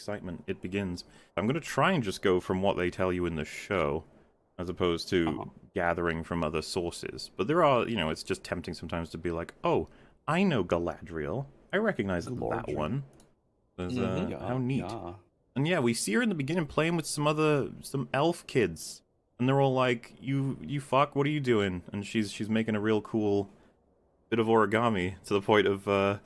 excitement, it begins. I'm going to try and just go from what they tell you in the show, as opposed to gathering from other sources. But there are, it's just tempting sometimes to be like, oh, I know Galadriel. I recognize that one. There's, how neat. Yeah. And yeah, we see her in the beginning playing with some elf kids. And they're all like, you fuck, what are you doing? And she's making a real cool bit of origami to the point of,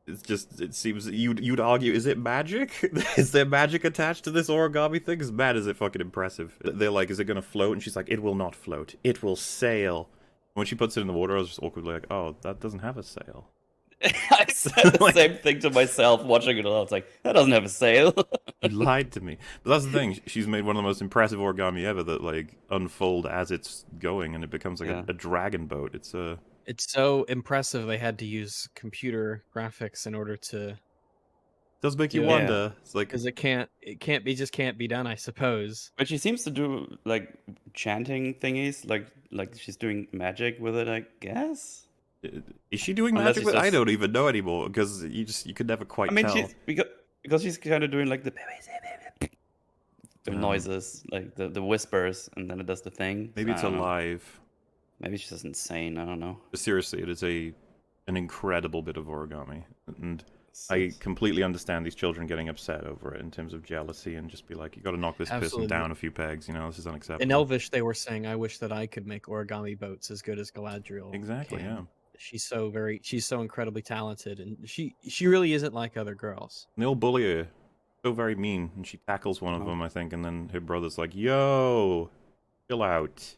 it seems you'd argue, is it magic? Is there magic attached to this origami thing? As bad as it fucking impressive. They're like, is it gonna float? And she's like, it will not float. It will sail. When she puts it in the water, I was just awkwardly like, oh, that doesn't have a sail. I said the same thing to myself watching it all. It's like, that doesn't have a sail. You lied to me. But that's the thing. She's made one of the most impressive origami ever that, like, unfold as it's going, and it becomes like a dragon boat. It's so impressive they had to use computer graphics in order to. It does make you wonder. It's like, because it can't just can't be done, I suppose. But she seems to do like chanting thingies, like she's doing magic with it, I guess. Is she doing magic with it? I don't even know anymore, because you could never quite tell. Because she's kind of doing like the noises, like the whispers, and then it does the thing. Maybe it's alive. Maybe she's just insane. I don't know. But seriously, it is an incredible bit of origami, and I completely understand these children getting upset over it in terms of jealousy and just be like, you got to knock this person down a few pegs. This is unacceptable. In Elvish, they were saying, "I wish that I could make origami boats as good as Galadriel." Exactly. can. Yeah. She's so incredibly talented, and she really isn't like other girls. And they all bully her, so very mean, and she tackles one of them, I think, and then her brother's like, "Yo, chill out."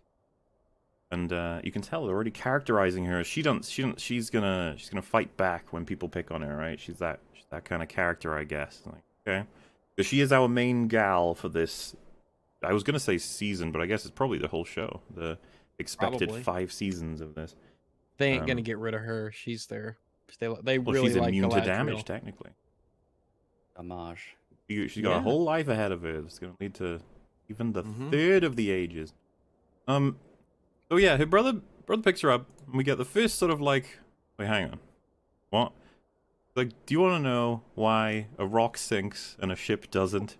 And you can tell they're already characterizing her. She's gonna fight back when people pick on her, right? She's that kind of character, I guess. Like, okay, because she is our main gal for this. I was gonna say season, but I guess it's probably the whole show. The expected 5 seasons of this. They ain't gonna get rid of her. She's there. They really she's like immune Galadriel. to damage, technically. Homage. She's got a whole life ahead of her. That's gonna lead to even the third of the ages. So yeah, her brother picks her up, and we get the first sort of like, wait, hang on, what? Like, do you want to know why a rock sinks and a ship doesn't?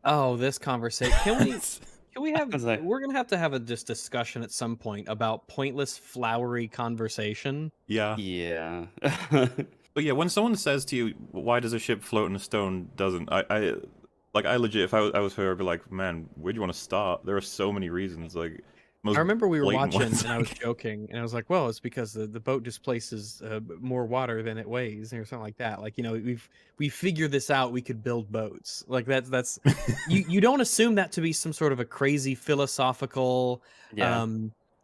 Oh, this conversation. Can we have? We're gonna have to have a discussion at some point about pointless, flowery conversation. Yeah. Yeah. But yeah, when someone says to you, "Why does a ship float and a stone doesn't?" I legit, if I was her, I'd be like, "Man, where do you want to start? There are so many reasons." Like, I remember we were watching, ones, and I was joking, and I was like, "Well, it's because the boat displaces more water than it weighs, or something like that." Like, we figured this out. We could build boats. Like that's you don't assume that to be some sort of a crazy philosophical,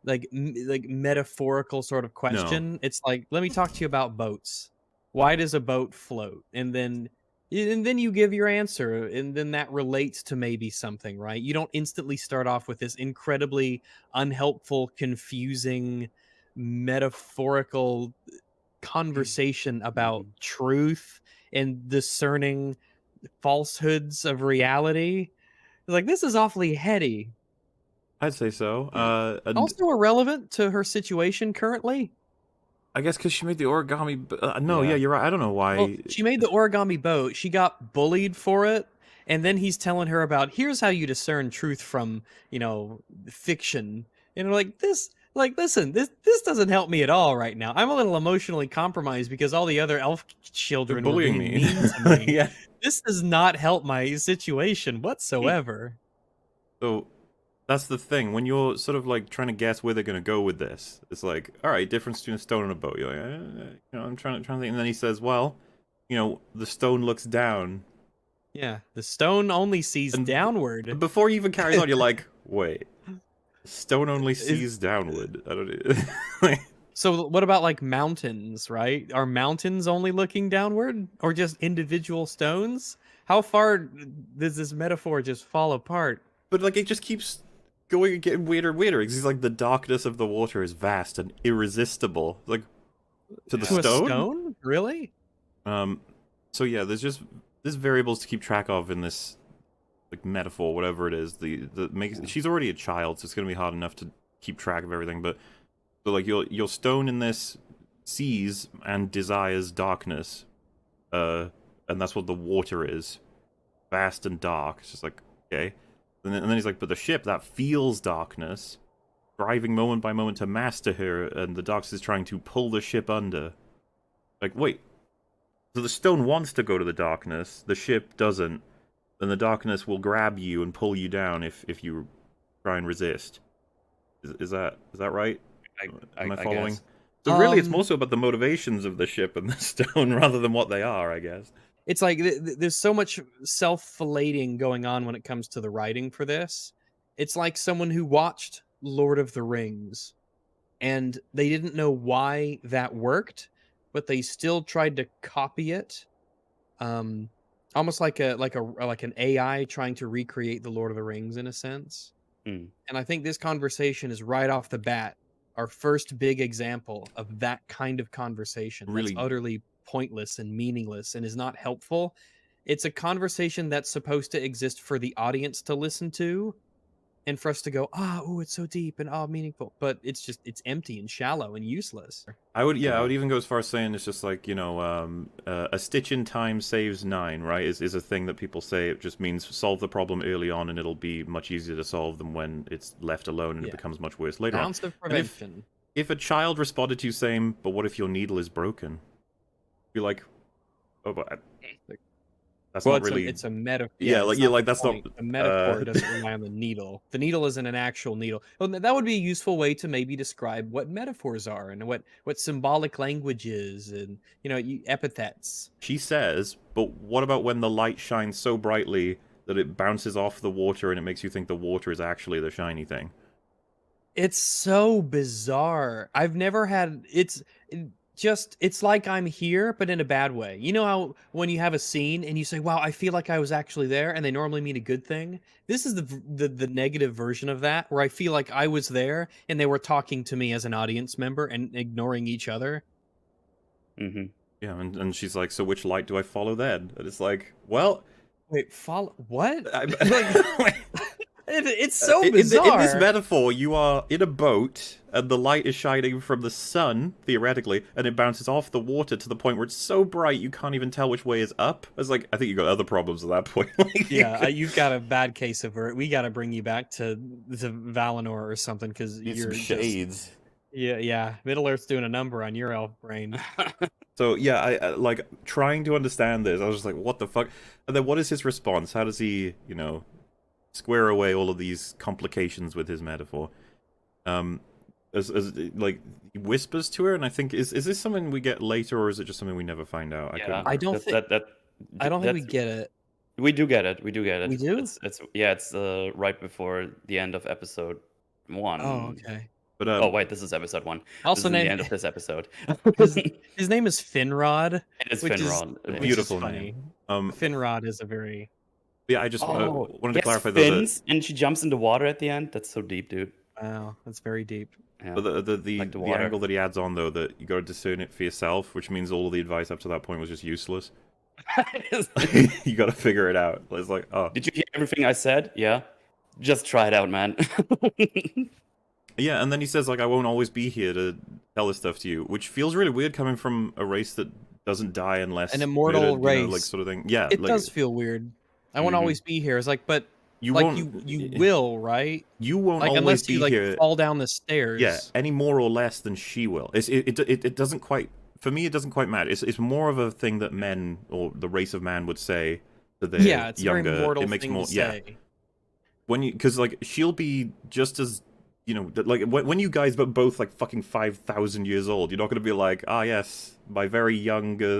like metaphorical sort of question. No. It's like, let me talk to you about boats. Why does a boat float? And then you give your answer, and then that relates to maybe something, right? You don't instantly start off with this incredibly unhelpful, confusing, metaphorical conversation about truth and discerning falsehoods of reality. Like, this is awfully heady. I'd say so. Also irrelevant to her situation currently. I guess because she made the origami. Yeah, you're right. I don't know why. Well, she made the origami boat. She got bullied for it, and then he's telling her about, here's how you discern truth from, fiction. And listen, this doesn't help me at all right now. I'm a little emotionally compromised because all the other elf children were being mean to me. Yeah. This does not help my situation whatsoever. So that's the thing. When you're sort of like trying to guess where they're going to go with this, it's like, all right, difference between a stone and a boat. You're like, I'm trying to think. And then he says, well, the stone looks down. Yeah, the stone only sees downward. Before he even carries on, you're like, wait, stone only sees downward. I don't. So what about like mountains, right? Are mountains only looking downward, or just individual stones? How far does this metaphor just fall apart? But like, it just keeps going and getting weirder and weirder. He's like, the darkness of the water is vast and irresistible. Like, to the stone? A stone? Really? So yeah, there's variables to keep track of in this, like, metaphor, whatever it is. She's already a child, so it's gonna be hard enough to keep track of everything. But like, your stone in this sees and desires darkness, and that's what the water is. vast and dark. It's just like, okay. And then he's like, but the ship, that feels darkness, driving moment by moment to master her, and the darkness is trying to pull the ship under. Like, wait. So the stone wants to go to the darkness, the ship doesn't. Then the darkness will grab you and pull you down if you try and resist. Is that right? Am I following? guess. So really, it's more so about the motivations of the ship and the stone rather than what they are, I guess. It's like there's so much self-filleting going on when it comes to the writing for this. It's like someone who watched Lord of the Rings and they didn't know why that worked, but they still tried to copy it. Almost like an AI trying to recreate the Lord of the Rings in a sense. Mm. And I think this conversation is right off the bat our first big example of that kind of conversation Really- that's utterly pointless and meaningless and is not helpful. It's a conversation that's supposed to exist for the audience to listen to and for us to go, oh, it's so deep and meaningful. But it's empty and shallow and useless. I would Yeah. even go as far as saying it's just like, a stitch in time saves 9, right? Is a thing that people say. It just means solve the problem early on and it'll be much easier to solve than when it's left alone and it Yeah. becomes much worse later on. Ounce of And if- prevention. If a child responded to you saying, but what if your needle is broken? Be like, oh, but that's Well, not really... it's a metaphor. Yeah, like, it's yeah, not like, the that's not, point. A metaphor doesn't rely on the needle. The needle isn't an actual needle. Well, that would be a useful way to maybe describe what metaphors are and what symbolic language is, and epithets. She says, but what about when the light shines so brightly that it bounces off the water and it makes you think the water is actually the shiny thing? It's so bizarre. I've never had it's like I'm here, but in a bad way. You know how when you have a scene and you say, "Wow, I feel like I was actually there," and they normally mean a good thing. This is the negative version of that, where I feel like I was there and they were talking to me as an audience member and ignoring each other. Mm-hmm. Yeah, and she's like, so which light do I follow then? And it's like, well... Wait, follow what? Like, It's so in bizarre. this metaphor, you are in a boat, and the light is shining from the sun, theoretically, and it bounces off the water to the point where it's so bright you can't even tell which way is up. It's like, I think you got other problems at that point. Yeah, you've got a bad case of it. We got to bring you back to Valinor or something because you're shades. Yeah. Middle Earth's doing a number on your elf brain. So yeah, I like trying to understand this. I was just like, what the fuck? And then what is his response? How does he, square away all of these complications with his metaphor? As like he whispers to her, and I think is this something we get later, or is it just something we never find out? Yeah. I don't think we get it. We do get it. We do get it. We do? It's right before the end of episode 1. Oh, okay. But Oh wait, this is episode 1. Also this is the named end of this episode. his name is Finrod. It is which Finrod. a which beautiful is funny. name. Finrod is a very Yeah, I just wanted to clarify fins, and she jumps into water at the end. That's so deep, dude. wow. That's very deep. Yeah. But the Like the water. angle that he adds on though, that you got to discern it for yourself, which means all of the advice up to that point was just useless. You got to figure it out. It's like, oh, Did you hear everything I said? Yeah. Just try it out, man. yeah. And then he says like, I won't always be here to tell this stuff to you, which feels really weird coming from a race that doesn't die unless An immortal murdered, race. like sort of thing. Yeah, It like, does feel weird. I won't Mhm. always be here. It's like, but you like won't. you will, right? You won't Like always unless be you like here. fall down the stairs. Yeah, any more or less than she will. It doesn't quite. For me, it doesn't quite matter. It's more of a thing that men or the race of man would say to their Yeah, it's a younger. very mortal It makes thing more. to Yeah, say. when you because like she'll be just as like when you guys but both like fucking 5,000 years old, you're not gonna be like, ah yes, my very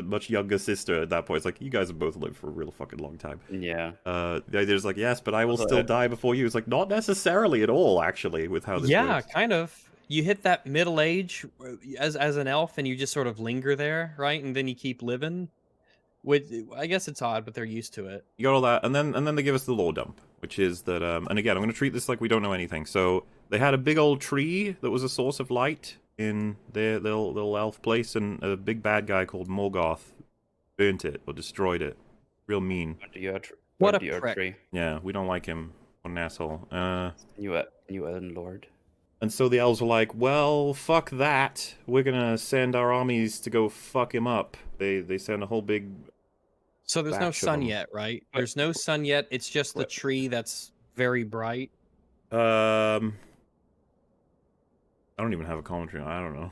much younger sister at that point. It's like you guys have both lived for a real fucking long time. Yeah. The idea is like, yes, but I will Also, still die before you. It's like not necessarily at all actually with how this Yeah, works. kind of. You hit that middle age as an elf, and you just sort of linger there, right? And then you keep living. Which I guess it's odd, but they're used to it. You got all that, and then they give us the lore dump, which is that, and again, I'm going to treat this like we don't know anything. So they had a big old tree that was a source of light in their little elf place, and a big bad guy called Morgoth burnt it or destroyed it. Real mean. What a the Earth prick. Tree. Yeah, we don't like him. What an asshole. You Elden Lord. And so the elves were like, well, fuck that. We're gonna send our armies to go fuck him up. They send a whole big So there's no batch of sun them. yet, right? There's no sun yet. It's just the What? tree that's very bright. I don't even have a commentary. I don't know.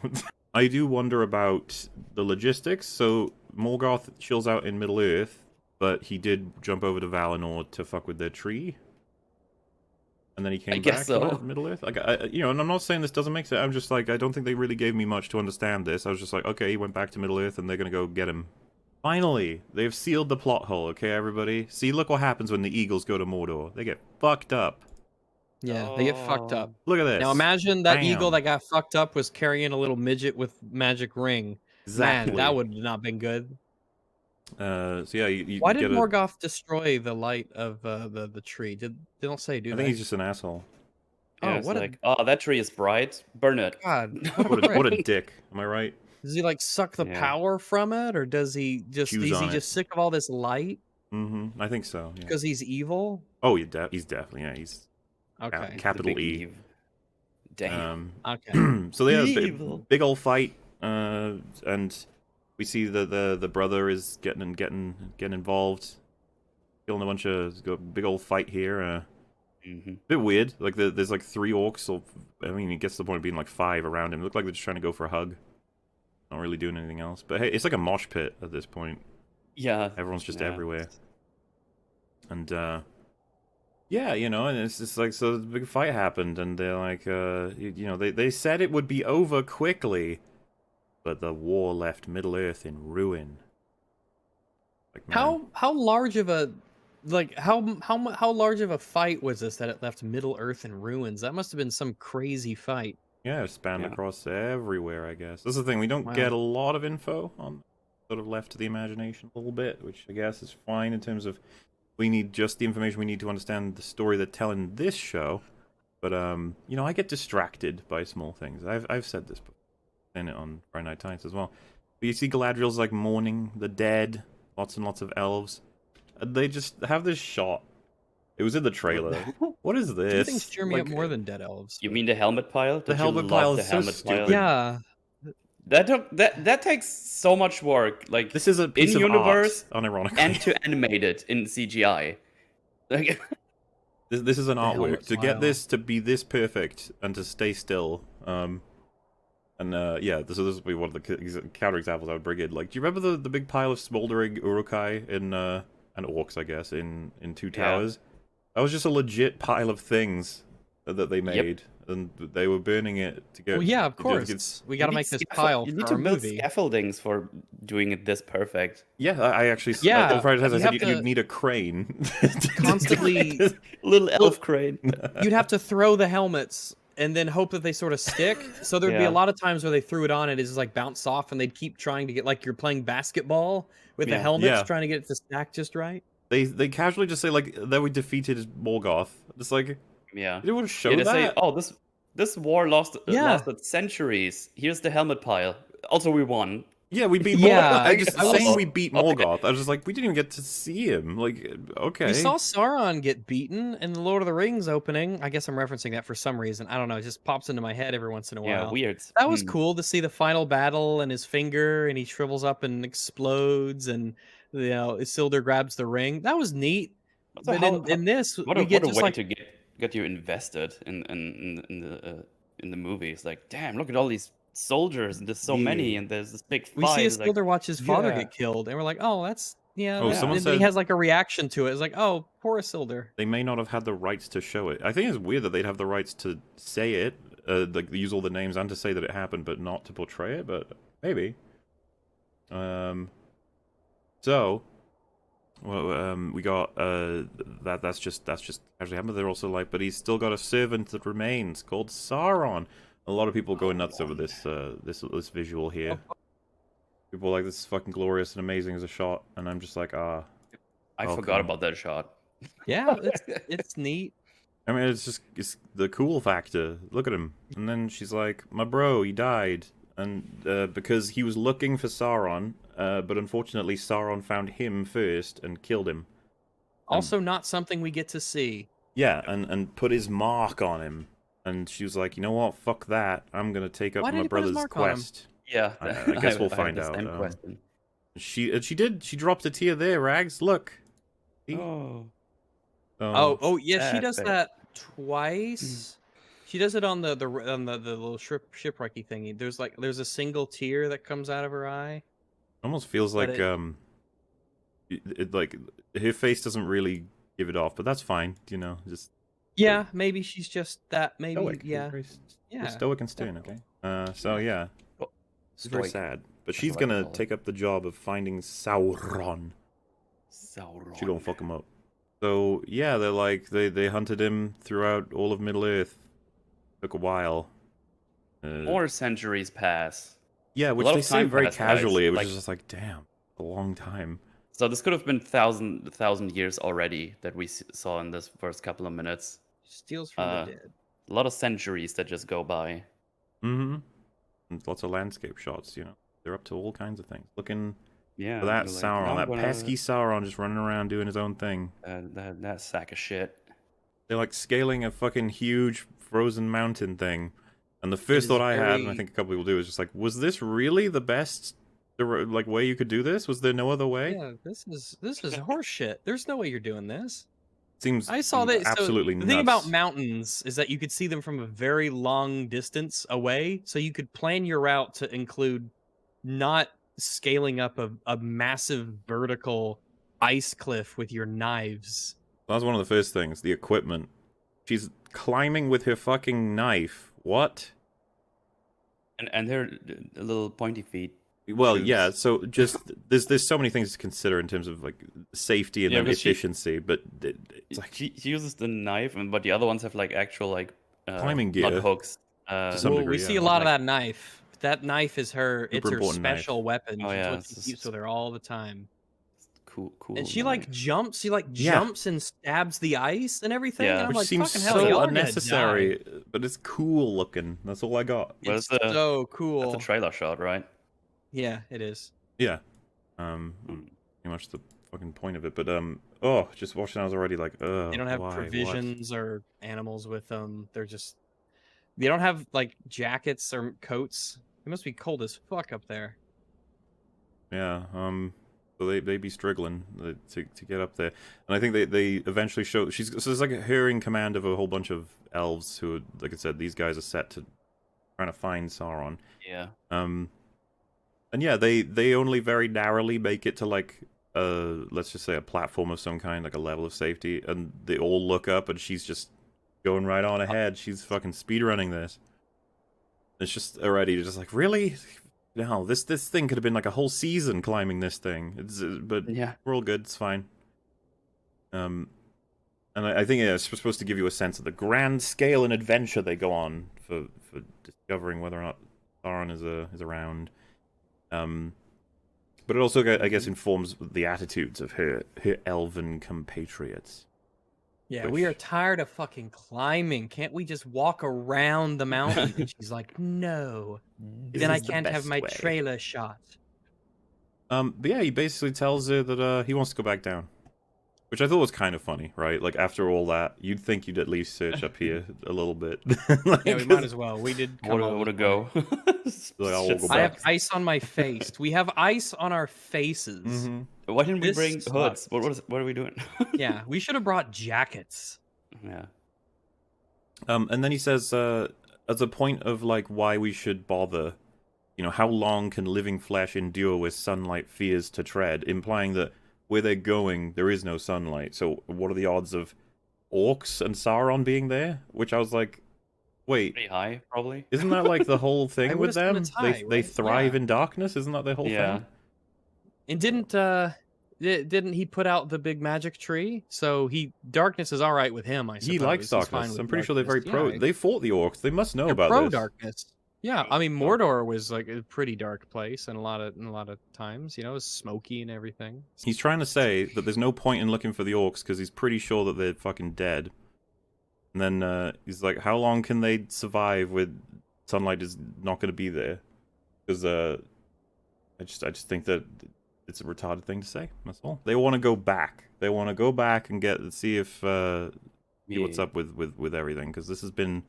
I do wonder about the logistics. So Morgoth chills out in Middle Earth, but he did jump over to Valinor to fuck with their tree. And then he came guess back so. to Middle Earth. Like, you know, and I'm not saying this doesn't make sense. I'm just like, I don't think they really gave me much to understand this. I was just like, okay, he went back to Middle Earth, and they're gonna go get him. Finally, they've sealed the plot hole. Okay, everybody. See, look what happens when the Eagles go to Mordor. They get fucked up. Yeah, they get fucked up. Look at this. Now imagine that eagle Bam. that got fucked up was carrying a little midget with magic ring. Exactly. Man, that would have not been good. So yeah, you Why get did a. Morgoth destroy the light of the tree? They don't say, do I they? think he's just an asshole. Yeah, Oh, it's what a like, oh, that tree is bright. Burn it. god! What a dick. Am I right? Does he like suck the Yeah. power from it, or does he just Choose is he on just it. sick of all this light Mm-hmm. I think so. Yeah. because he's evil? Oh, he's definitely He's Okay, The capital big E. Eve. Damn. okay. So they have a Evil. big old fight, and we see the brother is getting involved, killing a bunch of big old fight here. Bit weird. Like there's like 3 orcs, or I mean, it gets to the point of being like 5 around him. Look like they're just trying to go for a hug, not really doing anything else. But hey, it's like a mosh pit at this point. Yeah. Everyone's just yeah. everywhere, and yeah, you know, and it's just like, so the big fight happened, and they're like, you know, they said it would be over quickly, but the war left Middle Earth in ruin. Like, man, How large of a how large of a fight was this that it left Middle Earth in ruins? That must have been some crazy fight. yeah, it spanned Yeah. across everywhere, I guess. That's the thing, we don't Wow. get a lot of info on, sort of left to the imagination a little bit, which I guess is fine in terms of we need just the information we need to understand the story they're telling this show. But you know, I get distracted by small things. I've said this before, saying it on Friday Night Times as well. But you see Galadriel's like mourning the dead, lots and lots of elves. They just have this shot. It was in the trailer. What is this? Two things cheer me up Like, more than dead elves. You mean the helmet pile? The Don't you helmet love pile the is so helmet stupid. pile? Yeah. That takes so much work. Like This is a piece of universe art, unironically. and to animate it in CGI. Like This is an artwork. helmet To get pile. this to be this perfect and to stay still. Yeah, this would be one of the counter examples I would bring in. Like, do you remember the big pile of smoldering urukai in and orcs, I guess, in Two Towers? That was just a legit pile of things that they made, and they were burning it to get. Well, yeah, of to course. We got to you make need this pile You for need our to build movie. scaffoldings for doing it this perfect. Yeah, I actually. Yeah, on Friday, I you said have you'd to need a crane. constantly- Little elf crane. You'd have to throw the helmets and then hope that they sort of stick. So there'd be Yeah. a lot of times where they threw it on and it just like bounce off, and they'd keep trying to get, like you're playing basketball with the Yeah. helmets, Yeah. trying to get it to stack just right. They casually just say like that we defeated Morgoth. Just like, you Yeah. didn't want to show Yeah, they that. say, oh, this war Yeah. lasted centuries. Here's the helmet pile. Also, we won. Yeah, we beat Yeah, Morgoth. I just I was- saying we beat Okay. Morgoth. I was just like, we didn't even get to see him. Like, okay. We saw Sauron get beaten in the Lord of the Rings opening. I guess I'm referencing that for some reason. I don't know. It just pops into my head every once in a Yeah, while. weird. That was Hmm. cool to see the final battle and his finger, and he shrivels up and explodes, and you know Isildur grabs the ring. That was neat. Also, But how- in this, What we a, get what a just way like to get you invested in the movie. It's like, damn, look at all these soldiers, and there's so many, Yeah. and there's this big we see fight. It's like, Isildur watch his father yeah. get killed, and we're like, oh, that's yeah. Oh, that- someone and then he said- has like a reaction to it. It's like, oh, poor Isildur. They may not have had the rights to show it. I think it's weird that they'd have the rights to say it, like use all the names and to say that it happened, but not to portray it. But maybe. So, well, we got that's just actually happened. They're also like, but he's still got a servant that remains called Sauron. A lot of people go nuts over this this visual here. People are like, this is fucking glorious and amazing as a shot, and I'm just like, I welcome. forgot about that shot. Yeah, it's neat. I mean, it's the cool factor. Look at him. And then she's like, my bro, he died. And because he was looking for Sauron, but unfortunately Sauron found him first and killed him. Also, not something we get to see. Yeah, and put his mark on him. And she was like, you know what, fuck that. I'm going to take up Why did my he put his brother's mark on him? quest. Yeah, I guess we'll I find have the out. same question. She dropped a tear there, Rags. Look. See? Oh. Oh yeah, she sad does face. that twice. She does it on the little shipwrecky thingy. There's a single tear that comes out of her eye. Almost feels But like it- like her face doesn't really give it off, but that's fine. You know, just Yeah, maybe she's just that. Maybe stoic. yeah, Very yeah. stoic and stern. Okay. So yeah, it's very Stoic. sad. But That's she's what I gonna call it. take up the job of finding Sauron. Sauron. She gonna fuck him up. So yeah, they're like they hunted him throughout all of Middle Earth. Took a while. More centuries pass. Yeah, which lot they of say time very passed, guys. casually. It was Like- just like, damn, a long time. So this could have been thousand years already that we saw in this first couple of minutes. Steals from Uh, the dead. A lot of centuries that just go by. Mm-hmm. And lots of landscape shots. You know, they're up to all kinds of things. Looking Yeah. for that you're like, Sauron, I'm that gonna- pesky Sauron, just running around doing his own thing. that sack of shit. They're like scaling a fucking huge frozen mountain thing. And the first is thought I had, and I very- think a couple people do, is just like, was this really the best like way you could do this? Was there no other way? Yeah, this is horseshit. There's no way you're doing this. Seems I saw that. absolutely so, nuts. the thing about mountains is that you could see them from a very long distance away, so you could plan your route to include not scaling up a massive vertical ice cliff with your knives. That was one of the first things, the equipment. She's climbing with her fucking knife. What? And they're little pointy feet. Well, Shoes. yeah, so just there's so many things to consider in terms of like safety and Yeah, then because she- efficiency, but it's like She uses the knife, but the other ones have like actual like Climbing not gear. hooks. some Well, degree, we yeah. see a lot of Like- that knife. That knife is her. It's her important knife. special weapon. Oh, It's yeah, what it's she just- keeps with her all the time. Cool. And she like knife. jumps. She like Yeah. jumps and stabs the ice and everything. Yeah. And I'm which like, seems fucking hell, y'all so are gonna die. unnecessary, but it's cool looking. That's all I got. Well, It's that's the- so That's cool. a trailer shot, right? Yeah, it is. Yeah. Mm. Pretty much the fucking point of it. But just watching, I was already like, They don't have why, what? provisions or animals with them. They don't have like jackets or coats. It must be cold as fuck up there. Yeah. So they be struggling to get up there, and I think they eventually show so there's like her in command of a whole bunch of elves who, like I said, these guys are set to trying to find Sauron. Yeah. And yeah, they only very narrowly make it to like let's just say a platform of some kind, like a level of safety, and they all look up, and she's just going right on ahead. She's fucking speedrunning this. It's just already just like, really? No, this thing could have been like a whole season climbing this thing. But Yeah. we're all good. It's fine. And I think it's supposed to give you a sense of the grand scale and adventure they go on for discovering whether or not Sauron is around. But it also, I guess, informs the attitudes of her elven compatriots. Yeah, Which- we are tired of fucking climbing. Can't we just walk around the mountain? And she's like, no. This Then I is the can't have best my way. trailer shot. But yeah, he basically tells her that he wants to go back down, which I thought was kind of funny, right? Like after all that, you'd think you'd at least search up here a little bit. Like, Yeah, we might as well. We did come all What a this go. way. Like, I'll Shit go I back. have sucks. ice on my face. We have ice on our faces. Mhm. Why didn't we This bring hoods? sucks. What are we doing? Yeah, we should have brought jackets. Yeah. And then he says, as a point of like why we should bother, you know, how long can living flesh endure with sunlight fears to tread, implying that where they're going there is no sunlight. So what are the odds of orcs and Sauron being there? Which I was like, wait, Pretty high, probably. isn't that like the whole I thing would with assume them? it's high, They right? thrive Yeah. in darkness. Isn't that their whole Yeah. thing? And didn't he put out the big magic tree? So darkness is all right with him, I suppose. He likes He's fine darkness. with I'm pretty sure they're very darkness. pro. Yeah, They fought the orcs. They must know they're about pro this. darkness. Yeah, I mean Mordor was like a pretty dark place, and a lot of times, you know, it was smoky and everything. He's trying to say that there's no point in looking for the orcs because he's pretty sure that they're fucking dead. And then he's like, how long can they survive with sunlight is not going to be there? Because I just think that it's a retarded thing to say. That's all. They want to go back. They want to go back and see if see what's Yeah. up with everything, because this has been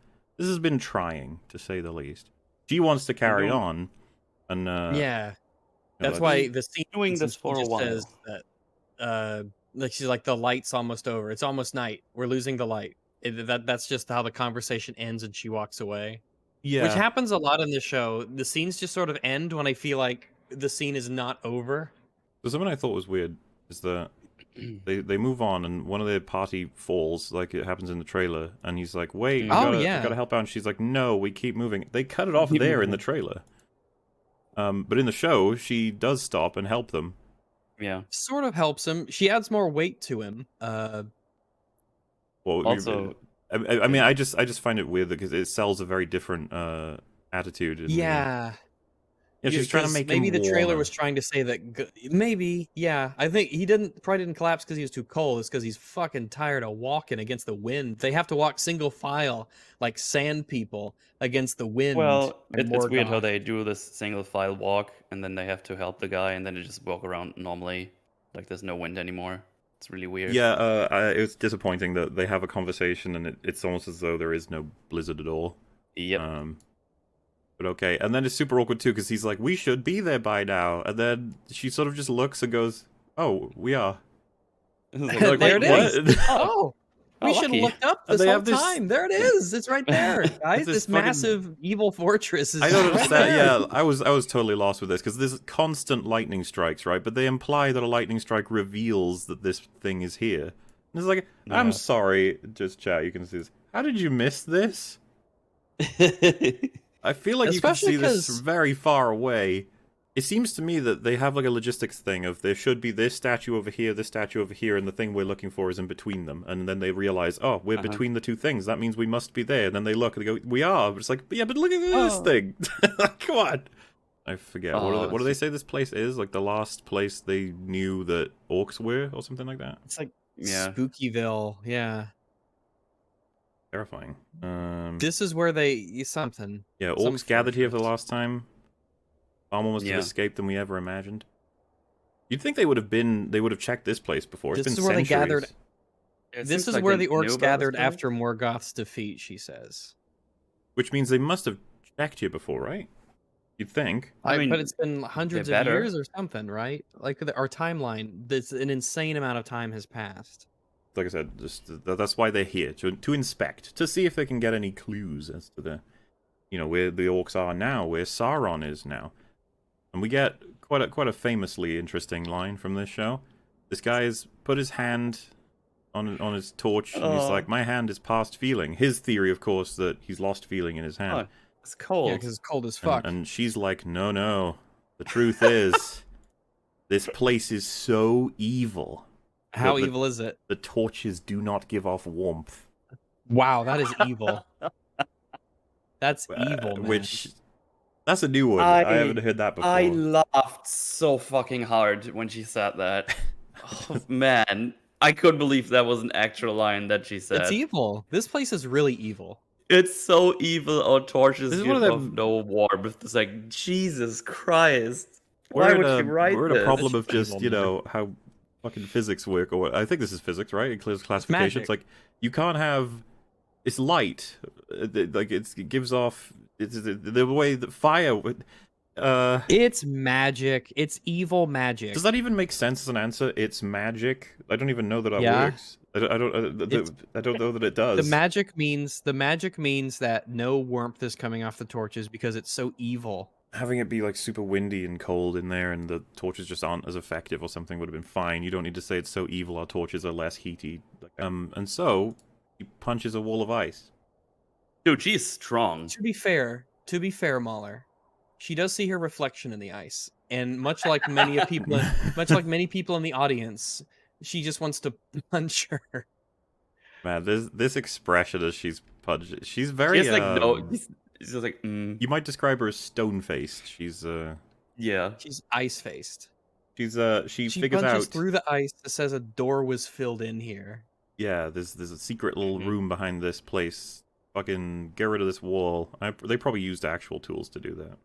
trying, to say the least. She wants to carry don't- on, and Yeah, That's Like, why the scene Doing ends this and for she a just says while. that like she's like the light's almost over. It's almost night. We're losing the light. That's just how the conversation ends and she walks away. Which yeah. happens a lot in the show. The scenes just sort of end when I feel like the scene is not over. So something I thought was weird is that they move on and one of their party falls, like it happens in the trailer, and he's like, "Wait, Mm. Oh we yeah. gotta help out." And she's like, "No, we keep moving." They cut it off Keep there in the moving. trailer. But in the show, she does stop and help them. Yeah. Sort of helps him. She adds more weight to him. Well, Also, I mean, I just find it weird because it sells a very different attitude. Yeah. Yeah, she's trying to 'Cause make maybe him the trailer warmer. was trying to say that maybe, yeah. I think he probably didn't collapse because he was too cold. It's because he's fucking tired of walking against the wind. They have to walk single file like sand people against the wind. well, and it's weird how Morgoth. they do this single file walk and then they have to help the guy and then they just walk around normally, like there's no wind anymore. It's really weird. Yeah, it was disappointing that they have a conversation and it's almost as though there is no blizzard at all. Yep. But okay, and then it's super awkward too because he's like, "We should be there by now," and then she sort of just looks and goes, "Oh, we are." It's like, There wait, it what? is. Oh, We should have lucky. looked up And this they whole have this- time. There it is. It's right there, guys. this This fucking- massive evil fortress is I don't right understand. there. Yeah, I was totally lost with this because there's constant lightning strikes, right? But they imply that a lightning strike reveals that this thing is here. And it's like, I'm Yeah. sorry, just chat. You can see this. How did you miss this? I feel like Especially you can see this 'cause- very far away. It seems to me that they have like a logistics thing of there should be this statue over here, this statue over here, and the thing we're looking for is in between them. And then they realize, oh, we're between the two things. That means we must be there. And then they look and they go, we are. But it's like, yeah, but look at this Oh. thing. Come on. I forget. Oh, What do they say this place is? Like the last place they knew that orcs were, or something like that. It's like, yeah. Spookyville. Yeah. Terrifying. This is where something. Yeah, some orcs gathered here for the fortress. last time. Far more must have Yeah. escaped than we ever imagined. You'd think they would have checked this place before. It's This been is where they centuries. gathered- It This seems is like where they the knew orcs about this gathered place. after Morgoth's defeat, she says. Which means they must have checked here before, right? You'd think. I mean, but it's been hundreds of better. years or something, right? Like our timeline, this an insane amount of time has passed. Like I said, that's why they're here, to inspect, to see if they can get any clues as to the, where the orcs are now, where Sauron is now. And we get quite a famously interesting line from this show. This guy has put his hand on his torch, and he's Oh. like, "My hand is past feeling." His theory, of course, that he's lost feeling in his hand. Oh, it's cold. Yeah, because it's cold as And- fuck. And she's like, no. The truth is, this place is so evil. How the- evil is it? The torches do not give off warmth. Wow, that is evil. That's evil, man. Which, that's a new one. I- I haven't heard that before. I laughed so fucking hard when she said that. Oh, man, I couldn't believe that was an actual line that she said. It's evil. This place is really evil. It's so evil. Our torches This is give one of off them- no warmth. It's like, Jesus Christ. We're Why in would a, she write We're in a this? problem of Evil, just, man. how fucking physics work, or what. I think this is physics, right? It clears classification. It's magic. like, you can't have, it's light. Like, it gives off, it's the way that fire would, It's magic. It's evil magic. does that even make sense as an answer? It's magic. I don't even know that that Yeah. works. I don't know that it does. The magic means that no warmth is coming off the torches because it's so evil. Having it be like super windy and cold in there, and the torches just aren't as effective or something would have been fine. You don't need to say it's so evil. Our torches are less heaty. And so he punches a wall of ice. Dude, she's strong. To be fair, Mahler, she does see her reflection in the ice, and much like many people in the audience, she just wants to punch her. Man, this expression as she's punched, she's very. She's like, no. She's just like, You might describe her as stone-faced. She's yeah. She's ice-faced. she She figures punches out. through the ice that says a door was filled in here. Yeah, there's a secret little Mhm. room behind this place. Fucking get rid of this wall. They probably used actual tools to do that.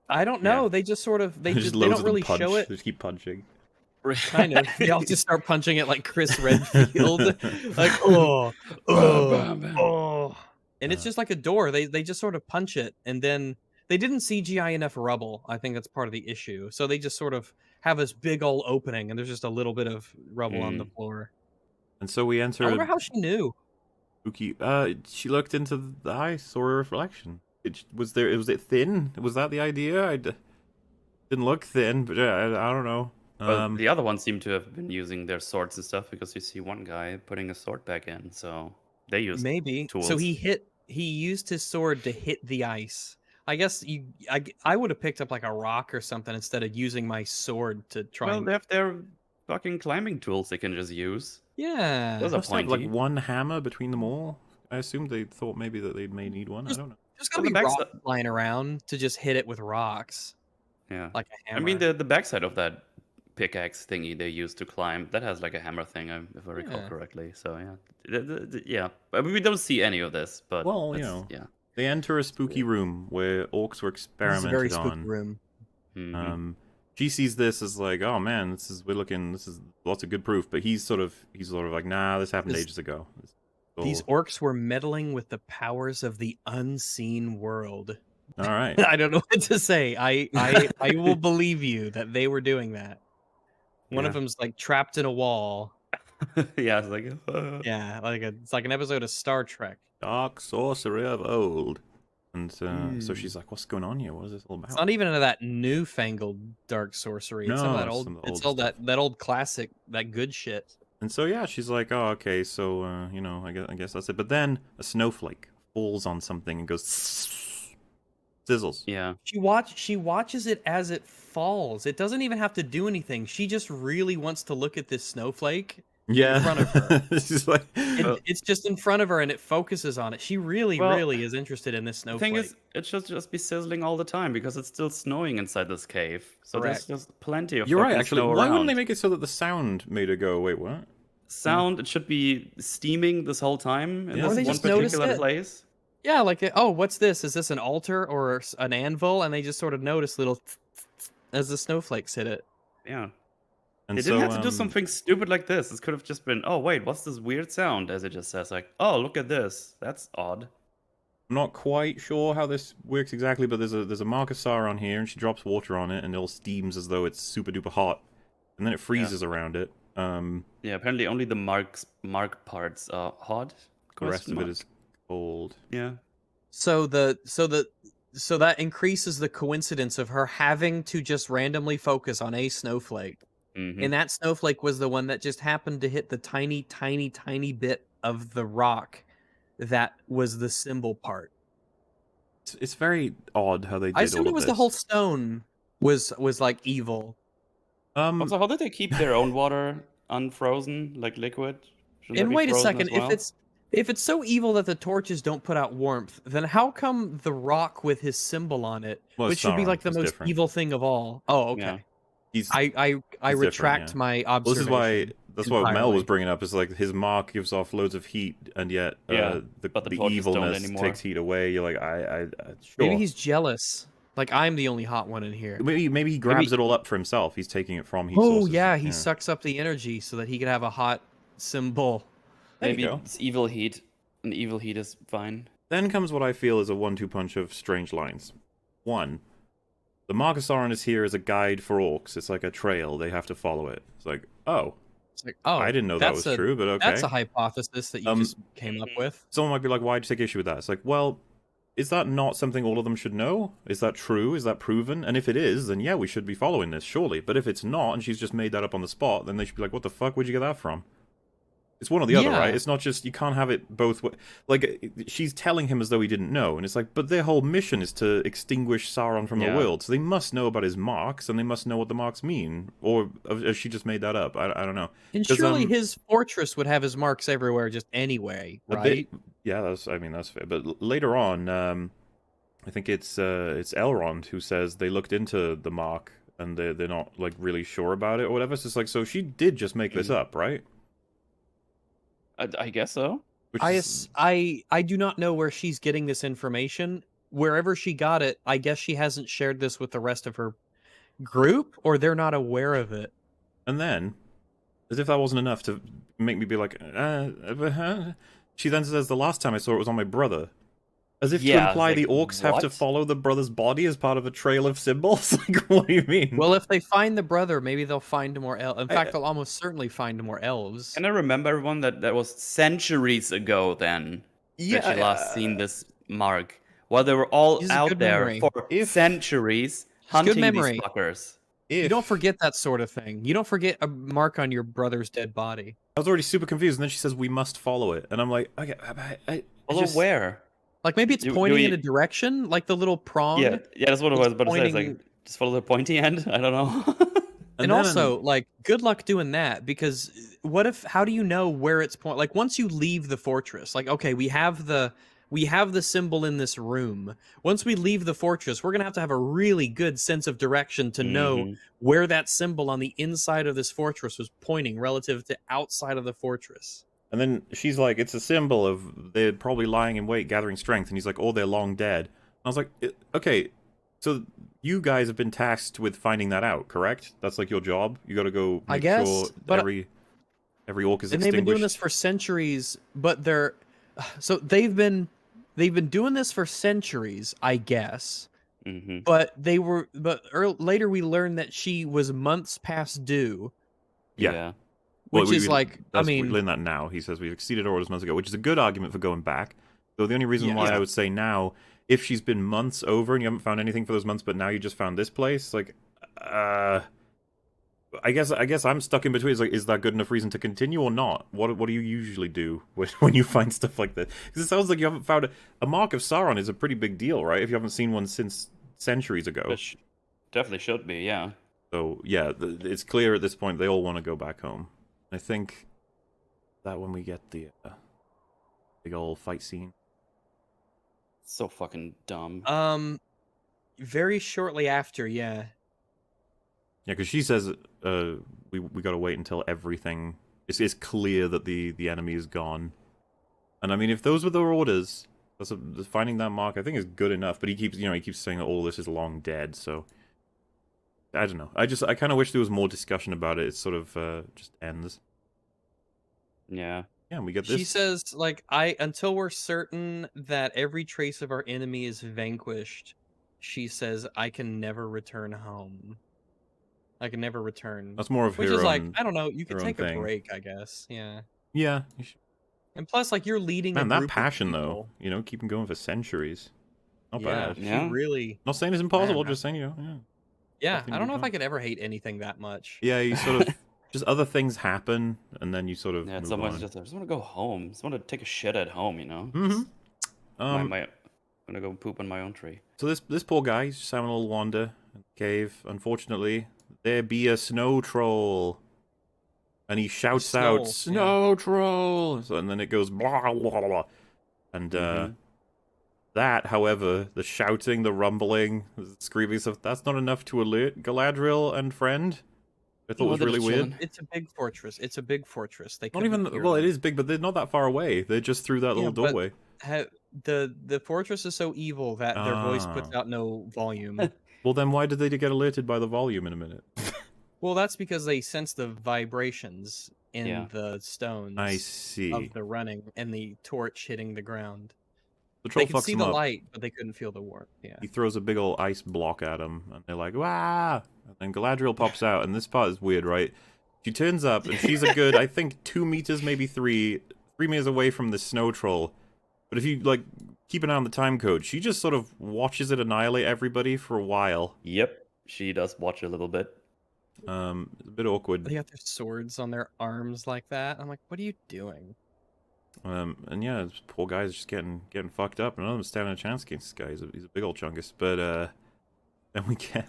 I don't know. They just sort of they Just don't loads of them really punch. show it. They just keep punching. Kind of. They all just start punching it like Chris Redfield. Like, oh. And it's just like a door. They just sort of punch it, and then they didn't CGI enough rubble. I think that's part of the issue. So they just sort of have this big old opening, and there's just a little bit of rubble on the floor. And so we I wonder enter how she knew. spooky. She looked into the eye, saw a reflection. Was it thin? Was that the idea? Didn't look thin, but I don't know. Well, the other ones seem to have been using their swords and stuff because you see one guy putting a sword back in, so they use Maybe. tools. So he used his sword to hit the ice. I guess I would have picked up like a rock or something instead of using my sword to try. Well, and... they have their fucking climbing tools they can just use. Yeah. Those are Must have like pointy. one hammer between them all. I assumed they thought maybe that they may need one. I don't know. There's gotta Well, be the rocks backside- lying around to just hit it with rocks, Yeah. like a hammer. I mean, the backside of that pickaxe thingy they use to climb, that has like a hammer thing, if I recall Yeah. correctly. So yeah, yeah. I mean, we don't see any of this, but Well, yeah. they enter a spooky room where orcs were This is a experimented very spooky on. room. Mhm. She sees this as like, oh man, this is lots of good proof. But he's sort of like, nah, this happened This- ages ago. These orcs were meddling with the powers of the unseen world. All right. I don't know what to say. I will believe you that they were doing that. One of Yeah. them's like trapped in a wall. Yeah, it's like Yeah, it's like an episode of Star Trek. Dark sorcery of old. And so Mm. she's like, what's going on here? What is this all about? It's not even into that newfangled dark sorcery. It's some of No, that it's old. some of the It's old all stuff. that old classic, that good shit. And so yeah, she's like, oh okay, so I guess that's it. But then a snowflake falls on something and goes sizzles. yeah. She watches it as it falls. It doesn't even have to do anything. She just really wants to look at this snowflake Yeah. in front of her. She's like, It's just in front of her and it focuses on it. She really, Well, really is interested in this The snowflake. thing is, it should just be sizzling all the time because it's still snowing inside this cave. So Correct. there's just plenty of you're right. fucking Actually, snow why around. wouldn't they make it so that the sound made her go, wait, what? Sound, it should be steaming this whole time in Yeah. Or this they one just notice particular it. place. Yeah, like, oh, what's this? Is this an altar or an anvil? And they just sort of notice little as the snowflakes hit it. Yeah. And They so, didn't have to do something stupid like this. This could have just been, oh wait, what's this weird sound? As it just says, like, oh look at this. That's odd. I'm not quite sure how this works exactly, but there's a Marcasar on here, and she drops water on it, and it all steams as though it's super duper hot, and then it freezes around it. Yeah, apparently only the mark parts are hot. The rest of it Question is cold. Yeah. So that increases the coincidence of her having to just randomly focus on a snowflake. Mhm. And that snowflake was the one that just happened to hit the tiny, tiny, tiny bit of the rock that was the symbol part. It's very odd how they did I assumed all it was of the this. whole stone was like evil. Also, how did they keep their own water unfrozen, like liquid? Shouldn't that And be wait a frozen second, as well? if it's so evil that the torches don't put out warmth, then how come the rock with his symbol on it, Well, which should be Sauron like the is most different. evil thing of all? Oh, okay. Yeah. He's I It's different, retract yeah. my well, this observation. is why that's what Mel entirely. was bringing up. Is like his mark gives off loads of heat, and yet Yeah, the but the torches don't evilness anymore. takes heat away. You're like, I sure. Maybe he's jealous. Like I'm the only hot one in here. Maybe he grabs it all up for himself. He's taking it from heat Oh sources. yeah, he sucks up the energy so that he could have a hot symbol. There you Maybe go. it's evil heat, and evil heat is fine. Then comes what I feel is a 1-2 punch of strange lines. One, the Marcasauron is here as a guide for orcs. It's like a trail. They have to follow it. It's like, oh, It's like, oh, I didn't know that that's was true, but okay. That's a hypothesis that you just came up with. Someone might be like, why'd you take issue with that? It's like, well, is that not something all of them should know? Is that true? Is that proven? And if it is, then yeah, we should be following this, surely. But if it's not, and she's just made that up on the spot, then they should be like, what the fuck? Where'd you get that from? It's one or the other, Yeah. right? It's not just, you can't have it both ways. Like, she's telling him as though he didn't know, and it's like, but their whole mission is to extinguish Sauron from the Yeah. world, so they must know about his marks, and they must know what the marks mean. Or has she just made that up? I don't know. And 'Cause, surely his fortress would have his marks everywhere just anyway, A right? bit, yeah, that's fair. But later on, I think it's Elrond who says they looked into the mark and they're not like really sure about it or whatever. So it's like, so she did just make this up, right? I guess so. Which I do not know where she's getting this information. Wherever she got it, I guess she hasn't shared this with the rest of her group, or they're not aware of it. and then, as if that wasn't enough to make me be like, she then says the last time I saw it was on my brother. As if to Yeah, imply like, the orcs have to what? follow the brother's body as part of a trail of symbols? Like, what do you mean? Well, if they find the brother, maybe they'll find more elves. In I- fact, they'll almost certainly find more elves. Can I remember everyone that was centuries ago then that she last seen this mark? While they were all This is out good there memory. for If- centuries It's good hunting these memory. fuckers. You don't if forget that sort of thing. You don't forget a mark on your brother's dead body. I was already super confused, and then she says we must follow it, and I'm like, okay, I Although just, where? Like maybe it's Do pointing in we- a direction, like the little prong. Yeah, that's what I was It's about to say. It's pointing- like just follow the pointy end. I don't know. And then- also, like, good luck doing that because what if? How do you know where it's point? Like, once you leave the fortress, like, okay, we have the symbol in this room. Once we leave the fortress, we're gonna have a really good sense of direction to know Mhm. where that symbol on the inside of this fortress was pointing relative to outside of the fortress. And then she's like, it's a symbol of they're probably lying in wait, gathering strength. And he's like, oh, they're long dead. And I was like, okay, so you guys have been tasked with finding that out, correct? That's like your job. You got to go I make guess, sure but- every orc is And they've been doing this extinguished. for centuries, but they're so they've been doing this for centuries, I guess. Mhm. But later we learned that she was months past due, Yeah. which we is like, I we mean, learn that now. He says we've exceeded our orders months ago, which is a good argument for going back. So the only reason why Yeah. I would say now, if she's been months over and you haven't found anything for those months, but now you just found this place, like, I guess I'm stuck in between. It's like, is that good enough reason to continue or not? What do you usually do when you find stuff like this? Because it sounds like you haven't found a mark of Sauron is a pretty big deal, right? If you haven't seen one since centuries ago. Which definitely should be, yeah. So yeah, it's clear at this point they all want to go back home. I think that when we get the big old fight scene. So fucking dumb. very shortly after, yeah. Yeah, because she says we got to wait until everything it's clear that the enemy is gone. And I mean, if those were their orders, finding that mark I think is good enough. But he keeps saying that all this is long dead. So I don't know. I kind of wish there was more discussion about it. It sort of just ends. Yeah. Yeah, and we get this. She says, like, until we're certain that every trace of our enemy is vanquished, she says, I can never return home. I can never return. That's more of Which her is like, own- I don't know, you could her own take a thing. break, I guess. Yeah. Yeah. And plus, like, you're leading Man, a that group of passion though, people. keep them going for centuries. Not Yeah, bad. she Yeah. really. Not saying it's impossible, Man, just saying, yeah. Yeah, Something I don't know to if do. I could ever hate anything that much. Yeah, you sort of just other things happen, and then you sort of Yeah, move someone's on. I just want to go home. I just want to take a shit at home, you know? Mm-hmm. I'm gonna go poop on my own tree. So this poor guy, he's just having a little wander in the cave. Unfortunately, there be a snow troll, and he shouts out, Snow, "Snow troll!" So, and then it goes blah blah blah, and that, however, the shouting, the rumbling, the screaming stuff—that's not enough to alert Galadriel and friend. I thought No, was they're really just weird. chilling. It's a big fortress. It's a big fortress. They Not couldn't even hear well, it them. is big, but they're not that far away. They're just through that Yeah, little but- doorway. The fortress is so evil that their voice puts Ah. out no volume. Well, then why did they get alerted by the volume in a minute? Well, that's because they sense the vibrations in Yeah. the stones I see. of the running and the torch hitting the ground. The troll They could fucks see him the up. light, but they couldn't feel the warmth. Yeah. He throws a big old ice block at him, and they're like, "Wah!" And then Galadriel pops out, and this part is weird, right? She turns up, and she's a good, I think, 2 meters, maybe 3 meters away from the snow troll. But if you, keep an eye on the time code, she just sort of watches it annihilate everybody for a while. Yep, she does watch a little bit. It's a bit awkward. They got their swords on their arms like that. I'm like, what are you doing? And yeah, this poor guy's just getting fucked up. None of them stand a chance against this guy. He's a big old chungus. But then we get.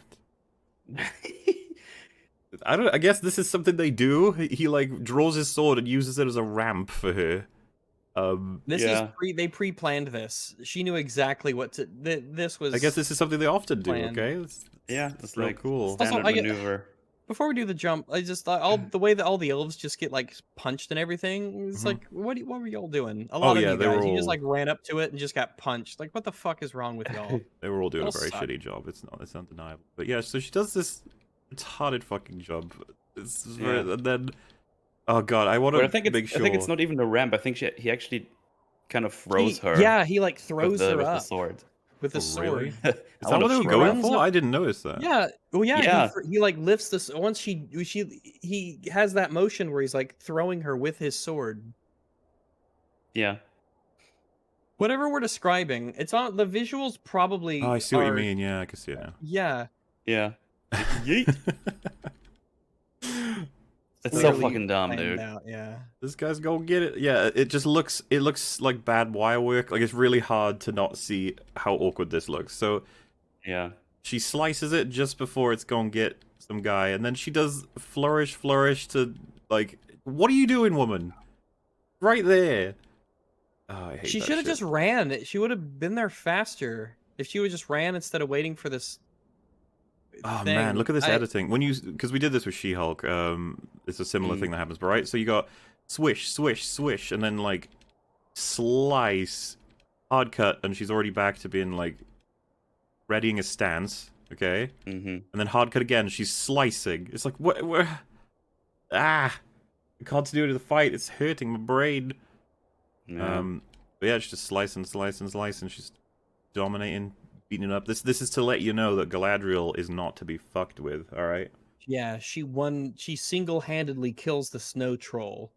I guess this is something they do. He draws his sword and uses it as a ramp for her. This Yeah. is they pre-planned this. She knew exactly what to. This was. I guess this is something they often do. planned. Okay, it's Yeah, it's real like cool. Also, standard I get- maneuver. Before we do the jump, I just thought the way that all the elves just get punched and everything. It's Mhm. like, what were y'all doing? A lot of yeah, you they guys, were you just all- ran up to it and just got punched. Like, what the fuck is wrong with y'all? They were all doing a They'll very suck. shitty job. It's undeniable. But yeah, so she does this retarded fucking job. It's very, Yeah. and then, oh god, I want But to I think make sure. I think it's not even a ramp. I think he actually kind of throws her. Yeah, he like with throws the her with the up sword. with a Oh, sword. really? I Is that wonder what they if were she going runs for? up- I didn't notice that. Yeah, well, yeah, Yeah. he like lifts this once he has that motion where he's like throwing her with his sword. Yeah. Whatever we're describing, it's on the visuals probably Oh, I see what you are mean. Yeah, I can see it now. yeah. Yeah. Yeet. It's so clearly fucking dumb, planned dude. out, yeah. This guy's gonna get it. Yeah, it looks like bad wire work. Like it's really hard to not see how awkward this looks. So Yeah. she slices it just before it's gonna get some guy, and then she does flourish to like, what are you doing, woman? Right there. Oh, I hate She that should have shit. just ran. She would have been there faster if she would just ran instead of waiting for this Oh thing. man, look at this editing. Because we did this with She-Hulk, it's a similar thing that happens, but right? So you got swish, swish, swish, and then like slice, hard cut, and she's already back to being like readying a stance, okay? Mm-hmm. And then hard cut again, she's slicing. It's like what? Ah, the continuity of the fight, it's hurting my brain. Yeah. But yeah, she's just slicing, and she's dominating. Beating it up. This is to let you know that Galadriel is not to be fucked with. All right. Yeah, she single-handedly kills the snow troll.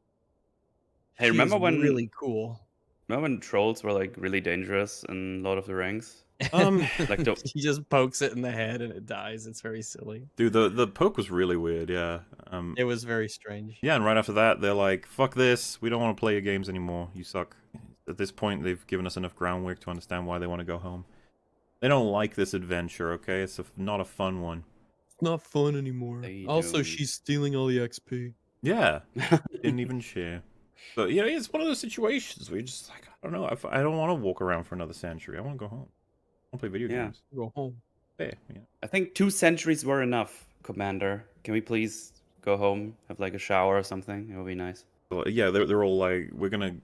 Hey, She remember is when really cool. remember when trolls were like really dangerous in Lord of the Rings? Like He just pokes it in the head and it dies. It's very silly. Dude, the poke was really weird. Yeah. It was very strange. Yeah, and right after that, they're like, "Fuck this. We don't want to play your games anymore. You suck." At this point, they've given us enough groundwork to understand why they want to go home. They don't like this adventure. Okay, it's not a fun one. It's not fun anymore. They Also, don't. she's stealing all the XP. Yeah. Didn't even share. But you know, it's one of those situations where you're just like, I don't know. I don't want to walk around for another century. I want to go home. I want to play video Yeah. games. Go home. Yeah, yeah. I think 2 centuries were enough, Commander. Can we please go home, have like a shower or something? It would be nice. Well, yeah, they're all like, we're gonna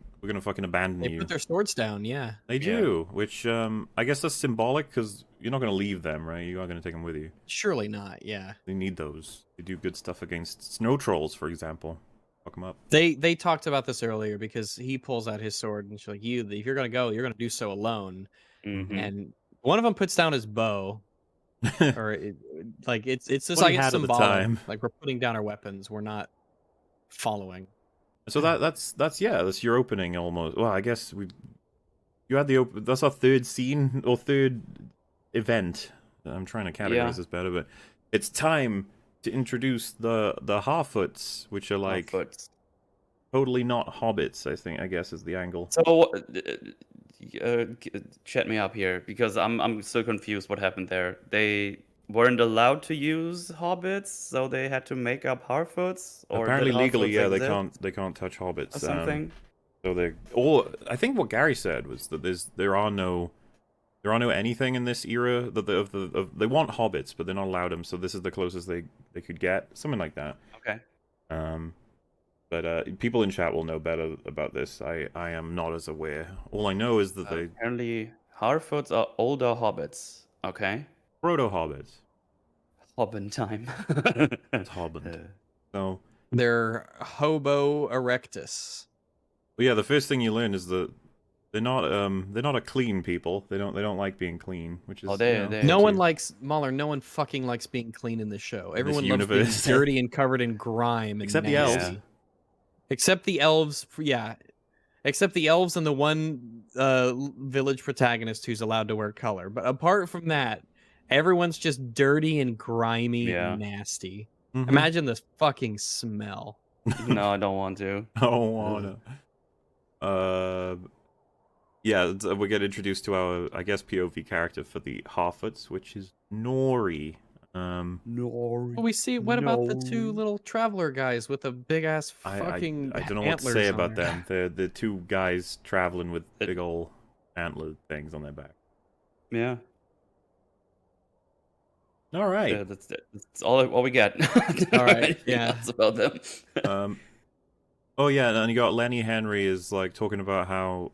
fucking abandon They you. put their swords down, yeah. They do, which I guess that's symbolic because you're not gonna leave them, right? You are gonna take them with you. Surely not, yeah. They need those. They do good stuff against snow trolls, for example. Fuck them up. They talked about this earlier because he pulls out his sword and she's like, if you're gonna go, you're gonna do so alone. Mm-hmm. And one of them puts down his bow, or it's just What like he it's had at the symbolic. time. Like we're putting down our weapons. We're not following. So that's your opening almost. Well, I guess you had that's our third scene or third event. I'm trying to categorize this better, but it's time to introduce the Harfoots, which are like totally not hobbits. I guess is the angle. So, chat me up here because I'm so confused. What happened there? They weren't allowed to use hobbits, so they had to make up Harfoots. Or Apparently did legally, Harfoots yeah, exist they can't touch hobbits or something. So they all. I think what Gary said was that there are no anything in this era that they want hobbits, but they're not allowed them. So this is the closest they could get, something like that. Okay. But people in chat will know better about this. I am not as aware. All I know is that they Apparently, Harfoots are older hobbits. Okay. proto hobbits. Hobbin time. It's hobbit. So They're Hobo erectus. well, yeah, the first thing you learn is that they're not a clean people. They don't like being clean, which is No one likes Mahler. No one fucking likes being clean in this show. Everyone loves being universe. dirty and covered in grime. And Except the nasty. elves. Except the elves, yeah. Except the elves and the one village protagonist who's allowed to wear color. But apart from that, everyone's just dirty and grimy and nasty. Mhm. Imagine this fucking smell. No, I don't want to. I don't wanna. Yeah, we get introduced to our, I guess, POV character for the Harfoots, which is Nori. Well, we see. What about the two little traveler guys with a big ass fucking? I don't know what to say about them. They're the two guys traveling with big old antler things on their back. Yeah. All right. Yeah, that's all we get. All right. Yeah. That's about them. Oh yeah, and you got Lenny Henry is like talking about how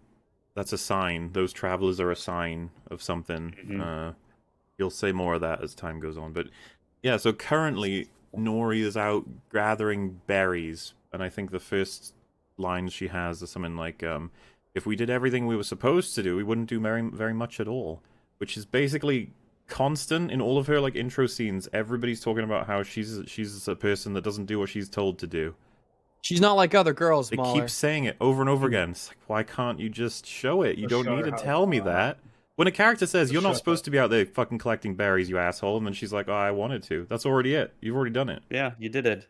that's a sign. Those travelers are a sign of something. Mm-hmm. You'll say more of that as time goes on, but yeah. So currently, Nori is out gathering berries, and I think the first lines she has is something like, if we did everything we were supposed to do, we wouldn't do very much at all. Which is basically constant in all of her like intro scenes. Everybody's talking about how she's a person that doesn't do what she's told to do. She's not like other girls, They Mahler. keep saying it over and over again. It's like, why can't you just show it? You Just don't show need her to how tell me far. that. When a character says, Just you're not shut supposed up. to be out there fucking collecting berries, you asshole, and then she's like, oh, I wanted to. That's already it. You've already done it. Yeah, you did it.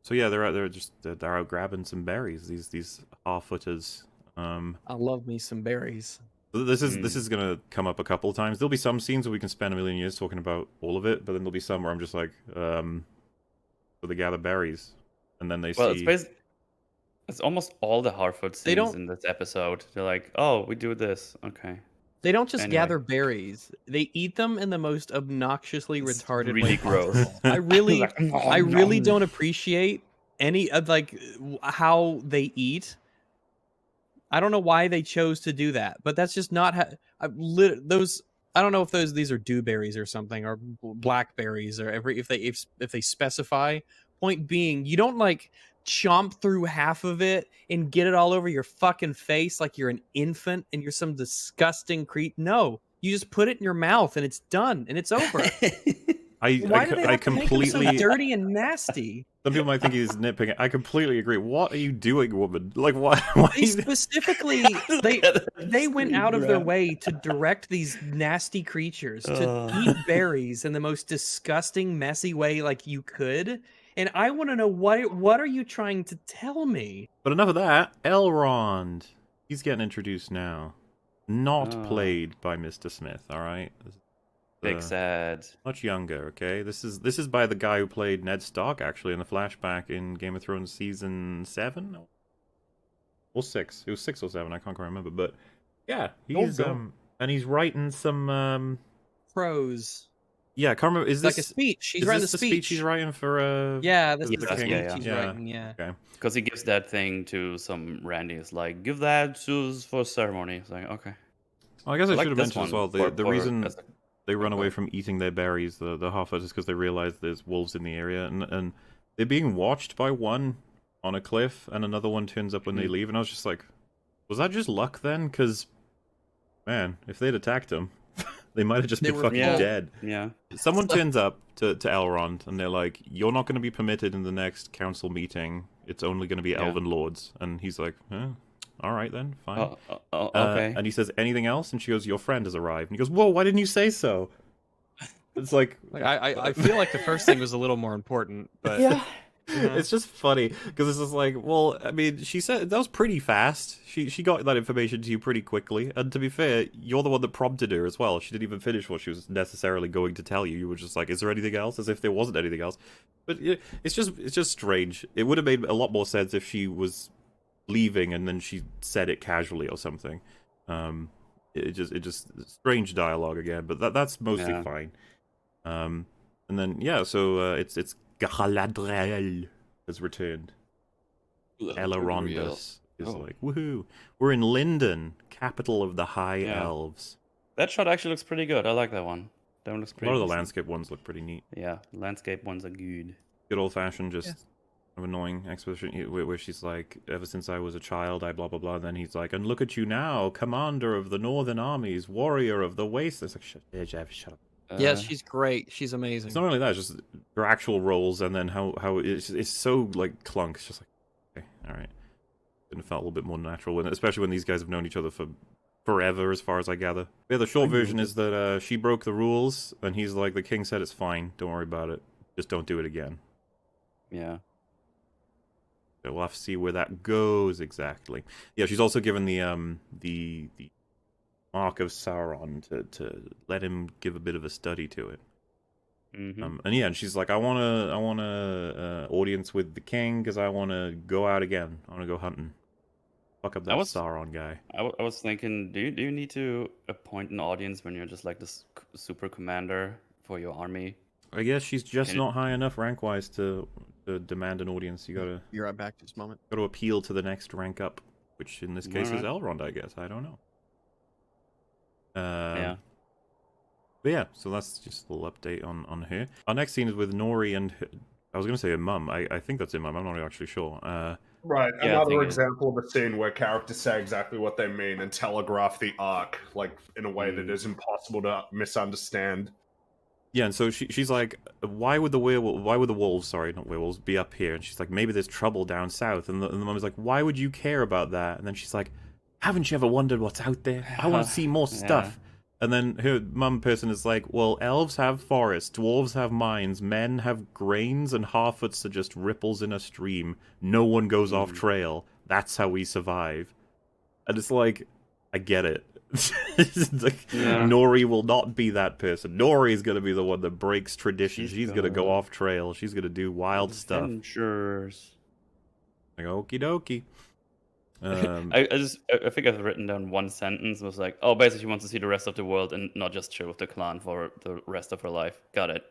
So yeah, they're out there they're out grabbing some berries, these half-footers. I love me some berries. This is gonna come up a couple of times. There'll be some scenes where we can spend a million years talking about all of it, but then there'll be some where I'm just like, so they gather berries, and then they Well, see. it's almost all the Harfoot They scenes don't- in this episode. They're like, oh, we do this. Okay. They don't just Anyway. gather berries; they eat them in the most obnoxiously It's retarded really way gross. possible. I really, Like, I really don't appreciate any of how they eat. I don't know why they chose to do that, but that's just not how those. I don't know if these are dewberries or something, or blackberries, or if they specify. Point being, you don't like chomp through half of it and get it all over your fucking face like you're an infant and you're some disgusting creep. No, you just put it in your mouth and it's done and it's over. Why do they have to make them so dirty and nasty? Some people might think he's nitpicking. I completely agree. What are you doing, woman? Like, why They specifically they went out of their way to direct these nasty creatures to eat berries in the most disgusting, messy way like you could. And I want to know what are you trying to tell me? But enough of that. Elrond. He's getting introduced now. Not played by Mr. Smith, alright? Big sad. Much younger, okay? This is by the guy who played Ned Stark, actually, in the flashback in Game of Thrones season 7? Or 6. It was 6 or 7, I can't quite remember. But, yeah, he's, and he's writing some, Prose. Yeah, I can't remember. Is It's this like a speech. He's is writing this a the speech he's writing for, Yeah, this the is the king? speech he's Yeah. writing, yeah. Okay. Because he gives that thing to some Randys, like, give that to for ceremony. It's like, okay. Well, I guess I like should have this mentioned as one well, the for- reason as a- they run away from eating their berries, the Harfoot, is because they realize there's wolves in the area, and they're being watched by one on a cliff, and another one turns up when they leave, and I was just like, was that just luck then? Because, man, if they'd attacked them, they might have just They been were fucking full. dead. Yeah. Someone turns up to Elrond, and they're like, you're not going to be permitted in the next council meeting, it's only going to be Yeah. elven lords, and he's like, all right then, fine. Okay. And he says, anything else? And she goes, your friend has arrived. And he goes, whoa, why didn't you say so? It's like... I feel like the first thing was a little more important, but Yeah. It's just funny, because it's just like, well, I mean, she said, that was pretty fast. She got that information to you pretty quickly. And to be fair, you're the one that prompted her as well. She didn't even finish what she was necessarily going to tell you. You were just like, is there anything else? As if there wasn't anything else. But it's just strange. It would have made a lot more sense if she was leaving and then she said it casually or something. It just strange dialogue again, but that's mostly Yeah. fine. And then so it's Galadriel has returned. Elrondus is Oh. like, woohoo! We're in Lindon, capital of the High Yeah. Elves. That shot actually looks pretty good. I like that one. That one looks A pretty lot of the decent. landscape ones look pretty neat. Yeah, landscape ones are good. Good old fashioned, just kind of annoying exposition where she's like, ever since I was a child, I blah blah blah. And then he's like, and look at you now, commander of the northern armies, warrior of the waste. It's like, shut up. yes, she's great. She's amazing. It's not only that; it's just her actual roles, and then how it's so like clunk. It's just like, okay, all right. And it felt a little bit more natural, especially when these guys have known each other for forever, as far as I gather. Yeah, the short version is that she broke the rules, and he's like, the king said it's fine. Don't worry about it. Just don't do it again. Yeah. So we'll have to see where that goes exactly. Yeah, she's also given the Mark of Sauron to let him give a bit of a study to it. Mm-hmm. And yeah, and she's like, I want a audience with the king because I want to go out again. I want to go hunting. Fuck up that Sauron guy. I was thinking, do you need to appoint an audience when you're just like this super commander for your army? I guess she's just Can not high enough rank-wise to demand an audience. You gotta Be right back just a moment. appeal to the next rank up, which in this case is Alright. Elrond, I guess. I don't know. Yeah. But yeah, so that's just a little update on her. Our next scene is with Nori and her, I was gonna say her mum. I think that's her mum. I'm not actually sure. Right, Yeah, I another think it. example of a scene where characters say exactly what they mean and telegraph the arc, like, in a way that is impossible to misunderstand. Yeah, and so she's like, why would the wolves, sorry, not werewolves, be up here? And she's like, maybe there's trouble down south. And the mom is like, why would you care about that? And then she's like, haven't you ever wondered what's out there? I want to see more Yeah. stuff. And then her mum person is like, well, elves have forests, dwarves have mines, men have grains, and half-foots are just ripples in a stream. No one goes off trail. That's how we survive. And it's like, I get it. It's like, Nori will not be that person. Nori is going to be the one that breaks tradition. She's going to go off trail. She's going to do wild stuff. Adventures. Like, okie dokie. I think I've written down one sentence. It was like, oh, basically, she wants to see the rest of the world and not just chill with the clan for the rest of her life. Got it.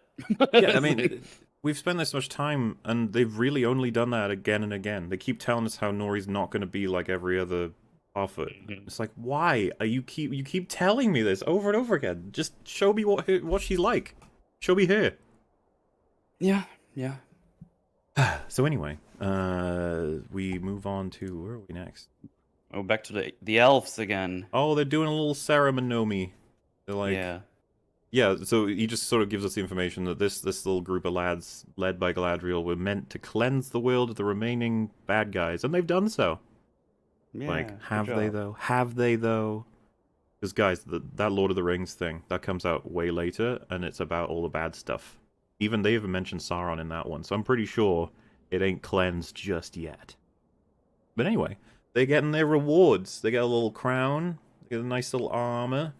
Yeah, I mean, we've spent this much time, and they've really only done that again and again. They keep telling us how Nori's not going to be like every other Harfoot. It's like, why? You keep telling me this over and over again. Just show me what she's like. Show me her. Yeah. So anyway, we move on to, where are we next? Oh, back to the elves again. Oh, they're doing a little ceremony. They're like, yeah. So he just sort of gives us the information that this little group of lads, led by Galadriel, were meant to cleanse the world of the remaining bad guys, and they've done so. Yeah, like, have they though? Have they though? Because guys, that Lord of the Rings thing that comes out way later, and it's about all the bad stuff. Even they even mentioned Sauron in that one, so I'm pretty sure it ain't cleansed just yet. But anyway, they're getting their rewards. They get a little crown, they get a nice little armor,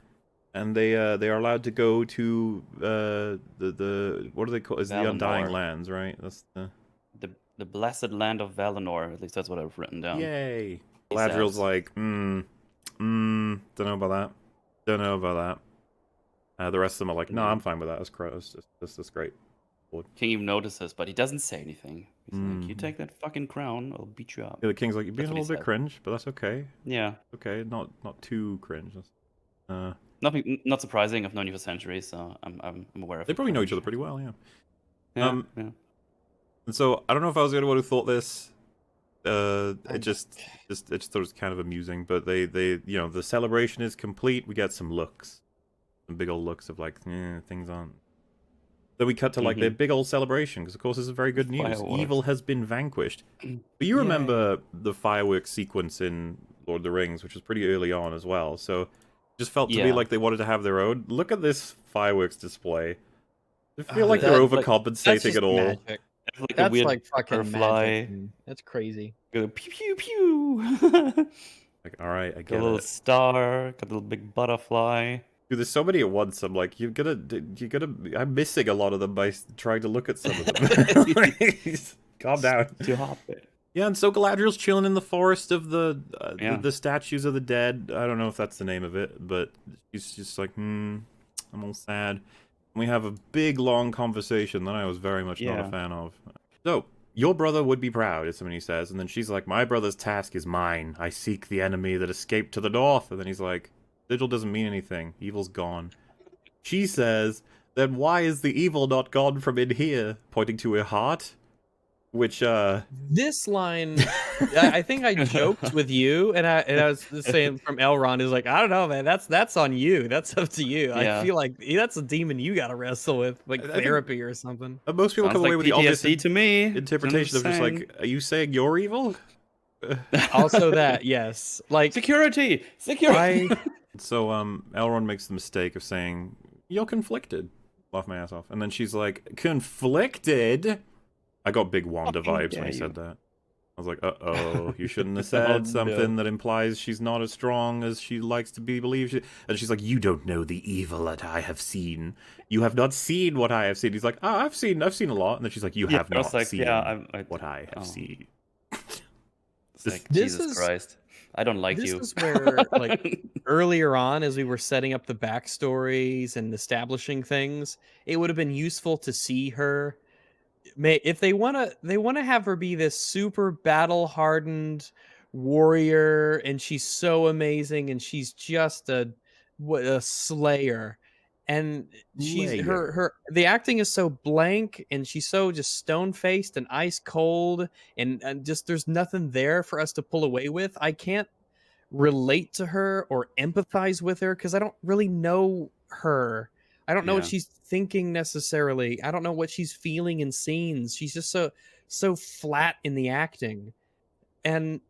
and they are allowed to go to the what do they call? Is the Undying Lands, right? That's the blessed land of Valinor. At least that's what I've written down. Yay! Galadriel's like, don't know about that. Don't know about that. The rest of them are like, no, I'm fine with that. That's great. King even notices, but he doesn't say anything. He's like, you take that fucking crown, I'll beat you up. Yeah, the king's like, you're being a little bit cringe, but that's okay. Yeah. Okay, not too cringe. Not surprising. I've known you for centuries, so I'm aware of. They probably know each other pretty well, yeah. Yeah. And so I don't know if I was the only one who thought this. It just thought it was kind of amusing, but they the celebration is complete. We get some looks, some big old looks of like things on. Then we cut to like their big old celebration because of course this is very good news. Fireworks. Evil has been vanquished. But you remember the fireworks sequence in Lord of the Rings, which was pretty early on as well. So it just felt to me like they wanted to have their own. Look at this fireworks display. I feel like they're overcompensating at all. Magic. Like That's a weird like fucking butterfly. magic. That's crazy. Go pew pew pew. Like, all right, I Got get a little it. star. Got a little big butterfly. Dude, there's so many at once. I'm like, I'm missing a lot of them by trying to look at some of them. Calm down. Yeah, and so Galadriel's chilling in the forest of the statues of the dead. I don't know if that's the name of it, but she's just like, I'm all sad. And we have a big, long conversation that I was very much not a fan of. So, your brother would be proud, is something he says, and then she's like, my brother's task is mine. I seek the enemy that escaped to the north. And then he's like, sigil doesn't mean anything. Evil's gone. She says, then why is the evil not gone from in here? Pointing to her heart. Which, This line, I think I joked with you, and I was saying from Elrond is like, I don't know, man, that's on you. That's up to you. Yeah. I feel like that's a demon you got to wrestle with, like therapy or something. Most people come away with the obvious to me. interpretation of just like, are you saying you're evil? Also that, yes. Like security. So Elrond makes the mistake of saying, you're conflicted. Laugh my ass off. And then she's like, conflicted? I got big Wanda vibes when he said that. I was like, uh-oh, you shouldn't have said something that implies she's not as strong as she likes to be believed. And she's like, you don't know the evil that I have seen. You have not seen what I have seen. He's like, oh, I've seen a lot. And then she's like, you have not seen what I have seen. It's like, Jesus Christ. I don't like you. This is where, like, earlier on, as we were setting up the backstories and establishing things, it would have been useful to see her. If they want to have her be this super battle hardened warrior, and she's so amazing, and she's just a slayer, and she's Layer. her the acting is so blank, and she's so just stone faced and ice cold, and just there's nothing there for us to pull away with. I can't relate to her or empathize with her because I don't really know her. I don't know what Yeah. she's thinking necessarily. I don't know what she's feeling in scenes. She's just so flat in the acting. And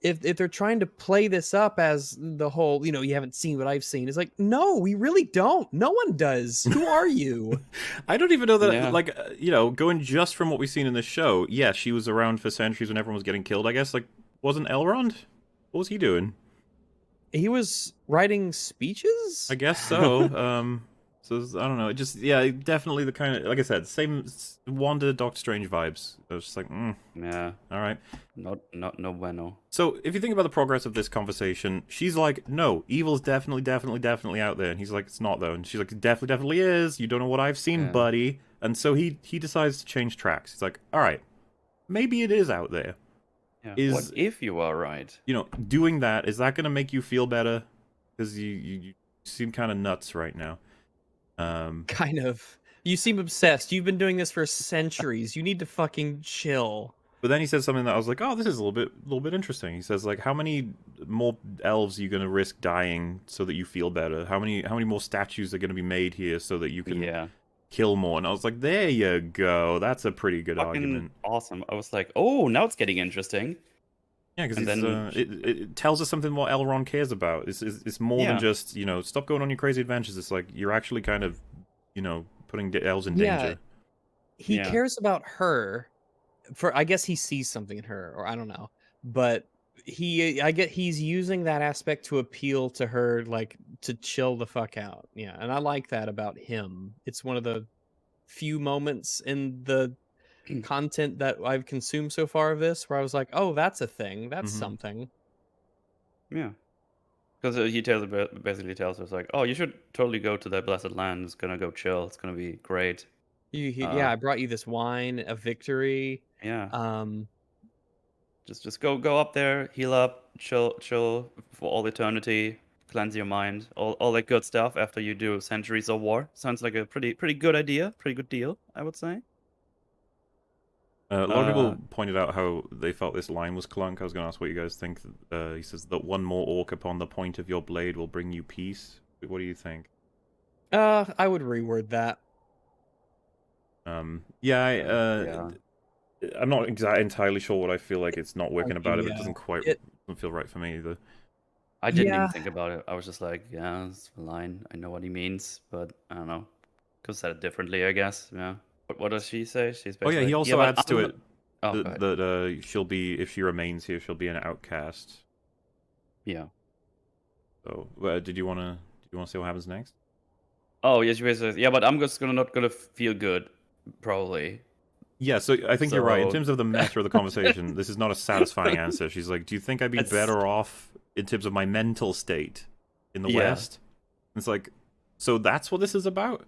if they're trying to play this up as the whole, you haven't seen what I've seen, it's like, no, we really don't. No one does. Who are you? I don't even know that, Yeah. like, going just from what we've seen in this show, yeah, she was around for centuries when everyone was getting killed, I guess. Like, wasn't Elrond? What was he doing? He was writing speeches? I guess so. So I don't know. It just, yeah, definitely the kind of, like I said, same Wanda Doctor Strange vibes. I was just like, Yeah. all right. No bueno. So if you think about the progress of this conversation, she's like, no, evil's definitely out there. And he's like, it's not though. And she's like, it definitely is. You don't know what I've seen, Yeah. buddy. And so he decides to change tracks. He's like, all right, maybe it is out there. Yeah. What if you are right? Doing that, is that going to make you feel better? Because you seem kind of nuts right now. Kind of. You seem obsessed. You've been doing this for centuries. You need to fucking chill. But then he says something that I was like, oh, this is a little bit interesting. He says, like, how many more elves are you going to risk dying so that you feel better? How many more statues are going to be made here so that you can kill more? And I was like, there you go. That's a pretty good Fucking argument. awesome. I was like, oh, now it's getting interesting. Yeah, because then it tells us something what Elrond cares about. It's more than just, stop going on your crazy adventures. It's like, you're actually kind of, putting the elves in danger. He cares about her. I guess he sees something in her, or I don't know. But he's using that aspect to appeal to her, like, to chill the fuck out. Yeah, and I like that about him. It's one of the few moments in the content that I've consumed so far of this where I was like, oh, that's a thing. That's something. Yeah. Because he basically tells us, like, oh, you should totally go to that blessed land. It's gonna go chill. It's gonna be great. Yeah, I brought you this wine, a victory. Yeah. Just go up there, heal up, chill for all eternity, cleanse your mind, all that good stuff after you do centuries of war. Sounds like a pretty good idea, pretty good deal, I would say. A lot of people pointed out how they felt this line was clunk. I was going to ask what you guys think. He says that one more orc upon the point of your blade will bring you peace. What do you think? I would reword that. I'm not entirely sure what I feel like it's not working about it, but it doesn't feel right for me either. I didn't even think about it. I was just like, yeah, it's a line. I know what he means, but I don't know. Could have said it differently, I guess. Yeah. What does she say? She's basically, oh yeah, he also adds to it Oh, that she'll be, if she remains here, she'll be an outcast. yeah. So, did you want to see what happens next? Oh, yes, she basically says, yeah, but I'm just not gonna feel good, probably. Yeah, so I think you're right. In So- terms of the meta of the conversation, this is not a satisfying answer. She's like, do you think I'd be better off in terms of my mental state in the Yeah. West? It's like, so that's what this is about?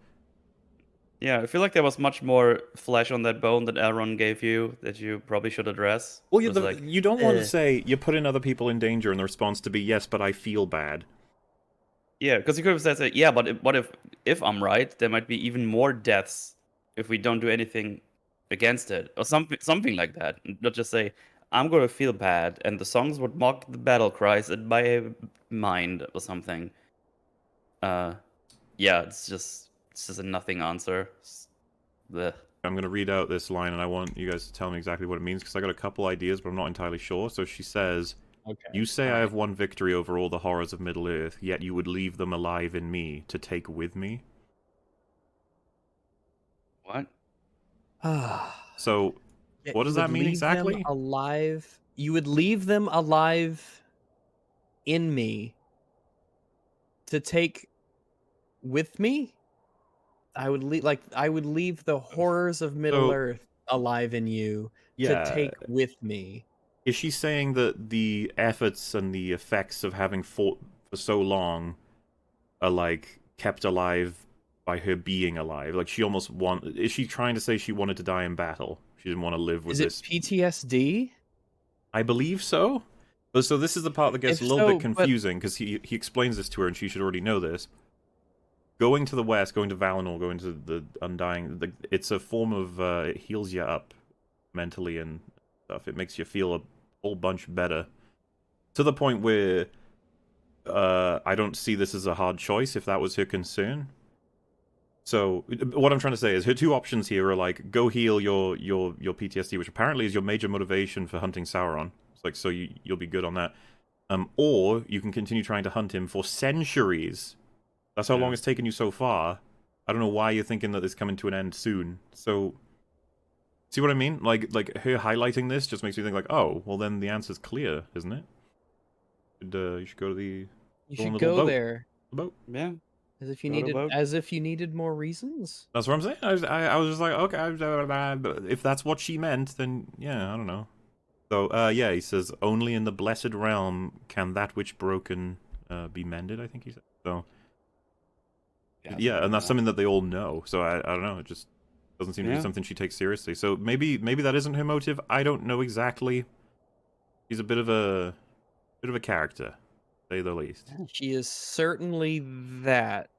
Yeah, I feel like there was much more flesh on that bone that Elrond gave you that you probably should address. Well, It was like, you don't want to say you're putting other people in danger and the response to be, yes, but I feel bad. yeah, because you could have said, yeah, but what if I'm right, there might be even more deaths if we don't do anything against it, or something like that. Not just say, I'm gonna feel bad, and the songs would mock the battle cries in my mind or something. Yeah, it's just a nothing answer. Blech. I'm going to read out this line, and I want you guys to tell me exactly what it means, because I got a couple ideas, but I'm not entirely sure. So she says, Okay. you say I have won victory over all the horrors of Middle-earth, yet you would leave them alive in me to take with me? What? So, what does that mean exactly? Alive. You would leave them alive in me to take with me? I would leave the horrors of Middle-earth alive in you to take with me. Is she saying that the efforts and the effects of having fought for so long are, like, kept alive by her being alive? Like, is she trying to say she wanted to die in battle? She didn't want to live with this. Is it PTSD? I believe so. But so this is the part that gets a little bit confusing, because he explains this to her and she should already know this. going to the west, going to Valinor, going to the Undying, it's a form of it heals you up mentally and stuff. It makes you feel a whole bunch better to the point where I don't see this as a hard choice if that was her concern. So what I'm trying to say is her two options here are like go heal your PTSD, which apparently is your major motivation for hunting Sauron. It's like so you'll be good on that. Or you can continue trying to hunt him for centuries. That's how long it's taken you so far. I don't know why you're thinking that it's coming to an end soon. So see what I mean? Like her highlighting this just makes me think like, oh, well then the answer's clear, isn't it? You should go to the You go on should the little go boat. there The boat. Yeah. as if you Go to needed vote. more reasons. That's what I'm saying. I was just like, okay, if that's what she meant, then yeah, I don't know. So yeah, he says only in the blessed realm can that which broken be mended. I think he said. So yeah, and that's something that they all know. So I don't know. It just doesn't seem to be something she takes seriously. So maybe that isn't her motive. I don't know exactly. She's a bit of a character, to say the least. She is certainly that.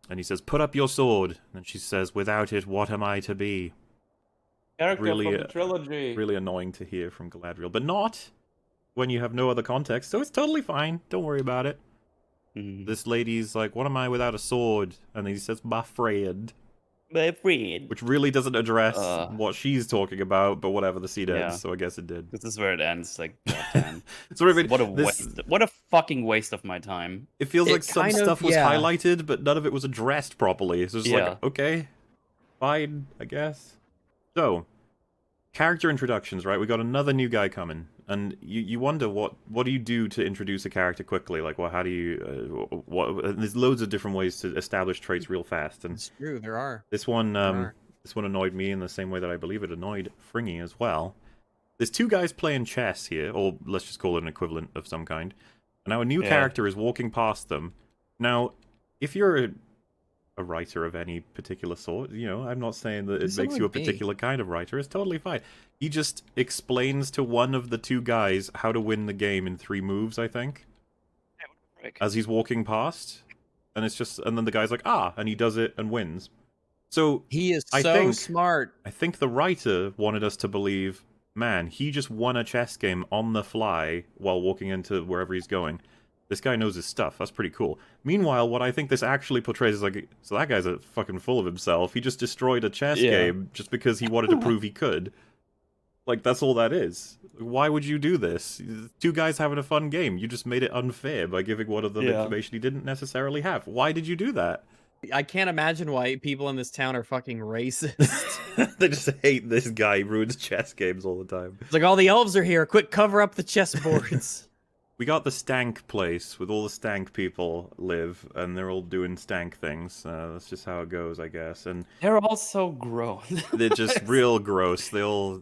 And he says, "Put up your sword." And she says, "Without it, what am I to be?" Character Really, from the trilogy. Really annoying to hear from Galadriel, but not when you have no other context. So it's totally fine. Don't worry about it. This lady's like, "What am I without a sword?" And he says, "My friend." My friend. Which really doesn't address what she's talking about, but whatever, the scene ends, so I guess it did. This is where it ends. Like, goddamn. So I mean, What a waste. What a fucking waste of my time. It feels like some kind of- stuff was yeah. highlighted, but none of it was addressed properly. So it's just like, okay, fine, I guess. So, character introductions, right? We got another new guy coming, and you wonder what do you do to introduce a character quickly? Like, well, how do you? There's loads of different ways to establish traits real fast, and It's true, there are. this one are. this one annoyed me in the same way that I believe it annoyed Fringy as well. There's two guys playing chess here, or let's just call it an equivalent of some kind. And now a new character is walking past them. Now, if you're a writer of any particular sort, you know, I'm not saying that it makes you a particular kind of writer. It's totally fine. He just explains to one of the two guys how to win the game in 3 moves, I think, as he's walking past. And it's just, and then the guy's like, and he does it and wins. So He is I so think- smart. I think the writer wanted us to believe, man, he just won a chess game on the fly while walking into wherever he's going. This guy knows his stuff. That's pretty cool. Meanwhile, what I think this actually portrays is like, so that guy's fucking full of himself. He just destroyed a chess game just because he wanted to prove he could. Like, that's all that is. Why would you do this? Two guys having a fun game. You just made it unfair by giving one of them information he didn't necessarily have. Why did you do that? I can't imagine why people in this town are fucking racist. They just hate this guy. He ruins chess games all the time. It's like, all the elves are here. Quick, cover up the chessboards. We got the stank place with all the stank people live, and they're all doing stank things. That's just how it goes, I guess. And They're all so gross. they're just real gross. They all,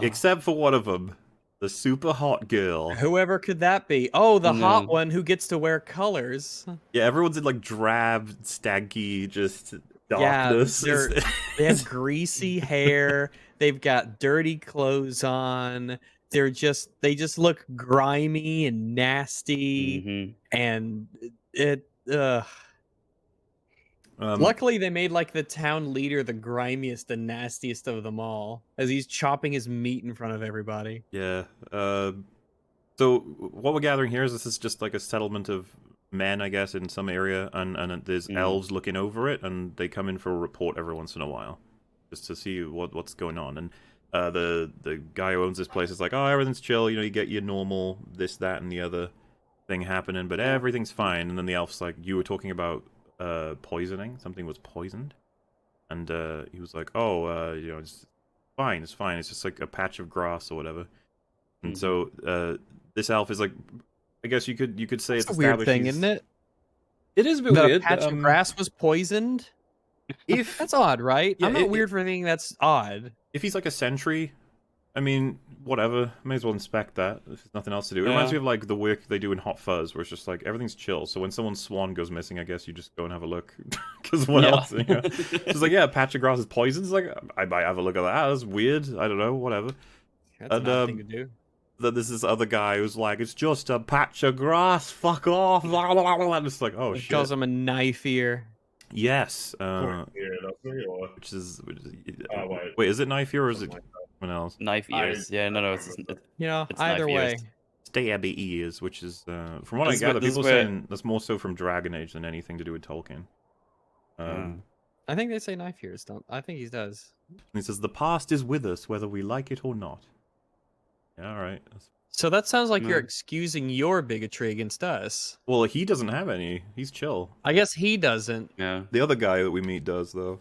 except for one of them, the super hot girl. Whoever could that be? Oh, the hot one who gets to wear colors. Yeah, everyone's in like drab, stanky, just darkness. Yeah, they have greasy hair. They've got dirty clothes on. They just look grimy and nasty, and it. Luckily, they made like the town leader the grimiest and nastiest of them all, as he's chopping his meat in front of everybody. Yeah. So what we're gathering here is this is just like a settlement of men, I guess, in some area, and there's elves looking over it, and they come in for a report every once in a while, just to see what's going on. And the guy who owns this place is like, oh, everything's chill, you know, you get your normal this, that, and the other thing happening, but everything's fine. And then the elf's like, you were talking about poisoning, something was poisoned, and he was like, oh, you know, it's fine, it's just like a patch of grass or whatever. And so this elf is like, I guess you could say it's a weird thing, he's- isn't it? It is a bit That weird. a patch of grass was poisoned. If That's odd, right? Yeah, I'm not weird for thinking that's odd. if he's like a sentry, I mean, whatever. May as well inspect that if there's nothing else to do. It reminds me of like the work they do in Hot Fuzz, where it's just like everything's chill. So when someone's swan goes missing, I guess you just go and have a look. Because what else? You know? It's like, yeah, a patch of grass is poisoned. It's like, I might have a look at that. That's weird. I don't know. Whatever. That's an odd thing to do. then there's this other guy who's like, it's just a patch of grass, fuck off. And it's like, oh He shit. calls him a knife ear. Yes. Yeah, that's me, or... Which is Oh, wait, is it knife ear or is it Something like that. someone else? Knife I- ears. Yeah, no, it's You know, It's either knife way. ears. Stabby ears, which is from what I This is where- gather, this is people are where- saying that's more so from Dragon Age than anything to do with Tolkien. I think they say knife ears, don't I think he does. And he says the past is with us, whether we like it or not. Yeah, all right. So that sounds like you're Mm. excusing your bigotry against us. Well, he doesn't have any. He's chill. I guess he doesn't. Yeah. The other guy that we meet does, though.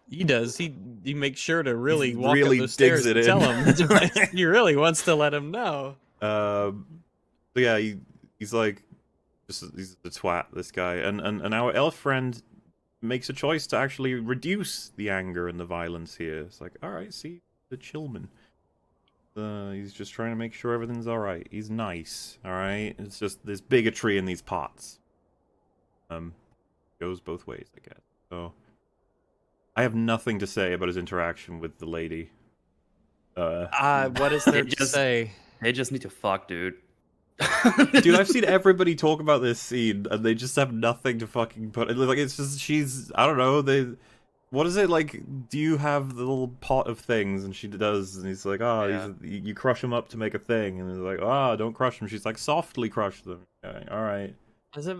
He does. He makes sure to really He walk really up those stairs digs it and in. tell him. He really wants to let him know. So yeah, he's like, he's a twat, this guy, and our elf friend makes a choice to actually reduce the anger and the violence here. It's like, all right, see, the chillman. He's just trying to make sure everything's all right. He's nice, all right. It's just there's bigotry in these pots. Goes both ways, I guess. So I have nothing to say about his interaction with the lady. What is there to Just- say? They just need to fuck, dude. Dude, I've seen everybody talk about this scene, and they just have nothing to fucking put. Like, it's just she's. I don't know. What is it like? Do you have the little pot of things? And she does, and he's like, oh, Yeah. you crush them up to make a thing, and he's like, oh, don't crush them. She's like, softly crush them. Okay, all right. As if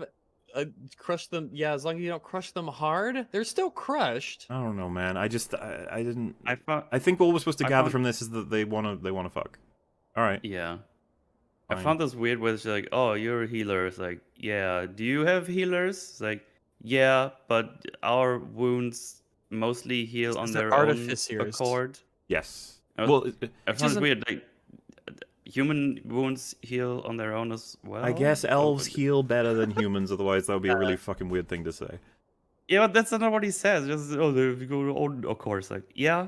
crush them. Yeah, as long as you don't crush them hard, they're still crushed. I don't know, man. I didn't. I found. I think what we're supposed to I gather found- from this is that they wanna fuck. All right. Yeah. Fine. I found this weird where it's like, oh, you're a healer. It's like, yeah. Do you have healers? It's like, yeah, but our wounds mostly heal on they're their own artificers. accord. Yes. I- Well, I found it isn't- weird. Like, human wounds heal on their own as well. I guess Or- elves heal better than humans. Otherwise, that would be a really fucking weird thing to say. Yeah, but that's not what he says. Just if you go to own of course, like yeah,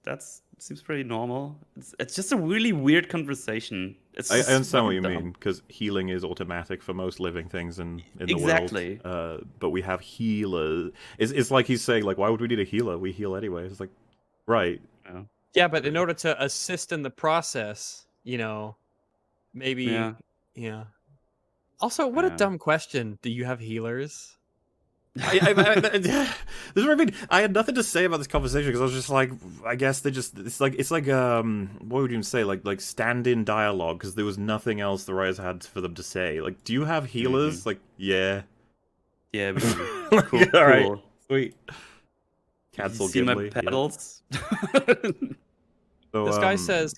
that's seems pretty normal. It's just a really weird conversation. It's I just understand what you fucking dumb. mean, because healing is automatic for most living things in the Exactly. world. But we have healers. It's like he's saying, like, why would we need a healer? We heal anyway. It's like, right. Yeah, but in order to assist in the process, maybe. Yeah. Yeah. Also, what a Yeah. dumb question. Do you have healers? This is what I mean. I had nothing to say about this conversation because I was just like, I guess they just it's like what would you even say, like stand-in dialogue, because there was nothing else the writers had for them to say. Like, do you have healers? Like, yeah. Yeah, we Like, cool, all right, cool. sweet. You Cancel see my Ghibli. yeah. pedals? So, This guy says,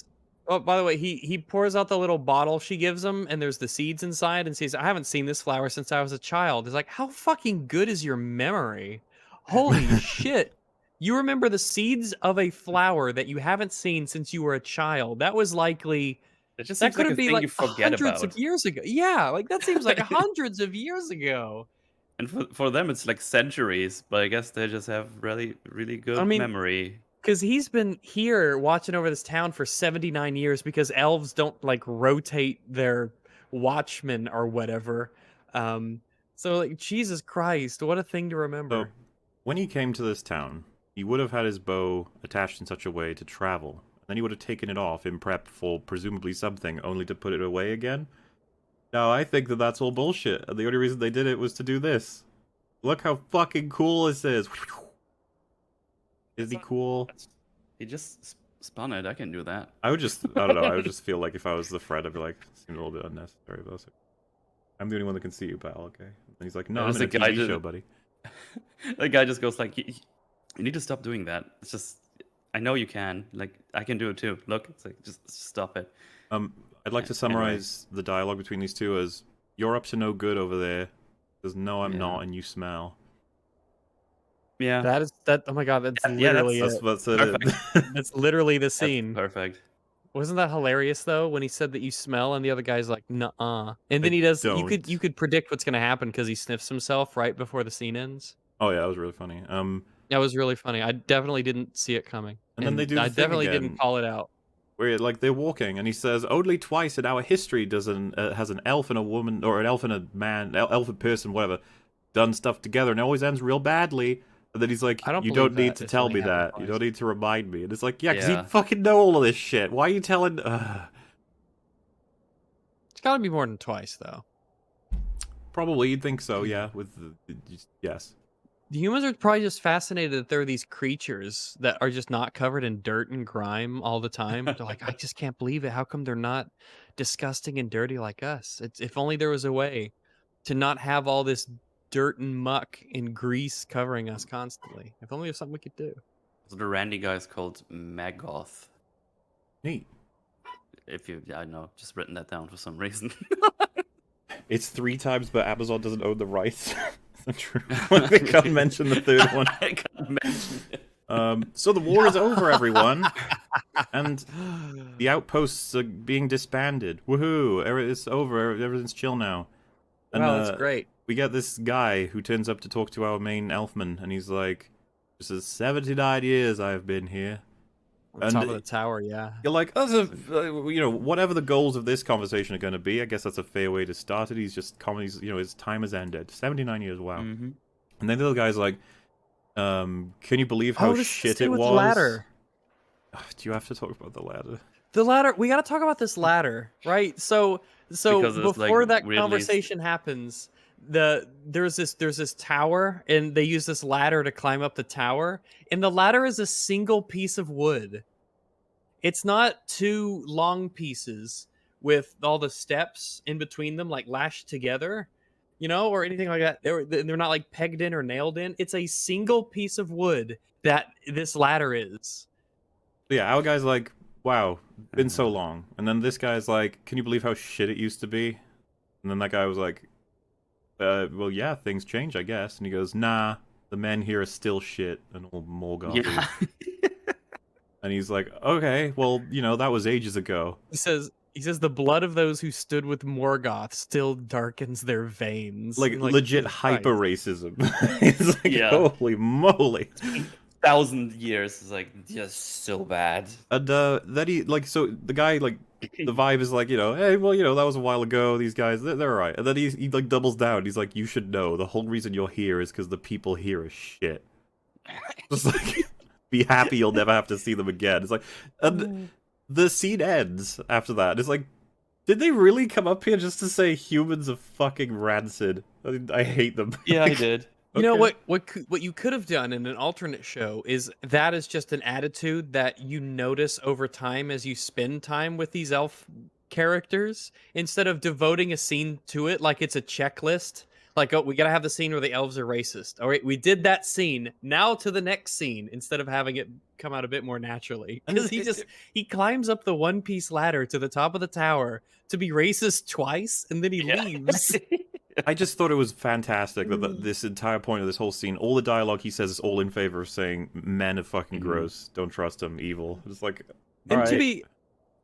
oh, by the way, he pours out the little bottle she gives him, and there's the seeds inside, and says, I haven't seen this flower since I was a child. It's like, how fucking good is your memory? Holy shit. You remember the seeds of a flower that you haven't seen since you were a child. That was likely, It just that seems like could a be thing like you forget hundreds about. of years ago. Yeah, like that seems like hundreds of years ago. And for them, it's like centuries, but I guess they just have really, really good mean, memory. Because he's been here watching over this town for 79 years because elves don't like rotate their watchmen or whatever. So like Jesus Christ, what a thing to remember. So, when he came to this town, he would have had his bow attached in such a way to travel. Then he would have taken it off in prep for presumably something, only to put it away again. Now, I think that that's all bullshit, and the only reason they did it was to do this. Look how fucking cool this is. Isn't he cool? He just spun it. I can do that. I would just, I don't know, I would just feel like if I was the Fred, I'd be like, seems a little bit unnecessary, but I'm the only one that can see you, pal, okay? And he's like, no, I'm There's in a a guy TV that- show, buddy. The guy just goes like, you need to stop doing that. It's just, I know you can. Like, I can do it too. Look, it's like, just stop it. I'd like to summarize the dialogue between these two as, you're up to no good over there. There's no, I'm Yeah. not, and you smell. Yeah. That oh my god, that's Yeah, literally That's it. what's it. Perfect. That's literally the That's scene. perfect. Wasn't that hilarious though when he said that you smell and the other guy's like, "Nuh-uh." And then he does you don't. could predict what's going to happen because he sniffs himself right before the scene ends. Oh yeah, that was really funny. That was really funny. I definitely didn't see it coming. And then they do the I thing definitely again. didn't call it out. Where like they're walking, and he says, "Only twice in our history has an elf and a woman, or an elf and a man, elf and person, whatever, done stuff together, and it always ends real badly." And then he's like, I don't "You believe don't need that. to It's tell only me that. happened You twice." don't need to remind me." And it's like, yeah, because Yeah. you fucking know all of this shit. Why are you telling? It's got to be more than twice, though. Probably, you'd think so, yeah. Yes. The humans are probably just fascinated that there are these creatures that are just not covered in dirt and grime all the time. They're like, I just can't believe it. How come they're not disgusting and dirty like us? If only there was a way to not have all this dirt and muck and grease covering us constantly. If only there's something we could do. So the Randy guy is called Maggoth. Neat. If you, I know, just written that down for some reason. It's 3 times, but Amazon doesn't own the rights. Is that true? They can't mention the third one. I can't mention it. So the war is over, everyone. And the outposts are being disbanded. Woohoo! It's over. Everything's chill now. And, Wow, that's great. We get this guy who turns up to talk to our main elfman, and he's like, "This is 79 years I've been here." On top of the tower, yeah. You're like, whatever the goals of this conversation are going to be, I guess that's a fair way to start it. He's just his time has ended. 79 years, wow. Mm-hmm. And then the other guy's like, can you believe how shit it was? The ladder. Do you have to talk about the ladder? The ladder. We got to talk about this ladder, right? So before that conversation happens, there's this tower, and they use this ladder to climb up the tower, and the ladder is a single piece of wood. It's not 2 long pieces with all the steps in between them, like lashed together, or anything like that. They're not like pegged in or nailed in. It's a single piece of wood that this ladder is. Yeah, our guy's like, wow, been so long. And then this guy's like, can you believe how shit it used to be? And then that guy was like, well, yeah, things change, I guess. And he goes, nah, the men here are still shit and all Morgoth. Yeah. And he's like, okay, well, that was ages ago. He says the blood of those who stood with Morgoth still darkens their veins. Like legit hyper racism. It's like, Yeah. holy moly. 1,000 years is like just so bad. And then he so the guy the vibe is like, hey, well, that was a while ago. These guys, they're alright. And then he doubles down. He's like, you should know the whole reason you're here is because the people here are shit. Just like, be happy you'll never have to see them again. It's like, and the scene ends after that. It's like, did they really come up here just to say humans are fucking rancid? I hate them. Yeah, I did. You know what you could have done in an alternate show is that is just an attitude that you notice over time as you spend time with these elf characters, instead of devoting a scene to it like it's a checklist. Like, oh, we gotta have the scene where the elves are racist. All right, we did that scene. Now to the next scene, instead of having it come out a bit more naturally. Because he climbs up the one-piece ladder to the top of the tower to be racist twice, and then he leaves. I just thought it was fantastic that this entire point of this whole scene, all the dialogue he says is all in favor of saying men are fucking gross, don't trust them, evil. It's like, and to be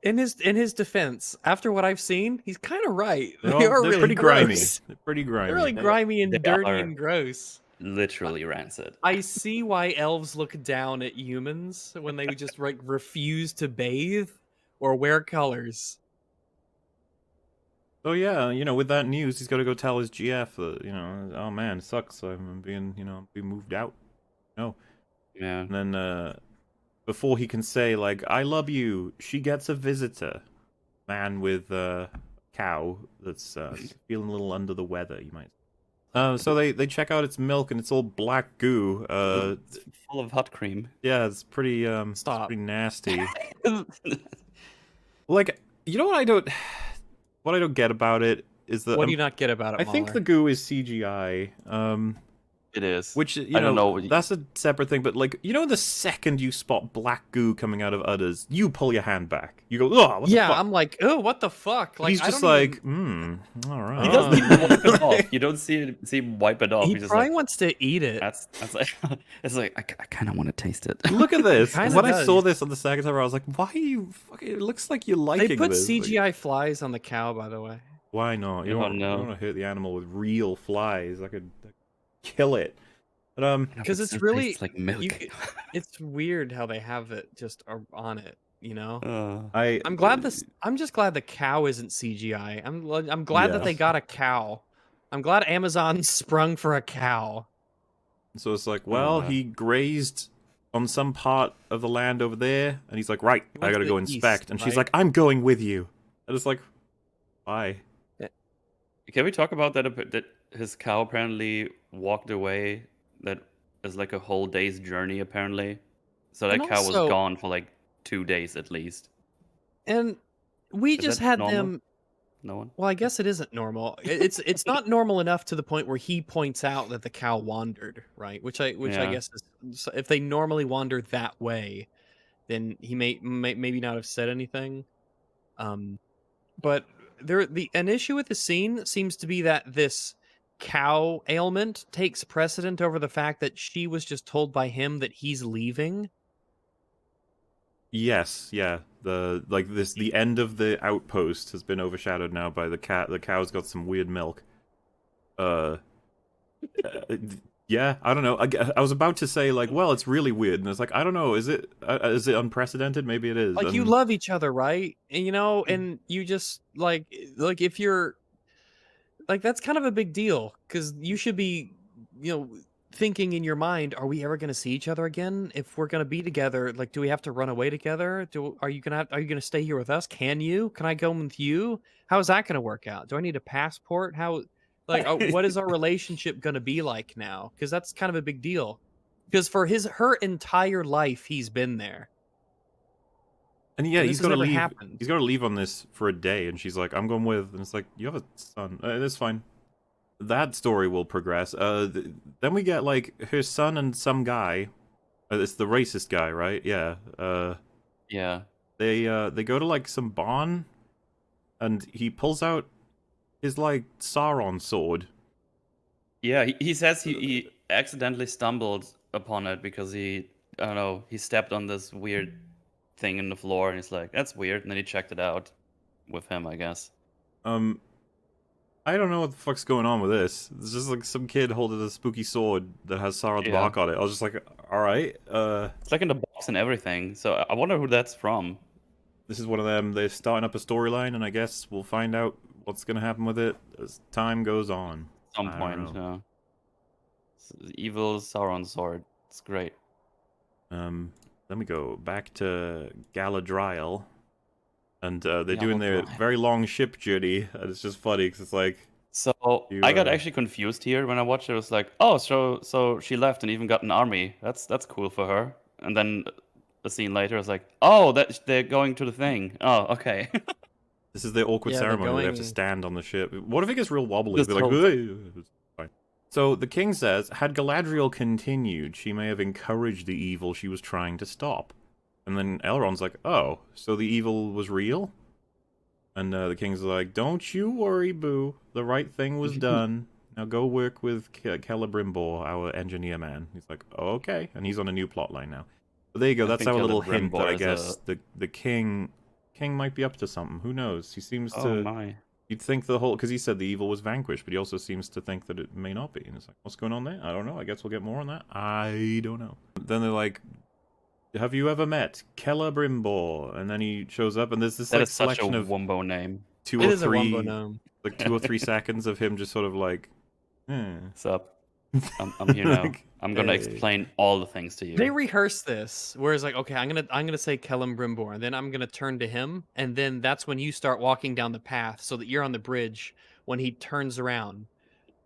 in his defense, after what I've seen, he's kind of right. They're really pretty gross. grimy. They're pretty grimy. They're really grimy and dirty and gross. Literally rancid. I see why elves look down at humans when they just refuse to bathe or wear colors. Oh yeah, with that news, he's got to go tell his GF that, oh man, it sucks. I'm being moved out. No. Yeah. And then, before he can say, like, I love you, she gets a visitor. Man with a cow that's feeling a little under the weather, you might. So they check out its milk, and it's all black goo. It's full of hot cream. Yeah, it's pretty, Stop. It's pretty nasty. Like, what I don't get about it is that... What do you not get about it, I think the goo is CGI. It is. Which, I don't know. That's a separate thing, but, the second you spot black goo coming out of udders, you pull your hand back. You go, oh, what the fuck? I'm like, oh, what the fuck? Like, he's just like, all right. He doesn't even wipe it off. You don't see him wipe it off. He He's just probably like, wants to eat it. that's like, it's like, I kind of want to taste it. Look at this. Kinda When I does. saw this on the second time, I was like, why are you fucking... It looks like you're liking They put this. CGI flies on the cow, by the way. Why not? You Oh, don't no. want to hurt the animal with real flies. I could kill it. But, Because it's It really tastes like milk. it's weird how they have it just on it, I'm glad I'm just glad the cow isn't CGI. I'm glad that they got a cow. I'm glad Amazon sprung for a cow. So it's like, well, he grazed on some part of the land over there, and he's like, right, I went gotta to go the inspect. east, And she's right? like, I'm going with you. And it's like, why? Can we talk about that a bit? That his cow apparently walked away. That is like a whole day's journey, apparently. So And that cow was also, gone for like 2 days at least. and we Is just that had normal? them. No one? Well, I guess it isn't normal. It's not normal enough to the point where he points out that the cow wandered, right? Which I Yeah. guess is so if they normally wander that way, then he may maybe not have said anything. Um, but an issue with the scene seems to be that this cow ailment takes precedent over the fact that she was just told by him that he's leaving. Yes, yeah. The end of the outpost has been overshadowed now by the cat. The cow's got some weird milk. Uh, yeah, I don't know. I was about to say like, well, it's really weird, and it's like, I don't know. Is it unprecedented? Maybe it is. Like you And love each other, right? And and you just like if you're like that's kind of a big deal because you should be thinking in your mind, are we ever going to see each other again? If we're going to be together, like do we have to run away together? Are you going to stay here with us? Can I go with you? How is that going to work out? Do I need a passport? How what is our relationship going to be like now? Because that's kind of a big deal, because for her entire life he's been there, yeah, and he's this has got to never leave. happened. He's got to leave on this for a day, and she's like, I'm going with. And it's like, you have a son. That's fine. That story will progress. Then we get like her son and some guy. It's the racist guy, right? Yeah. Yeah. They go to like some barn, and he pulls out his like Sauron sword. Yeah, he says he accidentally stumbled upon it because I don't know, he stepped on this weird thing in the floor and he's like, that's weird. And then he checked it out with him, I guess. I don't know what the fuck's going on with this. It's just like some kid holding a spooky sword that has Sauron's Yeah. mark on it. I was just like, all right. It's like in the box and everything. So I wonder who that's from. This is one of them. They're starting up a storyline, and I guess we'll find out what's gonna happen with it as time goes on. At some I don't point. know. It's the evil Sauron sword. It's great. Then we go back to Galadriel, and they're doing their Galadriel. very long ship journey, and it's just funny because it's like, So You, I got actually confused here when I watched it. It was like, oh, so she left and even got an army. That's cool for her. And then a scene later, I was like, oh, they're going to the thing. Oh, okay. this is the awkward Yeah, they're ceremony where they have to going- stand on the ship. What if it gets real wobbly? Just Be like, hold- "Hey." Fine. So the king says, had Galadriel continued, she may have encouraged the evil she was trying to stop. And then Elrond's like, oh, so the evil was real? And the king's like, don't you worry, boo. The right thing was done. Now go work with Celebrimbor, our engineer man. He's like, oh, okay. And he's on a new plotline now. But there you go. I That's think our little hint Celebrimbor that I is guess the king might be up to something. Who knows? He seems Oh to... my. You'd think the whole... Because he said the evil was vanquished, but he also seems to think that it may not be. And it's like, what's going on there? I don't know. I guess we'll get more on that. I don't know. Then they're like, have you ever met Celebrimbor? And then he shows up, and there's this That like is such a selection of wombo name. two It or is a wombo three, gnome. like 2 or 3 seconds of him just sort of like, What's up? I'm here now. Like, I'm gonna hey. explain all the things to you. They rehearse this, where it's like, okay, I'm gonna say Celebrimbor, and then I'm gonna turn to him, and then that's when you start walking down the path, so that you're on the bridge when he turns around.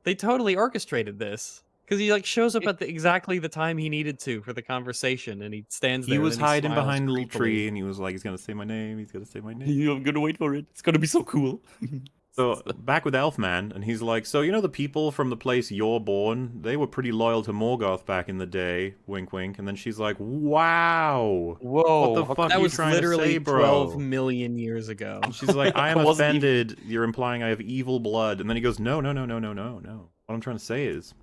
They totally orchestrated this because he like shows up at exactly the time he needed to for the conversation, and he stands there. He and was then hiding smiles behind a little creepily. tree, and he was like, he's gonna say my name, he's gonna say my name. I'm gonna wait for it. It's gonna be so cool. So, back with Elfman, and he's like, so you know the people from the place you're born, they were pretty loyal to Morgoth back in the day, wink wink, and then she's like, wow! Whoa. What the how fuck That you was trying to literally say, bro? 12 million years ago. She's like, I am I wasn't even- offended. You're implying I have evil blood. And then he goes, no. What I'm trying to say is,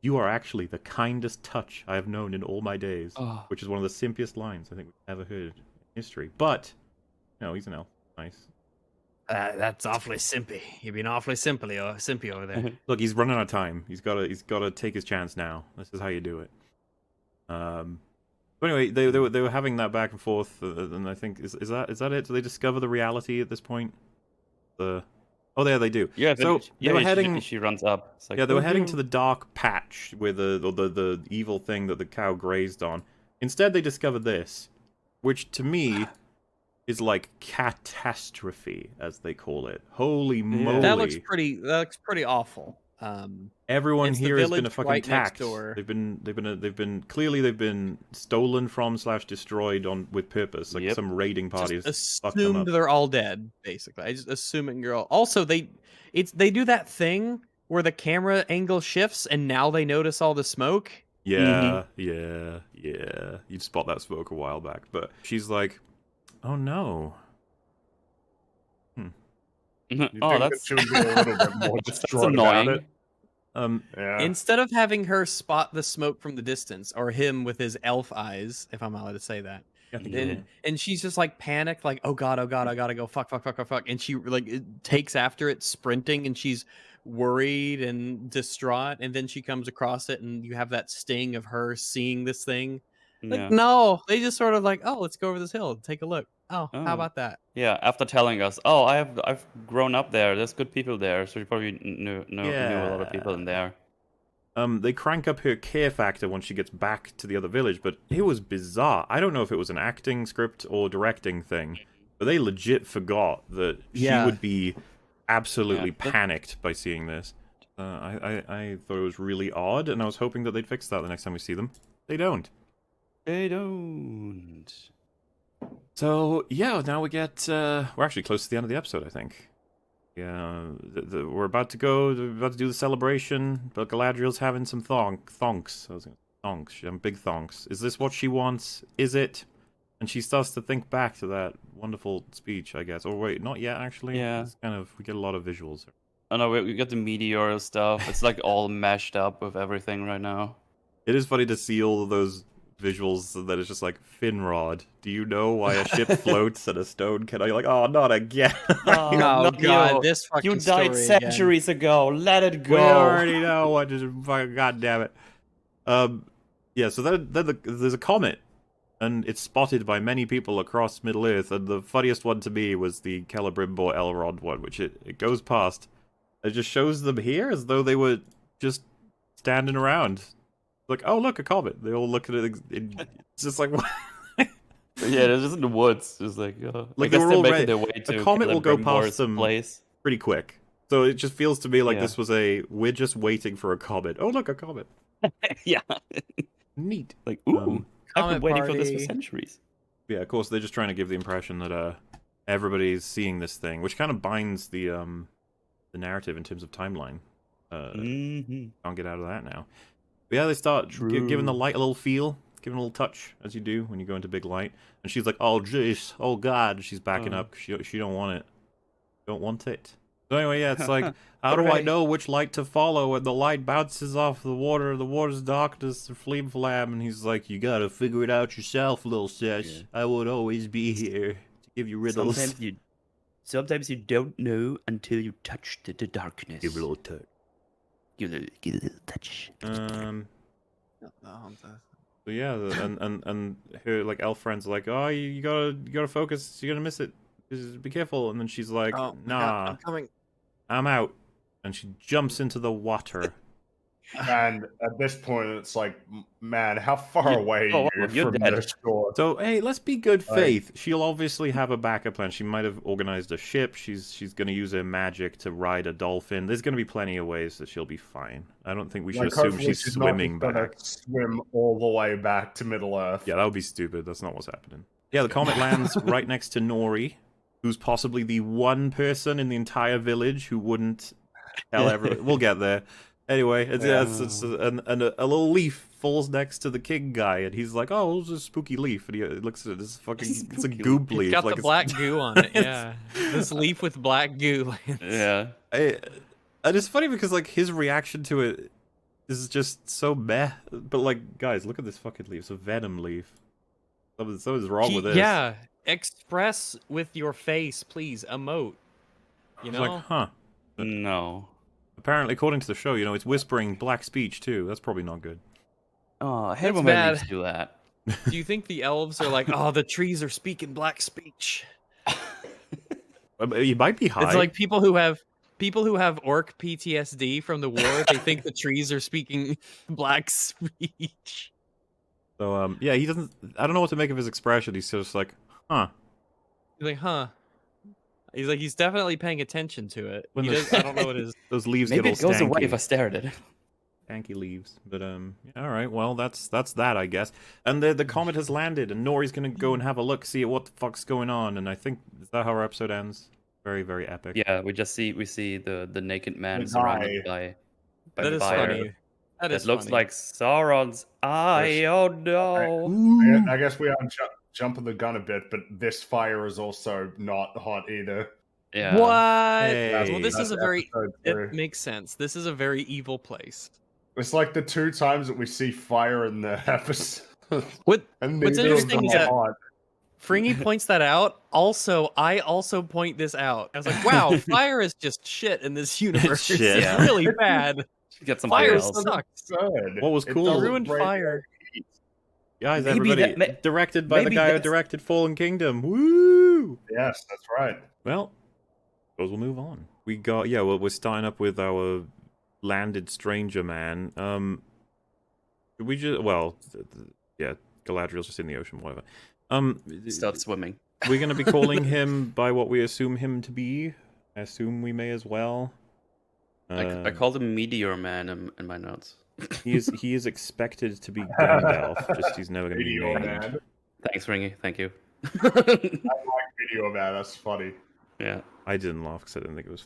you are actually the kindest touch I have known in all my days. Oh. Which is one of the simplest lines I think we've ever heard in history. But, no, he's an elf. Nice. That's awfully simpy. You've been awfully simpy over there. Look, he's running out of time. He's gotta take his chance now. This is how you do it. But anyway, they were having that back and forth, and I think is that it? Do they discover the reality at this point? Oh, yeah, they do. Yeah, So they were heading. She runs up. It's like, Yeah, they were "Oh, heading you." to the dark patch where the evil thing that the cow grazed on. Instead, they discovered this, which to me is like catastrophe, as they call it. Holy moly! That looks pretty awful. Everyone It's the here has been a village fucking right next tax. door. They've been clearly stolen from / destroyed with purpose. Like Yep. some raiding party Just has fucked them assumed up. they're all dead. Basically, I just assuming you're all. Also, they do that thing where the camera angle shifts, and now they notice all the smoke. Yeah, yeah. You'd spot that smoke a while back, but she's like, "Oh no." You Oh, think that that's she would be a little bit more that's distraught about annoying. it? Yeah. Instead of having her spot the smoke from the distance, or him with his elf eyes, if I'm allowed to say that, I think Yeah. so. and she's just like panicked, like, oh god, I gotta go, fuck, and she like takes after it, sprinting, and she's worried and distraught, and then she comes across it, and you have that sting of her seeing this thing. Like, Yeah. no, they just sort of like, oh, let's go over this hill, take a look. Oh, how Oh. about that? Yeah, after telling us, oh, I've grown up there. There's good people there, so you probably knew a lot of people in there. They crank up her care factor when she gets back to the other village, but it was bizarre. I don't know if it was an acting script or directing thing, but they legit forgot that she would be absolutely panicked by seeing this. I thought it was really odd, and I was hoping that they'd fix that the next time we see them. They don't. They don't. So yeah, now we get we're actually close to the end of the episode, I think. Yeah, we're about to do the celebration, but Galadriel's having some thonks. Big thonks. Is this what she wants? Is it? And she starts to think back to that wonderful speech, I guess. Or wait, not yet actually. Yeah. It's kind of, we get a lot of visuals. Oh no, we got the meteor stuff. It's like all mashed up with everything right now. It is funny to see all of those visuals that it's just like, Finrod, do you know why a ship floats and a stone can? You're like, oh, not again. Oh, Oh not god, you. this fucking You died story again. centuries ago. Let it go. We already know what just fucking, god damn it. Yeah, so then there's a comet, and it's spotted by many people across Middle Earth, and the funniest one to me was the Celebrimbor Elrond one, which it goes past. It just shows them here as though they were just standing around. Like, oh, look, a comet. They all look at it. It's just like, what? Yeah, they're just in the woods. Just like, I Like, guess they were they're all making ready. their way A to comet will go past Celebrimbor's them place. pretty quick. So it just feels to me like Yeah. this was we're just waiting for a comet. Oh, look, a comet. Yeah. Neat. Like, ooh, I've been Comet waiting for this for party. centuries. Yeah, of course, they're just trying to give the impression that everybody's seeing this thing, which kind of binds the narrative in terms of timeline. Mm-hmm. Can't get out of that now. But yeah, they start giving the light a little feel, giving a little touch, as you do when you go into big light. And she's like, "Oh jeez, oh god," she's backing up. She don't want it. Don't want it. So anyway, yeah, it's like, how do I Hooray. know which light to follow when the light bounces off the water's darkness, the flim flam? And he's like, you gotta figure it out yourself, little sis. Yeah. I would always be here to give you riddles. Sometimes you don't know until you touch the darkness. Give it a little touch. Give it a little touch. So yeah, and her like elf friends are like, oh, you gotta focus, you're gonna miss it. Just be careful. And then she's like, Oh, nah, I'm coming. I'm out. And she jumps into the water. And at this point, it's like, man, how far away oh, are you you're from dead. the shore? So hey, let's be good Right. faith. She'll obviously have a backup plan. She might have organized a ship. She's gonna use her magic to ride a dolphin. There's gonna be plenty of ways that she'll be fine. I don't think we should Like, assume hopefully she's she's not swimming just gonna back. swim all the way back to Middle Earth. Yeah, that would be stupid. That's not what's happening. Yeah, the comet lands right next to Nori, who's possibly the one person in the entire village who wouldn't tell everyone. We'll get there. Anyway, and a little leaf falls next to the king guy, and he's like, "Oh, it was a spooky leaf," and he looks at it. It's a goop leaf. It's got like the black goo on it. Yeah, this leaf with black goo. Yeah. And it's funny because like his reaction to it is just so meh. But like, guys, look at this fucking leaf. It's a venom leaf. Something's wrong with this. Yeah, express with your face, please. Emote. You It's know. like, huh. No. Apparently, according to the show, it's whispering black speech too. That's probably not good. Oh, That's Hellboy bad. needs to do that. Do you think the elves are like, oh, the trees are speaking black speech? You might be high. It's like people who have orc PTSD from the war. They think the trees are speaking black speech. So yeah, he doesn't. I don't know what to make of his expression. He's just like, huh. He's like, huh. He's like, he's definitely paying attention to it. When He the- does, I don't know what it is. Those leaves Maybe get all it goes away if I stanky. stare at it. Stanky leaves. But yeah, all right, well that's that, I guess. And the comet has landed, and Nori's gonna go and have a look, see at what the fuck's going on. And I think is that how our episode ends? Very, very epic. Yeah, we see the naked man The surrounded guy. by That is fire. funny. That is It looks funny. like Sauron's eye. Oh no! Ooh. I guess we are jumping the gun a bit, but this fire is also not hot either. Yeah. What? Hey. Well, this is a very. episode It two. makes sense. This is a very evil place. It's like the 2 times that we see fire in the episode. What? And What's neither of interesting them is are that- hot. Fringy points that out. Also, I also point this out. I was like, wow, fire is just shit in this universe. shit. It's Yeah. really bad. Get something Fire else. sucks. Good. What was It cool- doesn't Ruined break fire. Guys, Maybe everybody, that directed by the maybe guy who that's- directed Fallen Kingdom. Woo! Yes, that's right. Well, suppose we'll move on. We got well, we're starting up with our landed stranger man. Should we just yeah, Galadriel's just in the ocean, whatever. Start swimming. We're gonna be calling him by what we assume him to be. I assume we may as well. I called him Meteor Man in my notes. he is expected to be Gandalf, just he's never gonna be Video named. man. Thanks, Ringy. Thank you. Video man, that's funny. Yeah. I didn't laugh because I didn't think it was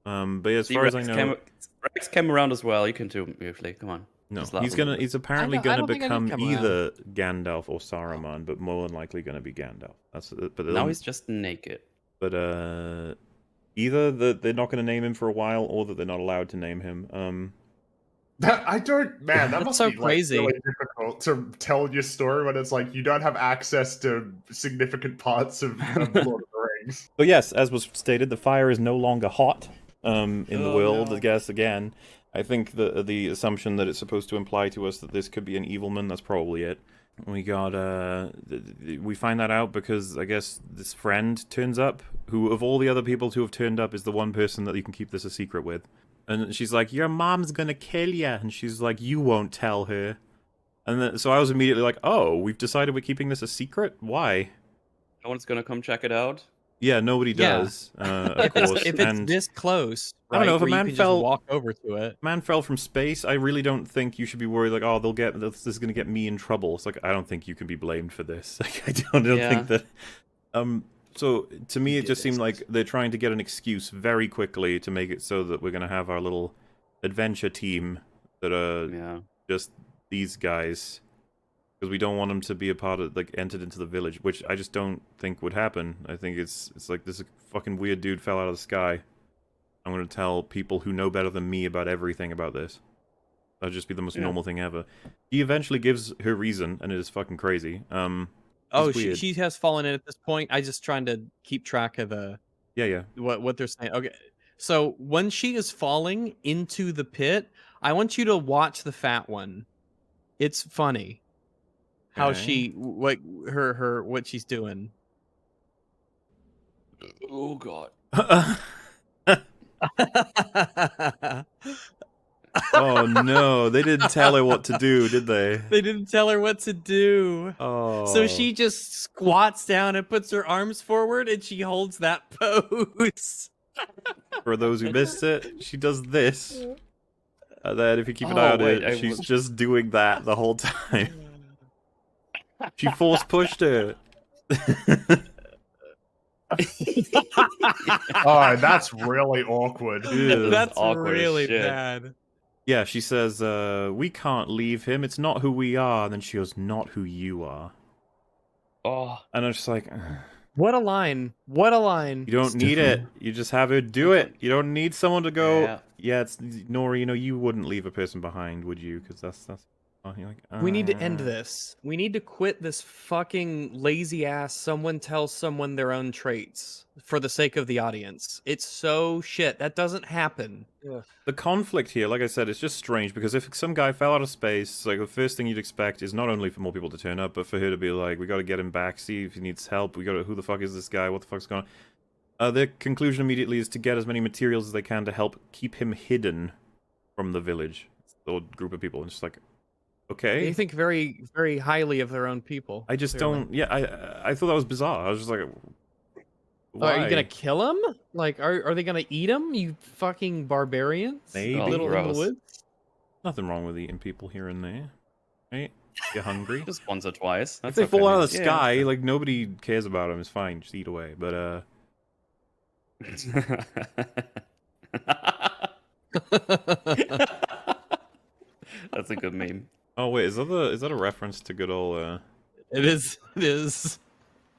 fun. But yeah, as See, far as I Rex know, Rex came around as well. You can too, briefly. Come on. no, Just laugh he's a little he's apparently I gonna don't think I did become come around. either Gandalf or Saruman, but more than likely gonna be Gandalf. But Now he's just naked. but either that they're not gonna name him for a while, or that they're not allowed to name him. I don't, man. That That's must so be crazy. Like, really difficult to tell your story when it's like you don't have access to significant parts of Lord of the Rings. But yes, as was stated, the fire is no longer hot in the Oh, world. no. I guess again, I think the assumption that it's supposed to imply to us that this could be an evilman. That's probably it. We got we find that out because I guess this friend turns up, who of all the other people who have turned up is the one person that you can keep this a secret with. And she's like, your mom's gonna kill ya. And she's like, you won't tell her. And then, so I was immediately like, oh, we've decided we're keeping this a secret? Why? No one's gonna come check it out. Yeah, nobody Yeah. does, of course. If it's And this close, I don't know, right, if a where you man can fell- just walk over to it. man fell from space, I really don't think you should be worried, like, oh, this is gonna get me in trouble. It's like, I don't think you can be blamed for this. Like, I don't Yeah. think that... So, to me, it just seemed Yes. like they're trying to get an excuse very quickly to make it so that we're gonna have our little adventure team that are Yeah. just these guys, because we don't want them to be a part of, like, entered into the village, which I just don't think would happen. I think it's like this fucking weird dude fell out of the sky. I'm gonna tell people who know better than me about everything about this. That'd just be the most Yeah. normal thing ever. He eventually gives her reason, and it is fucking crazy. Oh, It's weird. she has fallen in at this point. I just trying to keep track of the Yeah. what they're saying. Okay, so when she is falling into the pit, I want you to watch the fat one. It's funny how Okay. she what her what she's doing. Oh god. Oh no, they didn't tell her what to do, did they? They didn't tell her what to do. Oh. So she just squats down and puts her arms forward and she holds that pose. For those who missed it, she does this. And then if you keep an Oh, eye on wait, it, I she's was- just doing that the whole time. She force pushed her. Oh, that's really awkward. Ew. That's awkward as really shit. bad. Yeah, she says, we can't leave him. It's not who we are. And then she goes, not who you are. Oh. And I'm just like, "Ugh, What a line. What a line. you don't need it. You just have her do it. You don't need someone to go, yeah, it's Nori, you know, you wouldn't leave a person behind, would you? Because that's you're like, We need to end "Uh." this. We need to quit this fucking lazy ass someone tells someone their own traits for the sake of the audience. It's so shit. That doesn't happen. The conflict here, like I said, it's just strange because if some guy fell out of space, like the first thing you'd expect is not only for more people to turn up, but for her to be like, we gotta get him back, see if he needs help, who the fuck is this guy, what the fuck's going on? Their conclusion immediately is to get as many materials as they can to help keep him hidden from the village, or group of people. And it's just like, okay. They think very, very highly of their own people. I just clearly. don't, yeah, I thought that was bizarre. I was just like, Why? Are you gonna kill him? Like, are they gonna eat him? You fucking barbarians! Maybe. Oh, Little in the gross. woods. Nothing wrong with eating people here and there, right? You're hungry. Just once or twice. If That's they fall okay. out of the Yeah, sky, sure. like nobody cares about them. It's fine. Just eat away. But That's a good meme. oh wait, is that a reference to good old? It is. It is.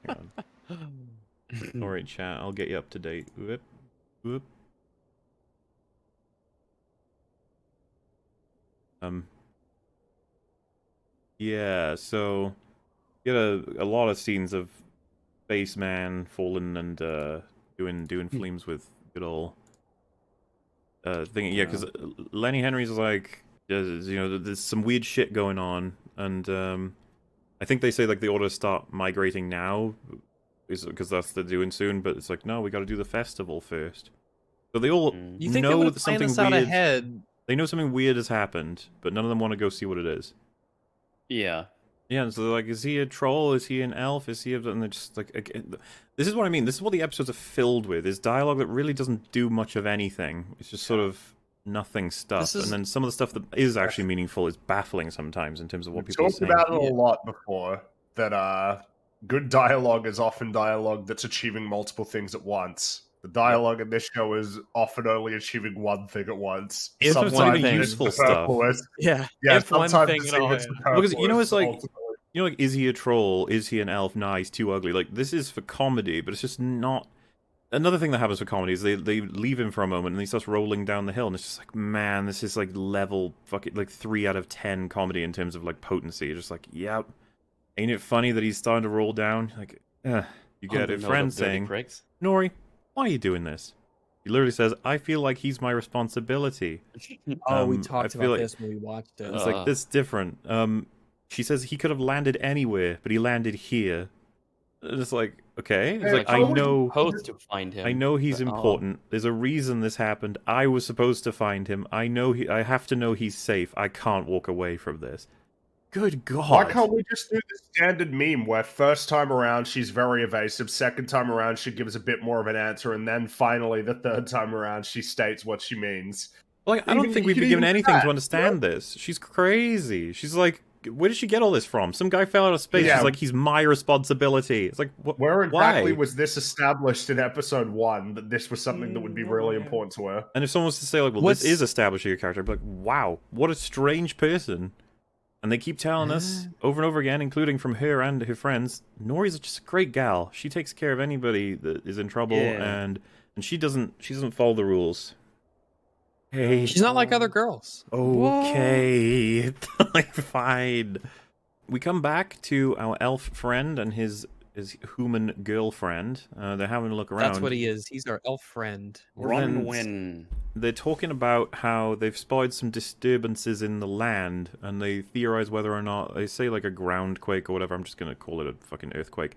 Hang on. All right, chat. I'll get you up to date. Whoop, whoop. Yeah. So, you get a lot of scenes of Spaceman falling and doing flames with good old thing. Yeah, because Lenny Henry's like, there's some weird shit going on, and I think they say like they ought to start migrating now, because that's what they're doing soon. But it's like, no, we got to do the festival first. So they all You think they know would that have planned something this out weird. ahead? They know something weird has happened, but none of them want to go see what it is. Yeah. Yeah, and so they're like, is he a troll? Is he an elf? Is he a... And they're just like, again, this is what I mean. This is what the episodes are filled with. Is dialogue that really doesn't do much of anything. It's just sort of nothing stuff. And then some of the stuff that is actually meaningful is baffling sometimes in terms of what We've people are talked saying. about it a lot before, that good dialogue is often dialogue that's achieving multiple things at once. The dialogue in this show is often only achieving one thing at once. It's not Sometimes even it's useful stuff. superfluous. Yeah. Yeah, if one sometimes thing it's at all. even Yeah. Because, you know, it's like... ultimately. You know, like, is he a troll? Is he an elf? Nah, he's too ugly. Like, this is for comedy, but it's just not... Another thing that happens for comedy is they leave him for a moment and he starts rolling down the hill, and it's just like, man, this is like level fucking like 3 out of 10 comedy in terms of like potency. You're just like, yep. Ain't it funny that he's starting to roll down? Like, you get a friend saying, Nori, why are you doing this? He literally says, I feel like he's my responsibility. Oh, we I talked feel about like- this when we watched it. It's like, this is different. She says he could have landed anywhere, but he landed here. And it's like, okay. It's Hey, like, how I would you know... Supposed to find him. I know he's but, important. There's a reason this happened. I was supposed to find him. I know I have to know he's safe. I can't walk away from this. Good God. Why can't we just do the standard meme where first time around she's very evasive, second time around she gives a bit more of an answer, and then finally the third time around she states what she means? Like, I don't think we've you been could given even do anything that, to understand this. She's crazy. She's like, where did she get all this from? Some guy fell out of space. Yeah. She's like, he's my responsibility. It's like, Where exactly why? was this established in episode 1 that this was something that would be really important to her? And if someone was to say, like, well, What's- this is establishing a character, I'd be like, wow, what a strange person. And they keep telling us over and over again, including from her and her friends, Nori's just a great gal. She takes care of anybody that is in trouble, Yeah. and she doesn't follow the rules. Hey, She's not like other girls. okay, like fine. We come back to our elf friend and his human girlfriend. They're having a look around. That's what he is. He's our elf friend. Then Bronwyn. they're talking about how they've spotted some disturbances in the land, and they theorize whether or not they say like a ground quake or whatever. I'm just gonna call it a fucking earthquake.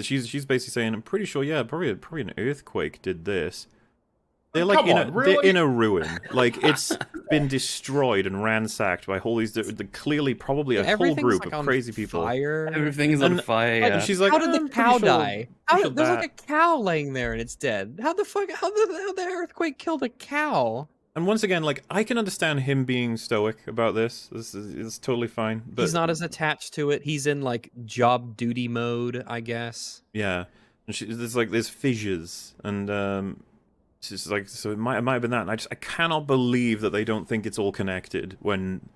She's basically saying, I'm pretty sure, yeah, probably an earthquake did this. They're like Come on, they're really? in a ruin. Like, it's been destroyed and ransacked by all these clearly probably a whole Everything's group like of on crazy people. Fire. Everything is on And- fire. And Yeah. she's like, How did "I'm the pretty cow sure- die? pretty sure There's that-" like a cow laying there and it's dead. How the fuck? How the earthquake killed a cow? And once again, like, I can understand him being stoic about this. This is totally fine. But He's not as attached to it. He's in like job duty mode, I guess. yeah, and there's fissures, and it's just like, so it might have been that. And I cannot believe that they don't think it's all connected when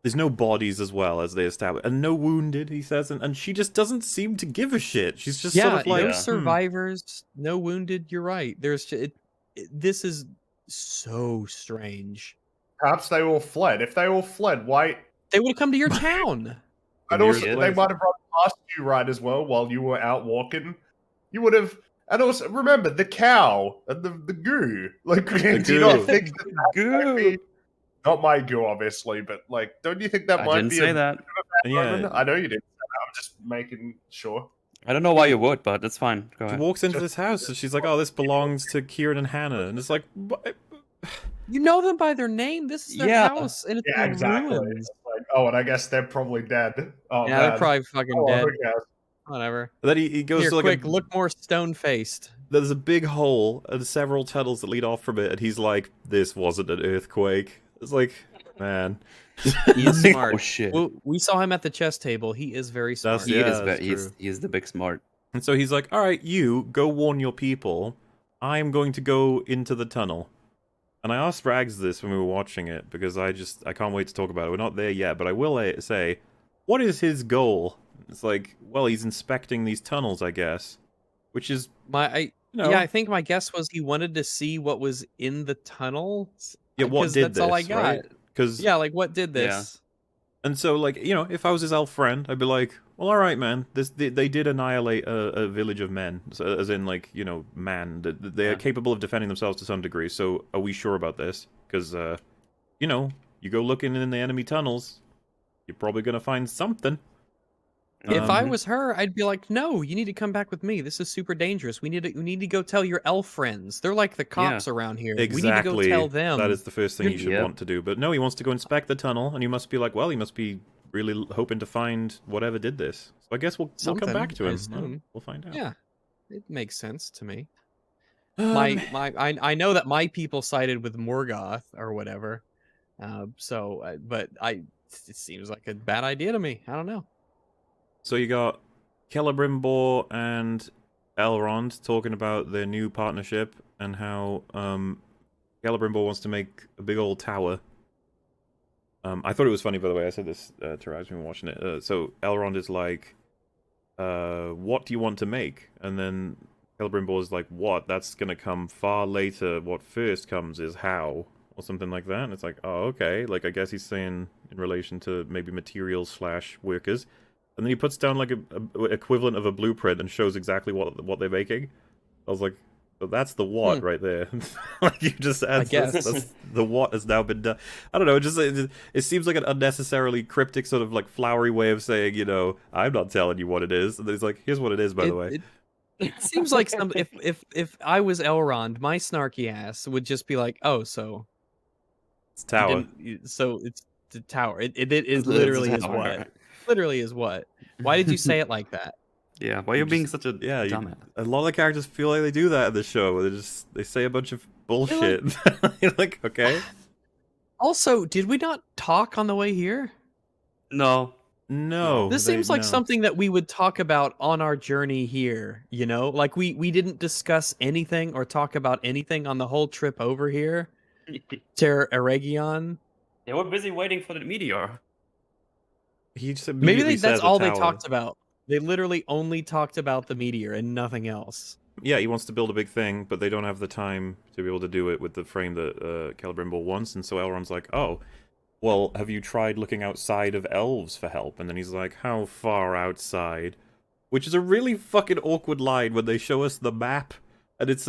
there's no bodies as well as they establish, and no wounded. He says, and she just doesn't seem to give a shit. She's just sort of like, no Yeah. survivors, no wounded. You're right. This is so strange. Perhaps they all fled. If they all fled, why? They would have come to your town. And You're also, right. they might have run past you right as well while you were out walking. You would have. And also, remember the cow and the goo. Like, do you goo. not think that might Goo. be not my goo, obviously, but like, don't you think that I might didn't be say a that. moment? yeah. I know you didn't say that. I'm just making sure. I don't know why you would, but it's fine. Go She ahead. walks into this house and she's like, "Oh, this belongs to Kieran and Hannah," and it's like, what? You know them by their name. This is their Yeah. house, and it's Yeah, in exactly. ruins. It's like, oh, and I guess they're probably dead. Oh, Yeah, man. they're probably fucking Oh, dead. who cares? Whatever. Then he goes Here, to like quick, a look more stone faced. there's a big hole and several tunnels that lead off from it, and he's like, "This wasn't an earthquake." It's like, man, He's Like, smart. Oh shit. Well, we saw him at the chess table. He is very smart. That's- yeah, that's He is the big smart. And so he's like, "All right, you go warn your people. I'm going to go into the tunnel." And I asked Rags this when we were watching it because I can't wait to talk about it. We're not there yet, but I will say, what is his goal? It's like, well, he's inspecting these tunnels, I guess, which is Yeah, I think my guess was he wanted to see what was in the tunnel. yeah, what 'cause did that's this, all I got. right? Because Yeah, like what did Yeah. this? and so like if I was his elf friend, I'd be like, well, all right, man, they did annihilate a village of men, so, as in like man, they are Yeah. capable of defending themselves to some degree. So are we sure about this? Because you go looking in the enemy tunnels, you're probably gonna find something. If I Um, was her, I'd be like, "No, you need to come back with me. This is super dangerous. We need to go tell your elf friends. They're like the cops around here. We need to go Exactly. tell them." That is the first thing you should Yep. want to do. But no, he wants to go inspect the tunnel, and you must be like, well, he must be really hoping to find whatever did this. So I guess we'll come Something, back to I him. assume. We'll find out. Yeah, it makes sense to me. Um, I know that my people sided with Morgoth or whatever. But it seems like a bad idea to me. I don't know. So you got Celebrimbor and Elrond talking about their new partnership and how Celebrimbor wants to make a big old tower. I thought it was funny, by the way. I said this to Raz when we were watching it. So Elrond is like, what do you want to make? And then Celebrimbor is like, what? That's going to come far later. What first comes is how, or something like that. And it's like, oh, okay. Like, I guess he's saying in relation to maybe materials / workers. And then he puts down like a equivalent of a blueprint and shows exactly what they're making. I was like, so that's the what right there. Like you just I guess. that's the what has now been done. I don't know. It seems like an unnecessarily cryptic sort of like flowery way of saying, I'm not telling you what it is. And then he's like, here's what it is, by the way. It seems like if I was Elrond, my snarky ass would just be like, "Oh, so It's tower. so it's the tower. It is It's literally a is tower. what. Literally is what. Why did you say it like that?" Yeah, why are you being such a Yeah, dumbass? a lot of the characters feel like they do that in the show. They say a bunch of bullshit. You're like, okay. Also, did we not talk on the way here? No. No. This seems like something that we would talk about on our journey here, Like we didn't discuss anything or talk about anything on the whole trip over here to Eregion. They were busy waiting for the meteor. He just Maybe immediately that's says a all they tower. talked about. They literally only talked about the meteor and nothing else. Yeah, he wants to build a big thing, but they don't have the time to be able to do it with the frame that Celebrimbor wants, and so Elrond's like, oh, well, have you tried looking outside of elves for help? And then he's like, how far outside? Which is a really fucking awkward line when they show us the map, and it's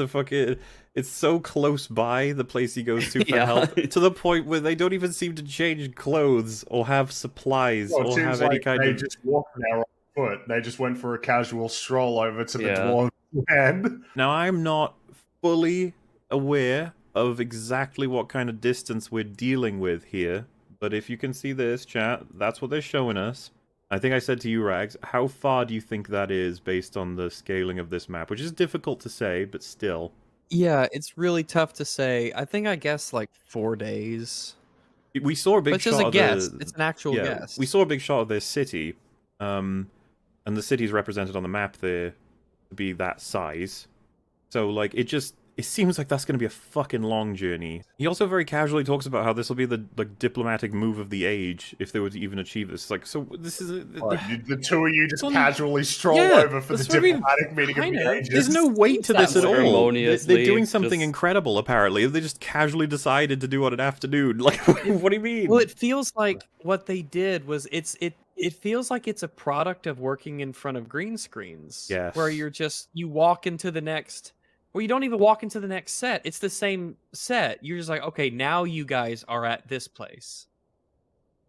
so close by the place he goes to for Yeah. help, to the point where they don't even seem to change clothes or have supplies Well, it or seems have like any kind they of... just walked there on foot. They just went for a casual stroll over to the Yeah. dwarves' land. Now, I'm not fully aware of exactly what kind of distance we're dealing with here, but if you can see this, chat, that's what they're showing us. I think I said to you, Rags, how far do you think that is based on the scaling of this map? Which is difficult to say, but still. Yeah, it's really tough to say. I guess like 4 days. We saw a big But it's shot just a of guess. the... It's an actual yeah, guess. we saw a big shot of their city, and the city's represented on the map there to be that size. So, like, it seems like that's going to be a fucking long journey. He also very casually talks about how this will be the diplomatic move of the age if they were to even achieve this. Like, so this is The two of you just Well, casually stroll yeah, over for the that's what I mean. diplomatic meeting of Kind the of. ages. there's no weight to this at all. They're Ceremoniously, doing something just- incredible. Apparently, they just casually decided to do it an afternoon. Like, what do you mean? Well, it feels like what they did was it feels like it's a product of working in front of green screens. Yes. Where you walk into the next, or you don't even walk into the next set. It's the same set. You're just like, okay, now you guys are at this place.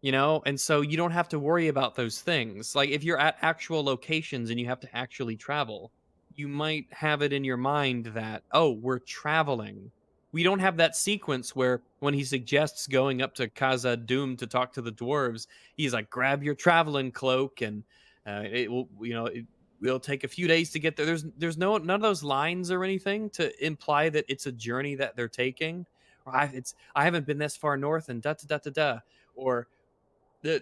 And so you don't have to worry about those things. Like if you're at actual locations and you have to actually travel, you might have it in your mind that, oh, we're traveling. We don't have that sequence where when he suggests going up to Khazad Dûm to talk to the dwarves, he's like, grab your traveling cloak and it will, it'll take a few days to get there. There's none of those lines or anything to imply that it's a journey that they're taking. Or I haven't been this far north and da da da da da. Or the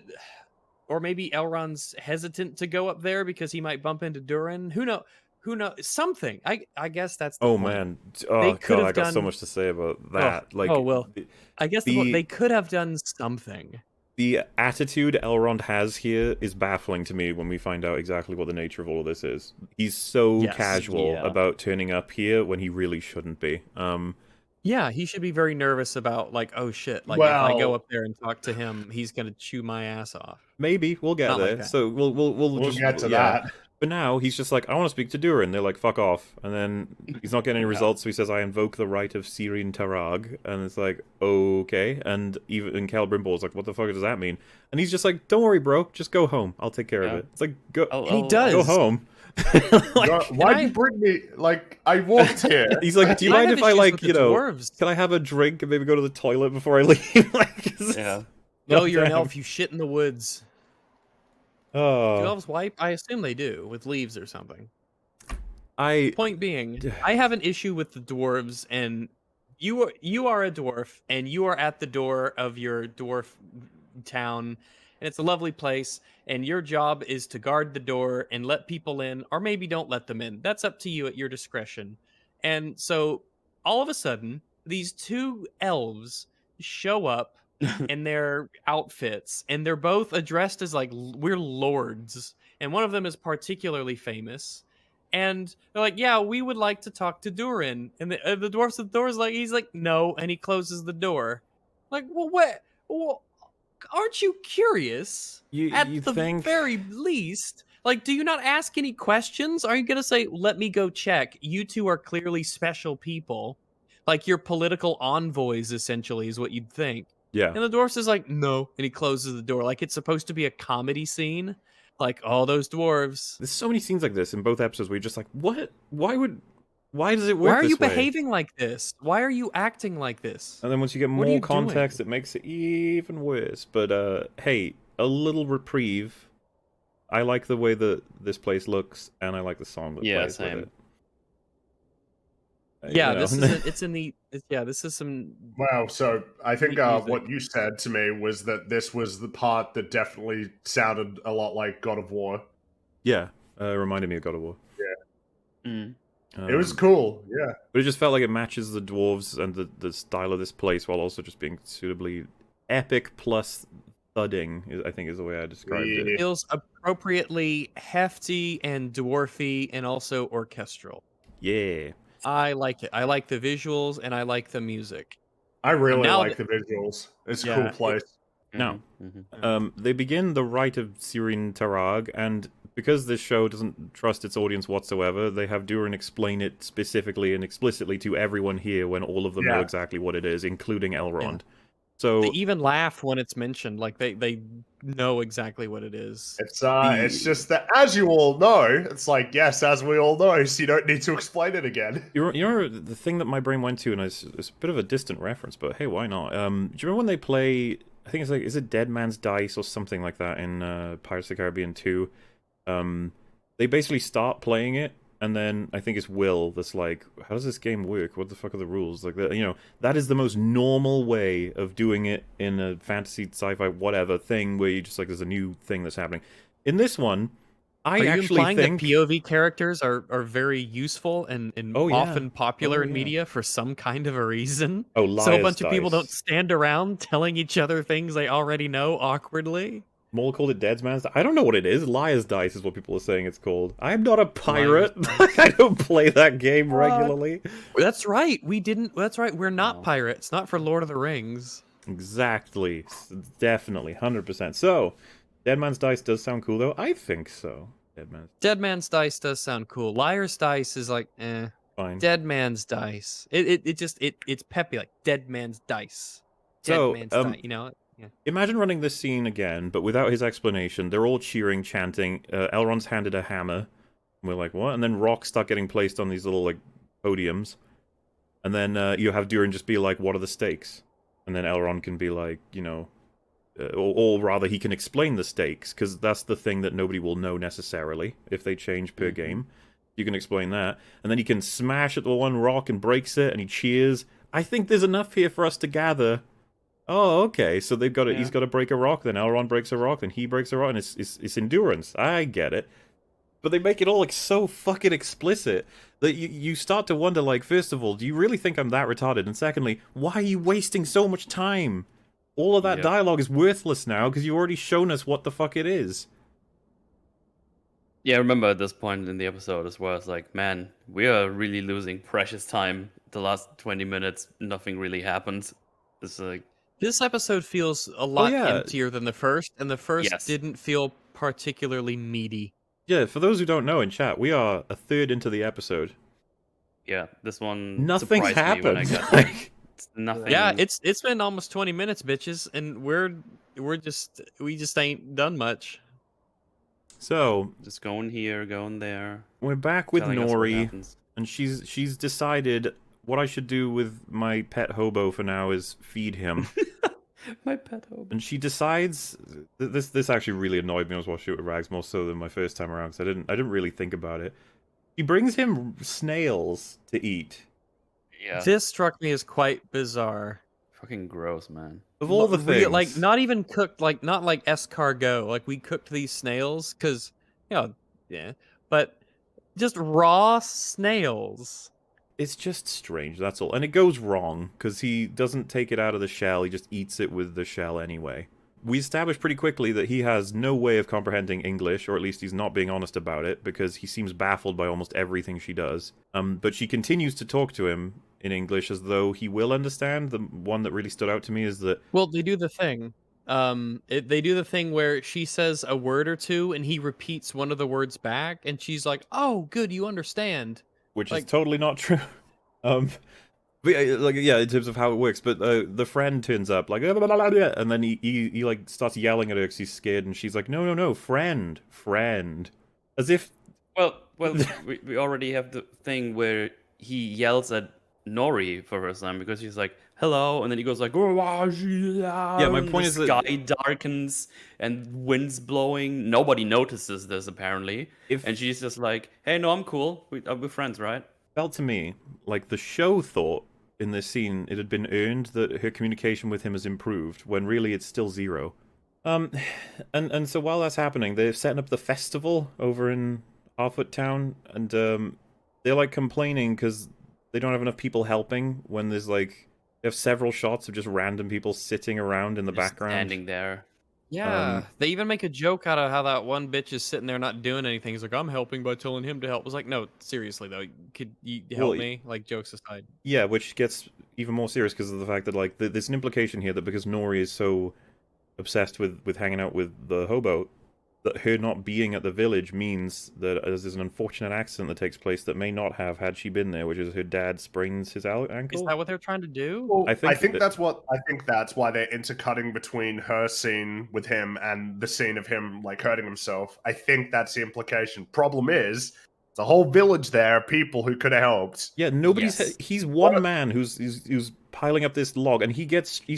or maybe Elrond's hesitant to go up there because he might bump into Durin. Who knows? Something. I guess that's the Oh point. man, oh could god, have I got so done- much to say about that. Like, well. I guess they could have done something. the attitude Elrond has here is baffling to me when we find out exactly what the nature of all of this is. He's so Yes, casual yeah. about turning up here when he really shouldn't be. Yeah, he should be very nervous about like, oh shit, like if I go Well- up there and talk to him, he's gonna chew my ass off. Maybe we'll get Not like there. that. So we'll We'll just get to yeah. that. But now he's just like, I want to speak to Durin. They're like, fuck off. And then he's not getting any Yeah. results, so he says, I invoke the right of Sirin Tarag. And it's like, okay. And even Celebrimbor's like, what the fuck does that mean? And he's just like, don't worry, bro. Just go home. I'll take care of Yeah. it. It's like, go, I'll- And he I'll- does. go home. Like, Why'd I- you bring me? Like, I walked here. he's like, do you I mind have if I issues like, with you the know, dwarves. can I have a drink and maybe go to the toilet before I leave? Like, it's- Yeah. No, you're an Goddamn. elf. You shit in the woods. Do Oh, elves wipe? I assume they do with leaves or something. I Point being, I have an issue with the dwarves, and you are a dwarf, and you are at the door of your dwarf town, and it's a lovely place, and your job is to guard the door and let people in, or maybe don't let them in. That's up to you at your discretion. And so, all of a sudden, these two elves show up in their outfits, and they're both addressed as like we're lords, and one of them is particularly famous. And they're like, yeah, we would like to talk to Durin. And the dwarf's at the door is like, he's like, no, and he closes the door. Like, well, what? Well, aren't you curious? At you the think very least, like, do you not ask any questions? Are you gonna say, let me go check? You two are clearly special people, like your political envoys, essentially, is what you'd think. yeah. And the dwarf is like, no, and he closes the door, like it's supposed to be a comedy scene. Like, all those dwarves. There's so many scenes like this in both episodes where you're just like, what? Why does it work Why are this you way? behaving like this? Why are you acting like this? And then once you get What are more you context, it makes it even worse. But hey, a little reprieve. I like the way that this place looks, and I like the song that Yeah, plays same. with it. Yeah, You know. this is this is some. Wow, so I think Neat music. what you said to me was that this was the part that definitely sounded a lot like God of War. Yeah, reminded me of God of War. Mm. It was Um, cool, yeah. But it just felt like it matches the dwarves and the style of this place, while also just being suitably epic plus thudding. I think is the way I described Yeah. it. Feels appropriately hefty and dwarfy and also orchestral. Yeah. I like it. I like the visuals and I like the music. I really now like the visuals. It's a Yeah, cool it- place. Now, Mhm. They begin the rite of Sirin Tarag, and because this show doesn't trust its audience whatsoever, they have Durin explain it specifically and explicitly to everyone here when all of them know Yeah. exactly what it is, including Elrond. So They even laugh when it's mentioned. Like they know exactly what it is. It's just that, as you all know, it's like, yes, as we all know, so you don't need to explain it again. you know the thing that my brain went to, and it's a bit of a distant reference, but hey, why not? Do you remember when they play? I think it's like, is it Dead Man's Dice or something like that in Pirates of the Caribbean 2? They basically start playing it, and then I think it's Will that's like, how does this game work? What the fuck are the rules? Like, you know, that is the most normal way of doing it in a fantasy, sci-fi, whatever thing, where you just like, there's a new thing that's happening. In this one, I Are you actually implying think that POV characters are very useful and Oh, yeah. often popular Oh, in yeah. media for some kind of a reason? oh, So a Liar's bunch of people don't Dice. stand around telling each other things they already know awkwardly. Mole called it Dead Man's Dice. I don't know what it is. Liar's Dice is what people are saying it's called. I'm not a pirate. I don't play that game regularly. That's right. We didn't. That's right. We're not No. pirates. Not for Lord of the Rings. Exactly. Definitely. 100%. So, Dead Man's Dice does sound cool, though. I think so. Dead Man's Dead Man's Dice does sound cool. Liar's Dice is like, eh. fine. Dead Man's Dice. It's peppy, like Dead Man's Dice. Dead So, Man's Dice. You know. Yeah. Imagine running this scene again, but without his explanation. They're all cheering, chanting. Elrond's handed a hammer. And we're like, what? And then rocks start getting placed on these little, like, podiums. And then you have Durin just be like, what are the stakes? And then Elrond can be like, you know, or rather, he can explain the stakes, because that's the thing that nobody will know necessarily if they change per game. You can explain that, and then he can smash at the one rock and breaks it, and he cheers. I think there's enough here for us to gather. Oh, okay. So they've got he's got to break a rock. Then Elrond breaks a rock. Then he breaks a rock, and it's endurance. I get it. But they make it all like so fucking explicit that you start to wonder, like, first of all, do you really think I'm that retarded? And secondly, why are you wasting so much time? All of that dialogue is worthless now because you've already shown us what the fuck it is. Yeah, I remember at this point in the episode as well, it's like, man, we are really losing precious time. The last 20 minutes, nothing really happened. It's like... This episode feels a lot yeah. emptier than the first, and the first Yes. didn't feel particularly meaty. Yeah, for those who don't know in chat, we are a third into the episode. Yeah, this one Nothing surprised me when I happened. got there. It's nothing. Yeah, it's been almost 20 minutes, bitches, and we just ain't done much. So just going here, going there. We're back with telling us what Nori, happens. and she's decided what I should do with my pet hobo for now is feed him. My pet hobo. And she decides this actually really annoyed me. I was watching it with Rags more so than my first time around because I didn't really think about it. She brings him snails to eat. Yeah. This struck me as quite bizarre. Fucking gross, man. Of all the things, like not even cooked, like not like escargot. Like we cooked these snails because, but just raw snails. It's just strange, that's all. And it goes wrong, because he doesn't take it out of the shell, he just eats it with the shell anyway. We establish pretty quickly that he has no way of comprehending English, or at least he's not being honest about it, because he seems baffled by almost everything she does. But she continues to talk to him in English as though he will understand. The one that really stood out to me is that... Well, they do the thing. They do the thing where she says a word or two, and he repeats one of the words back, and she's like, "Oh, good, you understand." Which Like- is totally not true. But in terms of how it works. But the friend turns up like, and then he like starts yelling at her because he's scared, and she's like, no, friend, as if. Well, we already have the thing where he yells at Nori for the first time because he's like, hello, and then he goes like, yeah, my point is that- sky darkens and wind's blowing. Nobody notices this apparently, and she's just like, hey, no, I'm cool. We're friends, right? Felt to me like the show thought in this scene it had been earned that her communication with him has improved, when really it's still zero. And so while that's happening, they're setting up the festival over in Harfoot Town, and they're like complaining because they don't have enough people helping when there's like they have several shots of just random people sitting around in the Just background. standing there. Yeah, they even make a joke out of how that one bitch is sitting there not doing anything. He's like, "I'm helping by telling him to help." I was like, "No, seriously though, could you help Well, me?" Like, jokes aside. Yeah, which gets even more serious because of the fact that like there's an implication here that because Nori is so obsessed with hanging out with the hobo, that her not being at the village means that there's an unfortunate accident that takes place that may not have had she been there, which is her dad sprains his ankle. Is that what they're trying to do? Well, I think that's why they're intercutting between her scene with him and the scene of him like hurting himself. I think that's the implication. Problem is, it's a whole village there, people who could have helped. Yeah, nobody's. Yes. He's one man who's piling up this log, and he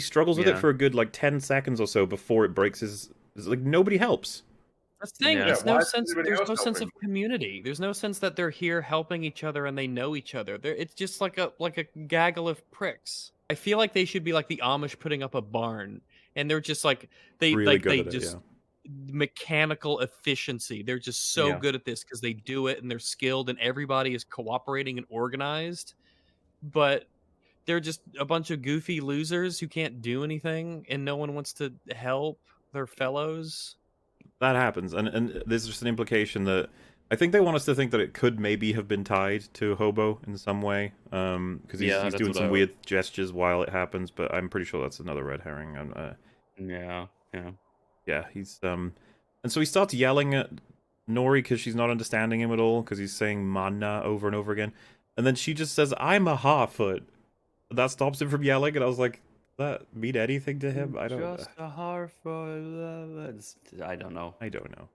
struggles with it Yeah. for a good like 10 seconds or so before it breaks his. Like nobody helps. That's the thing. Yeah. There's Why no is sense. anybody There's else no sense helping? of community. There's no sense that they're here helping each other and they know each other. It's just like a gaggle of pricks. I feel like they should be like the Amish putting up a barn, and they're just like Really good they at it, just yeah. mechanical efficiency. They're just so Yeah. good at this because they do it and they're skilled and everybody is cooperating and organized. But they're just a bunch of goofy losers who can't do anything, and no one wants to help their fellows. That happens, and there's just an implication that I think they want us to think that it could maybe have been tied to Hobo in some way, because Yeah, he's that's doing what some I- weird gestures while it happens. But I'm pretty sure that's another red herring. Yeah, he's and so he starts yelling at Nori because she's not understanding him at all because he's saying "mana" over and over again, and then she just says, "I'm a Harfoot." That stops him from yelling, and I was like, "Does that mean anything to him?" I don't. Just a heart for love. I don't know. I don't know.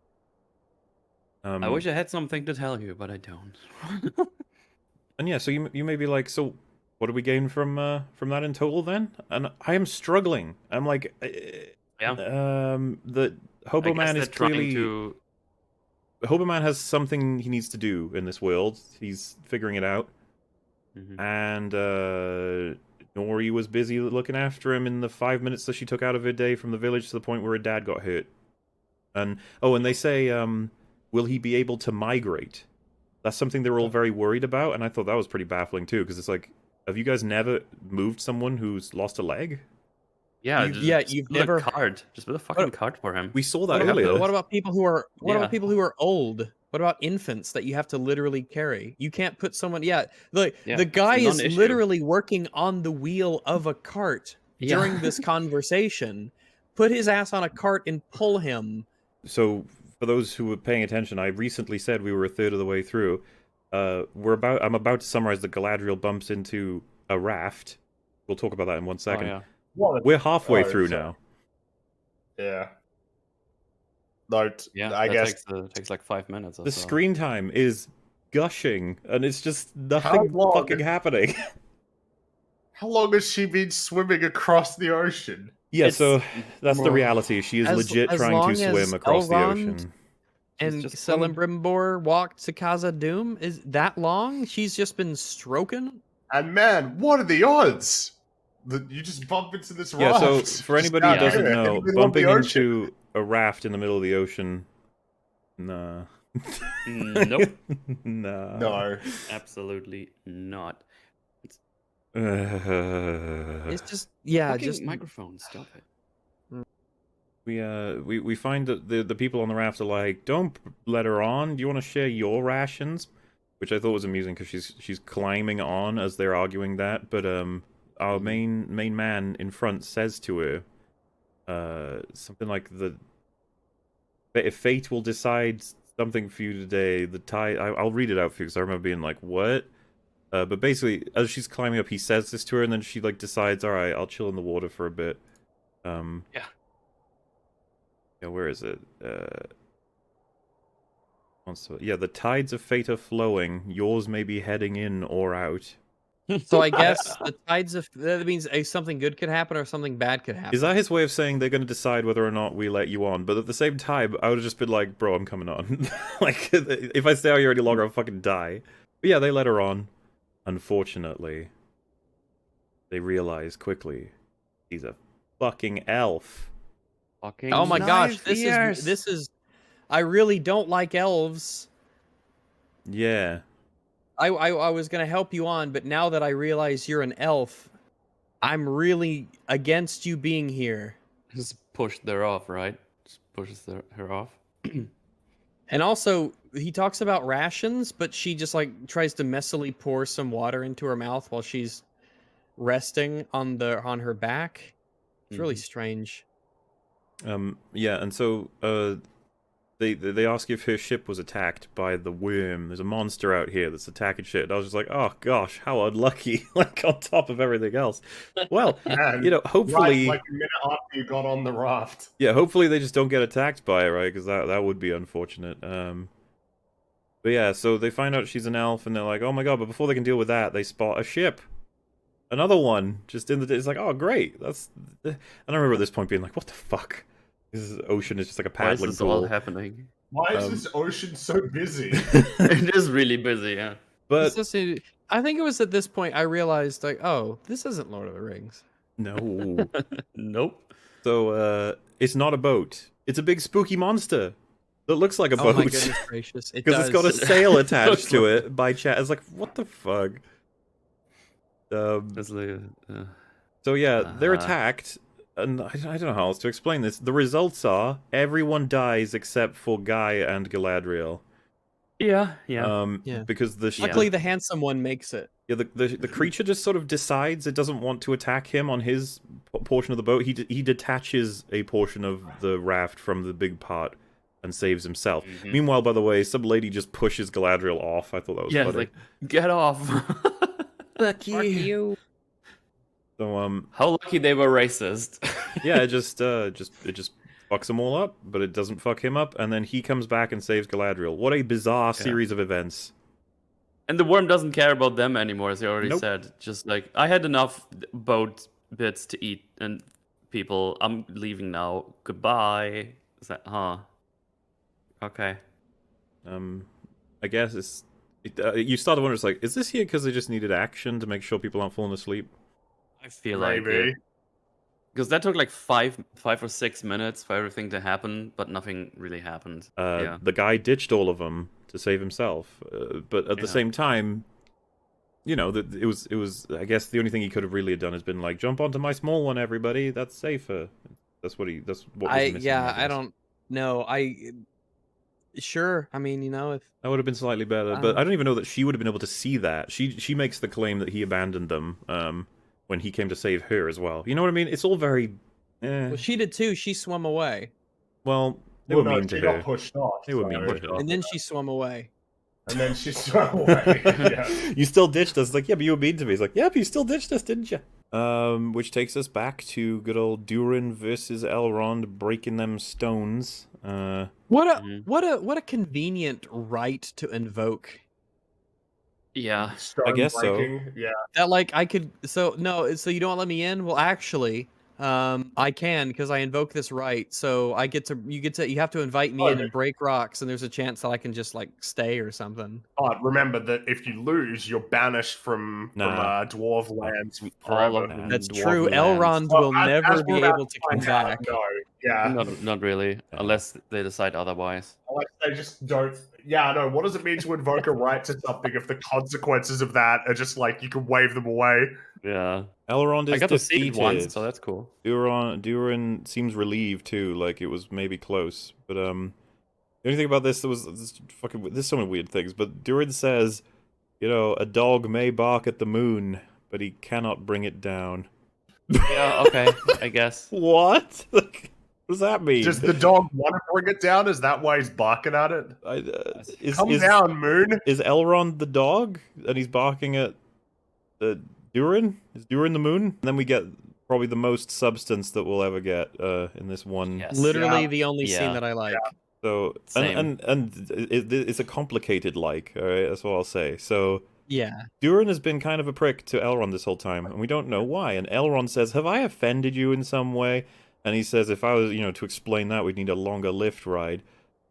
I wish I had something to tell you, but I don't. And yeah, so you may be like, so what do we gain from that in total then? And I am struggling. I'm like, Yeah. The I Hobo guess Man they're is trying clearly to. Hobo Man has something he needs to do in this world. He's figuring it out, Mhm. and Nori was busy looking after him in the 5 minutes that she took out of her day from the village to the point where her dad got hurt. And they say, will he be able to migrate? That's something they were all very worried about, and I thought that was pretty baffling too, because it's like, have you guys never moved someone who's lost a leg? Yeah, You've build never. a card. Just build a fucking card for him. We saw that What about, earlier. what about people who are? What Yeah. about people who are old? What about infants that you have to literally carry? You can't put someone. Yeah, the guy it's a is non-issue. literally working on the wheel of a cart Yeah. during this conversation. Put his ass on a cart and pull him. So, for those who were paying attention, I recently said we were a third of the way through. I'm about to summarize that Galadriel bumps into a raft. We'll talk about that in 1 second. Oh, yeah. What? We're halfway Oh, through sorry. now. Yeah. Note. Yeah, I that guess. takes like 5 minutes or The so. screen time is gushing, and it's just nothing long? fucking happening. How long has she been swimming across the ocean? Yeah, It's so that's the more- reality. She is legit as trying to long as swim across the Elrond ocean. And just swimming. Celebrimbor walked to Casa Doom. Is that long? She's just been stroking. And man, what are the odds that you just bump into this Yeah, raft? so for just anybody who down doesn't here in the know, middle of bumping the ocean? into a raft in the middle of the ocean, nah. Nope. Nah. No. Absolutely not. It's just Fucking just microphone. Stop it. We find that the people on the raft are like, don't let her on. Do you want to share your rations? Which I thought was amusing because she's climbing on as they're arguing that. But our main man in front says to her, something like if fate will decide something for you today, the tide. I'll read it out for you because I remember being like, what? But basically, as she's climbing up, he says this to her, and then she like decides, all right, I'll chill in the water for a bit. Yeah. Yeah, where is it? Yeah, the tides of fate are flowing. Yours may be heading in or out. so. I guess the tides of that means something good could happen or something bad could happen. Is that his way of saying they're going to decide whether or not we let you on? But at the same time, I would have just been like, bro, I'm coming on. Like, if I stay out here any longer, I'll fucking die. But yeah, they let her on. Unfortunately, they realize quickly he's a fucking elf. Fucking Oh my gosh, this years. is. I really don't like elves. Yeah. I was gonna help you on, but now that I realize you're an elf, I'm really against you being here. Just pushed her off, right? Just pushes her off. And also, he talks about rations, but she just like tries to messily pour some water into her mouth while she's resting on her back. It's really strange. Yeah, and so they ask if her ship was attacked by the worm. There's a monster out here that's attacking shit. And I was just like, oh gosh, how unlucky! Like on top of everything else. Well, Man, you know, hopefully, right, like a minute after you got on the raft. yeah, hopefully they just don't get attacked by it, right? Because that would be unfortunate. But yeah, so they find out she's an elf, and they're like, oh my god! But before they can deal with that, they spot a ship. Another one, just in the. It's like, oh great, that's. And I remember at this point being like, what the fuck? This ocean is just like a Why is paddling this all pool. happening? Why is this ocean so busy? It is really busy, yeah. But I think it was at this point I realized, like, oh, this isn't Lord of the Rings. no. Nope. So it's not a boat. It's a big spooky monster that looks like a Oh my boat. goodness gracious! It Because it's got a does. sail attached Looks to like- it by chat. It's like, what the fuck? It's like, So yeah, they're Uh-huh. attacked, and I don't know how else to explain this. The results are everyone dies except for Guy and Galadriel. yeah. Yeah. Because Luckily, the handsome one makes it. yeah, the creature just sort of decides it doesn't want to attack him on his portion of the boat. He detaches a portion of the raft from the big part and saves himself. Mhm. Meanwhile, by the way, some lady just pushes Galadriel off. I thought that was Yeah, funny. it's like, get off. Fuck you. So How lucky they were racist. yeah, it just fucks them all up, but it doesn't fuck him up, and then he comes back and saves Galadriel. What a bizarre series of events. And the worm doesn't care about them anymore, as you already Nope. said. Just like, I had enough boat bits to eat, and people, I'm leaving now. Goodbye. Is that, okay. I guess you start to wonder, it's like, is this here because they just needed action to make sure people aren't falling asleep? I feel like Maybe. it. Because that took like 5 or 6 minutes for everything to happen, but nothing really happened. Yeah. The guy ditched all of them to save himself, but at the Yeah. same time, you know, it was. I guess the only thing he could have really done has been like, jump onto my small one, everybody. That's safer. That's what was missing. I I guess. don't know. Sure. I mean, you know, if That would have been slightly better, but I don't even know that she would have been able to see that. She makes the claim that he abandoned them when he came to save her as well. You know what I mean? It's all very. well, she did too. She swam away, Well, they Well, were no, mean to she her. got pushed off. They were so- mean to her. and then she swam away. And then she swam away. Yeah. You still ditched us. It's like, yeah, but you were mean to me. It's like, yeah, but you still ditched us, didn't you? Which takes us back to good old Durin versus Elrond breaking them stones. What a Mhm. what a convenient right to invoke. Yeah. Stone guess so. breaking, yeah. That like I could so you don't let me in? Well, actually, I can because I invoke this right. So you have to invite me in Okay. and break rocks, and there's a chance that I can just like stay or something. But remember that if you lose, you're banished from Nah. dwarf lands All forever. of them. That's Dwarven true. lands. Elrond Well, will as never we're be about able to come find out, back. No, yeah. Not really, unless they decide otherwise. Like they just don't. Yeah, no. What does it mean to invoke a right to something if the consequences of that are just like you can wave them away? Yeah. Elrond is I got to see defeated. it once, so that's cool. Durin seems relieved too, like it was maybe close. But the only thing about this, there's so many weird things. But Durin says, you know, a dog may bark at the moon, but he cannot bring it down. Yeah, okay, I guess. What? Like, what does that mean? Does the dog want to bring it down? Is that why he's barking at it? Come down, moon. Is Elrond the dog, and he's barking at Durin? Is Durin the moon? And then we get probably the most substance that we'll ever get in this one. Yes. Literally Yeah. the only scene Yeah. that I like. So Same. and it's a complicated like. All right, that's what I'll say. So Yeah. Durin has been kind of a prick to Elrond this whole time, and we don't know why. And Elrond says, "Have I offended you in some way?" And he says, "If I was, to explain that, we'd need a longer lift ride."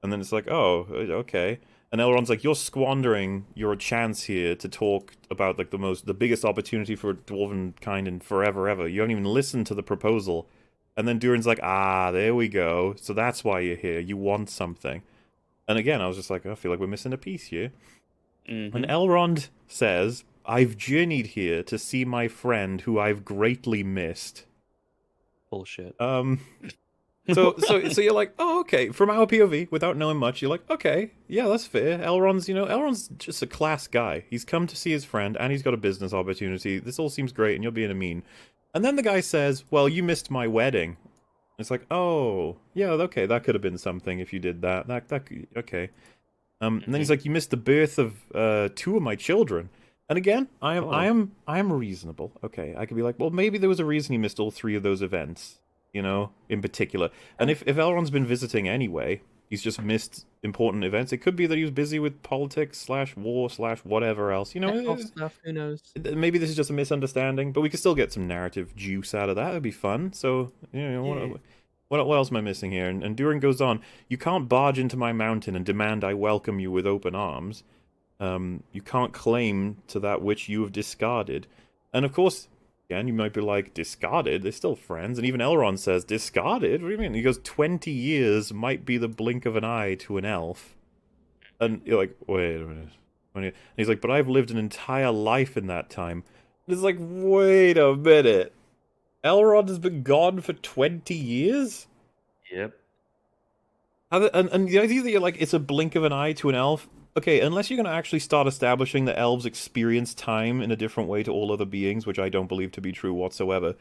And then it's like, "Oh, okay." And Elrond's like, "You're squandering your chance here to talk about like the biggest opportunity for dwarven kind in forever ever. You don't even listen to the proposal." And then Durin's like, "Ah, there we go. So that's why you're here. You want something." And again, I was just like, I feel like we're missing a piece here. Mhm. And Elrond says, "I've journeyed here to see my friend who I've greatly missed." Bullshit. So you're like, oh, okay. From our POV, without knowing much, you're like, okay, yeah, that's fair. Elrond's just a class guy. He's come to see his friend, and he's got a business opportunity. This all seems great, and you're being a mean. And then the guy says, well, you missed my wedding. It's like, oh, yeah, okay, that could have been something if you did that. Okay. And then he's like, you missed the birth of 2 of my children. And again, I am reasonable. Okay, I could be like, well, maybe there was a reason he missed all 3 of those events, in particular. And if Elrond's been visiting anyway, he's just missed important events. It could be that he was busy with politics / war / whatever else. Technical stuff, who knows? Maybe this is just a misunderstanding, but we could still get some narrative juice out of that. It'd be fun. So, what else am I missing here? And Durin goes on, you can't barge into my mountain and demand I welcome you with open arms. You can't claim to that which you have discarded. And of course, again, you might be like, discarded? They're still friends. And even Elrond says, discarded? What do you mean? He goes, 20 years might be the blink of an eye to an elf. And you're like, wait a minute. And he's like, but I've lived an entire life in that time. And it's like, wait a minute. Elrond has been gone for 20 years? Yep. And the idea that you're like, it's a blink of an eye to an elf. Okay, unless you're going to actually start establishing that elves experience time in a different way to all other beings, which I don't believe to be true whatsoever.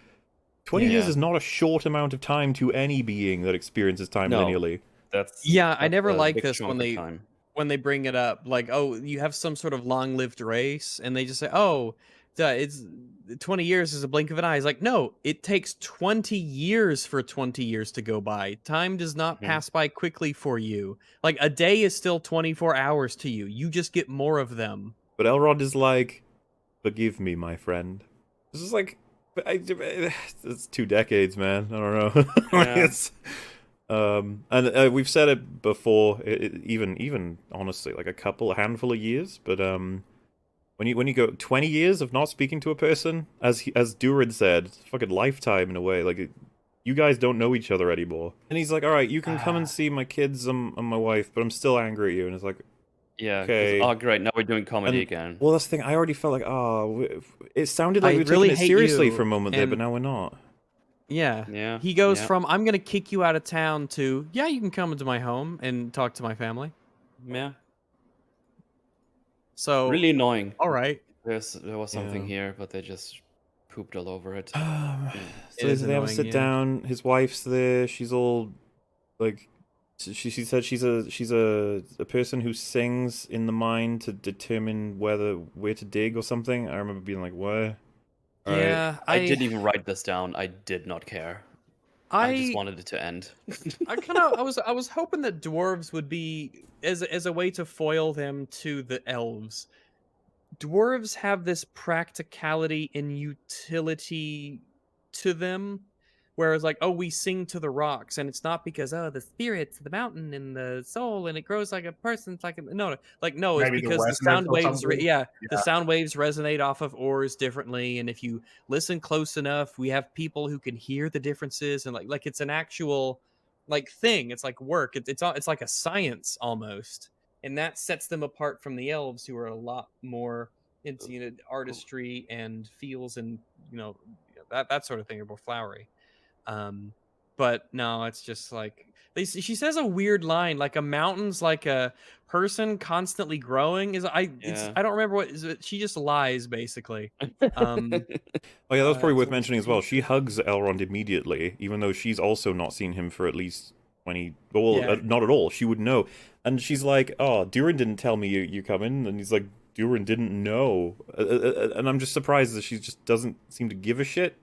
20 years is not a short amount of time to any being that experiences time linearly. I never that's a like big this chunk when of they time. when they bring it up, like, oh, you have some sort of long-lived race, and they just say, oh, it's 20 years is a blink of an eye. It's like, no, it takes 20 years for 20 years to go by. Time does not pass by quickly for you. Like, a day is still 24 hours to you. You just get more of them. But Elrond is like, forgive me, my friend. This is like, It's 2 decades, man. I don't know. Like, Yeah. it's and we've said it before. Even honestly, like a handful of years. But when you go 20 years of not speaking to a person, as Durin said, it's a fucking lifetime in a way. Like you guys don't know each other anymore. And he's like, all right, you can come and see my kids and my wife, but I'm still angry at you. And it's like, Yeah. 'cause, okay. oh, great. Now we're doing comedy And- again. well, that's the thing. I already felt like, it sounded like I we were really taking it hate seriously you, for a moment there, but and- now we're not. Yeah. Yeah. He goes yeah. from I'm gonna kick you out of town to yeah, you can come into my home and talk to my family. Yeah. So Really annoying. all right. There was something Yeah. here, but they just pooped all over it. So It is they have a annoying, sit yeah. down. His wife's there. She's all like, she said she's a person who sings in the mind to determine where to dig or something. I remember being like, what? All right. Yeah, I didn't even write this down. I did not care. I just wanted it to end. I was hoping that dwarves would be as a way to foil them to the elves. Dwarves have this practicality and utility to them, whereas like, oh, we sing to the rocks, and it's not because oh the spirits, the mountain, and the soul, and it grows like a person. It's like no, like no, it's Maybe the because the resonance sound or waves, something? the sound waves resonate off of ores differently, and if you listen close enough, we have people who can hear the differences, and like it's an actual like thing. It's like work. It's like a science almost, and that sets them apart from the elves, who are a lot more into artistry and feels and that sort of thing, are more flowery. But no, it's just like she says a weird line like a mountain's like a person constantly growing. Yeah. I don't remember what is it. She just lies basically. Oh yeah, that was probably worth so mentioning as well. She she- hugs Elrond immediately, even though she's also not seen him for at least 20. Well, Yeah. not at all. She would know, and she's like, "Oh, Durin didn't tell me you come in," and he's like, "Durin didn't know," and I'm just surprised that she just doesn't seem to give a shit.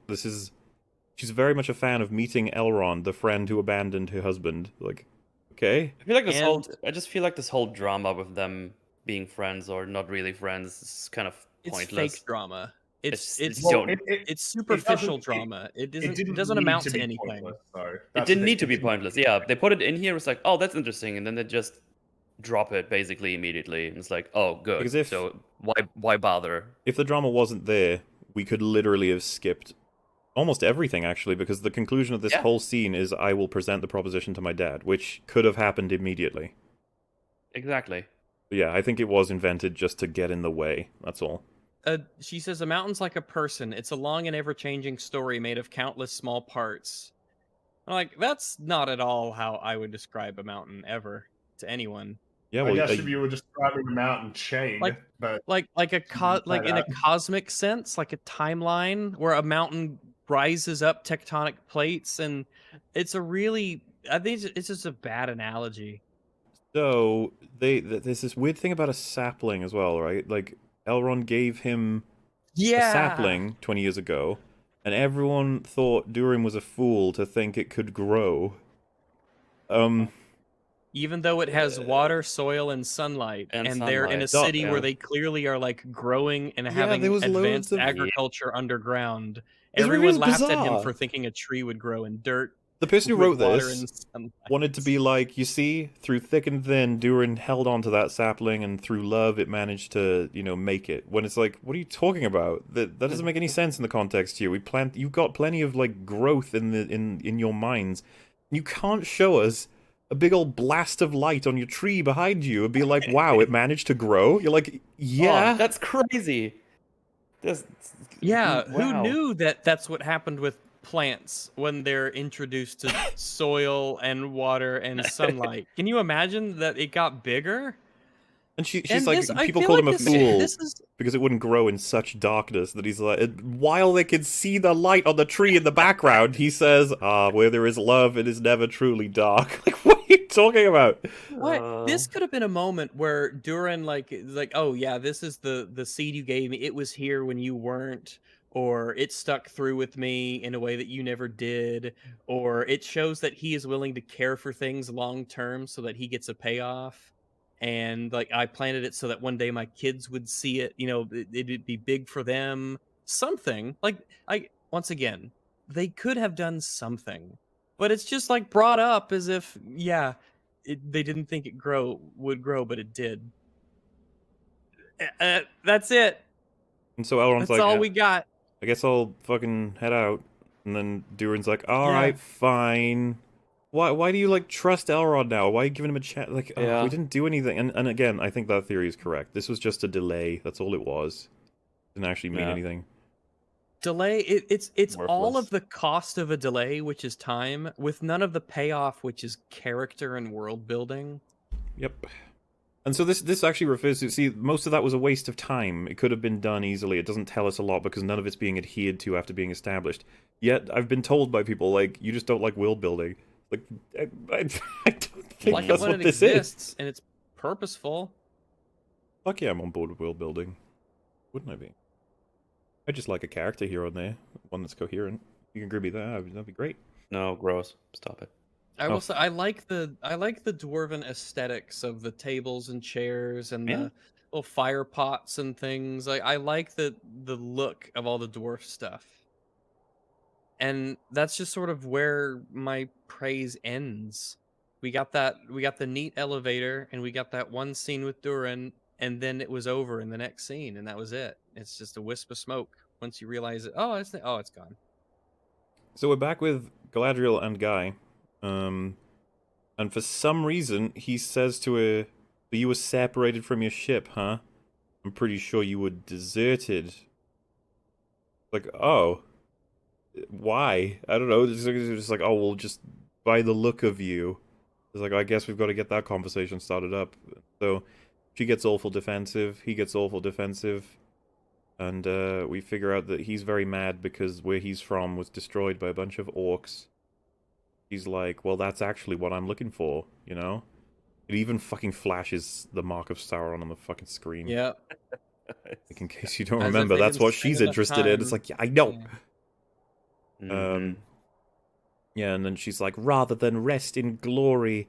She's very much a fan of meeting Elrond, the friend who abandoned her husband. Like, okay, I feel like this whole. And- I just feel like this whole drama with them being friends or not really friends is kind of it's pointless. fake drama. It's Well, it's superficial doesn't- drama. It It doesn't need amount to be anything. pointless, though. It That's didn't the need to thing. be pointless. Yeah, they put it in here. It's like, oh, that's interesting, and then they just drop it basically immediately. And it's like, oh, good. Because if- So why bother? if the drama wasn't there, we could literally have skipped almost everything, actually, because the conclusion of this Yeah. whole scene is I will present the proposition to my dad, which could have happened immediately. Exactly. But yeah, I think it was invented just to get in the way. That's all. She says a mountain's like a person. It's a long and ever-changing story made of countless small parts. I'm like, that's not at all how I would describe a mountain ever to anyone. Yeah, I well, guess if you were describing a mountain chain, Like- but Like like in a that. cosmic sense, like a timeline where a mountain rises up tectonic plates, and it's a really, I think it's just a bad analogy. So there's this weird thing about a sapling as well, right? Like Elrond gave him a sapling 20 years ago, and everyone thought Durin was a fool to think it could grow. Even though it has water, soil, and sunlight, And and they're in a sunlight. city Yeah. where they clearly are like growing and Yeah, having there was loads advanced of- agriculture underground. It Everyone was laughed at him bizarre. for thinking a tree would grow in dirt. The person who with wrote water this and sunlight. wanted to be like, you see, through thick and thin, Durin held onto that sapling, and through love, it managed to, make it. When it's like, what are you talking about? That doesn't make any sense in the context here. You've got plenty of like growth in your minds. You can't show us a big old blast of light on your tree behind you and be like, wow, it managed to grow. You're like, yeah. Oh, that's crazy. That's, Yeah, who wow. knew that that's what happened with plants when they're introduced to soil and water and sunlight? Can you imagine that it got bigger? And she's And like, this- I people feel called him like a this- fool this is because it wouldn't grow in such darkness that he's like, while they can see the light on the tree in the background, he says, where there is love, it is never truly dark. Like, what are you talking about? what this could have been a moment where Durin like, oh yeah, this is the seed you gave me. It was here when you weren't, or it stuck through with me in a way that you never did, or it shows that he is willing to care for things long term so that he gets a payoff. And like I planted it so that one day my kids would see it, it'd be big for them. Something like once again, they could have done something, but it's just like brought up as if, yeah, they didn't think it would grow, but it did. That's it. And so Elrond's That's like, all we got. I guess I'll fucking head out. And then Durin's like, all Yeah. right, fine. Why do you like trust Elrond now? Why are you giving him a chance? Like, Yeah. we didn't do anything. And again, I think that theory is correct. This was just a delay. That's all it was. Didn't actually mean Yeah. anything. Delay. It's all Worthless. of the cost of a delay, which is time, with none of the payoff, which is character and world building. Yep. And so this actually refers to, see, most of that was a waste of time. It could have been done easily. It doesn't tell us a lot because none of it's being adhered to after being established. Yet, I've been told by people, like, you just don't like world building. Like, I don't think Like that's when what it this exists is. and it's purposeful. Fuck yeah, I'm on board with world building. Wouldn't I be? I just like a character here and there. One that's coherent. You can agree with that, that'd be great. No, gross. Stop it. I Oh. will say I like the dwarven aesthetics of the tables and chairs and Yeah. the little fire pots and things. I like the look of all the dwarf stuff. And that's just sort of where my praise ends. We got the neat elevator and we got that one scene with Durin, and then it was over in the next scene, and that was it. It's just a wisp of smoke once you realize it. Oh, it's gone. So we're back with Galadriel and Guy. And for some reason, he says to her, you were separated from your ship, huh? I'm pretty sure you were deserted. Like, oh. Why? I don't know. It's just like, oh, well, just by the look of you. It's like, I guess we've got to get that conversation started up. So she gets awful defensive. He gets awful defensive. And we figure out that he's very mad because where he's from was destroyed by a bunch of orcs. He's like, well, that's actually what I'm looking for, you know? It even fucking flashes the mark of Sauron on the fucking screen. Yeah. Like, in case you don't As if remember, they that's didn't what spend she's enough interested in. time. It's like, yeah, I know. Yeah. Mhm. Yeah, and then she's like, rather than rest in glory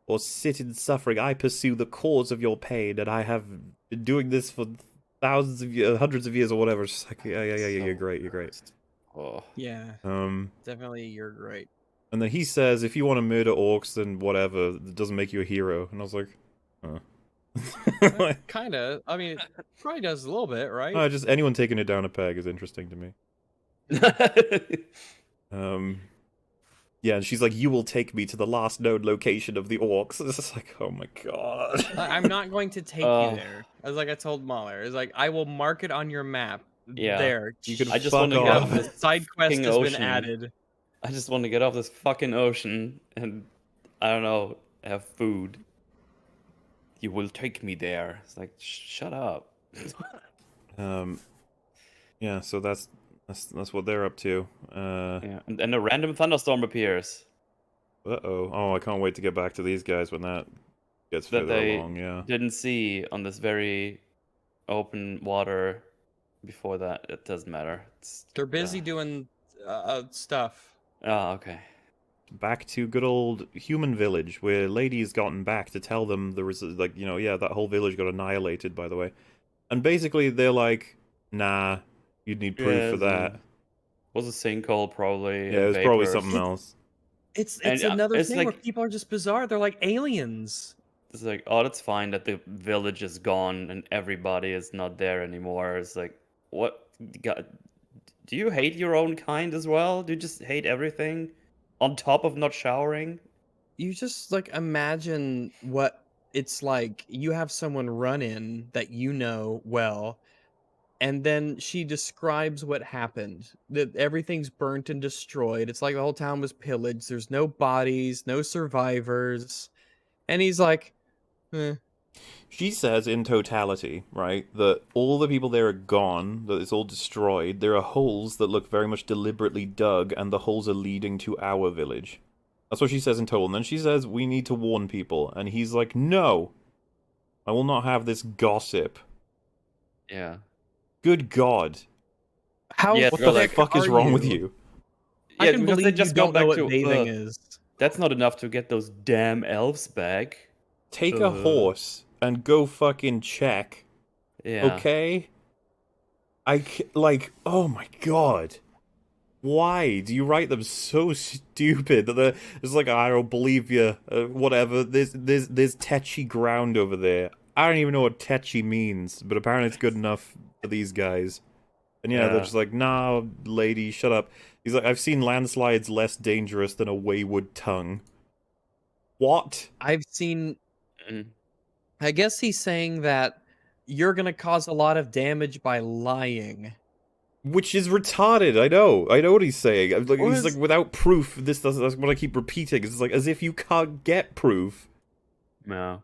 or sit in suffering, I pursue the cause of your pain, and I have been doing this for thousands of years, hundreds of years or whatever. It's just like, yeah, you're great, you're great. Oh. Yeah. Um, Definitely you're great. and then he says, if you want to murder orcs, then whatever, it doesn't make you a hero. And I was like, huh. Kinda. I mean, it probably does a little bit, right? Just anyone taking it down a peg is interesting to me. Yeah, and she's like, you will take me to the last known location of the orcs. It's just like, oh my god. I'm not going to take you there. As like I told Mahler, it's like I will mark it on your map. Yeah. There. You can I just fuck want to You get off. know, off the this side quest fucking has been ocean. added. I just want to get off this fucking ocean and, I don't know, have food. You will take me there. It's like, shut up. Yeah, so that's what they're up to. Yeah. And a random thunderstorm appears Uh-oh. Oh, I can't wait to get back to these guys when that gets that further they along, yeah. didn't see on this very open water before that. It doesn't matter. They're busy doing stuff. Oh, okay. Back to good old human village, where Lady's gotten back to tell them there was, like, you know, yeah, that whole village got annihilated, by the way. And basically, they're like, nah, you'd need proof for that. Was a sinkhole probably. Yeah, it was probably something else. It's And, another it's thing where like- people are just bizarre. They're like aliens. It's like, oh, that's fine that the village is gone and everybody is not there anymore. It's like, what? God, do you hate your own kind as well? Do you just hate everything on top of not showering? You just like imagine what it's like. You have someone run in that you know well, and then she describes what happened. That everything's burnt and destroyed. It's like the whole town was pillaged. There's no bodies, no survivors. And he's like, eh. She says in totality, right, that all the people there are gone, that it's all destroyed. There are holes that look very much deliberately dug, and the holes are leading to our village. That's what she says in total. And then she says, we need to warn people. And he's like, no, I will not have this gossip. Yeah. Good God. How Yeah, What they're the like, fuck is are wrong with you? I can because believe you don't know what bathing is. That's not enough to get those damn elves back. Take a horse and go fucking check. Yeah. Okay? Like, oh my god. Why do you write them so stupid that they're it's like I don't believe you, whatever. There's tetchy ground over there. I don't even know what tetchy means, but apparently it's good enough for these guys. And yeah, they're Yeah. just like, nah, lady, shut up. He's like, I've seen landslides less dangerous than a wayward tongue. What? I've seen. Mm. I guess he's saying that you're gonna cause a lot of damage by lying. Which is retarded. I know what he's saying. I'm like, Or he's like, is- without proof. That's what I keep repeating. It's like as if you can't get proof. Yeah.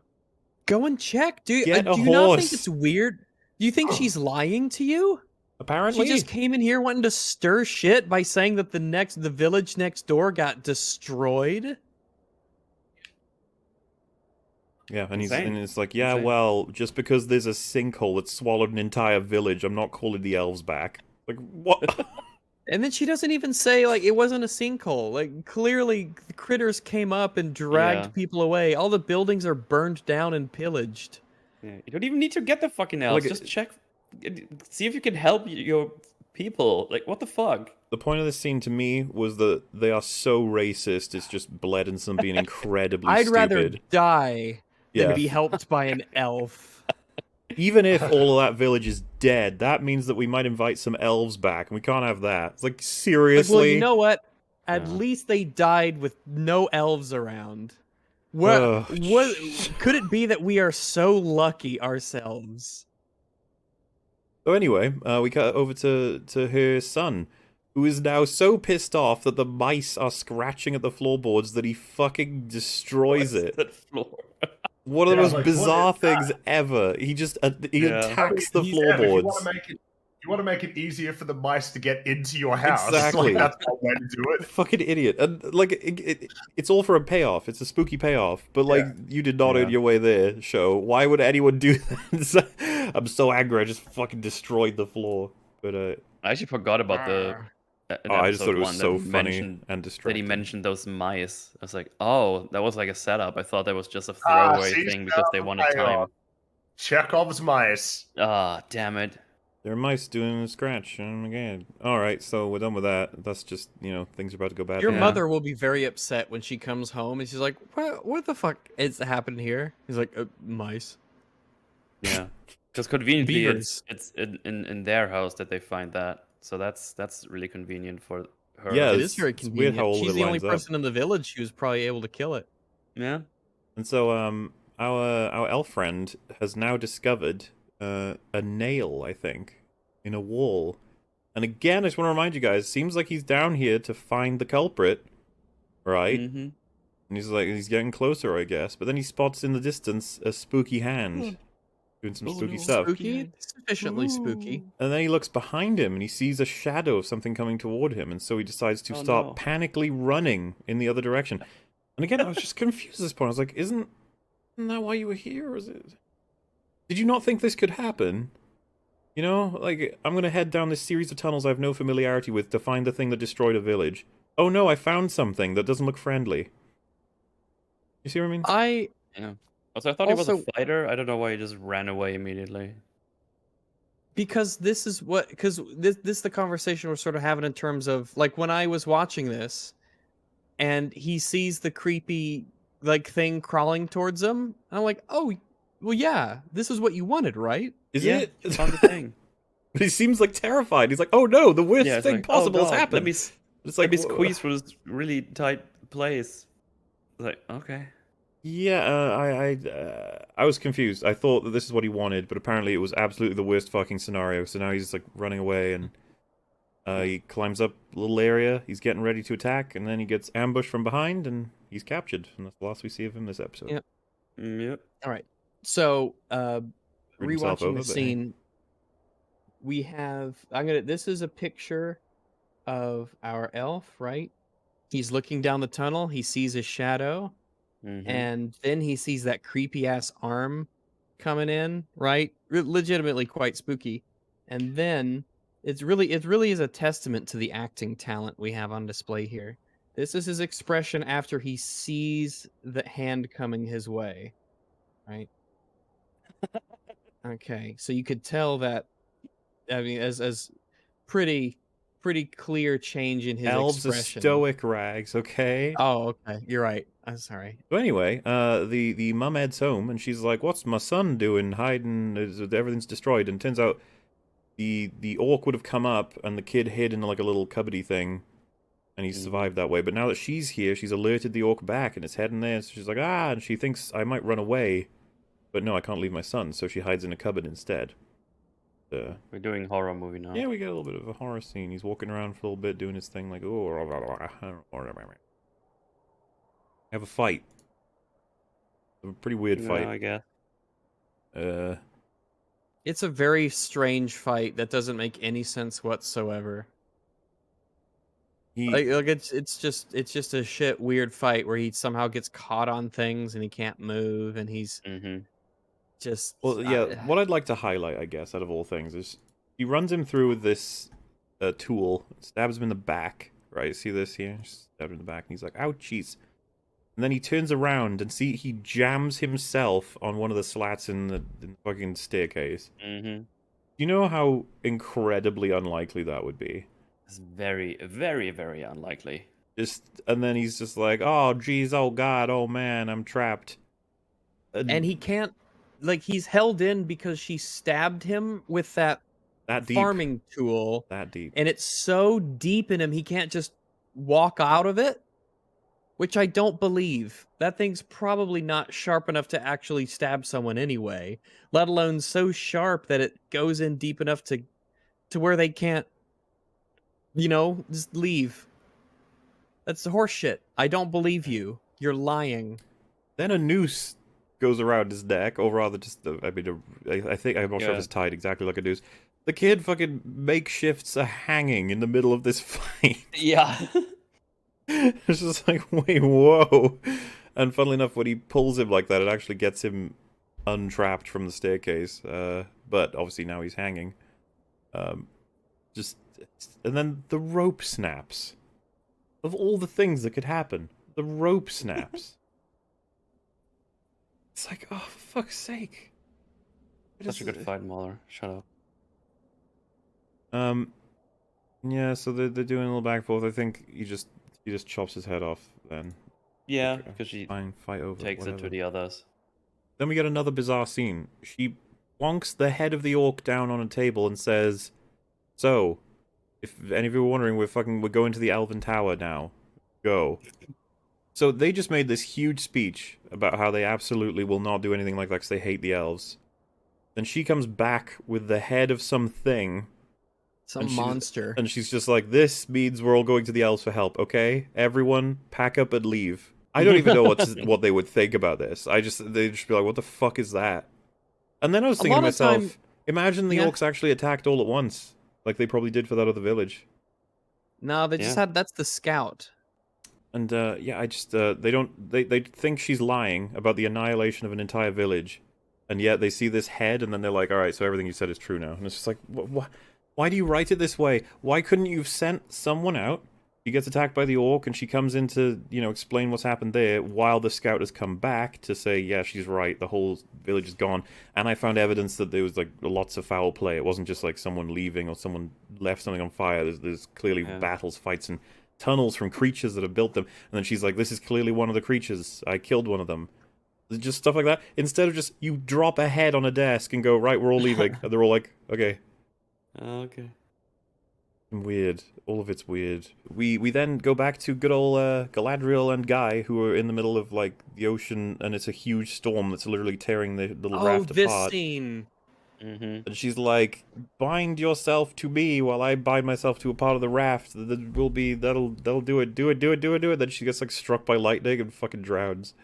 Go and check. Get a do you not think horse. it's weird? Do you think she's lying to you? Apparently, She just came in here wanting to stir shit by saying that the village next door got destroyed. yeah, and Insane. it's like, yeah, Insane. well, just because there's a sinkhole that swallowed an entire village, I'm not calling the elves back. Like, what? And then she doesn't even say like it wasn't a sinkhole. Like clearly the critters came up and dragged Yeah. people away. All the buildings are burned down and pillaged. Yeah. You don't even need to get the fucking elves. Like, Just check. See if you can help your people. Like, what the fuck? The point of this scene to me was that they are so racist. It's just bled into them being incredibly I'd stupid. rather die than Yeah. be helped by an elf. Even if all of that village is dead, that means that we might invite some elves back, and we can't have that. It's like, Like, seriously? well, you know what? At Yeah. least they died with no elves around. What? Ugh. What? Could it be that we are so lucky ourselves? So anyway, we cut over to her son, who is now so pissed off that the mice are scratching at the floorboards that he fucking destroys What's it. that floor? One of the Yeah, most like, what bizarre is that? things ever. He just he Yeah. attacks the Yeah, but floorboards. you want to make it easier for the mice to get into your house. Exactly. Like, that's one way to do it. Fucking idiot. And like it's all for a payoff. It's a spooky payoff. But like you did not Yeah. earn your way there, show. Why would anyone do that? I'm so angry. I just fucking destroyed the floor. But I actually forgot about the. oh, I just thought it was episode one so that funny mentioned- and That he distracting. mentioned those mice. I was like, oh, that was like a setup. I thought that was just a Ah, throwaway see, thing because they now wanted I, time. Chekhov's mice. Ah, damn it. There are mice doing a scratch. Oh my god. Alright, so we're done with that. That's just, things are about to go bad. Your Yeah. mother will be very upset when she comes home and she's like, "What the fuck is happening here?" He's like, "Mice." Yeah, because conveniently Beavers. it's in their house that they find that. So that's really convenient for her. Yeah, It it's- is very it's weird convenient. how all of She's it the only lines up. person in the village who's probably able to kill it. Yeah. And so, our elf friend has now discovered a nail, I think, in a wall. And again, I just want to remind you guys, seems like he's down here to find the culprit, right? Mm-hmm. And he's getting closer, I guess. But then he spots in the distance a spooky hand doing some Oh, spooky no. stuff. Spooky, sufficiently spooky. And then he looks behind him and he sees a shadow of something coming toward him, and so he decides to Oh, start no. panically running in the other direction. And again, I was just confused at this point. I was like, isn't that why you were here? Or is it? Did you not think this could happen? Like, I'm gonna head down this series of tunnels I have no familiarity with to find the thing that destroyed a village. Oh no, I found something that doesn't look friendly. You see what I mean? Yeah. Also, I thought he was Also- a fighter. I don't know why he just ran away immediately. Because this is this is the conversation we're sort of having in terms of like when I was watching this and he sees the creepy like thing crawling towards him, I'm like, "Oh, well yeah, this is what you wanted, right?" Is yeah, it? he found the thing. But he seems like terrified. He's like, oh no, the worst Yeah, it's thing like, possible oh, has God, happened. It's It's like, like, let me squeeze through this really tight place. Like, okay. Yeah, I was confused. I thought that this is what he wanted, but apparently it was absolutely the worst fucking scenario. So now he's like running away, and he climbs up a little area. He's getting ready to attack, and then he gets ambushed from behind, and he's captured. And that's the last we see of him this episode. Yep. Yep. All right. So, Screwed himself rewatching over, the but hey. scene, we have this is a picture of our elf, right? He's looking down the tunnel, he sees a shadow, Mhm. and then he sees that creepy ass arm coming in, right? Legitimately quite spooky. And then it really is a testament to the acting talent we have on display here. This is his expression after he sees the hand coming his way, right? Okay, so you could tell that. I mean, as pretty pretty clear change in his Elves are expression. stoic, Rags, okay? Oh, okay. You're right. I'm sorry. So anyway, the mum heads home, and she's like, "What's my son doing? Hiding? Everything's destroyed." And turns out the orc would have come up, and the kid hid in like a little cupboardy thing, and he survived that way. But now that she's here, she's alerted the orc back, and it's heading there. So she's like, and she thinks I might run away, but no, I can't leave my son. So she hides in a cupboard instead. We're doing horror movie now. Yeah, we get a little bit of a horror scene. He's walking around for a little bit, doing his thing, like, have a fight. A pretty weird fight. I guess. It's a very strange fight that doesn't make any sense whatsoever. He, Like it's just a shit weird fight where he somehow gets caught on things and he can't move and he's just well, yeah. What I'd like to highlight, I guess, out of all things, is he runs him through with this tool, stabs him in the back. Right? See this here? Stabs him in the back, and he's like, "Ouchies!" And then he turns around and he jams himself on one of the slats in the fucking staircase. Mm-hmm. You know how incredibly unlikely that would be? It's very, very, very unlikely. And then he's just like, "Oh, geez, oh god, oh man, I'm trapped." and he can't, like, he's held in because she stabbed him with that deep. farming tool. That deep. And it's so deep in him he can't just walk out of it. Which I don't believe. That thing's probably not sharp enough to actually stab someone anyway, let alone so sharp that it goes in deep enough to where they can't, just leave. That's horse shit. I don't believe you. You're lying. Then a noose goes around his neck, or rather just, I think, I'm not sure if it's tied exactly like a noose. The kid fucking makeshifts a hanging in the middle of this fight. Yeah. It's just like, wait, whoa. And funnily enough, when he pulls him like that, it actually gets him untrapped from the staircase. But obviously now he's hanging. And then the rope snaps. Of all the things that could happen, the rope snaps. It's like, oh, for fuck's sake. Such a good fight, Mauler. Shut up. Yeah, so they're doing a little back and forth. I think he just chops his head off then. Yeah, because she Fine, fight over. takes it to the others. Then we get another bizarre scene. She plonks the head of the orc down on a table and says, "So, if any of you were wondering, we're going to the Elven Tower now. Go." So they just made this huge speech about how they absolutely will not do anything like that because they hate the elves. Then she comes back with the head of something. Some monster. And she's just like, "This means we're all going to the elves for help, okay? Everyone, pack up and leave." I don't even know what they would think about this. They'd just be like, "What the fuck is that?" And then I was thinking to myself, imagine the orcs actually attacked all at once, like they probably did for that other village. No, they just that's the scout. And they think she's lying about the annihilation of an entire village, and yet they see this head, and then they're like, "All right, so everything you said is true now." And it's just like, what? Why do you write it this way? Why couldn't you have sent someone out? She gets attacked by the orc, and she comes in to, explain what's happened there, while the scout has come back to say, yeah, she's right, the whole village is gone. And I found evidence that there was, like, lots of foul play. It wasn't just, like, someone leaving or someone left something on fire. There's clearly battles, fights, and tunnels from creatures that have built them. And then she's like, this is clearly one of the creatures. I killed one of them. Just stuff like that. Instead of just, you drop a head on a desk and go, right, we're all leaving. And they're all like, okay. Okay. Weird. All of it's weird. We then go back to good old Galadriel and Guy, who are in the middle of, like, the ocean, and it's a huge storm that's literally tearing the little raft apart. Oh, this scene. Mm-hmm. And she's like, "Bind yourself to me while I bind myself to a part of the raft. That'll do it. Do it. Then she gets, like, struck by lightning and fucking drowns.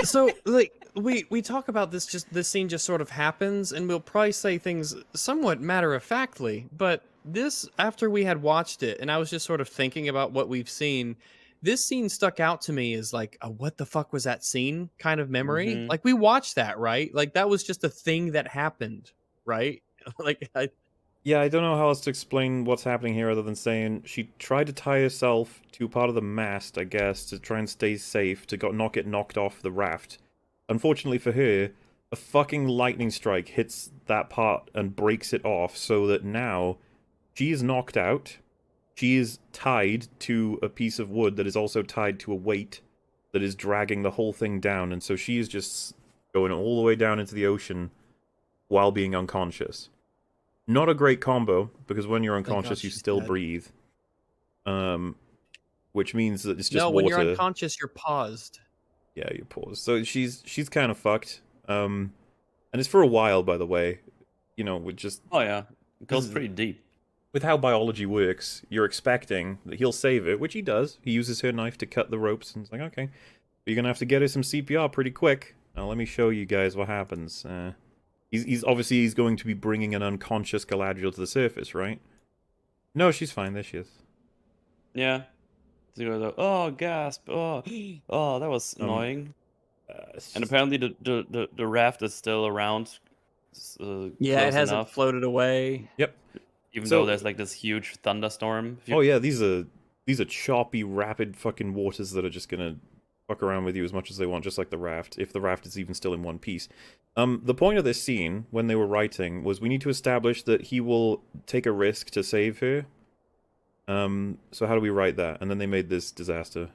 So, like, we talk about this scene just sort of happens, and we'll probably say things somewhat matter-of-factly, but this, after we had watched it, and I was just sort of thinking about what we've seen, this scene stuck out to me as, like, a what the fuck was that scene kind of memory. Mhm. Like, we watched that, right? Like, that was just a thing that happened, right? Like, Yeah, I don't know how else to explain what's happening here other than saying she tried to tie herself to part of the mast, I guess, to try and stay safe, to not get knocked off the raft. Unfortunately for her, a fucking lightning strike hits that part and breaks it off, so that now She is knocked out. She is tied to a piece of wood that is also tied to a weight that is dragging the whole thing down, and so she is just going all the way down into the ocean while being unconscious. Not a great combo, because when you're Thank God unconscious, you she's still dead. breathe. Which means that it's just No, water. when you're unconscious, you're paused. Yeah, you pause. So she's kind of fucked. And it's for a while, by the way. You know, with just Oh yeah, it goes is- pretty deep. with how biology works, you're expecting that he'll save it, which he does. He uses her knife to cut the ropes, and it's like, okay, but you're gonna have to get her some CPR pretty quick. Now let me show you guys what happens. He's obviously he's going to be bringing an unconscious Galadriel to the surface, right? No, she's fine. There she is. Yeah. So you go, like, oh gasp! Oh, oh, that was annoying. It's And just- apparently the raft is still around. Yeah, Close it hasn't enough, floated away. Yep. even So- though there's like this huge thunderstorm. If you- Oh yeah, these are choppy, rapid fucking waters that are just gonna fuck around with you as much as they want, just like the raft, if the raft is even still in one piece. The point of this scene, when they were writing, was we need to establish that he will take a risk to save her. So how do we write that? And then they made this disaster.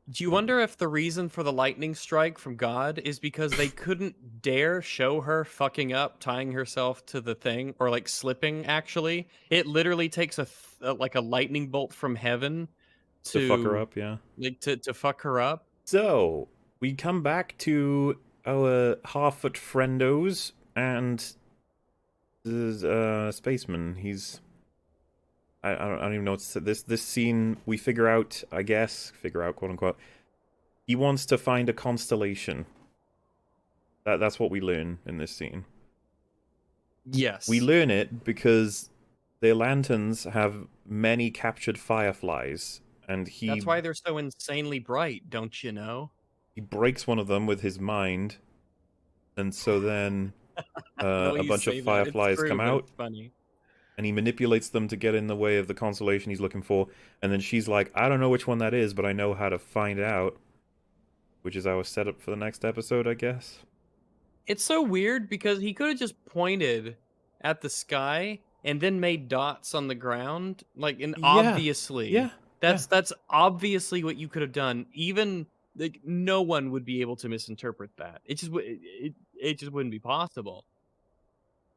Do you wonder if the reason for the lightning strike from God is because they couldn't dare show her fucking up, tying herself to the thing, or like slipping? Actually, it literally takes like a lightning bolt from heaven To fuck her up, yeah. like to fuck her up. So, we come back to our half-foot friendos, and the spaceman, he's... I don't even know what to say. This scene, we figure out, quote-unquote, he wants to find a constellation. That's what we learn in this scene. Yes, We learn it because their lanterns have many captured fireflies, and That's why they're so insanely bright, don't you know? he breaks one of them with his mind, and so then The way a you bunch of say that, it's fireflies true, come but out, it's funny. and he manipulates them to get in the way of the constellation he's looking for, and then she's like, I don't know which one that is, but I know how to find out, which is our setup for the next episode, I guess. It's so weird because he could have just pointed at the sky and then made dots on the ground, like, and Yeah, obviously, Yeah, that's obviously what you could have done. Even like no one would be able to misinterpret that. It just it just wouldn't be possible.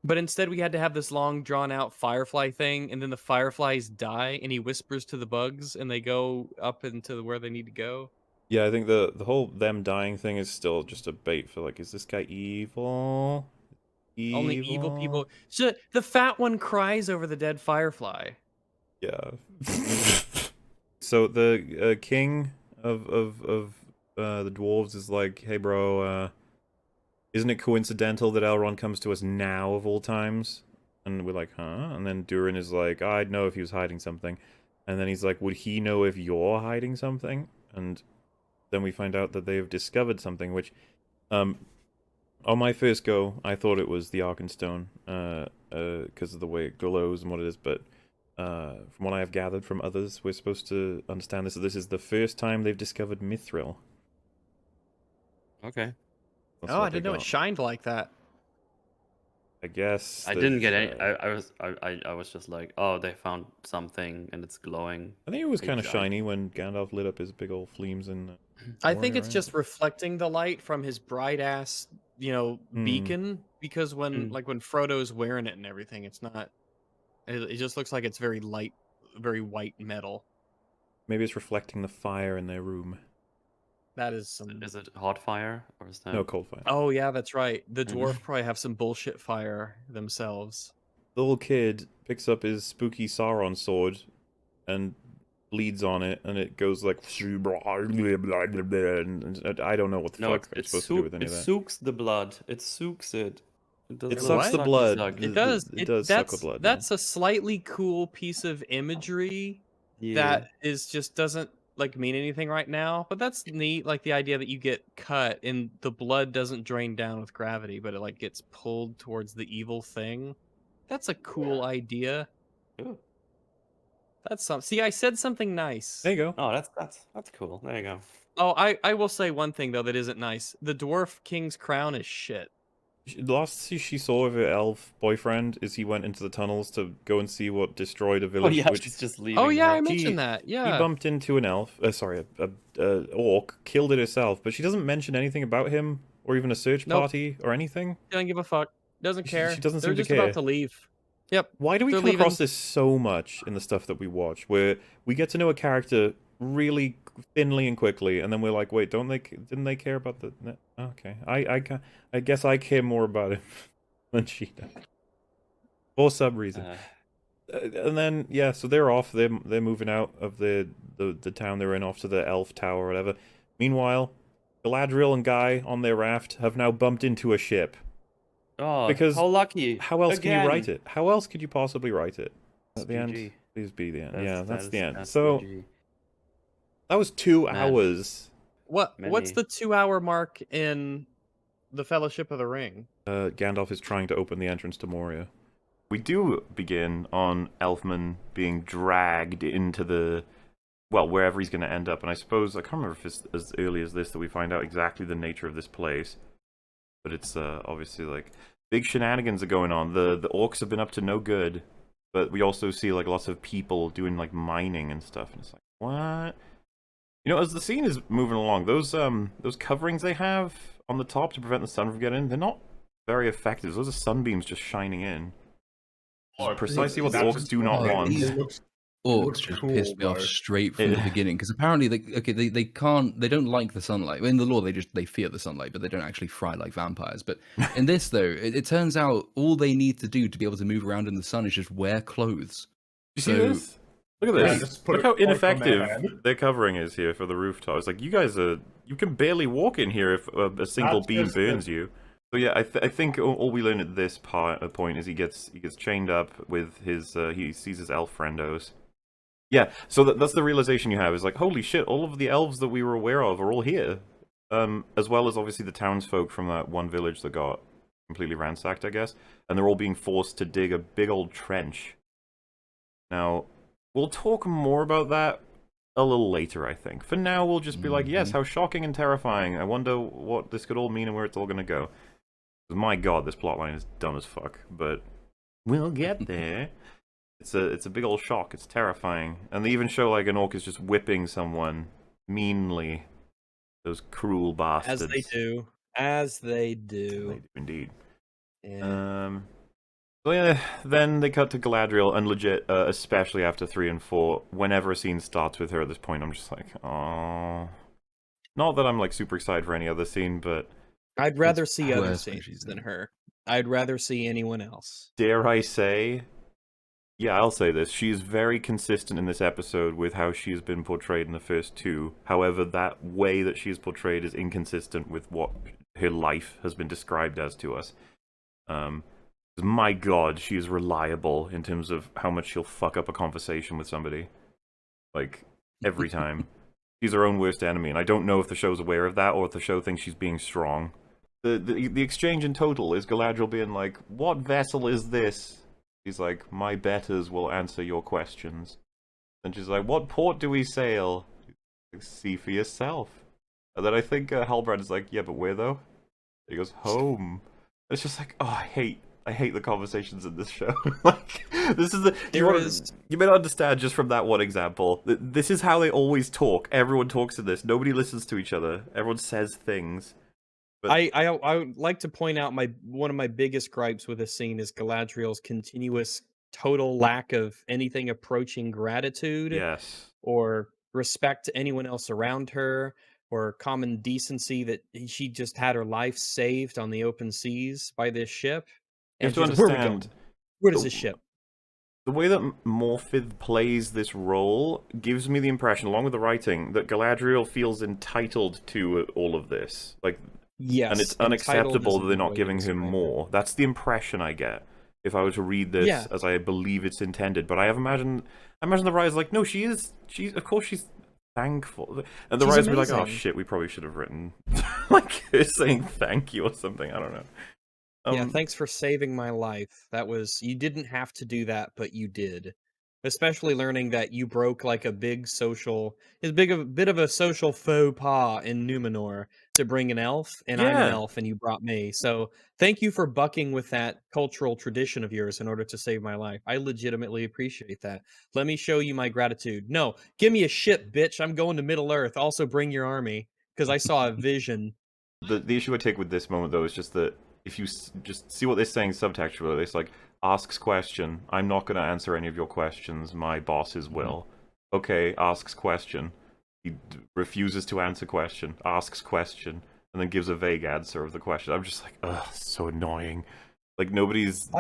But instead, we had to have this long, drawn out firefly thing, and then the fireflies die, and he whispers to the bugs, and they go up into where they need to go. yeah. I think the whole them dying thing is still just a bait for like, is this guy evil? Only evil people. So the fat one cries over the dead firefly. Yeah. So the king of the dwarves is like, hey bro, isn't it coincidental that Elrond comes to us now of all times? And we're like, huh? And then Durin is like, I'd know if he was hiding something. And then he's like, would he know if you're hiding something? And then we find out that they have discovered something, which, on my first go, I thought it was the Arkenstone, because of the way it glows and what it is, but from what I have gathered from others, we're supposed to understand this. This is the first time they've discovered Mithril. Okay. That's Oh, what I they didn't know it got. shined like that. I guess. I didn't get any. there's, I was just like, oh, they found something and it's glowing. I think it was big kind of giant. shiny when Gandalf lit up his big old flames and. I think Warrior, it's right? just reflecting the light from his bright ass, Hmm. beacon. Because when Hmm. like when Frodo's wearing it and everything, it's not. It just looks like it's very light, very white metal. Maybe it's reflecting the fire in their room. That is some. Is it hot fire or is that? No, cold fire. Oh yeah, that's right. The Mhm. dwarf probably have some bullshit fire themselves. The little kid picks up his spooky Sauron sword and bleeds on it, and it goes like. And I don't know what the No, fuck it's supposed to do with any it of that. soaks the blood. It soaks it. It does It little sucks the sucky blood. suck. It does. It does suck the That's blood, yeah. that's a slightly cool piece of imagery Yeah. that is just doesn't like mean anything right now. But that's neat. Like the idea that you get cut and the blood doesn't drain down with gravity, but it like gets pulled towards the evil thing. That's a cool idea. Ooh. That's some. See, I said something nice. There you go. Oh, that's cool. There you go. Oh, I will say one thing though that isn't nice. The dwarf king's crown is shit. The last she saw of her elf boyfriend is he went into the tunnels to go and see what destroyed a Oh village, yeah, which she's just leaving. Oh yeah, now. I mentioned that. he Yeah. bumped into an elf. Sorry, a orc, killed it herself, but she doesn't mention anything about him or even a search Nope. party or anything. Doesn't give a fuck. Doesn't She care. doesn't They're seem to just about care. to leave. Yep. Why do we They're come across leaving. this so much in the stuff that we watch, where we get to know a character really thinly and quickly, and then we're like, wait, didn't they care about the? No, okay, I guess I care more about him than she does, for some reason. And then yeah, so they're off. They're moving out of the town they're in, off to the elf tower or whatever. Meanwhile, Galadriel and Guy on their raft have now bumped into a ship. Oh, Because how lucky! How else can you write Again. it? How else could you possibly write it? At the end, GG. please be the end. That's- Yeah, that's the end. that's So GG. that was 2 Man. hours. What's Many. the 2-hour mark in the Fellowship of the Ring? Gandalf is trying to open the entrance to Moria. We do begin on Elfman being dragged into the, well, wherever he's going to end up. And I suppose, I can't remember if it's as early as this that we find out exactly the nature of this place. But it's obviously like big shenanigans are going on. The orcs have been up to no good. But we also see like lots of people doing like mining and stuff. And it's like, what? You know, as the scene is moving along, those coverings they have on the top to prevent the sun from getting in, they're not very effective. Those are sunbeams just shining in. Precisely what the That's orcs do not Oh, want. these- It looks Orcs just cool, pissed me off though. straight from the beginning because apparently they don't like the sunlight. In the lore they fear the sunlight, but they don't actually fry like vampires. But in this though, it turns out all they need to do to be able to move around in the sun is just wear clothes. You see So- this? Look at Yeah, this. just put Look a how cloak on their ineffective head. their covering is here for the rooftop. It's like, you guys are... You can barely walk in here if a single That's beam just burns you. So yeah, I think all we learn at this point is he gets chained up with his... he sees his elf friendos. Yeah, so that's the realization you have, is like, holy shit, all of the elves that we were aware of are all here. As well as obviously the townsfolk from that one village that got completely ransacked, I guess. And they're all being forced to dig a big old trench. Now, we'll talk more about that a little later, I think. For now, we'll just be like, yes, how shocking and terrifying. I wonder what this could all mean and where it's all gonna go. 'Cause my god, this plotline is dumb as fuck, but we'll get there. It's a big old shock. It's terrifying. And they even show like an orc is just whipping someone meanly. Those cruel bastards. As they do. As they They do. do indeed. Yeah. So yeah, then they cut to Galadriel, and legit, especially after 3 and 4, whenever a scene starts with her at this point, I'm just like, oh. Not that I'm like super excited for any other scene, but I'd rather see other worse when she's scenes in than it. her. I'd rather see anyone else. dare I say, yeah, I'll say this, she is very consistent in this episode with how she has been portrayed in the first 2. However, that way that she is portrayed is inconsistent with what her life has been described as to us. My god, she is reliable in terms of how much she'll fuck up a conversation with somebody. Like, every time. She's her own worst enemy, and I don't know if the show's aware of that, or if the show thinks she's being strong. The exchange in total is Galadriel being like, what vessel is this? He's like, my betters will answer your questions. And she's like, what port do we sail? Like, see for yourself. And then I think Halbrand is like, yeah, but where though? And he goes, home. It's just like, oh, I hate the conversations in this show. Like, this is the... You may not understand just from that one example. This is how they always talk. Everyone talks in this. Nobody listens to each other. Everyone says things. But I would like to point out one of my biggest gripes with this scene is Galadriel's continuous total lack of anything approaching gratitude yes. or respect to anyone else around her or common decency that she just had her life saved on the open seas by this ship. You have to she's like, "Where are we understand... going? Where does this ship?" The way that Morfydd plays this role gives me the impression, along with the writing, that Galadriel feels entitled to all of this. Like, Yes. and it's entitled unacceptable is that they're a not way to giving him describe it. more. That's the impression I get if I were to read this Yeah. as I believe it's intended. But I imagine the writer's like, no, she's of course she's thankful. And the She's writer's be like, oh amazing. shit, we probably should have written like her saying thank you or something. I don't know. Yeah, thanks for saving my life. You didn't have to do that, but you did. especially learning that you broke like a big social, is big of a bit of a social faux pas in Numenor to bring an elf, and I'm an Yeah. elf, and you brought me. So thank you for bucking with that cultural tradition of yours in order to save my life. I legitimately appreciate that. Let me show you my gratitude. No, give me a ship, bitch. I'm going to Middle Earth. Also, bring your army because I saw a vision. The issue I take with this moment though is just that if you just see what they're saying subtextually, it's like asks question. I'm not going to answer any of your questions. My bosses will. Okay, asks question. He refuses to answer question. Asks question, and then gives a vague answer of the question. I'm just like, ugh, so annoying. Like nobody's.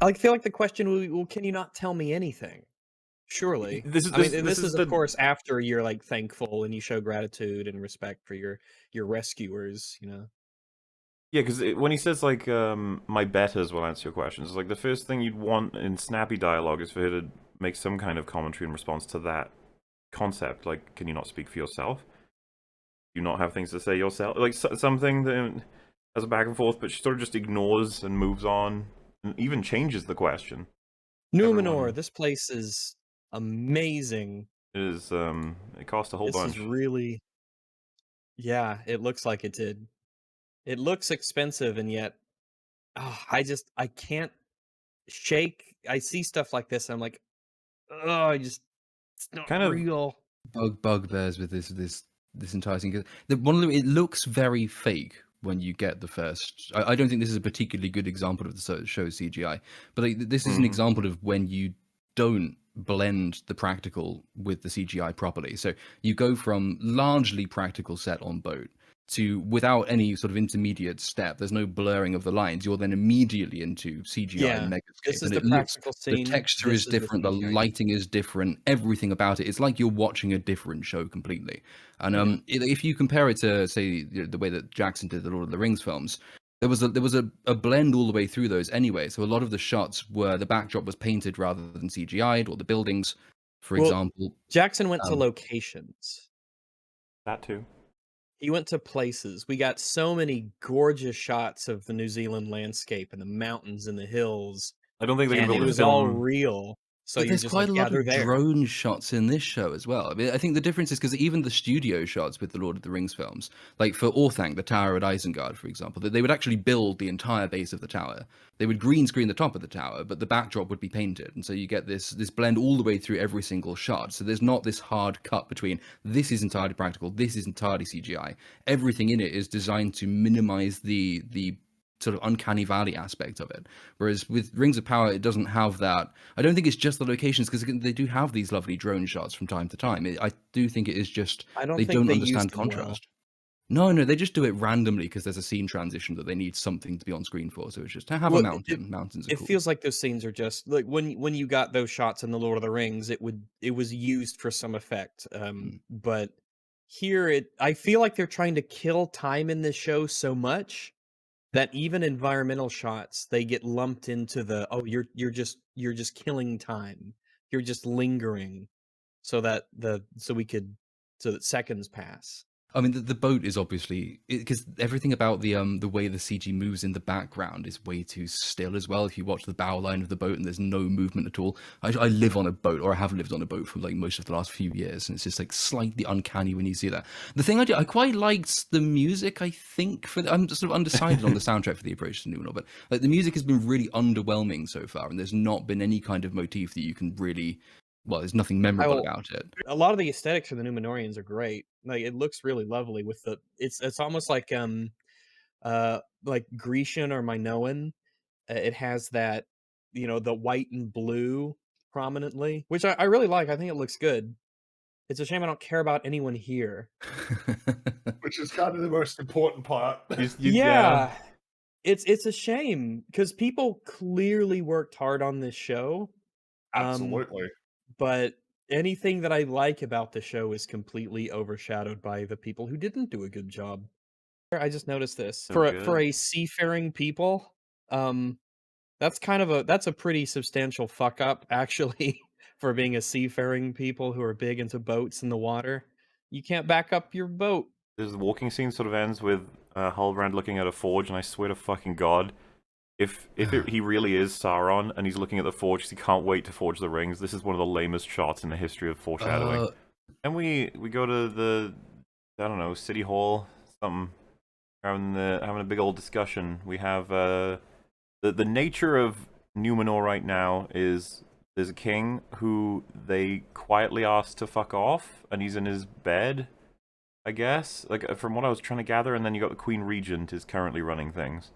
I feel like the question will, well, can you not tell me anything? Surely. I mean, this is of course after you're like thankful and you show gratitude and respect for your rescuers, you know. Yeah, because when he says like, my betters will answer your questions, it's like the first thing you'd want in snappy dialogue is for her to make some kind of commentary in response to that concept. Like, can you not speak for yourself? Do you not have things to say yourself? Like something that has a back and forth, but she sort of just ignores and moves on, and even changes the question. Numenor, Everyone- this place is amazing. It is, it cost a whole This bunch. is really, yeah, it looks like it did. It looks expensive, and yet, I can't shake. I see stuff like this, and I'm like, oh, it's not Kind of real. Bugbears with this entire thing. 'Cause it looks very fake when you get the first. I don't think this is a particularly good example of the show's CGI, but like, this is an example of when you don't blend the practical with the CGI properly. So you go from largely practical set on boat to without any sort of intermediate step. There's no blurring of the lines. You're then immediately into CGI Yeah, megascape, this is and the it looks. practical The scene. texture This is is the different. The CGI. lighting is different. Everything about it. It's like you're watching a different show completely. And if you compare it to, say, the way that Jackson did the Lord of the Rings films, there was a blend all the way through those anyway. So a lot of the shots were the backdrop was painted rather than CGI'd, or the buildings, for Well, example. Jackson went to Um, locations. that too. He went to places. We got so many gorgeous shots of the New Zealand landscape and the mountains and the hills, I don't think they're and gonna be it able to was all film. real. So But you're there's just quite like, a yeah, lot they're of there. drone shots in this show as well. I mean, I think the difference is because even the studio shots with the Lord of the Rings films, like for Orthanc, the Tower at Isengard, for example, that they would actually build the entire base of the tower. They would green screen the top of the tower, but the backdrop would be painted, and so you get this blend all the way through every single shot. So there's not this hard cut between this is entirely practical, this is entirely CGI. Everything in it is designed to minimize the sort of uncanny valley aspect of it. Whereas with Rings of Power, it doesn't have that. I don't think it's just the locations, because they do have these lovely drone shots from time to time. I do think it is just I don't they think don't they understand used them well. contrast. No, they just do it randomly because there's a scene transition that they need something to be on screen for. So it's just have Well, a mountain. Mountains are it cool. feels like those scenes are just like when you got those shots in the Lord of the Rings, it was used for some effect. But here I feel like they're trying to kill time in this show so much that even environmental shots they get lumped into the, oh, you're just killing time. You're just lingering so that so that seconds pass. I mean, the boat is obviously because everything about the way the CG moves in the background is way too still as well. If you watch the bow line of the boat and there's no movement at all, I live on a boat, or I have lived on a boat for like most of the last few years, and it's just like slightly uncanny when you see that. The thing I quite liked the music. I think I'm sort of undecided on the soundtrack for the approach to Numenor, but like the music has been really underwhelming so far, and there's not been any kind of motif that you can really. Well, there's nothing memorable about it. A lot of the aesthetics for the Numenorians are great. Like it looks really lovely with the it's almost like Grecian or Minoan. It has that, the white and blue prominently, which I really like. I think it looks good. It's a shame I don't care about anyone here. Which is kind of the most important part. Yeah. It's a shame because people clearly worked hard on this show. Absolutely. But anything that I like about the show is completely overshadowed by the people who didn't do a good job. I just noticed this. So For good. a seafaring people, that's a pretty substantial fuck up, actually, for being a seafaring people who are big into boats in the water. You can't back up your boat. This walking scene sort of ends with Halbrand looking at a forge, and I swear to fucking god, he really is Sauron and he's looking at the forge 'cause he can't wait to forge the rings, this is one of the lamest shots in the history of foreshadowing. And we go to the, I don't know, City Hall, something, having a big old discussion. We have the nature of Numenor right now is there's a king who they quietly asked to fuck off, and he's in his bed, I guess. Like from what I was trying to gather, and then you got the Queen Regent is currently running things,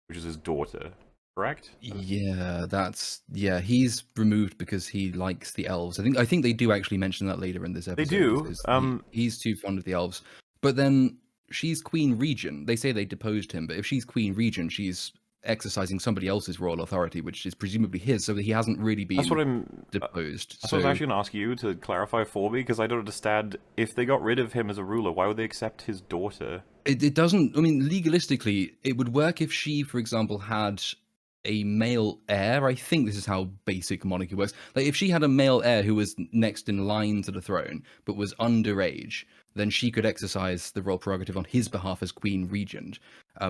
which is his daughter, correct? Yeah, he's removed because he likes the elves. I think they do actually mention that later in this episode. They do. because he's too fond of the elves. But then she's Queen Regent. They say they deposed him, but if she's Queen Regent, she's exercising somebody else's royal authority, which is presumably his, so he hasn't really been That's what I'm deposed. That's what I was actually going to ask you to clarify for me, because I don't understand, if they got rid of him as a ruler, why would they accept his daughter? It doesn't, I mean, legalistically, it would work if she, for example, had a male heir. I think this is how basic monarchy works. Like, if she had a male heir who was next in line to the throne, but was underage, then she could exercise the royal prerogative on his behalf as Queen Regent.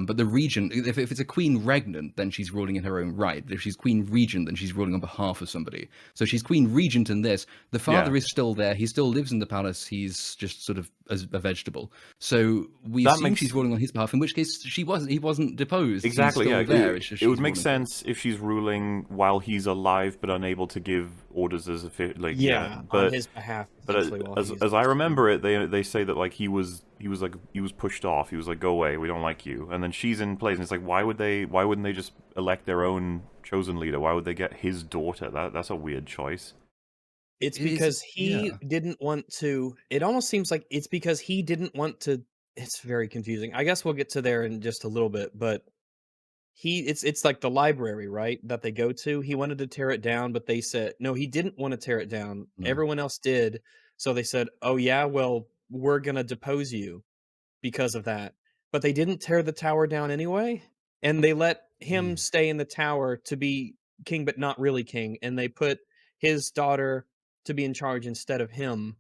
But the regent, if it's a Queen Regnant, then she's ruling in her own right. If she's Queen Regent, then she's ruling on behalf of somebody. So she's Queen Regent in this. The father is still there. He still lives in the palace. He's just sort of as a vegetable. So we assume she's ruling on his behalf, in which case he wasn't deposed. Exactly, He's still there. It's just it would she's make ruling. sense if she's ruling while he's alive, but unable to give orders as a on but his behalf. but essentially, while he's as I remember it, they say that like he was pushed off. He was like, go away, we don't like you. And then she's in place, and it's like, why wouldn't they just elect their own chosen leader? Why would they get his daughter? That's a weird choice. It's because he didn't want to. It almost seems like it's because he didn't want to. It's very confusing. I guess we'll get to there in just a little bit, but it's like the library, right? That they go to. He wanted to tear it down, but they said no, he didn't want to tear it down. No. Everyone else did. So they said, "Oh yeah, well, we're going to depose you because of that." But they didn't tear the tower down anyway, and they let him stay in the tower to be king but not really king, and they put his daughter to be in charge instead of him.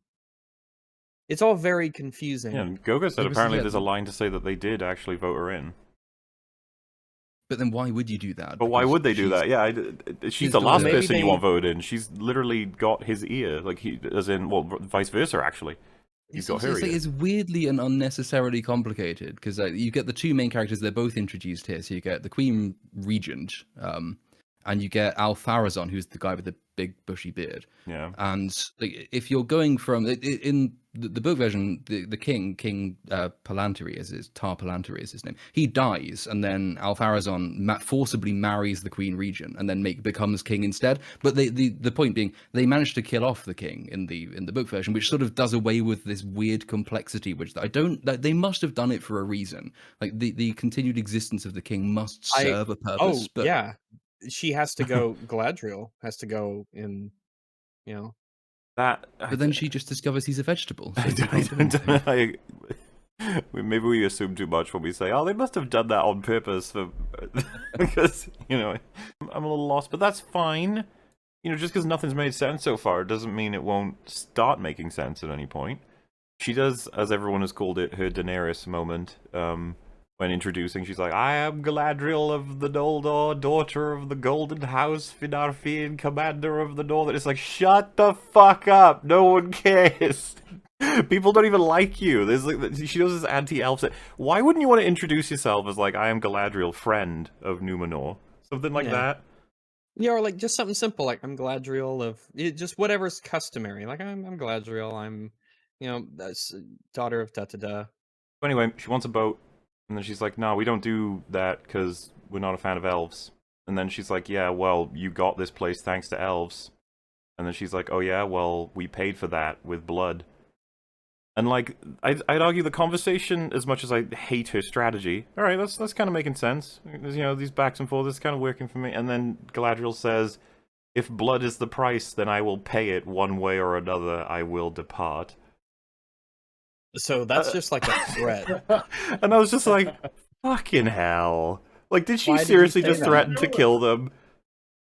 It's all very confusing. Yeah, and Goga said Because, apparently yeah, there's a line to say that they did actually vote her in. But then why would you do that? But why Because would they do she's- that? Yeah, she's she's the last daughter. person Maybe you want voted in. She's literally got his ear, like as in, well, vice versa actually. He's got her It's, like, ear. it's weirdly and unnecessarily complicated because you get the two main characters. They're both introduced here. So you get the Queen Regent, and you get Al-Farazon, who's the guy with the big bushy beard. Yeah. And like, if you're going from in the book version, the king Palantiri is Tar Palantiri is his name. He dies, and then Al-Farazon forcibly marries the Queen Regent, and then becomes king instead. But the point being, they managed to kill off the king in the book version, which sort of does away with this weird complexity. Which they must have done it for a reason. Like the continued existence of the king must serve a purpose. Oh yeah, she has to go. Galadriel has to go in. You know, That. But then she just discovers he's a vegetable. So Maybe we assume too much when we say, "Oh, they must have done that on purpose," because I'm a little lost. But that's fine. Just because nothing's made sense so far doesn't mean it won't start making sense at any point. She does, as everyone has called it, her Daenerys moment. When introducing, she's like, "I am Galadriel of the Noldor, daughter of the Golden House, Finarfin, commander of the Northern." It's like, shut the fuck up! No one cares. People don't even like you. There's she does this anti-elf. Why wouldn't you want to introduce yourself as like, "I am Galadriel, friend of Numenor," something like that? Yeah, or like just something simple, like I'm Galadriel of just whatever's customary. Like I'm Galadriel. I'm, that's daughter of da da da. Anyway, she wants a boat, and then she's like, "No, we don't do that because we're not a fan of elves." And then she's like, "Yeah, well, you got this place thanks to elves." And then she's like, "Oh yeah, well, we paid for that with blood." And like, I'd argue the conversation, as much as I hate her strategy, all right, that's kind of making sense. These backs and forths, it's kind of working for me. And then Galadriel says, "If blood is the price, then I will pay it one way or another. I will depart." So that's just like a threat. And I was just like, fucking hell. Like, did she Why did he seriously say just that? threaten to kill them?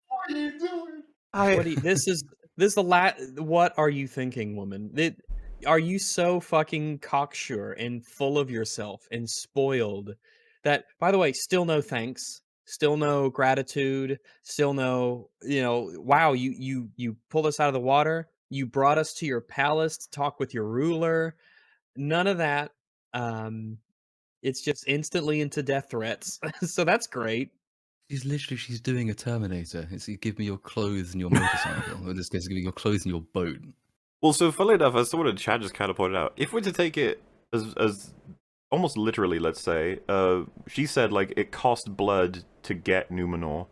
What are you doing? This is what are you thinking, woman? Are you so fucking cocksure and full of yourself and spoiled that, by the way, still no thanks. still no gratitude, still no, wow, you pulled us out of the water, you brought us to your palace to talk with your ruler. None of that. Um, it's just instantly into death threats. So that's great. She's doing a Terminator. It's give me your clothes and your motorcycle. Or in this case, give me your clothes and your boat. Well, so funnily enough, as someone in chat just kind of pointed out, if we're to take it as almost literally, let's say, she said like it cost blood to get Numenor,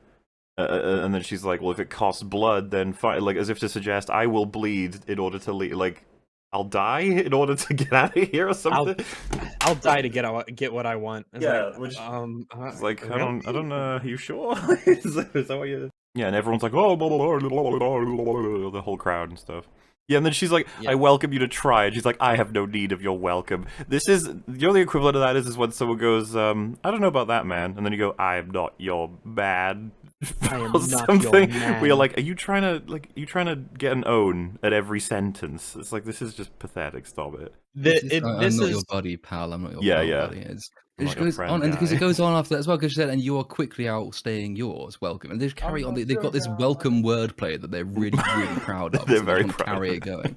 and then she's like, well, if it costs blood, then fine, like as if to suggest I will bleed in order to leave, like I'll die in order to get out of here or something. I'll die to get what I want. It's Yeah, like, which it's like really? I don't know. Are you sure? Is that what you? Yeah, and everyone's like, oh, blah, blah, blah, blah, blah, blah, the whole crowd and stuff. Yeah, and then she's like, Yeah. I welcome you to try, and she's like, I have no need of your welcome. This is, the only equivalent of that is when someone goes, I don't know about that, man, and then you go, I am not your man. I am or not your something, man. where you're like, are you trying to get an own at every sentence? It's like, this is just pathetic, stop it. I'm not your buddy, pal. I'm not your buddy. I'm It like a goes friend on, and because guy. it goes on after that as well, because she said, and you are quickly outstaying yours. Welcome, and they just carry on. They've got this welcome wordplay that they're really, really proud of. They're so very they just want to proud carry of it going.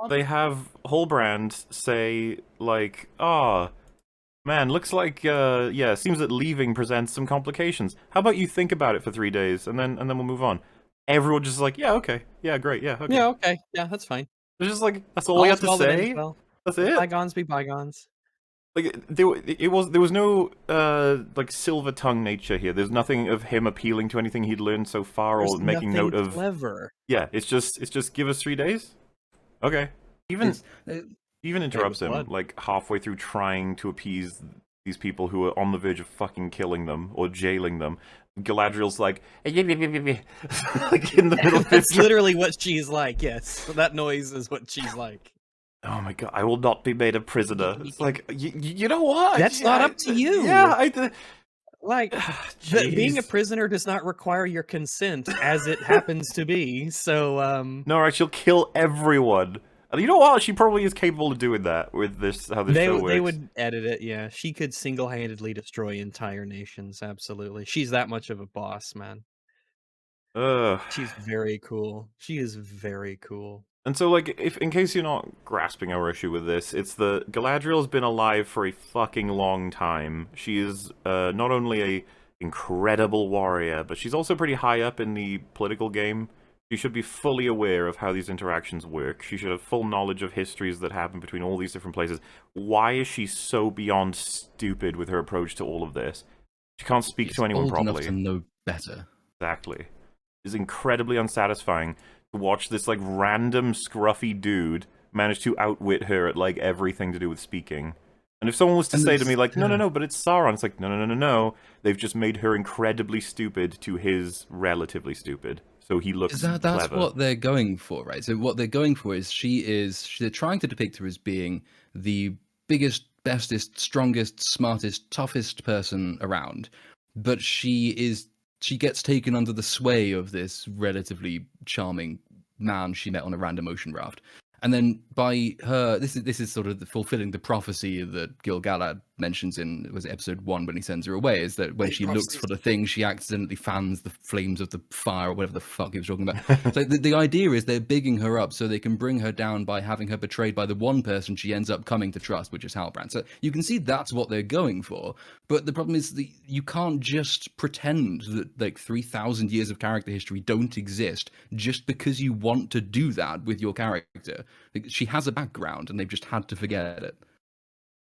They have Holbrand say, like, man, looks like, yeah, seems that leaving presents some complications. How about you think about it for 3 days, and then we'll move on. Everyone just like, yeah, okay, yeah, great, yeah, okay. Yeah, okay, yeah, that's fine. It's just like, that's all you have to All's well that ends say? well. That's it? Bygones be bygones. Like, there was no, like, silver tongue nature here. There's nothing of him appealing to anything he'd learned so far, There's or making nothing note of... clever. Yeah, it's just give us 3 days? Okay. Even interrupts him, blood. like, halfway through trying to appease these people who are on the verge of fucking killing them, or jailing them. Galadriel's like, like, in the middle of That's this... literally what she's like, yes. That noise is what she's like. Oh my god, I will not be made a prisoner. It's like, you know what? That's not up to you. Yeah, Like, being a prisoner does not require your consent, as it happens to be, so, No, right, she'll kill everyone. And you know what? She probably is capable of doing that with this, how this show works. They would edit it, yeah. She could single-handedly destroy entire nations, absolutely. She's that much of a boss, man. Ugh. She's very cool. She is very cool. And so, like, if in case you're not grasping our issue with this, it's the Galadriel's been alive for a fucking long time. She is not only a incredible warrior, but she's also pretty high up in the political game. She should be fully aware of how these interactions work. She should have full knowledge of histories that happen between all these different places. Why is she so beyond stupid with her approach to all of this? She can't speak She's to anyone old properly. enough to know better. Exactly. It's incredibly unsatisfying to watch this, like, random scruffy dude manage to outwit her at, like, everything to do with speaking. And if someone was to say to me, like, no, but it's Sauron, it's like, no. They've just made her incredibly stupid to his relatively stupid. So he looks That's clever. what they're going for, right? So what they're going for is they're trying to depict her as being the biggest, bestest, strongest, smartest, toughest person around. But she gets taken under the sway of this relatively charming man she met on a random ocean raft. And then by her, this is sort of fulfilling the prophecy that Gil-galad mentions in episode 1 when he sends her away, is that when she looks for the thing, she accidentally fans the flames of the fire or whatever the fuck he was talking about. So the idea is they're bigging her up so they can bring her down by having her betrayed by the one person she ends up coming to trust, which is Halbrand. So you can see that's what they're going for. But the problem is you can't just pretend that like 3,000 years of character history don't exist just because you want to do that with your character. Like, she has a background and they've just had to forget it.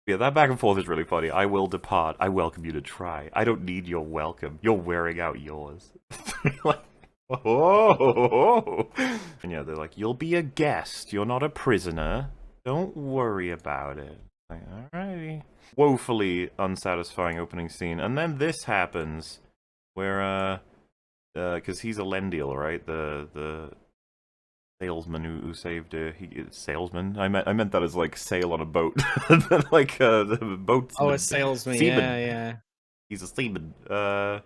Yeah, that back and forth is really funny. I will depart. I welcome you to try. I don't need your welcome. You're wearing out yours. Like, oh. And yeah, they're like, you'll be a guest. You're not a prisoner. Don't worry about it. Like, alrighty. Woefully unsatisfying opening scene. And then this happens, where, because he's Elendil, right? The salesman who saved salesman. I meant that as like sail on a boat, like the boat. Oh, a salesman. Seaman. Yeah. He's a seaman.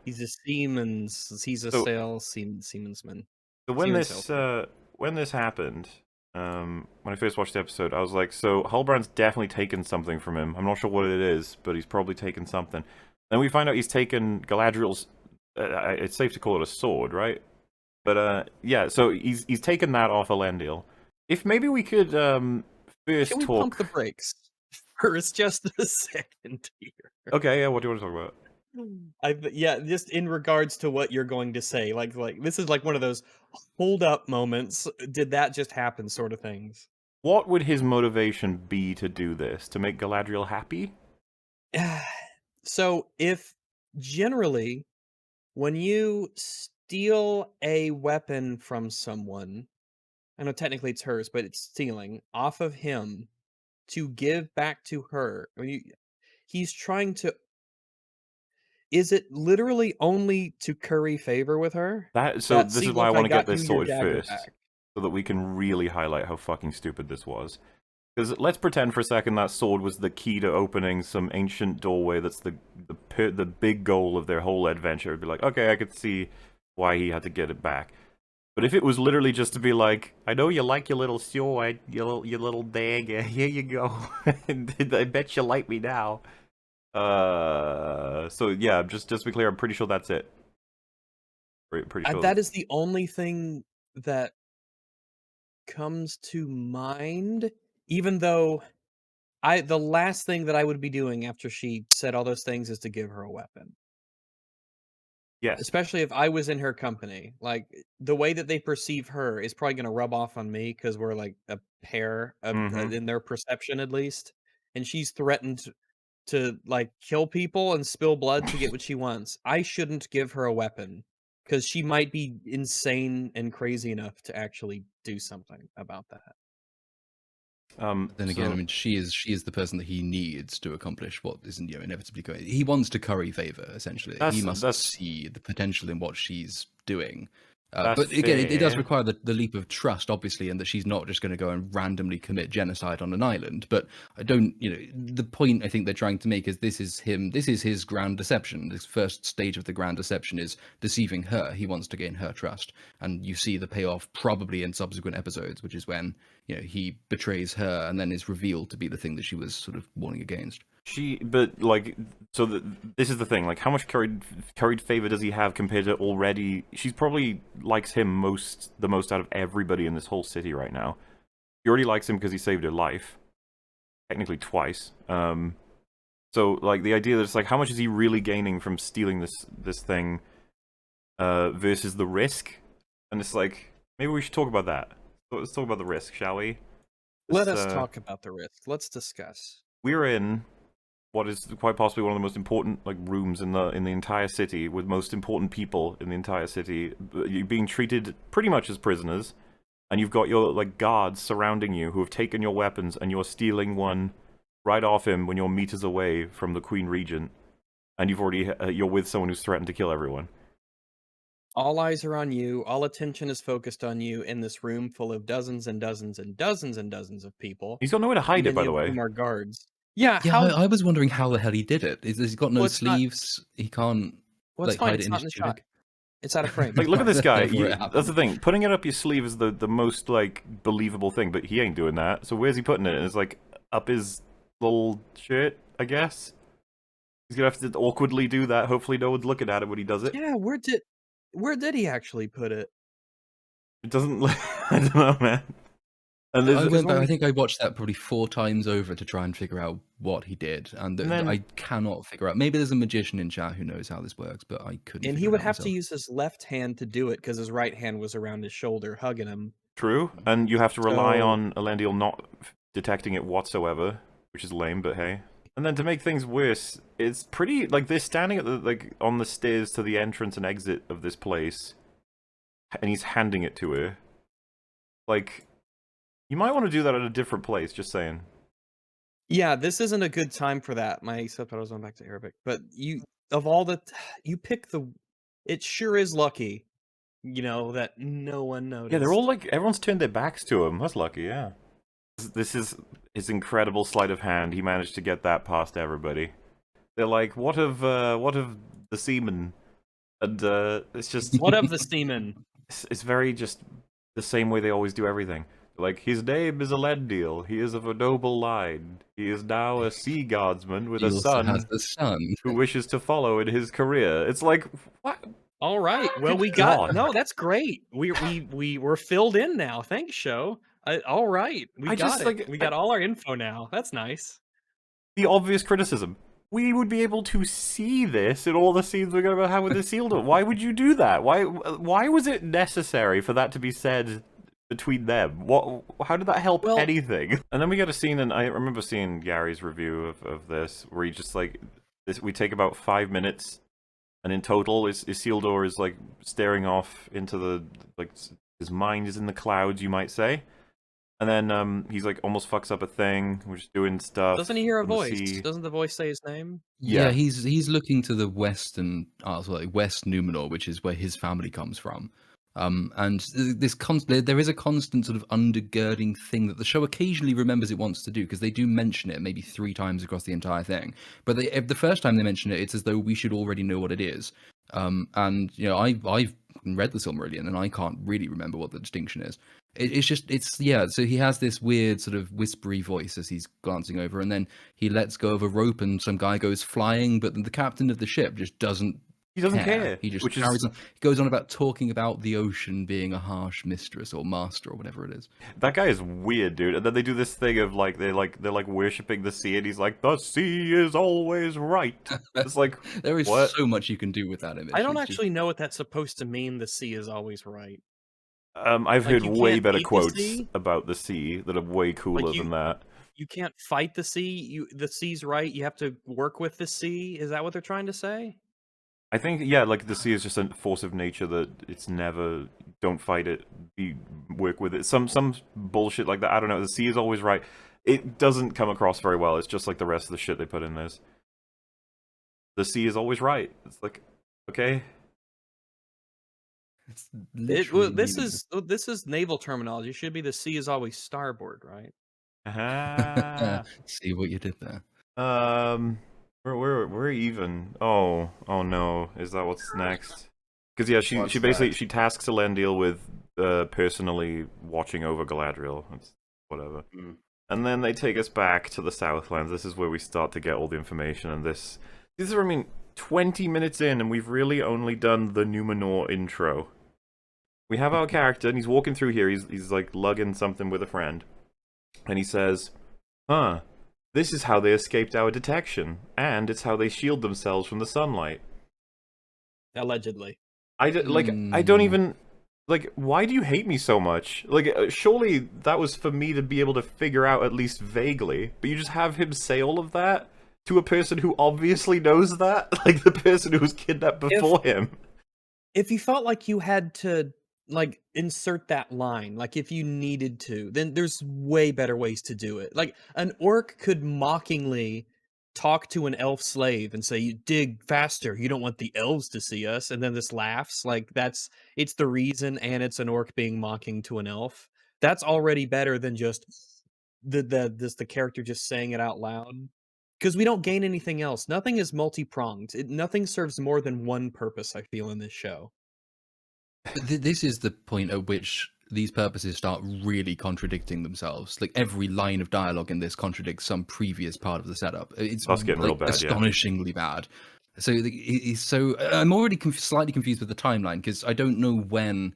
He's a seaman's. He's a seamansman. So when this happened, when I first watched the episode, I was like, so Halbrand's definitely taken something from him. I'm not sure what it is, but he's probably taken something. Then we find out he's taken Galadriel's it's safe to call it a sword, right? But yeah, so he's taken that off Elendil. If maybe we could first Can we talk. pump the brakes for just a second here? Okay, yeah. What do you want to talk about? Yeah, just in regards to what you're going to say, like this is like one of those hold up moments. Did that just happen? Sort of things. What would his motivation be to do this? To make Galadriel happy? So if generally when you steal a weapon from someone, I know technically it's hers, but it's stealing off of him to give back to her. He's trying to. Is it literally only to curry favor with her? So That, this see, is why I look, want to get got you this your sorted dagger first, back. so that we can really highlight how fucking stupid this was. Because let's pretend for a second that sword was the key to opening some ancient doorway. That's the big goal of their whole adventure. It'd be like, okay, I could see why he had to get it back. But if it was literally just to be like, I know you like your little sword, your little dagger, here you go. I bet you like me now. So yeah, just to be clear, I'm pretty sure that's it. Pretty sure. That is the only thing that comes to mind, even though the last thing that I would be doing after she said all those things is to give her a weapon. Yes. Especially if I was in her company. Like, the way that they perceive her is probably going to rub off on me because we're like a pair of, in their perception at least. And she's threatened to like kill people and spill blood to get what she wants. I shouldn't give her a weapon because she might be insane and crazy enough to actually do something about that. But then again, I mean, she is the person that he needs to accomplish what isn't, inevitably going. He wants to curry favor, essentially. He must see the potential in what she's doing. But again, it does require the leap of trust, obviously, and that she's not just going to go and randomly commit genocide on an island. But I don't, the point I think they're trying to make is this is his grand deception. This first stage of the grand deception is deceiving her. He wants to gain her trust. And you see the payoff probably in subsequent episodes, which is when, he betrays her and then is revealed to be the thing that she was sort of warning against. This is the thing, like, how much curried favor does he have compared to already? She's probably likes him the most out of everybody in this whole city right now. She already likes him because he saved her life, technically twice. So, like, the idea that it's like, how much is he really gaining from stealing this thing, versus the risk? And it's like, maybe we should talk about that. Let's talk about the risk, shall we? Let us talk about the risk. Let's discuss. We're in what is quite possibly one of the most important rooms in the entire city, with most important people in the entire city. You're being treated pretty much as prisoners, and you've got your guards surrounding you who have taken your weapons, and you're stealing one right off him when you're meters away from the Queen Regent, and you're with someone who's threatened to kill everyone. All eyes are on you. All attention is focused on you in this room full of dozens and dozens and dozens and dozens of people. He's got nowhere to hide it, by the way. Our guards. Yeah, I was wondering how the hell he did it. He's got no sleeves. He can't hide it in his tunic. It's out of frame. Look at this guy. That's the thing. Putting it up your sleeve is the most believable thing, but he ain't doing that. So where's he putting it? It's up his little shirt, I guess. He's gonna have to awkwardly do that. Hopefully, no one's looking at it when he does it. Yeah, where did he actually put it? It doesn't. I don't know, man. And I think I watched that probably 4 times over to try and figure out what he did, and I cannot figure out. Maybe there's a magician in chat who knows how this works, but I couldn't. And he would have to use his left hand to do it because his right hand was around his shoulder, hugging him. True, and you have to rely on Elendil not detecting it whatsoever, which is lame, but hey. And then to make things worse, it's pretty they're standing at on the stairs to the entrance and exit of this place, and he's handing it to her. You might want to do that at a different place, just saying. Yeah, this isn't a good time for that. My subtitles went back to Arabic. But you pick it sure is lucky, that no one noticed. Yeah, they're all everyone's turned their backs to him. That's lucky, yeah. This is his incredible sleight of hand. He managed to get that past everybody. They're like, what of the seamen? And it's just... What of the seamen? It's very just the same way they always do everything. His name is Elendil. He is of a noble line. He is now a sea guardsman with a son who wishes to follow in his career. It's like, what? All right. Well, Good we got God. no. That's great. We're filled in now. Thanks, show. All right, we I got just, it. like, We got all our info now. That's nice. The obvious criticism. We would be able to see this in all the scenes we're going to have with the sealed door. Why would you do that? Why was it necessary for that to be said between them? How did that help Well- anything? And then we get a scene, and I remember seeing Gary's review of this, where he just, like, we take about 5 minutes, and in total, Isildur is, like, staring off into the, like, his mind is in the clouds, you might say. And then he's like almost fucks up a thing. We're just doing stuff. Doesn't he hear a on the voice? sea. Doesn't the voice say his name? Yeah, Yeah. he's looking to the western, like West Numenor, which is where his family comes from. And there is a constant sort of undergirding thing that the show occasionally remembers it wants to do, because they do mention it maybe 3 times across the entire thing. But the first time they mention it, it's as though we should already know what it is. And you know, I've read the Silmarillion, and I can't really remember what the distinction is. So he has this weird sort of whispery voice as he's glancing over, and then he lets go of a rope, and some guy goes flying, but the captain of the ship just doesn't. He doesn't care. He just which carries is on. He goes on about talking about the ocean being a harsh mistress or master or whatever it is. that guy is weird, dude. And then they do this thing of like they're worshiping the sea, and he's like, "The sea is always right." It's like There is what? so much you can do with that image. I don't It's just- actually know what that's supposed to mean. The sea is always right. I've Like, heard you way can't better beat the quotes sea? about the sea that are way cooler you- than that. You can't fight the sea. The sea's right. You have to work with the sea. Is that what they're trying to say? I think, yeah, like the sea is just a force of nature that it's never, don't fight it, work with it. Some bullshit like that. I don't know. The sea is always right. It doesn't come across very well. It's just like the rest of the shit they put in this. The sea is always right. It's like, okay. It's literally This meaningless. is naval terminology. It should be the sea is always starboard, right? Ah. See what you did there. We're even. Oh no. Is that what's next? Because yeah, she What's basically next? she tasks Elendil with personally watching over Galadriel. It's whatever. Mm. And then they take us back to the Southlands. This is where we start to get all the information. And this is, I mean, 20 minutes in, and we've really only done the Numenor intro. We have our character, and he's walking through here. He's like lugging something with a friend, and he says, "Huh, this is how they escaped our detection, and it's how they shield themselves from the sunlight." Allegedly. I don't even like. Why do you hate me so much? Like, surely that was for me to be able to figure out at least vaguely. But you just have him say all of that to a person who obviously knows that, like the person who was kidnapped before him. If you felt like you had to like insert that line, like if you needed to, then there's way better ways to do it. Like an orc could mockingly talk to an elf slave and say, "You dig faster, you don't want the elves to see us," and then this laughs. Like it's the reason, and it's an orc being mocking to an elf. That's already better than just the character just saying it out loud, because we don't gain anything else. Nothing is multi-pronged. Nothing serves more than one purpose, I feel, in this show. But this is the point at which these purposes start really contradicting themselves. Like every line of dialogue in this contradicts some previous part of the setup. It's That's getting real bad, yeah. astonishingly bad. So I'm already slightly confused with the timeline, because I don't know when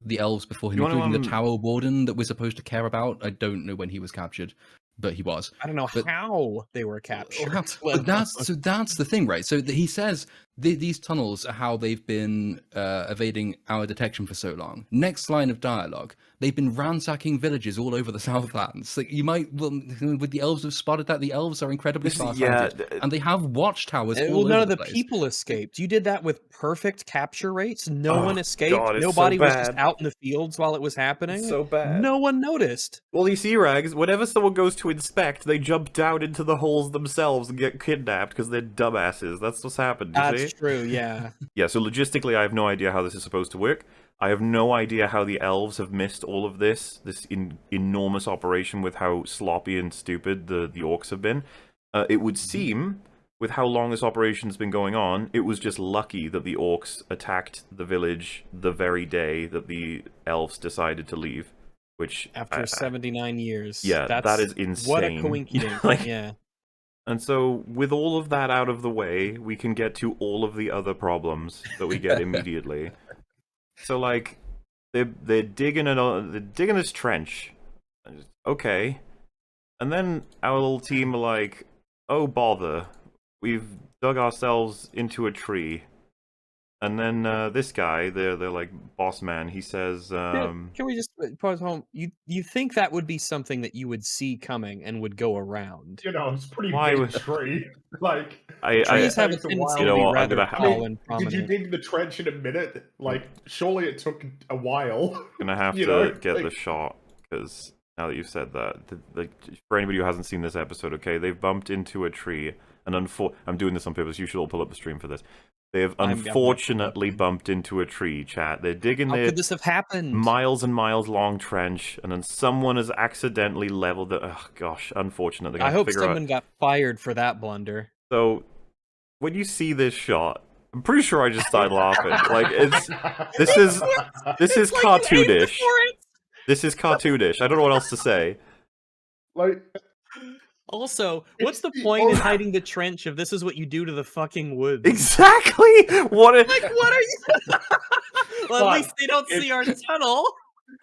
the elves before him, You wanna, including the Tower Warden that we're supposed to care about. I don't know when he was captured, but he was. I don't know But- how they were captured. But that's the thing, right? So he says these tunnels are how they've been evading our detection for so long. Next line of dialogue: they've been ransacking villages all over the Southlands. Like would the elves have spotted that? The elves are incredibly far-sighted, and they have watchtowers all Well, over none of the the place. people escaped. You did that with perfect capture rates. No Oh, one escaped. God, it's so Nobody was just bad. out in the fields while it was happening. It's so bad. No one noticed. Well, you see, Rags, whenever someone goes to inspect, they jump down into the holes themselves and get kidnapped because they're dumbasses. That's what's happened, you see? That's true. Yeah. Yeah, so logistically, I have no idea how this is supposed to work. I have no idea how the elves have missed all of this enormous operation with how sloppy and stupid the orcs have been. It would seem, with how long this operation's been going on, it was just lucky that the orcs attacked the village the very day that the elves decided to leave. Which After 79 years. yeah, That's, that is insane. What a coincidence. Like- Yeah. And so, with all of that out of the way, we can get to all of the other problems that we get immediately. So, like, they're digging this trench. Okay. And then our little team are like, oh bother, we've dug ourselves into a tree. And then this guy, they're like boss man, he says, Can we just pause home? You think that would be something that you would see coming and would go around? You know, it's a pretty Why big would- tree. Like, Trees have a takes a tendency while. You know to be what, I'm rather gonna have- tall and Did prominent. you dig the trench in a minute? Like, surely it took a while. gonna have You to know, get like- the shot, because now that you've said that, for anybody who hasn't seen this episode, okay, they've bumped into a tree, and I'm doing this on purpose, you should all pull up the stream for this. They have I'm unfortunately bumped into a tree, chat. They're digging How their could this have happened? miles and miles long trench, and then someone has accidentally leveled it. Oh gosh, unfortunate. They're gonna I hope figure someone out. got fired for that blunder. So, when you see this shot, I'm pretty sure I just started laughing. Like, this is cartoonish. This is cartoonish. I don't know what else to say. like, Also, what's the It's the point in only- hiding the trench if this is what you do to the fucking woods? Exactly. What? Like, what are you? Well, at least they don't It's- see our tunnel.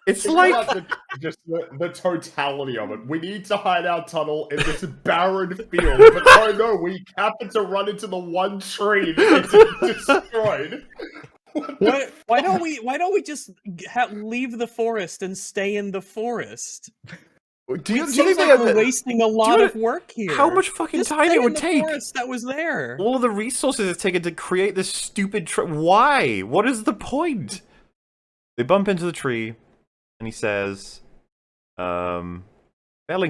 It's It's like not just the totality of it. We need to hide our tunnel in this barren field, but oh no, we happen to run into the one tree that is destroyed. Why don't we just leave the forest and stay in the forest? Do you It think seems like we're wasting a lot know of work here. how much fucking Just time stay it in would the take? forest that was there. All of the resources it's taken to create this stupid why? What is the point? They bump into the tree, and he says, felling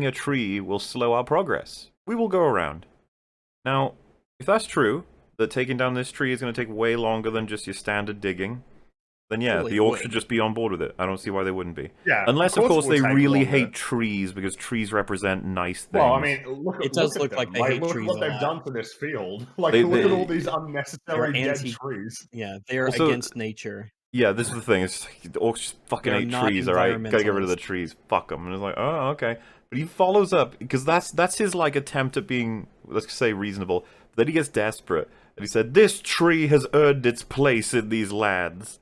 a tree will slow our progress. We will go around. Now, if that's true, that taking down this tree is going to take way longer than just your standard digging, then yeah, Well, it the orcs would. should just be on board with it. I don't see why they wouldn't be. Yeah, Unless, of course, it they will take really longer. hate trees, because trees represent nice things. Well, I mean, look, It does at look them. like they hate look trees what a they've lot. done to this field. Like, They- look at they- all these unnecessary They're dead anti- trees. Yeah, they are Also- against nature. yeah, this is the thing. It's like, the orcs just fucking They're hate not trees, alright? Gotta get rid of the environmentalists. trees. Fuck them. And it's like, oh, okay. But he follows up, because that's his, like, attempt at being, let's say, reasonable. But then he gets desperate, and he said, this tree has earned its place in these lands.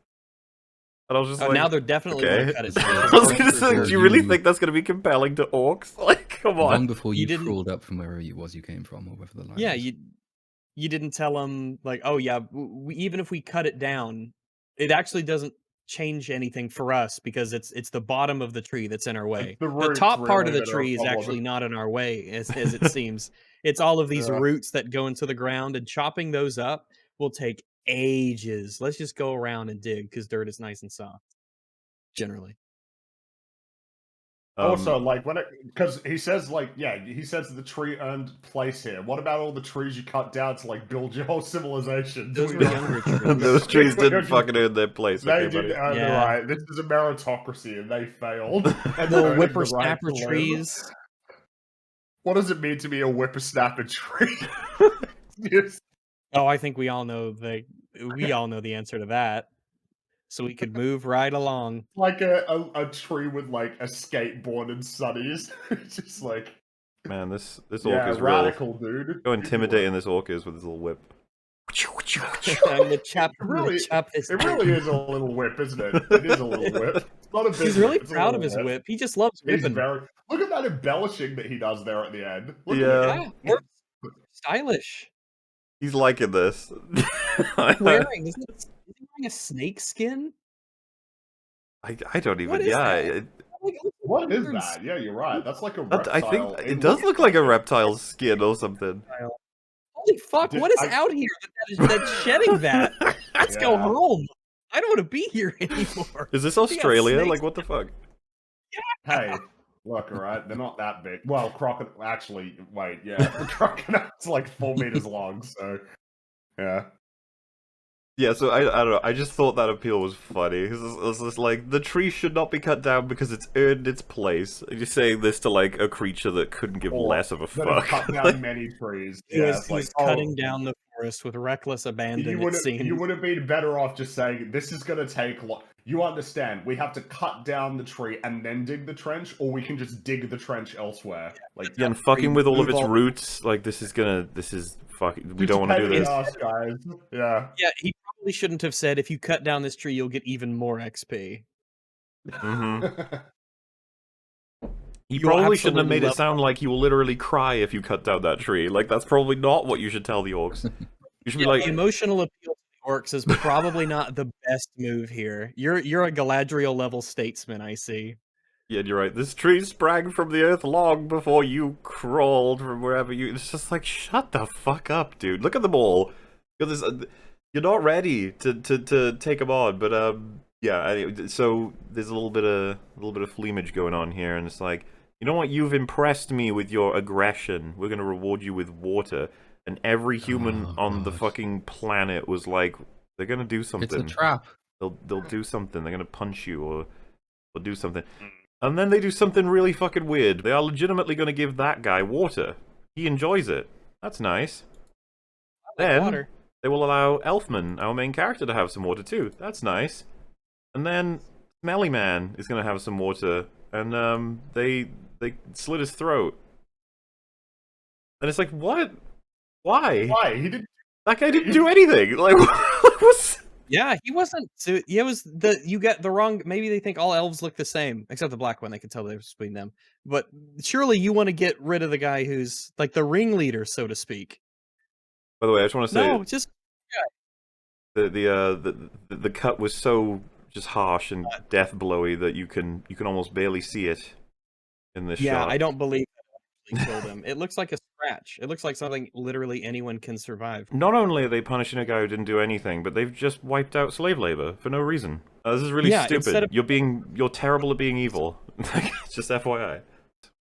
And I was just like, Now they're definitely okay. gonna cut it I down. was gonna say, do you really think that's gonna be compelling to orcs? Like, come Long on. before You you, didn't- crawled up from wherever you came from, or wherever the line Yeah, was. you didn't tell them like, oh yeah, even if we cut it down, it actually doesn't change anything for us because it's the bottom of the tree that's in our way. the The roots top part of really the that are a tree is problem. actually not in our way, as it seems. It's all of these Yeah. roots that go into the ground, and chopping those up will take ages. Let's just go around and dig because dirt is nice and soft. Generally. Also, like because he says he says that the tree earned place here. What about all the trees you cut down to like build your whole civilization? Those Do were we- younger trees. those trees didn't They fucking earn their place, okay, did buddy? earn the Yeah. right. This is a meritocracy, and they failed. And Little earned the whippersnapper right to live. trees. What does it mean to be a whippersnapper tree? Yes. Oh, I think we all know the answer to that. So we could move right along. Like a tree with like a skateboard and sunnies. It's just like Man, this orc yeah, is real. radical, dude. How intimidating this orc is with his little whip. I'm gonna chop, I'm gonna really- chop this. It really is a little whip, isn't it? It is a little whip. It's not a big He's really whip, it's a proud of little his whip. He just loves He's whipping. very. Look at that embellishing that he does there at the end. Look Yeah. At it. Yeah, stylish. He's liking this. Wearing is he wearing a snake skin? I don't even. What is Yeah, that? it, Like, What is birds. that? Yeah, you're right. That's like a that- reptile. I think it in- does look like a reptile's skin or something. Holy fuck! Dude, What is I- out here that's shedding that? Let's go Yeah. home. I don't want to be here anymore. Is this got Australia? snakes. Like, what the fuck? Hey, look, all right. They're not that big. Well, crocodile. Actually, wait. Yeah, the crocodile's like 4 meters long. So, yeah. Yeah, so I don't know. I just thought that appeal was funny. It was just like, the tree should not be cut down because it's earned its place. You're saying this to like a creature that couldn't give Or less of a That have fuck. cut down many trees. He Yeah, was, it's he like, was oh, cutting down the forest with reckless abandon. You It would seemed. have been better off just saying this is going to take. you understand, we have to cut down the tree and then dig the trench, or we can just dig the trench elsewhere. Like, Yeah, and fucking with all of move its roots, like, this is fucking, we don't want to do this. Chaos, guys. Yeah. Yeah, he probably shouldn't have said, if you cut down this tree, you'll get even more XP. Mm-hmm. He You'll probably shouldn't have absolutely made it love sound like you will literally cry if you cut down that tree. Like, that's probably not what you should tell the orcs. You should be like, the emotional appeal to the orcs is probably not the best move here. You're a Galadriel level statesman, I see. yeah, you're right. This tree sprang from the earth long before you crawled from wherever you. It's just like, shut the fuck up, dude. Look at them all. You're not ready to take them on. But yeah. So there's a little bit of fleamage going on here, and it's like, you know what? You've impressed me with your aggression. We're gonna reward you with water. And every human on the fucking planet was like, they're gonna do something. It's a trap. They'll do something. They're gonna punch you or do something. And then they do something really fucking weird. They are legitimately gonna give that guy water. He enjoys it. That's nice. Then Water. they will allow Elfman, our main character, to have some water too. That's nice. And then Smelly Man is gonna have some water, and they slit his throat. And it's like, what? Why? Why? He didn't. That guy didn't do anything. Like, what's... Yeah, he wasn't. So it was you got the wrong. Maybe they think all elves look the same, except the black one. They could tell the difference between them. But surely you want to get rid of the guy who's like the ringleader, so to speak. By the way, I just want to say, No, just the cut was so just harsh and death blowy that you can almost barely see it in this shot. I don't believe that killed him. It looks like a scratch. It looks like something literally anyone can survive. Not only are they punishing a guy who didn't do anything, but they've just wiped out slave labor for no reason. This is really stupid. You're terrible at being evil. Just FYI.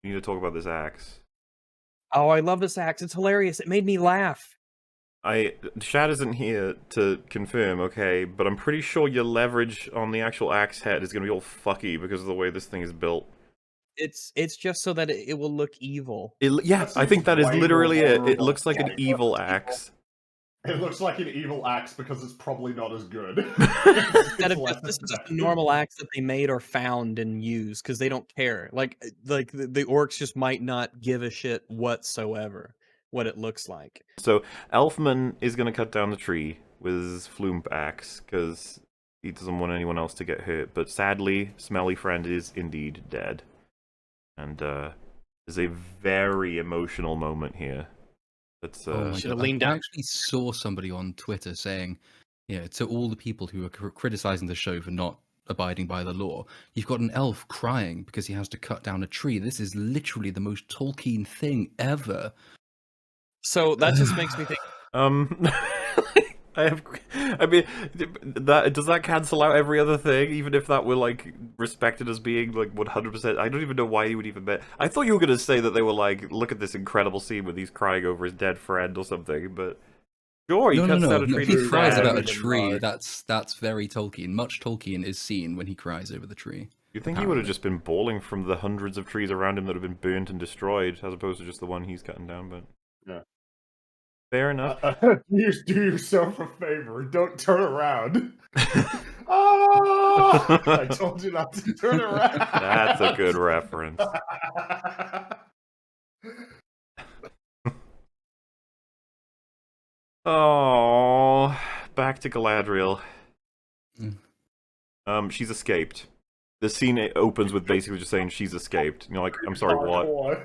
We need to talk about this axe. Oh, I love this axe. It's hilarious. It made me laugh. Shad isn't here to confirm, okay, but I'm pretty sure your leverage on the actual axe head is going to be all fucky because of the way this thing is built. It's just so that it will look evil. Yeah, I think that is literally it. It looks like an evil axe. It looks like an evil axe because it's probably not as good. This is just a normal axe that they made or found and used because they don't care. Like the orcs just might not give a shit whatsoever what it looks like. So Elfman is going to cut down the tree with his flume axe because he doesn't want anyone else to get hurt. But sadly, Smelly Friend is indeed dead. And there's a very emotional moment here. That's should have leaned down. I actually saw somebody on Twitter saying, to all the people who are criticizing the show for not abiding by the law, you've got an elf crying because he has to cut down a tree. This is literally the most Tolkien thing ever. So that just makes me think. Does that cancel out every other thing, even if that were like respected as being like 100%? I don't even know why you would even bet. I thought you were gonna say that they were like, look at this incredible scene where he's crying over his dead friend or something, but sure, he cuts down a tree. He cries about a tree. That's very Tolkien. Much Tolkien is seen when he cries over the tree. You think he would have just been bawling from the hundreds of trees around him that have been burnt and destroyed, as opposed to just the one he's cutting down? But yeah. Fair enough. Do yourself a favor. Don't turn around. Oh! I told you not to turn around. That's a good reference. Oh, back to Galadriel. She's escaped. The scene opens with basically just saying she's escaped. You know, like, I'm sorry, what?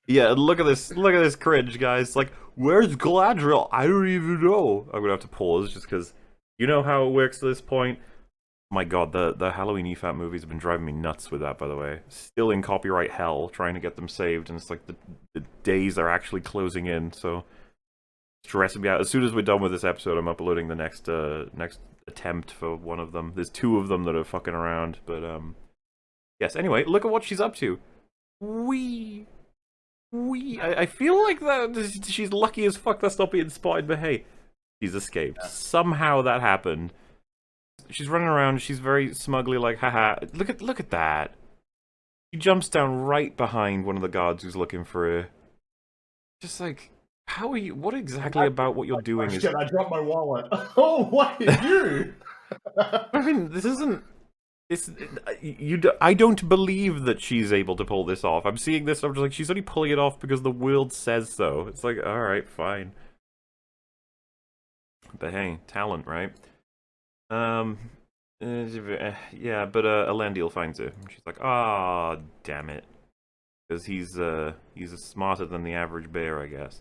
Yeah, look at this cringe, guys. Like, where's Galadriel? I don't even know. I'm gonna have to pause just because you know how it works at this point. My god, the Halloween EFAP movies have been driving me nuts with that, by the way. Still in copyright hell, trying to get them saved, and it's like the days are actually closing in, so stressing me out. As soon as we're done with this episode, I'm uploading the next attempt for one of them. There's two of them that are fucking around, but yes, anyway, look at what she's up to. I feel like that she's lucky as fuck that's not being spotted, but hey, she's escaped. Yeah. Somehow that happened. She's running around, she's very smugly like, haha, look at that. She jumps down right behind one of the guards who's looking for her. Just like, how are you? What exactly about what you're doing is... Shit, I dropped my wallet. Oh, what are you? I mean, this isn't I don't believe that she's able to pull this off. I'm seeing this, I'm just like, she's only pulling it off because the world says so. It's like, alright, fine. But hey, talent, right? Yeah, but Elendil finds her. She's like, ah, damn it. Because he's smarter than the average bear, I guess.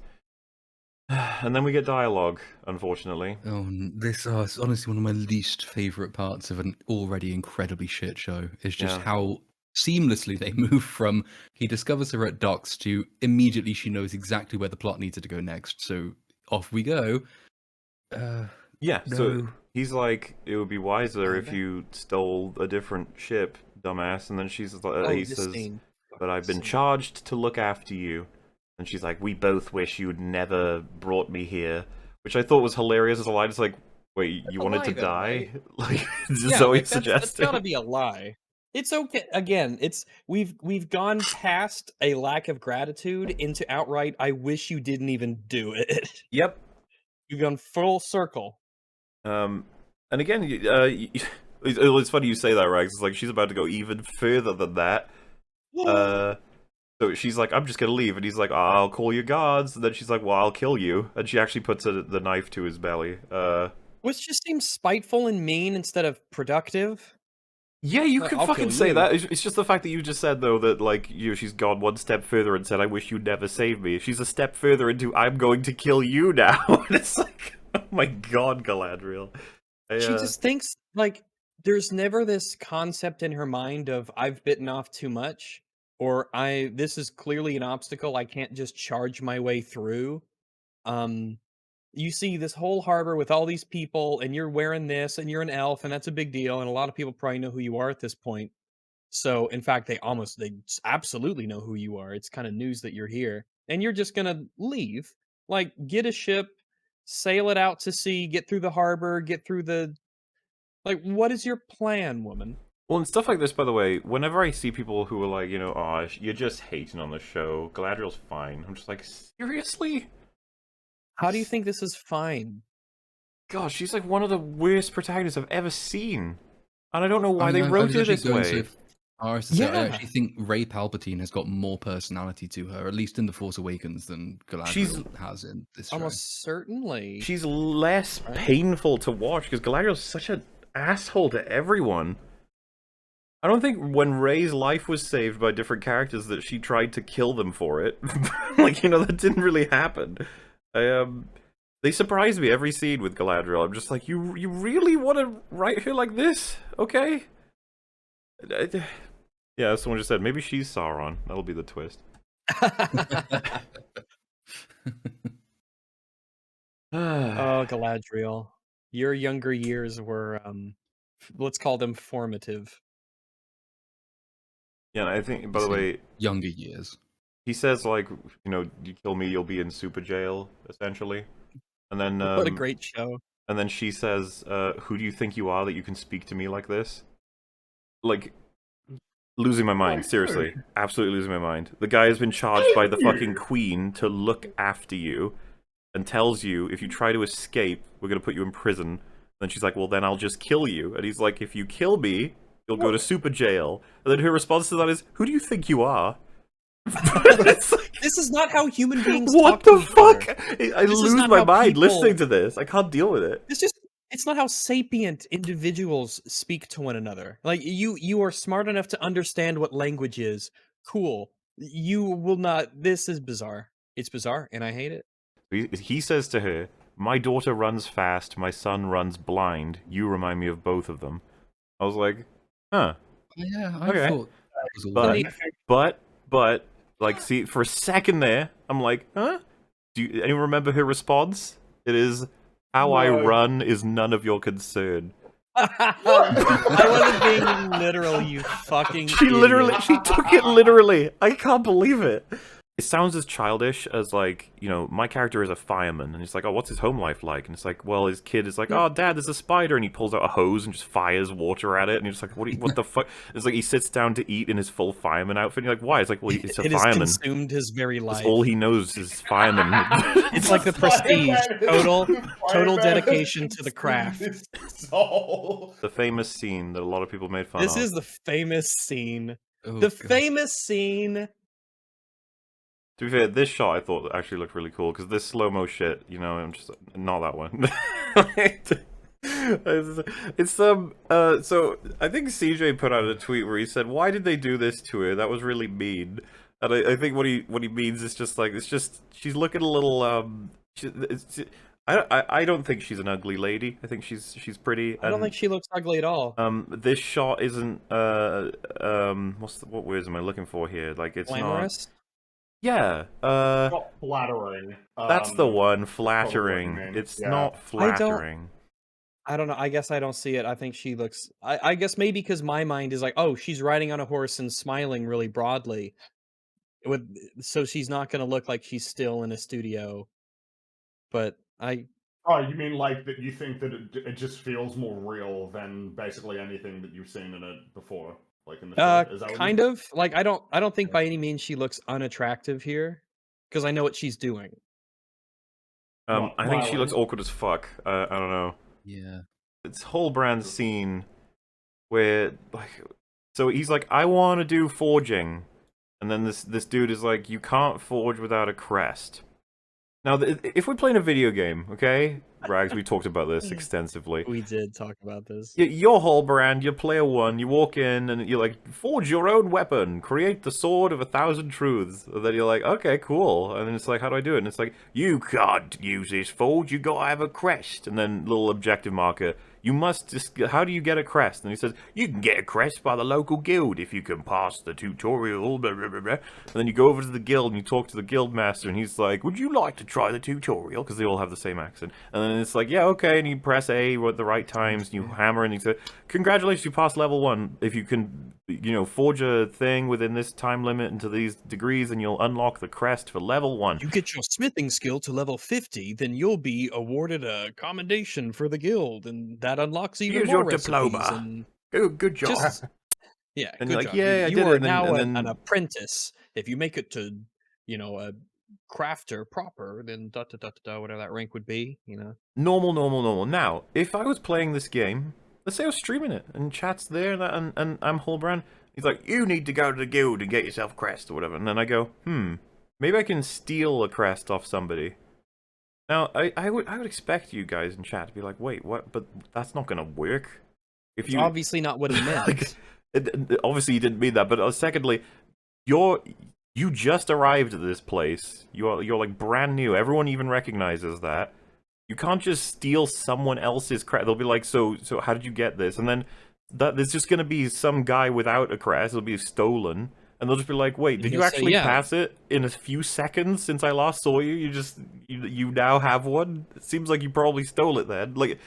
And then we get dialogue, unfortunately. Oh, this is honestly one of my least favorite parts of an already incredibly shit show. Is just Yeah. how seamlessly they move from he discovers her at docks to immediately she knows exactly where the plot needs her to go next. So off we go. Yeah, No. so he's like, it would be wiser if Okay. you stole a different ship, dumbass. And then she's like, he this says, scene. but I've been Scene. charged to look after you. And she's like, we both wish you'd never brought me here. Which I thought was hilarious as a line. It's like, wait, you a wanted lie, to though, die? Like, is Yeah, that what like, you're that's suggesting? gotta be a lie. It's okay. Again, we've gone past a lack of gratitude into outright. I wish you didn't even do it. Yep. You've gone full circle. And again, it's funny you say that, Rags. It's like she's about to go even further than that. So she's like, I'm just gonna leave, and he's like, I'll call your guards. And then she's like, well, I'll kill you, and she actually puts the knife to his belly. Which just seems spiteful and mean instead of productive. Yeah, you Well, can I'll fucking kill say you. that. It's just the fact that you just said though that like she's gone one step further and said, I wish you'd never saved me. She's a step further into I'm going to kill you now. And it's like, oh my god, Galadriel. She just thinks like there's never this concept in her mind of I've bitten off too much, or this is clearly an obstacle I can't just charge my way through. You see this whole harbor with all these people, and you're wearing this, and you're an elf, and that's a big deal, and a lot of people probably know who you are at this point. So, in fact, they absolutely know who you are. It's kind of news that you're here, and you're just gonna leave. Like, get a ship, sail it out to sea, get through the harbor, get through the. Like, what is your plan, woman? Well, and stuff like this, by the way, whenever I see people who are like, oh, you're just hating on the show, Galadriel's fine. I'm just like, seriously? How do you think this is fine? Gosh, she's like one of the worst protagonists I've ever seen. And I don't know why I they mean, I wrote was her actually this going way. so far as to say, I Yeah. actually think Rey Palpatine has got more personality to her, at least in The Force Awakens, than Galadriel has in this show. Almost certainly. She's less Right? painful to watch because Galadriel's such an asshole to everyone. I don't think when Rey's life was saved by different characters that she tried to kill them for it. Like, that didn't really happen. They surprise me every scene with Galadriel. I'm just like, you really want to write her like this? Okay. Yeah, someone just said, maybe she's Sauron. That'll be the twist. Oh, Galadriel. Your younger years were, let's call them formative. Yeah, and I think, by the Same. way, Younger years. he says, like, you kill me, you'll be in super jail, essentially. And then, What a great show. and then she says, who do you think you are that you can speak to me like this? Like, losing my mind, seriously. Absolutely losing my mind. The guy has been charged by the fucking queen to look after you and tells you, if you try to escape, we're going to put you in prison. Then she's like, well, then I'll just kill you. And he's like, if you kill me, you'll go to super jail. And then her response to that is, who do you think you are? It's like, This is not how human beings what talk to the each fuck? other. I This is lose not my how mind people- listening to this. I can't deal with it. It's not how sapient individuals speak to one another. Like you are smart enough to understand what language is. Cool. You will not. This is bizarre. It's bizarre, and I hate it. He says to her, my daughter runs fast, my son runs blind. You remind me of both of them. I was like, huh. Yeah, I Okay. thought that was all But, right. but, like, see, for a second there, I'm like, huh? Do you anyone remember her response? It is, how I No. run is none of your concern. I wasn't being literal, you fucking. She idiot. literally, she took it literally. I can't believe it. it sounds as childish as, like, you know, my character is a fireman, and it's like, oh, what's his home life like? And it's like, well, his kid is like, oh, Dad, there's a spider, and he pulls out a hose and just fires water at it, and you're just like, what the fuck? It's like he sits down to eat in his full fireman outfit, and you're like, why? It's like, well, it's a It has fireman. consumed his very life. That's all he knows is fireman. It's like the Prestige. Total Fireman dedication to the craft. his soul. The famous scene that a lot of people made fun This of. is the famous scene. Oh, The God. famous scene. To be fair, this shot I thought actually looked really cool, because this slow-mo shit, you know, I'm just, not that one. It's so I think CJ put out a tweet where he said, why did they do this to her? That was really mean. And I think what he means is just like, it's just, she's looking a little, I don't think she's an ugly lady. I think she's pretty. I don't think she looks ugly at all. This shot isn't, what words am I looking for here? Like, it's Glamorous? Yeah, Not flattering. that's the one, probably what you flattering. mean, It's yeah. not flattering. I don't know. I guess I don't see it. I think she looks. I guess maybe because my mind is like, oh, she's riding on a horse and smiling really broadly. So she's not going to look like she's still in a studio. But Oh, you mean like that? You think that it just feels more real than basically anything that you've seen in it before, like in the show? Is that what kind of like I don't think by any means she looks unattractive here, because I know what she's doing. I think she looks awkward as fuck. I don't know. Yeah. It's whole brand scene where, like, so he's like, I want to do forging, and then this dude is like, you can't forge without a crest. Now, if we're playing a video game, okay, Rags, we talked about this extensively. We did talk about this. You're whole brand, you're player one, you walk in and you're like, forge your own weapon, create the sword of 1,000 truths. And then you're like, okay, cool. And then it's like, how do I do it? And it's like, you can't use this forge, you gotta have a crest. And then little objective marker, you must just, how do you get a crest? And he says, you can get a crest by the local guild if you can pass the tutorial, blah, blah, blah, blah. And then you go over to the guild and you talk to the guild master and he's like, would you like to try the tutorial? Because they all have the same accent. And then it's like, yeah, okay, and you press A at the right times and you hammer and you say, congratulations, you passed level 1. If you can, you know, forge a thing within this time limit and to these degrees, and you'll unlock the crest for level 1. You get your smithing skill to level 50, then you'll be awarded a commendation for the guild, and that unlocks even Here's more your recipes. diploma. And Oh, good job. yeah, And good you're like, job. "Yeah, I you did are it," and then- now and an then- apprentice. If you make it to, a crafter proper, then whatever that rank would be, Normal. Now, if I was playing this game, let's say I was streaming it, and chat's there, and I'm Holbrand, he's like, you need to go to the guild and get yourself a crest, or whatever. And then I go, maybe I can steal a crest off somebody. Now, I would expect you guys in chat to be like, wait, what? But that's not gonna work. If It's you obviously not what he meant. obviously you didn't mean that, but secondly, you just arrived at this place. You're like brand new. Everyone even recognizes that. You can't just steal someone else's crest. They'll be like, so how did you get this? And then there's just gonna be some guy without a crest. It'll be stolen, and they'll just be like, wait, did you You'll say, actually "Yeah." pass it in a few seconds since I last saw you? You now have one. It seems like you probably stole it then. Like,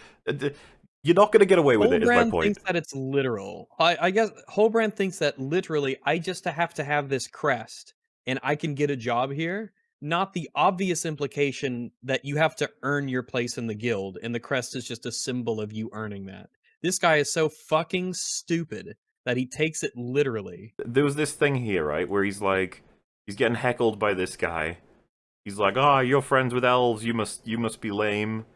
you're not gonna get away with it. Is my Holbrand point. thinks that it's literal. I guess Holbrand thinks that literally I just have to have this crest and I can get a job here. Not the obvious implication that you have to earn your place in the guild and the crest is just a symbol of you earning that. This guy is so fucking stupid that he takes it literally. There was this thing here, right, where he's getting heckled by this guy. He's like, "Ah, you're friends with elves. You must be lame."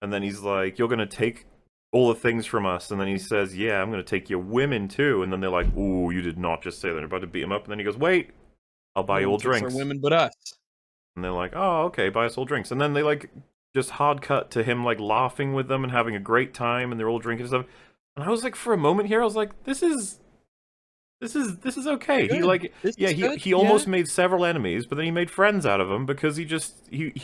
And then he's like, "You're gonna take all the things from us." And then he says, "Yeah, I'm gonna take your women too." And then they're like, "Ooh, you did not just say that." They're about to beat him up. And then he goes, "Wait, I'll buy you all No one takes our drinks." women but us. And they're like, "Oh, okay, buy us all drinks." And then they like just hard cut to him like laughing with them and having a great time, and they're all drinking and stuff. And I was like, for a moment here, I was like, this is okay. He Good. like, This yeah, is good, he almost yeah. made several enemies, but then he made friends out of them because he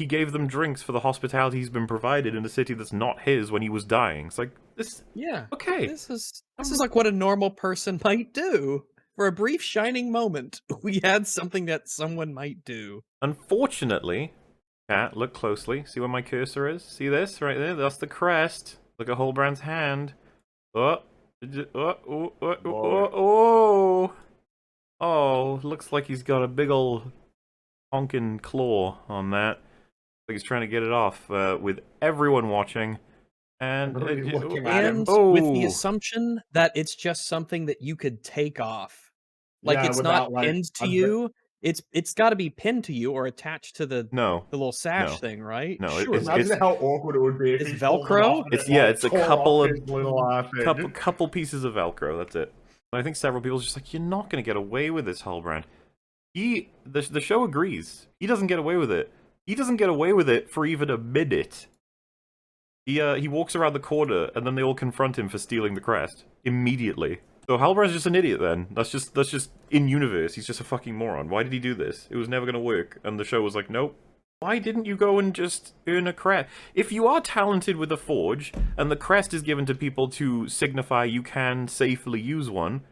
gave them drinks for the hospitality he's been provided in a city that's not his when he was dying. It's like this. Yeah. Okay, This is like what a normal person might do. For a brief shining moment, we had something that someone might do. unfortunately, Cat, look closely. See where my cursor is? See this right there? That's the crest. Look at Holbrand's hand. Oh, oh, looks like he's got a big ol' honking claw on that. Like he's trying to get it off with everyone watching. And Everybody looking at him. And with the Oh. assumption that it's just something that you could take off. Like Yeah, it's not without, like, pinned to a bit- you. It's got to be pinned to you or attached to the No. little sash No. thing, right? No, Sure. Imagine how awkward it would be if It's he pulled it Velcro? off and It's it, yeah, like, it's a tore couple off of his little thing. couple pieces of Velcro. That's it. I think several people are just like, you're not gonna get away with this, Halbrand. The show agrees. He doesn't get away with it. He doesn't get away with it for even a minute. He walks around the corner and then they all confront him for stealing the crest immediately. So Halbrand's just an idiot then. That's just in universe. He's just a fucking moron. Why did he do this? It was never gonna work. And the show was like, nope. Why didn't you go and just earn a crest? If you are talented with a forge and the crest is given to people to signify you can safely use one,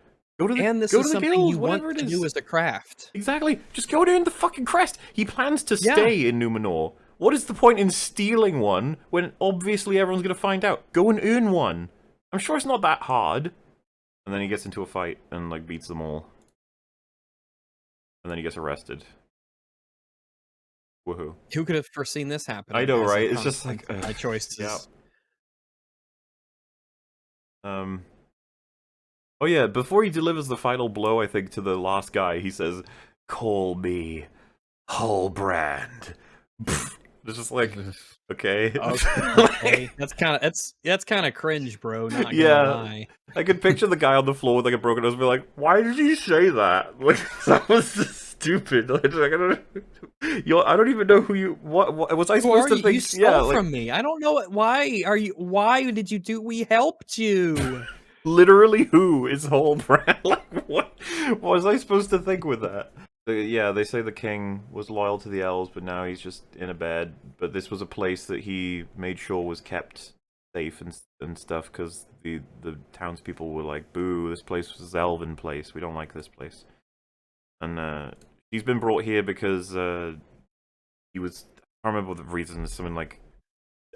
go to the And this go is to the something guild, you want whatever it to is. do as a craft. Exactly. Just go and earn the fucking crest. He plans to Yeah. stay in Numenor. What is the point in stealing one when obviously everyone's going to find out? Go and earn one. I'm sure it's not that hard. And then he gets into a fight and like beats them all. And then he gets arrested. Woohoo. Who could have foreseen this happening? I know, as a right? It's just like, consequence of my ugh. choices. Yeah. Oh yeah, before he delivers the final blow, I think, to the last guy, he says, "Call me Halbrand." It's just like, okay. Okay. That's kind of cringe, bro. Not gonna Yeah. lie. I could picture the guy on the floor with like a broken nose and be like, "Why did you say that?" Like that was just stupid. Like, I don't even know who you. What was I Who supposed are to you? think? You stole Yeah, like from me. I don't know why are you. Why did you do? We helped you. literally, who is Halbrand? Like what was I supposed to think with that? Yeah, they say the king was loyal to the elves, but now he's just in a bed. But this was a place that he made sure was kept safe and stuff, because the townspeople were like, "Boo! This place was an elven place. We don't like this place." And he's been brought here because he was. I don't remember what the reason is. Something like,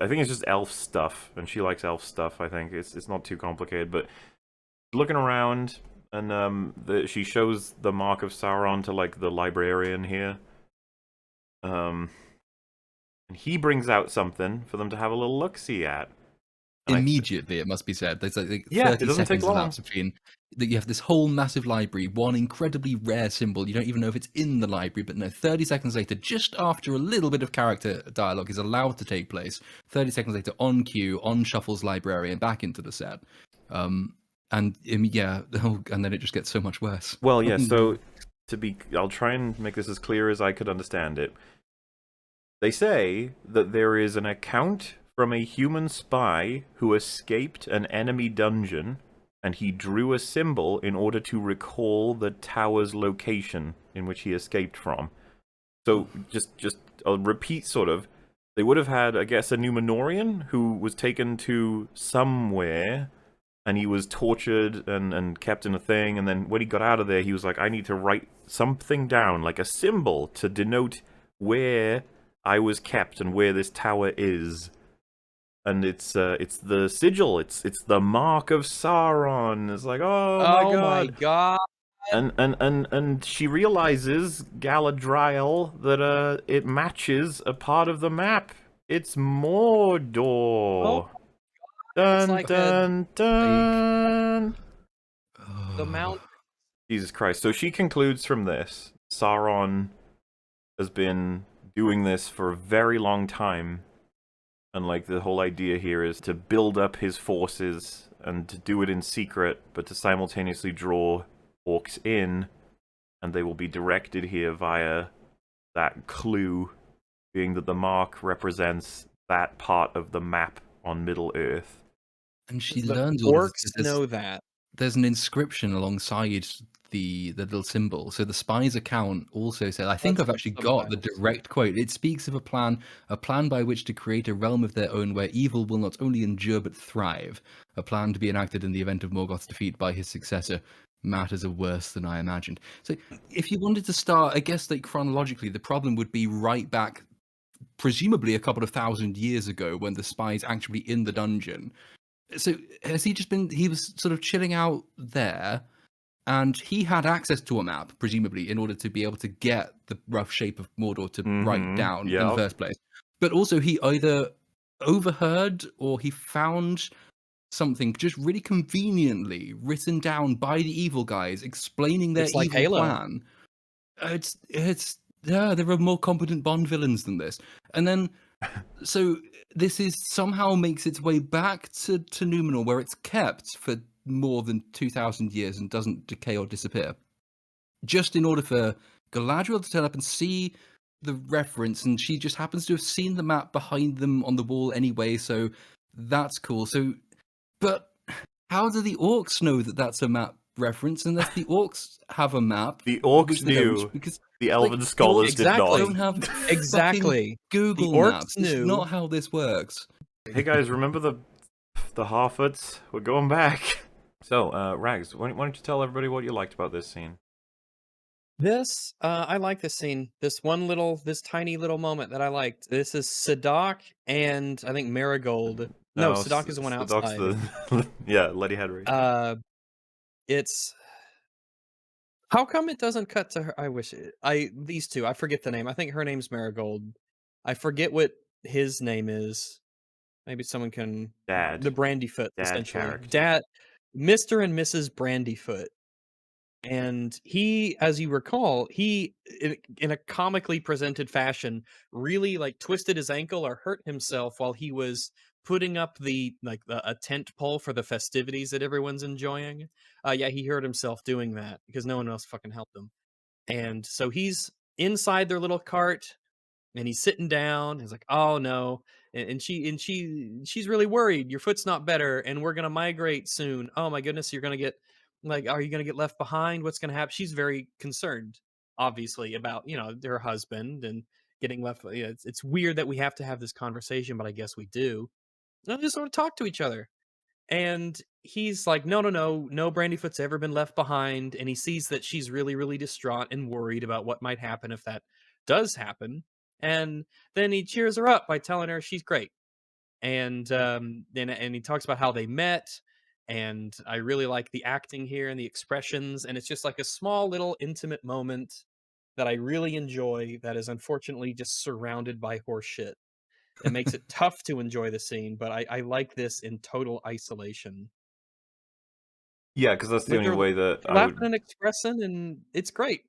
I think it's just elf stuff, and she likes elf stuff. I think it's not too complicated, but looking around. And she shows the mark of Sauron to like the librarian here. And he brings out something for them to have a little look-see at. And Immediately, it must be said. There's like Yeah, 30 it doesn't take seconds long. elapse between that. You have this whole massive library, one incredibly rare symbol. You don't even know if it's in the library, but no, 30 seconds later, just after a little bit of character dialogue is allowed to take place, 30 seconds later, on cue, on Shuffle's librarian, back into the set. And yeah, and then it just gets so much worse. Well, yeah, so I'll try and make this as clear as I could understand it. They say that there is an account from a human spy who escaped an enemy dungeon, and he drew a symbol in order to recall the tower's location in which he escaped from. So, just I'll repeat, sort of, they would have had, I guess, a Numenorian who was taken to somewhere, and he was tortured and kept in a thing, and then when he got out of there, he was like, I need to write something down, like a symbol, to denote where I was kept and where this tower is. And it's the sigil, it's the mark of Sauron. It's like, oh my god. And she realizes, Galadriel, that it matches a part of the map. It's Mordor. Oh. Dun, like dun, dun. The mount. Jesus Christ. So she concludes from this, Sauron has been doing this for a very long time. And like the whole idea here is to build up his forces and to do it in secret, but to simultaneously draw orcs in, and they will be directed here via that clue, being that the mark represents that part of the map on Middle-earth. And she The learns all orcs this. know that. There's an inscription alongside the little symbol. So the spy's account also said, I think That's I've actually the got the subtitles. direct quote. It speaks of a plan by which to create a realm of their own where evil will not only endure but thrive. A plan to be enacted in the event of Morgoth's defeat by his successor. Matters are worse than I imagined. So if you wanted to start, I guess like chronologically, the problem would be right back, presumably a couple of thousand years ago, when the spy's actually in the dungeon. So has he just been, he was sort of chilling out there, and he had access to a map, presumably, in order to be able to get the rough shape of Mordor to write down in the first place. But also, he either overheard or he found something just really conveniently written down by the evil guys explaining their It's like evil Halo. plan. There are more competent Bond villains than this. And then, so this is somehow makes its way back to Numenor, where it's kept for more than 2,000 years and doesn't decay or disappear. Just in order for Galadriel to turn up and see the reference, and she just happens to have seen the map behind them on the wall anyway, so that's cool. So, but how do the orcs know that that's a map reference unless the orcs have a map? The orcs with the notes? knew. Because The elven the scholars orcs did not. don't have Exactly. fucking Google orcs Maps. knew. It's not how this works. Hey guys, remember the Harfoots? We're going back. So, Rags, why don't you tell everybody what you liked about this scene? This, I like this scene. This tiny little moment that I liked. This is Sadoc and I think Marigold. No, Sadoc is the one outside. Yeah, Lady Henry. It's how come it doesn't cut to her? I wish these two. I forget the name. I think her name's Marigold. I forget what his name is. Maybe someone can. Dad. The Brandyfoot, Dad essentially. character. Dad, Mr. and Mrs. Brandyfoot. And he, as you recall, he in a comically presented fashion really like twisted his ankle or hurt himself while he was putting up a tent pole for the festivities that everyone's enjoying. Yeah, he hurt himself doing that because no one else fucking helped him. And so he's inside their little cart and he's sitting down. He's like, "Oh no." And she's really worried. Your foot's not better and we're going to migrate soon. Oh my goodness, you're going to get are you going to get left behind? What's going to happen? She's very concerned, obviously, about, her husband and getting left. It's weird that we have to have this conversation, but I guess we do. And they just want to talk to each other. And he's like, no, Brandyfoot's ever been left behind. And he sees that she's really, really distraught and worried about what might happen if that does happen. And then he cheers her up by telling her she's great. And and he talks about how they met. And I really like the acting here and the expressions. And it's just like a small little intimate moment that I really enjoy that is unfortunately just surrounded by horse shit. It makes it tough to enjoy the scene, but I like this in total isolation. Yeah, because that's the With only her way that I laughing would. and expressing, and it's great.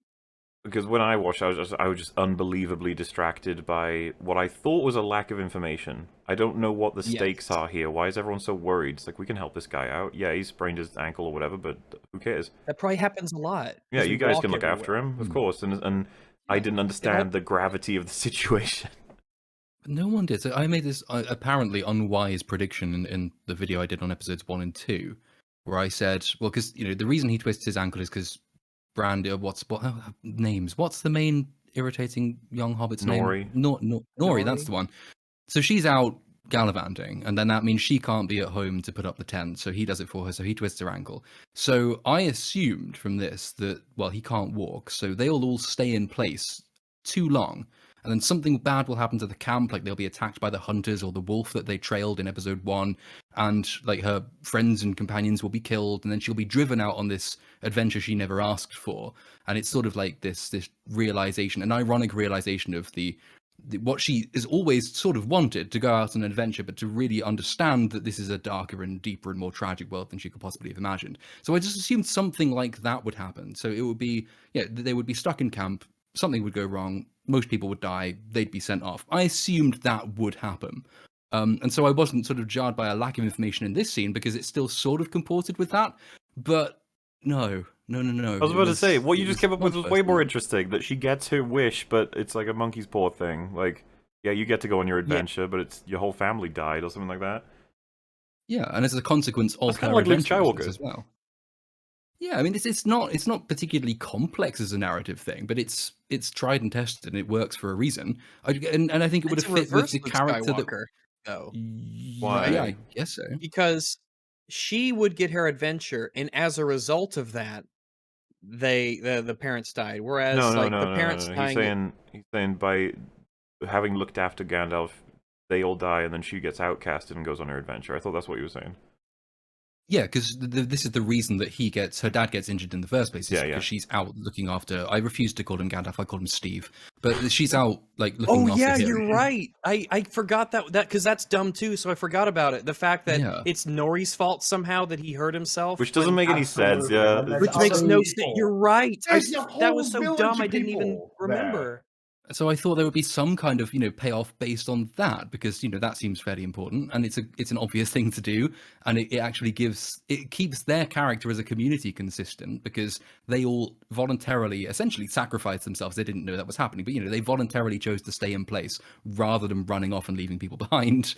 Because when I watched, I was just unbelievably distracted by what I thought was a lack of information. I don't know what the stakes Yes. are here. Why is everyone so worried? It's like, we can help this guy out. Yeah, he sprained his ankle or whatever, but who cares? That probably happens a lot. Yeah, 'cause we you guys walk can look after everywhere. him, of course. And I didn't understand the gravity of the situation. No one did. So I made this apparently unwise prediction in the video I did on episodes 1 and 2, where I said, well, because the reason he twists his ankle is because names? What's the main irritating young hobbit's Nori. name? Nori, that's the one. So she's out gallivanting, and then that means she can't be at home to put up the tent, so he does it for her, so he twists her ankle. So I assumed from this that, well, he can't walk, so they'll all stay in place too long, and then something bad will happen to the camp, like they'll be attacked by the hunters or the wolf that they trailed in episode 1, and like her friends and companions will be killed, and then she'll be driven out on this adventure she never asked for. And it's sort of like this realization, an ironic realization of what she is always sort of wanted, to go out on an adventure, but to really understand that this is a darker and deeper and more tragic world than she could possibly have imagined. So I just assumed something like that would happen. So it would be, they would be stuck in camp, something would go wrong, most people would die, they'd be sent off. I assumed that would happen. And so I wasn't sort of jarred by a lack of information in this scene, because it still sort of comported with that. But no. I was about to say, what you just came up with was way more interesting. That she gets her wish, but it's like a monkey's paw thing. Like, yeah, you get to go on your adventure, but it's your whole family died or something like that. Yeah, and as a consequence of her like Luke adventure Skywalker as well. Yeah, I mean, it's not particularly complex as a narrative thing, but it's tried and tested, and it works for a reason. And I think it would have fit with the character Skywalker, though. Why? Yeah, I guess so. Because she would get her adventure, and as a result of that, the parents died. Whereas the parents dying. He's saying by having looked after Gandalf, they all die, and then she gets outcasted and goes on her adventure. I thought that's what he was saying. Yeah, because this is the reason that her dad gets injured in the first place. Is Yeah, yeah. because she's out looking after. I refuse to call him Gandalf. I call him Steve. But she's out like looking Oh after yeah, him. you're right. I forgot that because that's dumb too. So I forgot about it. The fact that Yeah. it's Nori's fault somehow that he hurt himself, Which doesn't when- make any sense, Absolutely, yeah. when there's which makes other no sense. people. You're right. There's a That was whole so village dumb. of I didn't even people there. remember. So I thought there would be some kind of payoff based on that, because that seems fairly important, and it's an obvious thing to do, and it actually keeps their character as a community consistent, because they all voluntarily essentially sacrificed themselves. They didn't know that was happening, but they voluntarily chose to stay in place rather than running off and leaving people behind.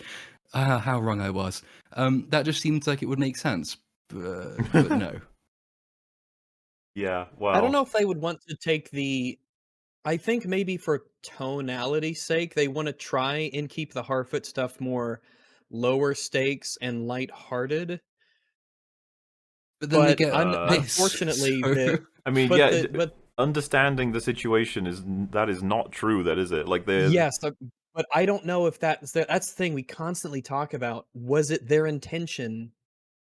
How wrong I was. That just seemed like it would make sense, but no. Yeah, well... I don't know if they would want to take I think maybe for tonality's sake, they want to try and keep the Harfoot stuff more lower stakes and lighthearted. But then they But get unfortunately, so... I mean, but yeah, but understanding the situation is not true, that is it? Like, yes, but I don't know if that's the thing we constantly talk about. Was it their intention?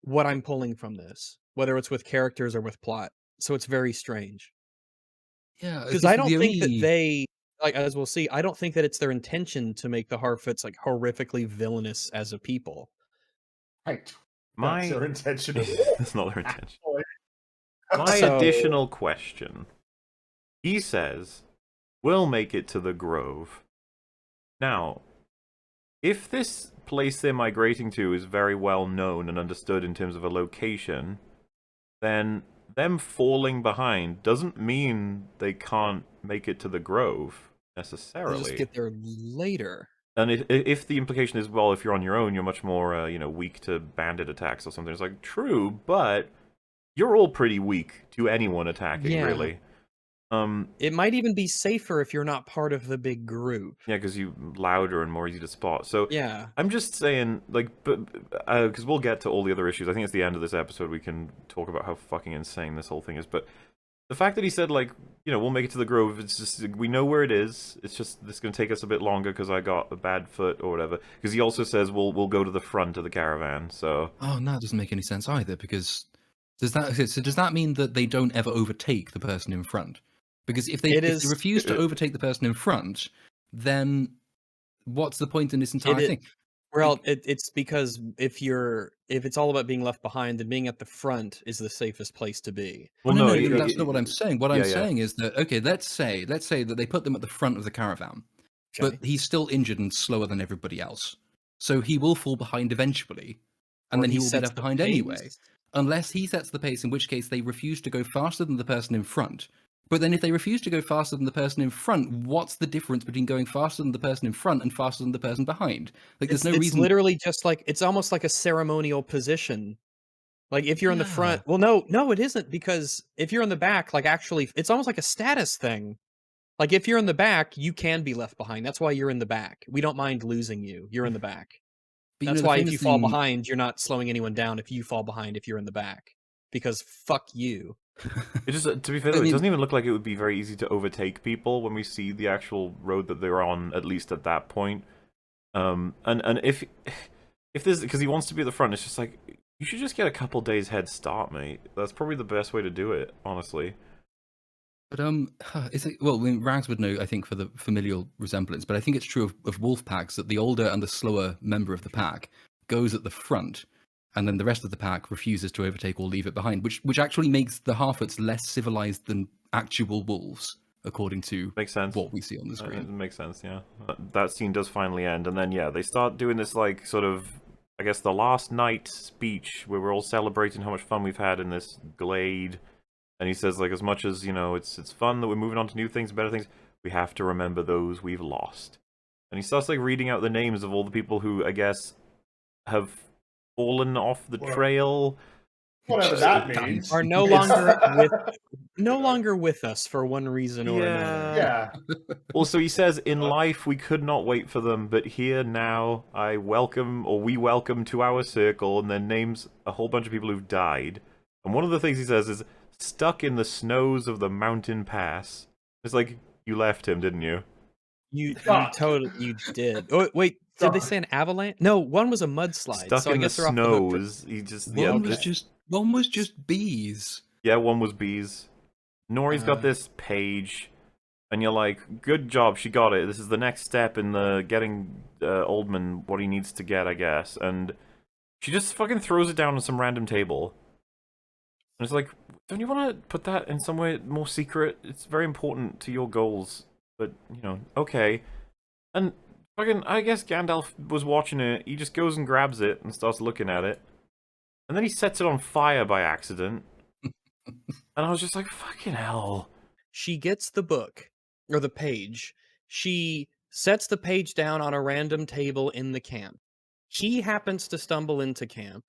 What I'm pulling from this, whether it's with characters or with plot, so it's very strange. Yeah, Because I don't think that they, like, as we'll see, I don't think that it's their intention to make the Harfoots like horrifically villainous as a people. Right. My... That's their intention. That's not their intention. Actually. My So- additional question. He says, we'll make it to the Grove. Now, if this place they're migrating to is very well known and understood in terms of a location, then them falling behind doesn't mean they can't make it to the Grove, They'll necessarily. just get there later. And if the implication is, well, if you're on your own, you're much more, weak to bandit attacks or something. It's like, true, but you're all pretty weak to anyone attacking, Yeah. really. It might even be safer if you're not part of the big group. Yeah, because you're louder and more easy to spot. So Yeah. I'm just saying, like, because we'll get to all the other issues. I think it's the end of this episode we can talk about how fucking insane this whole thing is. But the fact that he said, like, we'll make it to the Grove, it's just, we know where it is. It's just, this is going to take us a bit longer because I got a bad foot or whatever. Because he also says we'll go to the front of the caravan, so... Oh, no, that doesn't make any sense either, because does that mean that they don't ever overtake the person in front? Because if they refuse to overtake the person in front, then what's the point in this entire thing? Well, it's because if it's all about being left behind, then being at the front is the safest place to be. Well, no, that's not what I'm saying. What I'm saying is that, okay, let's say that they put them at the front of the caravan, but he's still injured and slower than everybody else. So he will fall behind eventually, and then he will be left behind anyway. Unless he sets the pace, in which case they refuse to go faster than the person in front. But then if they refuse to go faster than the person in front, what's the difference between going faster than the person in front and faster than the person behind? Like, there's no reason... It's literally just like, it's almost like a ceremonial position. Like, if you're in the front... Well, no, it isn't, because if you're in the back, like, actually, it's almost like a status thing. Like, if you're in the back, you can be left behind. That's why you're in the back. We don't mind losing you. You're in the back. But that's why if you fall behind, you're not slowing anyone down if you fall behind if you're in the back. Because fuck you. It just, to be fair, though, it doesn't even look like it would be very easy to overtake people when we see the actual road that they're on, at least at that point. And if there's, because he wants to be at the front, it's just like, you should just get a couple days head start, mate. That's probably the best way to do it, honestly. But well, I mean, Rags would know, I think, for the familial resemblance, but I think it's true of wolf packs that the older and the slower member of the pack goes at the front, and then the rest of the pack refuses to overtake or leave it behind, which actually makes the Harfoots less civilized than actual wolves, according to what we see on the screen. It makes sense, yeah. That scene does finally end, and then, yeah, they start doing this, like, sort of, I guess, the last night speech, where we're all celebrating how much fun we've had in this glade, and he says, like, as much as, it's fun that we're moving on to new things, better things, we have to remember those we've lost. And he starts, like, reading out the names of all the people who, I guess, have fallen off the trail. Whatever that means. Are no longer with us for one reason or another. Yeah. Also, he says, in life we could not wait for them, but here now we welcome to our circle, and then names a whole bunch of people who've died. And one of the things he says is, stuck in the snows of the mountain pass. It's like, you left him, didn't you? You Stuck. totally did. Oh, wait, did they Stuck. say an avalanche? No, one was a mudslide. Stuck so I in the guess they're off the hook for- snows. He just One was this- just one was just bees. yeah, one was bees. Nori's got this page, and you're like, good job, she got it. This is the next step in the getting Oldman what he needs to get, I guess. And she just fucking throws it down on some random table. And it's like, don't you want to put that in somewhere more secret? It's very important to your goals. But, you know, okay. And fucking, I guess Gandalf was watching it. He just goes and grabs it and starts looking at it. And then he sets it on fire by accident. And I was just like, fucking hell. She gets the book, or the page. She sets the page down on a random table in the camp. He happens to stumble into camp,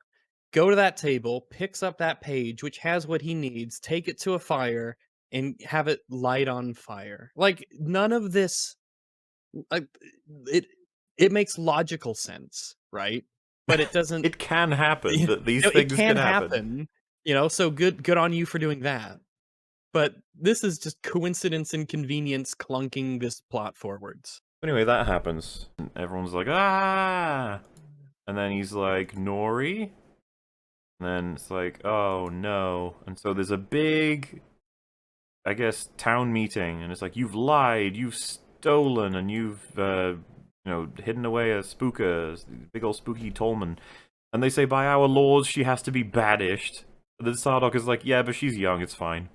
go to that table, picks up that page, which has what he needs, take it to a fire, and have it light on fire. Like, none of this... Like, it makes logical sense, right? But it doesn't... It can happen. That these No, things it can happen. You know, so good on you for doing that. But this is just coincidence and convenience clunking this plot forwards. Anyway, that happens. And everyone's like, ah! And then he's like, Nori? And then it's like, oh no. And so there's a big, I guess, town meeting. And it's like, you've lied, you've stolen, and you've, you know, hidden away a spooker, big old spooky Tolman. And they say, by our laws, she has to be banished. And then Sardok is like, yeah, but she's young, it's fine.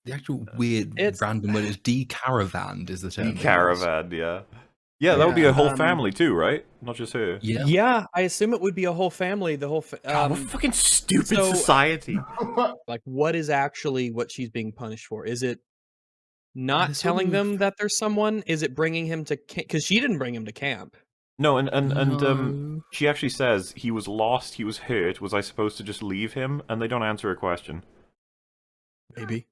The actual weird It's- random word is decaravaned is the term. they use. Caravan, yeah. Yeah, that would be a whole Um, family too, right? Not just her. Yeah. I assume it would be a whole family. The whole God, what fucking stupid so- society. like, what is actually what she's being punished for? Is it not They're sort telling of- them that there's someone? Is it bringing him to camp? Because she didn't bring him to camp. No, and No. she actually says he was lost, he was hurt. Was I supposed to just leave him? And they don't answer a question. Maybe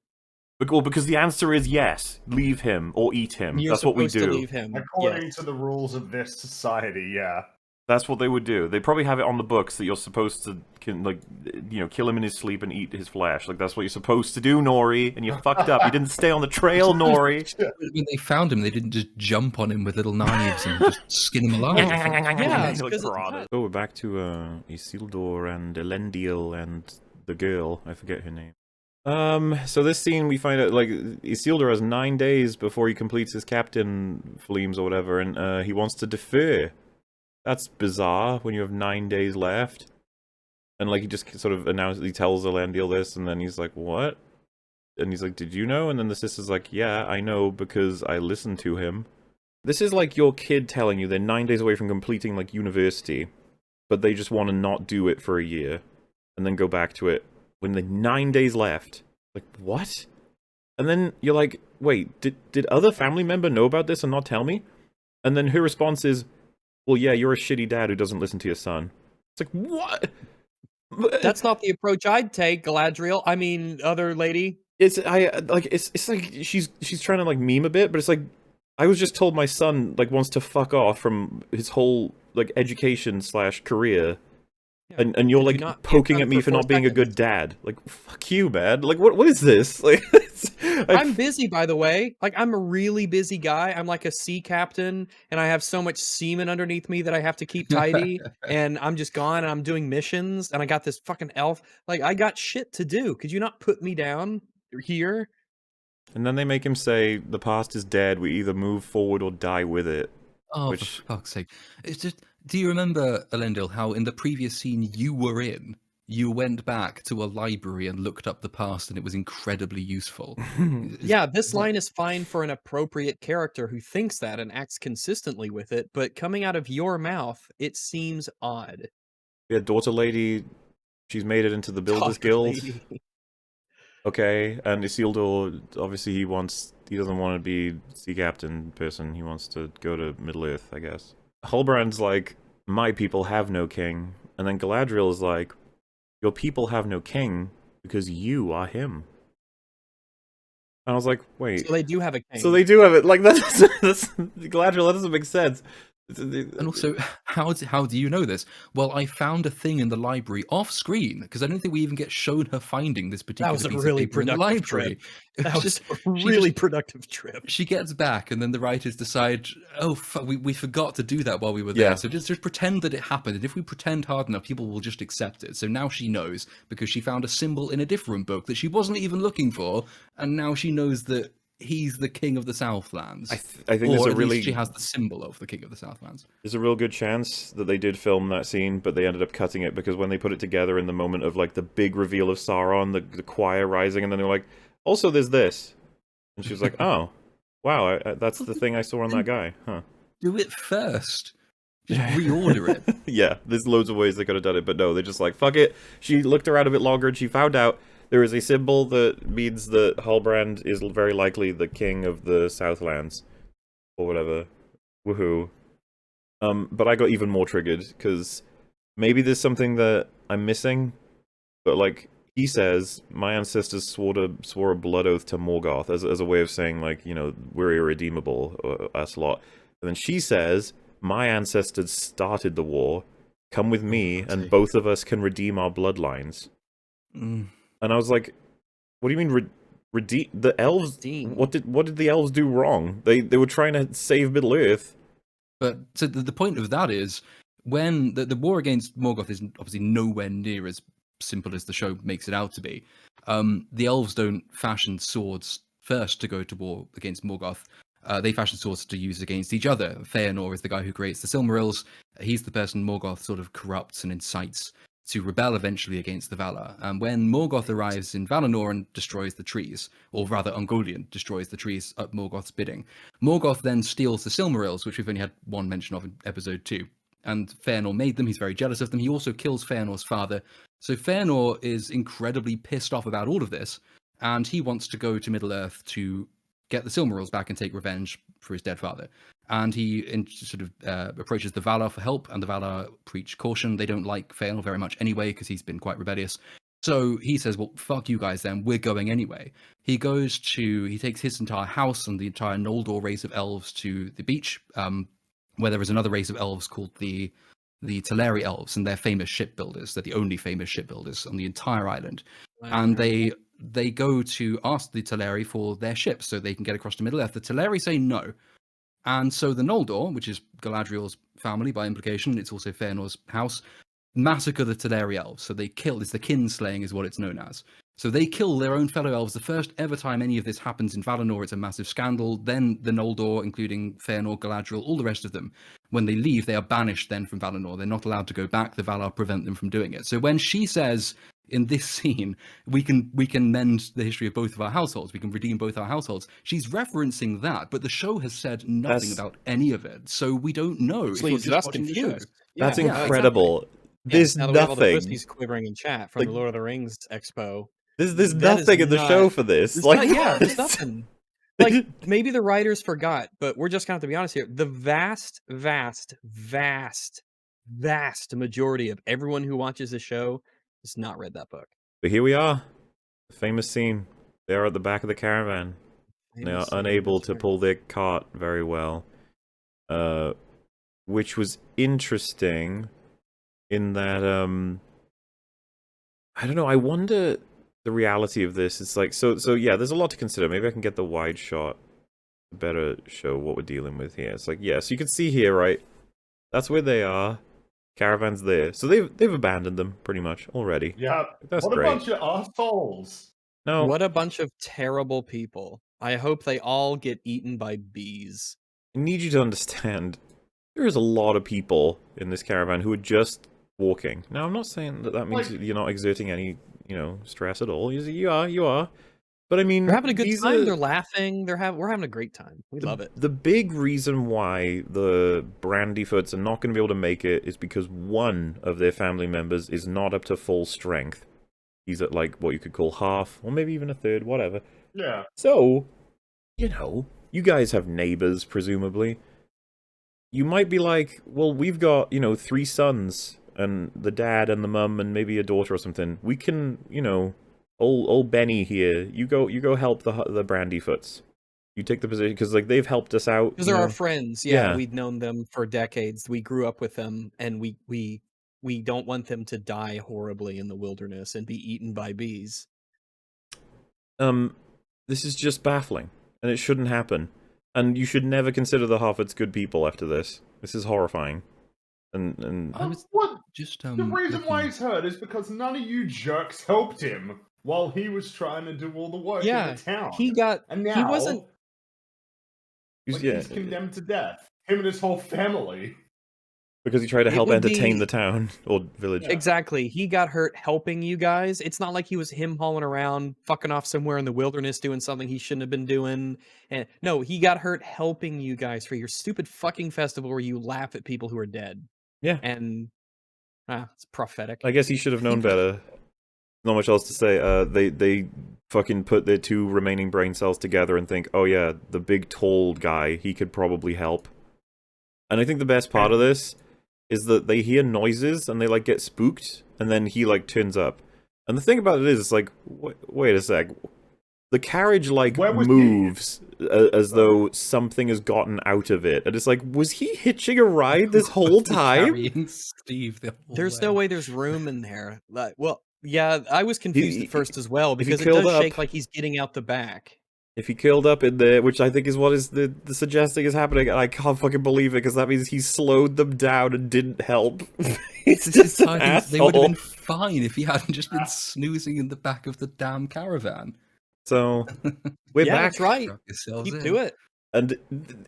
Well, because the answer is yes, leave him or eat him. you're That's what we supposed to do. leave him. According Yes. to the rules of this society, yeah. That's what they would do. They probably have it on the books that you're supposed to, kill him in his sleep and eat his flesh. Like, that's what you're supposed to do, Nori. And you fucked up. You didn't stay on the trail, Nori. When they found him, they didn't just jump on him with little knives and just skin him alive. Yeah, it's Like 'cause it's piranha. not- Oh, we're back to Isildur and Elendil and the girl. I forget her name. So this scene we find out, like, Isildur has 9 days before he completes his captain fleams or whatever, and he wants to defer. That's bizarre when you have 9 days left. And, like, he just sort of he tells Elendil this, and then he's like, what? And he's like, did you know? And then the sister's like, yeah, I know because I listened to him. This is like your kid telling you they're 9 days away from completing, like, university, but they just want to not do it for a year, and then go back to it when they're 9 days left. Like, what? And then you're like, wait, did other family member know about this and not tell me? And then her response is, well, yeah, you're a shitty dad who doesn't listen to your son. It's like, what? That's not the approach I'd take, Galadriel. I mean, other lady. It's like she's trying to, like, meme a bit, but it's like, I was just told my son, like, wants to fuck off from his whole, like, education / career. Yeah. And you're, Did like, you not poking get at that me for for 4 not being a good seconds? dad. Like, fuck you, man. Like, what is this? Like, I'm busy, by the way. Like, I'm a really busy guy. I'm like a sea captain, and I have so much semen underneath me that I have to keep tidy. And I'm just gone, and I'm doing missions, and I got this fucking elf. Like, I got shit to do. Could you not put me down here? And then they make him say, the past is dead, we either move forward or die with it. Oh, Which- for fuck's sake. It's just, do you remember, Elendil, how in the previous scene you were in, you went back to a library and looked up the past and it was incredibly useful? Yeah, this what- line is fine for an appropriate character who thinks that and acts consistently with it, but coming out of your mouth, it seems odd. Yeah, daughter lady, she's made it into the Builders Talk, Guild. lady. Okay, and Isildur, obviously he doesn't want to be sea captain person, he wants to go to Middle-earth, I guess. Halbrand's like, my people have no king, and then Galadriel is like, your people have no king because you are him. And I was like, wait. So they do have a king. So they do have it. Like, that's Galadriel, that doesn't make sense. And also, how do you know this? Well, I found a thing in the library off screen because I don't think we even get shown her finding this particular was a piece really of paper in the productive library. trip. It That was was just a she really just productive trip. she gets back, and then the writers decide, oh, fuck, we forgot to do that while we were Yeah. there. So just pretend that it happened, and if we pretend hard enough, people will just accept it. So now she knows because she found a symbol in a different book that she wasn't even looking for, and now she knows that he's the king of the Southlands. I think or there's a at really least she has the symbol of the king of the Southlands. there's a real good chance that they did film that scene, but they ended up cutting it because when they put it together in the moment of like the big reveal of Sauron, the choir rising, and then they're like, also there's this, and she was like, oh, wow, that's the thing I saw on that guy, huh? Do it first. Just reorder it. Yeah, there's loads of ways they could have done it, but no, they're just like, fuck it. She looked around a bit longer and she found out there is a symbol that means that Halbrand is very likely the king of the Southlands. Or whatever. Woohoo. But I got even more triggered, because maybe there's something that I'm missing, but like, he says, my ancestors swore a blood oath to Morgoth, as a way of saying, like, you know, we're irredeemable, us lot. And then she says, my ancestors started the war, come with me, and both of us can redeem our bloodlines. Mm. And I was like, what do you mean redeem? The elves, what did the elves do wrong? They were trying to save Middle Earth. But so the point of that is, when the war against Morgoth is obviously nowhere near as simple as the show makes it out to be, the elves don't fashion swords first to go to war against Morgoth. They fashion swords to use against each other. Feanor is the guy who creates the Silmarils. He's the person Morgoth sort of corrupts and incites to rebel eventually against the Valar. And when Morgoth arrives in Valinor and destroys the trees, or rather Ungoliant destroys the trees at Morgoth's bidding, Morgoth then steals the Silmarils, which we've only had one mention of in episode 2. And Feanor made them, he's very jealous of them. He also kills Feanor's father. So Feanor is incredibly pissed off about all of this, and he wants to go to Middle-earth to get the Silmarils back and take revenge for his dead father. And he sort of approaches the Valar for help, and the Valar preach caution. They don't like Feanor very much anyway, because he's been quite rebellious. So he says, well, fuck you guys then, we're going anyway. He takes his entire house and the entire Noldor race of elves to the beach, where there is another race of elves called the Teleri elves, and they're famous shipbuilders. They're the only famous shipbuilders on the entire island. And they go to ask the Teleri for their ships so they can get across to Middle-earth. The Teleri say no. And so the Noldor, which is Galadriel's family by implication, it's also Feanor's house, massacre the Teleri elves. So they kill, it's the kinslaying is what it's known as. So they kill their own fellow elves. The first ever time any of this happens in Valinor, it's a massive scandal. Then the Noldor, including Feanor, Galadriel, all the rest of them, when they leave, they are banished then from Valinor. They're not allowed to go back. The Valar prevent them from doing it. So when she says in this scene, we can mend the history of both of our households, we can redeem both our households, she's referencing that, but the show has said nothing about any of it. So we don't know if you're just watching the show. That's Yeah, incredible. exactly. There's now that we have all the nothing. pussies quivering in chat from Like- the Lord of the Rings Expo. There's That is nothing in the not- show for this. There's Like, not- there's nothing. Like, maybe the writers forgot, but we're just going to have to be honest here. The vast, vast, vast, vast majority of everyone who watches the show has not read that book. But here we are. The famous scene. They are at the back of the caravan. They are unable to pull their cart very well. Which was interesting in that, I don't know, I wonder the reality of this. It's like, so yeah, there's a lot to consider. Maybe I can get the wide shot to better show what we're dealing with here. It's like, yeah, so you can see here, right? That's where they are. Caravan's there. So they've abandoned them pretty much already. Yeah. That's what great. a bunch of assholes. No, What a bunch of terrible people. I hope they all get eaten by bees. I need you to understand, there is a lot of people in this caravan who are just walking. Now, I'm not saying that means Like- you're not exerting any, stress at all. You are. But I mean, They're having a good these time. are- They're laughing. We're having a great time. We love it. The big reason why the Brandyfoots are not going to be able to make it is because one of their family members is not up to full strength. He's at, like, what you could call half, or maybe even a third, whatever. Yeah. So, you guys have neighbors, presumably. You might be like, well, we've got, 3 sons, and the dad and the mum, and maybe a daughter or something. We can, old Benny here, you go help the Brandyfoots. You take the position because like they've helped us out. Because you they're our know? friends. Yeah, Yeah. we've known them for decades. We grew up with them, and we don't want them to die horribly in the wilderness and be eaten by bees. This is just baffling, and it shouldn't happen. And you should never consider the Hoffits good people after this. This is horrifying. And I was What? just The reason why looking- he's hurt is because none of you jerks helped him while he was trying to do all the work in the town. And now he wasn't he's condemned to death. Him and his whole family. because he tried to It help would entertain be- the town or village. exactly. He got hurt helping you guys. It's not like he was him hauling around, fucking off somewhere in the wilderness doing something he shouldn't have been doing. And no, he got hurt helping you guys for your stupid fucking festival where you laugh at people who are dead. Yeah. And it's prophetic. I guess he should have known better. Not much else to say. They fucking put their 2 remaining brain cells together and think, oh yeah, the big tall guy, he could probably help. And I think the best part of this is that they hear noises and they like get spooked, and then he like turns up. And the thing about it is, it's like, wait a sec. The carriage like Where was he? moves as though something has gotten out of it, and it's like, was he hitching a ride this whole time? carrying Steve the whole There's way. no way there's room in there. Like, well, yeah, I was confused He- at first as well if he because it curled does up- shake like he's getting out the back. If he curled up in there, which I think is what is the suggesting is happening, and I can't fucking believe it because that means he slowed them down and didn't help. He's just an I think they would have asshole. been fine if he hadn't just been snoozing in the back of the damn caravan. So we're Yeah, back. that's right. Strap yourselves Keep in. to it. And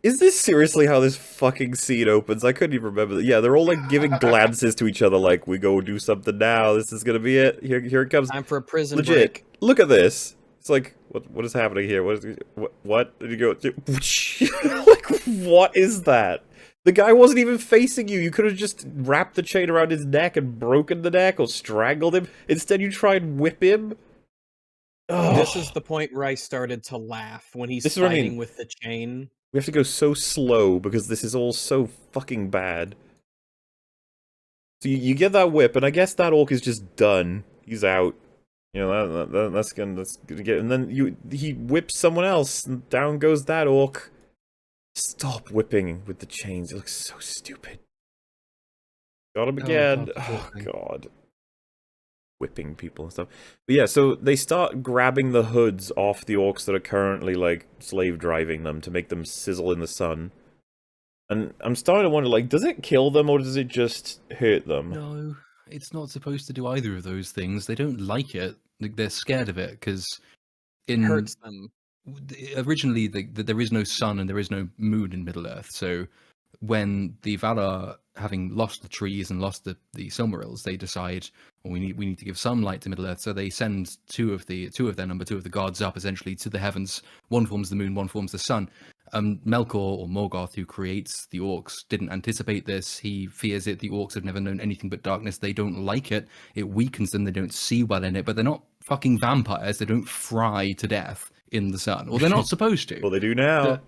is this seriously how this fucking scene opens? I couldn't even remember. Yeah, they're all like giving glances to each other, like we go do something now. This is gonna be it. Here it comes. Time for a prison Legit. break. Look at this. It's like what is happening here? What did you go? Like what is that? The guy wasn't even facing you. You could have just wrapped the chain around his neck and broken the neck or strangled him. Instead, you try and whip him. This Oh. is the point where I started to laugh when he's This is what I fighting mean. with the chain. We have to go so slow because this is all so fucking bad. So you get that whip, and I guess that orc is just done. He's out. You know that's gonna get, and then he whips someone else, and down goes that orc. Stop whipping with the chains. It looks so stupid. Got him again. God, Oh whipping. god. Whipping people and stuff. But yeah, so they start grabbing the hoods off the orcs that are currently like slave driving them to make them sizzle in the sun. And I'm starting to wonder, like, does it kill them or does it just hurt them? No, it's not supposed to do either of those things. They don't like it. Like, they're scared of it because It hurts them. originally there is no sun and there is no moon in Middle Earth. So when the Valar, having lost the trees and lost the Silmarils, they decide, well, we need to give some light to Middle Earth. So they send two of the gods up essentially to the heavens. One forms the moon, one forms the sun. Melkor, or Morgoth, who creates the orcs, didn't anticipate this. He fears it. The orcs have never known anything but darkness. They don't like it. It weakens them. They don't see well in it. But they're not fucking vampires. They don't fry to death in the sun. Or they're not supposed to. Well, they do now.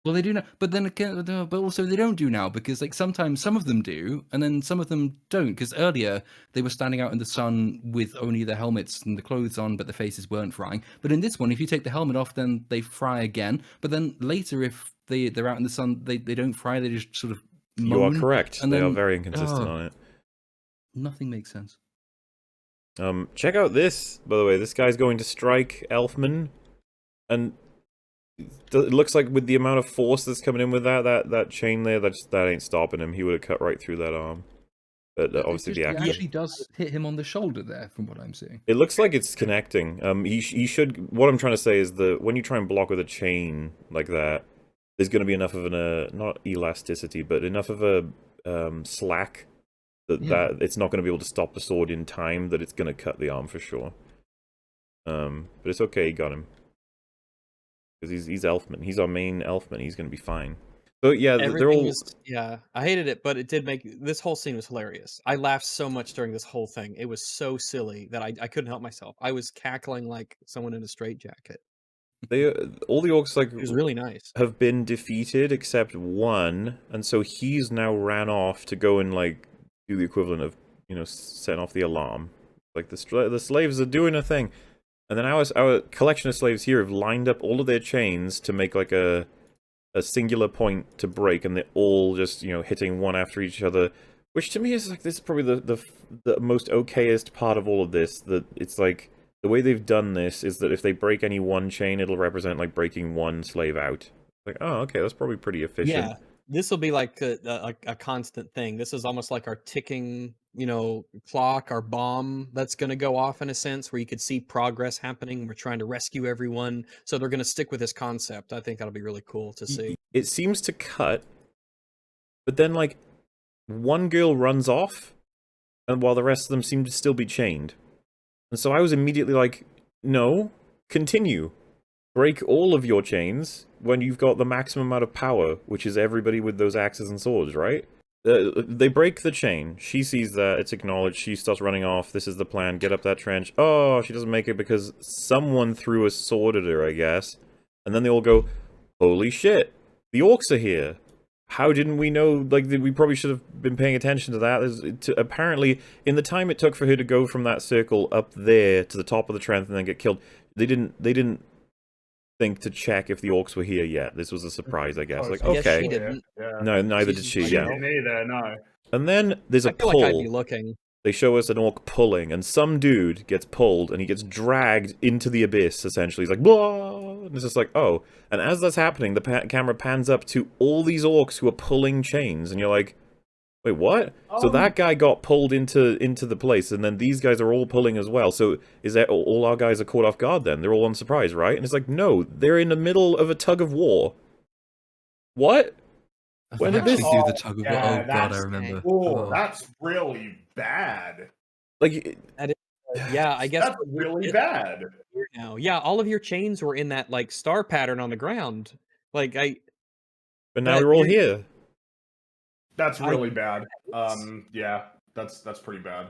Well, they do now, but then again, but also they don't do now because, like, sometimes some of them do, and then some of them don't. Because earlier they were standing out in the sun with only the helmets and the clothes on, but the faces weren't frying. But in this one, if you take the helmet off, then they fry again. But then later, if they're out in the sun, they don't fry. They just sort of You are moan, correct. and They are then- very inconsistent oh. on it. Nothing makes sense. Check out this, by the way. This guy's going to strike Elfman, and it looks like with the amount of force that's coming in with that chain there, that ain't stopping him. He would have cut right through that arm. But obviously the It action. actually does hit him on the shoulder there, from what I'm seeing. It looks like it's connecting. He should. What I'm trying to say is that when you try and block with a chain like that, there's going to be enough of an not elasticity, but enough of a slack that it's not going to be able to stop the sword in time. That it's going to cut the arm for sure. But it's okay. He got him because he's Elfman. He's our main Elfman. He's going to be fine. So yeah, they're Everything all. was, yeah, I hated it, but it did make this whole scene was hilarious. I laughed so much during this whole thing. It was so silly that I couldn't help myself. I was cackling like someone in a straitjacket. They all the orcs like It was really nice. have been defeated except one, and so he's now ran off to go and like do the equivalent of setting off the alarm. Like the slaves are doing a thing, And then our collection of slaves here have lined up all of their chains to make like a singular point to break, and they're all just, you know, hitting one after each other. Which to me is like, this is probably the most okayest part of all of this. That it's like, the way they've done this is that if they break any one chain, it'll represent like breaking one slave out. Like, oh, okay, that's probably pretty efficient. Yeah, this will be like a constant thing. This is almost like our ticking, you know, clock, our bomb that's going to go off in a sense, where you could see progress happening. We're trying to rescue everyone, so they're going to stick with this concept. I think that'll be really cool to see. It seems to cut, but then like one girl runs off, and while the rest of them seem to still be chained. And so I was immediately like, no, continue. Break all of your chains when you've got the maximum amount of power, which is everybody with those axes and swords, right? They break the chain. She sees that. It's acknowledged. She starts running off. This is the plan. Get up that trench. Oh, she doesn't make it because someone threw a sword at her, I guess. And then they all go, holy shit, the orcs are here. How didn't we know? Like, we probably should have been paying attention to that. Apparently, in the time it took for her to go from that circle up there to the top of the trench and then get killed, they didn't think to check if the orcs were here yet. This was a surprise, I guess. Like, Yes, okay. she didn't. Yeah. No, neither did she, She yeah. didn't either, no. And then there's a I feel like I'd be pull. looking. They show us an orc pulling, and some dude gets pulled, and he gets dragged into the abyss, essentially. He's like, blah! And it's just like, oh. And as that's happening, the camera pans up to all these orcs who are pulling chains, and you're like, wait, what? So that guy got pulled into the place, and then these guys are all pulling as well. So is that all our guys are caught off guard then? They're all unsurprised, right? And it's like, no, they're in the middle of a tug of war. What? When They did this- actually do the tug of war? Yeah, Oh god, I that's- remember. Oh, that's really bad. Like, Yeah, I guess That's really bad. we're now. Yeah, all of your chains were in that like star pattern on the ground. Like but now But we're all you're- here. That's I- really bad. Yeah, that's pretty bad.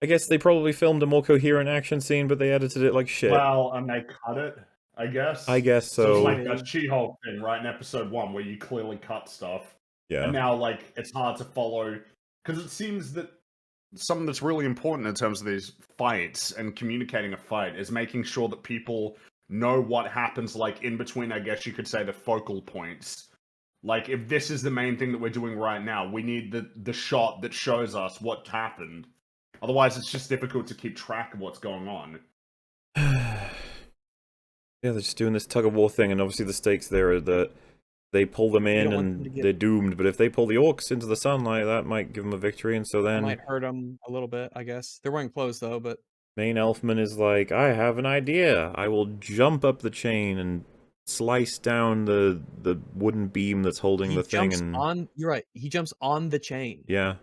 I guess they probably filmed a more coherent action scene, but they edited it like shit. Well, and they cut it, I guess. I guess So so. it's like that She-Hulk thing, right, in episode 1, where you clearly cut stuff. Yeah. And now, like, it's hard to follow. Because it seems that something that's really important in terms of these fights and communicating a fight is making sure that people know what happens, like, in between, I guess you could say, the focal points. Like, if this is the main thing that we're doing right now, we need the shot that shows us what happened. Otherwise, it's just difficult to keep track of what's going on. Yeah, they're just doing this tug of war thing, and obviously the stakes there are that they pull them in don't want and them to get- they're doomed. But if they pull the orcs into the sunlight, that might give them a victory. And so it then might hurt them a little bit, I guess. They're wearing clothes though, but main elfman is like, I have an idea. I will jump up the chain and slice down the wooden beam that's holding he the thing. jumps And on. You're right. He jumps on the chain. yeah,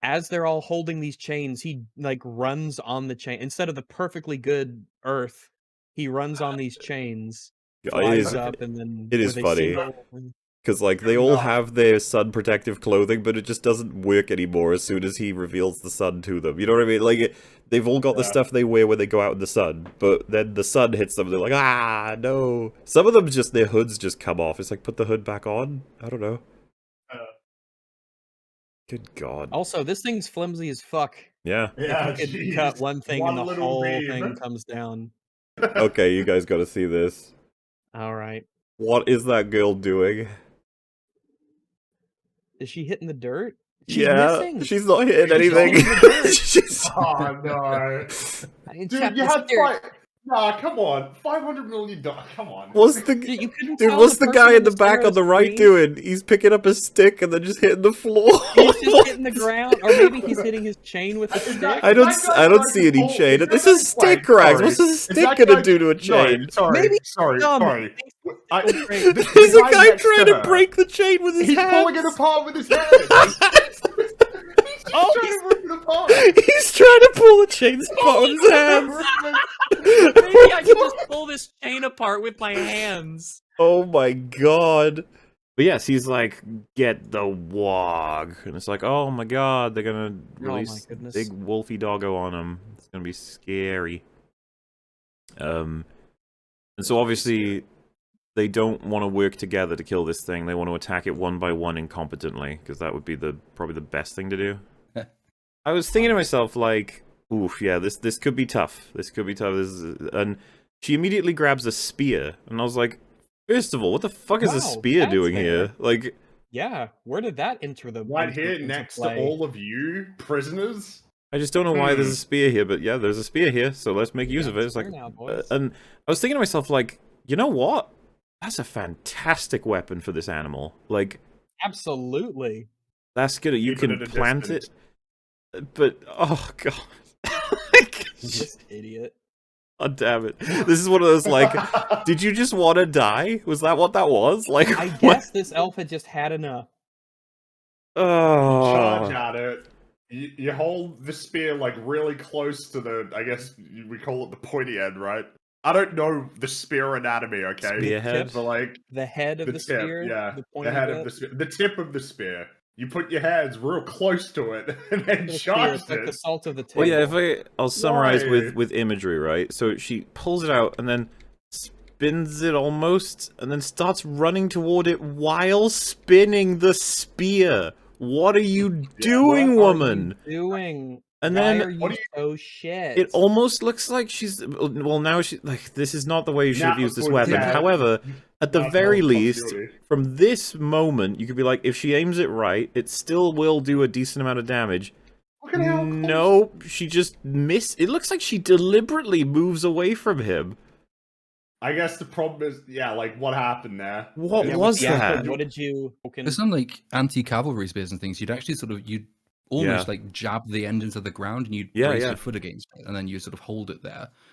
As they're all holding these chains, he like runs on the chain instead of the perfectly good earth. He runs on these chains, it flies is up, and then it is where they funny. single- because like they all No. have their sun protective clothing, but it just doesn't work anymore as soon as he reveals the sun to them. You know what I mean? Like they've all got the Yeah. stuff they wear when they go out in the sun, but then the sun hits them and they're like, ah, no. Some of them just, their hoods just come off. It's like, put the hood back on? I don't know. Uh. Good God. Also, this thing's flimsy as fuck. Yeah. Yeah, If you could jeez. cut one thing One and the little whole beam. thing comes down. Okay, you guys gotta see this. All right. What is that girl doing? Is she hitting the dirt? Yeah, she's not hitting She's anything. holding the dirt. She's- Oh, no. I didn't Dude, tap you this had dirt. Nah, come on. $500 million. Come on. What's the... Dude, you couldn't Dude, tell what's the person guy in the center back of on the right screen? doing? He's picking up a stick and then just hitting the floor. He's just hitting the ground, or maybe he's hitting his chain with a Is stick. that- I don't That guy I don't tried see to any pull- chain. is This that is guy- stick rags. sorry. What's a Is stick that gonna guy- do to a No, chain? sorry, Maybe sorry. dumb. I, Great. There's a guy next trying to her. break the chain with his He's pulling it hands. apart with his hands. Oh, He's trying to rip it apart. He's trying to pull the chains apart with his hands. Maybe I can just pull this chain apart with my hands. Oh my god. But yes, he's like, get the wog. And it's like, oh my god, they're gonna release goodness. big wolfy doggo on him. It's gonna be scary. And so obviously they don't want to work together to kill this thing. They want to attack it one by one incompetently, because that would be probably the best thing to do. I was thinking to myself, like, Oof, yeah, this could be tough. This could be tough. And she immediately grabs a spear, and I was like, first of all, what the fuck is a Wow, spear that's doing there. here? Like, Yeah, where did that enter the Right into, here, into next to play? all of you prisoners. I just don't know why there's a spear here, but yeah, there's a spear here, so let's make use Yeah, of it. It's fair like, now, boys. and I was thinking to myself, like, you know what? That's a fantastic weapon for this animal. Like, Absolutely. that's good. You Keep it can at a plant distance. it, but oh god, This idiot. god damn it! This is one of those like, did you just want to die? Was that what that was? Like, I what? guess this elf had just had enough. Oh, Charge at it. You hold the spear like really close to the. I guess we call it the pointy end, right? I don't know the spear anatomy, okay? Spearhead? But like The head of the the tip, spear, yeah, the the pointy head bit. of the spear, the tip of the spear. You put your hands real close to it and then The spear, charge it's like the it. salt of the table. well, yeah. I'll summarize Why? with imagery, right? So she pulls it out and then spins it almost, and then starts running toward it while spinning the spear. What are you doing, What are woman? you doing? And Why then are you so shit? it almost looks like she's well. Now she like this is not the way you should have Now, used this good weapon. dad. However, at the That's very all least, continuity. from this moment, you could be like, if she aims it right, it still will do a decent amount of damage. Look at how close. No, she just missed. It looks like she deliberately moves away from him. I guess the problem is, yeah, like what happened there? What Yeah, was with the actual- that? What did you? For some like anti-cavalry spears and things, you'd actually you'd almost Yeah. like jab the end into the ground and you'd Yeah, brace yeah. your foot against it, and then you sort of hold it there.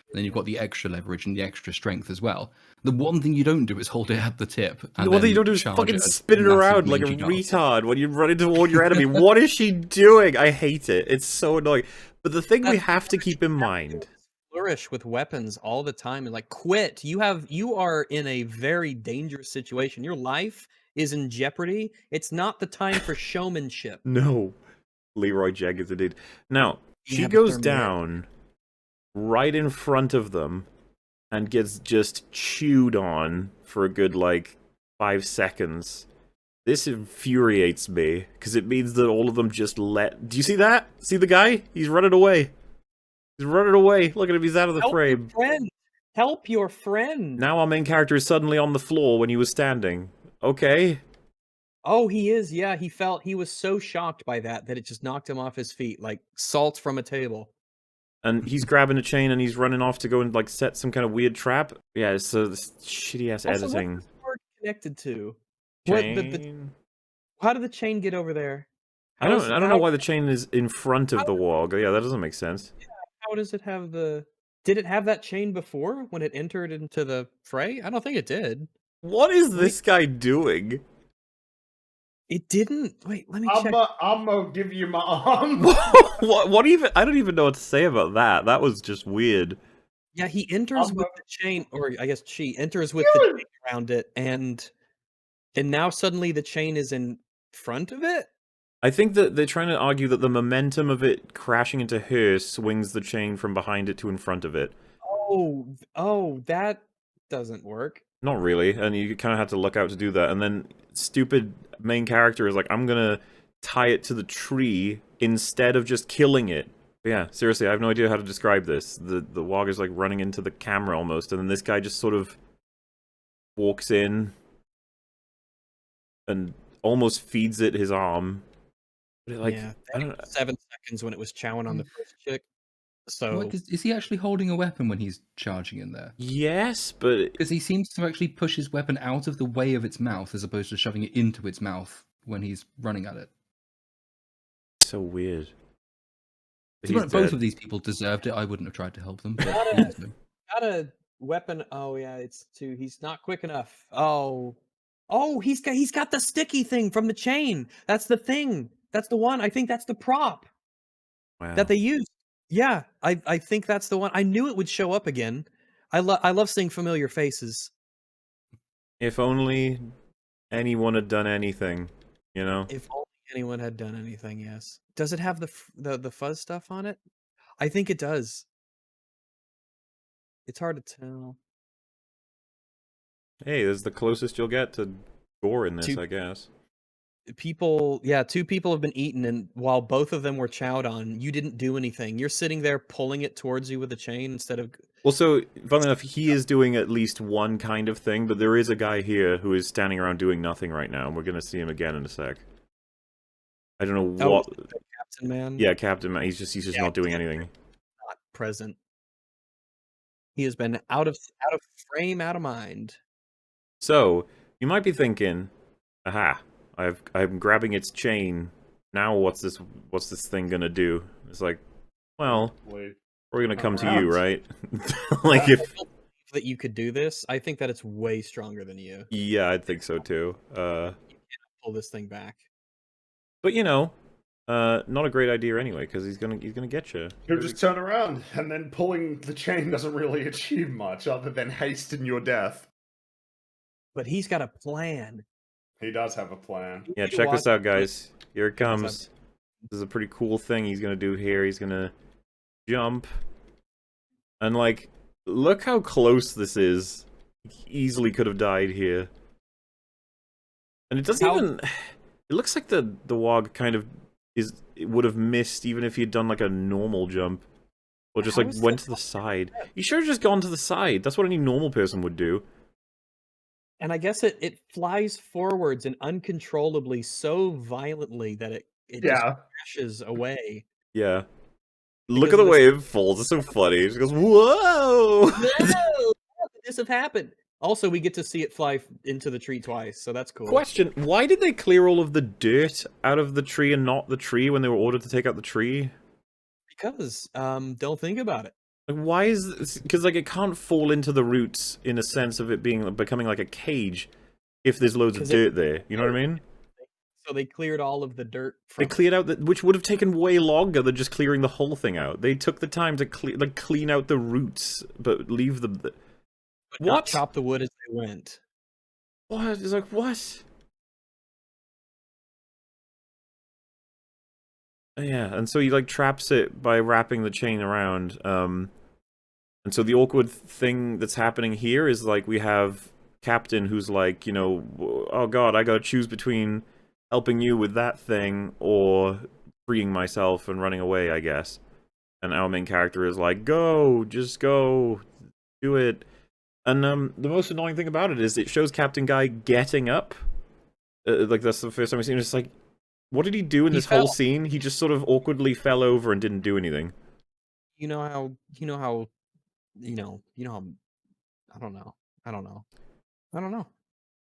And then you've got the extra leverage and the extra strength as well. The one thing you don't do is hold it at the tip. And The one thing you then don't do is charge fucking it at spin it massive around like a mangy darts. retard when you're running toward your enemy. What is she doing? I hate it. It's so annoying. But the thing we have to keep in mind. Flourish with weapons all the time and like quit. You are in a very dangerous situation. Your life is in jeopardy. It's not the time for showmanship. No. Leroy Jenkins indeed. Now, she Yeah, but goes they're mid. down right in front of them and gets just chewed on for a good, like, 5 seconds. This infuriates me, because it means that all of them just let... Do you see that? See the guy? He's running away. He's running away. Look at him, he's out of the Help frame. your friend. Help your friend. Now our main character is suddenly on the floor when he was standing. Okay. Oh, he is. Yeah, he was so shocked by that it just knocked him off his feet like salt from a table. And he's grabbing a chain and he's running off to go and like set some kind of weird trap. Yeah, so this shitty ass Also, editing. what's the sword connected to? Chain. How did the chain get over there? I don't know why the chain is in front of the wall. Yeah, that doesn't make sense. How does it have the? Did it have that chain before when it entered into the fray? I don't think it did. What is this guy doing? It didn't. Wait, let me check. I'm gonna give you my arm. what even? I don't even know what to say about that. That was just weird. Yeah, he enters with the chain, or I guess she enters with the chain around it, and now suddenly the chain is in front of it. I think that they're trying to argue that the momentum of it crashing into her swings the chain from behind it to in front of it. Oh, that doesn't work. Not really, and you kind of have to look out to do that. And then stupid main character is like, I'm gonna tie it to the tree instead of just killing it. But yeah, seriously, I have no idea how to describe this. The wog is like running into the camera almost, and then this guy just sort of walks in and almost feeds it his arm. But like, Yeah, I don't know. 7 seconds when it was chowing on the first chick. So Like, is he actually holding a weapon when he's charging in there? Yes, but Because he seems to actually push his weapon out of the way of its mouth as opposed to shoving it into its mouth when he's running at it. so weird. But To be he's honest, both dead. of these people deserved it. I wouldn't have tried to help them. But got a weapon. Oh yeah, it's two. He's not quick enough. Oh, he's got the sticky thing from the chain. That's the thing. That's the one. I think that's the prop Wow. that they used. Yeah, I think that's the one. I knew it would show up again. I love seeing familiar faces. If only anyone had done anything, you know? If only anyone had done anything. Yes. Does it have the fuzz stuff on it? I think it does. It's hard to tell. Hey, this is the closest you'll get to gore in this, To- I guess. People, yeah, 2 people have been eaten, and while both of them were chowed on, you didn't do anything. You're sitting there pulling it towards you with a chain instead of. Well, so, funnily enough, he is doing at least one kind of thing, but there is a guy here who is standing around doing nothing right now, and we're gonna see him again in a sec. I don't know Oh, what... the Captain Man. Yeah, Captain Man, he's just Yeah, not doing he's anything. not present. He has been out of frame, out of mind. So, you might be thinking, aha, I'm grabbing its chain, now what's this thing gonna do? It's like, well, Wait. we're gonna come to you, Perhaps. right? Like, I if... don't believe that you could do this. I think that it's way stronger than you. Yeah, I think so too. Pull this thing back. But you know, not a great idea anyway, because he's gonna get you. He'll just turn around, and then pulling the chain doesn't really achieve much other than hasten your death. But he's got a plan. He does have a plan. Yeah, You check this watch out, it. guys. Here it Check this out. comes. This is a pretty cool thing he's gonna do here. He's gonna jump, and like, look how close this is. He easily could have died here, and it doesn't How- even. It looks like the wog kind of it would have missed even if he had done like a normal jump, or just How like is went that to the side. You should have just gone to the side. That's what any normal person would do. And I guess it flies forwards and uncontrollably so violently that it just Yeah. crashes away. Yeah. Look Because at the of way it falls. It's so funny. It just goes, whoa! No! How could this have happened? Also, we get to see it fly into the tree twice, so that's cool. Question, why did they clear all of the dirt out of the tree and not the tree when they were ordered to take out the tree? Because, don't think about it. Like, why is this? Because, like, it can't fall into the roots in a sense of it becoming like a cage if there's loads of 'Cause dirt there. You know what I mean? So they cleared all of the dirt They from cleared out, which would have taken way longer than just clearing the whole thing out. They took the time to clean out the roots, but leave them... but What? not chop the wood as they went. What? It's like, what? Yeah, and so he like traps it by wrapping the chain around. And so the awkward thing that's happening here is like we have Captain who's like, you know, oh god, I gotta choose between helping you with that thing or freeing myself and running away, I guess. And our main character is like, go, just go, do it. And the most annoying thing about it is it shows Captain Guy getting up. Like that's the first time we've seen it. It's like, what did he do in He this whole fell. scene? He just sort of awkwardly fell over and didn't do anything. You know how I don't know. I don't know.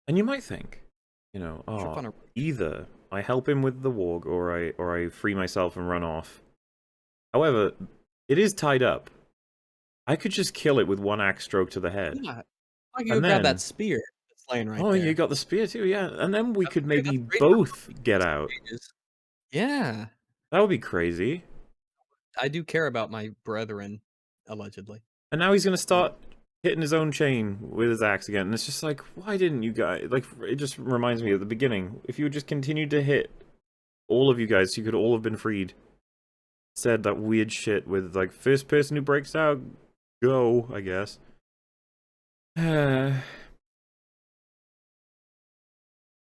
And you might think, you know, Trip on oh, a either I help him with the warg or I free myself and run off. However, it is tied up. I could just kill it with one axe stroke to the head. Yeah. I And could grab then- that spear that's laying right Oh, there. you got the spear too, yeah. And then we could great, maybe that's great. both get out. Yeah. That would be crazy. I do care about my brethren, allegedly. And now he's gonna start hitting his own chain with his axe again. And it's just like, why didn't you guys... Like, it just reminds me of the beginning. If you had just continued to hit all of you guys, you could all have been freed. Said that weird shit with, like, first person who breaks out, go, I guess. And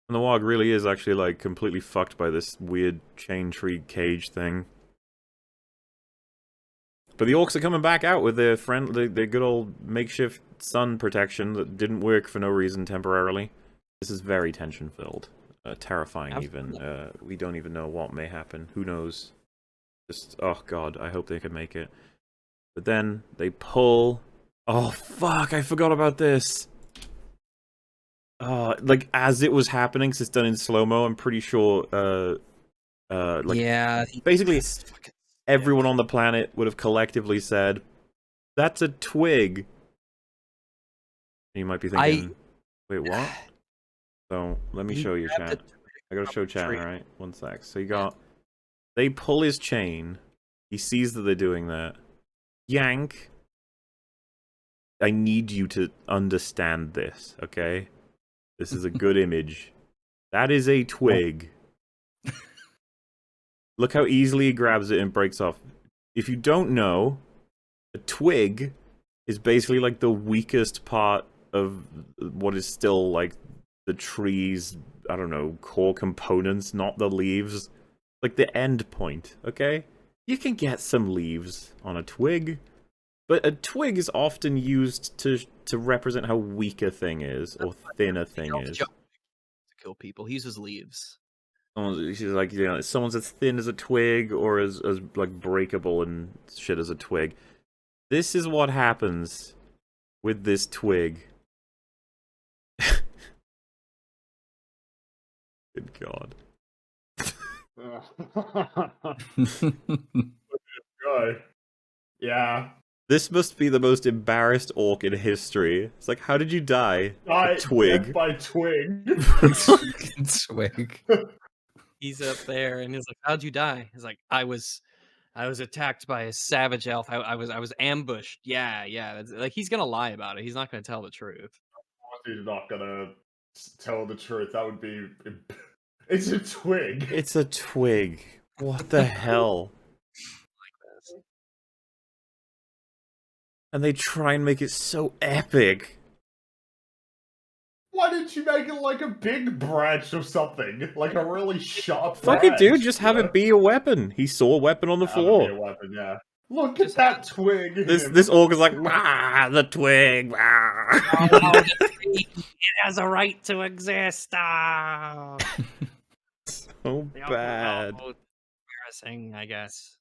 the Wog really is actually, like, completely fucked by this weird chain tree cage thing. But the orcs are coming back out with their their good old makeshift sun protection that didn't work for no reason temporarily. This is very tension-filled. Terrifying, even. We don't even know what may happen. Who knows? Just, oh god, I hope they can make it. But then, they pull... Oh, fuck, I forgot about this! Like, as it was happening, 'cause it's done in slow-mo, I'm pretty sure, like, yeah. basically, It's fucking everyone on the planet would have collectively said, that's a twig. And you might be thinking, wait, what? So, let me He show you, grabbed chat. it I gotta show chat, tree. alright? One sec. So you got... They pull his chain. He sees that they're doing that. Yank. I need you to understand this, okay? This is a good image. That is a twig. Look how easily he grabs it and breaks off. If you don't know, a twig is basically like the weakest part of what is still like the tree's, I don't know, core components, not the leaves. Like the end point, okay? You can get some leaves on a twig, but a twig is often used to represent how weak a thing is, or thin a thing is. To kill people, he uses leaves. She's like, you know, someone's as thin as a twig, or as like breakable and shit as a twig. This is what happens with this twig. Good God. Good. Yeah. This must be the most embarrassed orc in history. It's like, how did you die? A twig. Death by twig. Swig. He's up there and he's like, "How'd you die?" He's like, I was attacked by a savage elf. I was ambushed. Yeah. That's, like, he's gonna lie about it. He's not gonna tell the truth. He's not gonna tell the truth. That would be. It's a twig. It's a twig. What the hell? Like this. And they try and make it so epic. Why didn't you make it like a big branch or something? Like a really sharp Fuck it, dude. branch, Just you have know? it be a weapon. He saw a weapon on the That would be a floor. weapon, yeah. Look at that twig. This orc is like, ah, the twig. Ah. It has a right to exist. Ah. So bad. Embarrassing, I guess.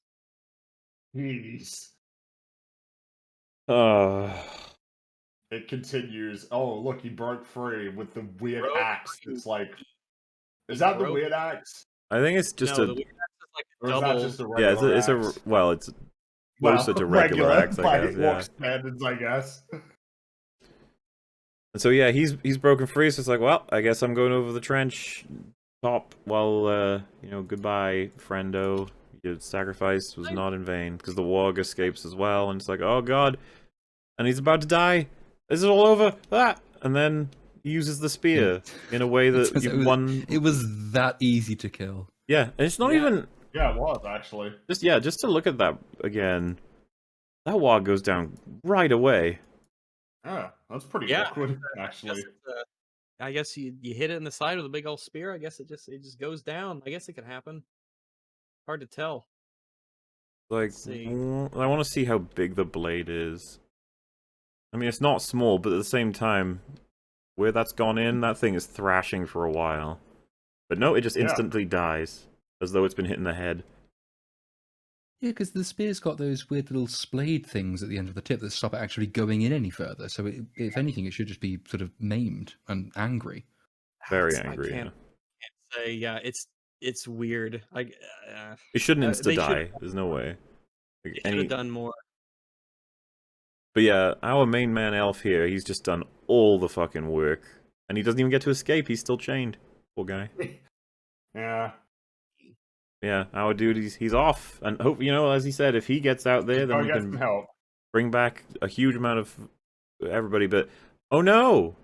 Jeez. Oh. It continues. Oh, look, he broke free with the weird Broke axe. free. It's like, is that the broke- weird axe, I think it's just No, a the weird axe is like or is double. that just a yeah. regular It's axe? well, it's Well, closer to regular axe, I by guess. Yeah. orc standards, I guess. And so yeah, he's broken free. So it's like, well, I guess I'm going over the trench top. Well, you know, goodbye, friendo. Your sacrifice was not in vain, because the warg escapes as well, and it's like, oh god, and he's about to die. Is it all over? Ah! And then he uses the spear in a way that you won. It was that easy to kill. Yeah, and it's not Yeah. even Yeah, it was actually. just to look at that again. That warg goes down right away. Yeah, that's pretty Yeah. awkward, actually. I guess you hit it in the side with a big old spear. I guess it just goes down. I guess it could happen. Hard to tell. Like, Let's see. I want to see how big the blade is. I mean, it's not small, but at the same time, where that's gone in, that thing is thrashing for a while. But no, it just Yeah. instantly dies, as though it's been hit in the head. Yeah, because the spear's got those weird little splayed things at the end of the tip that stop it actually going in any further. So if anything, it should just be sort of maimed and angry. Very I angry. can't say. Yeah, it's weird. Like, It shouldn't insta they die. should- There's no way. Like, they should have done more. But yeah, our main man elf here, he's just done all the fucking work, and he doesn't even get to escape. He's still chained. Poor guy. Yeah. Yeah, our dude, he's off, and hope, you know, as he said, if he gets out there, then Go we get some can help. bring back a huge amount of everybody. But oh no,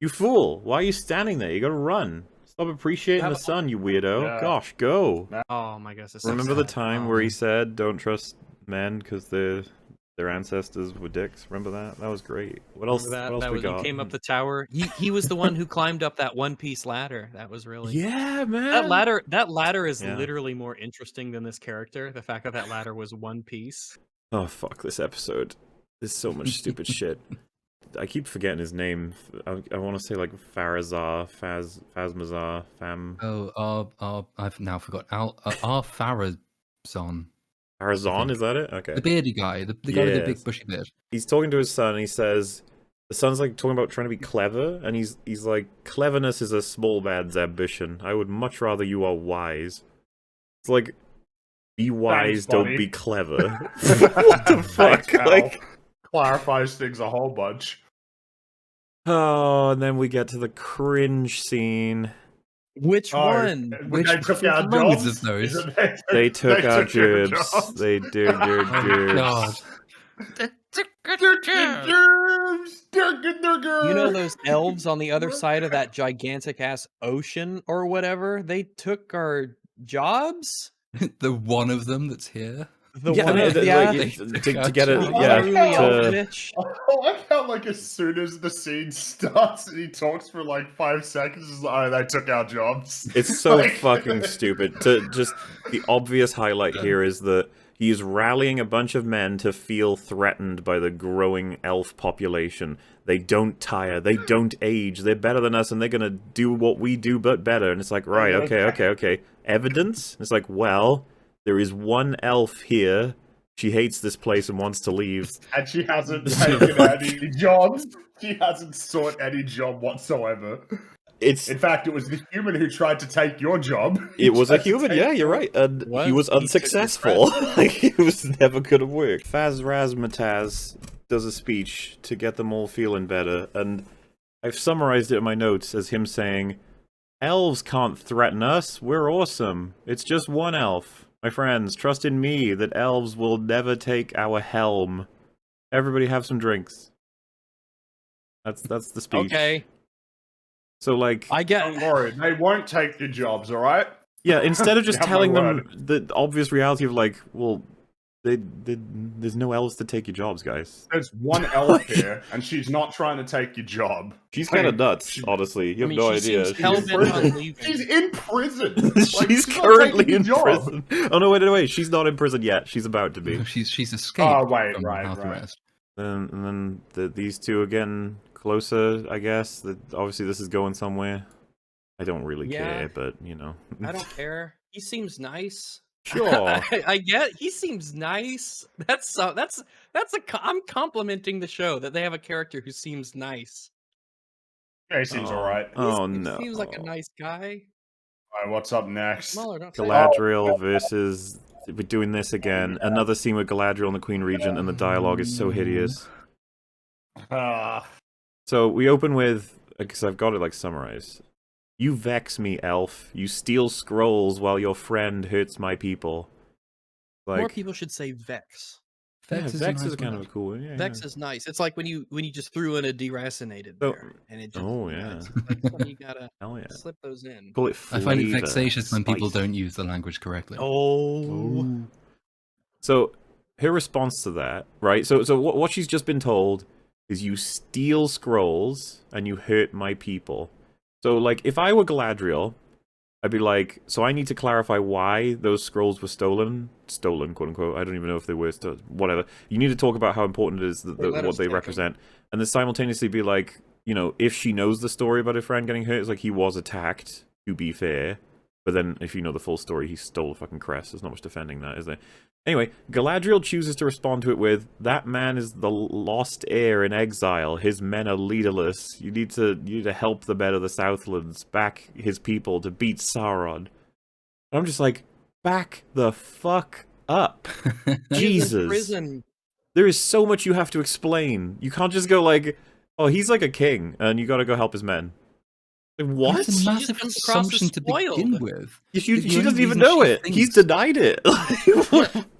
you fool! Why are you standing there? You gotta run. Stop appreciating Have the a- sun, you weirdo. Yeah. Gosh, go. Oh my gosh. It's so Remember the sad. time Oh, where he man. said, "Don't trust men because their ancestors were dicks." Remember that? That was great. What else? Remember that? What else That we was, you got? came up the tower. He was the one who climbed up that One Piece ladder. That was really Yeah, man. that ladder is Yeah. literally more interesting than this character. The fact that that ladder was one piece. Oh fuck this episode. There's so much stupid shit. I keep forgetting his name. I want to say like Farazar, Phasmazar, Fam. Oh, I've now forgot. Our Farazon. Farazon, is that it? Okay. The beardy guy, the guy with the big Yes. bushy beard. He's talking to his son, and he says, the son's like talking about trying to be clever, and he's like, cleverness is a small man's ambition. I would much rather you are wise. It's like, be wise, don't buddy. be clever. What the fuck? Thanks, pal. Like, Clarifies things a whole bunch. oh, and then we get to the cringe scene. Which Oh, one? Which- they took our loads jobs. of those. They took our took your jibs. jobs. They did your Oh, jibs. God. You know those elves on the other side of that gigantic ass ocean or whatever? They took our jobs? The one of them that's here. The Yeah, one no, elf, like, yeah. to get it, Gotcha. yeah, Truly elf to, bitch. I like how, like, as soon as the scene starts and he talks for like 5 seconds, it's like, oh, they took our jobs. it's so Like- fucking stupid. To just the obvious highlight here is that he's rallying a bunch of men to feel threatened by the growing elf population. They don't tire, they don't age, they're better than us, and they're gonna do what we do but better. And it's like, right, okay. Evidence? And it's like, well, there is one elf here. She hates this place and wants to leave. And she hasn't taken any jobs. She hasn't sought any job whatsoever. It's In fact, it was the human who tried to take your job. It was a Tried to human, take yeah, you're your- right. And he Was. was He took your unsuccessful. Like, it was never gonna work. Faz Razmataz does a speech to get them all feeling better, and I've summarized it in my notes as him saying, elves can't threaten us, we're awesome. It's just one elf. My friends, trust in me that elves will never take our helm. Everybody have some drinks. That's the speech. Okay, So, like... I get. Don't worry, they won't take your jobs, alright? Yeah, instead of just You have my telling them word. the obvious reality of like, well, there's no elves to take your jobs, guys. There's one elf here, and she's not trying to take your job. She's kind of Like, nuts, she- honestly. You I have mean, no she idea. seems She's, hell-bent on leaving. She's in prison. Like, she's not currently taking in your job. prison. Oh no, wait, she's not in prison yet. She's about to be. She's escaped Oh, wait, from right, house right. arrest. And then these two are getting closer, I guess. Obviously, this is going somewhere. I don't really Yeah. care, but you know. I don't care. He seems nice. Sure. I get. He seems nice. I'm complimenting the show that they have a character who seems nice. Yeah, he seems alright. Oh He no. seems like a nice guy. Alright, what's up next? Smaller, don't say Galadriel versus... We're doing this again. Another scene with Galadriel and the Queen Regent, and the dialogue is so hideous. So we open with... Because I've got it, like, summarized. You vex me, elf. You steal scrolls while your friend hurts my people. Like, More people should say Vex. yeah, Vex Vex is is a nice kind of word. a cool one. Yeah, Vex yeah. is nice. It's like when you just threw in a deracinated So- there, and it just Oh, you know, yeah. it's like something you gotta Hell yeah. slip those in. Call it I find it flavor, vexatious when people spice. don't use the language correctly. Oh. So her response to that, right? So what she's just been told is you steal scrolls and you hurt my people. So like if I were Galadriel, I'd be like, so I need to clarify why those scrolls were stolen, quote unquote. I don't even know if they were whatever. You need to talk about how important it is They let what us they take 'em. represent, and then simultaneously be like, you know, if she knows the story about her friend getting hurt, it's like he was attacked. To be fair, but then if you know the full story, he stole a fucking crest. There's not much defending that, is there? Anyway, Galadriel chooses to respond to it with, that man is the lost heir in exile. His men are leaderless. You need to help the men of the Southlands, back his people to beat Sauron. And I'm just like, back the fuck up. He is in Jesus. prison. There is so much you have to explain. You can't just go like, oh, he's like a king, and you gotta go help his men. Like, what? That's a She massive just comes across as assumption to begin spoiled. with. She The only doesn't even reason know she it. thinks- He's denied it.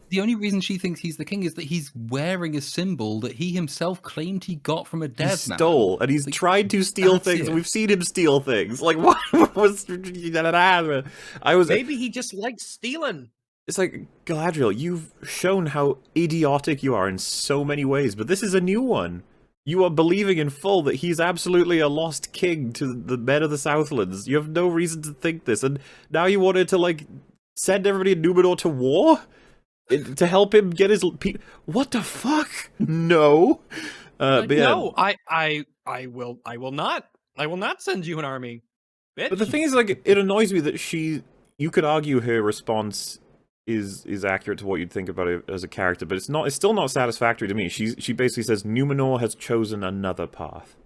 The only reason she thinks he's the king is that he's wearing a symbol that he himself claimed he got from a He dead man. stole, and he's Like, tried to steal that's things. it. We've seen him steal things. Like, what was... I was... Maybe he just likes stealing. It's like, Galadriel, you've shown how idiotic you are in so many ways, but this is a new one. You are believing in full that he's absolutely a lost king to the men of the Southlands. You have no reason to think this, and now you wanted to, like, send everybody in Númenor to war? To help him get his... What the fuck? No. Like, but yeah. no, I will not send you an army. Bitch. But the thing is, like, it annoys me that you could argue her response is accurate to what you'd think about it as a character, but it's still not satisfactory to me. She basically says Númenor has chosen another path.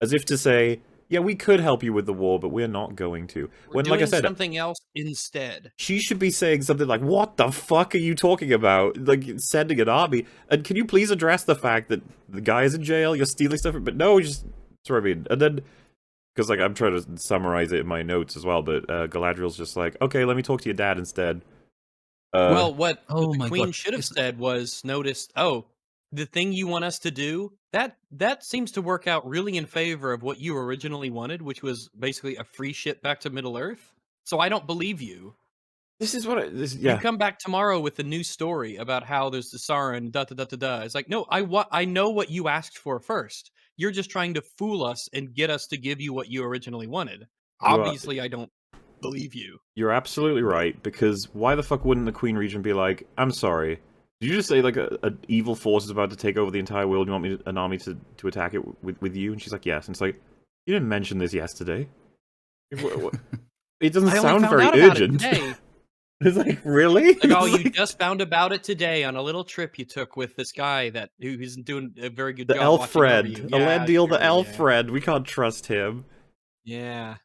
As if to say, yeah, we could help you with the war, but we're not going to. We're When, like I doing said, something else instead. she should be saying something like, what the fuck are you talking about? Like, sending an army. And can you please address the fact that the guy is in jail, you're stealing stuff? But no, just... That's what I mean. And then... Because, like, I'm trying to summarize it in my notes as well, but Galadriel's just like, okay, let me talk to your dad instead. Well, what oh the my queen God, should have it's- said was, noticed, oh, the thing you want us to do, that seems to work out really in favor of what you originally wanted, which was basically a free ship back to Middle Earth. So I don't believe you. This is what You come back tomorrow with a new story about how there's the Sauron, da da da da da. It's like, no, I know what you asked for first. You're just trying to fool us and get us to give you what you originally wanted. You are- Obviously, I don't believe you. You're absolutely right, because why the fuck wouldn't the Queen Regent be like, I'm sorry, did you just say like a evil force is about to take over the entire world, you want me an army to attack it with you? And she's like, yes. And it's like, you didn't mention this yesterday. It doesn't I only sound found very out about it urgent. today. It's like, really? Like, oh, It's you like, just found about it today on a little trip you took with this guy who isn't doing a very good the job watching over Elfred. you. Elendil the sure, yeah. Elfred. We can't trust him. Yeah.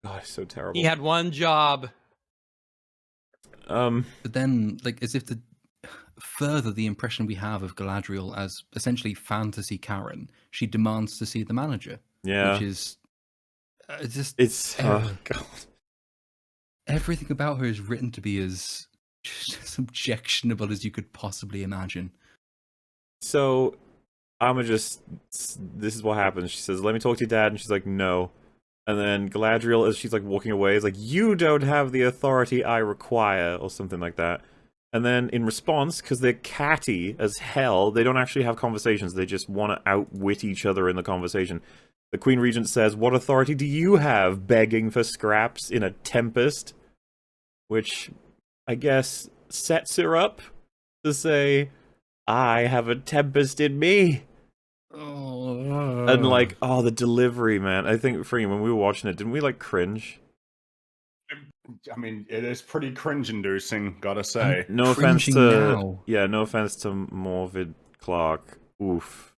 God, it's so terrible. He had one job. But then, like, as if to further the impression we have of Galadriel as essentially fantasy Karen, she demands to see the manager. Yeah. Which is It's oh god. Everything about her is written to be as just as objectionable as you could possibly imagine. So this is what happens. She says, "Let me talk to your dad," and she's like, "No." And then Galadriel, as she's like walking away, is like, "You don't have the authority I require," or something like that. And then in response, because they're catty as hell, they don't actually have conversations. They just want to outwit each other in the conversation. The Queen Regent says, "What authority do you have begging for scraps in a tempest?" Which, I guess, sets her up to say, "I have a tempest in me." Oh, And like, oh, the delivery, man. I think, Freeman, when we were watching it, didn't we like cringe? I mean, it is pretty cringe-inducing, gotta say. No offense cringing to now. no offense to Morvid Clark. Oof.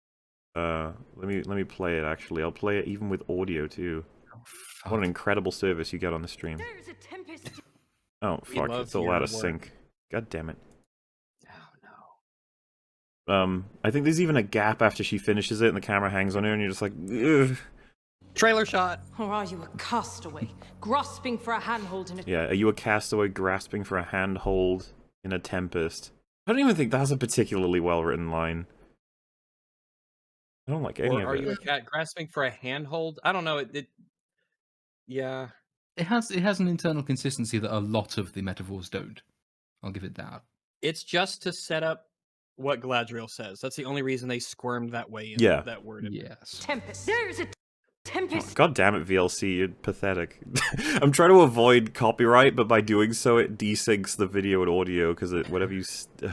Let me play it. Actually, I'll play it even with audio too. fuck. What an incredible service you get on the stream. There's a tempest. Oh We fuck, love it's all your out of work. sync. God damn it. Oh no. I think there's even a gap after she finishes it, and the camera hangs on her, and you're just like, ugh. Trailer shot. Or are you a castaway, grasping for a handhold in a... Yeah, are you a castaway grasping for a handhold in a tempest? I don't even think that's a particularly well-written line. I don't like any Or of are it. you a cat grasping for a handhold? I don't know. Yeah. It has an internal consistency that a lot of the metaphors don't. I'll give it that. It's just to set up what Galadriel says. That's the only reason they squirmed that way in Yeah. that word. Yes. Tempest. There's a tempest. God damn it, VLC, you're pathetic. I'm trying to avoid copyright, but by doing so, it desyncs the video and audio, because whatever you... Ugh.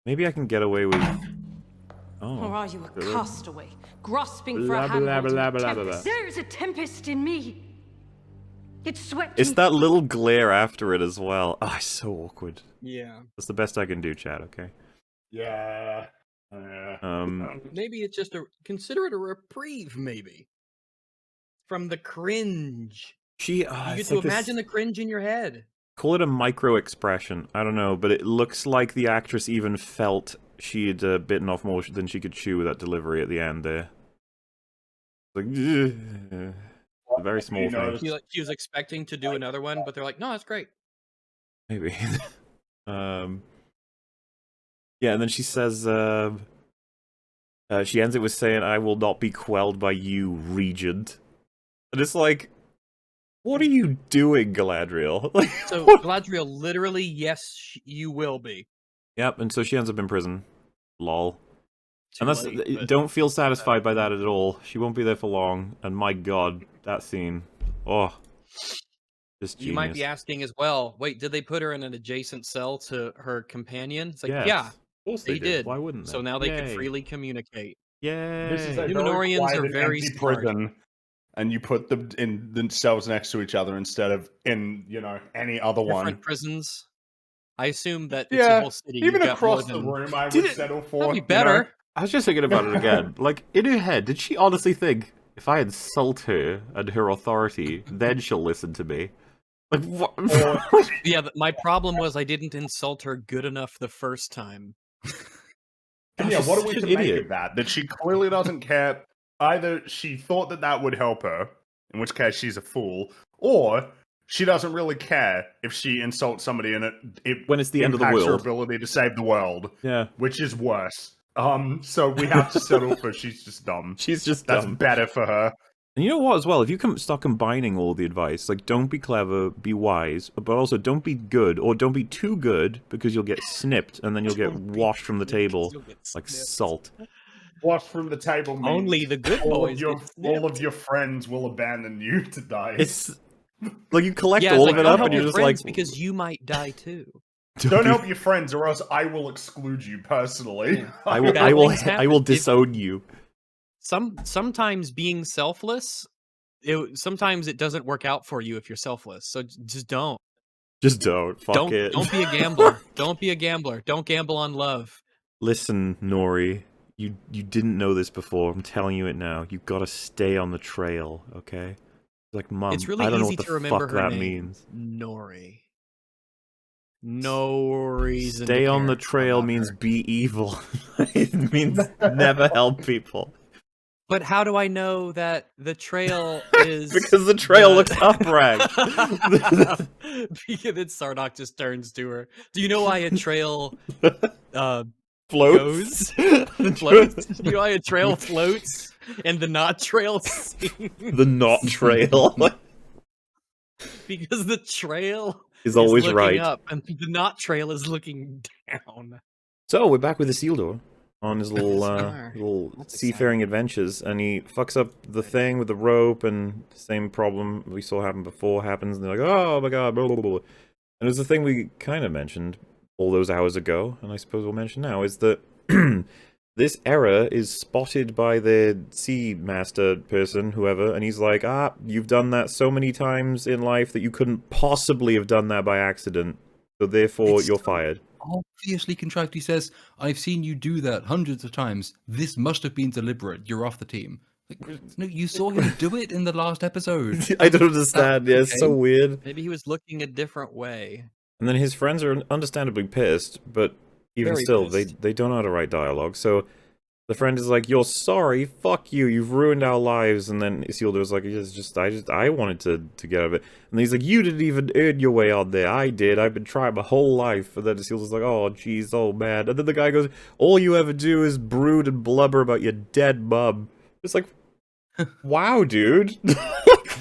Maybe I can get away with... Or Oh. are you a castaway, grasping for Blah, a blah, handhold in blah, a blah, blah, tempest? blah. There's a tempest in me. It swept It's me. that little glare after it as well. Oh, it's so awkward. Yeah. That's the best I can do, Chad, okay? Yeah. Maybe it's just consider it a reprieve, maybe. From the cringe. You You get to imagine the cringe in your head. Call it a micro expression. I don't know, but it looks like the actress even felt she had bitten off more than she could chew with that delivery at the end there. Like, a very small You know, thing. She was expecting to do another one, but they're like, no, that's great. Maybe. Yeah, and then she says, she ends it with saying, "I will not be quelled by you, Regent." And it's like, what are you doing, Galadriel? Like, So what? Galadriel literally, yes, you will be. Yep, and so she ends up in prison. Lol. And that's Too late, but- don't feel satisfied by that at all. She won't be there for long, and my god, that scene. Oh. Just genius. You might be asking as well, wait, did they put her in an adjacent cell to her companion? It's like, Yes. yeah, Of course they did. Why wouldn't they? so now they can Yay. freely communicate. Yay. This is a Numenorians quiet are and very empty smart. prison, and you put them in themselves next to each other instead of in any other Different one. prisons. I assume that it's Yeah, a whole city. even you've got across more the than... room, I Did would it- settle for. That'd be you know? better. I was just thinking about it again. Like, in her head, did she honestly think, if I insult her and her authority, then she'll listen to me? Like, what? Yeah, my problem was I didn't insult her good enough the first time. And Gosh, yeah, she's what are we such to an make idiot. of that? That she clearly doesn't care. Either she thought that would help her, in which case she's a fool, or she doesn't really care if she insults somebody and it When it's the end of the impacts her world. ability to save the world, Yeah, which is worse. So we have to settle for she's just dumb. she's just That's dumb. better for her. And you know what, as well, if you start combining all the advice, like, don't be clever, be wise, but also don't be good, or don't be too good, because you'll get snipped, and then you'll get washed from the table like salt. Washed from the table means Only the good boys get all of snipped. your friends will abandon you to die. It's like you collect Yeah, all like, of it don't up, help and you're your just like, friends because you might die too. Don't help your friends, or else I will exclude you personally. I will, Bad I will, things I will happen. disown you. Sometimes being selfless, sometimes it doesn't work out for you if you're selfless. So just don't. Just don't. Fuck it. Don't be a gambler. Don't be a gambler. Don't gamble on love. Listen, Nori, you didn't know this before. I'm telling you it now. You gotta stay on the trail, okay? Like, Mom, It's really I don't know easy what to the remember fuck her that name. means. Nori. No reason Stay to on the care trail about means her. be evil. It means never help people. But how do I know that the trail is Because the trail looks upright. Because then Sardoc just turns to her. Do you know why a trail Floats. floats? Do you know why a trail floats and the not trail sinks? The not trail Because the trail is always looking right. up and the not trail is looking down. So we're back with Isildur on his little Scar. little That's seafaring adventures, and he fucks up the thing with the rope, and the same problem we saw happen before happens, and they're like, oh my god, blah, blah, blah. And it's the thing we kind of mentioned all those hours ago, and I suppose we'll mention now, is that this error is spotted by the sea master person, whoever, and he's like, you've done that so many times in life that you couldn't possibly have done that by accident, so therefore It's you're so fired. Obviously contrived. He says, I've seen you do that hundreds of times. This must have been deliberate. You're off the team. Like, no, you saw him do it in the last episode. I don't understand. Yeah, it's so Okay. weird. Maybe he was looking a different way. And then his friends are understandably pissed, but even Very still, pissed. they don't know how to write dialogue. So the friend is like, "You're sorry, fuck you, you've ruined our lives." And then Isildur's like, I wanted to get out of it." And he's like, "You didn't even earn your way on there. I did. I've been trying my whole life." And then Isildur's like, "Oh, jeez, oh man." And then the guy goes, "All you ever do is brood and blubber about your dead mum." It's like, wow, dude.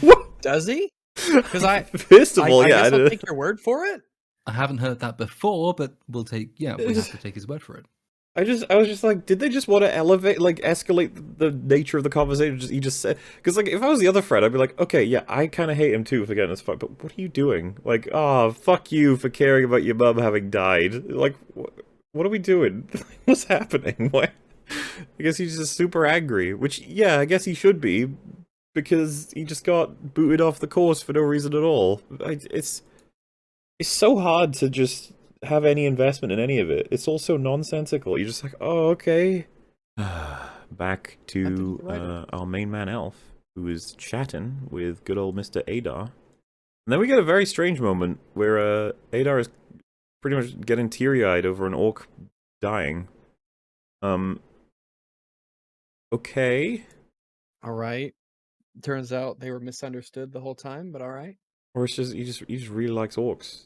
What? Does he? Because First of all, I yeah, guess I'll take your word for it. I haven't heard that before, but we'll have to take his word for it. I was just like, did they just want to escalate the nature of the conversation? He just said, because like, if I was the other friend, I'd be like, okay, yeah, I kind of hate him too for getting this fight, but what are you doing? Like, oh, fuck you for caring about your mum having died. Like, what are we doing? What's happening? Why? I guess he's just super angry, which, yeah, I guess he should be, because he just got booted off the course for no reason at all. It's so hard to just have any investment in any of it. It's all so nonsensical. You're just like, oh, okay. Back to our main man Elf, who is chatting with good old Mr. Adar. And then we get a very strange moment where Adar is pretty much getting teary-eyed over an orc dying. Okay. All right. Turns out they were misunderstood the whole time, but all right. Or it's just he just really likes orcs.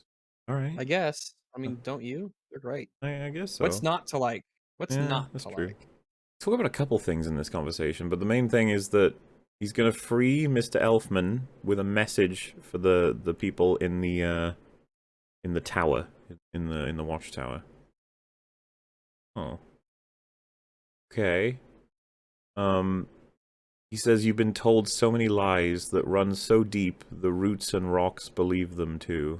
All right. I guess. I mean, don't you? They're great. I guess so. What's not to like? What's Yeah, not that's to true. like? Talk about a couple things in this conversation, but the main thing is that he's going to free Mr. Elfman with a message for the people in the tower, in the watchtower. Oh. Okay. He says you've been told so many lies that run so deep the roots and rocks believe them too.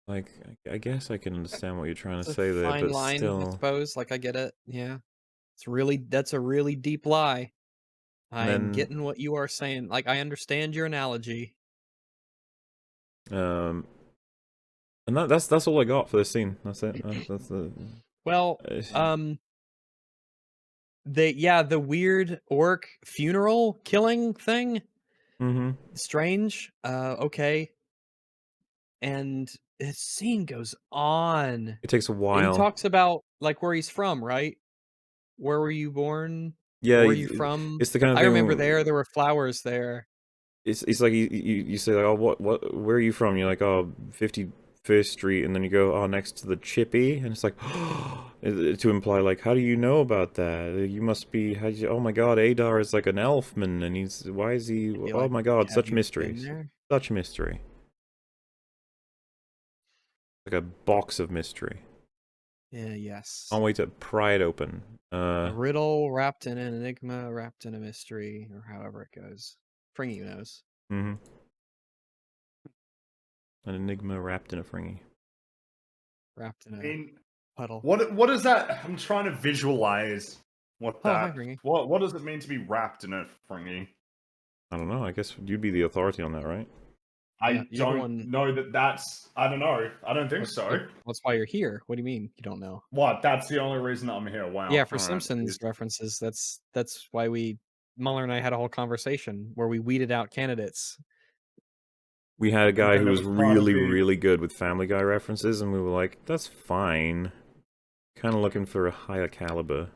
Like, I guess I can understand what you're trying to It's say a there, fine but line, I still. suppose. Like I get it. Yeah. That's a really deep lie. I'm then- getting what you are saying. Like I understand your analogy. And that's all I got for this scene. That's it. That's the. Well, the weird orc funeral killing thing. Mm-hmm. Strange. Okay. And his scene goes on. It takes a And while. he talks about like where he's from, right? Where were you born? Yeah, Where are you from? It's the kind of I thing. remember there were flowers there. It's like you say like, oh, what where are you from? You're like, oh, 51st Street, and then you go, oh, next to the Chippy, and it's like, to imply like, how do you know about that? You must be. Oh my God, Adar is like an elfman, and why is he? Be Oh like, my God, "Have such you been mysteries, there?" such mystery. Like a box of mystery. Yeah, yes. Can't wait to pry it open. A riddle wrapped in an enigma, wrapped in a mystery, or however it goes. Fringy knows. An enigma wrapped in a fringy. Wrapped in I a mean, puddle. what is that? I'm trying to visualize what Oh, hi, that. Fringy. What does it mean to be wrapped in a fringy? I don't know. I guess you'd be the authority on that, right? I Yeah, you're the don't one- know that's. I don't know. I don't think so. That's why you're here. What do you mean you don't know? What? That's the only reason that I'm here. Wow. Yeah, for All right, Simpsons geez. references, that's why Mueller and I had a whole conversation where we weeded out candidates. We had a guy then who it was was part of really, the- really good with Family Guy references, and we were like, that's fine. Kind of looking for a higher caliber.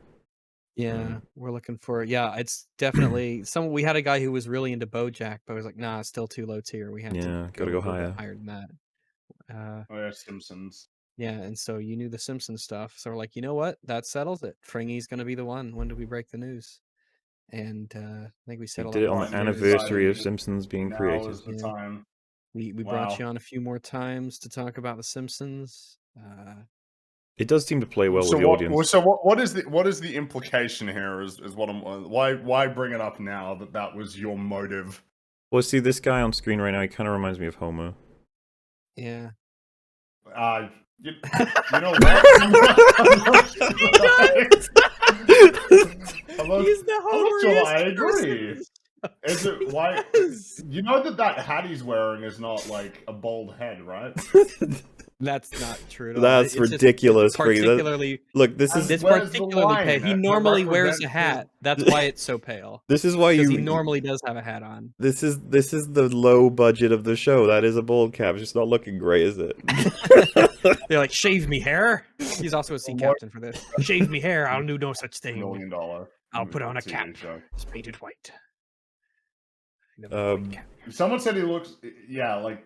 Yeah, we're looking for it's definitely we had a guy who was really into BoJack, but was like, nah, it's still too low tier. We have Yeah, to gotta go a little bit higher. higher than that. Oh yeah, Simpsons. Yeah, and so you knew the Simpsons stuff, so we're like, you know what? That settles it. Fringy's gonna be the one. When do we break the news? And I think we We settled did it on on the Right, we're anniversary of deciding Simpsons being Now created. is the Yeah. time. we Wow. brought you on a few more times to talk about the Simpsons. It does seem to play well so with the what? audience. So what is the implication here? Is what I'm. Why bring it up now? That was your motive. Well, see, this guy on screen right now, he kind of reminds me of Homer. Yeah. You know what? He's the I'm not sure I homeriest person. agree. Is it why? Yes. You know that hat he's wearing is not like a bald head, right? That's not true at all. That's It's just- ridiculous, It's Fringy. That- particularly, Look, this is it's Where's the particularly pale. line He that normally wears a represents hat. That's why it's so pale. this is why Because you. he normally does have a hat on. This is the low budget of the show. That is a bald cap. It's just not looking great, is it? They're like, shave me hair. He's also a sea captain for this. Shave me hair. I'll do no such $1 thing. million. I'll put on a TV cap. show. It's painted white. White cap. Someone said he looks. Yeah, like.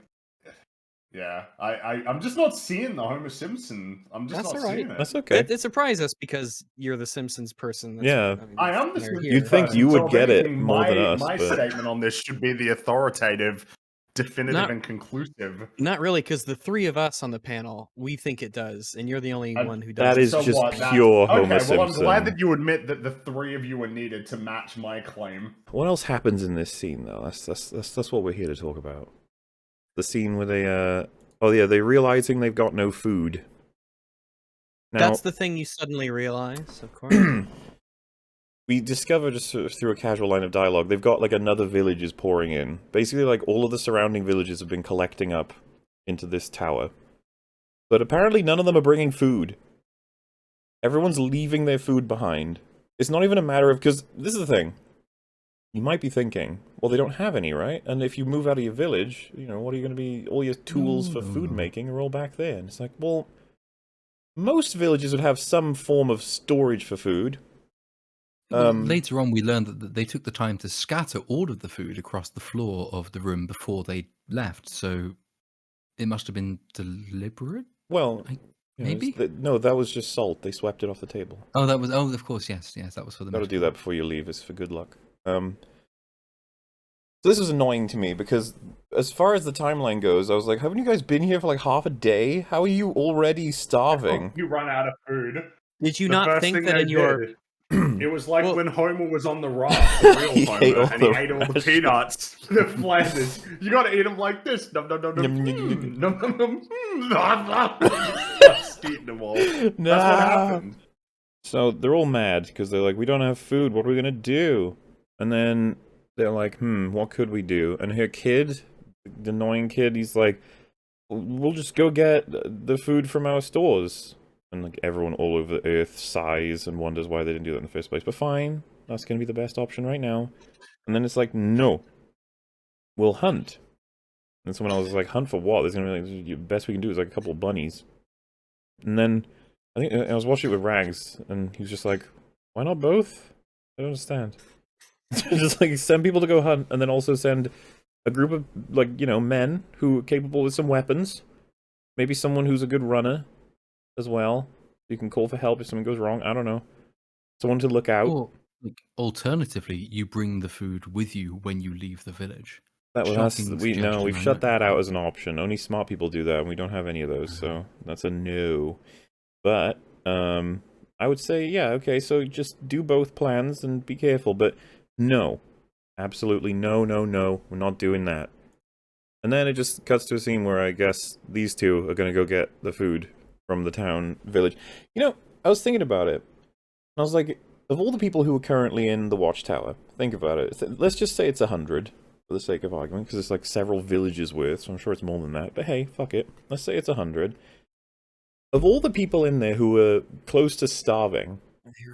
Yeah, I'm just not seeing the Homer Simpson. I'm just That's not all right. seeing it. That's okay. It surprised us because you're the Simpsons person. Yeah. I am the you're Simpsons here. You'd think person, you would so if get it anything, more than us, My but- statement on this should be the authoritative, definitive, Not- and conclusive. Not really, because the three of us on the panel, we think it does, and you're the only one who that doesn't. is just That- pure Homer Okay, well, I'm Simpson. glad that you admit that the three of you are needed to match my claim. What else happens in this scene, though? That's what we're here to talk about. The scene where they oh yeah, they're realizing they've got no food. Now, That's the thing you suddenly realize, of course. we discover just sort of through a casual line of dialogue, they've got like another village is pouring in. Basically, like all of the surrounding villages have been collecting up into this tower. But apparently none of them are bringing food. Everyone's leaving their food behind. It's not even a matter of, because this is the thing. You might be thinking, well, they don't have any, right? And if you move out of your village, you know, what are you going to be, all your tools for food making are all back there. And it's like, well, most villages would have some form of storage for food. Well, later on, we learned that they took the time to scatter all of the food across the floor of the room before they left. So it must have been deliberate. Well, you know, maybe? no, that was just salt. They swept it off the table. Oh, that was. Oh, of course, yes, that was for the. Gotta do that before you leave. It's for good luck. So this was annoying to me because as far as the timeline goes, I was like, haven't you guys been here for like half a day? How are you already starving? You run out of food. Did you The not first think thing that they in your did, It was like Well- when Homer was on the raft, the real He ate Homer, all and he the ate all the rations. peanuts, the Flanders. You gotta eat them like this. Num num num num. Yum, yum, yum, mm, Num num num. Just eating them all. That's what happened. So they're all mad because they're like, we don't have food. What are we gonna do? And then they're like, what could we do? And her kid, the annoying kid, he's like, we'll just go get the food from our stores. And like everyone all over the earth sighs and wonders why they didn't do that in the first place. But fine, that's gonna be the best option right now. And then it's like, no, we'll hunt. And someone else is like, hunt for what? There's gonna be like, the best we can do is like a couple of bunnies. And then I think I was watching it with Rags, and he was just like, why not both? I don't understand. Just like send people to go hunt, and then also send a group of, like, you know, men who are capable with some weapons. Maybe someone who's a good runner as well. You can call for help if something goes wrong. I don't know. Someone to look out. Or, like, alternatively, you bring the food with you when you leave the village. That's Shocking we've suggestion, I shut know. that out as an option. Only smart people do that, and we don't have any of those, so that's a no. But I would say, yeah, okay, so just do both plans and be careful, but no. Absolutely no, no, no. We're not doing that. And then it just cuts to a scene where I guess these two are gonna go get the food from the town village. You know, I was thinking about it. And I was like, of all the people who are currently in the watchtower, think about it. Let's just say it's 100. For the sake of argument, because it's like several villages worth, so I'm sure it's more than that. But hey, fuck it. Let's say it's 100. Of all the people in there who are close to starving,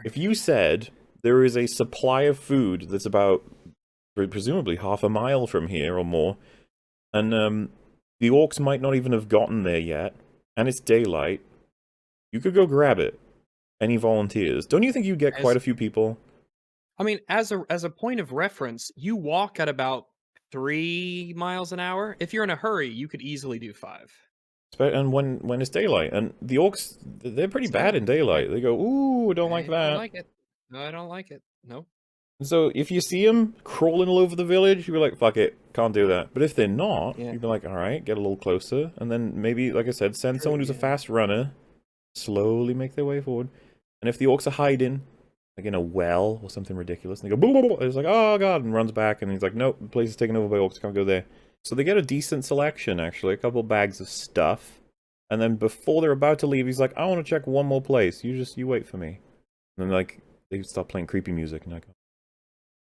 if you said there is a supply of food that's about, presumably, half a mile from here or more, and the orcs might not even have gotten there yet, and it's daylight, you could go grab it. Any volunteers? Don't you think you'd get quite a few people? I mean, as a point of reference, you walk at about 3 miles an hour. If you're in a hurry, you could easily do 5. And when it's daylight, and the orcs, they're pretty It's bad in daylight. They go, ooh, I don't like I that. don't like it. No, I don't like it. No. And so if you see them crawling all over the village, you'd be like, fuck it, can't do that. But if they're not, Yeah. you'd be like, all right, get a little closer, and then maybe, like I said, send someone who's a fast runner, slowly make their way forward. And if the orcs are hiding, like in a well or something ridiculous, and they go, blah, blah, blah. It's like, oh god, and runs back, and he's like, nope, the place is taken over by orcs, can't go there. So they get a decent selection, actually, a couple bags of stuff, and then before they're about to leave, he's like, I want to check one more place, you wait for me. And then, like, they start playing creepy music, and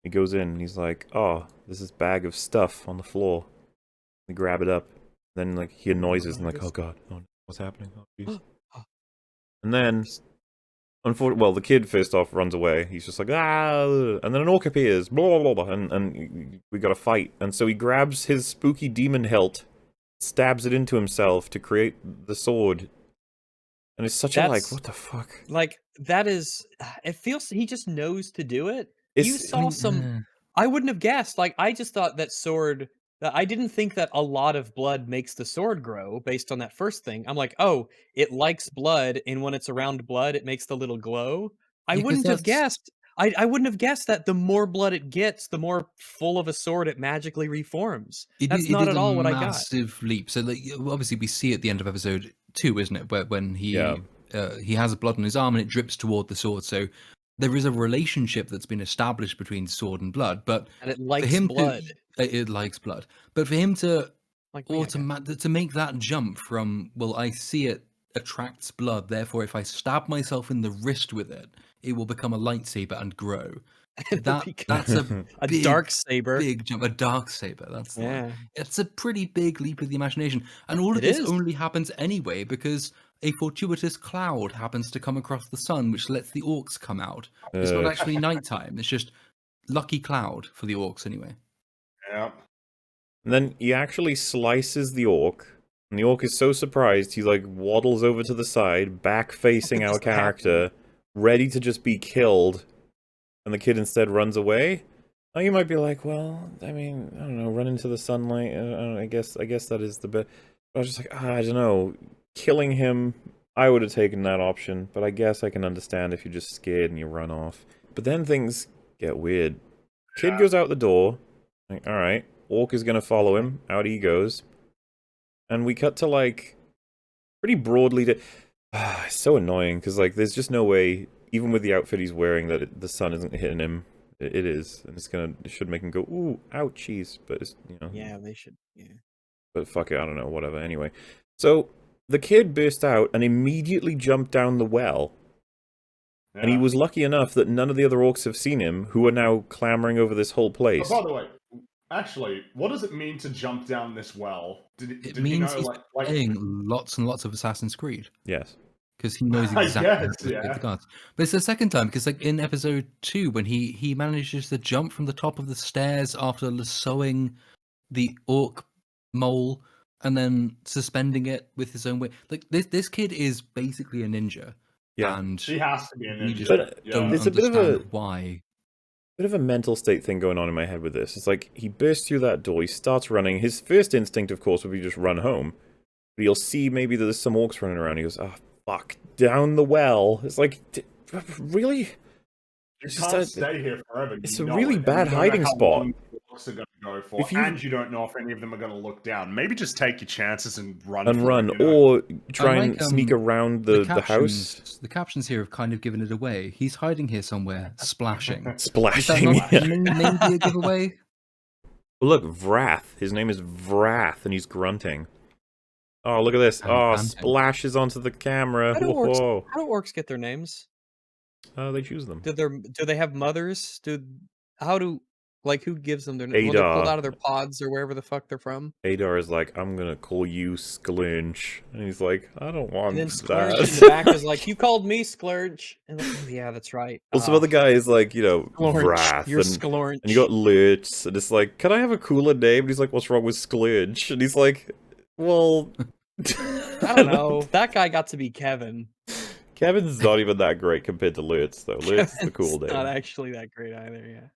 he goes in, and he's like, oh, there's this bag of stuff on the floor. They grab it up, then, like, he hear noises, and like, oh god, oh, what's happening? Oh, jeez. And then, well, the kid first off runs away. He's just like, ah, and then an orc appears, blah, blah, blah, and we got a fight. And so he grabs his spooky demon hilt, stabs it into himself to create the sword. And it's such a, like, what the fuck? Like, that is, it feels, he just knows to do it. You It's, saw some, I wouldn't have guessed. Like, I just thought that sword, I didn't think that a lot of blood makes the sword grow based on that first thing. I'm like, oh, it likes blood, and when it's around blood, it makes the little glow. I Yeah, 'cause wouldn't have that's- guessed. I wouldn't have guessed that the more blood it gets, the more full of a sword it magically reforms. That's not is at a all what I got. massive leap. So, like, obviously, we see at the end of episode 2, isn't it, where when he has blood on his arm and it drips toward the sword. So there is a relationship that's been established between sword and blood. But And it for likes him blood. it likes blood. But for him to Like me, I guess. to make that jump from, well, I see it attracts blood, therefore if I stab myself in the wrist with it, it will become a lightsaber and grow. It'll That's a big, dark saber. big jump, a dark saber. That's Yeah. it's a pretty big leap of the imagination, and all of It this is. only happens anyway because a fortuitous cloud happens to come across the sun, which lets the orcs come out. It's not actually nighttime; it's just lucky cloud for the orcs anyway. Yeah. And then he actually slices the orc, and the orc is so surprised, he like waddles over to the side, back facing our character, ready to just be killed, and the kid instead runs away. Now you might be like, well, I mean, I don't know, run into the sunlight, I guess that is the best. I was just like, I don't know, killing him, I would have taken that option, but I guess I can understand if you're just scared and you run off. But then things get weird. Kid goes out the door, like, alright, orc is gonna follow him, out he goes. And we cut to, like, pretty broadly it's so annoying, because, like, there's just no way, even with the outfit he's wearing, that the sun isn't hitting him. It is, and it should make him go, ooh, ouchies, but it's, you know. Yeah, they should, yeah. But fuck it, I don't know, whatever, anyway. So, the kid burst out and immediately jumped down the well. Yeah. And he was lucky enough that none of the other orcs have seen him, who are now clamoring over this whole place. Oh, by the way, actually, what does it mean to jump down this well? It did means you know, he's like playing lots and lots of Assassin's Creed. Yes. Because he knows I exactly how guess, to get yeah. the guards. But it's the second time, because like in episode 2, when he manages to jump from the top of the stairs after lassoing the orc mole and then suspending it with his own weight. Like this kid is basically a ninja. Yeah. And She has to be a we ninja. just But don't it's a bit of understand a- why. Bit of a mental state thing going on in my head with this. It's like, he bursts through that door, he starts running. His first instinct, of course, would be just run home. But he'll see maybe that there's some orcs running around. He goes, oh, fuck, down the well. It's like, really? You Just can't a- stay here forever. it's you a know really it, and bad you don't know hiding how spot. long the orcs are going to go for, If you- and you don't know if any of them are going to look down. Maybe just take your chances and run. And for run, it, you know? or try I and like, sneak around the house. captions, the captions here have kind of given it away. He's hiding here somewhere, splashing. Is that Splashing. not maybe a giveaway? Look, Vrath. His name is Vrath, and he's grunting. Oh, look at this. And Oh, panting. splashes onto the camera. How do Whoa. orcs get their names? They choose them. Do they have mothers? Who gives them their name? When they're pulled Adar. out of their pods or wherever the fuck they're from? Adar is like, I'm gonna call you Sklunch. And he's like, I don't want And then that. Splurge in the back is like, "You called me Splurge." And like, oh, yeah, that's right. Well, some other guy is like, Sklorch, Vrath. you're And Sklorch. you got Lurch. And it's like, can I have a cooler name? And he's like, what's wrong with Sklunch? And he's like, well... I don't know. That guy got to be Kevin. Kevin's not even that great compared to Lurch, though. Lurch is the cool Kevin's not name. actually that great either, yeah.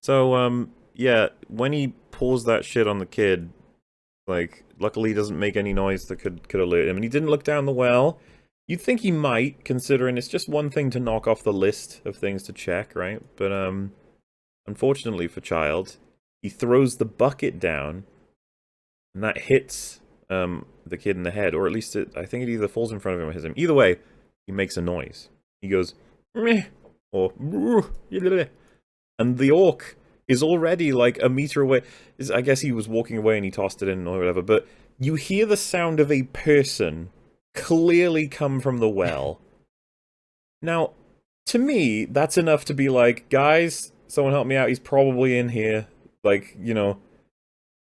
So, yeah, when he pulls that shit on the kid, like, luckily he doesn't make any noise that could alert him, and he didn't look down the well. You'd think he might, considering it's just one thing to knock off the list of things to check, right? But, unfortunately for Child, he throws the bucket down, and that hits, the kid in the head, or at least I think it either falls in front of him or hits him. Either way, he makes a noise. He goes, meh, or, and the orc is already like a meter away. I guess he was walking away and he tossed it in or whatever, but you hear the sound of a person clearly come from the well. Now, to me, that's enough to be like, guys, someone help me out, he's probably in here. Like,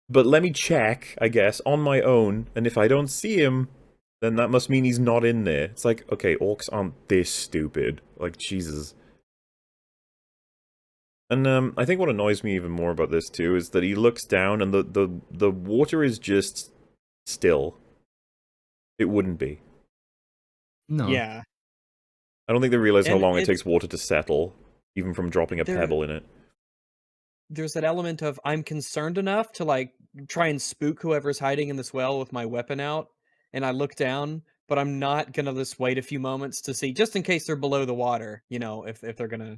but let me check, I guess, on my own, and if I don't see him, then that must mean he's not in there. It's like, okay, orcs aren't this stupid. Like, Jesus. And I think what annoys me even more about this too is that he looks down and the water is just still. It wouldn't be. No. Yeah. I don't think they realize how And long it it- takes water to settle, even from dropping a There- pebble in it. There's that element of I'm concerned enough to like try and spook whoever's hiding in this well with my weapon out, and I look down, but I'm not gonna just wait a few moments to see, just in case they're below the water, if they're gonna,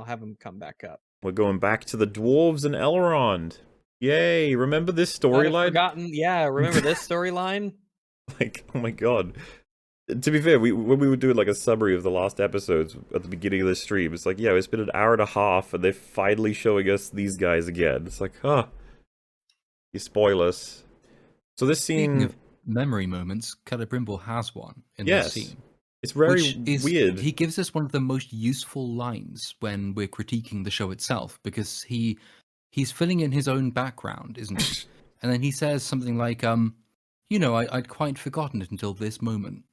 have them come back up. We're going back to the dwarves and Elrond. Yay! Remember this Not have storyline? forgotten, yeah, remember this storyline? Like, oh my god. To be fair, when we were doing like a summary of the last episodes at the beginning of the stream, it's like, yeah, it's been an hour and a half, and they're finally showing us these guys again. It's like, you spoil us. So this Speaking scene, of memory moments, Celebrimbor has one in yes, this scene. it's very Which is, weird. He gives us one of the most useful lines when we're critiquing the show itself, because he's filling in his own background, isn't he? And then he says something like, I'd quite forgotten it until this moment.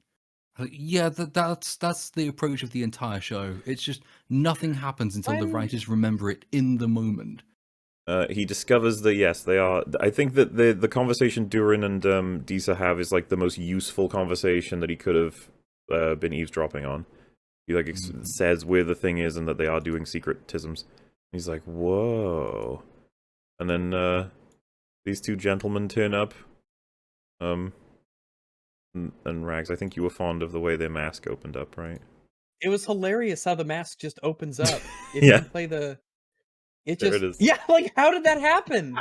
Like, yeah, that's the approach of the entire show. It's just nothing happens until the writers remember it in the moment. He discovers that, yes, they are... I think that the conversation Durin and Disa have is like the most useful conversation that he could have been eavesdropping on. He like says where the thing is and that they are doing secretisms. He's like, whoa. And then these two gentlemen turn up. And Rags, I think you were fond of the way their mask opened up, right? It was hilarious how the mask just opens up. If Yeah. you play the... It There just... it is. Yeah, like, how did that happen?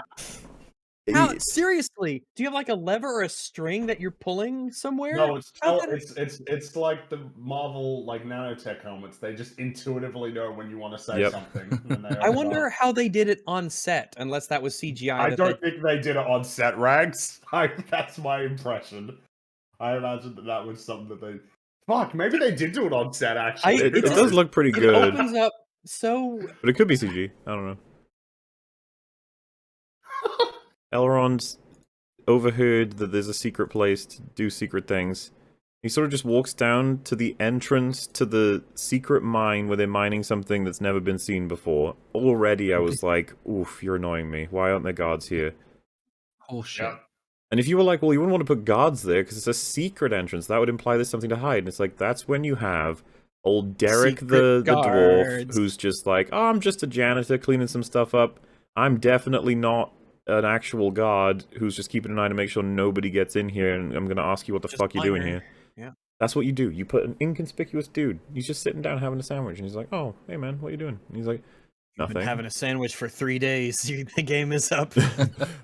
How, He- seriously, do you have like a lever or a string that you're pulling somewhere? No, How did- it's like the Marvel like nanotech helmets. They just intuitively know when you want to say Yep. something. when they I open wonder up. how they did it on set, unless that was CGI. I that don't think they did it on set, Rags. That's my impression. I imagine that was something that they. Fuck, maybe they did do it on set. Actually, it it does look pretty it good, opens up so. but it could be CG. I don't know. Elrond overheard that there's a secret place to do secret things. He sort of just walks down to the entrance to the secret mine where they're mining something that's never been seen before. Already I was like, oof, you're annoying me. Why aren't there guards here? Horseshit. Yeah. And if you were like, well, you wouldn't want to put guards there because it's a secret entrance, that would imply there's something to hide. And it's like, that's when you have old Derek the dwarf, guards. who's just like, oh, I'm just a janitor cleaning some stuff up. I'm definitely not an actual guard who's just keeping an eye to make sure nobody gets in here, and I'm going to ask you what the Just fuck you're doing minor. here. Yeah. That's what you do. You put an inconspicuous dude. He's just sitting down having a sandwich, and he's like, "Oh, hey man, what are you doing?" And he's like, You've been "Nothing." having a sandwich for 3 days. The game is up.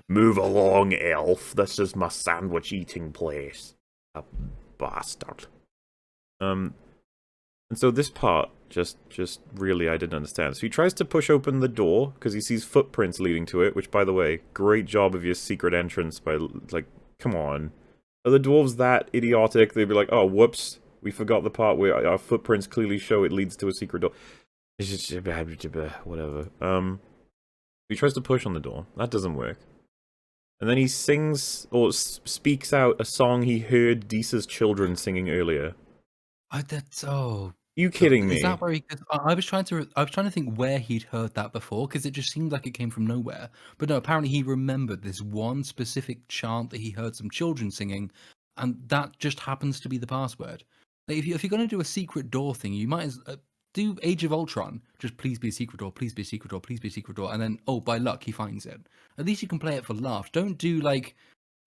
Move along, elf. This is my sandwich eating place. A bastard. And so this part just really I didn't understand. So he tries to push open the door because he sees footprints leading to it. Which, by the way, great job of your secret entrance. By like, come on, are the dwarves that idiotic? They'd be like, "Oh, whoops, we forgot the part where our footprints clearly show it leads to a secret door." It's just whatever. He tries to push on the door. That doesn't work. And then he sings or speaks out a song he heard Deesa's children singing earlier. You kidding me? Is that where he? I was trying to think where he'd heard that before because it just seemed like it came from nowhere. But no, apparently he remembered this one specific chant that he heard some children singing, and that just happens to be the password. Like, if you're going to do a secret door thing, you might as do Age of Ultron. Just please be a secret door, please be a secret door, please be a secret door, and then by luck he finds it. At least you can play it for laughs. Don't do like,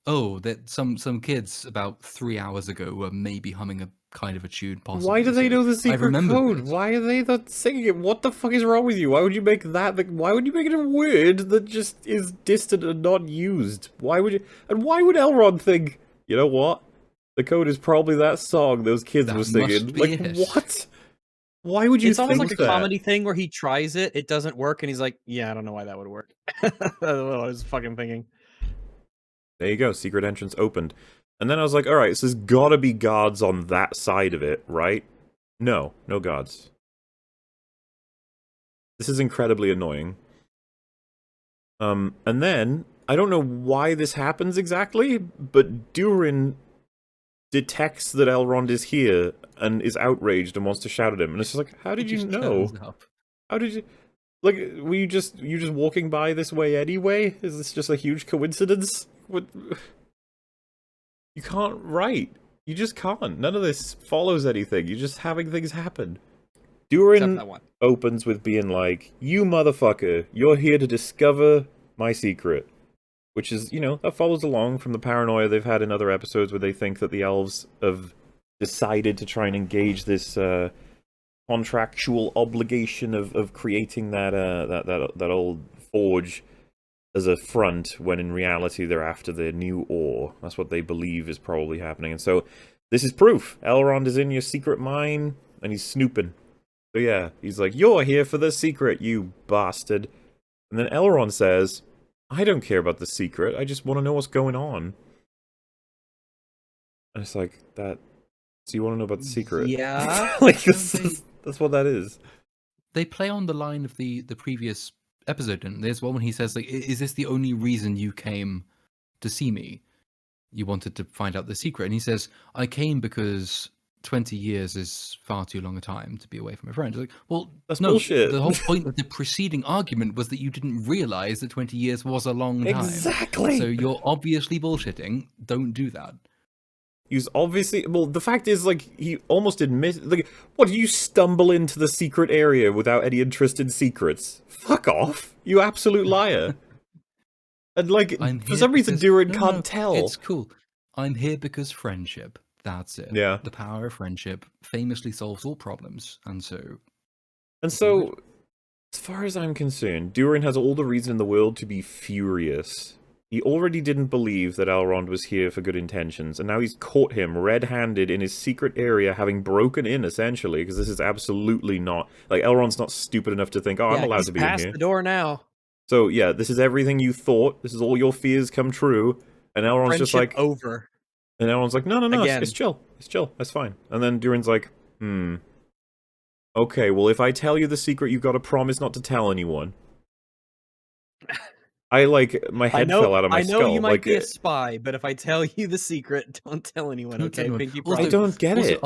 that some kids about 3 hours ago were maybe humming a kind of a tune. Possibly. Why do they know the I secret remember code? this. Why are they not singing it? What the fuck is wrong with you? Why would you make that? Why would you make it a word that just is distant and not used? Why would you? And why would Elrond think? You know what? The code is probably that song those kids were singing. Like what? Why would you? It's almost think like a that? comedy thing where he tries it, it doesn't work, and he's like, "Yeah, I don't know why that would work." That's what I was fucking thinking. There you go. Secret entrance opened. And then I was like, alright, so there's gotta be guards on that side of it, right? No guards. This is incredibly annoying. And then, I don't know why this happens exactly, but Durin detects that Elrond is here and is outraged and wants to shout at him. And it's just like, how did you know? How did you... Like, were you just walking by this way anyway? Is this just a huge coincidence? What... You can't write. You just can't. None of this follows anything. You're just having things happen. Durin opens with being like, "You motherfucker, you're here to discover my secret." Which is, that follows along from the paranoia they've had in other episodes where they think that the elves have decided to try and engage this contractual obligation of creating that old forge as a front, when in reality they're after their new ore. That's what they believe is probably happening. And so, this is proof. Elrond is in your secret mine, and he's snooping. So yeah, he's like, "You're here for the secret, you bastard." And then Elrond says, "I don't care about the secret, I just want to know what's going on." And it's like, so you want to know about the secret? Yeah. Like, that's what that is. They play on the line of the previous episode, and there's one when he says, like, "Is this the only reason you came to see me? You wanted to find out the secret?" And he says, "I came because 20 years is far too long a time to be away from a friend." It's like, well, that's no, bullshit. The whole point of the preceding argument was that you didn't realize that 20 years was a long time. Exactly. So you're obviously bullshitting. Don't do that. He's obviously... Well, the fact is, like, he almost admitted... Like, what, did you stumble into the secret area without any interest in secrets? Fuck off! You absolute liar! And, like, for some reason, Durin can't tell. It's cool. I'm here because friendship. That's it. Yeah. The power of friendship famously solves all problems, and so... And so, as far as I'm concerned, Durin has all the reason in the world to be furious. He already didn't believe that Elrond was here for good intentions, and now he's caught him red-handed in his secret area, having broken in, essentially, because this is absolutely not... Like, Elrond's not stupid enough to think, "Oh, I'm allowed to be in past here." the door now. So, yeah, this is everything you thought. This is all your fears come true. And Elrond's Friendship just like... over. And Elrond's like, no, Again. it's chill. It's chill. That's fine. And then Durin's like, okay, well, if I tell you the secret, you've got to promise not to tell anyone. My head fell out of my skull. I know you might be a spy, but if I tell you the secret, don't tell anyone, Don't okay? tell anyone. Pinky Also- promise. I don't get Also, it.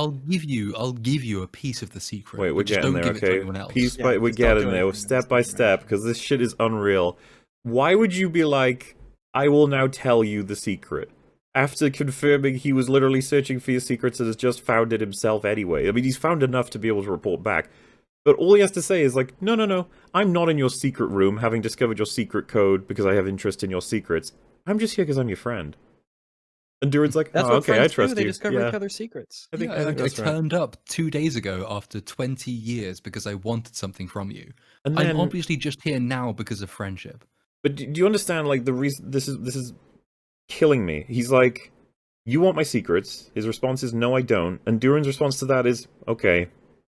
I'll give you a piece of the secret. Wait, we're but just getting don't there, give it to okay? anyone else. Piece Yeah, by... We're just don't getting do there, anything step that's by not step, because this shit is unreal. Why would you be like, "I will now tell you the secret," after confirming he was literally searching for your secrets and has just found it himself anyway? I mean, he's found enough to be able to report back. But all he has to say is like, no, I'm not in your secret room, having discovered your secret code because I have interest in your secrets. I'm just here because I'm your friend. And Durin's like, That's oh, what okay, I friends trust do. They you. discover yeah. each other's secrets. I think, Yeah, I think that's right. turned up 2 days ago after 20 years because I wanted something from you. And I'm then, obviously just here now because of friendship. but do you understand, like, the reason this is killing me? He's like, you want my secrets. His response is, no, I don't. And Durin's response to that is, okay,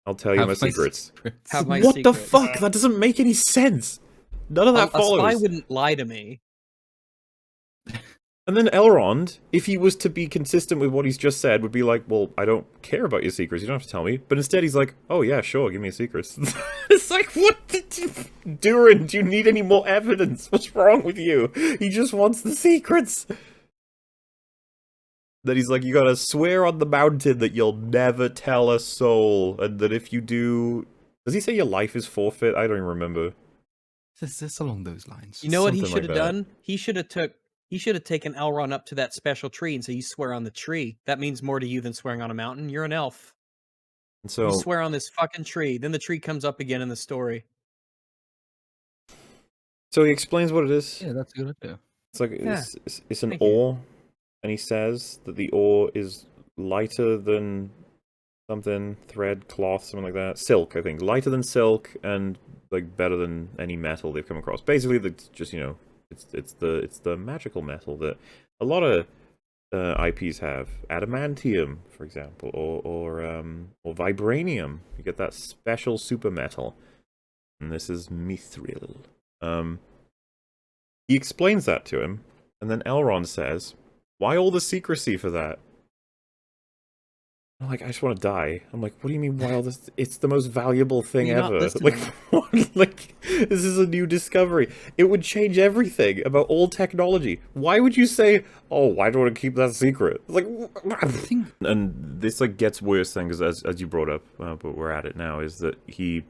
I'll tell you Have my secrets. Have my What the secrets. fuck? That doesn't make any sense. None of that A spy follows. wouldn't lie to me. And then Elrond, if he was to be consistent with what he's just said, would be like, well, I don't care about your secrets, you don't have to tell me. But instead he's like, oh yeah, sure, give me your secrets. It's like, what did you... Durin, do you need any more evidence? What's wrong with you? He just wants the secrets. Then he's like, you gotta swear on the mountain that you'll never tell a soul, and that if you do... Does he say your life is forfeit? I don't even remember. It's along those lines. You know what he Something should like have that. done? He should have taken Elrond up to that special tree and so you swear on the tree. That means more to you than swearing on a mountain. You're an elf. And so... You swear on this fucking tree. Then the tree comes up again in the story. So he explains what it is. Yeah, that's a good idea. It's like, Yeah. it's an Thank you. ore, and he says that the ore is lighter than something, thread, cloth, something like that. Silk, I think. Lighter than silk, and, like, better than any metal they've come across. Basically, it's just, you know, it's the magical metal that a lot of IPs have. Adamantium, for example, or vibranium. You get that special super metal. And this is mithril. He explains that to him, and then Elrond says, why all the secrecy for that? I'm like, I just want to die. I'm like, what do you mean, why all this? It's the most valuable thing You're not ever. listening. Like, what? Like, this is a new discovery. It would change everything about old technology. Why would you say, oh, why do I want to keep that secret? It's like, and this, like, gets worse then, because as you brought up, but we're at it now, is that he's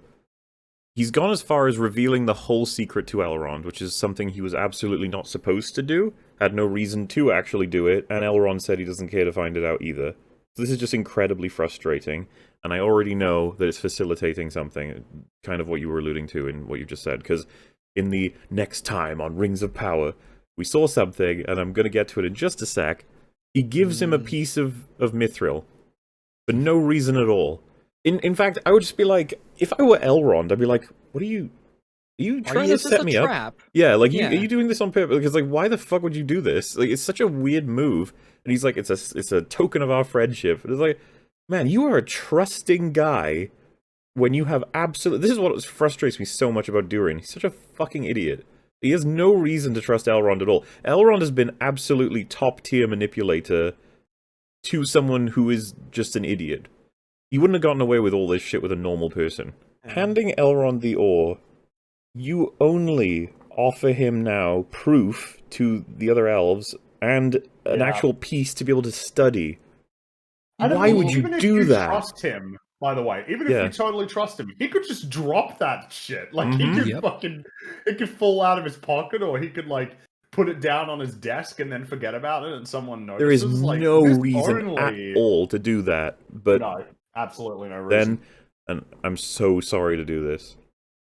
gone as far as revealing the whole secret to Elrond, which is something he was absolutely not supposed to do, had no reason to actually do it, and Elrond said he doesn't care to find it out either. So this is just incredibly frustrating, and I already know that it's facilitating something, kind of what you were alluding to in what you just said, because in the next time on Rings of Power, we saw something, and I'm going to get to it in just a sec. He gives him a piece of mithril, for no reason at all. In fact, I would just be like, if I were Elrond, I'd be like, what are you trying to Is this set a me up? trap? Yeah, like, Yeah. are you doing this on purpose? Because, like, why the fuck would you do this? Like, it's such a weird move. And he's like, it's a token of our friendship. And it's like, man, you are a trusting guy when you have absolute... This is what frustrates me so much about Durin. He's such a fucking idiot. He has no reason to trust Elrond at all. Elrond has been absolutely top-tier manipulator to someone who is just an idiot. He wouldn't have gotten away with all this shit with a normal person. Handing Elrond the ore, you only offer him now proof to the other elves and an actual piece to be able to study. Why would you do that? Trust him, by the way, even if you totally trust him, he could just drop that shit. Like, he could fucking... It could fall out of his pocket, or he could, like, put it down on his desk and then forget about it and someone notices. There is like, no there's reason only... at all to do that. But No, absolutely no reason. then, and I'm so sorry to do this.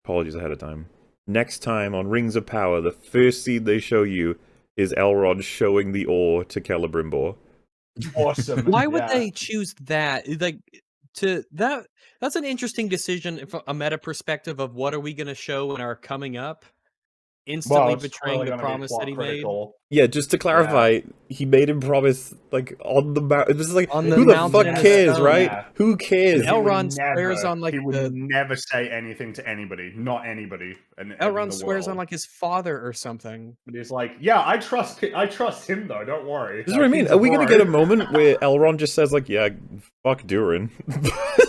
Apologies ahead of time. Next time on Rings of Power, the first scene they show you is Elrond showing the ore to Celebrimbor. Awesome. Why would they choose that? Like, that's an interesting decision from a meta perspective of what are we going to show in our coming up. Instantly it's betraying clearly the gonna be promise that he made. plot-critical. Yeah, just to clarify, he made him promise, like, on the mountain. This is like, On the who the mountain fuck and the cares, stone, right? yeah. Who cares? And He would Elrond swears on, like, he would the... never say anything to anybody, not anybody. In Elrond the swears on, world. like, his father or something. But he's like, yeah, I trust him though. Don't worry. This is what I mean. Are we going to get a moment where Elrond just says, like, yeah, fuck Durin?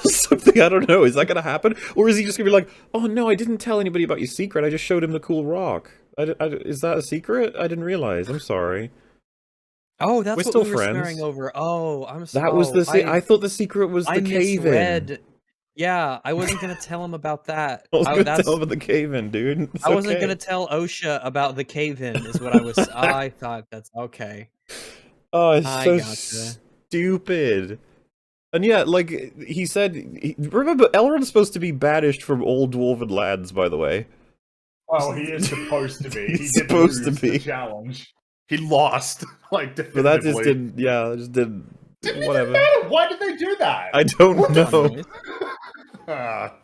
Something, I don't know. Is that going to happen? Or is he just going to be like, oh no, I didn't tell anybody about your secret. I just showed him the cool rock. Is that a secret? I didn't realize. I'm sorry. Oh, that's We're what still we were friends. swearing over. Oh, I'm sorry. That was the... I thought the secret was the cave-in. misread. Yeah, I wasn't going to tell him about that. I was going to that's- tell him about the cave-in, dude. It's I wasn't okay. going to tell OSHA about the cave-in, is what I was... I thought that's okay. Oh, it's I so gotcha. stupid. And yeah, like, he said... remember, Elrond's supposed to be banished from all Dwarven lands, by the way. Well, he is supposed to be. He He's did supposed to lose the be. challenge. He lost, like, But that just definitively. didn't. Yeah, it just didn't. Whatever. Why did they do that? I don't What the know. Ah.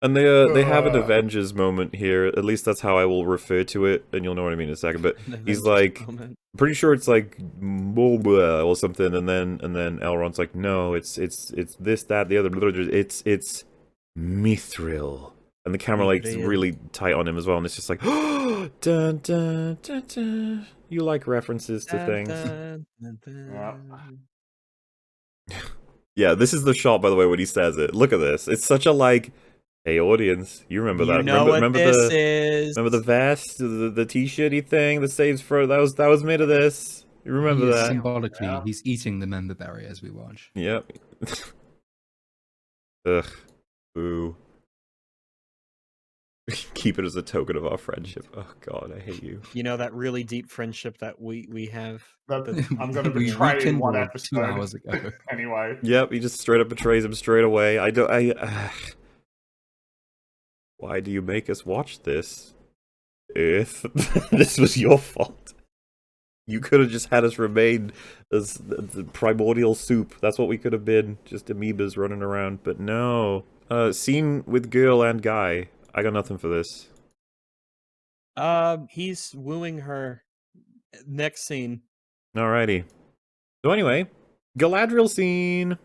And they have an Avengers moment here. At least that's how I will refer to it, and you'll know what I mean in a second. But he's like, pretty sure it's like Moba or something, and then Elrond's like, no, it's this, that, the other. It's Mithril, and the camera like is really tight on him as well, and it's just like, dun, dun, dun, dun. You like references to things. Yeah, this is the shot, by the way, when he says it. Look at this. It's such a like, hey audience, you remember that? Remember the vest, the t-shirty thing that saves for that was made of this. You remember that? Symbolically, he's eating the member berry as we watch. Yep. Ugh. Boo. Keep it as a token of our friendship. Oh god, I hate you. You know that really deep friendship that we have. I'm going to We betray in one rekindled episode. 2 hours ago. Anyway. Yep, he just straight up betrays him straight away. Why do you make us watch this? Earth, this was your fault. You could have just had us remain as the primordial soup. That's what we could have been, just amoebas running around. But no. Scene with girl and guy. I got nothing for this. He's wooing her. Next scene. Alrighty. So anyway, Galadriel scene.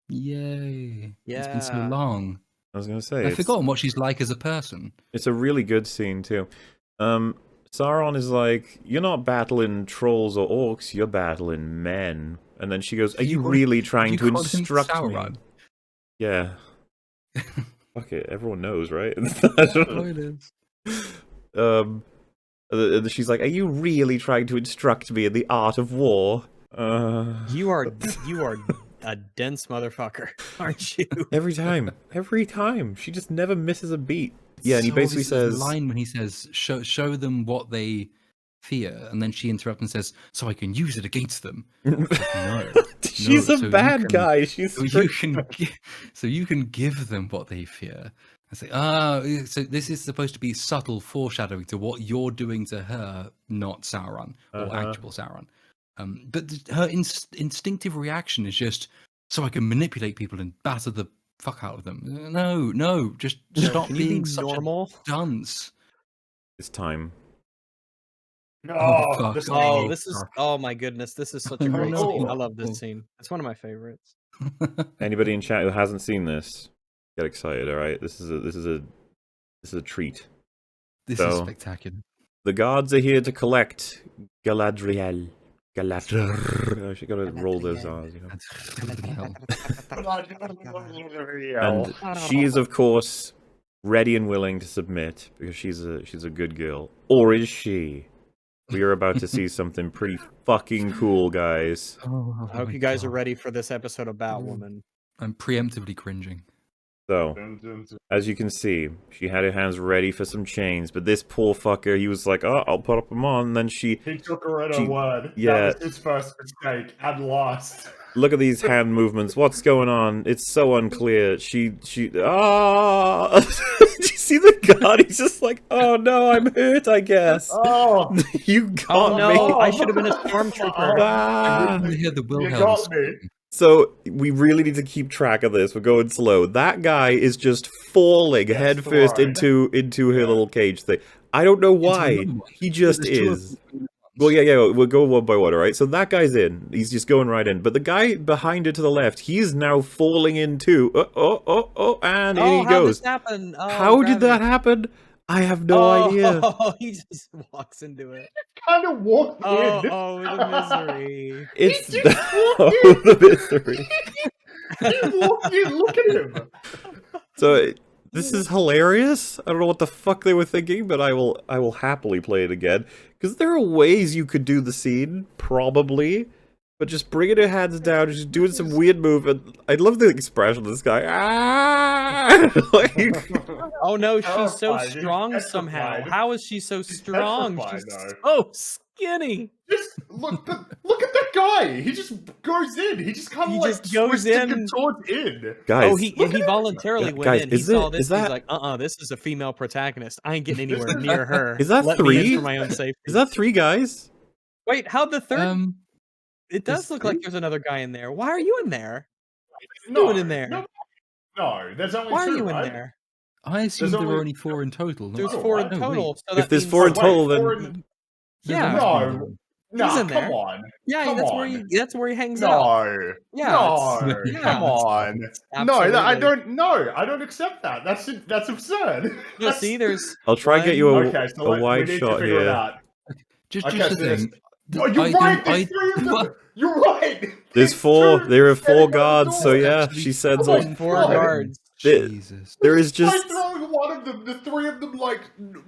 Yay! Yeah. It's been so long. I was gonna say I've forgotten what she's like as a person. It's a really good scene too. Sauron is like, "You're not battling trolls or orcs. You're battling men." And then she goes, "Are you really trying to instruct me?" Yeah. Fuck it, everyone knows, right? She's like, "Are you really trying to instruct me in the art of war?" You are a dense motherfucker, aren't you? Every time, she just never misses a beat. Yeah, and he basically says, line when he says, "Show them what they fear," and then she interrupts and says, "So I can use it against them." No, she's a bad guy. So you can give them what they fear. I say, so this is supposed to be subtle foreshadowing to what you're doing to her, not Sauron or actual Sauron. But her instinctive reaction is just, so I can manipulate people and batter the fuck out of them. No, just stop being such normal. a dunce. It's time. No, this is oh my goodness, this is such a great scene. I love this scene. It's one of my favorites. Anybody in chat who hasn't seen this, get excited, alright? This is a treat. This is spectacular. The gods are here to collect Galadriel. I should gotta roll those R's, you know. And she is, of course, ready and willing to submit because she's a good girl. Or is she? We are about to see something pretty fucking cool, guys. I hope you guys are ready for this episode of Batwoman. I'm preemptively cringing. So, as you can see, she had her hands ready for some chains, but this poor fucker, he was like, "Oh, I'll put them on." And then he took her at her word. Yeah, that was his first mistake and last. Look at these hand movements. What's going on? It's so unclear. She Did you see the god? He's just like, "Oh no, I'm hurt, I guess." Oh, you got oh no, me. I should have been a stormtrooper. Ah. I hear the you got me. So, we really need to keep track of this. We're going slow. That guy is just falling headfirst into her little cage thing. I don't know why. He just is. Well, yeah, we'll go one by one, alright? So that guy's in. He's just going right in. But the guy behind it to the left, he's now falling into... and in he goes. How did this happen? How did that happen? I have no idea. Oh, he just walks into it. Kind of walked in. Oh, the misery. It's the misery. He walked in. Look at him. So this is hilarious. I don't know what the fuck they were thinking, but I will happily play it again because there are ways you could do the scene, probably. But just bringing her hands down, just doing some weird movement. I love the expression of this guy. Oh no, she's so strong somehow. How is she so strong? She's so skinny. Just look at that guy. He just goes in. He just kind of like goes in towards in. Guys, oh, he voluntarily went in. He saw this. He's like, this is a female protagonist. I ain't getting anywhere near her. Is that Let 3? me in for my own safety. Is that 3 guys? Wait, how'd the third? It does there's look like 3? there's another guy in there. Why are you in there? No, Doing in there? no. There's only Why are two, you in right? there? I assumed there only- were only 4 in total. not There's two. 4 in what? Oh, wait. total. So If that there's means 4 in Wait, total, four then in- There yeah. must be No, more. no, in come there. on. Yeah, Come that's on. where he hangs out. No, Yeah, no, it's- come yeah, on. No, I don't. No, I don't accept that. That's absurd. No, see, there's. I'll try and get you a, Okay, so a we wide need shot to figure it here. out. Just Okay, the so there's- thing. Oh, you're right. There's 3 of them. What? You're right. There's 4. two There are 4 standing by the guards, so door. yeah, Actually, she sends oh off. my 4 God. guards. Jesus. There is By just. throwing one of them, the 3 of them like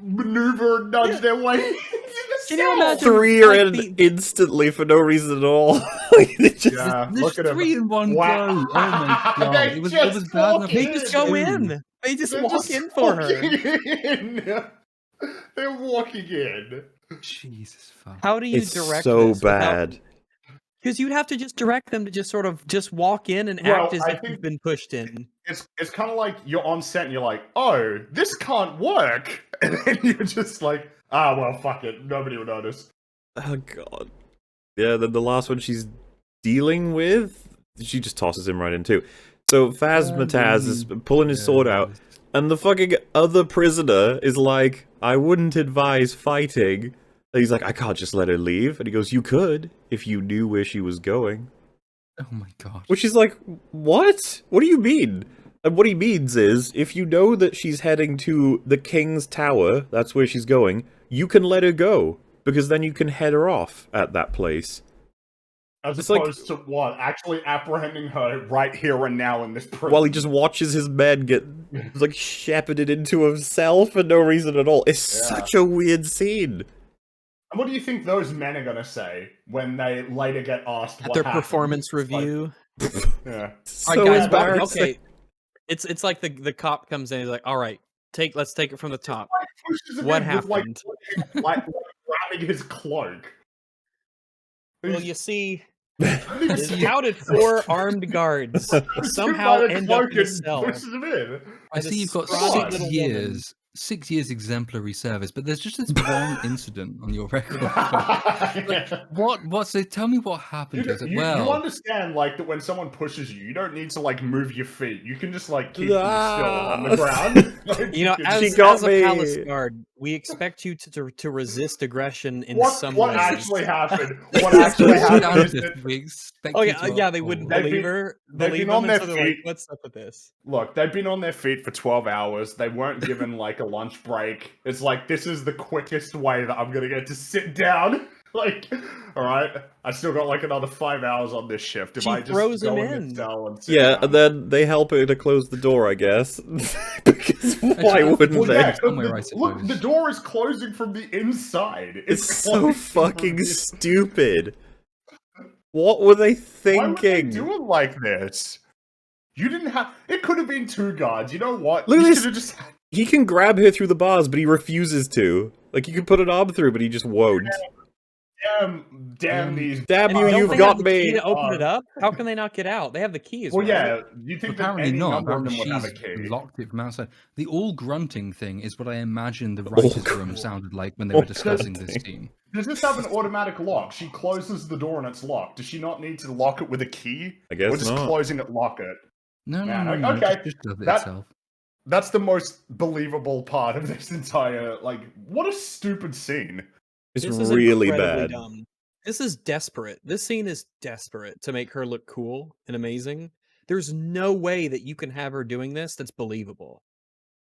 maneuver and nudge their way into the Can you cell. imagine? 3 are like in the- instantly for no reason at all. Like, they just- Yeah, There's look at him. 3 in one Wow. go. Oh my god. They It was just bad enough. walk They in. just go Two. in. They just They're walk just in for her. walking in. They're walking in. Jesus fuck. How do you it's direct so this without- bad. Because you'd have to just direct them to just sort of just walk in and Well, act as I if think- you've been pushed in. It's kind of like you're on set and you're like, oh, this can't work, and then you're just like, ah, well, fuck it, nobody will notice. Oh god. Yeah, then the last one she's dealing with, she just tosses him right in too. So Phasmataz is pulling his sword out, and the fucking other prisoner is like, I wouldn't advise fighting. And he's like, I can't just let her leave. And he goes, you could, if you knew where she was going. Oh my god. Which is like, what? What do you mean? And what he means is, if you know that she's heading to the King's Tower, that's where she's going, you can let her go. Because then you can head her off at that place. As It's like- opposed to what? Actually apprehending her right here and now in this prison. While he just watches his men get, like, shepherded into himself for no reason at all. It's Yeah. such a weird scene. And what do you think those men are gonna say when they later get asked At what their happened? performance It's like, review. yeah. So All right, guys, embarrassing. okay. It's like the cop comes in. He's like, "All right, let's take it from the top. Like, pushes him What in with, happened?" like grabbing his cloak. Well, you see, He's it counted 4 armed guards somehow end up in a cell. Pushes him in. I By see you've got this scrawny 6 little years. 6 years exemplary service, but there's just this one incident on your record. What? So tell me what happened. You, you understand, like, that when someone pushes you, you don't need to, like, move your feet. You can just, like, keep them still on the ground. Like, You know, can- as, She got as a me. palace guard, we expect you to resist aggression in some what ways. actually happened? What actually happened is that, we expect Oh you yeah, to yeah, they wouldn't They've believe been- her. they've Believe been on them, their so they're like, feet. "What's up with this?" look, they've been on their feet for 12 hours. They weren't given, like, a lunch break. It's like, this is the quickest way that I'm gonna get to sit down. Like, alright, I still got, like, another 5 hours on this shift. If She I just throws go him in in. the cell and sit Yeah, down. and then they help her to close the door, I guess. Because why Actually, wouldn't Well, they? yeah, 'cause Somewhere, I look, the suppose. door is closing from the inside. It's so closing from fucking the- stupid. What were they Why would they thinking? do it like this? You didn't have. It could have been 2 guards. You know what? Look at you this. should have just. He can grab her through the bars, but he refuses to. Like, you can put an arm through, but he just won't. Damn these. Damn you, Don't you've they got have the key me. to open it up? How can they not get out? They have the keys. Well, right? yeah. You think Apparently that any not. number of Apparently them would have a she's key? locked it from outside. The all grunting thing is what I imagine the All writers' room grunt- sounded like when they all were discussing this grunting. scene. Does this have an automatic lock? She closes the door and it's locked. Does she not need to lock it with a key? I guess Or just not. closing it, lock it? No, Man, no, no, no. okay, It just does it that- itself. That's the most believable part of this entire. Like, what a stupid scene. It's This is really incredibly bad. dumb. This is desperate. This scene is desperate to make her look cool and amazing. There's no way that you can have her doing this that's believable.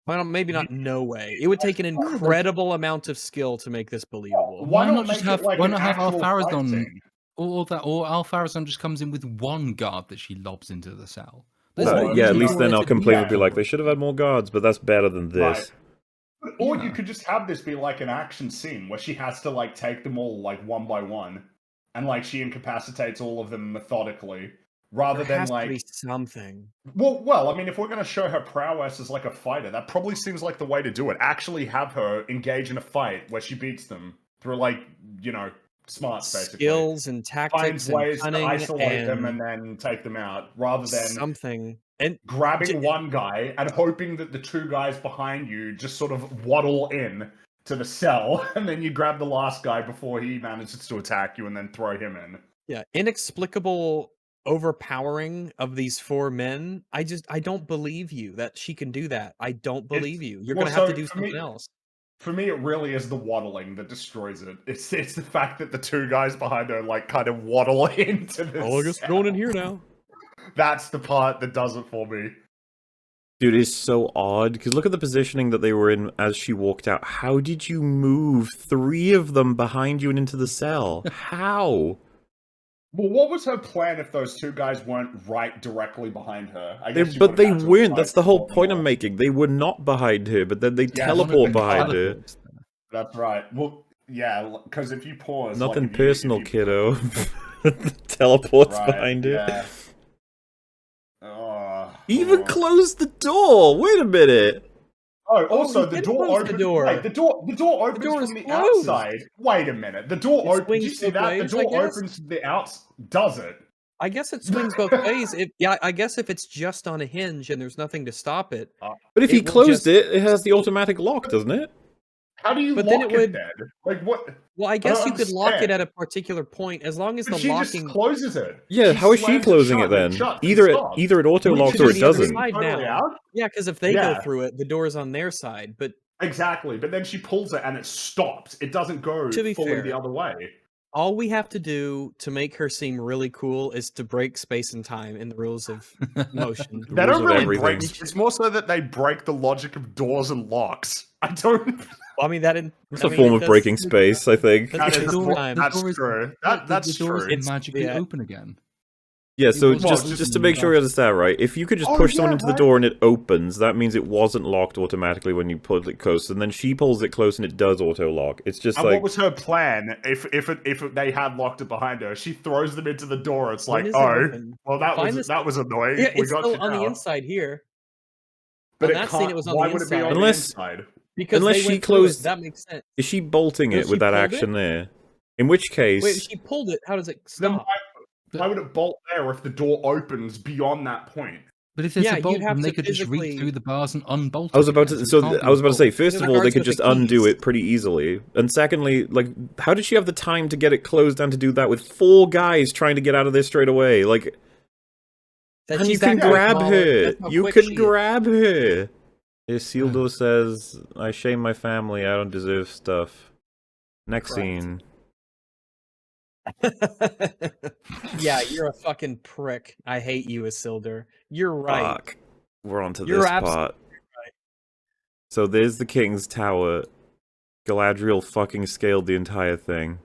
Well, maybe not no way. It would take an incredible amount of skill to make this believable. Why not just make it have- like why an not have actual fight Al-Farazon scene? Or Al-Farazon just comes in with one guard that she lobs into the cell. Well, There's no, no Yeah, at reason least for then her I'll to do complain that. and be like, they should have had more guards, but that's better than this. Right. Or you Yeah. could just have this be like an action scene where she has to like take them all like one by one, and like she incapacitates all of them methodically, rather There than has to like. be something. Well, I mean, if we're going to show her prowess as like a fighter, that probably seems like the way to do it. Actually, have her engage in a fight where she beats them through like smarts, basically. Skills and tactics Finds and ways to cunning isolate them and and then take them out, rather than something. And grabbing J- one guy and hoping that the 2 guys behind you just sort of waddle in to the cell, and then you grab the last guy before he manages to attack you, and then throw him in. Yeah, inexplicable overpowering of these 4 men. I don't believe you that she can do that. I don't believe you. You're well, gonna have to so do for me- something else. For me, it really is the waddling that destroys it. It's the fact that the 2 guys behind her like kind of waddle into this. Oh, I guess we're going in here now. That's the part that does it for me. Dude, it's so odd, because look at the positioning that they were in as she walked out. How did you move 3 of them behind you and into the cell? How? Well, what was her plan if those 2 guys weren't right directly behind her? I They, guess you but would've they had to weren't. apply That's the whole for point more. I'm making. They were not behind her, but then they Yeah, teleport they behind her. Teleports. That's right. Well, yeah, because if you pause, Nothing like, if you- personal, if you- kiddo. Teleports Right, behind her. yeah. Oh, Even oh. closed the door. Wait a minute. Oh, also he the did door close opens. the door. Wait, the door opens door is from the closed. outside. Wait a minute. The door It opens. Did you swings see both that? ways, The I door guess. opens from the outs. Does it? I guess it swings both ways. I guess if it's just on a hinge and there's nothing to stop it, But if It he will closed just- it, it has the automatic lock, doesn't it? How do you But lock then it would- then? Like what? well, I guess don't you could lock it understand. at a particular point as long as But the she locking. just closes it. Yeah, how is she slams closing shut it and then? shuts and Either stops. it auto Which locks is or on it the other doesn't. side Totally now. out? Yeah, because if they Yeah. go through it, the door's on their side. But Exactly, but then she pulls it and it stops. It doesn't go To be fully fair, the other way. all we have to do to make her seem really cool is to break space and time in the rules of motion. The They rules don't of really everything. break. It's more so that they break the logic of doors and locks. I don't. Well, I mean that. It's a form of breaking space, I think. That's That the is door more- time. that's door is- true. The That's door is true. magically yeah. open again. Yeah, so was just to make sure you understand, right? If you could just Oh, push someone yeah, into the right. door and it opens, that means it wasn't locked automatically when you pulled it close, and then she pulls it close and it does auto lock. It's just And like what was her plan? If they had locked it behind her, she throws them into the door. It's When like, is it oh, open? well, that Find was this- annoying. Yeah, we it's got still you on the now. inside here. But On it that scene, can't. it was on Why the would it be on inside. the Unless- inside? Because Unless they she went through closed- it. That makes sense. is she bolting No, it with she that pulled action it? there? In which case, Wait, if she pulled it. How does it Then stop? why would it bolt there if the door opens beyond that point? But if there's Yeah, a bolt, you'd have then they to could just reach physically- through the bars and unbolt. I was it about again, to. it So can't I be was about to say, bolted. first In of all, they regards could with the just undo keys. it pretty easily, and secondly, like, how did she have the time to get it closed and to do that with 4 guys trying to get out of there straight away? Like, That and you she's can that quick, grab Mahler. her. That's how You quick can she is. grab her. Isildur says, "I shame my family. I don't deserve stuff." Next Correct. scene. Yeah, you're a fucking prick. I hate you, Isildur. You're right. Fuck. We're on to You're this absolutely part. right. So there's the King's Tower. Galadriel fucking scaled the entire thing.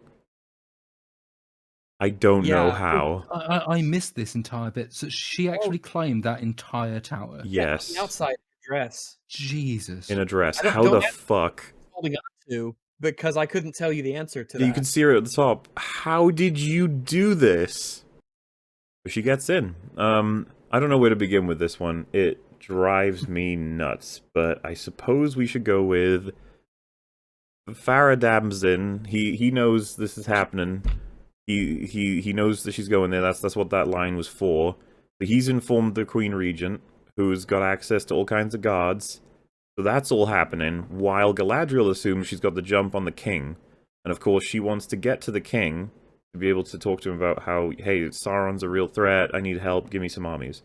I don't know Yeah. how. I missed this entire bit. So she actually climbed that entire tower. Yes. The outside dress. Jesus. In a dress. I don't- How don't the ask- fuck? Holding on to because I couldn't tell you the answer to that. You can see her at the top. How did you do this? But she gets in. I don't know where to begin with this one. It drives me nuts. But I suppose we should go with Faradab's in. He knows this is happening. He knows that she's going there. That's what that line was for. But he's informed the Queen Regent, who's got access to all kinds of guards. So that's all happening, while Galadriel assumes she's got the jump on the king. And of course, she wants to get to the king to be able to talk to him about how, hey, Sauron's a real threat, I need help, give me some armies.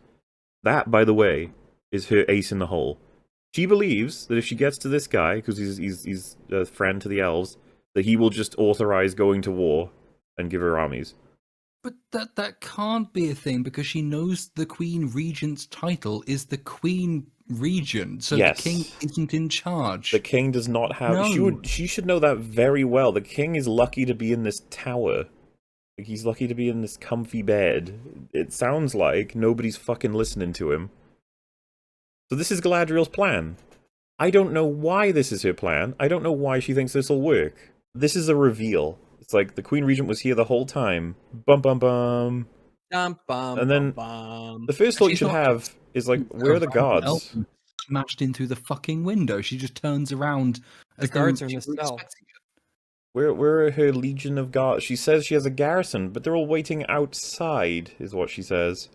That, by the way, is her ace in the hole. She believes that if she gets to this guy, because he's a friend to the elves, that he will just authorize going to war and give her armies. But that can't be a thing because she knows the Queen Regent's title is the Queen Regent, so Yes. the king isn't in charge. The king does not have... No. She should know that very well. The king is lucky to be in this tower. Like, he's lucky to be in this comfy bed. It sounds like nobody's fucking listening to him. So this is Galadriel's plan. I don't know why this is her plan. I don't know why she thinks this will work. This is a reveal. It's like the Queen Regent was here the whole time. Bum bum bum. Bum, bum, And then bum, bum. The first thought you She's should not- have is like, where are the guards? Elf smashed in through the fucking window. She just turns around. The as though guards are in she the were cell. expecting it. Where are her legion of guards? She says she has a garrison, but they're all waiting outside, is what she says.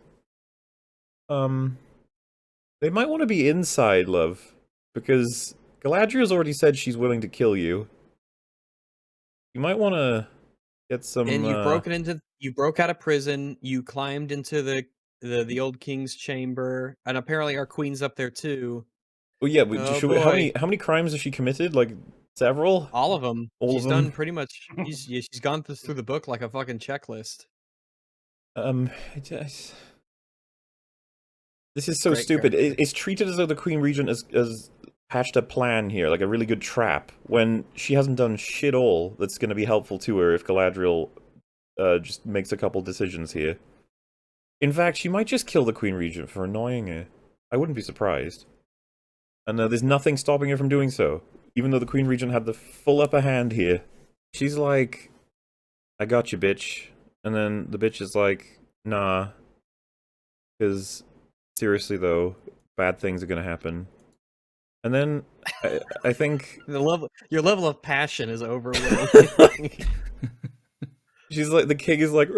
They might want to be inside, love, because Galadriel's already said she's willing to kill you. You might want to get some... And you broke out of prison, you climbed into the old king's chamber, and apparently our queen's up there too. Well, yeah, Oh, how boy. many crimes has she committed? Like, several? All of them. All She's of them? done pretty much. She's gone through the book like a fucking checklist. This is so Great stupid. character. It's treated as though the Queen Regent has hatched a plan here, like a really good trap, when she hasn't done shit all that's going to be helpful to her if Galadriel just makes a couple decisions here. In fact, she might just kill the Queen Regent for annoying her. I wouldn't be surprised. And there's nothing stopping her from doing so, even though the Queen Regent had the full upper hand here. She's like, I got you, bitch. And then the bitch is like, nah. Because, seriously though, bad things are gonna happen. And then, I think... Your level of passion is overwhelming. She's like, the king is like,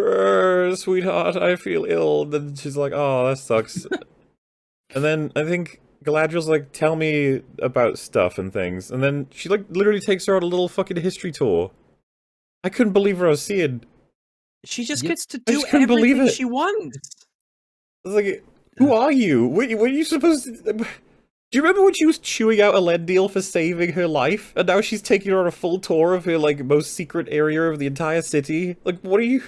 sweetheart, I feel ill. And then she's like, oh, that sucks. And then I think Galadriel's like, tell me about stuff and things. And then she like literally takes her on a little fucking history tour. I couldn't believe what I was seeing. She just Yep. gets to I do just couldn't believe everything it. she wants. I was like, who are you? Were you supposed to... Do you remember when she was chewing out a Elendil for saving her life? And now she's taking her on a full tour of her, like, most secret area of the entire city? Like, what are you...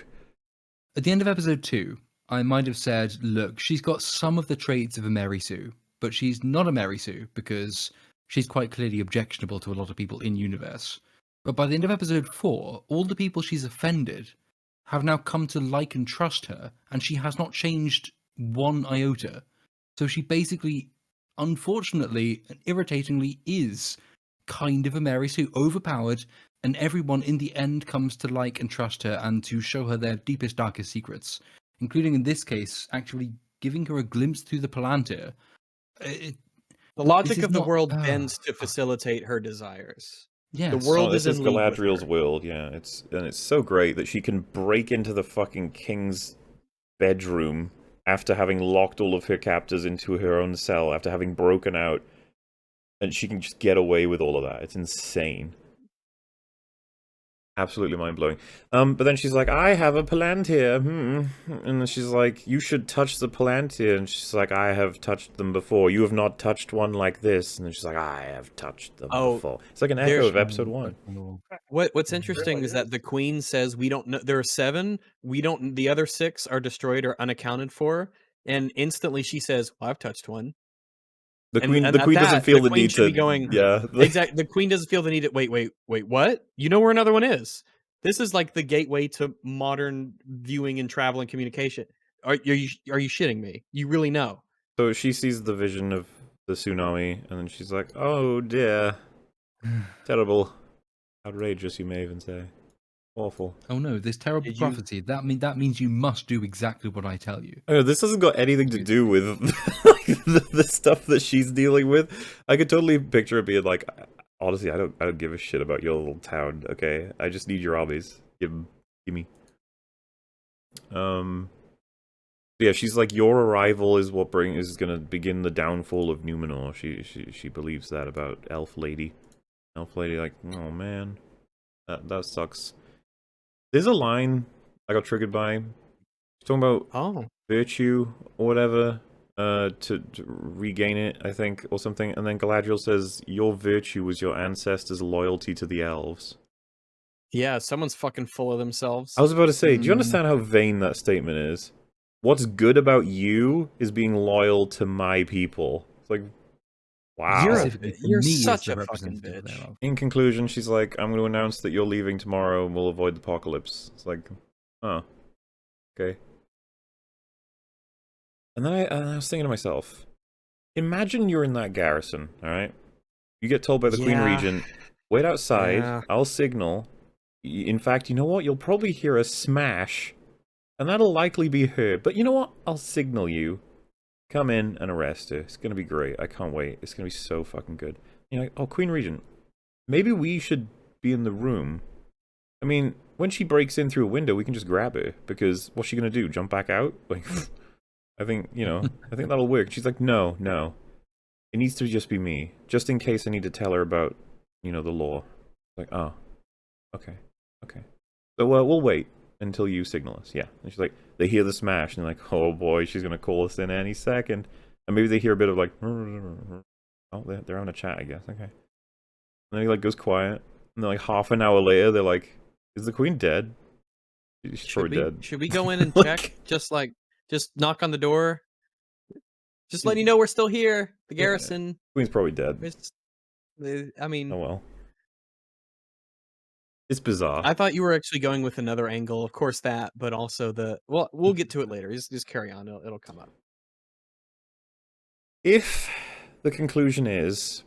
At the end of episode 2, I might have said, look, she's got some of the traits of a Mary Sue, but she's not a Mary Sue because she's quite clearly objectionable to a lot of people in universe. But by the end of episode 4, all the people she's offended have now come to like and trust her, and she has not changed one iota. So she basically, unfortunately and irritatingly, is kind of a Mary Sue, overpowered, and everyone in the end comes to like and trust her and to show her their deepest, darkest secrets, including in this case, actually giving her a glimpse through the Palantir. The logic is of the not- world bends to facilitate her desires. Yes. The world this is is in league with Galadriel's her. will, yeah. It's so great that she can break into the fucking king's bedroom after having locked all of her captors into her own cell, after having broken out, and she can just get away with all of that. It's insane. Absolutely mind-blowing. But then she's like, I have a Palantir. And then she's like, you should touch the Palantir. And she's like, I have touched them before. You have not touched one like this. And then she's like, I have touched them before. It's like an echo there's- of episode 1. What's interesting is that the queen says we don't know. There are 7. We don't. The other 6 are destroyed or unaccounted for. And instantly she says, "Well, I've touched one." The And- queen, and the at queen doesn't that, feel the the queen need should to... be going- Yeah. Exactly. The queen doesn't feel the need to wait. What? You know where another one is? This is like the gateway to modern viewing and travel and communication. Are you shitting me? You really know? So she sees the vision of the tsunami, and then she's like, oh dear. Terrible. Outrageous, you may even say. Awful. Oh no, this terrible Did you- prophecy. That means you must do exactly what I tell you. I know, this hasn't got anything to do with like, the stuff that she's dealing with. I could totally picture it being like, honestly, I don't give a shit about your little town, okay? I just need your armies. Give me. Yeah, she's like, your arrival is what is gonna begin the downfall of Numenor. She believes that about Elf Lady. Elf Lady, like, oh man, that sucks. There's a line I got triggered by. She's talking about virtue or whatever, to regain it, I think, or something. And then Galadriel says, your virtue was your ancestors' loyalty to the elves. Yeah, someone's fucking full of themselves. I was about to say, do you understand how vain that statement is? What's good about you is being loyal to my people. It's like, wow. Specifically for You're me as such the a fucking representative bitch. thereof. In conclusion, she's like, I'm going to announce that you're leaving tomorrow and we'll avoid the apocalypse. It's like, oh, okay. And then I was thinking to myself, imagine you're in that garrison, alright? You get told by the Queen Yeah. Regent, wait outside, Yeah. I'll signal. In fact, you know what? You'll probably hear a smash, and that'll likely be her. But you know what? I'll signal you. Come in and arrest her. It's gonna be great. I can't wait. It's gonna be so fucking good. You're like, oh, Queen Regent, maybe we should be in the room. I mean, when she breaks in through a window, we can just grab her, because what's she gonna do? Jump back out? Like, I think, you know, I think that'll work. She's like, no. It needs to just be me, just in case I need to tell her about, the law. Like, oh, okay. So we'll wait until you signal us. Yeah. And she's like, they hear the smash, and they're like, oh boy, she's gonna call us in any second. And maybe they hear a bit of like, oh, they're having a chat, I guess. Okay. And then he like goes quiet, and then like half an hour later, they're like, is the queen dead? She's probably dead. Should we go in and Like- check? Just knock on the door. Just letting you know we're still here. The Yeah. garrison. Queen's probably dead. I mean, Oh well. It's bizarre. I thought you were actually going with another angle. Of course that, but also well, we'll get to it later. Just carry on. It'll come up. If the conclusion is,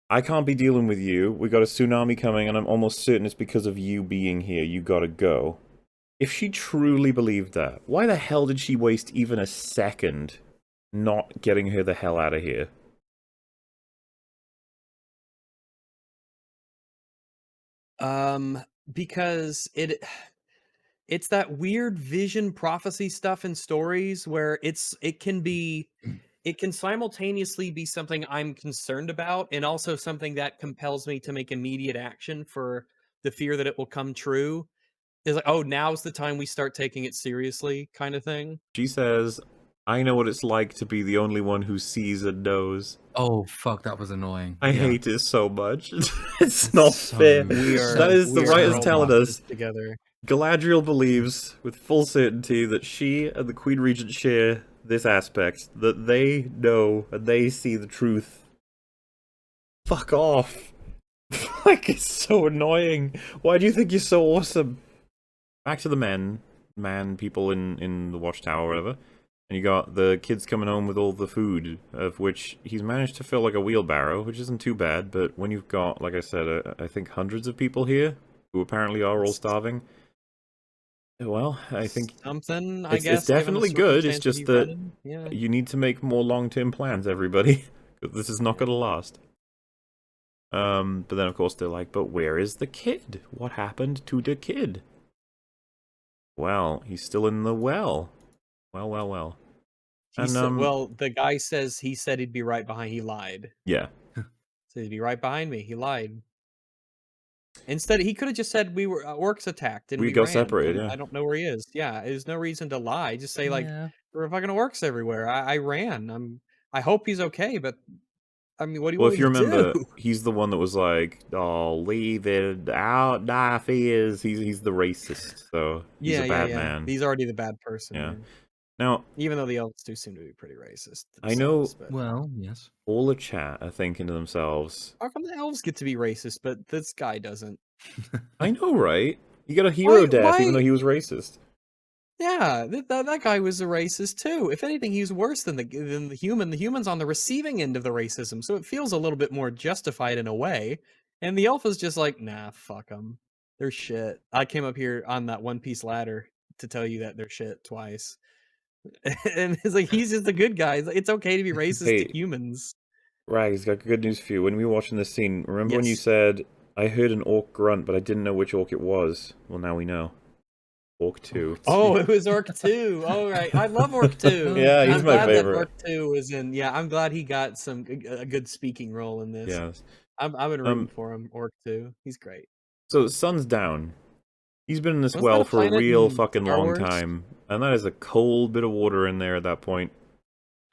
I can't be dealing with you, we got a tsunami coming, and I'm almost certain it's because of you being here, you gotta go. If she truly believed that, why the hell did she waste even a second not getting her the hell out of here? Because it's that weird vision prophecy stuff in stories where it can simultaneously be something I'm concerned about and also something that compels me to make immediate action for the fear that it will come true. Is like, oh, now's the time we start taking it seriously, kind of thing. She says, I know what it's like to be the only one who sees and knows. Oh fuck, that was annoying. I Yeah. hate it so much. It's not so fair. weird. That is the We are writers all telling bosses us. together. Galadriel believes with full certainty that she and the Queen Regent share this aspect, that they know and they see the truth. Fuck off. Like, it's so annoying. Why do you think you're so awesome? Back to the man people in the watchtower or whatever. And you got the kids coming home with all the food, of which he's managed to fill like a wheelbarrow, which isn't too bad, but when you've got, like I said, I think hundreds of people here, who apparently are all starving, well, I think Something, I it's guess. given the definitely good, it's circumstances just you've that been in. Yeah. you need to make more long-term plans, everybody. 'Cause this is not gonna last. But then of course they're like, but where is the kid? What happened to the kid? Well, he's still in the well. Well. He And, said, well, the guy says he said he'd be right behind. He lied. Yeah. Said he'd be right behind me. He lied. Instead, he could have just said we were orcs attacked and We we got ran, separated, and yeah. I don't know where he is. Yeah, there's no reason to lie. Just say like Yeah. there were fucking orcs everywhere. I ran. I hope he's okay, but I mean, what do you Well, want if you me to remember, do? he's the one that was like, "Oh, leave it out, die fears." He's the racist, so he's a bad man. He's already the bad person. Yeah. Yeah. Now, Even though the elves do seem to be pretty racist. I know- themselves, but Well, yes. all the chat are thinking to themselves, how come the elves get to be racist, but this guy doesn't? "I know, right? He got a hero death, even why- though he was racist." Yeah, that guy was a racist too. If anything, he's worse than the human. The human's on the receiving end of the racism, so it feels a little bit more justified in a way. And the elf is just like, nah, fuck them. They're shit. I came up here on that One Piece ladder to tell you that they're shit twice. And it's like he's just a good guy. It's okay to be racist Hey. to humans. Rags, got good news for you. When we were watching this scene, remember when you Yes. said, "I heard an orc grunt, but I didn't know which orc it was"? Well, now we know. Orc 2. Oh, it was Orc 2. All right. I love Orc 2. Yeah, he's I'm my glad favorite. That Orc 2 was in. Yeah, I'm glad he got a good speaking role in this. Yes. I've been rooting for him, Orc 2. He's great. So, sun's down. He's been in this Wasn't well that a for a planet real in fucking Star long Wars? time. And that is a cold bit of water in there at that point.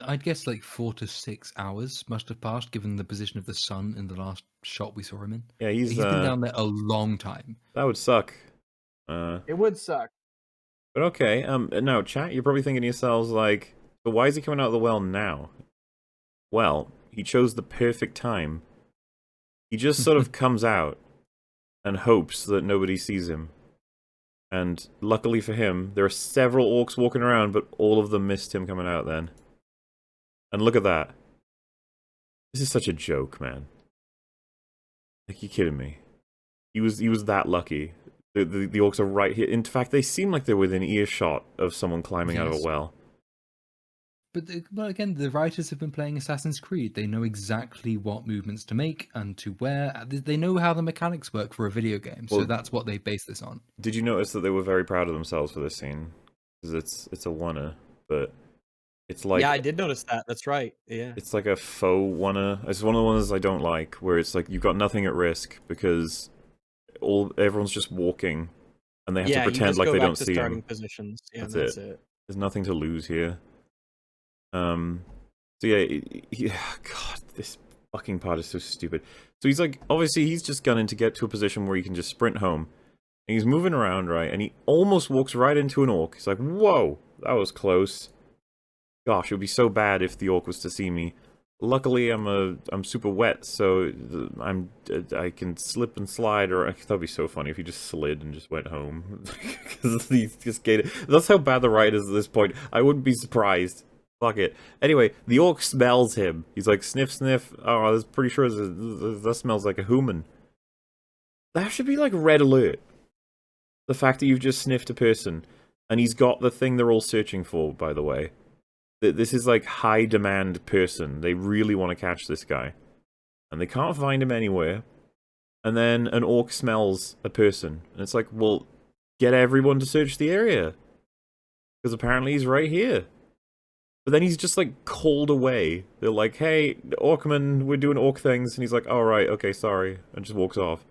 I'd guess like 4 to 6 hours must have passed, given the position of the sun in the last shot we saw him in. Yeah, he's He's been down there a long time. that would suck. It would suck. But okay, now, chat, you're probably thinking to yourselves, like, but why is he coming out of the well now? Well, he chose the perfect time. He just sort of comes out and hopes that nobody sees him. And luckily for him, there are several orcs walking around, but all of them missed him coming out then. And look at that. This is such a joke, man. Like, you kidding me? He was that lucky. The orcs are right here. In fact, they seem like they're within earshot of someone climbing out of a Yes. well. But again, the writers have been playing Assassin's Creed. They know exactly what movements to make and to where. They know how the mechanics work for a video game, so Well- that's what they base this on. Did you notice that they were very proud of themselves for this scene? Because it's a wanna, but It's like yeah, I did notice that. That's right. Yeah. it's like a faux wanna. It's one of the ones I don't like, where it's like you've got nothing at risk because everyone's just walking, and they have Yeah, to you pretend just like go they back don't to see starting him. positions. Yeah, That's that's it. it. There's nothing to lose here. So yeah, God, this fucking part is so stupid. So he's like, obviously he's just gunning to get to a position where he can just sprint home. And he's moving around, right? And he almost walks right into an orc. He's like, whoa, that was close. Gosh, it would be so bad if the orc was to see me. Luckily, I'm super wet, so I can slip and slide. Or that'd be so funny if he just slid and just went home. Because he's just gated. That's how bad the ride is at this point. I wouldn't be surprised. Fuck it. Anyway, the orc smells him. He's like, sniff, sniff. Oh, I was pretty sure that smells like a human. That should be like red alert. The fact that you've just sniffed a person, and he's got the thing they're all searching for, by the way. This is like high demand person. They really want to catch this guy. And they can't find him anywhere. And then an orc smells a person. And it's like, well, get everyone to search the area. Because apparently he's right here. But then he's just like called away. They're like, hey, Orcman, we're doing orc things. And he's like, oh, right, okay, sorry. And just walks off.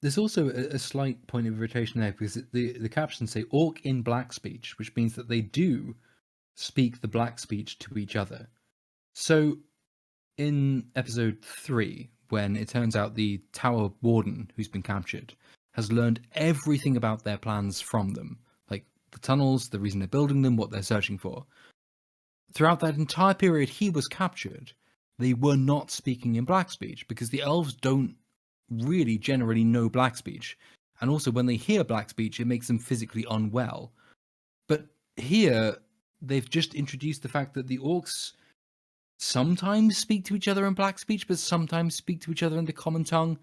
There's also a slight point of irritation there because the captions say orc in black speech, which means that they do speak the black speech to each other. So in episode 3, when it turns out the tower warden who's been captured has learned everything about their plans from them, like the tunnels, the reason they're building them, what they're searching for. Throughout that entire period he was captured, they were not speaking in black speech because the elves don't really generally know black speech. And also when they hear black speech, it makes them physically unwell. But here, they've just introduced the fact that the orcs sometimes speak to each other in black speech, but sometimes speak to each other in the common tongue.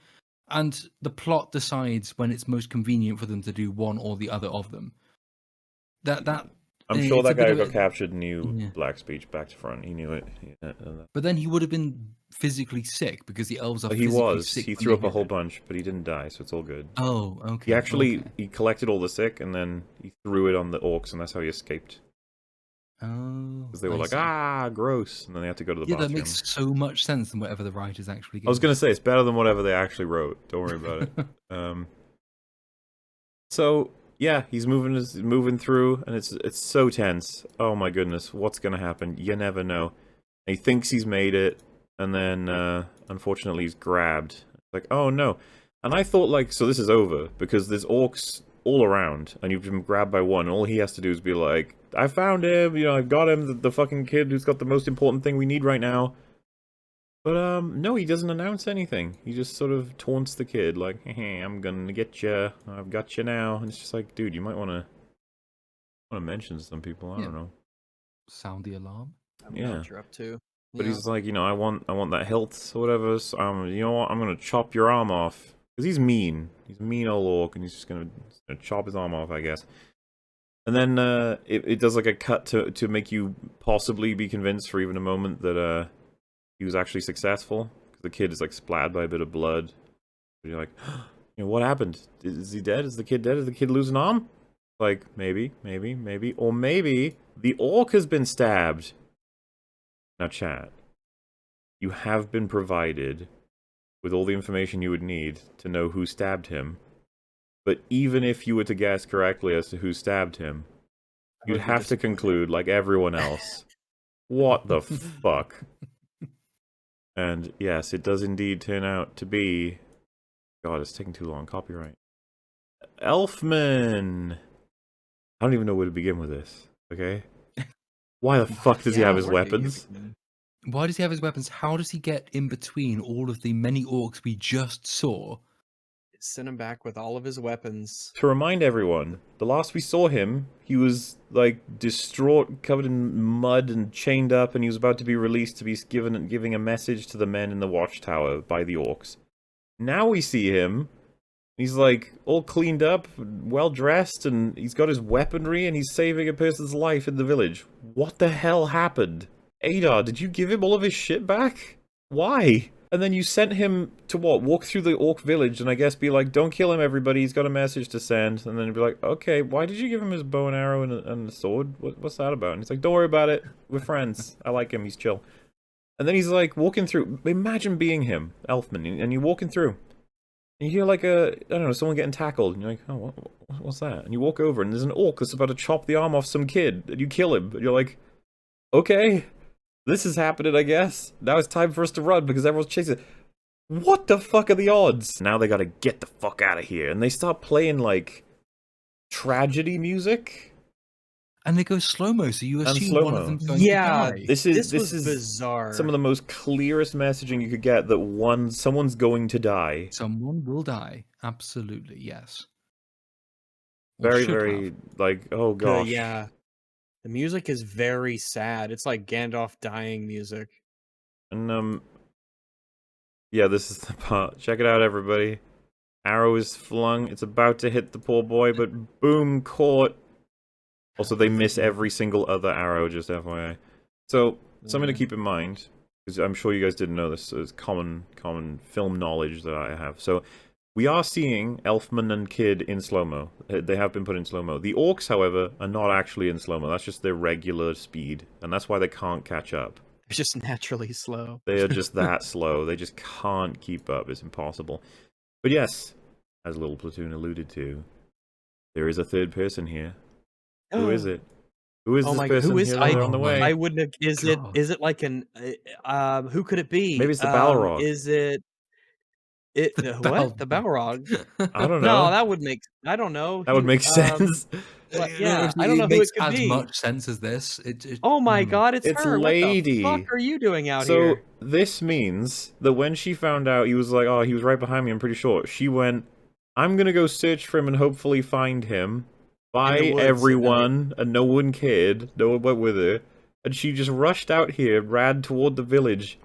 And the plot decides when it's most convenient for them to do one or the other of them. I'm sure that guy who got a, captured knew yeah. black speech back to front. He knew it. But then he would have been physically sick because the elves are He physically was. sick. He when threw they up a hit whole it. bunch, but he didn't die, so it's all good. Oh, okay. He actually okay. he collected all the sick, and then he threw it on the orcs, and that's how he escaped. Oh, Because they were I like, see. ah, gross, and then they had to go to the Yeah, bathroom. that makes so much sense than whatever the writers actually gave. I was gonna say it's better than whatever they actually wrote. Don't worry about it. So yeah, he's moving through, and it's so tense. Oh my goodness, what's gonna happen? You never know. And he thinks he's made it, and then unfortunately he's grabbed. Like, oh no. And I thought, like, so this is over because there's orcs all around, and you've been grabbed by one, and all he has to do is be like, I found him, you know, I've got him, the fucking kid who's got the most important thing we need right now. But, no, he doesn't announce anything. He just sort of taunts the kid, like, hey, I'm gonna get you, I've got you now. And it's just like, dude, you might wanna mention to some people, I don't know. Sound the alarm. I don't Yeah. know what you're up to. But Yeah. he's like, you know, I want that hilt or whatever. So, you know what? I'm gonna chop your arm off because he's mean. He's a mean old orc, and he's just gonna chop his arm off, I guess. And then it does like a cut to make you possibly be convinced for even a moment that he was actually successful because the kid is like splattered by a bit of blood. But you're like, you know, what happened? Is he dead? Is the kid dead? Did the kid lose an arm? Like maybe, or maybe the orc has been stabbed. Now, chat, you have been provided with all the information you would need to know who stabbed him. But even if you were to guess correctly as to who stabbed him, you'd would be have to disappointed. conclude, like everyone else, what the fuck? And yes, it does indeed turn out to be... God, it's taking too long. Copyright. Elfman! I don't even know where to begin with this, okay? Why the fuck does he Yeah, have his where do you weapons? begin? Why does he have his weapons? How does he get in between all of the many orcs we just saw? Send him back with all of his weapons. To remind everyone, the last we saw him, he was, like, distraught, covered in mud and chained up, and he was about to be released to be giving a message to the men in the watchtower by the orcs. Now we see him, he's, like, all cleaned up, well-dressed, and he's got his weaponry, and he's saving a person's life in the village. What the hell happened? Adar, did you give him all of his shit back? Why? And then you sent him to what? Walk through the orc village and I guess be like, don't kill him, everybody. He's got a message to send. And then he'd be like, okay, why did you give him his bow and arrow and a sword? What's that about? And he's like, don't worry about it. We're friends. I like him. He's chill. And then he's like walking through. Imagine being him, Elfman, and you're walking through. And you hear like I don't know, someone getting tackled. And you're like, oh, what's that? And you walk over and there's an orc that's about to chop the arm off some kid. And you kill him. And you're like, okay. This is happening, I guess. Now it's time for us to run because everyone's chasing. What the fuck are the odds? Now they gotta get the fuck out of here. And they start playing, like, tragedy music. And they go slow-mo, so you assume slow-mo. one of them's going Yeah, to die. This was is bizarre. some of the most clearest messaging you could get that someone's going to die. Someone will die. Absolutely, yes. Or Very, should very, have. like, oh gosh. Yeah. The music is very sad. It's like Gandalf dying music. And, yeah, this is the part. Check it out, everybody. Arrow is flung. It's about to hit the poor boy, but boom, caught. Also, they miss every single other arrow, just FYI. So, something to keep in mind, because I'm sure you guys didn't know this, so it's common film knowledge that I have. So, we are seeing Elfman and Kid in slow-mo. They have been put in slow-mo. The orcs, however, are not actually in slow-mo. That's just their regular speed, and that's why they can't catch up. It's just naturally slow. They are just that slow. They just can't keep up. It's impossible. But yes, as Little Platoon alluded to, there is a third person here. Who is it? Who is Oh this my person who is here I, on the way? I wouldn't have, is God. it like an who could it be? Maybe it's the Balrog. Is it what? The Balrog? I don't know. No, that would make I don't know. That would make sense. But You know, yeah, if I don't know who makes it could as be. much sense as this. Oh my god, it's It's her. Lady. What the fuck are you doing out So here? this means that when she found out, he was like, oh, he was right behind me, I'm pretty sure. She went, I'm gonna go search for him and hopefully find him. By woods, everyone, and no one cared. No one went with her. And she just rushed out here, ran toward the village,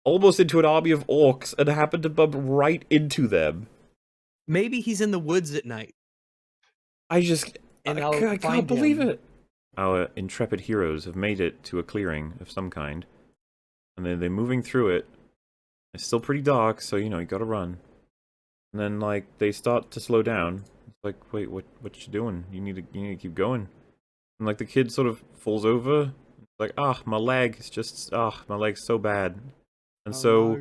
almost into an army of orcs, and happened to bump right into them. Maybe he's in the woods at night. I I'll can't find believe him. it. Our intrepid heroes have made it to a clearing of some kind. And then they're moving through it. It's still pretty dark, so, you gotta run. And then, like, they start to slow down. It's like, wait, what you doing? You need to keep going. And, like, the kid sort of falls over. It's like, my leg. It's just, my leg's so bad. And so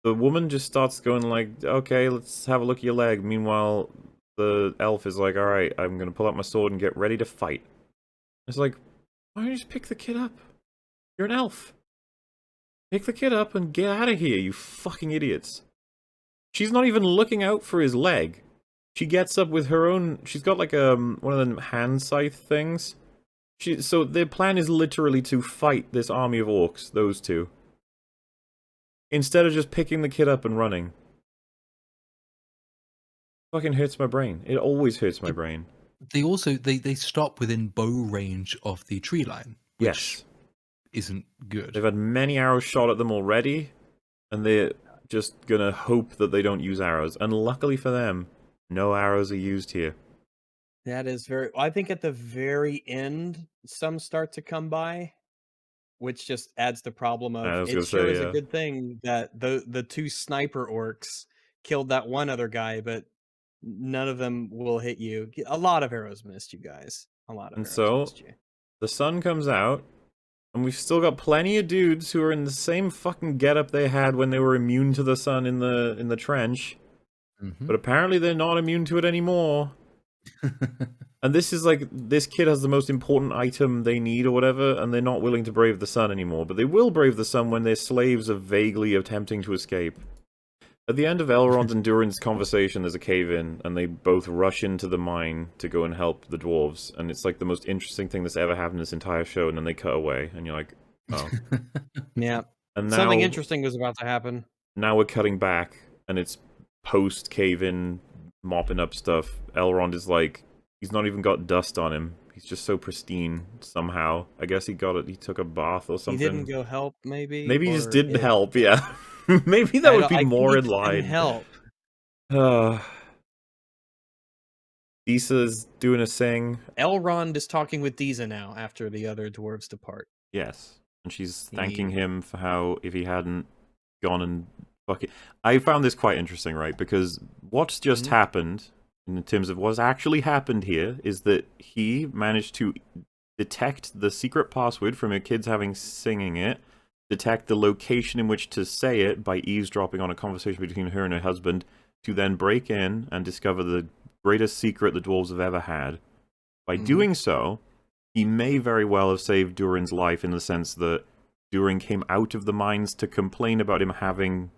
the woman just starts going like, okay, let's have a look at your leg. Meanwhile, the elf is like, alright, I'm gonna pull out my sword and get ready to fight. It's like, why don't you just pick the kid up? You're an elf. Pick the kid up and get out of here, you fucking idiots. She's not even looking out for his leg. She gets up with her own, she's got like one of them hand scythe things. So their plan is literally to fight this army of orcs, those two. Instead of just picking the kid up and running. Fucking hurts my brain. It always hurts my brain. They also they stop within bow range of the tree line, which Yes. isn't good. They've had many arrows shot at them already, and they're just gonna hope that they don't use arrows. And luckily for them, no arrows are used here. That is very. I think at the very end, some start to come by, which just adds the problem of I was it gonna sure say, is yeah. a good thing that the two sniper orcs killed that one other guy, but none of them will hit you. A lot of arrows missed you guys. A lot of And arrows so- missed you. The sun comes out, and we've still got plenty of dudes who are in the same fucking getup they had when they were immune to the sun in the trench. Mhm. But apparently they're not immune to it anymore. And this is like, this kid has the most important item they need or whatever, and they're not willing to brave the sun anymore. But they will brave the sun when their slaves are vaguely attempting to escape. At the end of Elrond and Durin's conversation, there's a cave-in, and they both rush into the mine to go and help the dwarves. And it's like the most interesting thing that's ever happened in this entire show, and then they cut away, and you're like, oh. Yeah, And now, something interesting was about to happen. now we're cutting back, and it's post-cave-in, mopping up stuff. Elrond is like, he's not even got dust on him. He's just so pristine, somehow. I guess he took a bath or something. He didn't go help, maybe. Maybe he just or didn't it- help, yeah. Maybe that I would don't- be I think more he in just didn't line. Help. Isa's doing a sing. Elrond is talking with Disa now after the other dwarves depart. Yes. And she's thanking him for how, if he hadn't gone and fucking. I found this quite interesting, right? Because what's just happened, in terms of what's actually happened here, is that he managed to detect the secret password from her kids having singing it, detect the location in which to say it by eavesdropping on a conversation between her and her husband, to then break in and discover the greatest secret the dwarves have ever had. By doing so, he may very well have saved Durin's life in the sense that Durin came out of the mines to complain about him having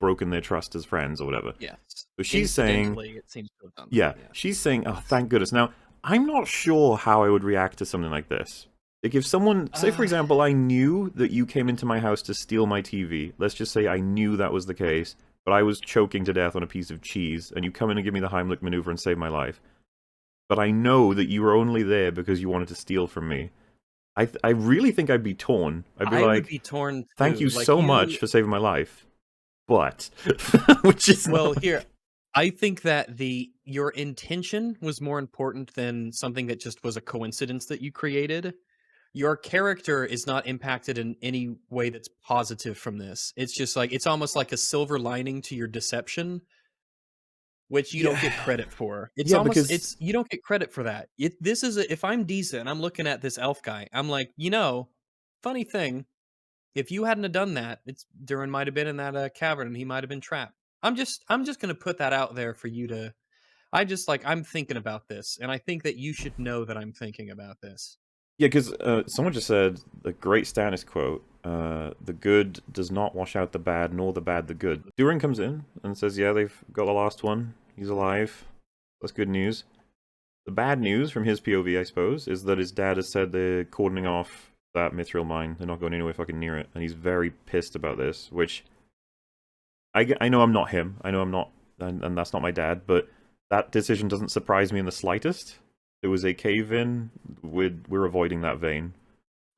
broken their trust as friends or whatever. Yes. So she's saying, Incidentally, it seems to have done that, yeah, she's saying, oh, thank goodness. Now, I'm not sure how I would react to something like this. Like, if someone, say for example, I knew that you came into my house to steal my TV. Let's just say I knew that was the case, but I was choking to death on a piece of cheese, and you come in and give me the Heimlich maneuver and save my life. But I know that you were only there because you wanted to steal from me. I really think I'd be torn. I'd be I like, would be torn thank too. you Like, so much for saving my life. But, which is Well, not... here, I think that your intention was more important than something that just was a coincidence that you created. Your character is not impacted in any way that's positive from this. It's just like, it's almost like a silver lining to your deception, which you don't get credit for. It's Yeah, almost, because... you don't get credit for that. This is if I'm decent and I'm looking at this elf guy, I'm like, funny thing, if you hadn't have done that, Durin might have been in that cavern and he might have been trapped. I'm just gonna put that out there for you to. I'm thinking about this, and I think that you should know that I'm thinking about this. Yeah, because someone just said the great Stannis quote: "The good does not wash out the bad, nor the bad the good." Durin comes in and says, "Yeah, they've got the last one. He's alive. That's good news." The bad news from his POV, I suppose, is that his dad has said they're cordoning off that mithril mine. They're not going anywhere fucking near it, and he's very pissed about this. Which I know I'm not him. I know I'm not, and that's not my dad. But that decision doesn't surprise me in the slightest. There was a cave-in. We're avoiding that vein.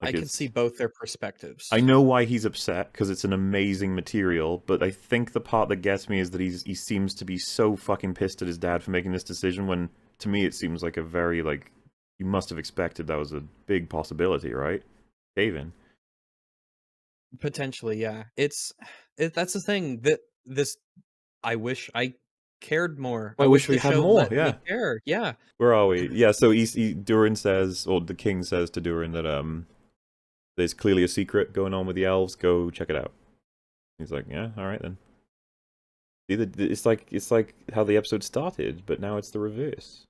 I can see both their perspectives. I know why he's upset, because it's an amazing material, but I think the part that gets me is that he seems to be so fucking pissed at his dad for making this decision, when, to me, it seems like a very, like, you must have expected that was a big possibility, right? Cave-in. Potentially, yeah. That's the thing, that this, I wish I cared more. I wish we the had show more, let me yeah. care. Yeah. Where are we? Yeah, so Durin says, or the king says to Durin that, there's clearly a secret going on with the elves, go check it out. He's like, yeah, alright then. It's like how the episode started, but now it's the reverse.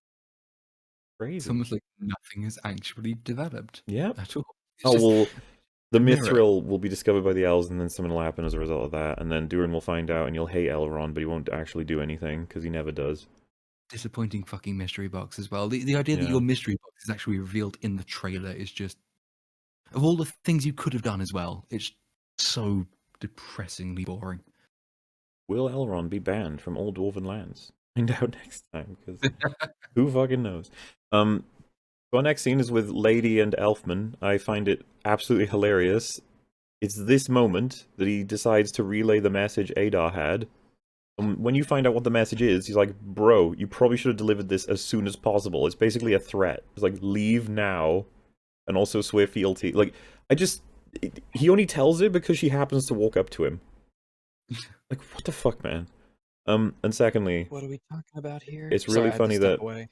Crazy. It's almost like nothing has actually developed. Yeah. At all. Well, the a mirror. mithril will be discovered by the elves, and then something will happen as a result of that, and then Durin will find out, and you'll hate Elrond, but he won't actually do anything, because he never does. Disappointing fucking mystery box as well. The idea that your mystery box is actually revealed in the trailer is just... Of all the things you could have done as well, it's so depressingly boring. Will Elrond be banned from all Dwarven lands? Find out next time, because who fucking knows? So our next scene is with Lady and Elfman. I find it absolutely hilarious. It's this moment that he decides to relay the message Adar had. And when you find out what the message is, he's like, bro, you probably should have delivered this as soon as possible. It's basically a threat. It's like, leave now, and also swear fealty. Like, he only tells her because she happens to walk up to him. Like, what the fuck, man? And secondly, What are we talking about here? it's really funny that away.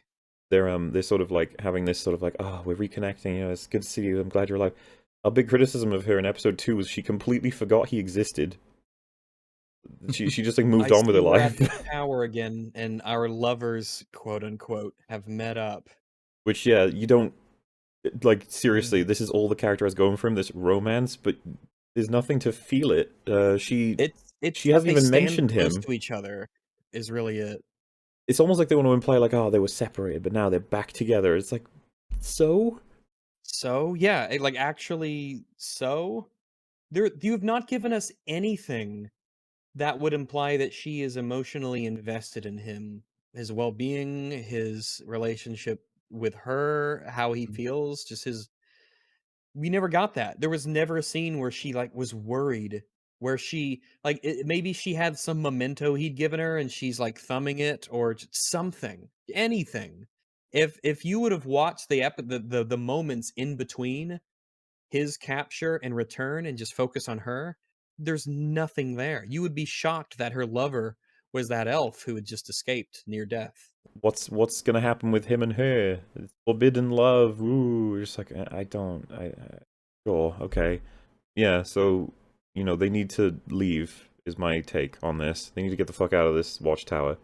they're sort of like having this sort of like, oh, we're reconnecting, you know, it's good to see you, I'm glad you're alive. A big criticism of her in episode 2 was she completely forgot he existed. She just like moved on with her We're at life. the tower again, and our lovers, quote unquote, have met up. Which, yeah, you don't, like, seriously, this is all the character has going for him, this romance, but there's nothing to feel it. She hasn't even mentioned him. To each other is really it. It's almost like they want to imply, like, oh, they were separated, but now they're back together. It's like, so? So, yeah, actually, so? You've not given us anything that would imply that she is emotionally invested in him, his well-being, his relationship with her, how he feels, just his... We never got that. There was never a scene where she, like, was worried, where she, like, maybe she had some memento he'd given her and she's, like, thumbing it, or something, anything. If you would have watched the moments in between his capture and return and just focus on her, there's nothing there. You would be shocked that her lover was that elf who had just escaped near death. What's gonna happen with him and her? It's forbidden love. Ooh, just like sure, okay, yeah. So they need to leave. Is my take on this. They need to get the fuck out of this watchtower.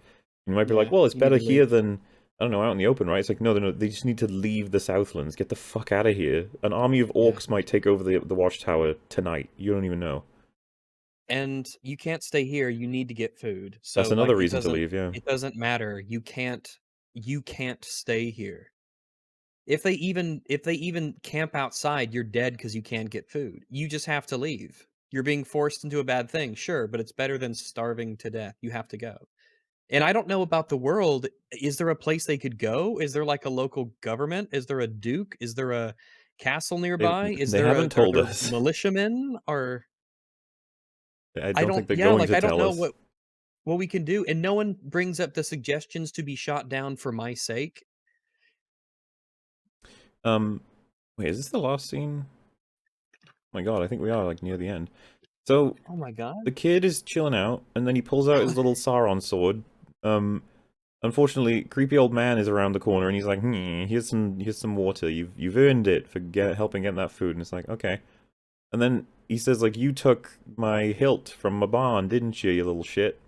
You might be like, Yeah, well, it's you need better to here leave. than I don't know, out in the open, right? It's like no, they just need to leave the Southlands. Get the fuck out of here. An army of Yeah. orcs might take over the watchtower tonight. You don't even know. And you can't stay here. You need to get food. So That's another like reason to leave. Yeah. it doesn't matter. You can't stay here. If they even camp outside, you're dead because you can't get food. You just have to leave. You're being forced into a bad thing, sure, but it's better than starving to death. You have to go. And I don't know about the world. Is there a place they could go? Is there like a local government? Is there a duke? Is there a castle nearby? Is They there haven't are told there us. militiamen? Or I I don't don't think they're yeah, going like to I don't tell know us. what we can do. And no one brings up the suggestions to be shot down for my sake. Wait, is this the last scene? Oh my god, I think we are like near the end. So Oh my god. the kid is chilling out, and then he pulls out his little Sauron sword. Unfortunately, creepy old man is around the corner, and he's like, here's some water. You've earned it for helping get that food." And it's like, okay. And then he says, like, "You took my hilt from my barn, didn't you, you little shit?"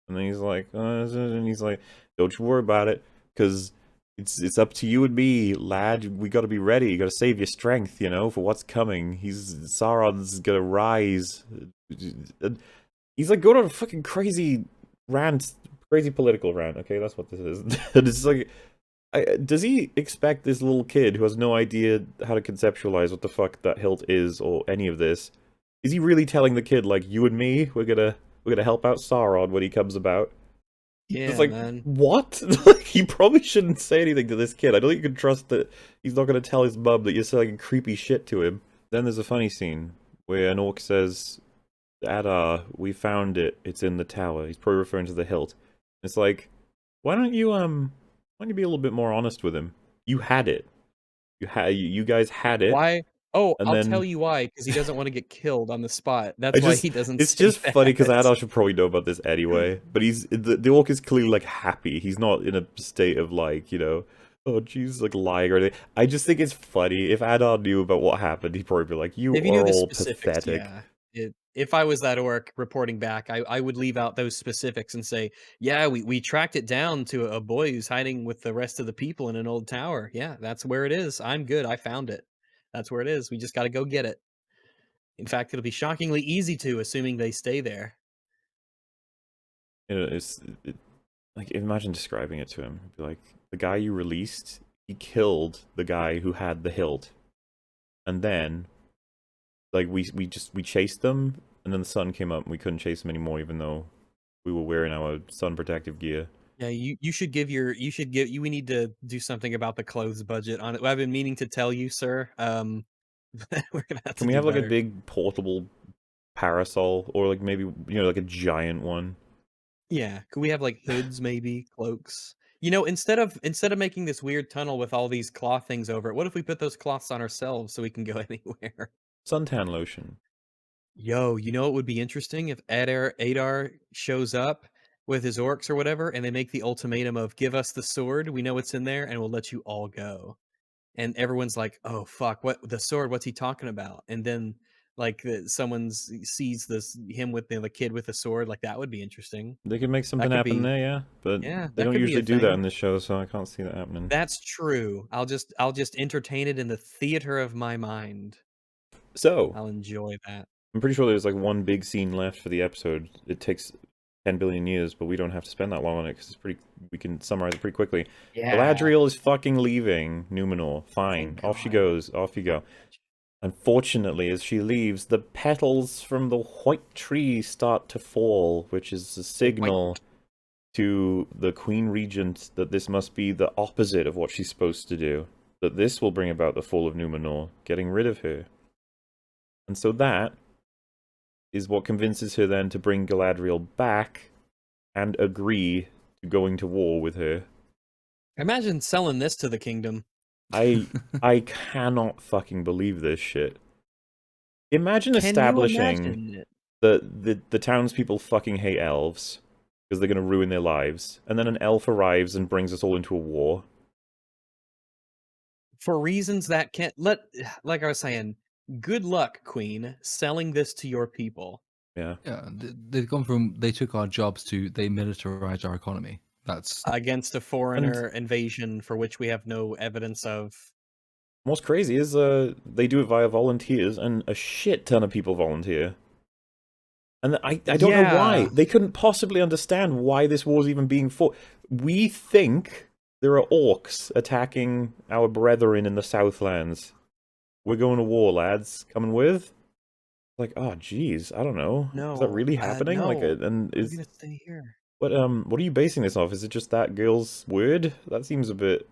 And then he's like, "Don't you worry about it, because it's up to you and me, lad. We got to be ready. You got to save your strength, for what's coming. Sauron's gonna rise." He's like going on a fucking crazy rant, crazy political rant. Okay, that's what this is. And it's like, does he expect this little kid who has no idea how to conceptualize what the fuck that hilt is or any of this? Is he really telling the kid, like, you and me, we're gonna help out Sauron when he comes about? Yeah, It's like, man. what? Like, he probably shouldn't say anything to this kid. I don't think you can trust that he's not gonna tell his mum that you're saying creepy shit to him. Then there's a funny scene where an orc says, "Adar, we found it. It's in the tower." He's probably referring to the hilt. It's like, why don't you be a little bit more honest with him? You had it. You guys had it. Why? Oh, And I'll then tell you why. Because he doesn't want to get killed on the spot. That's why he doesn't. it's say just funny because that. Adar should probably know about this anyway. But the orc is clearly like happy. He's not in a state of like, oh jeez, like lying or anything. I just think it's funny. If Adar knew about what happened, he'd probably be like, you If you knew are the all specifics, pathetic. yeah. If I was that orc reporting back, I would leave out those specifics and say, yeah, we tracked it down to a boy who's hiding with the rest of the people in an old tower. Yeah, that's where it is. I'm good. I found it. That's where it is. We just got to go get it. In fact, it'll be shockingly easy to, assuming they stay there. Like, imagine describing it to him. Be like, the guy you released, he killed the guy who had the hilt, and then, like, we chased them, and then the sun came up, and we couldn't chase them anymore, even though we were wearing our sun protective gear. Yeah, we need to do something about the clothes budget on it. I've been meaning to tell you, sir. We're gonna have to Can we do have like a better. big portable parasol, or like maybe like a giant one? Yeah, could we have like hoods, maybe cloaks? Instead of making this weird tunnel with all these cloth things over it, what if we put those cloths on ourselves so we can go anywhere? Suntan lotion. Yo, it would be interesting if Adar shows up with his orcs or whatever, and they make the ultimatum of give us the sword, we know it's in there, and we'll let you all go. And everyone's like, "Oh fuck, what the sword? What's he talking about?" And then like someone sees him with the kid with the sword, like that would be interesting. They could make something could happen be- there, yeah. But Yeah, they that don't could be a usually do that thing. in this show, so I can't see that happening. That's true. I'll just entertain it in the theater of my mind. So I'll enjoy that. I'm pretty sure there's like one big scene left for the episode. It takes 10 billion years, but we don't have to spend that long on it because we can summarize it pretty quickly. Galadriel is fucking leaving Numenor. Fine. Off she goes. Off you go. Unfortunately, as she leaves, the petals from the white tree start to fall, which is a signal to the Queen Regent that this must be the opposite of what she's supposed to do. That this will bring about the fall of Numenor, getting rid of her. And so that is what convinces her then to bring Galadriel back and agree to going to war with her. Imagine selling this to the kingdom. I cannot fucking believe this shit. Imagine Can you establishing imagine it? the townspeople fucking hate elves because they're going to ruin their lives, and then an elf arrives and brings us all into a war. For reasons that can't like I was saying, good luck, Queen, selling this to your people. Yeah. Yeah, they've gone from they took our jobs to they militarized our economy. That's Against a foreigner invasion for which we have no evidence of. What's crazy is they do it via volunteers, and a shit ton of people volunteer. And I don't know why. Yeah. They couldn't possibly understand why this war's even being fought. We think there are orcs attacking our brethren in the Southlands. We're going to war, lads. Coming with? Like, oh, geez, I don't know. No. Is that really happening? No. Like, and We're is gonna stay here. what are you basing this off? Is it just that girl's word? That seems a bit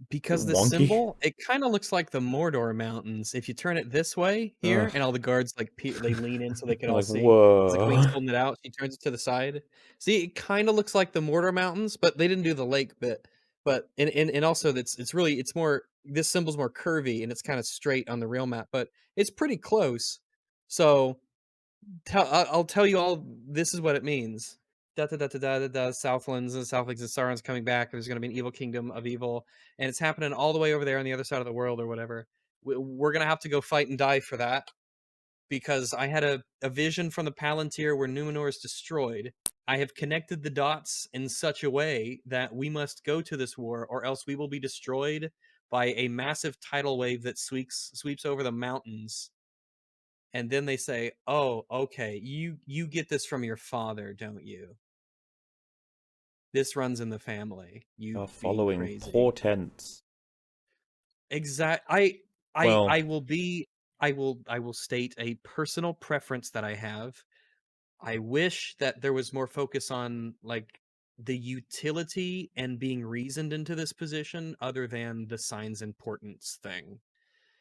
Because the wonky. symbol, it kind of looks like the Mordor Mountains. If you turn it this way here, Ugh. and all the guards like they lean in so they can all Like, see. whoa. As the queen's holding it out, she turns it to the side. See, it kind of looks like the Mordor Mountains, but they didn't do the lake bit. But and also it's more, this symbol's more curvy and it's kind of straight on the real map, but it's pretty close. So I'll tell you all. This is what it means. Da da da da da da da. Southlands and Southlands and Sauron's coming back. There's going to be an evil kingdom of evil, and it's happening all the way over there on the other side of the world or whatever. We're going to have to go fight and die for that, because I had a vision from the Palantir where Numenor is destroyed. I have connected the dots in such a way that we must go to this war, or else we will be destroyed by a massive tidal wave that sweeps over the mountains. And then they say, "Oh, okay, you get this from your father, don't you? This runs in the family. You being Following crazy." portents. Exact. Well- I will state a personal preference that I have. I wish that there was more focus on like the utility and being reasoned into this position, other than the signs importance thing.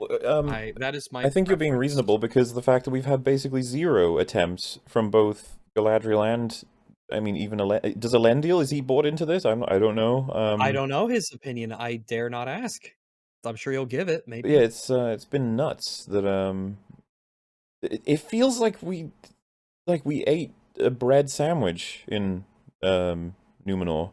That is my. I think you're being preference. reasonable because the fact that we've had basically 0 attempts from both Galadriel and, I mean, even does Elendil, is he bought into this? I don't know. I don't know his opinion. I dare not ask. I'm sure he'll give it. Maybe. Yeah, it's been nuts that it feels like we ate a bread sandwich in Numenor.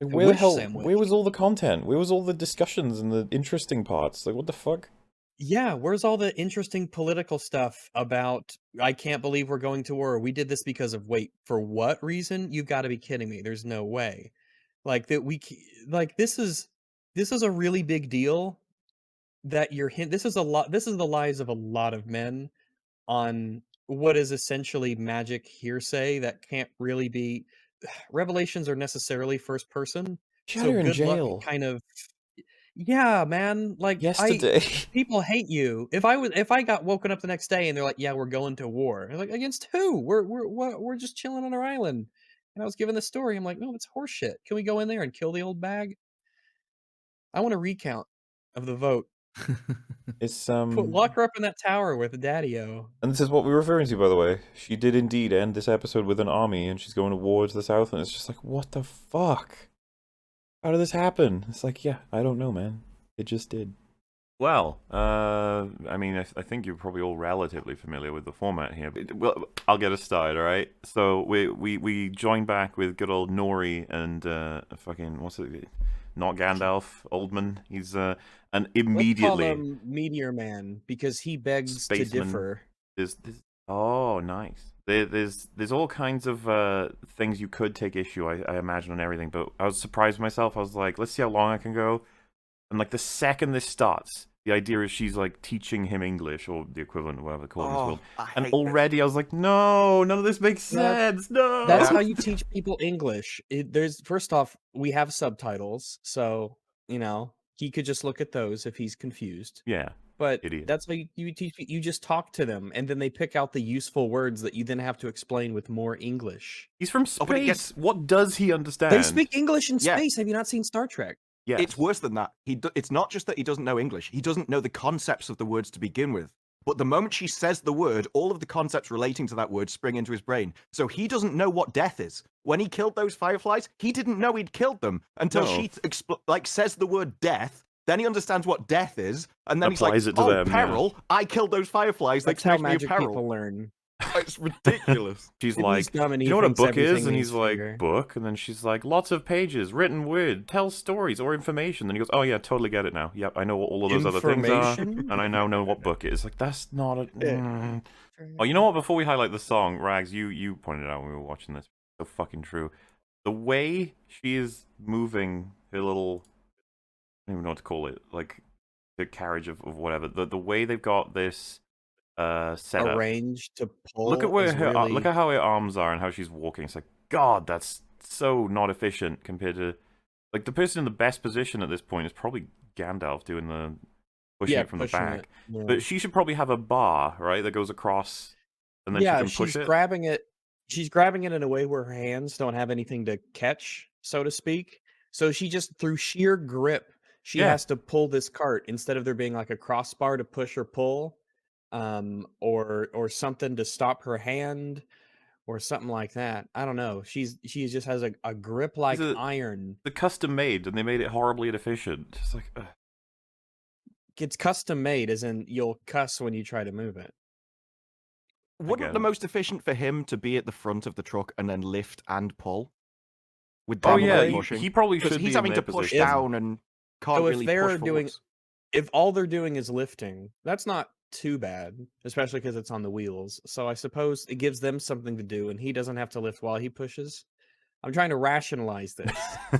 Like, where the wish hell? sandwich. Where was all the content? Where was all the discussions and the interesting parts? Like, what the fuck? Yeah, where's all the interesting political stuff about, I can't believe we're going to war. We did this because of, wait, for what reason? You've got to be kidding me. There's no way. Like that this is a really big deal that you're this is the lives of a lot of men on what is essentially magic hearsay that can't really be. Revelations are necessarily first person. Shatter in Good jail. luck kind of. Yeah, man. Like Yesterday. people hate you. If I got woken up the next day and they're like, "Yeah, we're going to war," I'm like, against who? We're just chilling on our island. And I was given the story. I'm like, no, it's horseshit. Can we go in there and kill the old bag? I want a recount of the vote. It's Lock her up in that tower with Daddy-O. And this is what we're referring to, by the way. She did indeed end this episode with an army, and she's going to war to the south, and it's just like, what the fuck? How did this happen? It's like, yeah, I don't know, man. It just did. Well, I mean, I think you're probably all relatively familiar with the format here. Well, I'll get us started, all right? So we join back with good old Nori and fucking, what's it? Not Gandalf, Oldman. He's and immediately Let's call him Meteor Man, because he begs to Spaceman. differ. Oh, nice. There's all kinds of things you could take issue, I imagine, on everything. But I was surprised myself. I was like, let's see how long I can go. And like the second this starts, the idea is she's like teaching him English or the equivalent of whatever they call it in this world. And already I was like, no, none of this makes sense. No. That's how you teach people English. First off, we have subtitles, so he could just look at those if he's confused. Yeah. But Idiot. that's how you teach. You just talk to them, and then they pick out the useful words that you then have to explain with more English. He's from space. What does he understand? They speak English in Yeah. space. Have you not seen Star Trek? Yes. It's worse than that. It's not just that he doesn't know English. He doesn't know the concepts of the words to begin with. But the moment she says the word, all of the concepts relating to that word spring into his brain. So he doesn't know what death is. When he killed those fireflies, he didn't know he'd killed them until No. she says the word death. Then he understands what death is, and then Applies he's it like, to "Oh, them, yeah. peril! I killed those fireflies. They That's how exposed me to magic peril." people learn. It's ridiculous. She's Maybe he's like, dumb and "Do he you know what a thinks book is?" everything And needs he's like, figure. "Book." And then she's like, "Lots of pages, written word, tells stories or information." Then he goes, "Oh yeah, totally get it now. Yep, I know what all of those other things are, Information? and I now know what book it is." Like, that's not a. Oh, you know what? Before we highlight the song, Rags, you pointed out when we were watching this. So fucking true. The way she is moving her little, I don't even know what to call it, like the carriage of whatever. The way they've got this setup. Arranged to pull Look at where is her really... look at how her arms are and how she's walking. It's like, God, that's so not efficient compared to like the person in the best position at this point is probably Gandalf doing the pushing it from the back. it. Yeah. But she should probably have a bar, right, that goes across and then she can push she's it. grabbing it. She's grabbing it in a way where her hands don't have anything to catch, so to speak. So she just, through sheer grip, she Yeah. has to pull this cart instead of there being like a crossbar to push or pull, or something to stop her hand, or something like that. I don't know. She just has a grip like These are iron. the custom made and they made it horribly inefficient. It's like It's custom made, as in you'll cuss when you try to move it. Wouldn't the it. most efficient for him to be at the front of the truck and then lift and pull? With Oh them yeah, pushing? he probably Because should he's be having in to their push position. down and can't So if really they're push doing, forwards. if all they're doing is lifting, that's not too bad, especially because it's on the wheels. So I suppose it gives them something to do, and he doesn't have to lift while he pushes. I'm trying to rationalize this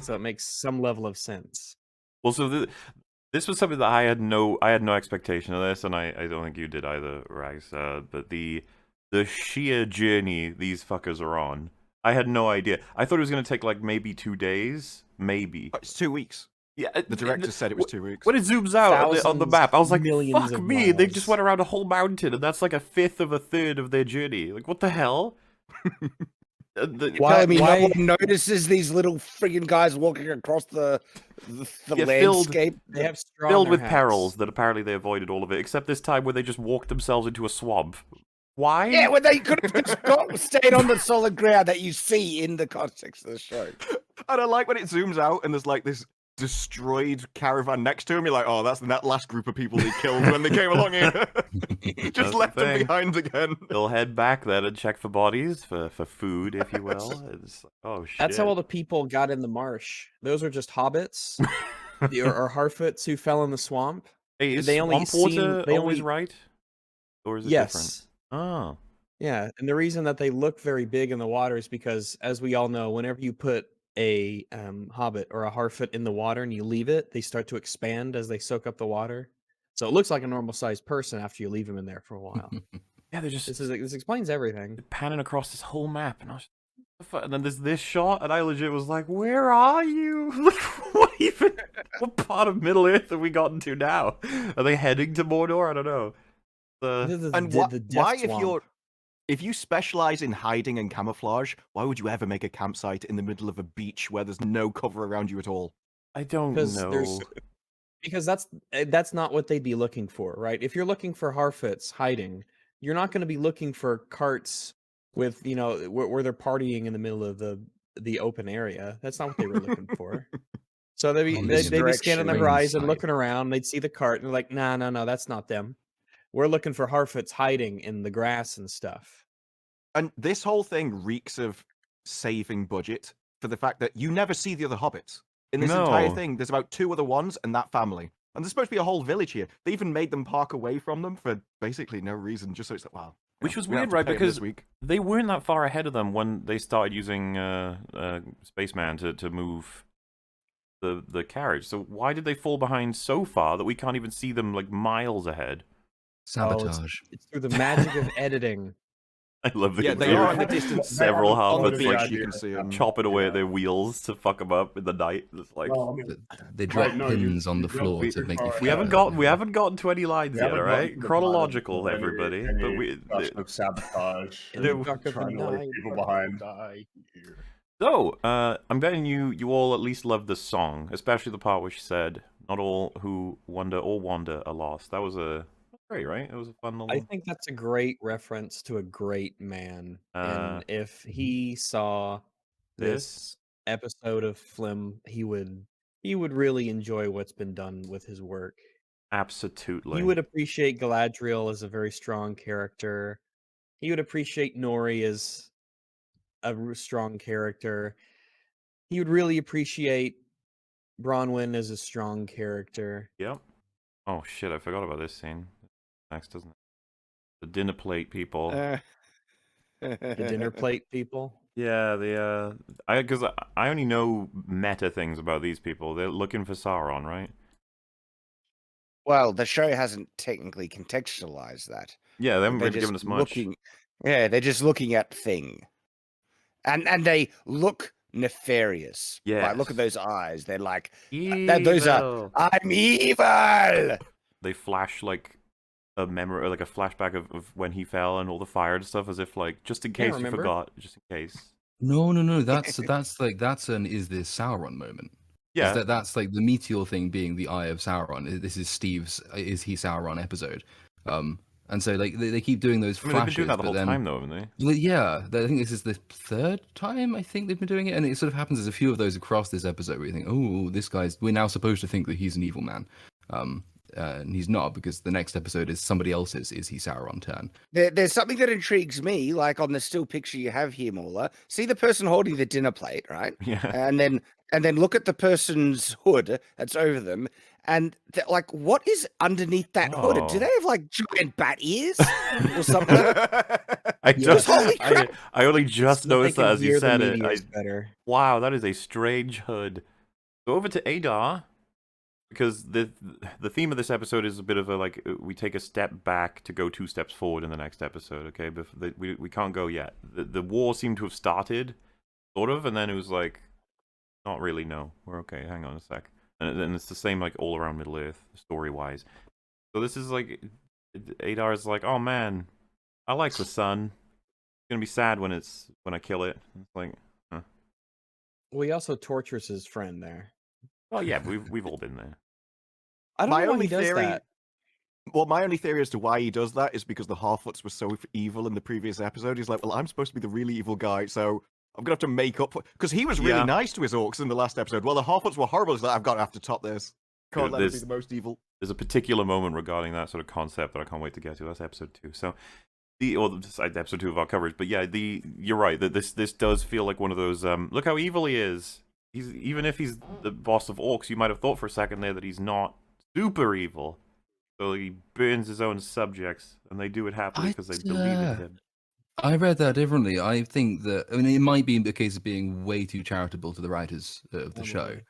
so it makes some level of sense. Well, so this was something that I had no expectation of this, and I don't think you did either, Rags. But the sheer journey these fuckers are on, I had no idea. I thought it was going to take like maybe 2 days, maybe. It's 2 weeks. Yeah, The director said it was 2 weeks. when it zooms out on the Thousands, map, I was like, millions "Fuck of me!" They just miles. went around a whole mountain, and that's like a fifth of a third of their journey. Like, what the hell? Why- Telling me why- no one notices these little friggin' guys walking across the Yeah, landscape? They have straw in filled their with hats. perils that apparently they avoided all of it, except this time where they just walked themselves into a swamp. Why? Yeah, well, they could have just stayed on the solid ground that you see in the context of the show. And I like when it zooms out and there's like this destroyed caravan next to him. You're like, oh, that's that last group of people they killed when they came along here. That's Just the left them thing. behind again. They'll head back then and check for bodies, for food, if you will. It's like, oh shit. That's how all the people got in the marsh. Those are just hobbits or Harfoots who fell in the swamp. Hey, is they only swamp water seem- they always only- right? Or is it Yes. different? Oh. Yeah, and the reason that they look very big in the water is because, as we all know, whenever you put a hobbit or a Harfoot in the water and you leave it, they start to expand as they soak up the water. So it looks like a normal-sized person after you leave them in there for a while. Yeah, they're just This explains everything. panning across this whole map, and I was what the fuck? And then there's this shot, and I legit was like, "Where are you? Like, what even? What part of Middle Earth have we gotten to now? Are they heading to Mordor? I don't know." And why, if you specialize in hiding and camouflage, why would you ever make a campsite in the middle of a beach where there's no cover around you at all? I don't know. Because that's not what they'd be looking for, right? If you're looking for Harfoots hiding, you're not going to be looking for carts with, you know, where they're partying in the middle of the open area. That's not what they were looking for. So they'd On be this scanning the direction. horizon, Sight. looking around. They'd see the cart and they're like, no, that's not them. We're looking for Harfoots hiding in the grass and stuff. And this whole thing reeks of saving budget for the fact that you never see the other hobbits. In this entire No. thing, there's about 2 other ones and that family. And there's supposed to be a whole village here. They even made them park away from them for basically no reason, just so it's like, wow. Which was we don't weird, have to right? pay 'em Because this week. they weren't that far ahead of them when they started using Spaceman to move the carriage. So why did they fall behind so far that we can't even see them like miles ahead? Sabotage. It's through the magic of editing. I love the Yeah, they are in the distance. several haven't hobbits thought like of the you can idea. see 'em. chopping away Yeah. at their wheels to fuck them up in the night. It's like Well, I mean, They drop no, you- pins on the you don't floor beat to your make you car. feel we haven't gotten to any lines We yet, haven't all gotten right? to the bottom Chronological, of any- everybody. any But we discussion of sabotage In the and dark of the trying to leave night, people behind. So, I'm betting you all at least love the song, especially the part where she said, "Not all who wander or wander are lost." That was great, right? It was a fun little. I think that's a great reference to a great man. And if he saw this episode of Flim, he would really enjoy what's been done with his work. Absolutely. He would appreciate Galadriel as a very strong character. He would appreciate Nori as a strong character. He would really appreciate Bronwyn as a strong character. Yep. Oh shit! I forgot about this scene. Next, doesn't it? The dinner plate people. The dinner plate people. Yeah, because I only know meta things about these people. They're looking for Sauron, right? Well, the show hasn't technically contextualized that. Yeah, they haven't They're really given us just much. Yeah, they're just looking at Thing, and they look nefarious. Right? Look at Yes. those eyes. They're like, those are. Evil. I'm evil. They flash like a memory, like a flashback of when he fell and all the fire and stuff, as if like just in Yeah, case you remember? forgot, just in case. No. That's an is this Sauron moment. Yeah, That's like the meteor thing being the Eye of Sauron. This is Steve's Is He Sauron episode. And so like they keep doing those I mean, they've been flashes, doing that the but whole then time, though, haven't they? well, yeah, I think this is the third time I think they've been doing it, and it sort of happens. There's a few of those across this episode where you think, oh, this guy's. We're now supposed to think that he's an evil man, and he's not, because the next episode is somebody else's Is He Sauron turn. There's something that intrigues me, like on the still picture you have here, Mauler. See the person holding the dinner plate, right? Yeah. And then look at the person's hood that's over them, and like, what is underneath that hood? Do Oh. they have like giant bat ears or something? I Just holy crap! I only just So that they noticed can that as you hear the said it. meteors better. Wow, that is a strange hood. Go over to Adar, because the theme of this episode is a bit of a like we take a step back to go 2 steps forward in the next episode. Okay, but we can't go yet. The war seemed to have started, sort of, and then it was like, not really. No, we're okay. Hang on a sec. And it's the same like all around Middle Earth, story wise. So this is like Adar is like, oh man, I like the sun. It's gonna be sad when I kill it. It's like, huh. Well, he also tortures his friend there. Oh yeah, we've all been there. I don't My know why only he does theory- that. Well, my only theory as to why he does that is because the Harfoots were so evil in the previous episode. He's like, well, I'm supposed to be the really evil guy, so I'm gonna have to make up for. Because he was really Yeah. nice to his orcs in the last episode. Well, the Harfoots were horrible. He's like, I've got to have to top this. Can't let him be There's- the most evil. There's a particular moment regarding that sort of concept that I can't wait to get to. That's episode 2. So episode 2 of our coverage. But yeah, you're right that this does feel like one of those. Look how evil he is. Even if he's the boss of orcs, you might have thought for a second there that he's not super evil. So he burns his own subjects, and they do it happily because they believe in him. I read that differently. I think that, I mean, it might be the case of being way too charitable to the writers of the show. Probably.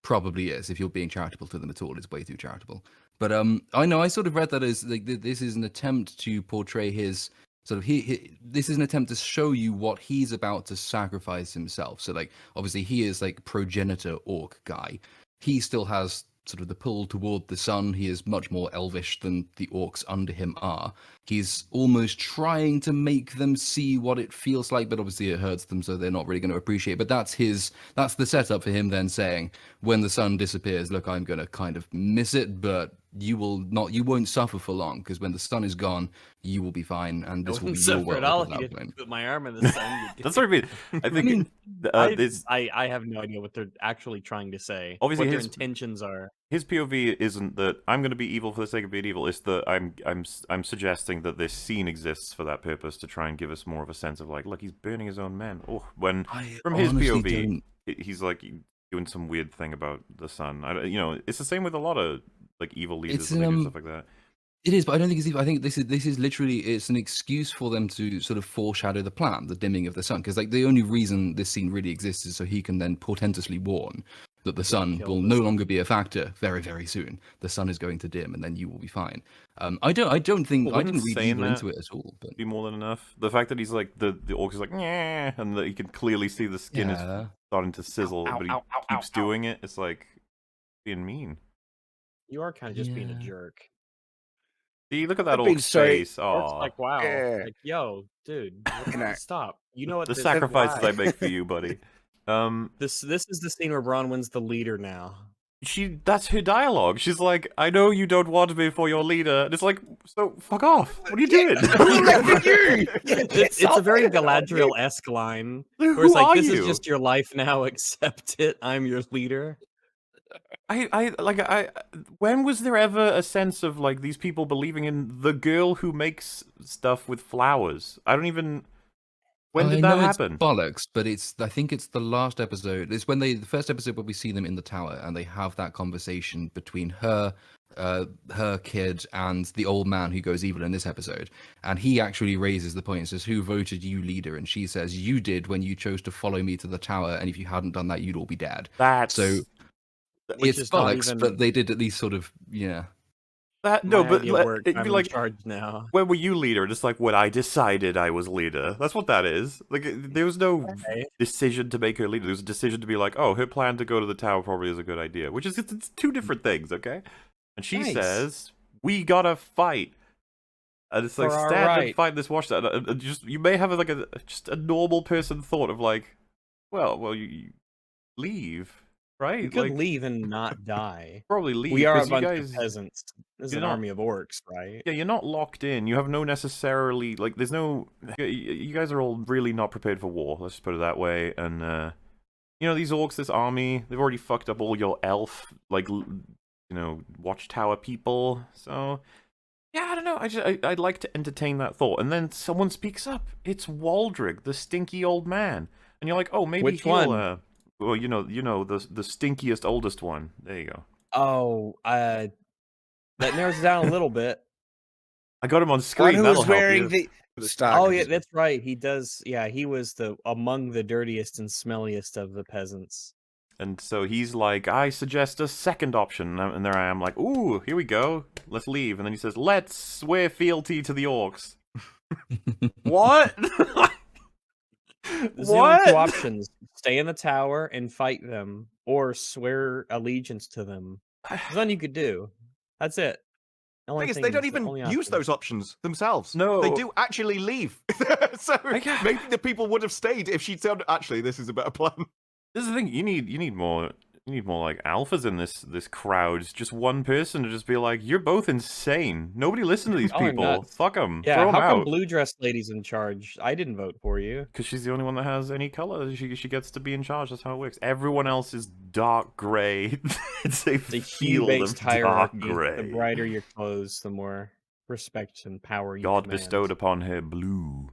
Probably is. If you're being charitable to them at all, it's way too charitable. But I know I sort of read that as like this is an attempt to portray his sort of this is an attempt to show you what he's about to sacrifice himself. So like obviously he is like progenitor orc guy. He still has sort of the pull toward the sun. He is much more elvish than the orcs under him are. He's almost trying to make them see what it feels like, but obviously it hurts them, so they're not really going to appreciate it. But that's the setup for him then saying, when the sun disappears, look, I'm going to kind of miss it, but you won't suffer for long, because when the sun is gone, you will be fine, and this will be your world at that point. Put my arm in the sun. That's what I mean. I think I have no idea what they're actually trying to say. Obviously what their his- intentions are. his POV isn't that I'm going to be evil for the sake of being evil. It's that I'm suggesting that this scene exists for that purpose, to try and give us more of a sense of like, look, he's burning his own men. Oh, when from his honestly POV, don't- he's like doing some weird thing about the sun. It's the same with a lot of like evil leaders It's, when they do stuff like that. It is, but I don't think it's even. I think this is literally it's an excuse for them to sort of foreshadow the plan, the dimming of the sun. Because like the only reason this scene really exists is so he can then portentously warn that the sun kill will the no sun. longer be a factor very, very soon. The sun is going to dim, and then you will be fine. I don't think Well, I didn't wouldn't read saying evil that into it at all. But Be more than enough. The fact that he's like the orc is like, yeah, and that you can clearly see the skin is yeah, starting to sizzle, Ow, but he ow, ow, keeps ow, ow. doing it. It's like being mean. You are kind of just being a Yeah. jerk. See, look at that I've been orc's so- face. It's Oh, like, wow. Yeah. Like, yo, dude, You know, stop. You know what? the this- sacrifices why? I make for you, buddy. This is the scene where Bronwyn's the leader now. That's her dialogue. She's like, I know you don't want me for your leader. And it's like, so fuck off. What are you doing? It's a very Galadriel-esque line. Where Who it's like, are this you? is just your life now, accept it. I'm your leader. When was there ever a sense of like these people believing in the girl who makes stuff with flowers? I don't even. When I did that know it's happen? bollocks, but I think it's the last episode. It's when the first episode where we see them in the tower and they have that conversation between her kid and the old man who goes evil in this episode. And he actually raises the point and says, "Who voted you leader?" And she says, "You did when you chose to follow me to the tower. And if you hadn't done that, you'd all be dead." That's So Which it's is not bollocks, even but they did at least sort of, yeah. no, my but idea worked. it'd I'm be in like, charge now. when were you leader? Just like when I decided I was leader. That's what that is. Like there was no Okay. decision to make her leader. There was a decision to be like, oh, her plan to go to the tower probably is a good idea. Which is it's two different things, okay? And she Nice. says, "We gotta fight." And it's like For our stand and right. fight this watchtower. And just you may have like just a normal person thought of like, well, you leave, right? We could like leave and not die. probably leave We are a because you bunch guys. of peasants. This is you're an not- army of orcs, right? Yeah, you're not locked in. You have no necessarily like. There's no. You guys are all really not prepared for war. Let's just put it that way. And you know these orcs, this army, they've already fucked up all your elf like watchtower people. So yeah, I don't know. I'd like to entertain that thought. And then someone speaks up. It's Waldrig, the stinky old man. And you're like, oh, maybe Which he'll. one? Well, the stinkiest oldest one. There you go. Oh, that narrows it down a little bit. I got him on One screen. who That'll was help wearing you. the star. Oh yeah, that's right. He does. Yeah, he was among the dirtiest and smelliest of the peasants. And so he's like, I suggest a second option. And there I am like, ooh, here we go. Let's leave. And then he says, let's swear fealty to the orcs. What? There's the only two What? options: stay in the tower and fight them, or swear allegiance to them. There's nothing you could do. That's it. Thing is, they don't even use those options themselves. No. They do actually leave. So Yeah. maybe the people would have stayed if she'd said, actually, this is a better plan. This is the thing. You need more like alphas in this crowd. It's just one person to just be like, you're both insane. Nobody listen to these Oh, people. nuts. Fuck them. Yeah, Throw how them come out. blue dress lady's in charge? I didn't vote for you. Because she's the only one that has any color. She gets to be in charge. That's how it works. Everyone else is dark gray. It's a The field hue-based of dark hierarchy. gray. The brighter your clothes, the more respect and power you God command. bestowed upon her blue.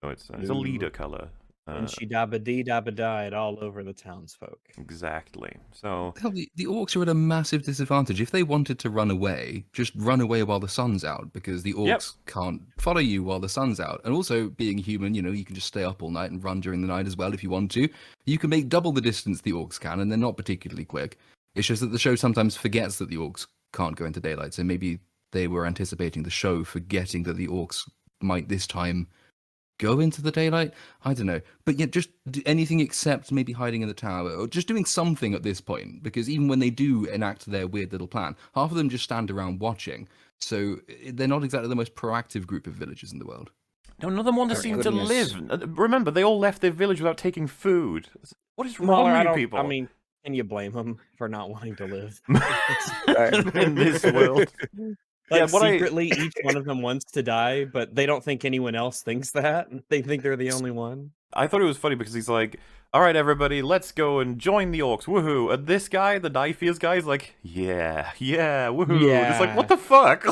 So it's a Blue. leader color. And she dabba-dee dabba-died all over the townsfolk. Exactly. So Hell, the orcs are at a massive disadvantage. If they wanted to run away, just run away while the sun's out, because the orcs Yep. can't follow you while the sun's out. And also, being human, you can just stay up all night and run during the night as well if you want to. You can make double the distance the orcs can, and they're not particularly quick. It's just that the show sometimes forgets that the orcs can't go into daylight, so maybe they were anticipating the show forgetting that the orcs might this time go into the daylight. I don't know, but yet just do anything except maybe hiding in the tower or just doing something at this point, because even when they do enact their weird little plan, half of them just stand around watching, so they're not exactly the most proactive group of villagers in the world. no, none of them want to Oh, seem goodness. to live. Remember, they all left their village without taking food. What is Well, wrong I with you don't. people? I mean, can you blame them for not wanting to live? in this world. Like, Yeah, what I- secretly, each one of them wants to die, but they don't think anyone else thinks that. They think they're the only one. I thought it was funny because he's like, all right, everybody, let's go and join the orcs, woohoo. And this guy, the knife ears guy, is like, yeah, woohoo. It's like, Yeah. what the fuck?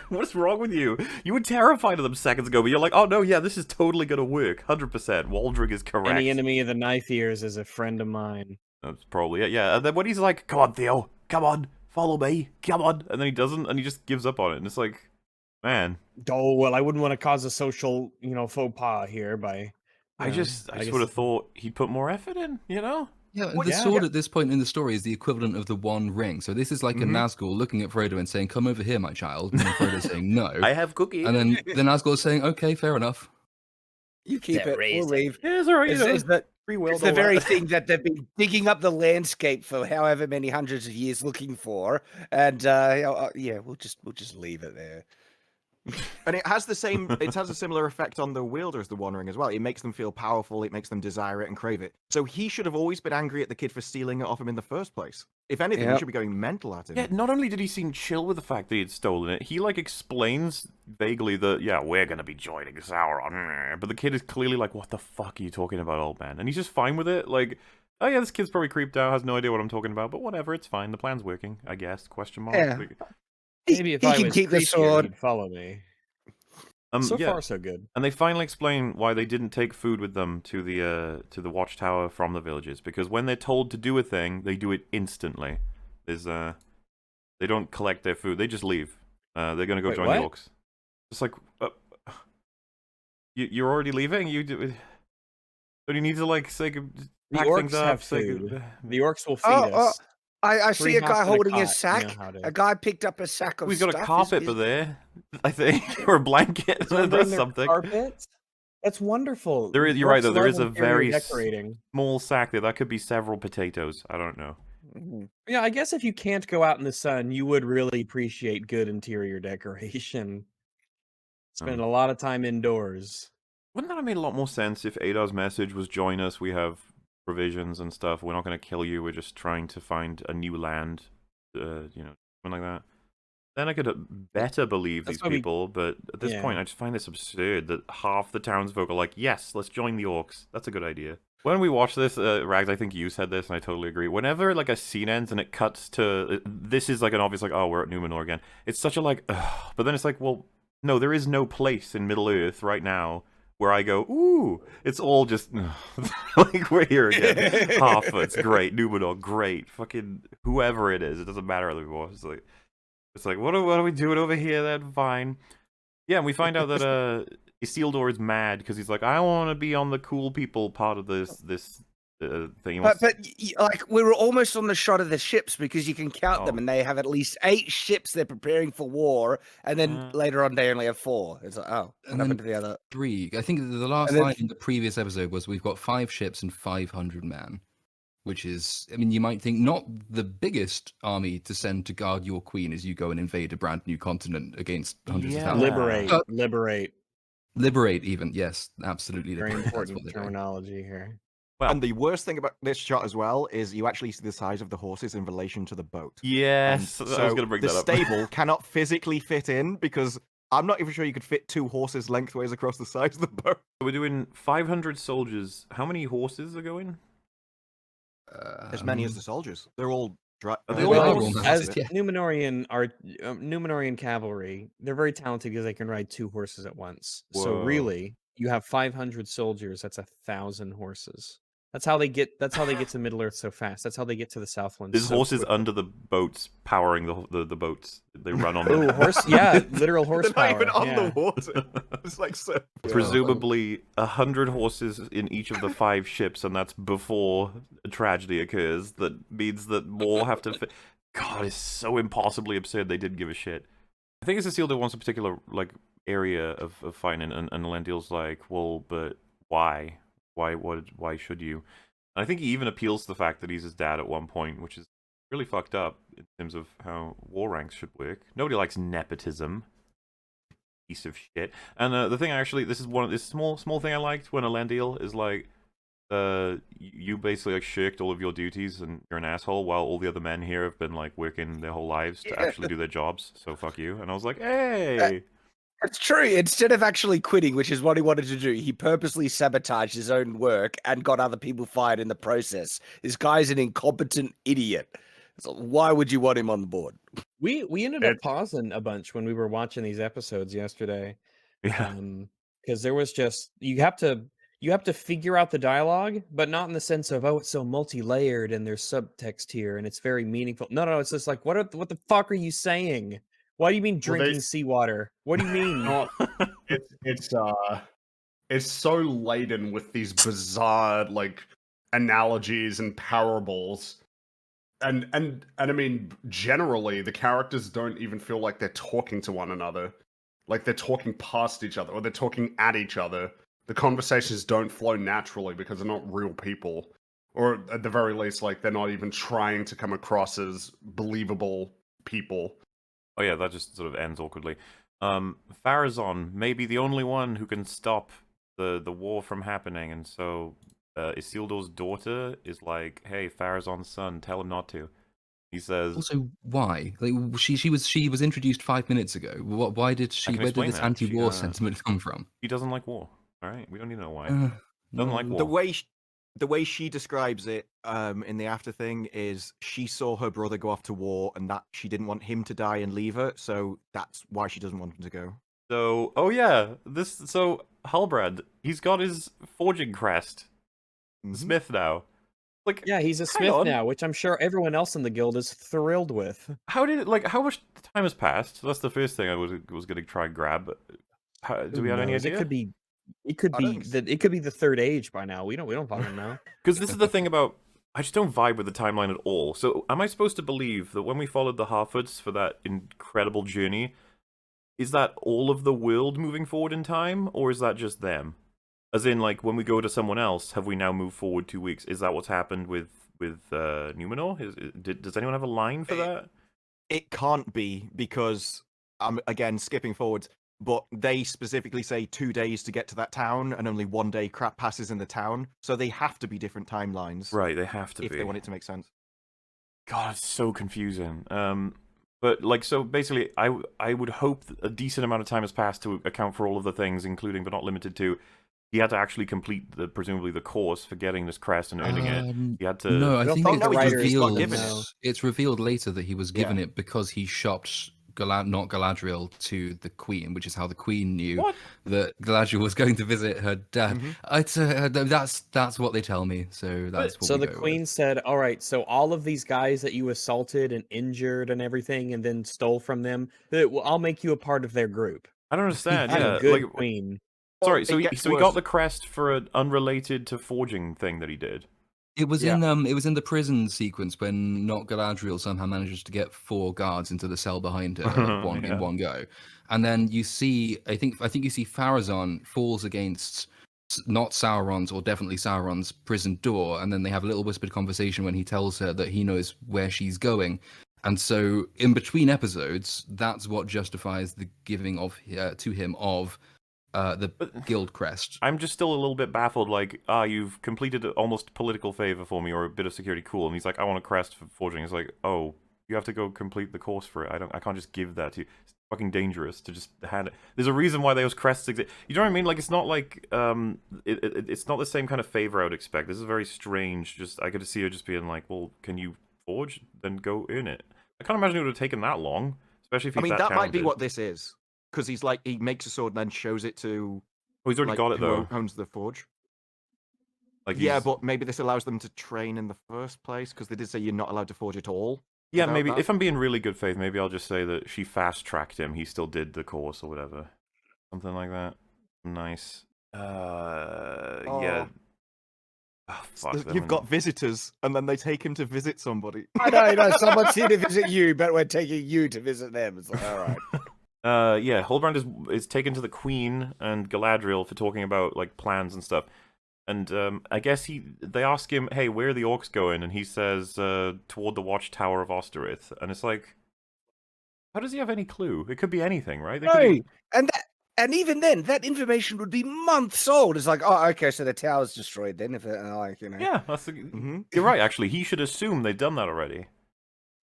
What's wrong with you? You were terrified of them seconds ago, but you're like, oh no, yeah, this is totally gonna work. 100%. Waldrig is correct. Any enemy of the knife ears is a friend of mine. That's probably it, yeah. And then when he's like, come on, Theo, come on, follow me, come on. And then he doesn't, and he just gives up on it. And it's like, man, Oh well, I wouldn't want to cause a social, faux pas here by. I just guess would have thought he'd put more effort in, Yeah, and Well, the yeah. sword at this point in the story is the equivalent of the One Ring. So this is like Mhm. a Nazgul looking at Frodo and saying, "Come over here, my child," and then Frodo saying, "No," I have cookies. and then the Nazgul saying, "Okay, fair enough." You keep They're it. We'll leave. Yeah, it's alright, It's, free will. it's the very thing that they've been digging up the landscape for however many hundreds of years looking for, and yeah, we'll just leave it there. And it has a similar effect on the wielder as the One Ring as well. It makes them feel powerful, it makes them desire it and crave it. So he should have always been angry at the kid for stealing it off him in the first place. If anything, he Yep. should be going mental at him. Yeah, not only did he seem chill with the fact that he had stolen it, he like explains vaguely that, yeah, we're gonna be joining Sauron. But the kid is clearly like, what the fuck are you talking about, old man? And he's just fine with it. Like, oh yeah, this kid's probably creeped out, has no idea what I'm talking about, but whatever, it's fine. The plan's working, I guess. Question mark. Yeah. Like, Maybe if He I can was keep the creepier, sword. he'd follow me. So yeah. far, so good. And they finally explain why they didn't take food with them to the watchtower from the villages, because when they're told to do a thing, they do it instantly. They don't collect their food; they just leave. They're gonna go Wait, join what? the orcs. It's like, you're already leaving. Don't you need to like say The pack things orcs up? have Say food. The orcs will feed Oh, us. I 3 see a guy hops and a holding cot, his sack. you know how to- A guy picked up a sack of We've got stuff. a carpet there, I think, or a blanket. Someone bring That's their something. carpet? That's wonderful. There is. You're right Orcs though. There love is a interior very decorating. small sack there. That could be several potatoes. I don't know. Mhm. Yeah, I guess if you can't go out in the sun, you would really appreciate good interior decoration. Spend a lot of time indoors. Wouldn't that have made a lot more sense if Adar's message was join us, we have provisions and stuff, we're not going to kill you, we're just trying to find a new land, something like that. Then I could better believe That's these why we- people, but at this point yeah. I just find this absurd that half the townsfolk are like, yes, let's join the orcs. That's a good idea. When we watch this, Rags, I think you said this, and I totally agree. Whenever like a scene ends and it cuts to, this is like an obvious like, oh, we're at Numenor again. It's such a like, ugh. But then it's like, well, no, there is no place in Middle Earth right now where I go, ooh, it's all just like we're here again. Half it's great, Numenor, great, fucking whoever it is, it doesn't matter anymore. It's like what are we doing over here then? Fine. Yeah, and we find out that Isildur is mad because he's like, I want to be on the cool people part of this thing. He But wants- like we were almost on the shot of the ships because you can count them Oh. and they have at least 8 ships they're preparing for war, and then Uh. later on they only have 4. It's like, oh, what And happened then to the other? 3. I think the last And then- line in the previous episode was we've got 5 ships and 500 men, which is, I mean, you might think not the biggest army to send to guard your queen as you go and invade a brand new continent against hundreds of Yeah. thousands. Liberate, But- liberate. Liberate, even, yes, absolutely. Very Liberate. That's important what they're doing. terminology here. Well- And the worst thing about this shot as well is you actually see the size of the horses in relation to the boat. Yes, And I was gonna bring the that up. stable cannot physically fit in because I'm not even sure you could fit 2 horses lengthways across the sides of the boat. We're doing 500 soldiers. How many horses are going? As many as the soldiers. They're all Are they Uh, all well, horses? well, as yeah. Numenorean cavalry, they're very talented because they can ride 2 horses at once. So Whoa. really, you have 500 soldiers. That's 1,000 horses. That's how they get. That's how they get to Middle Earth so fast. That's how they get to the Southlands. There's so horses quickly. under the boats powering the boats. They run on Ooh, them. horse! Yeah, literal They're horsepower. not even on yeah. the water. It's like so. Presumably 100 horses in each of the 5 ships, and that's before a tragedy occurs. That means that more have to fit. God, it's so impossibly absurd they didn't give a shit. I think it's Isildur wants a particular like area of fighting, and Elendil's like, well, but why? Why should you? And I think he even appeals to the fact that he's his dad at one point, which is really fucked up in terms of how war ranks should work. Nobody likes nepotism. Piece of shit. And the thing this small thing I liked when Elendil is like, you basically like shirked all of your duties and you're an asshole while all the other men here have been like working their whole lives to actually do their jobs. So fuck you. And I was like, hey. It's true. Instead of actually quitting, which is what he wanted to do, he purposely sabotaged his own work and got other people fired in the process. This guy's an incompetent idiot. So why would you want him on the board? We ended up pausing a bunch when we were watching these episodes yesterday. Yeah. Because there was just you have to figure out the dialogue, but not in the sense of it's so multi-layered and there's subtext here and it's very meaningful. No, it's just like what the fuck are you saying? Why do you mean drinking seawater? What do you mean? It's so laden with these bizarre like analogies and parables. And I mean, generally the characters don't even feel like they're talking to one another. Like they're talking past each other or they're talking at each other. The conversations don't flow naturally because they're not real people. Or at the very least, like they're not even trying to come across as believable people. Oh yeah, that just sort of ends awkwardly. Pharazôn may be the only one who can stop the war from happening, and so Isildur's daughter is like, "Hey, Pharazôn's son, tell him not to." He says, Also, why? Like she was introduced 5 minutes ago. Why did she? can Where did explain this that. anti-war She, sentiment come from? "He doesn't like war." All right, we don't need to know why. Uh, Doesn't like war. The way the way she describes it in the after thing is she saw her brother go off to war and that she didn't want him to die and leave her, so that's why she doesn't want him to go. So, oh yeah, so Halbrand, he's got his forging crest. Mhm. Smith now. Like, Yeah, he's a hang smith on. now, which I'm sure everyone else in the guild is thrilled with. How did it, like, how much time has passed? That's the first thing I was gonna try and grab. Do we Who have any knows? idea? It could I don't be think it could be the third age by now. We don't fucking know. Because this is the thing about, I just don't vibe with the timeline at all. So am I supposed to believe that when we followed the Harfoots for that incredible journey, is that all of the world moving forward in time, or is that just them? As in, like, when we go to someone else, have we now moved forward 2 weeks? Is that what's happened with Numenor? Does anyone have a line for that? It can't be because I'm again skipping forwards, but they specifically say 2 days to get to that town, and only 1 day crap passes in the town, so they have to be different timelines. Right, they have to if be. they want it to make sense. God, it's so confusing. But like, so basically, I would hope that a decent amount of time has passed to account for all of the things, including but not limited to. He had to actually complete presumably the course for getting this crest and earning it. He had to. No, I I don't think think the it's writers revealed. got given it. It's revealed later that he was given Yeah. it because he shopped not Galadriel to the Queen, which is how the Queen knew What? that Galadriel was going to visit her dad. Mhm. That's what they tell me. So that's what So we the go with. queen said, "All right, so all of these guys that you assaulted and injured and everything, and then stole from them, I'll make you a part of their group." I don't understand. That's Yeah, a good like, queen. sorry. It So gets he got worse. the crest for an unrelated to forging thing that he did. It was Yeah. in the prison sequence when not Galadriel somehow manages to get 4 guards into the cell behind her in Yeah. one go, and then you see I think you see Pharazôn falls against not Sauron's or definitely Sauron's prison door, and then they have a little whispered conversation when he tells her that he knows where she's going, and so in between episodes, that's what justifies the giving of to him of the guild crest. I'm just still a little bit baffled. Like, you've completed an almost political favor for me, or a bit of security. Cool. And he's like, I want a crest for forging. It's like, oh, you have to go complete the course for it. I can't just give that to you. It's fucking dangerous to just hand it. There's a reason why those crests exist. You know what I mean? Like, it's not like it's not the same kind of favor I would expect. This is very strange. Just I could see her just being like, well, can you forge? Then go earn it. I can't imagine it would have taken that long, especially if he's I mean, that that might be talented. what this is, because he's like he makes a sword and then shows it to Oh, he's already like, got it who though. owns the forge. Like, Yeah, he's- but maybe this allows them to train in the first place, because they did say you're not allowed to forge at all. Yeah, without maybe that. if I'm being really good faith, maybe I'll just say that she fast tracked him. He still did the course or whatever, something like that. Nice. Yeah. Oh, fuck. You've got visitors, and then they take him to visit somebody. I know, someone's here to visit you, but we're taking you to visit them. It's like, all right. Yeah. Halbrand is taken to the Queen and Galadriel for talking about like plans and stuff. And I guess they ask him, "Hey, where are the orcs going?" And he says, "Toward the watchtower of Osterith." And it's like, how does he have any clue? It could be anything, right? They could No, be- and even then, that information would be months old. It's like, oh, okay, so the tower's destroyed then. If it, like, you know, Yeah, you're right. Actually, he should assume they've done that already.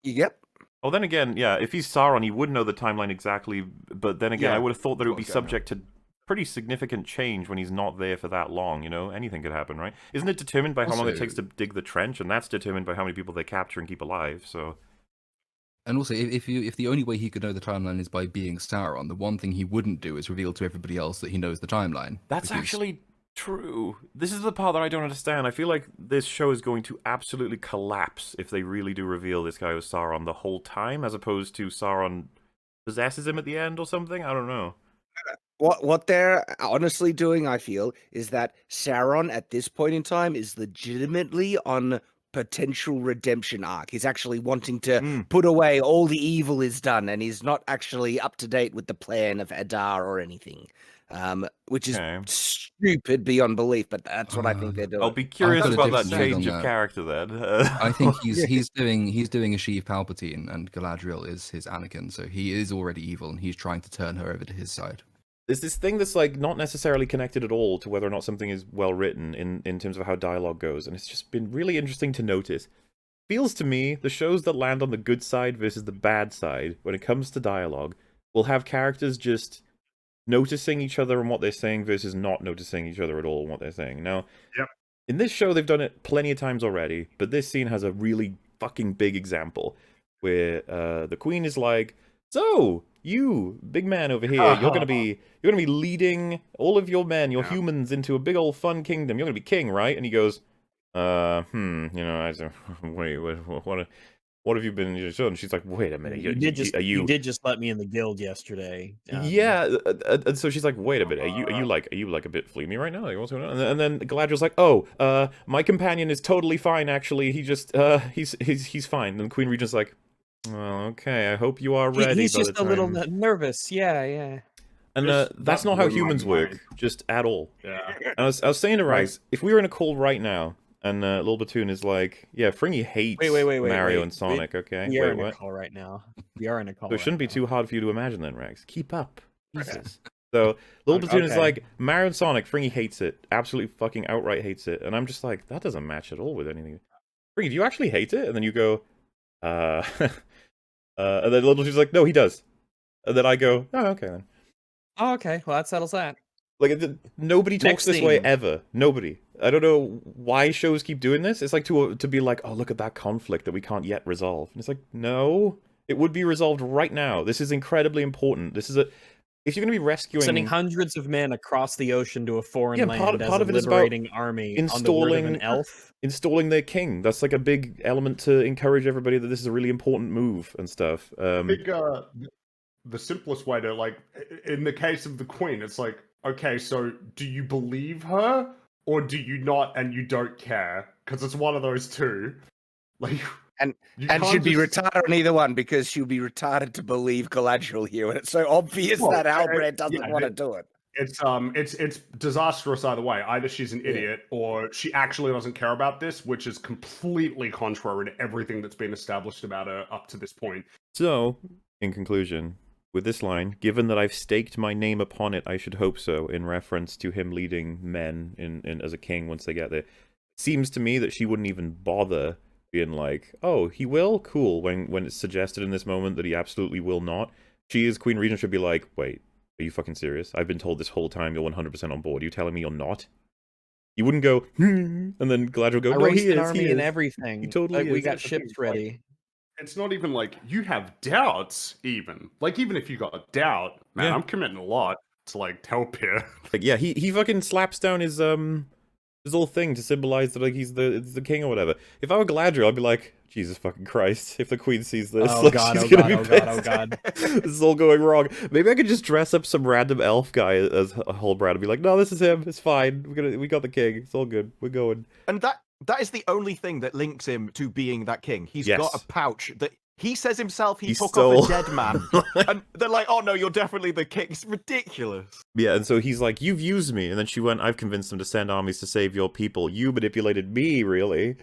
Yep. Well, then again, yeah, if he's Sauron, he would know the timeline exactly. But then again, Yeah, I would have thought that it would be what's going on. subject to pretty significant change when he's not there for that long. You know, anything could happen, right? Isn't it determined by how long it Also- takes to dig the trench, and that's determined by how many people they capture and keep alive. So And also, if the only way he could know the timeline is by being Sauron, the one thing he wouldn't do is reveal to everybody else that he knows the timeline. that's because- actually true. This is the part that I don't understand. I feel like this show is going to absolutely collapse if they really do reveal this guy was Sauron the whole time, as opposed to Sauron possesses him at the end or something. I don't know. What they're honestly doing, I feel, is that Sauron at this point in time is legitimately on potential redemption arc. He's actually wanting to put away all the evil is done, and he's not actually up to date with the plan of Adar or anything, which is Okay. stupid beyond belief. But that's what I think they're doing. I'll be curious got a about that different read on change of that. character then. I think he's doing a Sheev Palpatine, and Galadriel is his Anakin, so he is already evil, and he's trying to turn her over to his side. There's this thing that's like not necessarily connected at all to whether or not something is well written in terms of how dialogue goes, and it's just been really interesting to notice. Feels to me the shows that land on the good side versus the bad side when it comes to dialogue will have characters just noticing each other and what they're saying versus not noticing each other at all and what they're saying. Now, Yep. In this show, they've done it plenty of times already, but this scene has a really fucking big example where the queen is like, "So, you, big man over here, you're gonna be leading all of your men, your humans, into a big old fun kingdom. You're gonna be king, right?" And he goes, wait, what have you been doing? She's like, "Wait a minute, You did just let me in the guild yesterday. Yeah," and so she's like, "Wait a minute, are you like a bit fleamy right now? Like, what's going on?" And then Galadriel's like, "Oh, my companion is totally fine. Actually, he just he's fine." And Queen Regent's like, "Well, okay, I hope you are ready." He's by just the a little time." nervous. Yeah. And that's that not how blew my humans work, mind. just at all. Yeah. And I was saying to Rice, if we were in a call right now, and Lil Batoon is like, "Yeah, Fringy hates Wait, Mario and Sonic." Okay, We are in what? a call right now. We are in a call. So it shouldn't right be now. too hard for you to imagine then, Rex. Keep up. Jesus. So Lil Batoon is Okay. like, Mario and Sonic, Fringy hates it. Absolutely fucking outright hates it. And I'm just like, that doesn't match at all with anything. Fringy, do you actually hate it? And then you go, and then Lil Batoon's like, no, he does. And then I go, oh, okay then. Oh, okay. Well, that settles that. Like, nobody talks Next this way scene. ever. Nobody. I don't know why shows keep doing this. It's like to be like, oh, look at that conflict that we can't yet resolve. And it's like, no, it would be resolved right now. This is incredibly important. This is if you're going to be rescuing... Sending hundreds of men across the ocean to a foreign Yeah, land part as of a it is about liberating army on the word of an elf. installing their king. That's like a big element to encourage everybody that this is a really important move and stuff. I think the simplest way to, like, in the case of the queen, it's like, okay, so do you believe her or do you not, and you don't care? Because it's one of those two. Like, And you and can't she'd be just- retarded on either one because she'll be retarded to believe Galadriel here, and it's so obvious Well, that Halbrand doesn't yeah, want to do it. It's disastrous either way. Either she's an idiot or she actually doesn't care about this, which is completely contrary to everything that's been established about her up to this point. So, in conclusion, with this line, given that I've staked my name upon it, I should hope so, in reference to him leading men in as a king once they get there, it seems to me that she wouldn't even bother being like, oh, he will? Cool, when it's suggested in this moment that he absolutely will not. She, as Queen Regent, should be like, wait, are you fucking serious? I've been told this whole time you're 100% on board. Are you telling me you're not? You wouldn't go, and then Galadriel go, I no, raced he an is, army he and is. everything. He totally Like, we is. got That's the thing, ships it's like- ready. It's not even like you have doubts, even. Like, even if you got a doubt, man, Yeah. I'm committing a lot to, like, help here. Like, yeah, he fucking slaps down his little thing to symbolize that, like, he's the king or whatever. If I were Galadriel, I'd be like, Jesus fucking Christ, if the queen sees this, Oh like, god, she's oh gonna god, be oh god, oh pissed. god. This is all going wrong. Maybe I could just dress up some random elf guy as a Halbrand and be like, no, this is him, it's fine, we got the king, it's all good, we're going. And that is the only thing that links him to being that king. He's Yes. got a pouch that he says himself he took stole. off a dead man. And they're like, oh no, you're definitely the king. It's ridiculous. Yeah, and so he's like, you've used me, and then she went, I've convinced them to send armies to save your people. You manipulated me, really.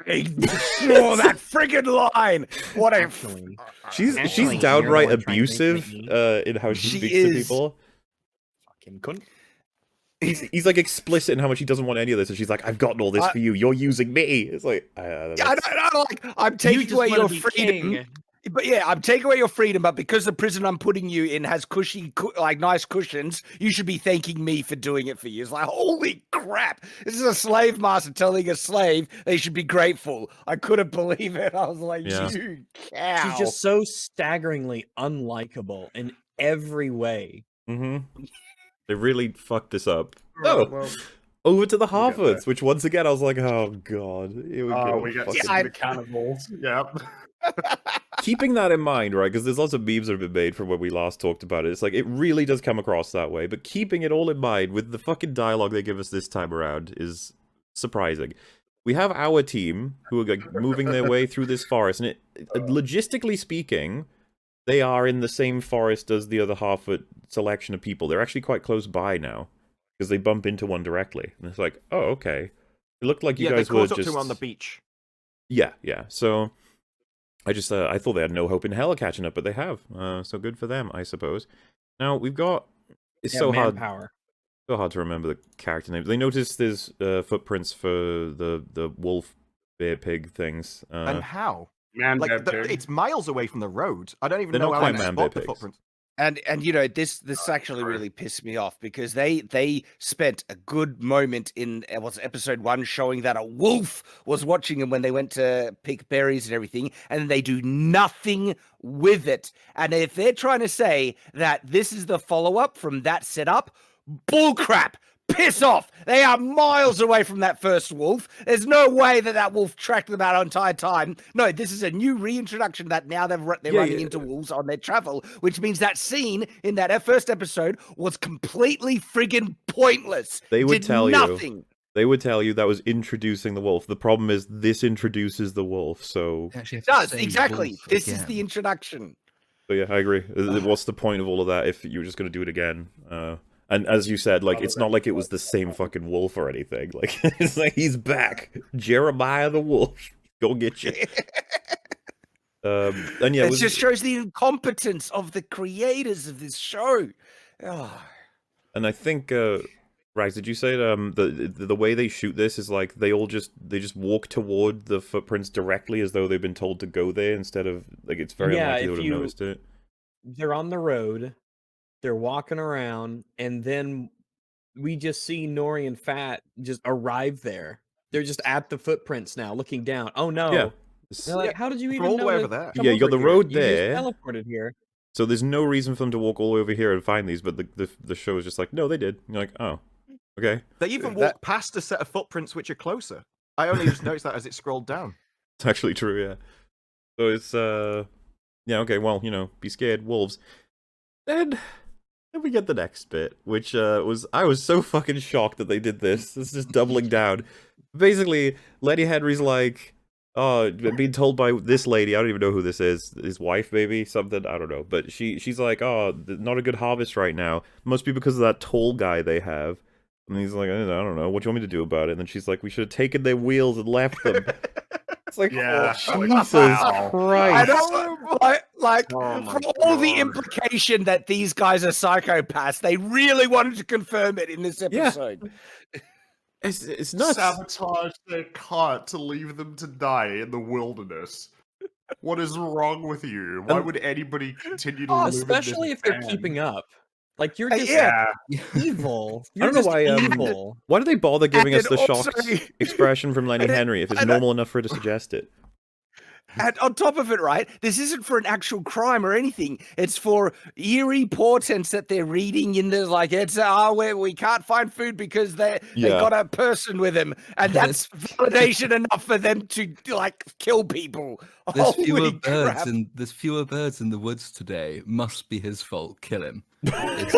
Oh, that friggin' line! What a Actually, She's Actually, you're the downright one trying to abusive make me- in how she She speaks is. to people. fucking cunt. He's like explicit in how much he doesn't want any of this, and she's like, I've gotten all this for you, you're using me. It's like, Yeah, I know, like, I'm taking just away wanna your be freedom. king. But yeah, I'm taking away your freedom, but because the prison I'm putting you in has like nice cushions, you should be thanking me for doing it for you. It's like, holy crap! This is a slave master telling a slave they should be grateful. I couldn't believe it. I was like, Yeah. you cow. She's just so staggeringly unlikable in every way. Mm-hmm. They really fucked this up. Oh, Well, over to the we'll get there. Harfords, which once again I was like, oh god, here we go. we got Fucking- the cannibals. Yep. Keeping that in mind, right, because there's lots of memes that have been made from when we last talked about it. It's like, it really does come across that way, but keeping it all in mind with the fucking dialogue they give us this time around is surprising. We have our team who are like moving their way through this forest, and logistically speaking, they are in the same forest as the other Harfoot selection of people. They're actually quite close by now, because they bump into one directly. And it's like, oh, okay. It looked like you Yeah, guys they were caught up just... to him on the beach. Yeah, yeah. So I just I thought they had no hope in hell of catching up, but they have. So good for them, I suppose. Now we've got it's Yeah, so hard manpower. to remember the character names. They noticed there's footprints for the wolf, bear, pig things. And how? Man, Like, dead pig. it's miles away from the road. I don't even They're know not how quite they man-bear spot the pigs. footprints. And you know, this actually really pissed me off because they spent a good moment in was episode 1 showing that a wolf was watching them when they went to pick berries and everything, and they do nothing with it. And if they're trying to say that this is the follow-up from that setup, bullcrap. Piss off! They are miles away from that first wolf. There's no way that wolf tracked them out entire time. No, this is a new reintroduction that now they're running into wolves on their travel, which means that scene in that first episode was completely friggin' pointless. They would tell nothing. you. They would tell you that was introducing the wolf. The problem is this introduces the wolf, so... Actually, It does, exactly. This is the introduction. So yeah, I agree. What's the point of all of that if you're just going to do it again? And as you said, like, it's not like it was the same fucking wolf or anything. Like, it's like, he's back. Jeremiah the wolf. Go get you. And yeah, it just shows the incompetence of the creators of this show. Oh. And I think, Rags, did you say the way they shoot this is like they just walk toward the footprints directly as though they've been told to go there instead of, like, it's very unlikely they would have noticed it. They're on the road. They're walking around, and then we just see Nori and Fat just arrive there. They're just at the footprints now, looking down. Oh no! Yeah. They're like, "How did you We're even all the know way to over there. come Yeah, you got the here? road You there. just teleported here." So there's no reason for them to walk all the way over here and find these, but the show is just like, no, they did. And you're like, oh, okay. They even walk past a set of footprints which are closer. I only just noticed that as it scrolled down. It's actually true, yeah. So it's yeah, okay, well, you know, be scared, wolves. Then we get the next bit, which I was so fucking shocked that they did this. It's just doubling down. Basically, Lenny Henry's like, oh, being told by this lady, I don't even know who this is, his wife maybe, something, I don't know. But she's like, oh, not a good harvest right now. Must be because of that toll guy they have. And he's like, I don't know, what do you want me to do about it? And then she's like, we should have taken their wheels and left them. It's like, Yeah. oh, Jesus Christ. I don't like for all the implication that these guys are psychopaths, they really wanted to confirm it in this episode. It's nuts. Sabotage their cart to leave them to die in the wilderness. What is wrong with you? Why would anybody continue to live in this Especially if they're van? keeping up. Like, you're just evil. I don't know why. Evil. Why do they bother giving us the also- shocked expression from Lenny Henry if it's normal enough for her to suggest it? And on top of it, right, this isn't for an actual crime or anything. It's for eerie portents that they're reading in the, like, it's, we can't find food because they got a person with them. And that's validation enough for them to, like, kill people. There's fewer Holy birds crap. and there's fewer birds in the woods today. Must be his fault. Kill him. Like,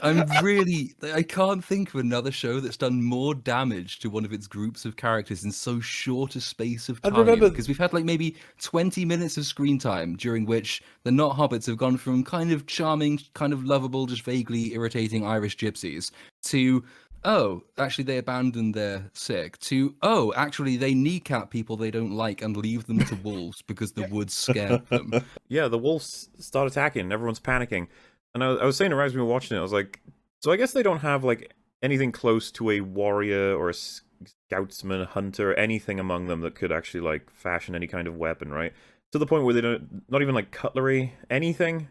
I can't think of another show that's done more damage to one of its groups of characters in so short a space of time. Because we've had like maybe 20 minutes of screen time during which the not hobbits have gone from kind of charming, kind of lovable, just vaguely irritating Irish gypsies to, oh, actually they abandoned their sick, to, oh, actually they kneecap people they don't like and leave them to wolves because the woods scared them. Yeah, the wolves start attacking. Everyone's panicking. And I was saying to Rise when we were watching it, I was like, so I guess they don't have like anything close to a warrior or a scoutsman, a hunter, anything among them that could actually like fashion any kind of weapon, right? To the point where they don't, not even like cutlery, anything.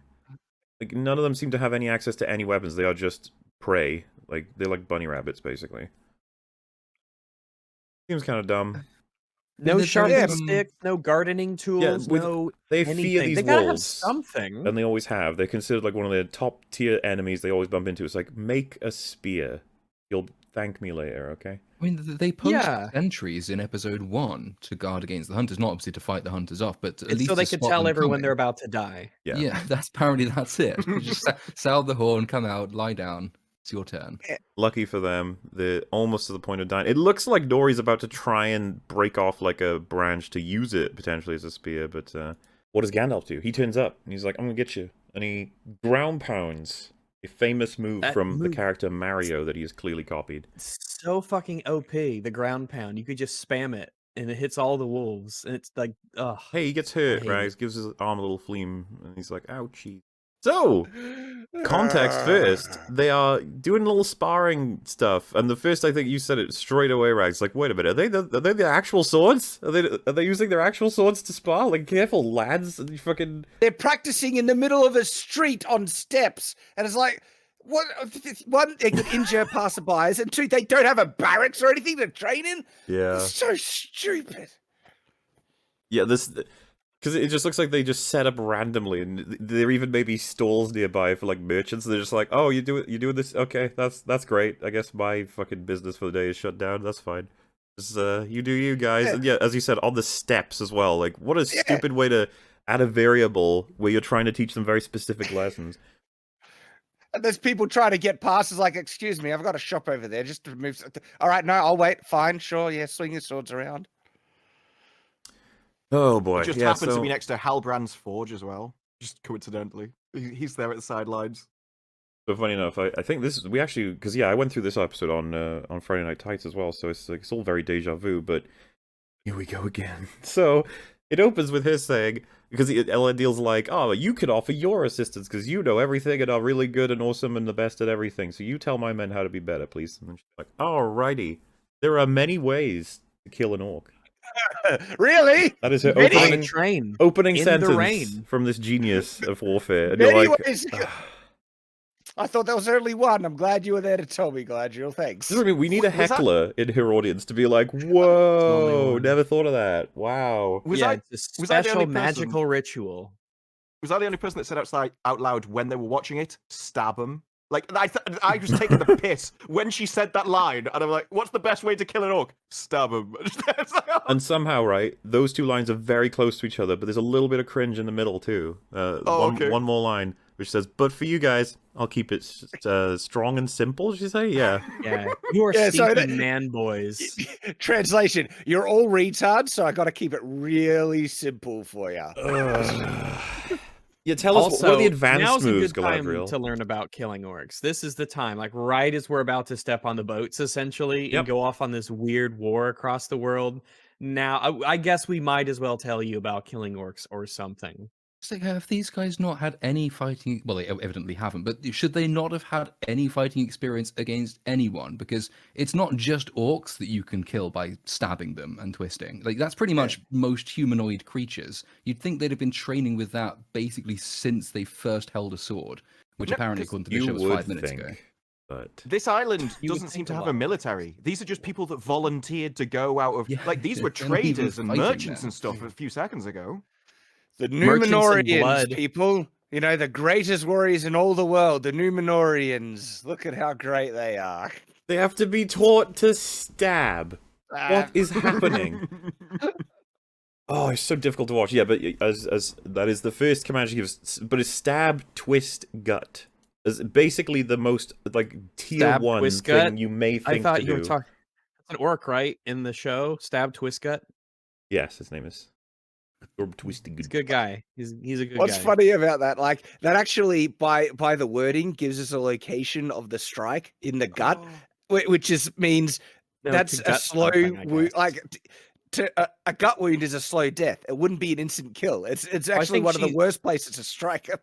Like none of them seem to have any access to any weapons. They are just prey. Like they're like bunny rabbits, basically. Seems kind of dumb. No sharpened sticks, no gardening tools, no they anything. fear these they gotta wolves, have something. and they always have. They're considered like one of their top tier enemies. They always bump into. It's like, make a spear. You'll thank me later, okay? I mean, they post sentries in episode 1 to guard against the hunters, not obviously to fight the hunters off, but at least so they to could spot tell them everyone coming. they're about to die. Yeah, that's it. You just sound the horn, come out, lie down. It's your turn. Lucky for them, they're almost to the point of dying. It looks like Dory's about to try and break off like a branch to use it potentially as a spear, but what does Gandalf do? He turns up and he's like, I'm gonna get you. And he ground pounds. A famous move from the character Mario that he has clearly copied. So fucking OP, the ground pound. You could just spam it and it hits all the wolves. And it's like, ugh. Hey, he gets hurt, right? He gives his arm a little fleam and he's like, ouchie. So, context first, they are doing a little sparring stuff, and the first I think you said it straight away, Rags. Like, wait a minute, are they the actual swords? Are they using their actual swords to spar? Like, careful, lads! You fucking. They're practicing in the middle of a street on steps, and it's like, what? One, they could injure passerbys, and two, they don't have a barracks or anything to train in. Yeah. It's so stupid. Yeah, this. Because it just looks like they just set up randomly, and there even may be stalls nearby for like merchants. They're just like, "Oh, you doing this? Okay, that's great. I guess my fucking business for the day is shut down. That's fine. Just, you do you guys." And yeah, as you said, on the steps as well. Like, what a stupid way to add a variable where you're trying to teach them very specific lessons. And there's people trying to get past. It's like, excuse me, I've got a shop over there. Just to move. All right, no, I'll wait. Fine, sure, yeah, swing your swords around. Oh boy! It just yeah, happens so... to be next to Halbrand's forge as well. Just coincidentally, he's there at the sidelines. But funny enough, I think this is we actually because I went through this episode on Friday Night Tights as well, so it's like it's all very deja vu. But here we go again. So it opens with her saying because Elendil's like, "Oh, you could offer your assistance because you know everything and are really good and awesome and the best at everything. So you tell my men how to be better, please." And then she's like, "Alrighty, there are many ways to kill an orc." Really? That is her opening sentence from this genius of warfare. And you're like, I thought there was only one. I'm glad you were there to tell me, Galadriel. Thanks. I mean, we need a heckler in her audience to be like, whoa, never thought of that. Wow. It's a special magical ritual. Was I the only person that said out loud when they were watching it, stab them? Like, I was taking the piss when she said that line, and I'm like, what's the best way to kill an orc? Stab him. And somehow, right, those two lines are very close to each other, but there's a little bit of cringe in the middle, too. One more line, which says, but for you guys, I'll keep it strong and simple, did you say? Yeah. Yeah. You are stinking man boys. Translation, you're all retards, so I got to keep it really simple for you. Yeah, tell us what are the advanced now's moves, a good time Galadriel? to learn about killing orcs. This is the time, like right as we're about to step on the boats, essentially, and go off on this weird war across the world. Now, I guess we might as well tell you about killing orcs or something. It's like, have these guys not had any fighting? Well, they evidently haven't, but should they not have had any fighting experience against anyone? Because it's not just orcs that you can kill by stabbing them and twisting. Like, that's pretty much most humanoid creatures. You'd think they'd have been training with that basically since they first held a sword, which apparently, according to the show, was 5 minutes ago. But this island doesn't seem to have a military. These are just people that volunteered to go out of... like, these were traders and merchants and stuff a few seconds ago. The Numenorians, people. You know, the greatest warriors in all the world, the Numenorians. Look at how great they are. They have to be taught to stab. What is happening? Oh, it's so difficult to watch. Yeah, but as that is the first command she gives, but it's stab, twist, gut. Is basically the most like tier Stab, 1 twist, thing gut? you may think I thought to you were do. talking. That's an orc, right? In the show, Stab, Twist, Gut. Yes, his name is. Twisty He's a good guy. He's a good What's guy. funny about that? Like that actually, by the wording, gives us a location of the strike in the gut, which means that's a slow wound. Like a gut wound is a slow death. It wouldn't be an instant kill. It's actually one of the worst places to strike him.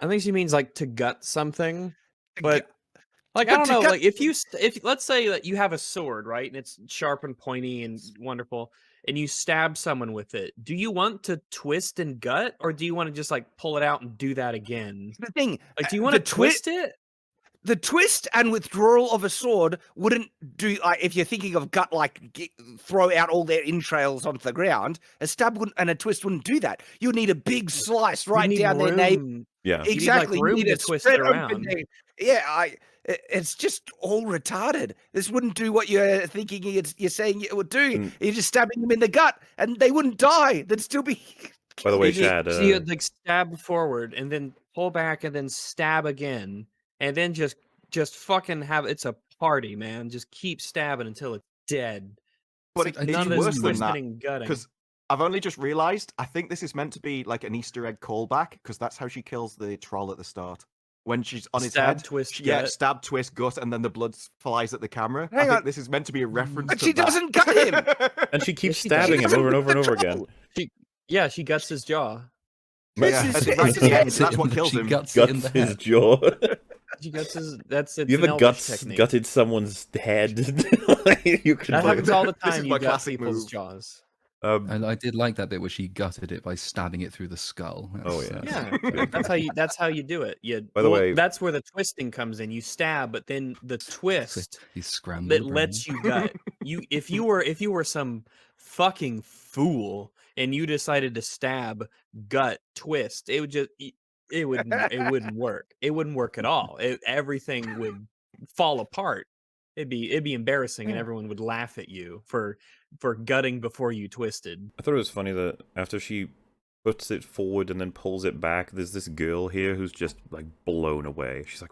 I think she means like to gut something, but like I don't know. Like if let's say that you have a sword, right, and it's sharp and pointy and wonderful, and you stab someone with it, do you want to twist and gut, or do you want to just like pull it out and do that again? The thing, like, do you want to twist it? The twist and withdrawal of a sword wouldn't do. Like, if you're thinking of gut, like throw out all their entrails onto the ground, a stab and a twist wouldn't do that. You would need a big slice right down their nape. Yeah, exactly. You need, like, room to twist it around. Yeah, it's just all retarded. This wouldn't do what you're thinking. You're saying it would do. You're just stabbing them in the gut, and they wouldn't die. They'd still be. By the way, Chad. So you'd like stab forward and then pull back and then stab again. And then just fucking have it's a party, man. Just keep stabbing until it's dead. But like it's none of worse this than that, twisting, gutting. because I've only just realised, I think this is meant to be like an Easter egg callback, because that's how she kills the troll at the start. When she's on his Stab, head, twist, yeah, gut. stab, twist, gut, and then the blood flies at the camera. Hang I think on. this is meant to be a reference But to she that. doesn't gut him. And she keeps She does. stabbing him over and over and over again. She guts his jaw. Yeah, This is- right at the end, Guts it that's in what the- kills she him. guts it in Guts the his head. jaw. That's it's You an ever elvish technique. gutted someone's head? You can That do happens all the This time. is You my gut classic people's move. jaws. I did like that bit where she gutted it by stabbing it through the skull. Oh, That's, yeah. Yeah, that's how you do it. You, By the way- that's where the twisting comes in. You stab, but then the twist he's scrambling. that lets you gut. If you were some fucking fool and you decided to stab, gut, twist, it would just it wouldn't work. It wouldn't work at all. Everything would fall apart. It'd be embarrassing, and everyone would laugh at you for gutting before you twisted. I thought it was funny that after she puts it forward and then pulls it back, there's this girl here who's just like blown away. She's like,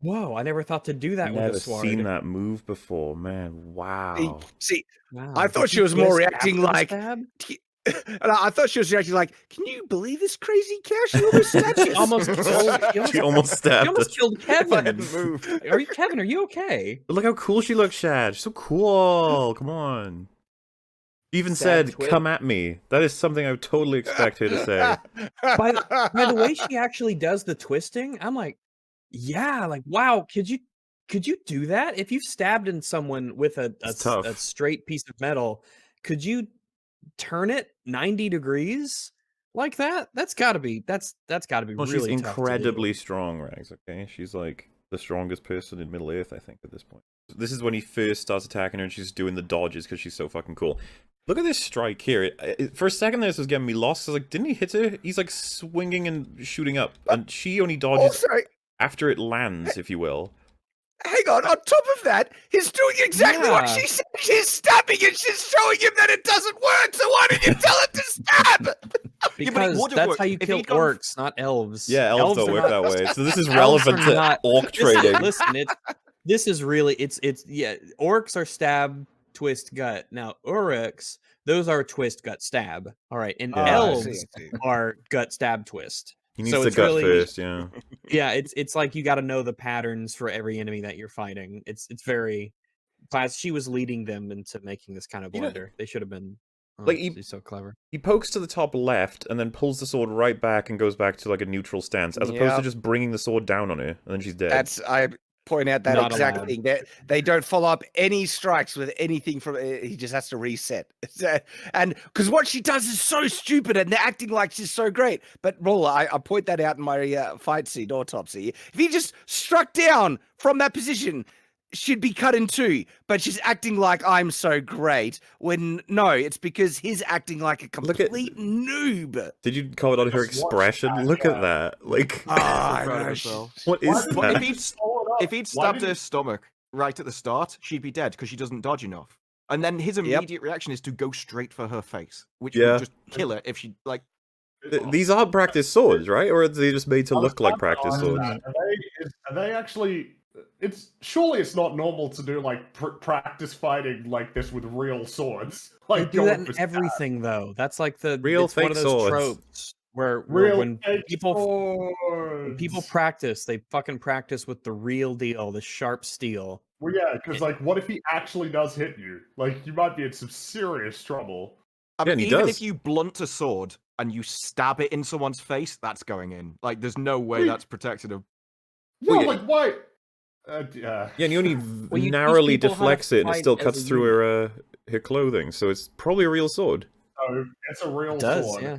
Whoa! I never thought to do that with never a sword. seen that move before, man. Wow. See, Wow. I thought Did she was more twist reacting after the like- stab? and I thought she was reacting like, "Can you believe this crazy cow? She almost stabbed She us." almost killed. She almost stabbed us. killed If I Kevin. hadn't moved. Are you Kevin? Are you okay? But look how cool she looks, Shad. She's so cool. Come on. She even Stab said, twist. "Come at me." That is something I would totally expect her to say. By the way she actually does the twisting, I'm like, yeah, like wow, could you do that? If you've stabbed in someone with a It's tough. straight piece of metal, could you turn it 90 degrees like that? That's gotta be Well, really she's tough to do. incredibly strong, Rags, okay? She's like the strongest person in Middle Earth, I think, at this point. This is when he first starts attacking her and she's doing the dodges because she's so fucking cool. Look at this strike here. For a second there, this was getting me lost. I was like, didn't he hit her? He's like swinging and shooting up. And she only dodges Also, after it lands, if you will. hang on top of that, he's doing exactly what Yeah. she said. She's stabbing and she's showing him that it doesn't work. So why did you tell him to stab? Because would've that's worked. how you If kill he'd gone- orcs, not elves. Yeah, elves don't are work not- that way. So this is Elves relevant are to not- orc trading. Listen, this is really it's yeah. Orcs are stab, twist, gut. Now Uruks, those are twist, gut, stab. All right, and I elves see. are gut, stab, twist. He needs So to it's gut really- first, yeah. Yeah, it's like you got to know the patterns for every enemy that you're fighting. It's very class. She was leading them into making this kind of You know- blunder. They should have been. Oh, Like, she's so clever. He pokes to the top left and then pulls the sword right back and goes back to like a neutral stance, as opposed to Yep. just bringing the sword down on her and then she's dead. I point out that Not exact allowed. thing. They don't follow up any strikes with anything from. He just has to reset. And because what she does is so stupid, and they're acting like she's so great. But Rolla, I point that out in my fight scene autopsy. If he just struck down from that position, she'd be cut in two. But she's acting like I'm so great. When no, it's because he's acting like a Look at- complete noob. Did you comment on her Just watch expression? that, Look yeah. at that. Like, Ah, So proud of no, herself. what Why is did But that? they if he'd just follow it up? If he'd Why stabbed didn't- her stomach right at the start, she'd be dead because she doesn't dodge enough. And then his immediate reaction is to go straight for her face, which Yeah. would just kill her if she like. These are practice swords, right? Or are they just made to I was look like wondering practice on swords? that. Are they actually? It's surely it's not normal to do like practice fighting like this with real swords. They Like do that going in for stab. everything, though. That's like the Real it's one fake of those swords. tropes where Real when fake people swords. practice, they fucking practice with the real deal, the sharp steel. Well, yeah, because like, what if he actually does hit you? Like, you might be in some serious trouble. I Yeah, mean, and he even does. if you blunt a sword and you stab it in someone's face, that's going in. Like, there's no way Wait. that's protected. Yeah, Well, yeah. like why? Yeah, and he only you teach narrowly people how to deflects it and it fight still as cuts a through her clothing, so it's probably a real sword. So it's a real It does, sword. yeah.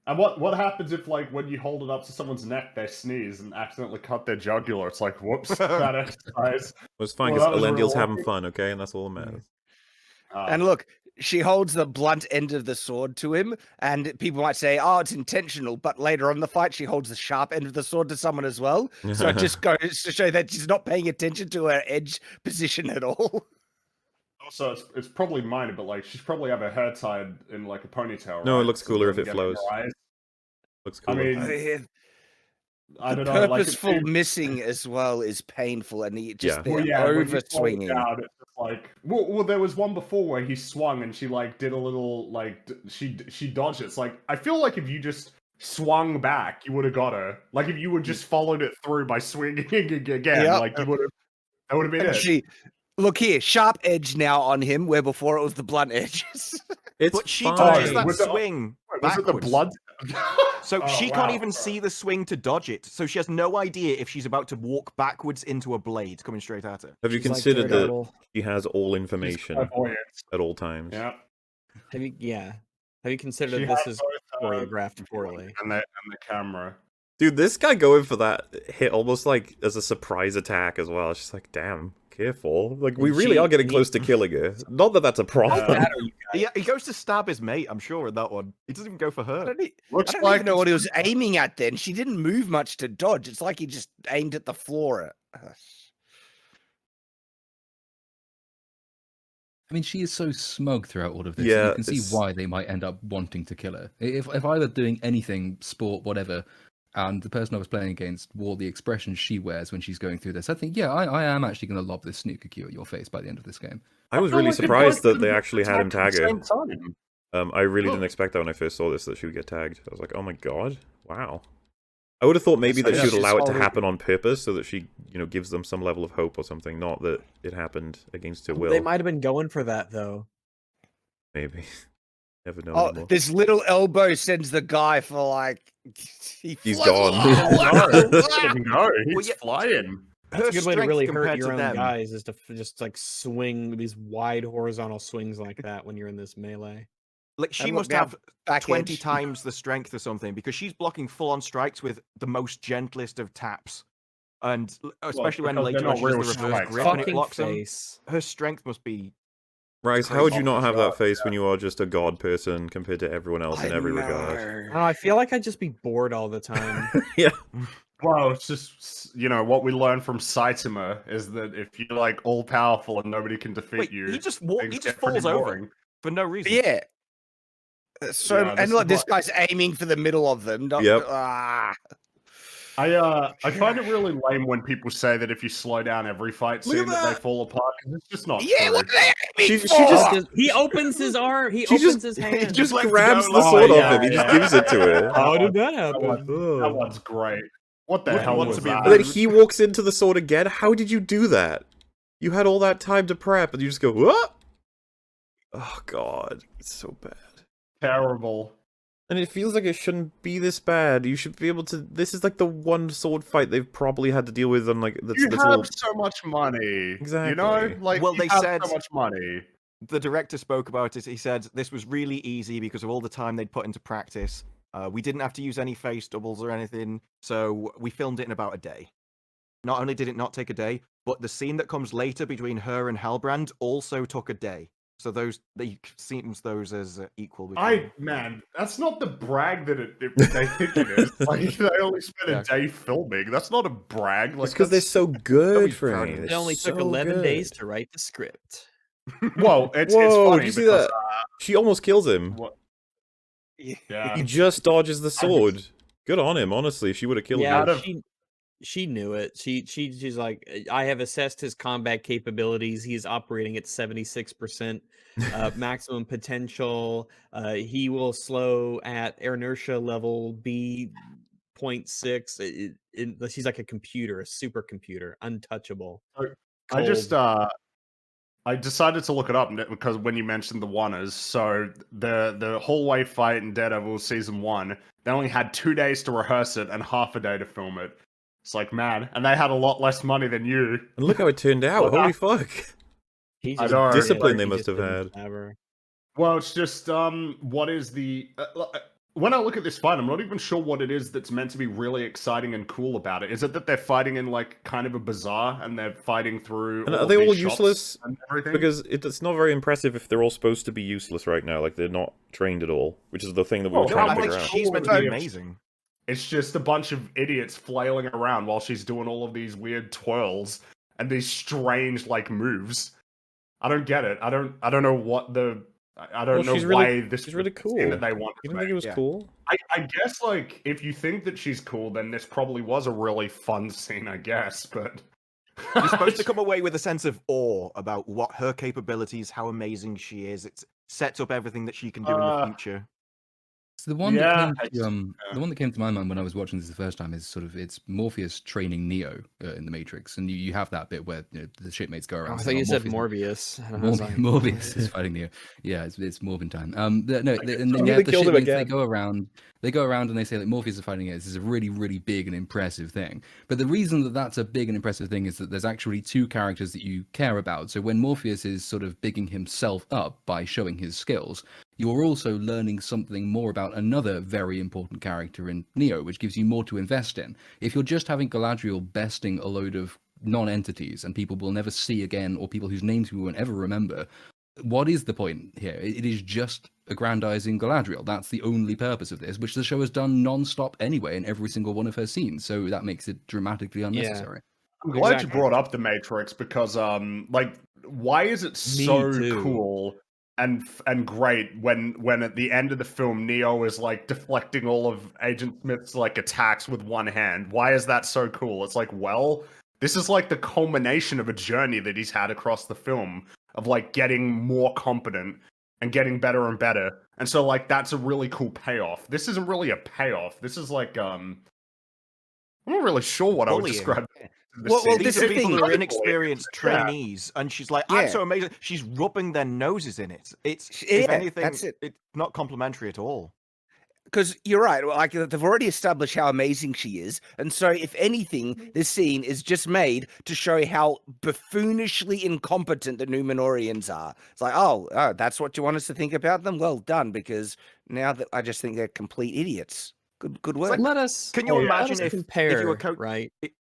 And what happens if like when you hold it up to someone's neck, they sneeze and accidentally cut their jugular? It's like, whoops, that exercise. It was fine Well, because that was Elendil's real having lucky. fun, okay? And that's all that matters. And look, she holds the blunt end of the sword to him, and people might say, "Oh, it's intentional." But later on in the fight, she holds the sharp end of the sword to someone as well. So it just goes to show that she's not paying attention to her edge position at all. also, it's probably minor, but like she's probably have her hair tied in like a ponytail. No, it right? looks So cooler if doesn't it get in her flows. eyes. Looks I cool. mean, I The don't know. Like, purposeful missing as well is painful, and he just Yeah. they're when you fall over swinging. down, it's just like well, there was one before where he swung and she like did a little like she dodged it. It's like I feel like if you just swung back, you would have got her. Like if you would just followed it through by swinging again, Yep. like you would have. That would have been And it. she look here, sharp edge now on him, where before it was the blunt edges. It's But she fine. dodges that Was it- swing Wait, was it the backwards. blood? So Oh, she can't wow. even see the swing to dodge it. So she has no idea if she's about to walk backwards into a blade coming straight at her. Have you She's like considered that Daredevil. she has all She's information clairvoyant. at all times? Yeah. Have you considered She this had is both, choreographed viewing poorly? and the camera. Dude, this guy going for that hit almost like as a surprise attack as well. It's just like, damn, careful. Like, we And really are getting he- close to killing her. Not that that's a problem. Bad are you guys? He goes to stab his mate, I'm sure, in that one. He doesn't even go for I her. don't, Looks I don't like even know what he was aiming at then. She didn't move much to dodge. It's like he just aimed at the floor. I mean, she is so smug throughout all of this. Yeah, You can see it's- why they might end up wanting to kill her. If I were doing anything, sport, whatever, and the person I was playing against wore the expression she wears when she's going through this, I think, yeah, I am actually going to lob this snooker cue at your face by the end of this game. I was feel really like they surprised both that they couldn't actually had him attack tag at her. the same time. I really Oh. didn't expect that when I first saw this, that she would get tagged. I was like, oh my god, wow. I would have thought maybe that Yeah, she would she's allow it to already- happen on purpose so that she, gives them some level of hope or something, not that it happened against her will. They might have been going for that though. Maybe. Never know Oh, anymore. this little elbow sends the guy for like. He's flies gone. off. No, he's Well, yeah. flying. That's Her a good way to strength really hurt compared your to own them. guys is to just like swing these wide horizontal swings like that when you're in this melee. Like, she And look, must they have back 20 edge. times the strength or something, because she's blocking full-on strikes with the most gentlest of taps. And especially when because later they're on not she does real the reverse strikes, grip are and it Fucking blocks them. face. Her strength must be... Rice, how crazy. would you not have that God, face when you are just a god person compared to everyone else in every regard? Oh, I feel like I'd just be bored all the time. Yeah. Well, it's just, what we learned from Saitama is that if you're like all powerful and nobody can defeat Wait, you, he just things get falls pretty over boring. for no reason. Yeah. So Yeah, this and look, is this guy's aiming for the middle of them. Not, Yep. I find it really lame when people say that if you slow down every fight Look at scene that they that! fall apart, 'cause it's just not Yeah, true. what are they aiming She for? just- He opens his arm. He She opens just- his He hand. just lets grabs go, the like- sword Oh, off him. He just yeah, gives it to her. How did that That happen? one's great. What the Wouldn't hell want was to be that? And then he walks into the sword again. How did you do that? You had all that time to prep, and you just go, what? Oh god, it's so bad. Terrible. And it feels like it shouldn't be this bad. You should be able to. This is like the one sword fight they've probably had to deal with, and like that's You that's have all. so much money. Exactly. You know? Like, Well, you they have said- so much money. The director spoke about it. He said this was really easy because of all the time they'd put into practice. We didn't have to use any face doubles or anything, so we filmed it in about a day. Not only did it not take a day, but the scene that comes later between her and Halbrand also took a day. So they seems those as equal. between them. That's not the brag that they think it is. Like, they only spent Yeah. a day filming. That's not a brag. Like, It's because they're that's- so good, Nobody's for proud me. of it. It They're only took so 11 days good. to write the script. Well, it's Whoa, funny did you see because, that? She almost kills him. yeah. He just dodges the sword. Good on him, honestly. She would have killed Yeah, him. she knew it. She's like, I have assessed his combat capabilities. He's operating at 76% maximum potential. He will slow at inertia level B.6. She's like a computer, a supercomputer, untouchable. I just cold. I decided to look it up because when you mentioned the oneers, so the hallway fight in Daredevil season 1, they only had 2 days to rehearse it and half a day to film it. It's like, man, and they had a lot less money than you. And look how it turned out. Well, Holy fuck. He I just know. did it, Discipline they he must just have didn't had. have her. Well, it's just what is the when I look at this fight, I'm not even sure what it is that's meant to be really exciting and cool about it. Is it that they're fighting in like kind of a bazaar and they're fighting through? And all are of they these all shops useless? and everything? Because it's not very impressive if they're all supposed to be useless right now. Like, they're not trained at all. Which is the thing that we were Well, trying I'm to like, figure out. she's meant to be amazing. It's just a bunch of idiots flailing around while she's doing all of these weird twirls and these strange like moves. I don't get it. I don't know what the I don't know she's why really, this she's really was the cool. scene that they wanted You to didn't think it make. was yeah. cool? I guess like if you think that she's cool, then this probably was a really fun scene, I guess. But You're supposed to come away with a sense of awe about what her capabilities, how amazing she is. It sets up everything that she can do in the future. So the one that Yeah, came I to just- the one that came to my mind when I was watching this the first time is sort of it's Morpheus training Neo in the Matrix, and you have that bit where the shipmates go Oh, around. I saying, thought you said Morpheus, Morbius. And I was like, Morbius is fighting Neo. Yeah, it's Morbin time. And then you Nearly have the killed him shipmates. again. They go around and they say that Morpheus is fighting it. This is a really, really big and impressive thing. But the reason that that's a big and impressive thing is that there's actually two characters that you care about. So when Morpheus is sort of bigging himself up by showing his skills, you're also learning something more about another very important character in Neo, which gives you more to invest in. If you're just having Galadriel besting a load of non-entities and people will never see again, or people whose names we won't ever remember, what is the point here? It is just aggrandizing Galadriel. That's the only purpose of this, which the show has done non-stop anyway in every single one of her scenes. So that makes it dramatically unnecessary. I'm glad Exactly. you brought up the Matrix because, like, why is it Me so too. cool and great when at the end of the film Neo is like deflecting all of Agent Smith's like attacks with one hand? Why is that so cool? It's like, well, this is like the culmination of a journey that he's had across the film of like getting more competent and getting better and better. And so like that's a really cool payoff. This isn't really a payoff. This is like I'm not really sure what I would Bullying. describe. Yeah. the Well, scene. this These are is the people thing, who are right? inexperienced Yeah. trainees, and she's like, "I'm Yeah. so amazing." She's rubbing their noses in it. It's Yeah, if anything, that's it. it's not complimentary at all. Because you're right, like they've already established how amazing she is, and so if anything, this scene is just made to show how buffoonishly incompetent the Numenorians are. It's like, oh, that's what you want us to think about them? Well done, because now that I just think they're complete idiots. Good work. like- let us. Can you let imagine us if compare, you were right? it-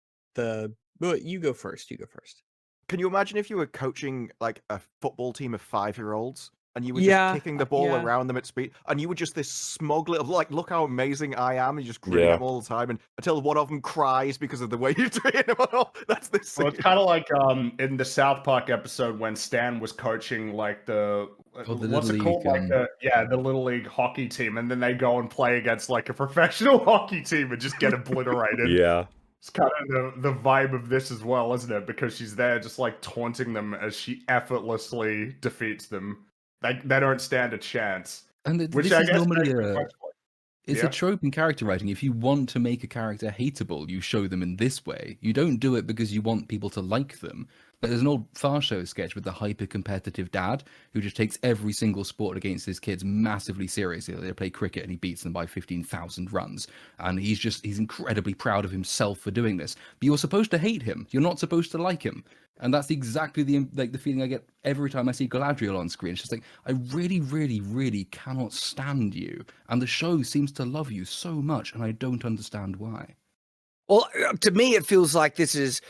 But you go first. You go first. Can you imagine if you were coaching like a football team of 5-year-olds and you were Yeah, just kicking the ball yeah. around them at speed, and you were just this smug little like, look how amazing I am, and you just grinning Yeah. at them all the time, and until one of them cries because of the way you treat him. That's this. Well, it's kind of like in the South Park episode when Stan was coaching like the Oh, the what's it Little called, League, like the Little League hockey team, and then they go and play against like a professional hockey team and just get obliterated. Yeah. It's kind of the vibe of this as well, isn't it? Because she's there just like taunting them as she effortlessly defeats them. They don't stand a chance. And Which this I is guess normally makes it a much more- It's Yeah. a trope in character writing. If you want to make a character hateable, you show them in this way. You don't do it because you want people to like them. Like, there's an old Far Show sketch with the hyper-competitive dad who just takes every single sport against his kids massively seriously. They play cricket and he beats them by 15,000 runs. And he's incredibly proud of himself for doing this. But you're supposed to hate him. You're not supposed to like him. And that's exactly the feeling I get every time I see Galadriel on screen. It's just like, I really, really, really cannot stand you. And the show seems to love you so much, and I don't understand why. Well, to me, it feels like this is,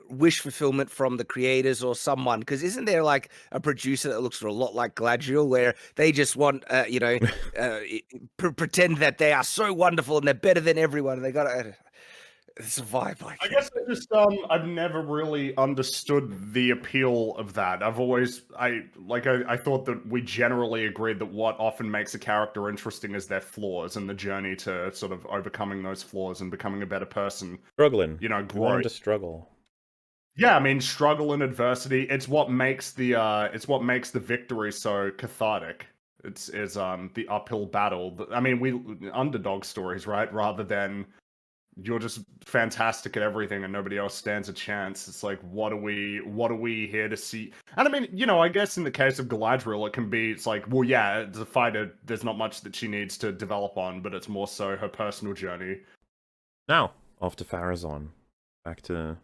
wish fulfillment from the creators or someone. Because isn't there like a producer that looks a lot like Galadriel, where they just want, pretend that they are so wonderful and they're better than everyone, and they got to survive like I that. guess I've never really understood the appeal of that. I thought that we generally agreed that what often makes a character interesting is their flaws and the journey to sort of overcoming those flaws and becoming a better person. Struggling. You know, You want 'em growth. to struggle. Yeah, I mean, struggle and adversity. It's what makes the victory so cathartic. It's the uphill battle. I mean, we underdog stories, right? Rather than you're just fantastic at everything and nobody else stands a chance. It's like, what are we here to see? And I mean, I guess in the case of Galadriel, it's like, well, yeah, as a fighter, there's not much that she needs to develop on, but it's more so her personal journey. Now, off to Farazan. Back to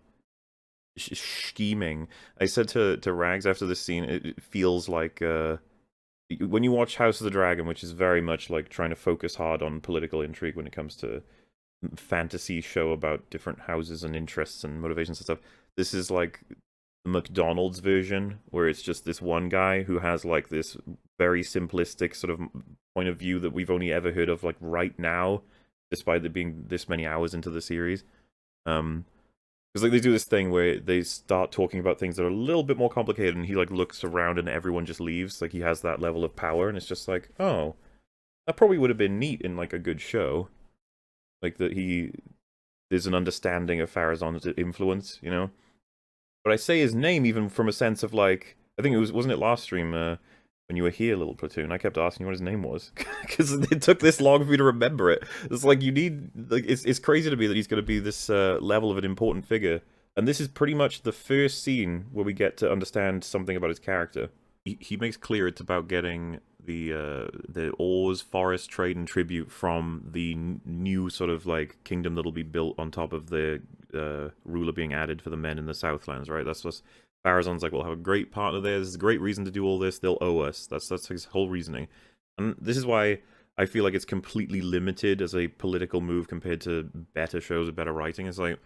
scheming. I said to Rags after this scene, it feels like when you watch House of the Dragon, which is very much like trying to focus hard on political intrigue when it comes to fantasy show about different houses and interests and motivations and stuff. This is like the McDonald's version, where it's just this one guy who has like this very simplistic sort of point of view that we've only ever heard of like right now, despite it being this many hours into the series. Because like they do this thing where they start talking about things that are a little bit more complicated, and he like looks around and everyone just leaves. Like he has that level of power, and it's just like, oh, that probably would have been neat in like a good show. Like that there's an understanding of Farazan's influence, But I say his name even from a sense of like, I think wasn't it last stream, when you were here, little platoon, I kept asking you what his name was because it took this long for me to remember it. It's like you need, like, it's crazy to me that he's going to be this level of an important figure, and this is pretty much the first scene where we get to understand something about his character. He makes clear it's about getting the ores, forest, trade, and tribute from the new sort of like kingdom that'll be built on top of the ruler being added for the men in the Southlands, right? That's what Farazan's like. We'll have a great partner there. This is a great reason to do all this. They'll owe us. That's his whole reasoning, and this is why I feel like it's completely limited as a political move compared to better shows with better writing. It's like,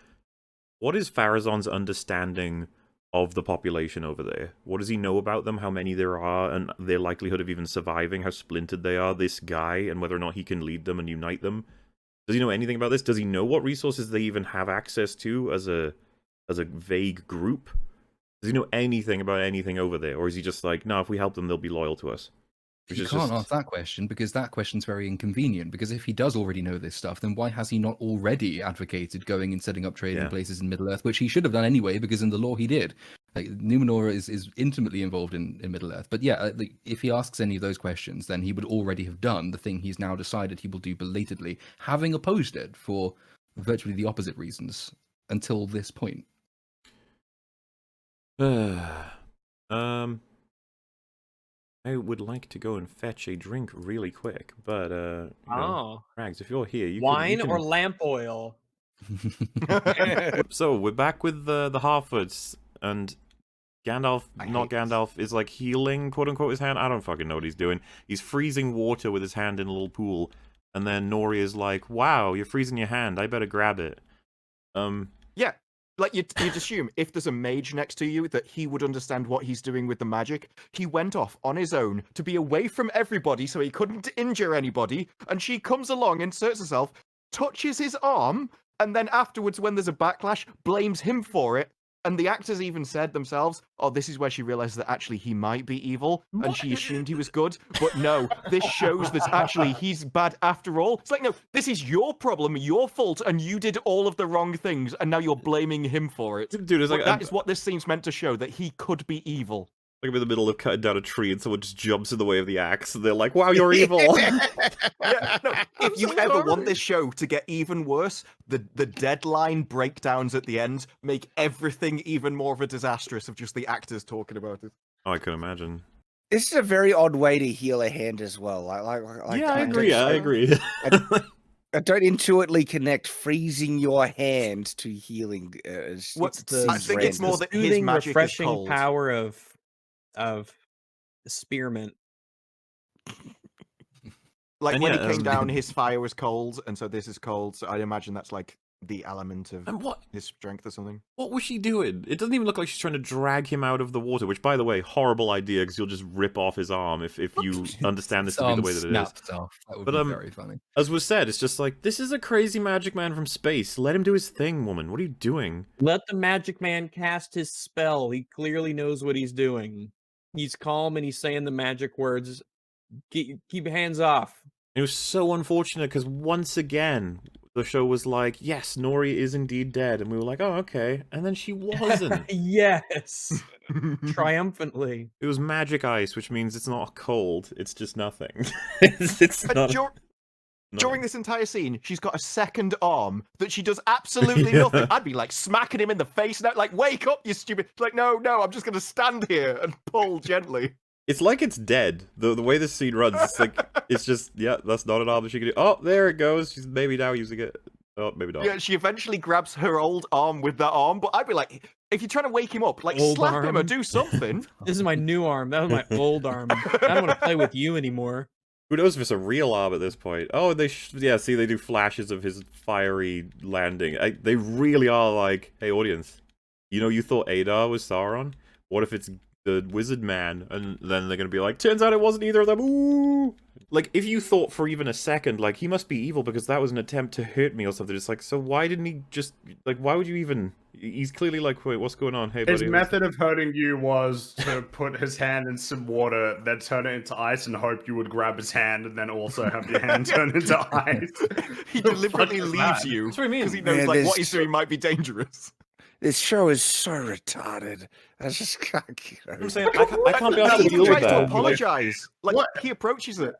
what is Farazan's understanding of the population over there? What does he know about them, how many there are, and their likelihood of even surviving, how splintered they are, this guy, and whether or not he can lead them and unite them? Does he know anything about this? Does he know what resources they even have access to as a vague group? Does he know anything about anything over there? Or is he just like, no, if we help them, they'll be loyal to us? You can't ask that question because that question's very inconvenient. Because if he does already know this stuff, then why has he not already advocated going and setting up trading places in Middle-earth, which he should have done anyway, because in the lore he did. Like, Numenor is intimately involved in Middle-earth. But yeah, if he asks any of those questions, then he would already have done the thing he's now decided he will do belatedly, having opposed it for virtually the opposite reasons until this point. I would like to go and fetch a drink really quick, but you know, Rags, if you're here, wine you can... or lamp oil. So we're back with the Harfoots, and Gandalf, Gandalf, is like healing, quote unquote, his hand. I don't fucking know what he's doing. He's freezing water with his hand in a little pool, and then Nori is like, "Wow, you're freezing your hand. I better grab it." Yeah. Like, you'd assume if there's a mage next to you that he would understand what he's doing with the magic. He went off on his own to be away from everybody so he couldn't injure anybody, and she comes along, inserts herself, touches his arm, and then afterwards, when there's a backlash, blames him for it. And the actors even said themselves, oh, this is where she realized that actually he might be evil, and she assumed he was good. But no, this shows that actually he's bad after all. It's like, no, this is your problem, your fault, and you did all of the wrong things, and now you're blaming him for it. Dude, it's like, that is what this scene's meant to show, that he could be evil. Like I'm in the middle of cutting down a tree and someone just jumps in the way of the axe and they're like, wow, you're evil. Yeah, no, if you ever want this show to get even worse, the deadline breakdowns at the end make everything even more of a disastrous of just the actors talking about it. Oh, I can imagine. This is a very odd way to heal a hand as well. Yeah, I agree. I don't intuitively connect freezing your hand to healing. What's I think it's more that his magic refreshing is cold. Power of spearmint. Like, and when yeah, he came down, his fire was cold, and so this is cold. So I'd imagine that's like the element of his strength or something. What was she doing? It doesn't even look like she's trying to drag him out of the water, which, by the way, horrible idea, because you'll just rip off his arm if you understand this to be the way that it is. That would be very funny. As was said, it's just like, this is a crazy magic man from space. Let him do his thing, woman. What are you doing? Let the magic man cast his spell. He clearly knows what he's doing. He's calm and he's saying the magic words. Keep your hands off. It was so unfortunate because once again, the show was like, yes, Nori is indeed dead. And we were like, oh, okay. And then she wasn't. Yes. Triumphantly. It was magic ice, which means it's not cold. It's just nothing. it's not... During this entire scene, she's got a second arm that she does absolutely nothing. I'd be like smacking him in the face now, like, wake up, you stupid. Like, no, I'm just going to stand here and pull gently. It's like it's dead. The way this scene runs, it's like, it's just, yeah, that's not an arm that she can do. Oh, there it goes. She's maybe now using it. Oh, maybe not. Yeah, she eventually grabs her old arm with that arm, but I'd be like, if you're trying to wake him up, like, old slap arm. him or do something. This is my new arm. That was my old arm. I don't want to play with you anymore. Who knows if it's a real arm at this point? Oh, yeah, see, they do flashes of his fiery landing. They really are like, hey, audience, you know, you thought Adar was Sauron? What if it's the wizard man? And then they're gonna be like, turns out it wasn't either of them. Ooh! Like, if you thought for even a second, like, he must be evil because that was an attempt to hurt me or something, it's like, so why didn't he just, like, why would you even... He's clearly like, wait, what's going on? Hey, buddy. His method of hurting you was to put his hand in some water, then turn it into ice and hope you would grab his hand and then also have your hand turn into ice. He deliberately leaves you That's what I mean. because he knows, like, what he's doing might be dangerous. This show is so retarded. I just can't. I'm saying I can't be able to He deal even with tries to that. Like, apologize. Like, What? he approaches it.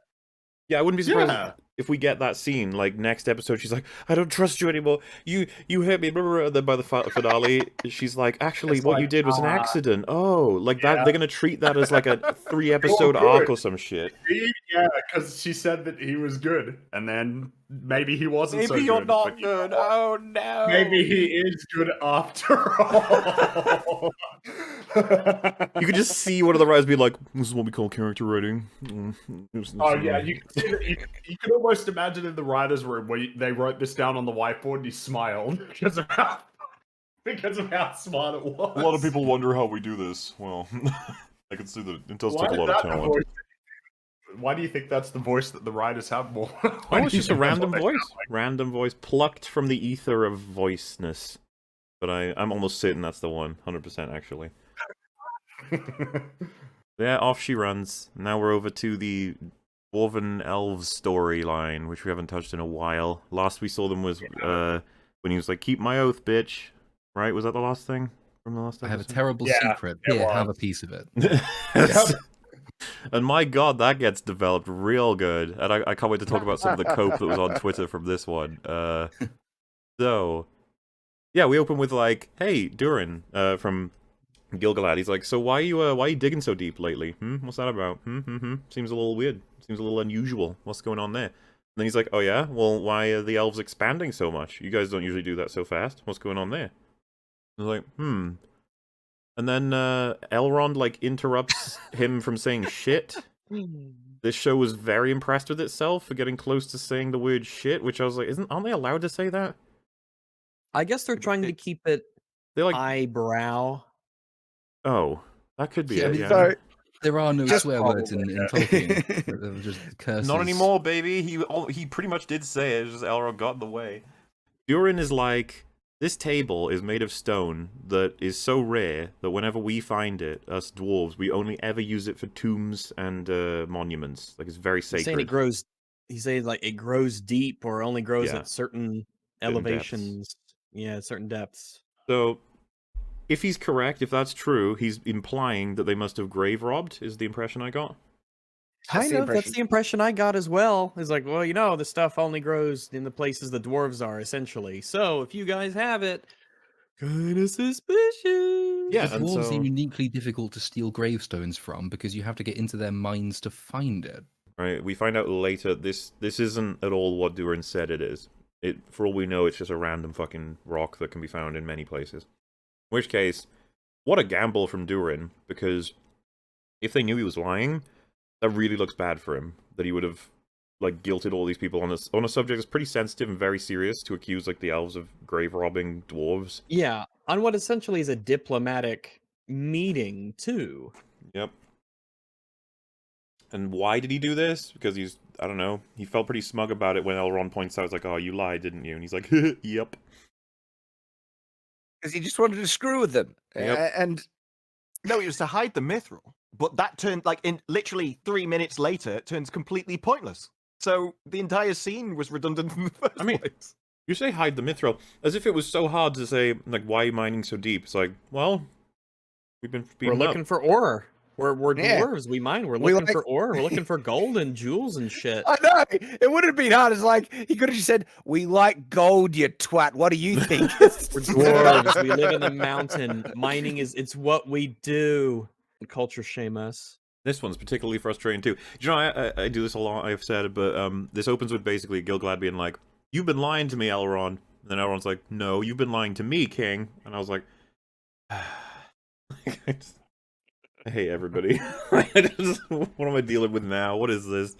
yeah, I wouldn't be surprised Yeah. if we get that scene. Like next episode, she's like, "I don't trust you anymore. You hurt me." Blah, blah, blah. Then by the finale, she's like, "Actually, It's what you like, did was an accident." Oh, like that. yeah. They're gonna treat that as like a 3-episode good. arc or some shit. Yeah, because she said that he was good, and then maybe he wasn't so Maybe good. you're not but you know good. what? Oh no. Maybe he is good after all. You could just see one of the writers be like, "This is what we call character writing." Oh yeah, you can see that. You can almost imagine in the writers' room where they wrote this down on the whiteboard and he smiled because of how smart it was. A lot of people wonder how we do this. Well, I can see that it does Why take a is lot that of the talent. voice? Why do you think that's the voice that the writers have more? Oh, it's just a random voice. Random voice plucked from the ether of voiceness. But I'm almost certain that's the one. 100% actually. Yeah, off she runs. Now we're over to the Dwarven Elves storyline, which we haven't touched in a while. Last we saw them was when he was like, "Keep my oath, bitch." Right? Was that the last thing from the last I have a episode? terrible Yeah, secret. it Here, have a was. piece of it. And my god, that gets developed real good. And I can't wait to talk about some of the cope that was on Twitter from this one. So, yeah, we open with like, "Hey, Durin, from Gilgalad." He's like, "So why are you digging so deep lately? What's that about? Seems a little weird. Seems a little unusual. What's going on there?" And then he's like, "Oh yeah? Well, why are the elves expanding so much? You guys don't usually do that so fast. What's going on there?" I was like, And then Elrond like interrupts him from saying shit. This show was very impressed with itself for getting close to saying the word shit, which I was like, aren't they allowed to say that? I guess they're trying to keep it They're like, eyebrow. Oh, that could be Yeah, I it, mean, yeah. So There are no Just swear words in Tolkien. They're just curses. Not anymore, baby. He pretty much did say it, just Elrond got in the way. Durin is like, "This table is made of stone that is so rare that whenever we find it, us dwarves, we only ever use it for tombs and monuments. Like, it's very He's saying sacred." it grows. He's saying like it grows deep or only grows Yeah. at certain depths. elevations. Yeah, certain depths. So, if he's correct, if that's true, he's implying that they must have grave robbed, is the impression I got. That's the That's impression. the impression I got as well. It's like, well, the stuff only grows in the places the dwarves are, essentially. So if you guys have it, kind of suspicious. Yeah, The and dwarves so- are uniquely difficult to steal gravestones from because you have to get into their minds to find it. Right, we find out later this isn't at all what Durin said it is. For all we know, it's just a random fucking rock that can be found in many places. In which case, what a gamble from Durin, because if they knew he was lying, that really looks bad for him. That he would have like guilted all these people on a subject that's pretty sensitive and very serious to accuse like the elves of grave robbing dwarves. Yeah, on what essentially is a diplomatic meeting too. Yep. And why did he do this? Because I don't know, he felt pretty smug about it when Elrond points out, it's like, "Oh, you lied, didn't you?" And he's like, "Yep." because he just wanted to screw with them. Yep. And No, it was to hide the mithril. But that turned, like, in literally 3 minutes later, it turns completely pointless. So the entire scene was redundant in the first place. You say hide the mithril, as if it was so hard to say, like, why are you mining so deep? It's like, well, we've been We're beaten looking up. for ore. We're Yeah. dwarves. We mine. We're We looking like- for ore. We're looking for gold and jewels and shit. I know it wouldn't have been hard. It's like he could have just said, "We like gold, you twat. What do you think?" We're dwarves. We live in the mountain. Mining it's what we do. Culture shame us. This one's particularly frustrating too. You know, I do this a lot, I've said, but this opens with basically Gilgalad being like, "You've been lying to me, Elrond." And then Elrond's like, "No, you've been lying to me, King." And I was like, I hate everybody. What am I dealing with now? What is this?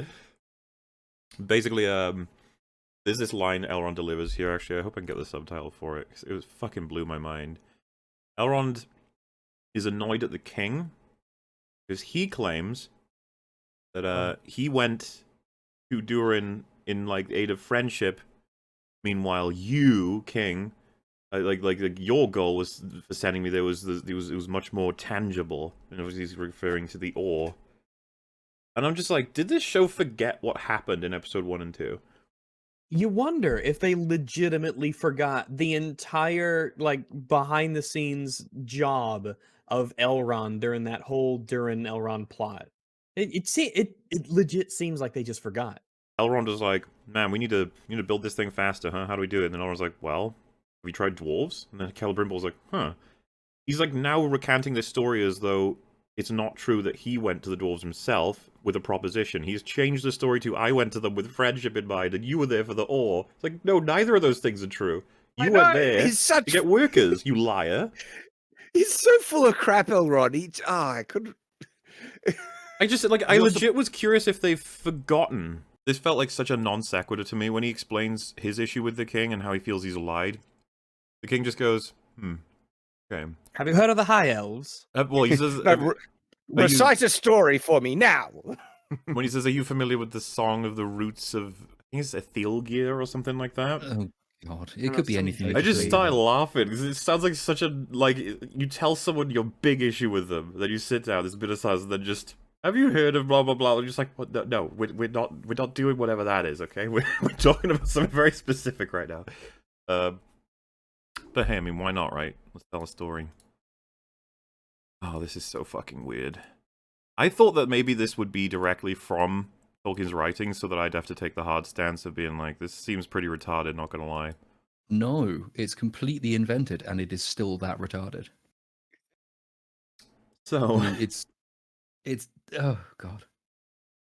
Basically, there's this line Elrond delivers here, actually. I hope I can get the subtitle for it, 'cause it was fucking blew my mind. Elrond is annoyed at the king, because he claims that he went to Durin in, like, aid of friendship. Meanwhile, you, King, like your goal was for sending me there was it was much more tangible, and obviously he's referring to the ore. And I'm just like, did this show forget what happened in episode 1 and 2? You wonder if they legitimately forgot the entire like behind the scenes job of Elrond during that whole Durin Elrond plot. It legit seems like they just forgot. Elrond was like, man, we need to build this thing faster, huh? How do we do it? And then Elrond's like, well, have you tried dwarves? And then Celebrimbor's like, huh. He's like now recanting this story as though it's not true that he went to the dwarves himself with a proposition. He's changed the story to I went to them with friendship in mind, and you were there for the ore. It's like, no, neither of those things are true. You went there to get workers, you liar. He's so full of crap, Elrond. I couldn't. I just like I legit was curious if they've forgotten. This felt like such a non sequitur to me when he explains his issue with the king and how he feels he's lied. The king just goes, okay. Have you heard of the High Elves? Well, he says, Recite a story for me now. when he says, are you familiar with the song of the roots of, I think it's Ethelgeir or something like that? Oh god, it could be anything. I just started laughing because it sounds like such a, like, you tell someone your big issue with them, then you sit down, there's a bit of silence, and then just, have you heard of blah blah blah? You're just like, what? No, we're not doing whatever that is, okay? We're talking about something very specific right now. But hey, I mean, why not, right? Let's tell a story. Oh, this is so fucking weird. I thought that maybe this would be directly from Tolkien's writing, so that I'd have to take the hard stance of being like, this seems pretty retarded, not gonna lie. No, it's completely invented, and it is still that retarded. So, I mean, it's oh god.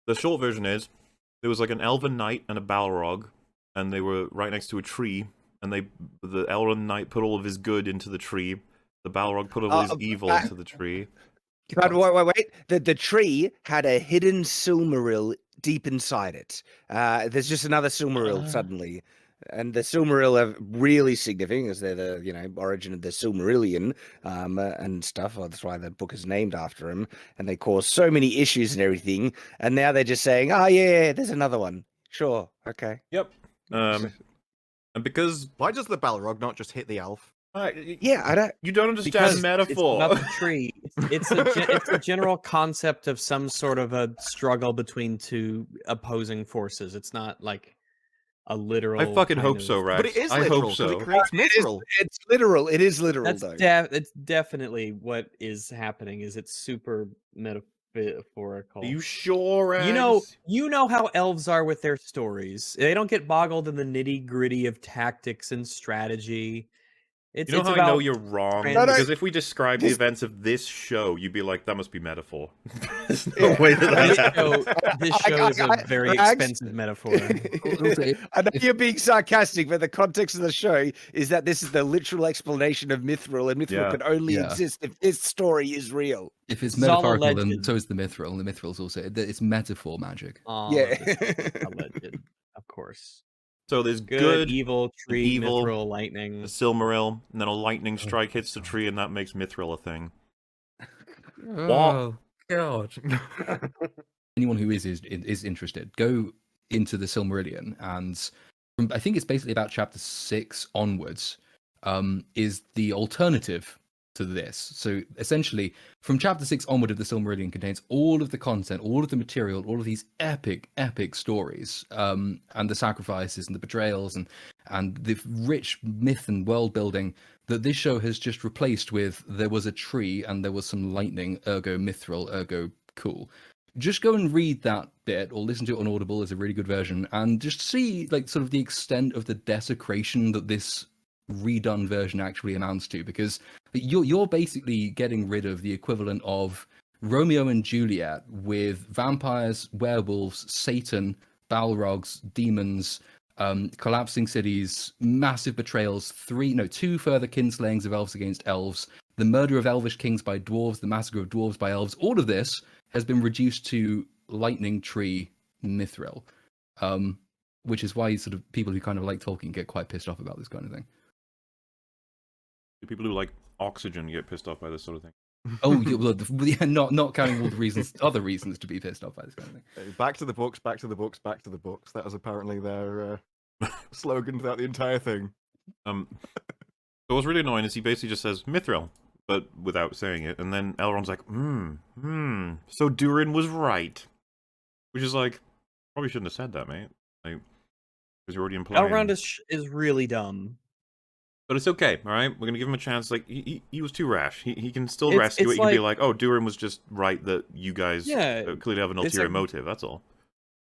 the short version is, there was like an elven knight and a Balrog, and they were right next to a tree, and the elven knight put all of his good into the tree, the Balrog put all his evil into the tree. But wait. The tree had a hidden Silmaril deep inside it. There's just another Silmaril suddenly. And the Silmaril are really significant as they're the origin of the Silmarillion and stuff. That's why the book is named after them. And they cause so many issues and everything. And now they're just saying, oh yeah, there's another one. Sure, okay. Yep. And because Why does the Balrog not just hit the elf? Yeah, I don't. you don't understand Because metaphor. it's about the tree. It's a general concept of some sort of a struggle between two opposing forces. It's not like a literal. I fucking kind hope of- so, Rex. But it is I literal, hope 'cause so. it creates mithril. It's literal. It is literal, That's though. it's definitely what is happening. Is it's super metaphorical. Are you sure, Rex? You know how elves are with their stories. They don't get boggled in the nitty gritty of tactics and strategy. It's, You know it's how about I know you're wrong? trans- Because if we describe the events of this show, you'd be like, that must be metaphor. There's no way that This that's happening. show is a very Rags- expensive metaphor. I know you're being sarcastic, but the context of the show is that this is the literal explanation of mithril, and mithril Yeah. can only Yeah. exist if this story is real. If it's This is all metaphorical, then alleged. so is the mithril, and the mithril's also it's metaphor magic. Yeah. Alleged, of course. So there's Good, good, evil, tree, evil, mithril, a lightning. Silmaril, and then a lightning strike hits the tree, and that makes Mithril a thing. Oh god! Anyone who is interested, go into the Silmarillion, and from, I think it's basically about chapter 6 onwards, is the alternative to this. So essentially, from chapter 6 onward of the Silmarillion contains all of the content, all of the material, all of these epic stories, and the sacrifices and the betrayals and the rich myth and world building that this show has just replaced with there was a tree and there was some lightning, ergo mithril, ergo cool. Just go and read that bit or listen to it on Audible is a really good version and just see like sort of the extent of the desecration that this redone version actually amounts to, because you're basically getting rid of the equivalent of Romeo and Juliet with vampires, werewolves, Satan, Balrogs, demons, collapsing cities, massive betrayals, 2 further kinslayings of elves against elves, the murder of elvish kings by dwarves, the massacre of dwarves by elves. All of this has been reduced to lightning tree mithril, which is why sort of people who kind of like Tolkien get quite pissed off about this kind of thing. Do people who like oxygen get pissed off by this sort of thing? Oh, yeah, not counting all the other reasons to be pissed off by this kind of thing. Back to the books, back to the books, back to the books. That was apparently their slogan throughout the entire thing. So what's really annoying is he basically just says Mithril, but without saying it, and then Elrond's like, so Durin was right. Which is like, probably shouldn't have said that, mate. Like, Because you're already implying. Elrond is really dumb. But it's okay, all right? We're gonna give him a chance. Like he was too rash. He can still It's- rescue it's it. You can be like- like, oh, Durin was just right that you guys Yeah, clearly have an it's ulterior like- motive. That's all.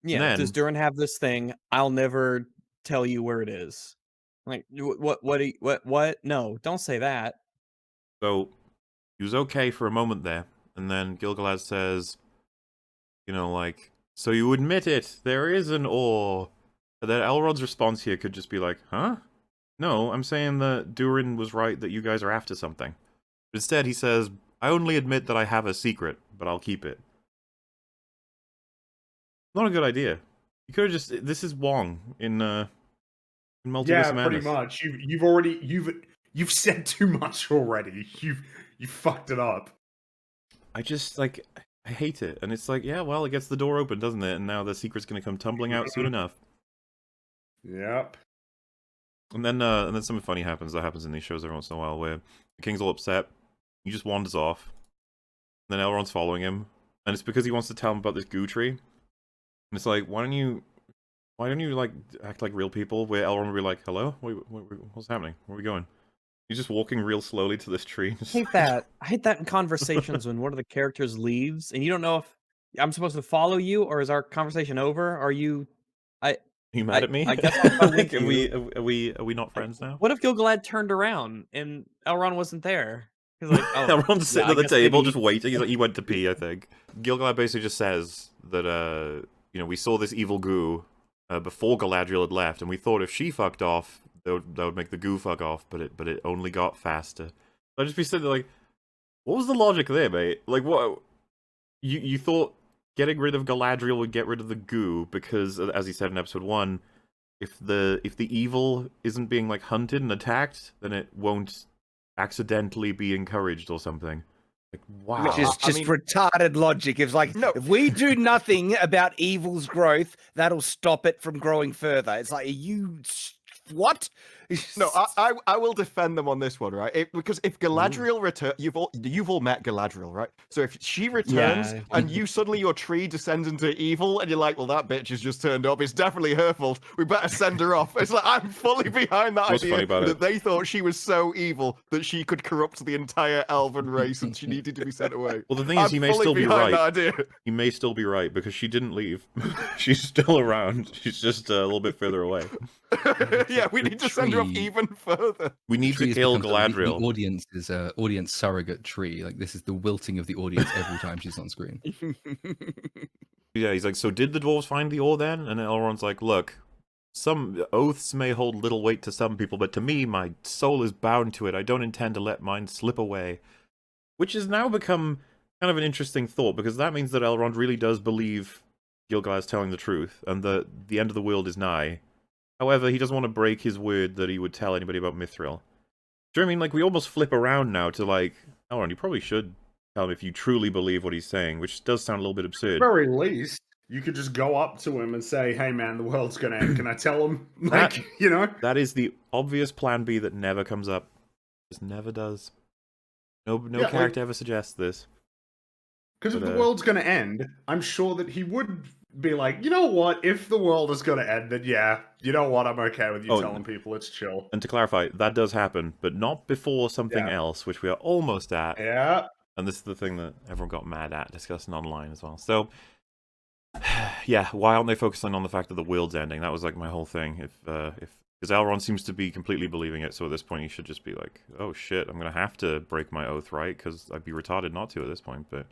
Yeah, then- does Durin have this thing? I'll never tell you where it is. Like, what? No, don't say that. So he was okay for a moment there, and then Gil-galad says, you know, like, so you admit it? There is an ore. And then Elrond's response here could just be like, huh? No, I'm saying that Durin was right that you guys are after something. But instead, he says, I only admit that I have a secret, but I'll keep it. Not a good idea. You could have just. This is Wong in Multiverse Yeah, Madness. pretty much. You've said too much already. You fucked it up. I just like I hate it, and it's like, yeah, well, it gets the door open, doesn't it? And now the secret's gonna come tumbling out soon enough. Yep. And then something funny happens. That happens in these shows every once in a while, where the king's all upset. He just wanders off. And then Elrond's following him, and it's because he wants to tell him about this goo tree. And it's like, why don't you like act like real people? Where Elrond would be like, hello, what's happening? Where are we going? He's just walking real slowly to this tree. I hate that. I hate that in conversations when one of the characters leaves and you don't know if I'm supposed to follow you or is our conversation over? Are you? You mad at me? I guess I'll go like, with are we not friends now? What if Gil-galad turned around and Elrond wasn't there? He's like, oh, Elrond's sitting yeah, at I the guess table maybe- just waiting. He's like, he went to pee, I think. Gil-galad basically just says that, you know, we saw this evil goo before Galadriel had left, and we thought if she fucked off, that would make the goo fuck off, but it only got faster. I'd just be sitting there like, what was the logic there, mate? Like, what? You thought getting rid of Galadriel would get rid of the goo because, as he said in episode 1, if the evil isn't being like hunted and attacked, then it won't accidentally be encouraged or something. Like, wow. Which is I just mean- retarded logic. It's like, No. if we do nothing about evil's growth, that'll stop it from growing further. It's like, what? No, I will defend them on this one, right? Because if Galadriel return, you've all met Galadriel, right? So if she returns Yeah. and suddenly your tree descends into evil, and you're like, well, that bitch has just turned up. It's definitely her fault. We better send her off. It's like I'm fully behind that What's funny idea about that it? they thought she was so evil that she could corrupt the entire elven race, and she needed to be sent away. Well, the thing is, I'm he may fully still be behind right. that idea. He may still be right because she didn't leave. She's still around. She's just a little bit further away. Yeah, we need to send her off Tree. even further. We need Tree to has kill become sort of Galadriel. The audience is audience surrogate tree. Like this is the wilting of the audience every time she's on screen. Yeah, he's like, so did the dwarves find the ore then? And Elrond's like, look, some oaths may hold little weight to some people, but to me, my soul is bound to it. I don't intend to let mine slip away. Which has now become kind of an interesting thought, because that means that Elrond really does believe Gil-galad's telling the truth, and that the end of the world is nigh. However, he doesn't want to break his word that he would tell anybody about Mithril. Do you know what I mean? Like, we almost flip around now to like, Elrond, you probably should tell him if you truly believe what he's saying, which does sound a little bit absurd. very least, you could just go up to him and say, "Hey, man, the world's gonna end. Can I tell him?" Like, That- you know. That is the obvious plan B that never comes up. Just never does. No Yeah, like- character ever suggests this. Because if But, the world's going to end, I'm sure that he would be like, you know what? If the world is going to end, then yeah, you know what? I'm okay with you Oh, telling people it's chill. And to clarify, that does happen, but not before something Yeah. else, which we are almost at. Yeah. And this is the thing that everyone got mad at discussing online as well. So, yeah, why aren't they focusing on the fact that the world's ending? That was like my whole thing. Because Elrond seems to be completely believing it, so at this point he should just be like, oh shit, I'm gonna have to break my oath, right? Because I'd be retarded not to at this point, but...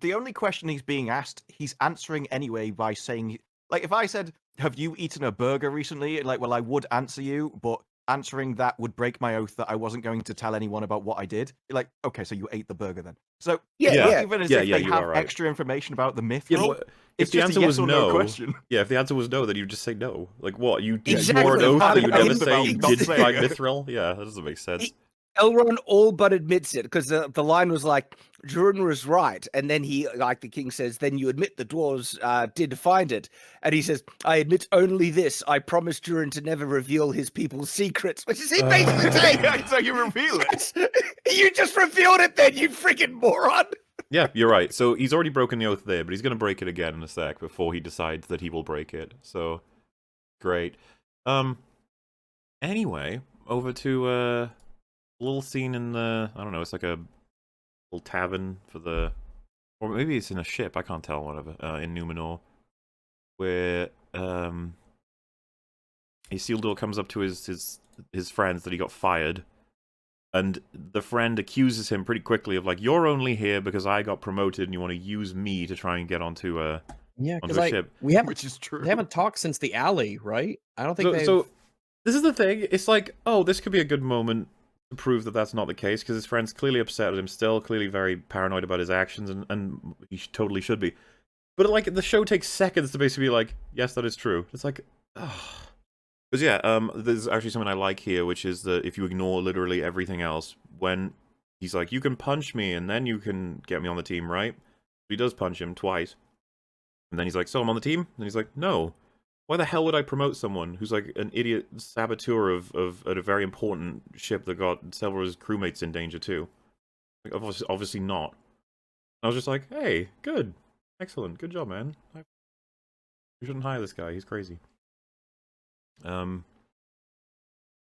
The only question he's being asked, he's answering anyway by saying, like, if I said, have you eaten a burger recently? Like, well, I would answer you, but answering that would break my oath that I wasn't going to tell anyone about what I did. Like, okay, so you ate the burger then. So, Yeah, Yeah. yeah. even as Yeah, if yeah, they you have are right. extra information about the myth, Yeah, role, but it's if the just answer a yes was or no no, question. yeah, if the answer was no, then you just say no. Like what? You Exactly. swore an oath that you would never It's say about you not did saying find it. Mithril? Yeah, that doesn't make sense. Elrond all but admits it because the line was like, Durin was right. And then he, like the king says, then you admit the dwarves did find it. And he says, I admit only this. I promised Durin to never reveal his people's secrets. Which is he basically saying, Yeah, so you reveal it. you just revealed it then, you freaking moron. Yeah, you're right. So he's already broken the oath there, but he's going to break it again in a sec before he decides that he will break it. So Great. Anyway, over to a little scene in the, I don't know, it's like a little tavern for the, or maybe it's in a ship, I can't tell, whatever, in Numenor, where Isildur comes up to his friends that he got fired, and the friend accuses him pretty quickly of like, you're only here because I got promoted and you want to use me to try and get onto a ship. we haven't Which is true. they haven't talked since the alley, right? I don't think they've. So this is the thing. It's like, oh, this could be a good moment to prove that that's not the case, because his friend's clearly upset at him still, clearly very paranoid about his actions, and he totally should be. But like, the show takes seconds to basically be like, yes, that is true. It's like, oh. Because yeah, there's actually something I like here, which is that if you ignore literally everything else, when he's like, you can punch me and then you can get me on the team, right? He does punch him twice. And then he's like, so I'm on the team? And he's like, no. Why the hell would I promote someone who's like an idiot saboteur of a very important ship that got several of his crewmates in danger too? Like, obviously not. I was just like, hey, good. Excellent. Good job, man. We shouldn't hire this guy. He's crazy.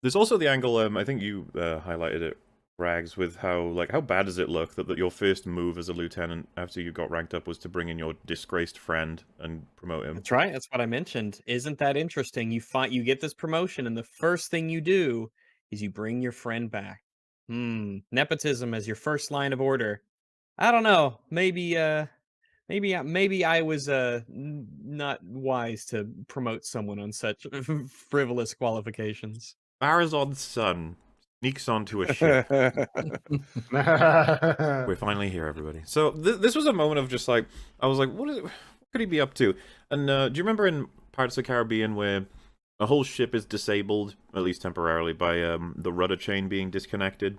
There's also the angle, I think you highlighted it, Rags, with how bad does it look that your first move as a lieutenant after you got ranked up was to bring in your disgraced friend and promote him. That's right. That's what I mentioned. Isn't that interesting? You get this promotion, and the first thing you do is you bring your friend back. Nepotism as your first line of order. I don't know. Maybe I was not wise to promote someone on such frivolous qualifications. Barazon's son sneaks onto a ship. We're finally here, everybody. So this was a moment of just like, I was like, what could he be up to? And do you remember in Pirates of the Caribbean where a whole ship is disabled, at least temporarily, by the rudder chain being disconnected?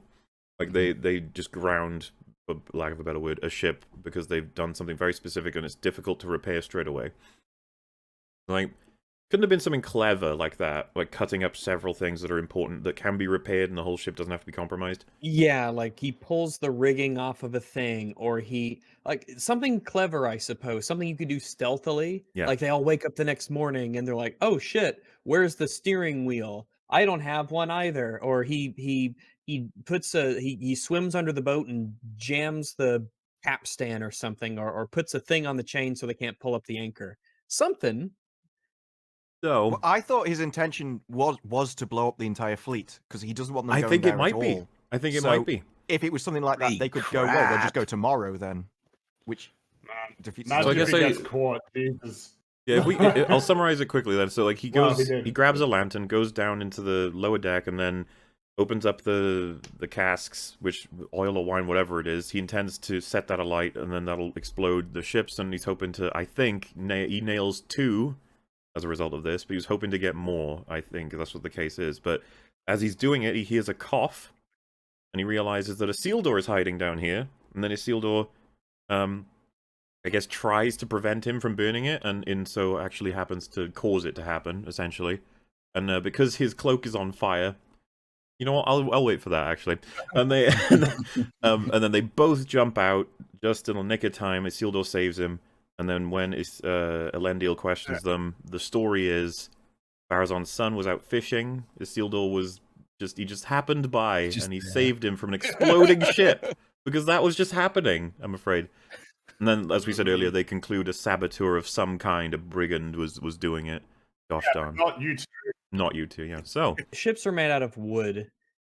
Like they just ground, for lack of a better word, a ship because they've done something very specific and it's difficult to repair straight away. Like, couldn't have been something clever like that, like cutting up several things that are important that can be repaired and the whole ship doesn't have to be compromised? Yeah, like he pulls the rigging off of a thing, or he like something clever, I suppose, something you could do stealthily. Yeah. Like they all wake up the next morning and they're like, "Oh shit, where's the steering wheel? I don't have one either." Or he puts he swims under the boat and jams the capstan or something, or puts a thing on the chain so they can't pull up the anchor. Something. So Well, I thought his intention was to blow up the entire fleet because he doesn't want them I going think there it might at be. all. I think it So, might be. If it was something like that, Holy they could go, well, they'll just go crap. tomorrow then. Which defeats the So I Imagine guess if he I- gets caught. Jesus. Yeah, I'll summarize it quickly then. So like he Well, goes, he did. he grabs a lantern, goes down into the lower deck, and then opens up the casks, which oil or wine, whatever it is. He intends to set that alight, and then that'll explode the ships. And he's hoping to, I think, he nails 2 as a result of this, but he was hoping to get more. I think that's what the case is. But as he's doing it, he hears a cough, and he realizes that Isildur is hiding down here. And then Isildur, I guess, tries to prevent him from burning it, and in so actually happens to cause it to happen, essentially. And because his cloak is on fire, you know what? I'll wait for that actually. And they, and then they both jump out just in a nick of time. Isildur saves him, and then when Elendil questions them, the story is Barazon's son was out fishing. Isildur was he just happened by, and he saved him from an exploding ship because that was just happening. I'm afraid. And then, as we said earlier, they conclude a saboteur of some kind, a brigand, was doing it. Gosh darn. Not you two. Not you two, yeah. So, Ships are made out of wood,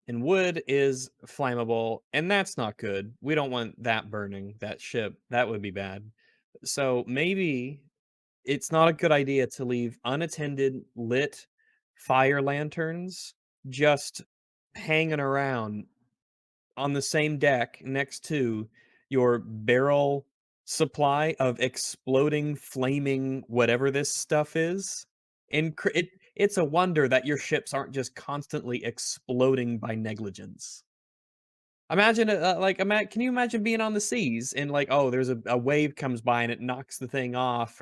and wood is flammable, and that's not good. We don't want that burning, that ship. That would be bad. So maybe it's not a good idea to leave unattended lit fire lanterns just hanging around on the same deck next to your barrel supply of exploding, flaming, whatever this stuff is. And it's a wonder that your ships aren't just constantly exploding by negligence. Imagine, can you imagine being on the seas and like, oh, there's a wave comes by and it knocks the thing off,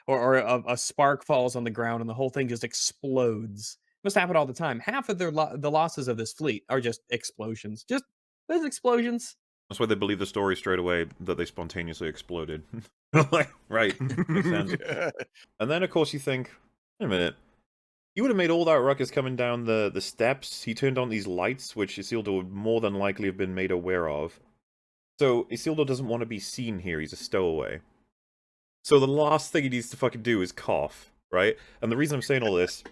or a spark falls on the ground and the whole thing just explodes. Must happen all the time. Half of the losses of this fleet are just explosions. Just those explosions. that's why they believe the story straight away that they spontaneously exploded. Like, right. Makes sense. And then, of course, you think, wait a minute. He would have made all that ruckus coming down the steps. He turned on these lights, which Isildur would more than likely have been made aware of. So Isildur doesn't want to be seen here. He's a stowaway. So the last thing he needs to fucking do is cough, right? And the reason I'm saying all this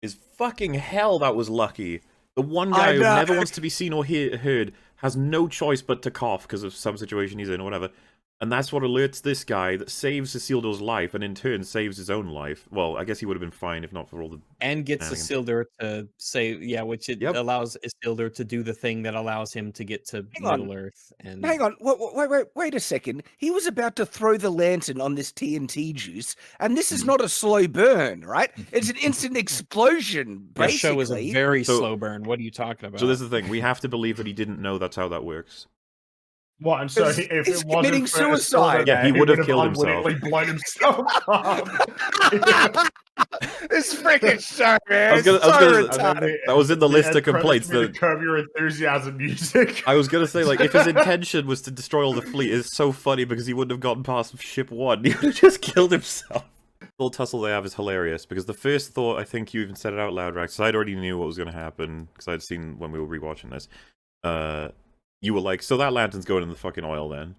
is fucking hell that was lucky. The one guy who never wants to be seen or heard has no choice but to cough because of some situation he's in or whatever. And that's what alerts this guy that saves Isildur's life and in turn saves his own life. Well, I guess he would have been fine if not for all the... And gets Isildur to say, yeah, which it allows Isildur to do the thing that allows him to get to Middle Earth. And hang on, wait a second. He was about to throw the lantern on this TNT juice, and this is not a slow burn, right? It's an instant explosion, basically. The show is a very slow burn. What are you talking about? So this is the thing. We have to believe that he didn't know that's how that works. What? And so if it wasn't committing suicide, yeah, he would have killed himself. Unwittingly blown himself up. This freaking show, man. I was gonna, that was in the list of complaints. The Curb Your Enthusiasm music. I was gonna say, like, if his intention was to destroy all the fleet, it's so funny because he wouldn't have gotten past ship 1. He would have just killed himself. The little tussle they have is hilarious because the first thought, I think you even said it out loud, Rax, because I'd already knew what was gonna happen because I'd seen when we were rewatching this. You were like, so that lantern's going in the fucking oil then.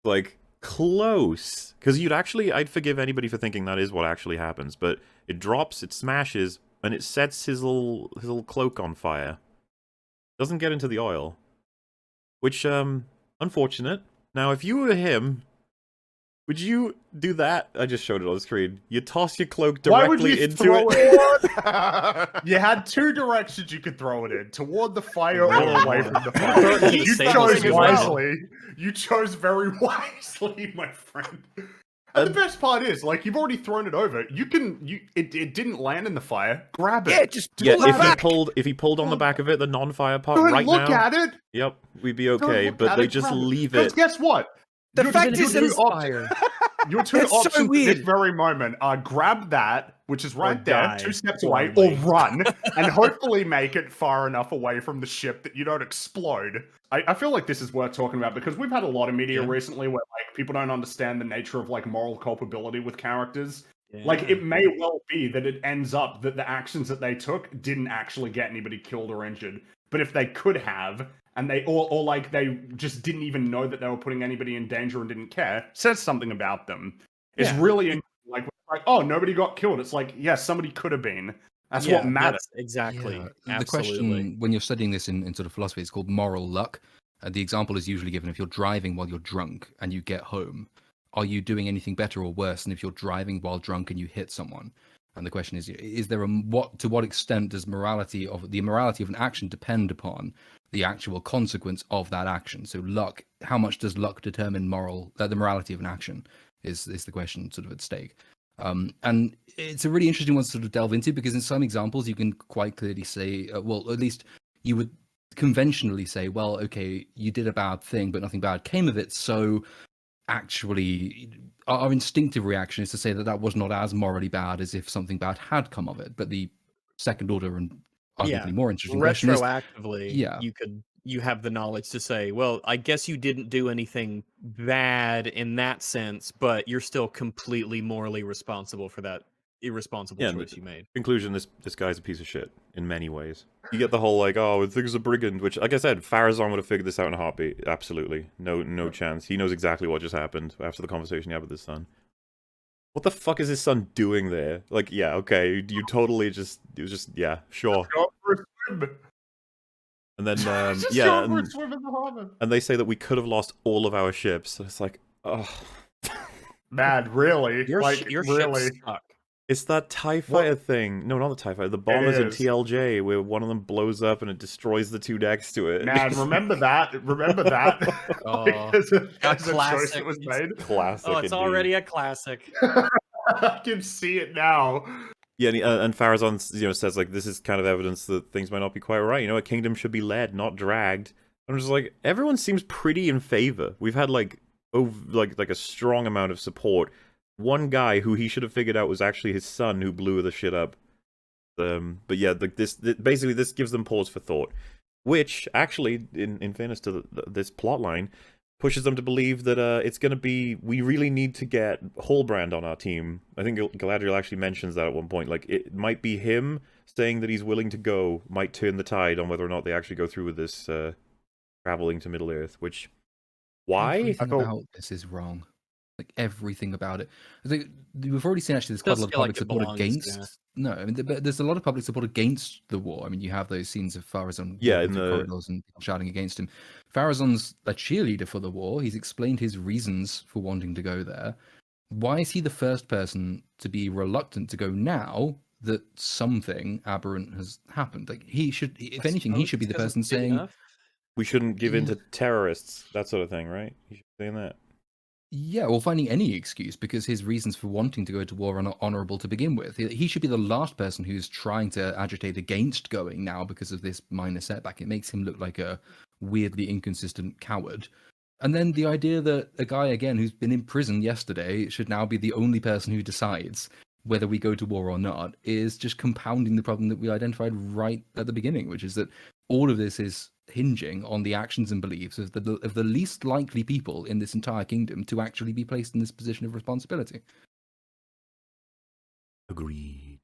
Like, close. Because I'd forgive anybody for thinking that is what actually happens, but it drops, it smashes, and it sets his little cloak on fire. Doesn't get into the oil. Which, unfortunate. Now, if you were him, would you do that? I just showed it on the screen. You toss your cloak directly into it. You had 2 directions you could throw it in. Toward the fire or away from the fire. You chose wisely. You chose very wisely, my friend. And the best part is, like, you've already thrown it over. It didn't land in the fire. Grab it. Yeah, just pull it back. If he pulled on the back of it, the non-fire part right now. Look at it. Yep, we'd be okay, but they just leave it. Guess what? The fact is, your 2 options at this very moment are grab that, which is right there, 2 steps away, or run, and hopefully make it far enough away from the ship that you don't explode. I feel like this is worth talking about because we've had a lot of media recently where like people don't understand the nature of like moral culpability with characters. Yeah. Like it may well be that it ends up that the actions that they took didn't actually get anybody killed or injured, but if they could have. And they or like they just didn't even know that they were putting anybody in danger and didn't care. Says something about them. It's really like oh, nobody got killed. It's like somebody could have been. That's what matters. Exactly. Yeah. The question when you're studying this in sort of philosophy, it's called moral luck. The example is usually given if you're driving while you're drunk and you get home. Are you doing anything better or worse than if you're driving while drunk and you hit someone? And the question is there to what extent does the morality of an action depend upon the actual consequence of that action? So luck, how much does luck determine the morality of an action is the question sort of at stake. And it's a really interesting one to sort of delve into because in some examples you can quite clearly say, well, at least you would conventionally say, well, okay, you did a bad thing, but nothing bad came of it. So actually our instinctive reaction is to say that was not as morally bad as if something bad had come of it. But the second order and arguably more interesting question is retroactively you have the knowledge to say, well, I guess you didn't do anything bad in that sense, but you're still completely morally responsible for that irresponsible choice you made. Conclusion, this guy's a piece of shit in many ways. You get the whole like, oh, thing's a brigand, which, like I said, Farazan would have figured this out in a heartbeat. Absolutely. No chance. He knows exactly what just happened after the conversation he had with his son. What the fuck is his son doing there? Like, yeah, okay, you totally it was just, yeah, sure. And then, and they say that we could have lost all of our ships. It's like, oh. Mad, really? Your really? ship's stuck. It's that TIE fighter thing. No, not the TIE fighter. The bombers in TLJ, where one of them blows up and it destroys the 2 next to it. Man, remember that? Remember that? As a classic. Choice that was made. Classic. Oh, it's already a classic. I can see it now. Yeah, and Farazan, says like this is kind of evidence that things might not be quite right. A kingdom should be led, not dragged. I'm just like, everyone seems pretty in favor. We've had like a strong amount of support. One guy who he should have figured out was actually his son who blew the shit up. But yeah, like basically this gives them pause for thought, which actually, in fairness to this plot line, pushes them to believe that it's going to be, we really need to get Hallbrand on our team. I think Galadriel actually mentions that at one point. Like, it might be him saying that he's willing to go might turn the tide on whether or not they actually go through with this traveling to Middle-earth, which... Why? Everything thought- about this is wrong. Like, everything about it. I think we've already seen, actually, there's quite a Does lot of feel like public it support belongs, against... yeah. No, I mean, there's a lot of public support against the war. I mean, you have those scenes of Farazan Yeah, walking in through the- corridors and people shouting against him. Farazan's a cheerleader for the war. He's explained his reasons for wanting to go there. Why is he the first person to be reluctant to go now that something aberrant has happened? Like, he should, if anything, he should be the person saying, We shouldn't give in Yeah. to terrorists, that sort of thing, right? You should be saying that. yeah, or finding any excuse because his reasons for wanting to go to war are not honourable to begin with. He should be the last person who's trying to agitate against going now because of this minor setback. It makes him look like a weirdly inconsistent coward. And then the idea that a guy, again, who's been in prison yesterday should now be the only person who decides whether we go to war or not is just compounding the problem that we identified right at the beginning, which is that all of this is hinging on the actions and beliefs of the least likely people in this entire kingdom to actually be placed in this position of responsibility. Agreed.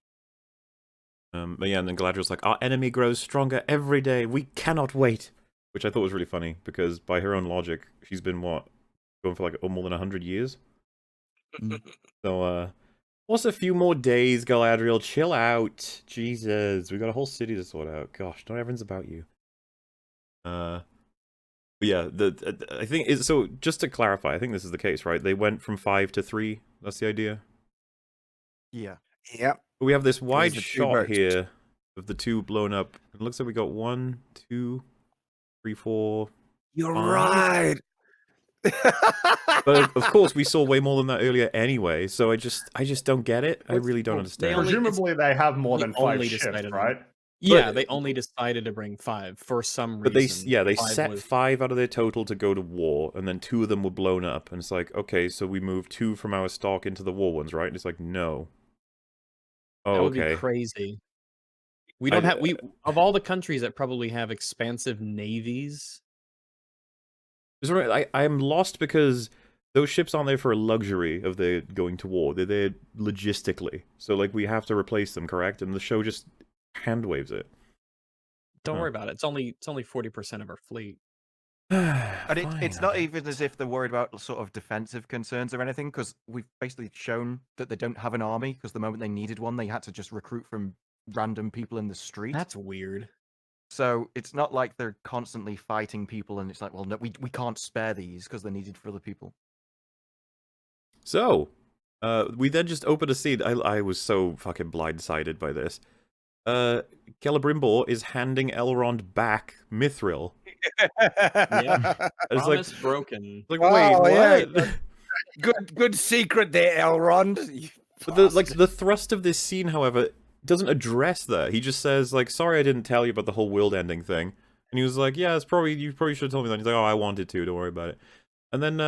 But yeah, and then Galadriel's like, our enemy grows stronger every day. We cannot wait. Which I thought was really funny, because by her own logic, she's been, what, going for like more than 100 years? So, what's a few more days, Galadriel? Chill out. Jesus, we got a whole city to sort out. Gosh, not everything's about you. But yeah, I think, so just to clarify, I think this is the case, right? They went from 5 to 3. That's the idea. Yeah. Yep. But we have this wide the two shot boats. here of the two blown up. It looks like we got 1, 2, 3, 4. You're Fine. right. But of course, we saw way more than that earlier anyway. So I just don't get it. I really don't Well, understand. only- Presumably, they have more they than 5 only ships, decided on- right? Yeah, But- they only decided to bring 5 for some But reason. they 5 set was- 5 out of their total to go to war, and then 2 of them were blown up. And it's like, okay, so we moved 2 from our stock into the war ones, right? And it's like, no. That Oh, would okay. be crazy. We don't have of all the countries that probably have expansive navies. It's right, I'm lost because those ships aren't there for a luxury of their going to war. They're there logistically. So, like, we have to replace them, correct? And the show just hand waves it. Don't Huh. worry about it. It's only 40% of our fleet. And it's Fine, not I even as if they're worried about sort of defensive concerns or anything, because we've basically shown that they don't have an army, because the moment they needed one, they had to just recruit from random people in the street. That's weird. So it's not like they're constantly fighting people, and it's like, well, no, we can't spare these because they're needed for other people. So, we then just open a scene. I was so fucking blindsided by this. Celebrimbor is handing Elrond back Mithril. Yeah. It's Promise broken. like Oh, wait, yeah. what? Good secret there, Elrond. You But the bastard. the thrust of this scene, however, doesn't address that. He just says like, "Sorry, I didn't tell you about the whole world ending thing." And he was like, "Yeah, you probably should have told me that." And he's like, "Oh, I wanted to. Don't worry about it." And then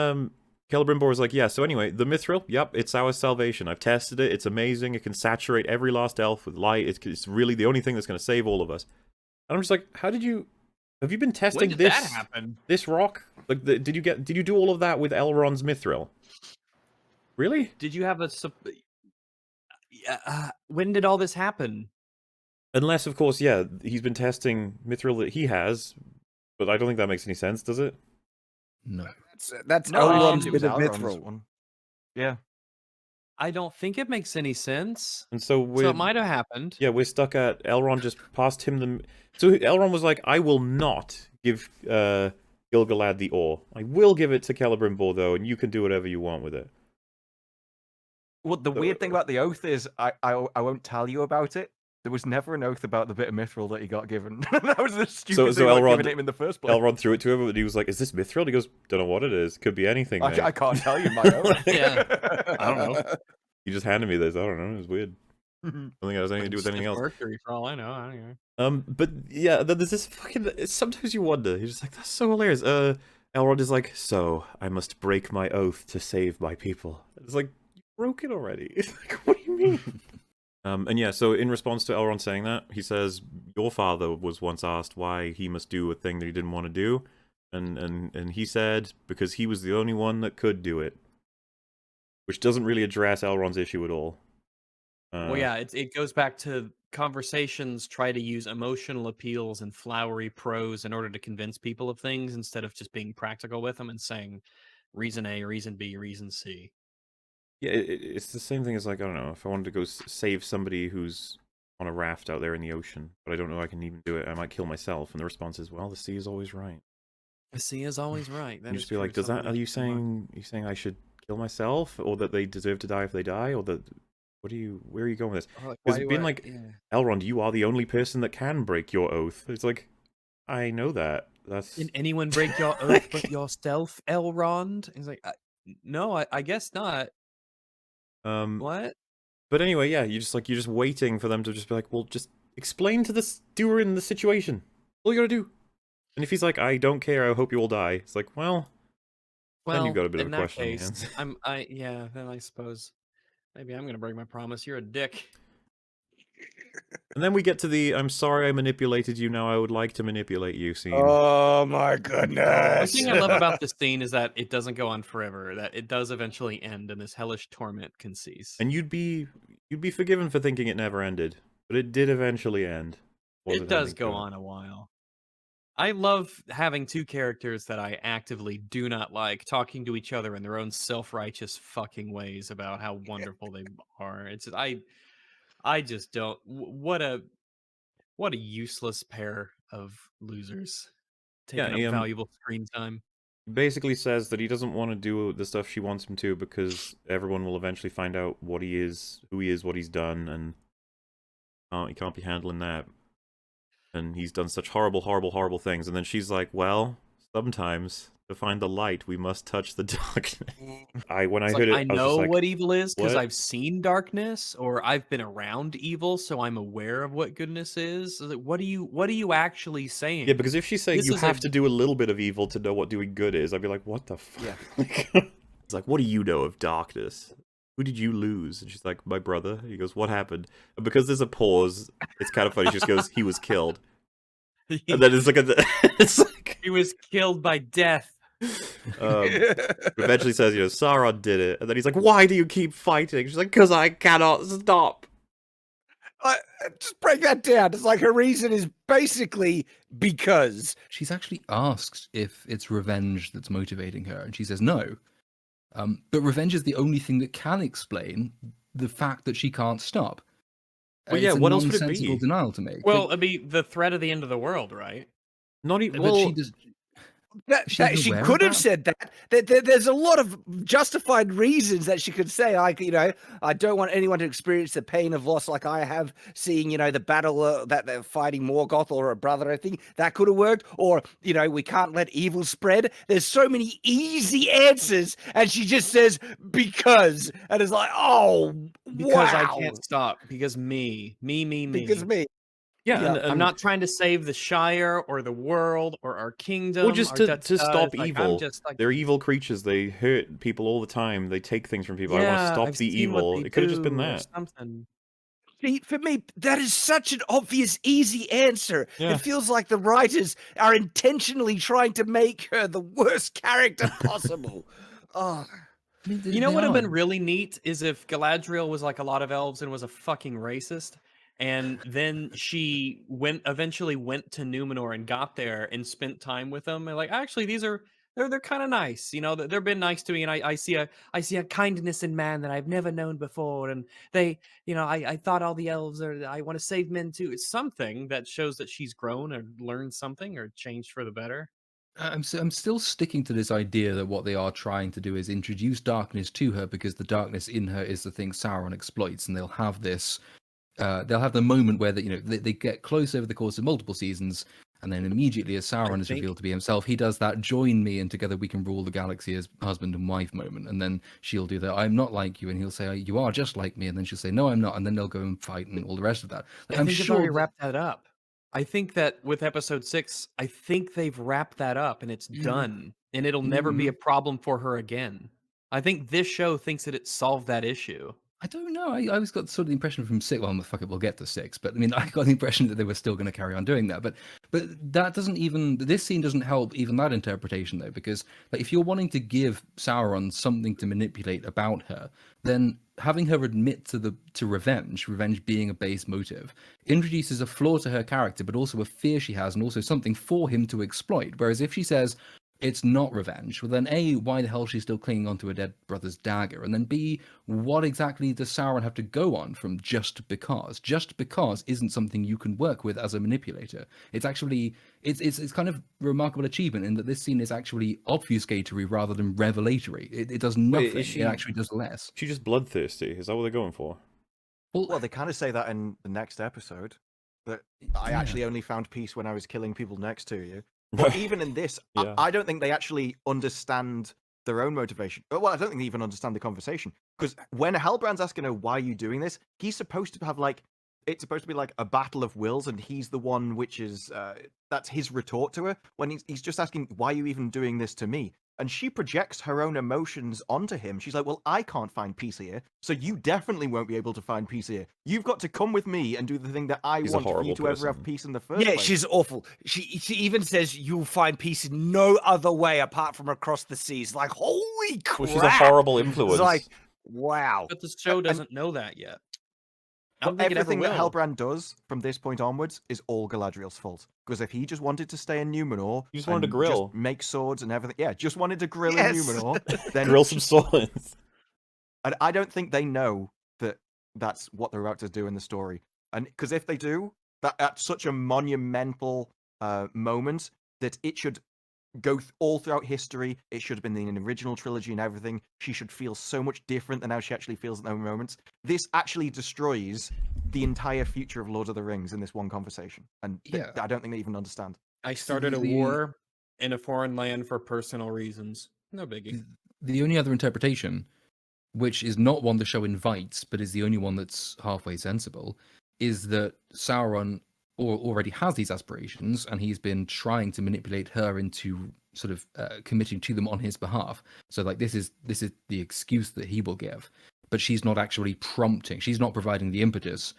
Celebrimbor was like, "Yeah. So anyway, the Mithril, yep, it's our salvation. I've tested it. It's amazing. It can saturate every lost elf with light. It's really the only thing that's going to save all of us." And I'm just like, "How did you? Have you been testing When did this that happen? this rock? Like, did you do all of that with Elrond's Mithril? Really?" Did you have when did all this happen? Unless, of course, yeah, he's been testing Mithril that he has, but I don't think that makes any sense, does it? No. That's No, Elrond's it was bit of Elrond's mithril. one. Yeah. I don't think it makes any sense. And so So it might have happened. yeah, we're stuck at Elrond just passed him the. So Elrond was like, "I will not give Gil-galad the ore. I will give it to Celebrimbor though, and you can do whatever you want with it." Well, the weird thing about the oath is I won't tell you about it. There was never an oath about the bit of mithril that he got given. That was the stupid thing about giving it him in the first place. Elrond threw it to him, and he was like, "Is this Mithril?" And he goes, "Don't know what it is. Could be anything." mate." I can't tell you my own. Yeah. I don't know. He just handed me this. I don't know. It was weird. I don't think it has anything to do with anything else. Mercury, for all I know. I don't know. But yeah, then there's this fucking. Sometimes you wonder. You're just like, that's so hilarious. Elrond is like, "So I must break my oath to save my people." It's like, you broke it already. It's like, what do you mean? And yeah, so in response to Elrond saying that, he says, "Your father was once asked why he must do a thing that he didn't want to do, and he said because he was the only one that could do it, which doesn't really address Elrond's issue at all. Well, yeah, it goes back to conversations try to use emotional appeals and flowery prose in order to convince people of things instead of just being practical with them and saying reason A, reason B, reason C. Yeah, it's the same thing as like I don't know if I wanted to go save somebody who's on a raft out there in the ocean, but I don't know I can even do it. I might kill myself, and the response is, "Well, the sea is always right." The C is always right. That And you is just be true. like, "Does that? Something Are to you keep in mind. saying I should kill myself, or that they deserve to die if they die, or that? Where are you going with this? Or like, Because why do being I? like, Yeah. Elrond, you are the only person that can break your oath. It's like, I know that. That's Can anyone break your oath like, but yourself, Elrond? He's like, no, I guess not. What? But anyway, yeah, you're just waiting for them to just be like, well, just explain to the steward in the situation. All you gotta do. And if he's like, I don't care, I hope you all die. It's like, well, then you've Well, got a bit of in a that question on your case, hands. yeah, then I suppose maybe I'm gonna break my promise. You're a dick. And then we get to the I'm sorry I manipulated you, now I would like to manipulate you scene. Oh my One goodness. thing I love about this scene is that it doesn't go on forever. That it does eventually end, and this hellish torment can cease. And you'd be forgiven for thinking it never ended. But it did eventually end. Was It does ending go to it. on a while. I love having two characters that I actively do not like talking to each other in their own self-righteous fucking ways about how wonderful they are. It's I just don't. What a useless pair of losers Yeah, taking up valuable screen time. basically says that he doesn't want to do the stuff she wants him to because everyone will eventually find out what he is, who he is, what he's done, and he can't be handling that. And he's done such horrible, horrible, horrible things. And then she's like, well, sometimes to find the light, we must touch the darkness. When I It's heard like, it, I I was just know like, what evil is because what? I've seen darkness or I've been around evil, so I'm aware of what goodness is. Like, what are you actually saying? Yeah, because if she's saying This you is have to do a little bit of evil to know what doing good is, I'd be like, what the fuck? Yeah. It's like, what do you know of darkness? Who did you lose? And she's like, my brother. He goes, what happened? And because there's a pause, it's kind of funny. She just goes, he was killed. And then it's like, it's like he was killed by death. eventually says, Sauron did it. And then he's like, why do you keep fighting? She's like, because I cannot stop. Just break that down. It's like her reason is basically because. She's actually asked if it's revenge that's motivating her, and she says no. But revenge is the only thing that can explain the fact that she can't stop. Well, yeah, it's a what else would it nonsensical be? denial to make. Well, it'd be the threat of the end of the world, right? Not even. But Well, she does. She aware of could have that? said that. There's a lot of justified reasons that she could say, like, I don't want anyone to experience the pain of loss like I have, seeing, the battle that they're fighting Morgoth or a brother. I think that could have worked. Or, we can't let evil spread. There's so many easy answers, and she just says, because. And it's like, oh, Because wow. I can't stop. Because me. Because me. yeah, Yeah, I'm not trying to save the Shire or the world or our kingdom. or just to stop Like, evil. I'm just like, They're evil creatures. They hurt people all the time. They take things from people. I want to stop I've the seen what evil. they It could have just been do or that. something. See, for me, that is such an obvious, easy answer. Yeah. It feels like the writers are intentionally trying to make her the worst character possible. Oh. You know what would have been really neat is if Galadriel was like a lot of elves and was a fucking racist, and then she eventually went to Numenor and got there and spent time with them, and like, actually, they're kind of nice, they've been nice to me, and I see a kindness in man that I've never known before, and they, I thought all the elves I want to save men too. It's something that shows that she's grown or learned something or changed for the better. I'm still sticking to this idea that what they are trying to do is introduce darkness to her because the darkness in her is the thing Sauron exploits, and they'll have this. They'll have the moment where they get close over the course of multiple seasons, and then immediately, as Sauron is think- revealed to be himself, he does that "join me and together we can rule the galaxy" as husband and wife moment, and then she'll do that "I'm not like you," and he'll say "You are just like me," and then she'll say "No, I'm not," and then they'll go and fight and all the rest of that. I I'm think they've sure already that- wrapped that up. I think that with episode 6, I think they've wrapped that up and it's done, and it'll never be a problem for her again. I think this show thinks that it solved that issue. I don't know. I always got sort of the impression from 6. Well, fuck it, we'll get to 6. But I mean, I got the impression that they were still going to carry on doing that. But that doesn't even. This scene doesn't help even that interpretation though, because like if you're wanting to give Sauron something to manipulate about her, then having her admit to revenge being a base motive, introduces a flaw to her character, but also a fear she has, and also something for him to exploit. Whereas if she says, it's not revenge, well then A, why the hell is she still clinging onto a dead brother's dagger? And then B, what exactly does Sauron have to go on from just because? Just because isn't something you can work with as a manipulator. It's actually, it's kind of remarkable achievement in that this scene is actually obfuscatory rather than revelatory. It does nothing, it actually does less. She's just bloodthirsty, is that what they're going for? Well, they kind of say that in the next episode, that I actually only found peace when I was killing people next to you. But even in this, Yeah. I don't think they actually understand their own motivation. Well, I don't think they even understand the conversation. Because when Halbrand's asking her, why are you doing this? He's supposed to have like, it's supposed to be like a battle of wills, and he's the one which is, that's his retort to her. When he's just asking, why are you even doing this to me? And she projects her own emotions onto him. She's like, well, I can't find peace here, so you definitely won't be able to find peace here. You've got to come with me and do the thing that I He's a want for you horrible to ever have person. peace in the first Yeah, place. she's awful. She even says you'll find peace in no other way apart from across the seas. Like, holy crap! Well, she's a horrible influence. It's like, wow. But the show doesn't know that yet. I don't But think it ever everything that will. Halbrand does from this point onwards is all Galadriel's fault. Because if he just wanted to stay in Numenor, He just wanted to and grill. just make swords and everything, yeah, just wanted to grill Yes. in Numenor, then Grill some swords. And I don't think they know that that's what they're about to do in the story. And because if they do, that's such a monumental moment that it should go all throughout history. It should have been in the original trilogy and everything. She should feel so much different than how she actually feels at those moments. This actually destroys the entire future of Lord of the Rings in this one conversation. And Yeah. I don't think they even understand. I started a the- war in a foreign land for personal reasons. No biggie. The only other interpretation, which is not one the show invites, but is the only one that's halfway sensible, is that Sauron already has these aspirations, and he's been trying to manipulate her into sort of committing to them on his behalf. So, like, this is the excuse that he will give, but she's not actually prompting. She's not providing the impetus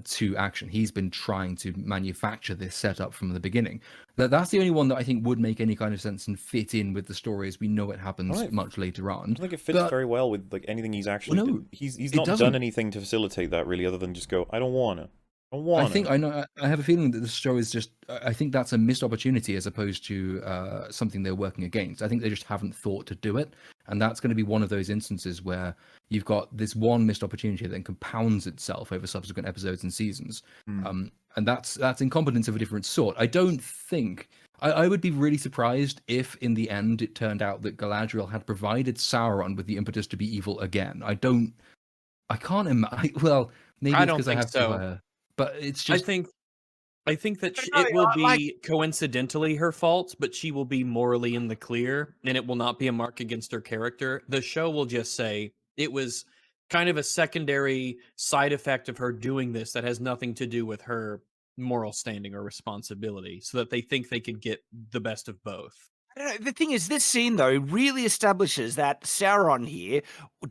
to action. He's been trying to manufacture this setup from the beginning. That's the only one that I think would make any kind of sense and fit in with the story as we know it happens Right. much later I on. don't think it fits But- very well with like anything he's actually. Well, no, he's it not doesn't. done anything to facilitate that really, other than just go. I don't wanna. I don't wanna. I think I know. I have a feeling that the show is just. I think that's a missed opportunity as opposed to something they're working against. I think they just haven't thought to do it, and that's going to be one of those instances where you've got this one missed opportunity that then compounds itself over subsequent episodes and seasons. And that's incompetence of a different sort. I don't think. I would be really surprised if, in the end, it turned out that Galadriel had provided Sauron with the impetus to be evil again. I can't imagine. Well, maybe I it's don't because I think have so. to. But it's I just. think that No, it will like- be coincidentally her fault, but she will be morally in the clear, and it will not be a mark against her character. The show will just say it was kind of a secondary side effect of her doing this that has nothing to do with her moral standing or responsibility, so that they think they could get the best of both. I don't know. The thing is, this scene, though, really establishes that Sauron here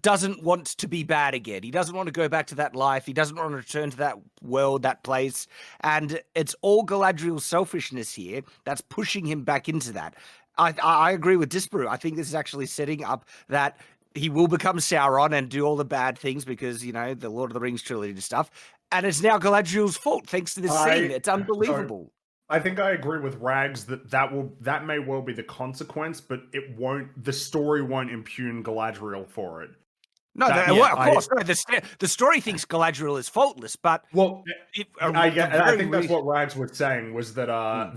doesn't want to be bad again. He doesn't want to go back to that life. He doesn't want to return to that world, that place. And it's all Galadriel's selfishness here that's pushing him back into that. I agree with Disparu. I think this is actually setting up that he will become Sauron and do all the bad things because, you know, the Lord of the Rings trilogy and stuff. And it's now Galadriel's fault thanks to this scene. It's unbelievable. I think I agree with Rags that may well be the consequence, but it won't. The story won't impugn Galadriel for it. No, That- well, yeah, of course, no. The story thinks Galadriel is faultless, but Well, I very think that's re- what Rags was saying was that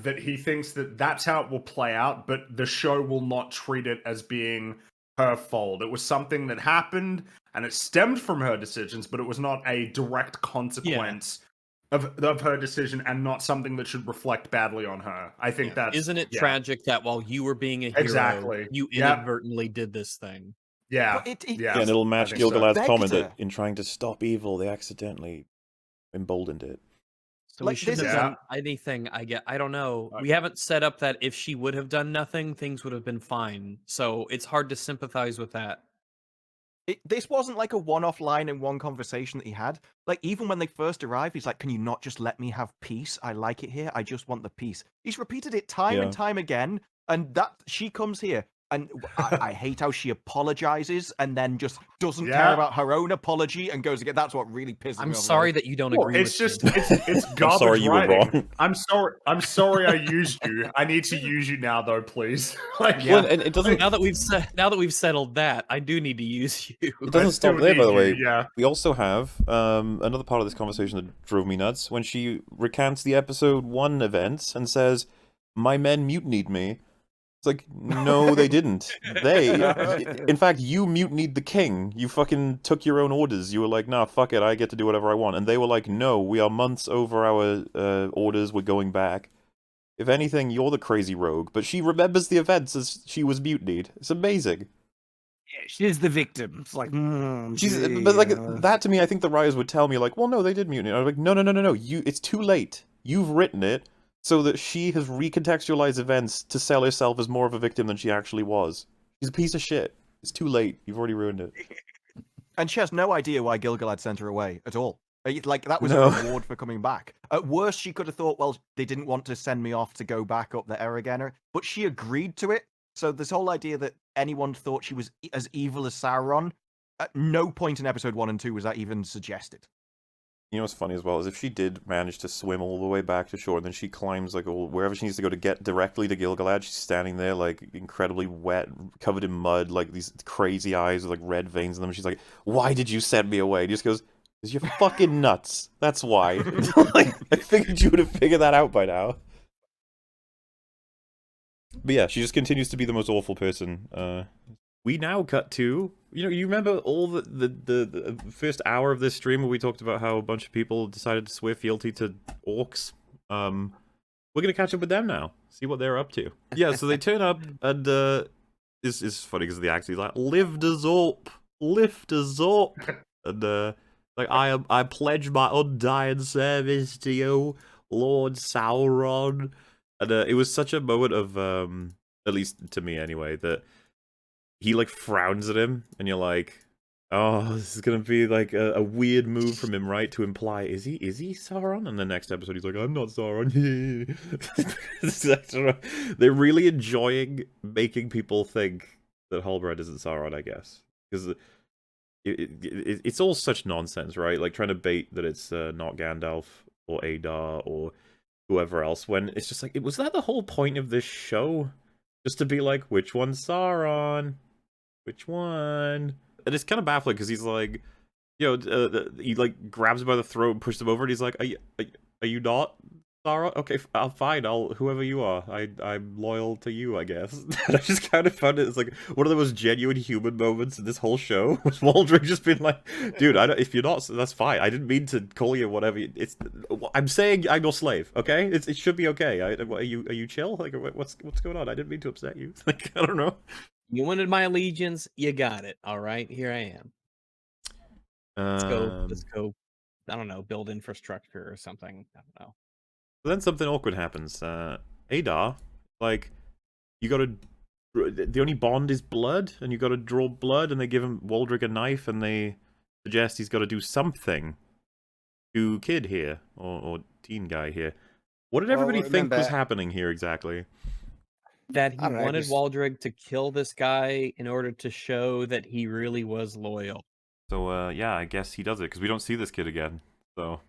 that he thinks that that's how it will play out, but the show will not treat it as being her fault. It was something that happened, and it stemmed from her decisions, but it was not a direct consequence of her decision, and not something that should reflect badly on her. I think that's Isn't it yeah. tragic that while you were being a hero, Exactly. you Yep. inadvertently did this thing? Yeah, But yeah. Yeah, and it'll match I think so. Gilgalad's Begged comment her. that in trying to stop evil, they accidentally emboldened it. So Like, we shouldn't this have is- done anything. I don't know. Uh, We haven't set up that if she would have done nothing, things would have been fine. So it's hard to sympathize with that. This wasn't like a one-off line in one conversation that he had. Like, even when they first arrived, he's like, "Can you not just let me have peace? I like it here. I just want the peace." He's repeated it time and time again, and that she comes here, and I hate how she apologizes and then just doesn't care about her own apology and goes again. That's what really pisses me off. I'm sorry that you don't Well, agree it's with just me. it's garbage I'm sorry you were writing. wrong. I'm sorry I used you. I need to use you now though, please. Like, Well, and it doesn't. Now that we've settled that, I do need to use you. It doesn't still stop there, by need the way. you, yeah. We also have another part of this conversation that drove me nuts when she recants the episode 1 events and says, "My men mutinied me." It's like, no, they didn't. In fact, you mutinied the king. You fucking took your own orders. You were like, nah, fuck it, I get to do whatever I want. And they were like, no, we are months over our orders, we're going back. If anything, you're the crazy rogue. But she remembers the events as she was mutinied. It's amazing. Yeah, she's the victim. It's like, But like, that to me, I think the writers would tell me, like, well, no, they did mutiny. I was like, no, it's too late. You've written it so that she has recontextualized events to sell herself as more of a victim than she actually was. She's a piece of shit. It's too late. You've already ruined it. And she has no idea why Gilgalad sent her away at all. Like, that was No. a reward for coming back. At worst, she could have thought, well, they didn't want to send me off to go back up the Eraganer, but she agreed to it. So this whole idea that anyone thought she was as evil as Sauron, at no point in episode 1 and 2 was that even suggested. You know what's funny as well is if she did manage to swim all the way back to shore, and then she climbs like wherever she needs to go to get directly to Gilgalad, she's standing there like incredibly wet, covered in mud, like these crazy eyes with like red veins in them. She's like, "Why did you send me away?" And he just goes, "'Cause you're fucking nuts. That's why." Like, I figured you would have figured that out by now. But yeah, she just continues to be the most awful person. We now cut to, you remember all the first hour of this stream where we talked about how a bunch of people decided to swear fealty to orcs? We're gonna catch up with them now, see what they're up to. Yeah, so they turn up, and it's funny because the actor is like, "Lift us up, and like I pledge my undying service to you, Lord Sauron." And it was such a moment of, at least to me anyway, that he like frowns at him, and you're like, oh, this is gonna be like a weird move from him, right? To imply, is he Sauron? And the next episode, he's like, I'm not Sauron. They're really enjoying making people think that Halbrand isn't Sauron, I guess, because it's all such nonsense, right? Like trying to bait that it's not Gandalf or Adar or whoever else, when it's just like, was that the whole point of this show? Just to be like, which one's Sauron? Which one? And it's kind of baffling because he's like, he like grabs him by the throat and pushes him over, and he's like, are you not Sauron? Okay, fine. Whoever you are, I'm loyal to you, I guess. And I just kind of found it as like one of the most genuine human moments in this whole show. Was Waldring just being like, dude, if you're not, that's fine. I didn't mean to call you whatever. I'm saying I'm your slave. Okay, it should be okay. Are you chill? Like, what's going on? I didn't mean to upset you. Like, I don't know. You wanted my allegiance, you got it. All right, here I am. Let's go. I don't know, build infrastructure or something. I don't know. But then something awkward happens. Adar, like, the only bond is blood, and you gotta draw blood, and they give him Waldrick a knife, and they suggest he's gotta do something to kid here, or teen guy here. What did everybody think was happening here exactly? That he wanted Waldrick to kill this guy in order to show that he really was loyal. So, yeah, I guess he does it, because we don't see this kid again, so...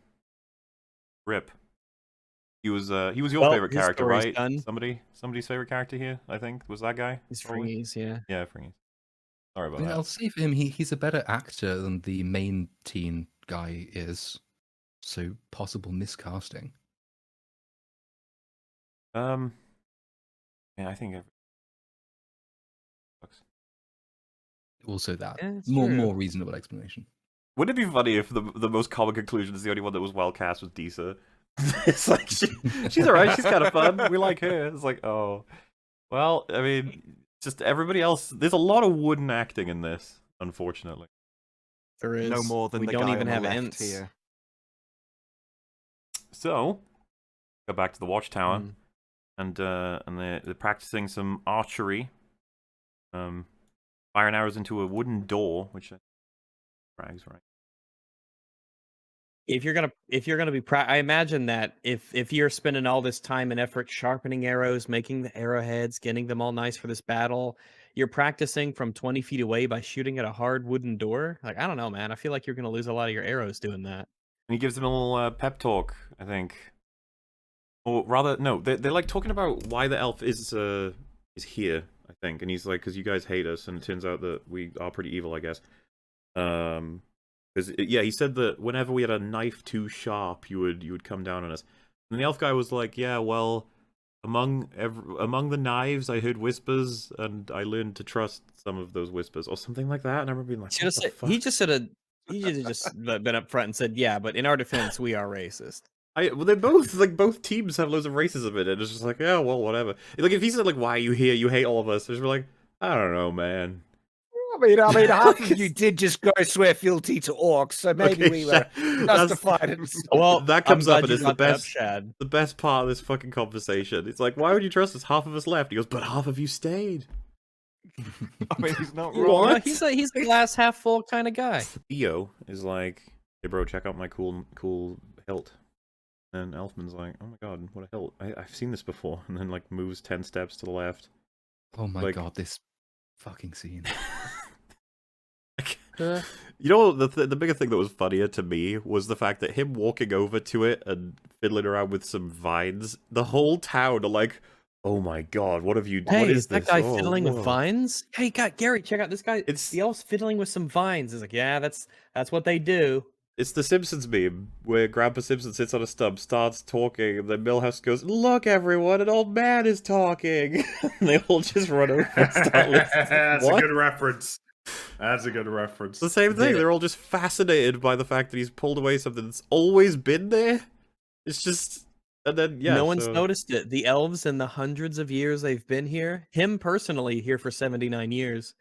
Rip. He was your favorite character, right? Done. Somebody's favorite character here, I think. Was that guy? He's Fringies, yeah. Yeah, Fringies. Sorry about that. I'll say for him, he's a better actor than the main teen guy is. So, possible miscasting. Yeah, I think... Also that. Yeah, more reasonable explanation. Wouldn't it be funny if the most common conclusion is the only one that was well cast was Disa? It's like, she's alright, she's kind of fun, we like her. It's like, oh. Well, I mean, just everybody else, there's a lot of wooden acting in this, unfortunately. There is. No more than we the don't guy even on the have left Ents here. So, go back to the Watchtower, and they're practicing some archery. firing arrows into a wooden door, which frags, right? If you're gonna be I imagine that if you're spending all this time and effort sharpening arrows, making the arrowheads, getting them all nice for this battle, you're practicing from 20 feet away by shooting at a hard wooden door. Like, I don't know, man. I feel like you're gonna lose a lot of your arrows doing that. And he gives them a little pep talk, I think. Or rather, no, they're like talking about why the elf is here, I think. And he's like, because you guys hate us, and it turns out that we are pretty evil, I guess. Because yeah, he said that whenever we had a knife too sharp, you would come down on us. And the elf guy was like, yeah, well, among the knives, I heard whispers, and I learned to trust some of those whispers, or something like that. And I remember being like, what the fuck? He just been up front and said, yeah, but in our defense, we are racist. Well, they're both both teams have loads of racism in it. It's just like, yeah, well, whatever. Like if he said like, why are you here? You hate all of us. It's like, I don't know, man. I mean, half of you did just go swear fealty to orcs, so maybe Okay, we were justified. In... Well, that comes up and it's the best part of this fucking conversation. It's like, why would you trust us? Half of us left. He goes, but half of you stayed. I mean, he's not wrong. What? He's a glass half full kind of guy. Theo is like, hey bro, check out my cool hilt. And Elfman's like, oh my god, what a hilt. I've seen this before. And then like moves 10 steps to the left. Oh my Like- god, this fucking scene. You know, the bigger thing that was funnier to me was the fact that him walking over to it and fiddling around with some vines, the whole town are like, oh my god, what have you done? Hey, What is is that this? guy Oh, fiddling whoa." with vines? Hey, Gary, check out this guy. It's- The elf's fiddling with some vines. He's like, yeah, that's what they do. It's the Simpsons meme, where Grandpa Simpson sits on a stump, starts talking, and then Milhouse goes, look everyone, an old man is talking! And they all just run over and start listening. That's What? a good reference. That's a good reference. It's the same thing, they're all just fascinated by the fact that he's pulled away something that's always been there. It's just... And then, yeah, No one's so- noticed it. The elves in the hundreds of years they've been here, him personally here for 79 years,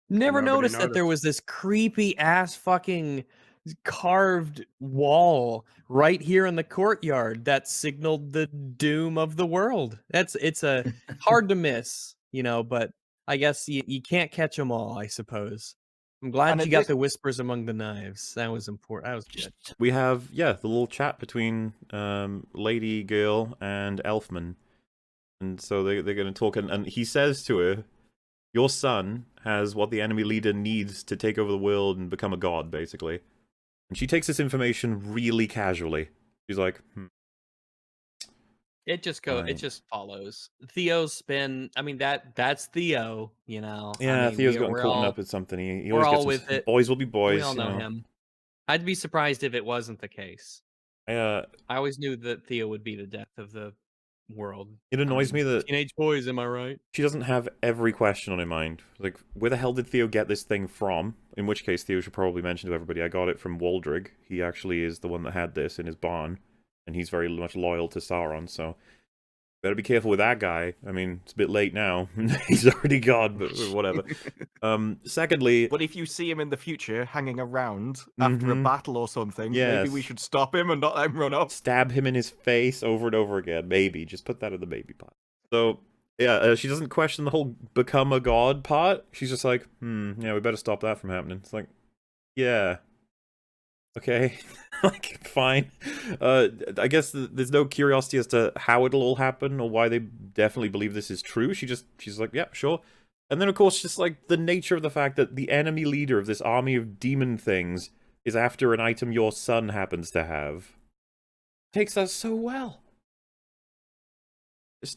never Nobody noticed that there noticed. was this creepy ass fucking carved wall right here in the courtyard that signaled the doom of the world. It's a hard to miss, you know, but I guess you can't catch them all, I suppose. I'm glad And you it got did- the whispers among the knives. That was important. That was good. We have, yeah, the little chat between Lady Girl and Elfman. And so they're going to talk, and he says to her, your son has what the enemy leader needs to take over the world and become a god, basically. And she takes this information really casually. She's like, It just Fine. it just follows. Theo's spin. I mean that's Theo, you know. yeah, I mean, Theo's gotten we're caught all, up with something. He we're always all gets with it. boys will be boys. we all you know know. him. I'd be surprised if it wasn't the case. I always knew that Theo would be the death of the world. it annoys me that Teenage boys, am I right? she doesn't have every question on her mind. Like, where the hell did Theo get this thing from? In which case, Theo should probably mention to everybody, I got it from Waldrig. He actually is the one that had this in his barn, and he's very much loyal to Sauron, so better be careful with that guy. I mean, it's a bit late now. He's already gone, but whatever. Secondly... But if you see him in the future hanging around after a Mhm. battle or something, Yes. maybe we should stop him and not let him run off. Stab him in his face over and over again. Maybe. Just put that in the maybe part. So, yeah, she doesn't question the whole become a god part. She's just like, yeah, we better stop that from happening. It's like, yeah. Okay. Like, fine. I guess there's no curiosity as to how it'll all happen or why they definitely believe this is true. She's like, yeah, sure. And then, of course, just like the nature of the fact that the enemy leader of this army of demon things is after an item your son happens to have. Takes that so well.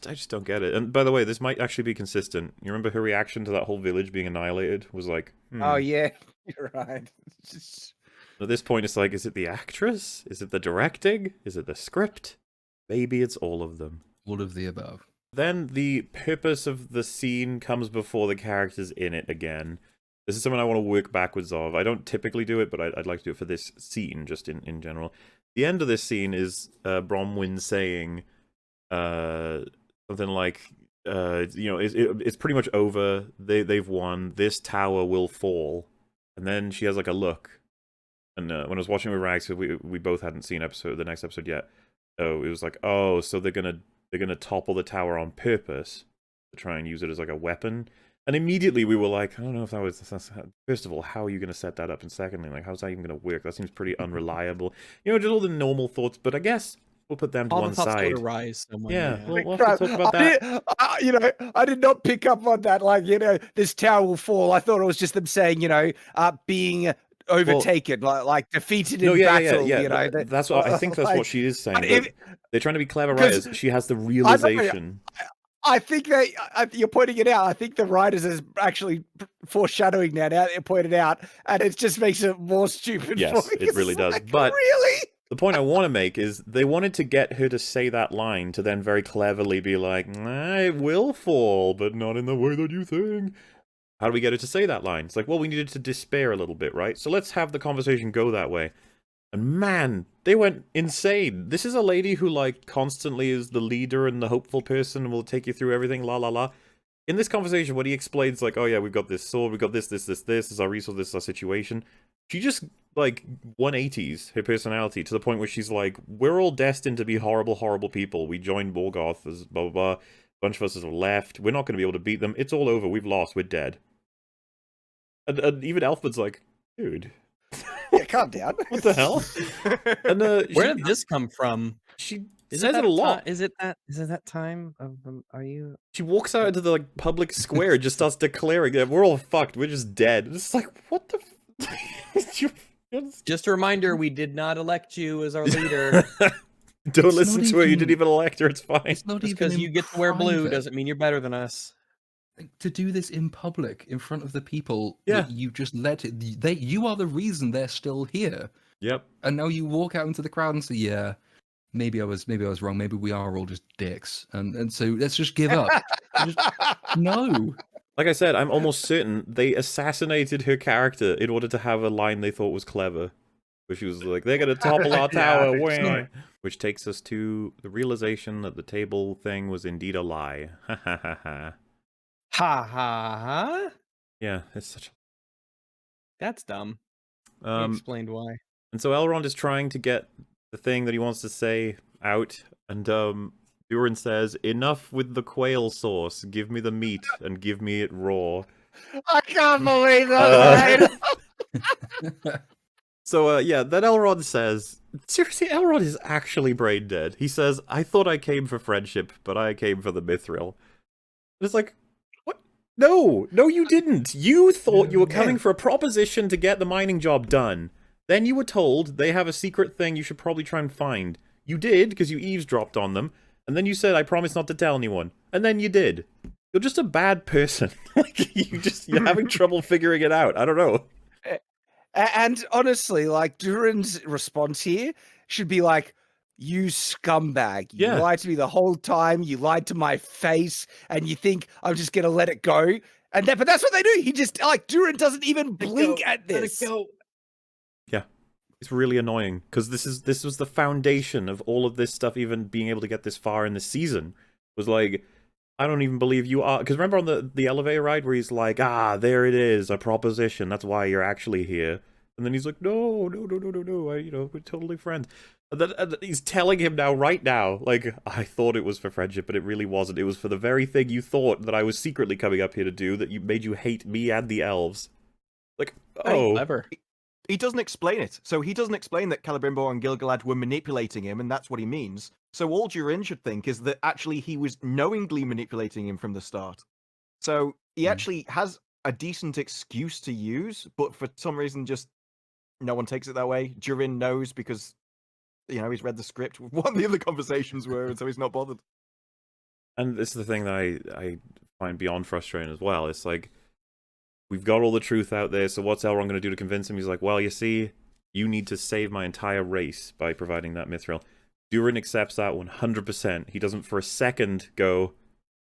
I just don't get it. And by the way, this might actually be consistent. You remember her reaction to that whole village being annihilated was like, Oh yeah, you're right. At this point, it's like, is it the actress? Is it the directing? Is it the script? Maybe it's all of them. All of the above. Then the purpose of the scene comes before the characters in it again. This is something I want to work backwards of. I don't typically do it, but I'd like to do it for this scene, just in general. The end of this scene is Bronwyn saying something like, you know, it's pretty much over. They've won. This tower will fall. And then she has like a look. And when I was watching with Rags, we both hadn't seen the next episode yet. So it was like, oh, so they're gonna topple the tower on purpose to try and use it as like a weapon. And immediately we were like, I don't know if that was... First of all, how are you going to set that up? And secondly, like, how's that even going to work? That seems pretty unreliable. You know, just all the normal thoughts. But I guess we'll put them to All one the thoughts that would side. arise. Someone, Yeah, yeah. we'll have to talk about that. I did not pick up on that. Like, this tower will fall. I thought it was just them saying, being overtaken, like defeated in battle. That's what I think. That's what she is saying. They're trying to be clever 'cause writers. She has the realization. I think you're pointing it out. I think the writers is actually foreshadowing now. Now that you pointed out, and it just makes it more stupid. Yes, for me. it really It's does. like, But really, the point I want to make is they wanted to get her to say that line to then very cleverly be like, it will fall, but not in the way that you think. How do we get her to say that line? It's like, well, we needed to despair a little bit, right? So let's have the conversation go that way. And man, they went insane. This is a lady who, like, constantly is the leader and the hopeful person and will take you through everything, la la la. In this conversation, when he explains, like, oh yeah, we've got this sword, we've got this is our resource, this is our situation, she just, like, 180s her personality to the point where she's like, we're all destined to be horrible, horrible people. We joined Morgoth as blah, blah, blah. A bunch of us have left. We're not going to be able to beat them. It's all over. We've lost. We're dead. And even Elfman's like, dude... yeah, calm down. What the hell? And Where did this come from? She Is says it a lot. Is it that time? Are you? She walks out into the like public square and just starts declaring that we're all fucked. We're just dead. It's like, what the? Just a reminder: we did not elect you as our leader. Don't It's listen not to her. You even- didn't even elect her. It's fine. It's not Just even because in you get to wear blue private. doesn't mean you're better than us. To do this in public in front of the people Yeah. that you just let it. You are the reason they're still here. Yep. And now you walk out into the crowd and say, "Yeah, maybe I was wrong. Maybe we are all just dicks." And so let's just give up. No. Like I said, I'm almost certain they assassinated her character in order to have a line they thought was clever. Where she was like, they're gonna topple our tower, wah. Which takes us to the realization that the table thing was indeed a lie. Ha ha ha ha. Ha ha ha! Yeah, it's such That's dumb. a... He explained why. And so Elrond is trying to get the thing that he wants to say out, and Durin says, enough with the quail sauce, give me the meat, and give me it raw. I can't believe that. So, yeah, then Elrond says, seriously, Elrond is actually brain dead. He says, I thought I came for friendship, but I came for the mithril. And it's like, what? No, you didn't. You thought you were coming for a proposition to get the mining job done. Then you were told they have a secret thing you should probably try and find. You did, because you eavesdropped on them. And then you said, I promise not to tell anyone. And then you did. You're just a bad person. Like, you're having trouble figuring it out. I don't know. And honestly, like, Durin's response here should be like, you scumbag. You Yeah. lied to me the whole time. You lied to my face. And you think I'm just going to let it go. But that's what they do. He just, like, Durin doesn't even blink at this. Let it go. Yeah. It's really annoying, because this was the foundation of all of this stuff, even being able to get this far in the season. Was like, I don't even believe you are... Because remember on the elevator ride where he's like, there it is, a proposition, that's why you're actually here. And then he's like, no, we're totally friends. And then he's telling him now, right now, like, I thought it was for friendship, but it really wasn't. It was for the very thing you thought that I was secretly coming up here to do, that made you hate me and the elves. Like, oh... Clever. He doesn't explain it. So he doesn't explain that Celebrimbor and Gil-galad were manipulating him, and that's what he means. So all Durin should think is that actually he was knowingly manipulating him from the start. So he actually has a decent excuse to use, but for some reason just no one takes it that way. Durin knows because, he's read the script, what the other conversations were, and so he's not bothered. And this is the thing that I find beyond frustrating as well. It's like, we've got all the truth out there, so what's Elrond going to do to convince him? He's like, well, you see, you need to save my entire race by providing that mithril. Durin accepts that 100%. He doesn't for a second go,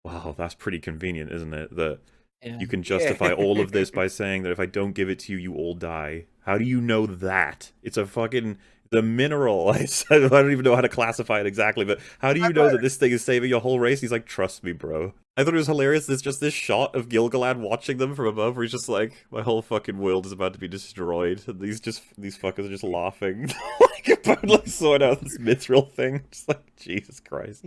wow, that's pretty convenient, isn't it? That you can justify all of this by saying that if I don't give it to you, you all die. How do you know that? It's a fucking... The mineral. I don't even know how to classify it exactly, but how do you know that this thing is saving your whole race? He's like, trust me, bro. I thought it was hilarious. There's just this shot of Gil-galad watching them from above where he's just like, my whole fucking world is about to be destroyed. And these fuckers are just laughing. Like, about like sorting out this mithril thing. Just like Jesus Christ.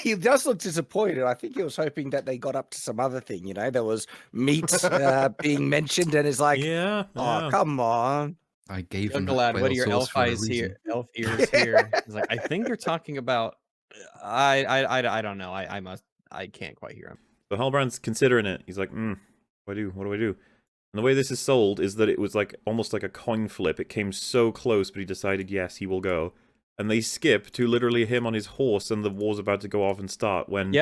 He does look disappointed. I think he was hoping that they got up to some other thing. You know, there was meat being mentioned, and it's like, Yeah. oh, yeah. come on. I gave him that Glad, what quail are your sauce elf for a eyes reason. here? Elf ears here. He's like, I think they're talking about. I don't know. I can't quite hear him. So Halbrand's considering it. He's like, what do I do? What do I do? And the way this is sold is that it was like almost like a coin flip. It came so close, but he decided, yes, he will go. And they skip to literally him on his horse and the war's about to go off and start when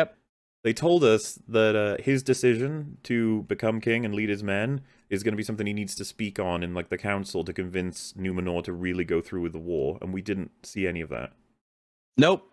they told us that his decision to become king and lead his men is going to be something he needs to speak on in like the council to convince Numenor to really go through with the war. And we didn't see any of that. Nope.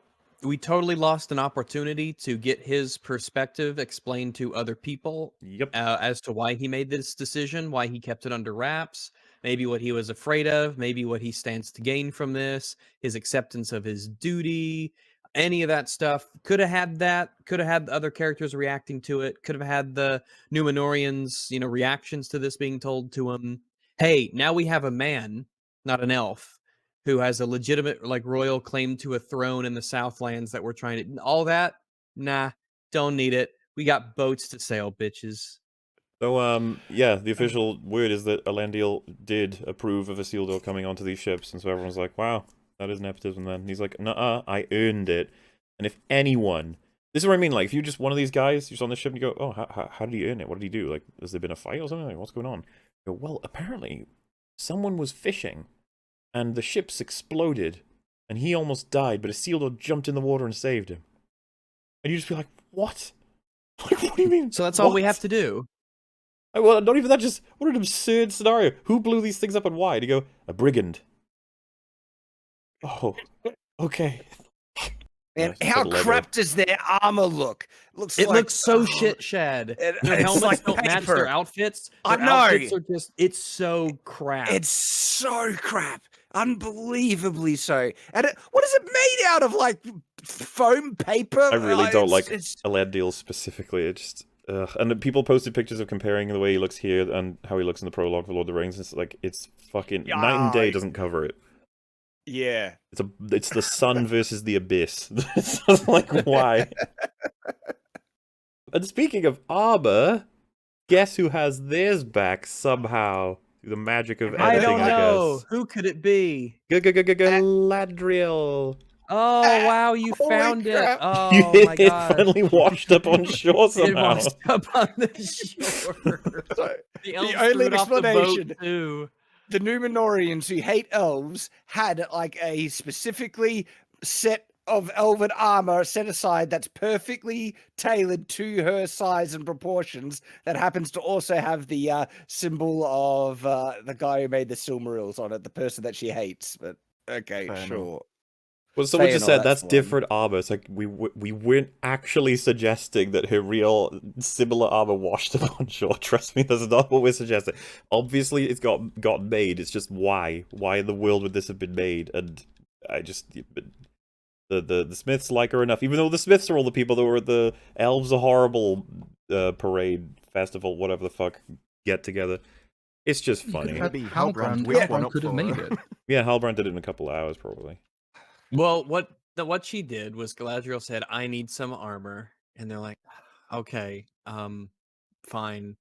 We totally lost an opportunity to get his perspective explained to other people. Yep. As to why he made this decision, why he kept it under wraps, maybe what he was afraid of, maybe what he stands to gain from this, his acceptance of his duty, any of that stuff. Could have had that, could have had the other characters reacting to it, could have had the Numenorians, reactions to this being told to him. Hey, now we have a man, not an elf, who has a legitimate, like, royal claim to a throne in the Southlands that we're trying to... All that? Nah, don't need it. We got boats to sail, bitches. So, yeah, the official word is that Elendil did approve of Isildur coming onto these ships, and so everyone's like, wow, that is nepotism then. And he's like, nuh-uh, I earned it. And if anyone... This is what I mean, like, if you're just one of these guys, you're just on the ship and you go, oh, how did he earn it? What did he do? Like, has there been a fight or something? Like, what's going on? You go, well, apparently, someone was fishing, and the ships exploded, and he almost died, but Isildur jumped in the water and saved him. And you just be like, what? Like, what do you mean? So that's all we have to do. Well, not even that, just, what an absurd scenario. Who blew these things up and why? And you go, a brigand. Oh, okay. And Yeah, how it's like crap does their armor look? It looks so shit shed. It- Their it's helmets like don't match their paper. outfits. I Their know. outfits are just, it's so crap. It's so crap. Unbelievably so. And what is it made out of? Like foam paper? I really don't like it's... Elendil specifically. It just, and then people posted pictures of comparing the way he looks here and how he looks in the prologue for Lord of the Rings. It's like, it's fucking, night and day doesn't cover it. Yeah. It's the sun versus the abyss. It's like, why? And speaking of armor, guess who has theirs back somehow? Through the magic of editing, I don't know. guess. Who could it be? Galadriel. Oh, wow, you Holy found it. crap. Oh, You my it God. finally washed up on shore It somehow. washed up on the shore. The elves only threw it off the boat, explanation- too. The Numenorians who hate elves had like a specifically set of elven armor set aside that's perfectly tailored to her size and proportions, that happens to also have the symbol of the guy who made the Silmarils on it, the person that she hates. But okay, Fair sure. enough. Well, someone just Feanor, said that's that's the one. different armor. It's like we weren't actually suggesting that her real similar armor washed up on shore. Trust me, that's not what we're suggesting. Obviously, it's got made. It's just why in the world would this have been made? And I just the Smiths like her enough, even though the Smiths are all the people that were at the Elves Are Horrible parade festival, whatever the fuck, get together. It's just funny. Maybe Halbrand, Halbrand whipped one up could have for made her. it. Yeah, Halbrand did it in a couple of hours, probably. Well, what she did was Galadriel said, "I need some armor," and they're like, "Okay, fine,"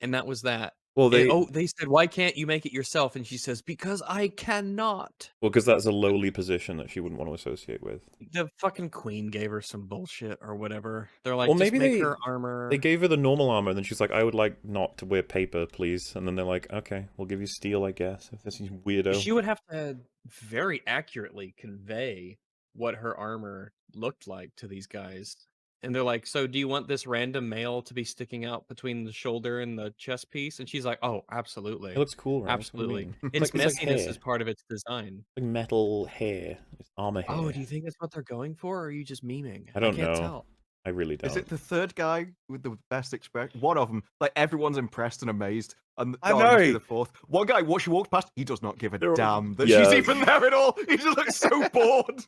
and that was that. Well, They said, "Why can't you make it yourself?" And she says, "Because I cannot." well, because that's a lowly position that she wouldn't want to associate with. The fucking queen gave her some bullshit or whatever. They're like, Well, "Just maybe make they- her armor." They gave her the normal armor, and then she's like, I would like not to wear paper, please. And then they're like, okay, we'll give you steel, I guess, if this is weirdo. She would have to very accurately convey what her armor looked like to these guys. And they're like, "So do you want this random mail to be sticking out between the shoulder and the chest piece?" And she's like, "Oh, absolutely. It looks cool, right? Absolutely. It's Its like messiness hair. is part of its design." Like metal hair. It's armor hair. Oh, do you think that's what they're going for, or are you just memeing? I don't can't know. tell. I really don't. Is it the third guy with the best expression? One of them, like everyone's impressed and amazed. And I oh, it must be know. the fourth. One guy, what she walked past, he does not give a They're- damn that Yeah. she's even there at all. He just looks so bored.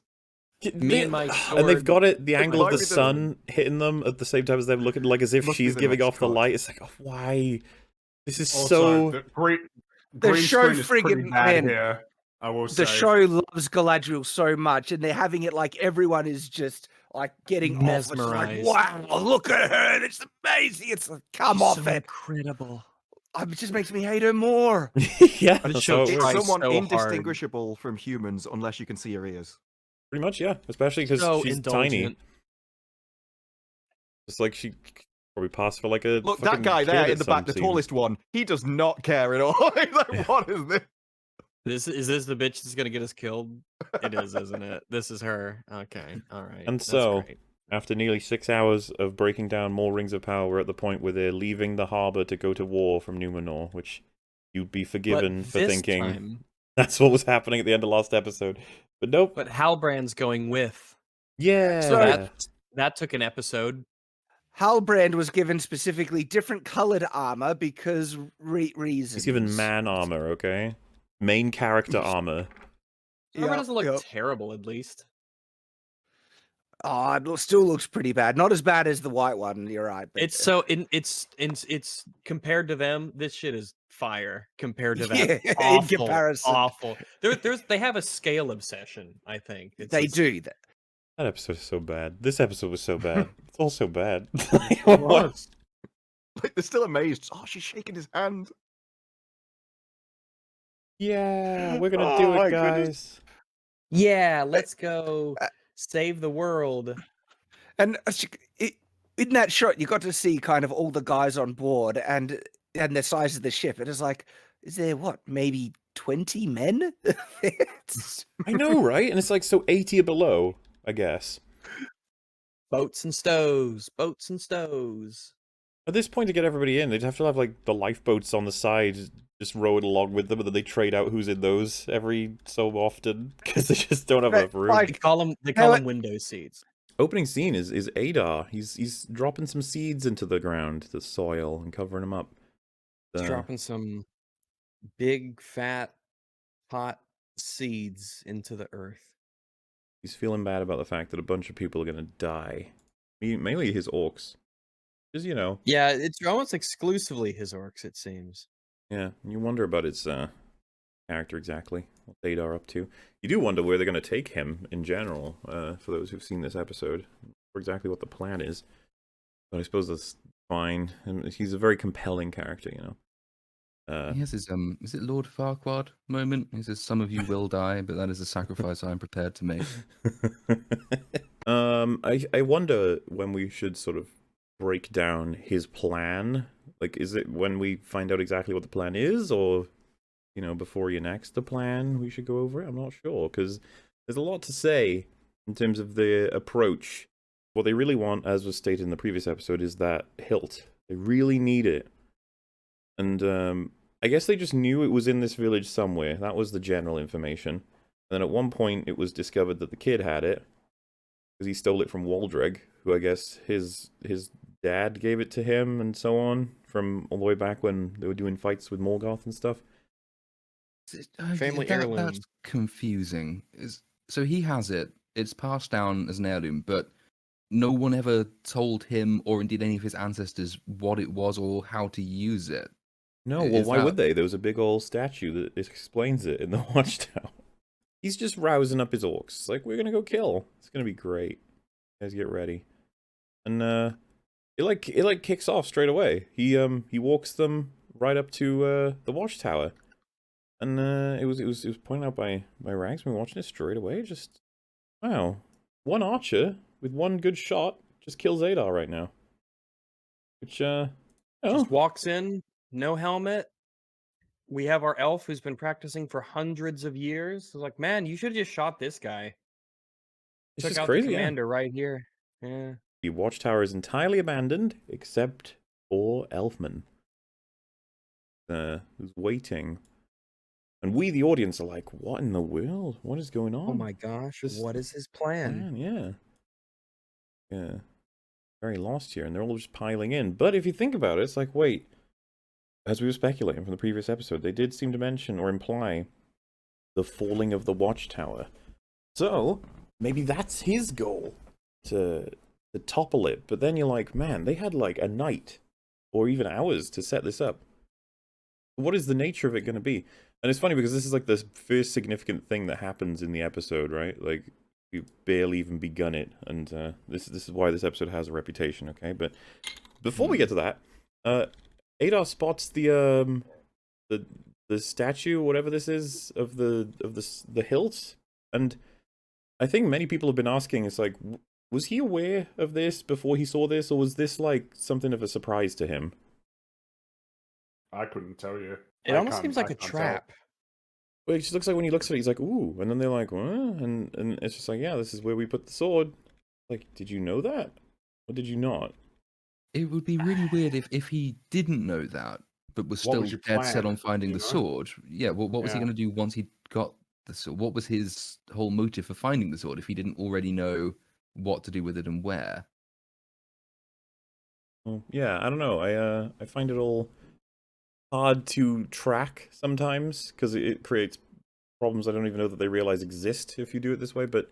Me and my And they've sword- got it, the angle of might the be the- sun hitting them at the same time as they're looking, like as if Must be she's the giving next off the cut. light. It's like, oh, why? This is Also, so... the green They're screen so is pretty friggin' bad man. here. I will The say. show loves Galadriel so much, and they're having it like everyone is just like getting off. It's like, Mesmerized. wow, look at her. It's amazing. It's like, come She's off so it. incredible. It just makes me hate her more. Yeah, But it that's shows how it Christ. It's works. someone so hard. indistinguishable from humans unless you can see her ears. Pretty much, yeah. Especially because So she's tiny. indulgent. It's like she probably passed for like a Look, fucking that guy kid there at in the some back, the scene. tallest one, he does not care at all. He's like, what is this? Is this the bitch that's gonna get us killed? It is, isn't it? This is her. Okay, all right. And That's so, great. after nearly 6 hours of breaking down more rings of power, we're at the point where they're leaving the harbor to go to war from Numenor, which you'd be forgiven But for this thinking time- that's what was happening at the end of last episode. But nope. But Halbrand's going with. Yeah. So- That took an episode. Halbrand was given specifically different colored armor because reasons. He's given man armor, okay? Main character armor. Halbrand doesn't look Yep. terrible, at least. Oh, still looks pretty bad. Not as bad as the white one. You're right. But It's so it's compared to them. This shit is fire compared to that. Yeah, in awful, comparison. awful. They have a scale obsession. I think they just- do that. That episode is so bad. This episode was so bad. It's all so bad. Like, they're still amazed. Oh, she's shaking his hand. Yeah, we're gonna Oh do my it, guys. goodness. Yeah, let's go save the world. And in that shot, you got to see kind of all the guys on board and the size of the ship. It is like, is there what, maybe 20 men? I know, right? And it's like so 80 or below, I guess. Boats and stows, boats and stows. At this point, to get everybody in, they'd have to have like the lifeboats on the side, just rowed along with them, and then they trade out who's in those every so often because they just don't have Right, enough room. like- They call How them window seats. Opening scene is Adar. He's dropping some seeds into the ground, the soil, and covering them up. He's dropping some big, fat, hot seeds into the earth. He's feeling bad about the fact that a bunch of people are gonna die. Mainly his orcs. Because, you know, Yeah, it's almost exclusively his orcs, it seems. yeah, you wonder about its character exactly, what Adar up to. You do wonder where they're going to take him in general, for those who've seen this episode, for exactly what the plan is. But I suppose that's fine. And he's a very compelling character, you know. He has his is it Lord Farquaad moment? He says, "Some of you will die, but that is a sacrifice I am prepared to make." I wonder when we should sort of break down his plan. Like, is it when we find out exactly what the plan is, or, you know, before you enact the plan, we should go over it? I'm not sure, because there's a lot to say in terms of the approach. What they really want, as was stated in the previous episode, is that hilt. They really need it. And I guess they just knew it was in this village somewhere. That was the general information. And then at one point it was discovered that the kid had it, because he stole it from Waldreg, who I guess his dad gave it to him and so on, from all the way back when they were doing fights with Morgoth and stuff. Family heirloom. That's confusing. So he has it. It's passed down as an heirloom, but no one ever told him, or indeed any of his ancestors, what it was or how to use it. No, well, Is why that- would they? There was a big old statue that explains it in the Watchtower. He's just rousing up his orcs. It's like, we're gonna go kill. It's gonna be great. You guys get ready. And it like kicks off straight away. He walks them right up to the Watchtower. And it was pointed out by Rags when we were watching it straight away. Just, wow, one archer with one good shot just kills Adar right now. Which Just walks in, no helmet. We have our elf who's been practicing for hundreds of years. It's like, man, you should have just shot this guy. it's Took just out crazy. the Yeah. commander right here. Yeah. The Watchtower is entirely abandoned, except for Elfman, who's waiting. And we, the audience, are like, what in the world? What is going on? Oh my gosh, This- what is his plan? Man, yeah. Yeah. Very lost here, and they're all just piling in. But if you think about it, it's like, wait, as we were speculating from the previous episode, they did seem to mention or imply the falling of the Watchtower. So, maybe that's his goal, to topple it. But then you're like, man, they had like a night, or even hours to set this up. what is the nature of it going to be? And it's funny because this is like the first significant thing that happens in the episode, right? Like you barely even begun it, and this is why this episode has a reputation, okay? But before we get to that, Adar spots the statue, whatever this is, of the hilt, and I think many people have been asking, it's like, was he aware of this before he saw this, or was this like something of a surprise to him? I couldn't tell you. It I almost can't- seems I like a can't tell. trap. Well, it just looks like when he looks at it, he's like, ooh, and then they're like, what? And it's just like, yeah, this is where we put the sword. Like, did you know that? Or did you not? It would be really weird if he didn't know that, but was What still was your dead set plan, on finding you the know? sword. Yeah, well, what was he Yeah. going to do once he got the sword? What was his whole motive for finding the sword if he didn't already know what to do with it and where? Well, yeah, I don't know. I find it all hard to track sometimes, because it creates problems I don't even know that they realize exist if you do it this way, but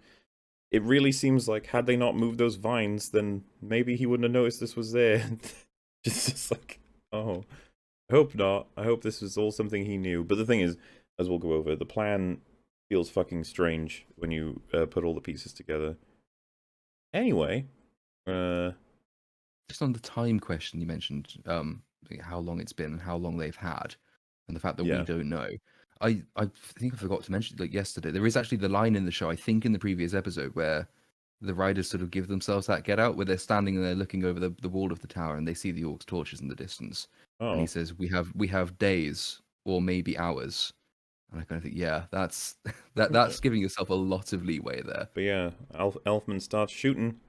it really seems like had they not moved those vines, then maybe he wouldn't have noticed this was there. It's just like, oh, I hope not. I hope this was all something he knew. But the thing is, as we'll go over, the plan feels fucking strange when you put all the pieces together. Anyway, Just on the time question you mentioned, like how long it's been and how long they've had, and the fact that Yeah. we don't know. I think I forgot to mention like yesterday. There is actually the line in the show, I think in the previous episode, where the riders sort of give themselves that get out, where they're standing and they're looking over the wall of the tower and they see the orcs' torches in the distance. And he oh, says, we have days or maybe hours. And I kind of think, yeah, that's that's giving yourself a lot of leeway there. but yeah, Elfman starts shooting.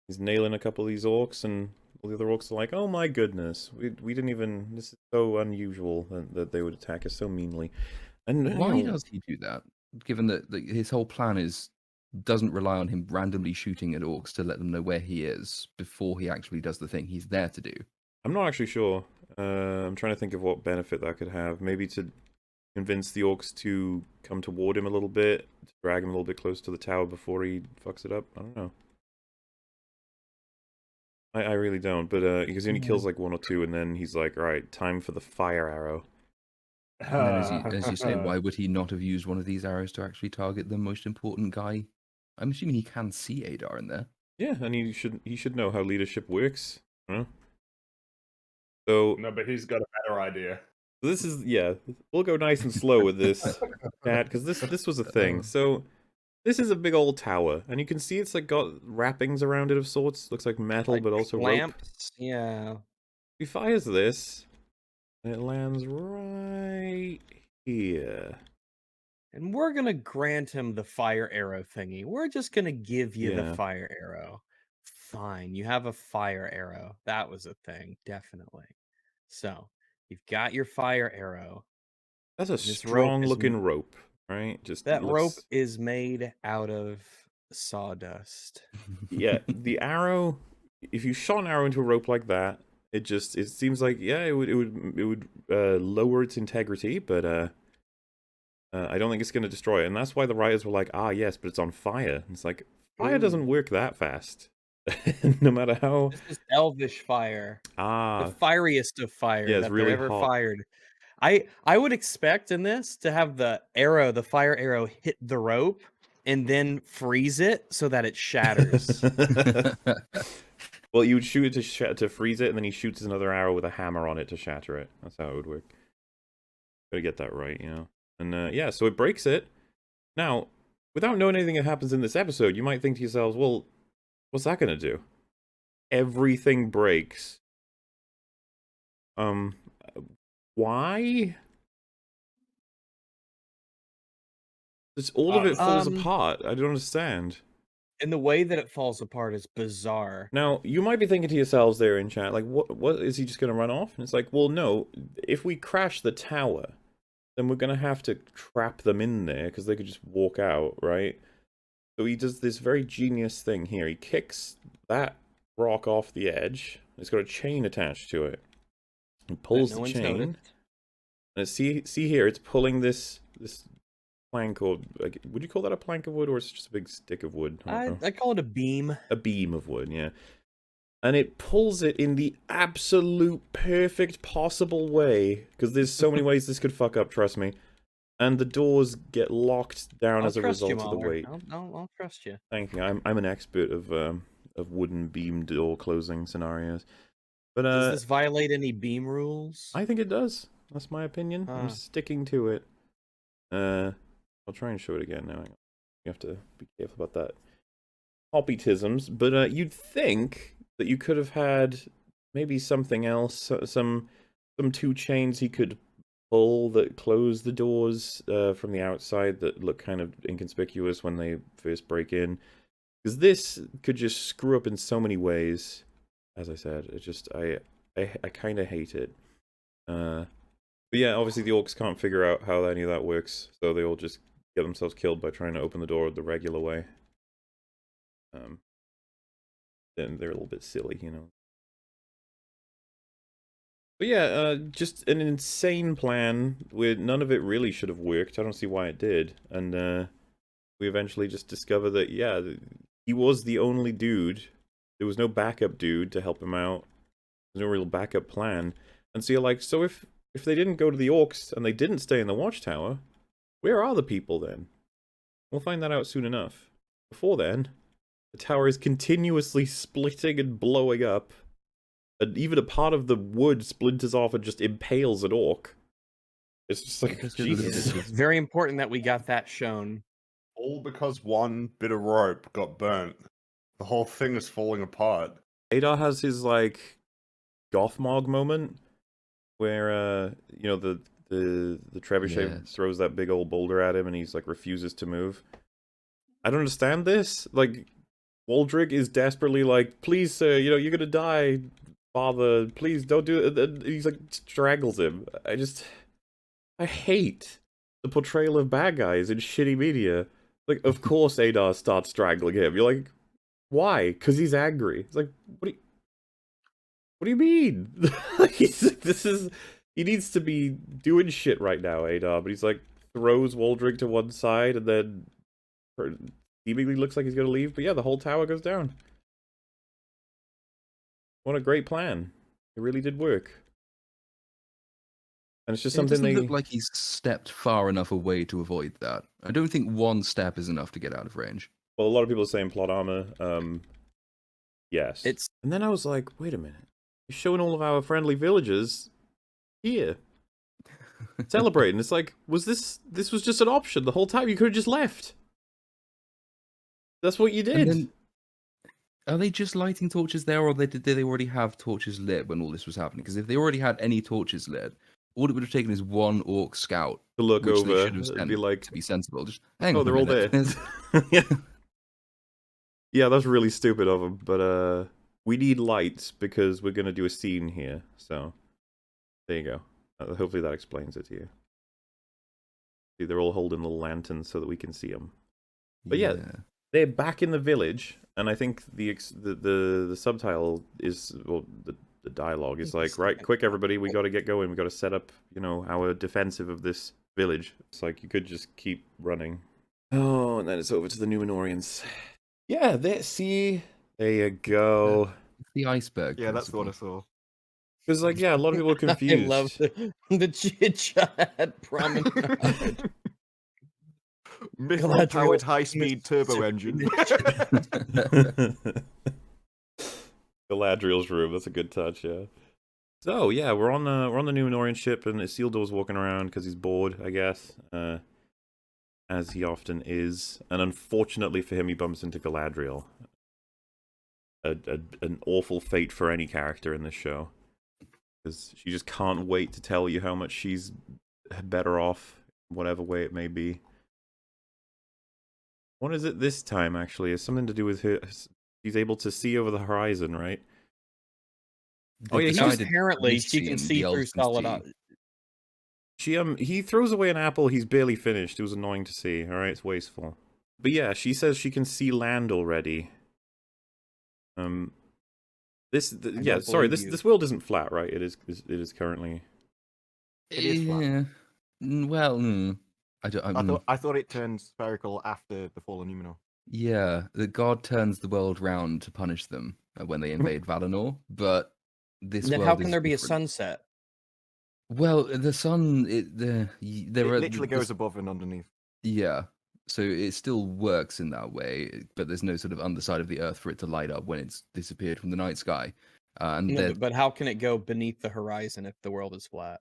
He's nailing a couple of these orcs, and all the other orcs are like, "Oh my goodness, we didn't even. This is so unusual that they would attack us so meanly." And Why you know, does he do that? Given that his whole plan doesn't rely on him randomly shooting at orcs to let them know where he is before he actually does the thing he's there to do. I'm not actually sure. I'm trying to think of what benefit that could have. Maybe to convince the orcs to come toward him a little bit, to drag him a little bit close to the tower before he fucks it up. I don't know. I really don't, but because he only kills like one or two, and then he's like, "All right, time for the fire arrow." And then, as you say, why would he not have used one of these arrows to actually target the most important guy? I'm assuming he can see Adar in there. Yeah, and he should know how leadership works. Huh? So No, but he's got a better idea. this is, yeah, we'll go nice and slow with this, Pat, because this was a thing. So this is a big old tower, and you can see it's like got wrappings around it of sorts. Looks like metal, Like but also rope. lamps. Yeah. He fires this, and it lands right here. And we're gonna grant him the fire arrow thingy. We're just gonna give you Yeah. the fire arrow. Fine, you have a fire arrow. That was a thing, definitely. So you've got your fire arrow. That's a This rope strong is looking rope, right? Just That rope looks... is made out of sawdust. Yeah, the arrow. If you shot an arrow into a rope like that, it seems like, yeah, it would lower its integrity, but I don't think it's going to destroy it, and that's why the writers were like, ah, yes, but it's on fire. And it's like, fire doesn't work that fast, no matter how. This is elvish fire, Ah, the fieriest of fire yeah, it's that really they're ever hot. fired. I would expect in this to have the fire arrow hit the rope and then freeze it so that it shatters. Well, you would shoot it to freeze it, and then he shoots another arrow with a hammer on it to shatter it. That's how it would work. Gotta get that right, you know. And yeah, so it breaks it. Now, without knowing anything that happens in this episode, you might think to yourselves, well, what's that gonna do? Everything breaks. Why? Just all of it falls apart. I don't understand. And the way that it falls apart is bizarre. Now, you might be thinking to yourselves there in chat, like, what is he just gonna run off? And it's like, well, no, if we crash the tower, then we're gonna have to trap them in there, because they could just walk out, right? So he does this very genius thing here. He kicks that rock off the edge. It's got a chain attached to it. He pulls no the one's chain. noticed. And see here, it's pulling this plank, or like, would you call that a plank of wood, or is it just a big stick of wood? I don't know. I call it a beam. A beam of wood, yeah. and it pulls it in the absolute perfect possible way, because there's so many ways this could fuck up, trust me. And the doors get locked down I'll as a trust you, result of the Mahler. weight. I'll trust you. Thank you. I'm an expert of wooden beam door closing scenarios. But Does this violate any beam rules? I think it does. That's my opinion. I'm Huh. sticking to it. I'll try and show it again now. Hang on. You have to be careful about that. Hoppytisms, but you'd think that you could have had maybe something else, some 2 chains he could pull that close the doors from the outside that look kind of inconspicuous when they first break in. Because this could just screw up in so many ways. As I said, it just I kind of hate it. But yeah, obviously the orcs can't figure out how any of that works, so they all just get themselves killed by trying to open the door the regular way. Then they're a little bit silly, you know. But yeah, just an insane plan where none of it really should have worked. I don't see why it did. And we eventually just discover that, yeah, he was the only dude. There was no backup dude to help him out. There's no real backup plan. And so you're like, so if they didn't go to the orcs and they didn't stay in the watchtower, where are the people then? We'll find that out soon enough. Before then, the tower is continuously splitting and blowing up. And even a part of the wood splinters off and just impales an orc. It's just like, Jesus. It's very important that we got that shown. All because one bit of rope got burnt. The whole thing is falling apart. Adar has his, like, Gothmog moment where, you know, the trebuchet throws that big old boulder at him and he's, like, refuses to move. I don't understand this. Like, Waldrick is desperately like, please, sir, you know, you're gonna die, father, please don't do it. And he's like, strangles him. I hate the portrayal of bad guys in shitty media. Like, of course Adar starts strangling him. You're like, why? Because he's angry. It's like, what do you mean? He needs to be doing shit right now, Adar, but he's like, throws Waldrick to one side and then seemingly looks like he's gonna leave, but yeah, the whole tower goes down. What a great plan. It really did work. And it's just something doesn't they look like he's stepped far enough away to avoid that. I don't think one step is enough to get out of range. Well, a lot of people are saying plot armor. Yes. It's And then I was like, wait a minute. You're showing all of our friendly villagers here. Celebrating. It's like, this was just an option the whole time. You could have just left. That's what you did. Then, are they just lighting torches there, or did they already have torches lit when all this was happening? Because if they already had any torches lit, all it would have taken is one orc scout to look which over they should have and sent be like, to be sensible. Just hang oh, on, they're all there. Yeah. Yeah, that's really stupid of them. But we need lights because we're gonna do a scene here. So there you go. Hopefully that explains it to you. See, they're all holding little lanterns so that we can see them. But yeah, they're back in the village, and I think the subtitle is, well, the dialogue is like, right, quick everybody, we got to get going. We got to set up, you know, our defensive of this village. It's like you could just keep running. Oh, and then it's over to the Numenorians. Yeah, there you go. The iceberg. Yeah, that's what I principle. saw. Because, like, yeah, a lot of people are confused. I love the chit-chat promenade. Mithril-powered high-speed turbo engine. Galadriel's room. That's a good touch, yeah. So yeah, we're on the Numenorian ship, and Isildur's walking around because he's bored, I guess, as he often is. And unfortunately for him, he bumps into Galadriel. An awful fate for any character in this show, because she just can't wait to tell you how much she's better off, whatever way it may be. What is it this time, actually? It's something to do with her. She's able to see over the horizon, right? They Oh yeah, decided apparently she Lucy can and see the through elves can solid. see. He throws away an apple he's barely finished. It was annoying to see. All right, it's wasteful. But yeah, she says she can see land already. This world isn't flat, right? It is currently. It is flat. Yeah. Well, I don't. I thought it turned spherical after the fall of Numenor. Yeah, the god turns the world round to punish them when they invade Valinor, but this Then how world can is there be a different. sunset? Well, the sun, there It are literally goes above and underneath. yeah, so it still works in that way, but there's no sort of underside of the earth for it to light up when it's disappeared from the night sky, and No, there's but how can it go beneath the horizon if the world is flat?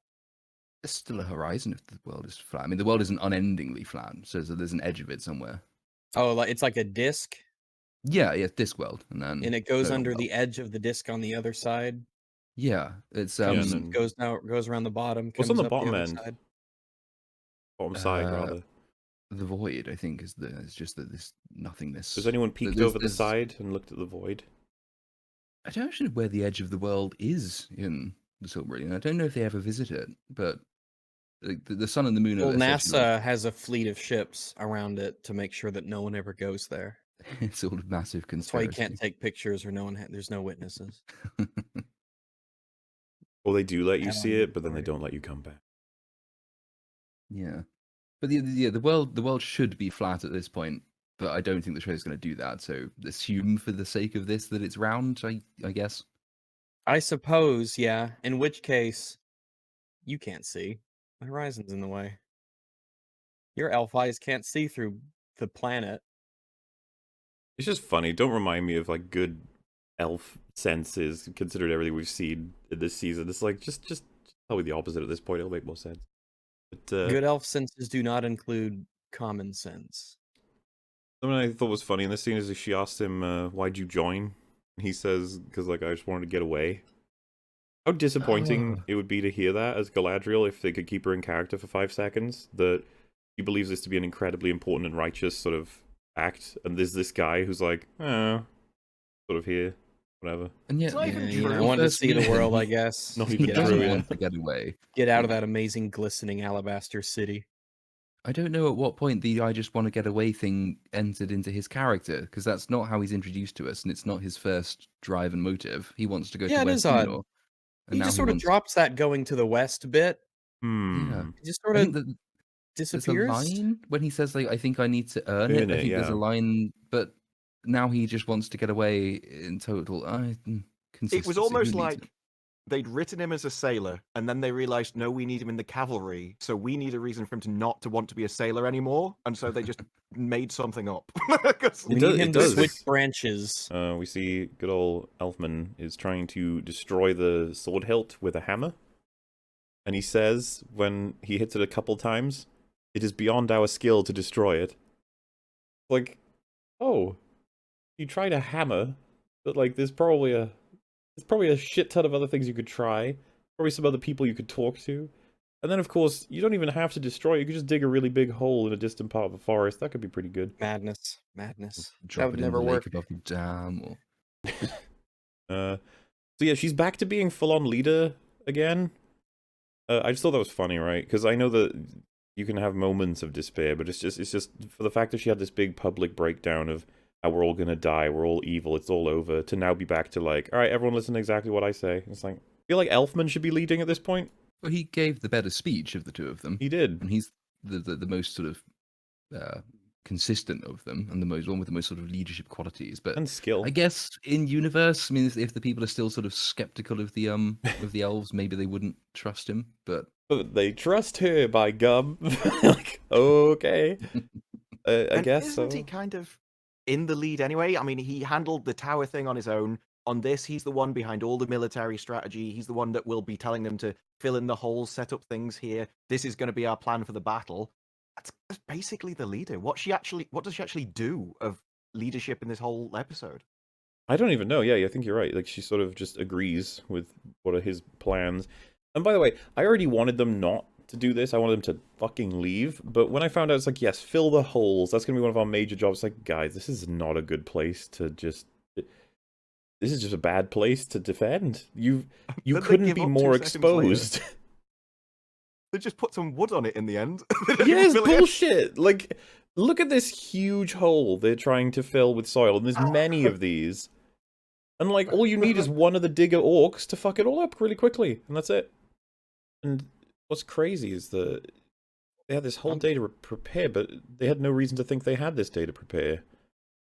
still a horizon if the world is flat. I mean, the world isn't unendingly flat, so there's an edge of it somewhere. Oh, like it's like a disc, Yeah, yeah, Discworld, and then and it goes no under world. the edge of the disc on the other side. Yeah, it's Yeah, and Comes, then goes down, goes around the bottom, what's on comes the up the bottom other end? side. Bottom side, Uh, rather. the void. I think is it's just that this nothingness. Has anyone peeked There's- over the there's- side and looked at the void? I don't actually know where the edge of the world is in the Silmarillion. I don't know if they ever visit it, but like, the sun and the moon are Well, essentially NASA has a fleet of ships around it to make sure that no one ever goes there. like, it's all a massive That's why you conspiracy. can't take pictures or no one. There's no witnesses. Well, they do let you Add see on it, but then they inventory. don't let you come back. Yeah, but the world should be flat at this point, but I don't think the show's going to do that. So assume for the sake of this that it's round. I guess. I suppose, yeah. In which case, you can't see. The horizon's in the way. Your elf eyes can't see through the planet. It's just funny. Don't remind me of like good elf senses, considering everything we've seen in this season. It's like just tell me the opposite at this point. It'll make more sense. But Good elf senses do not include common sense. something I thought was funny in this scene is that she asked him, "Why'd you join?" And he says, "Because like I just wanted to get away." How disappointing Oh. it would be to hear that as Galadriel if they could keep her in character for 5 seconds. That she believes this to be an incredibly important and righteous sort of act, and there's this guy who's like, oh, sort of here, whatever. And yet, It's not even You know, I true. wanted to First see the meeting, world, I he- guess. Not he even Get out true, of yeah. that. want to get away. Get out of that amazing, glistening alabaster city. I don't know at what point the "I just want to get away" thing entered into his character, because that's not how he's introduced to us, and it's not his first drive and motive. He wants to go Yeah, to it West is odd. Endor, and He now just he sort of wants. drops that going to the west bit. Yeah, He just sort I of think that there's a disappears. line when he says like, "I think I need to earn it." Earn I it, think there's a yeah. line, but now he just wants to get away in total. It Consistency. was Who almost needs like it? they'd written him as a sailor, and then they realized, no, we need him in the cavalry, so we need a reason for him to not to want to be a sailor anymore, and so they just made something up. 'Cause- We does- need it him to does. switch branches. We see good old Elfman is trying to destroy the sword hilt with a hammer. And he says, when he hits it a couple times, it is beyond our skill to destroy it. Like, oh, you tried a hammer, but like there's probably a shit ton of other things you could try. Probably some other people you could talk to. And then, of course, you don't even have to destroy it. You could just dig a really big hole in a distant part of a forest. That could be pretty good. Madness. That Drop would it in never the work. lake above the dam, or So yeah, she's back to being full-on leader again. I just thought that was funny, right? Because I know that you can have moments of despair, but it's just for the fact that she had this big public breakdown of how we're all gonna die, we're all evil, it's all over, to now be back to like, all right, everyone listen to exactly what I say. It's like, I feel like Elfman should be leading at this point. well, he gave the better speech of the two of them. He did. And he's the most sort of consistent of them, and the one with the most sort of leadership qualities. But And skill. I guess in universe, I mean, if the people are still sort of skeptical of the elves, maybe they wouldn't trust him. But But they trust her, by gum. Like, okay. I And guess so. isn't he kind of in the lead anyway? I mean, he handled the tower thing on his own. On this, he's the one behind all the military strategy. He's the one that will be telling them to fill in the holes, set up things here. This is going to be our plan for the battle. That's basically the leader. What does she actually do of leadership in this whole episode? I don't even know. Yeah, I think you're right. Like, she sort of just agrees with what are his plans. And by the way, I already wanted them not to do this. I wanted them to fucking leave. But when I found out, it's like, yes, fill the holes. That's going to be one of our major jobs. Like, guys, this is not a good place to just... This is just a bad place to defend. You Then they couldn't give be up 2 more seconds later. exposed. They just put some wood on it in the end. They don't Yeah, even it's fill it in. bullshit. Like, look at this huge hole they're trying to fill with soil, and there's many of these. And, like, all you need is one of the digger orcs to fuck it all up really quickly, and that's it. And what's crazy is that they had this whole day to prepare, but they had no reason to think they had this day to prepare.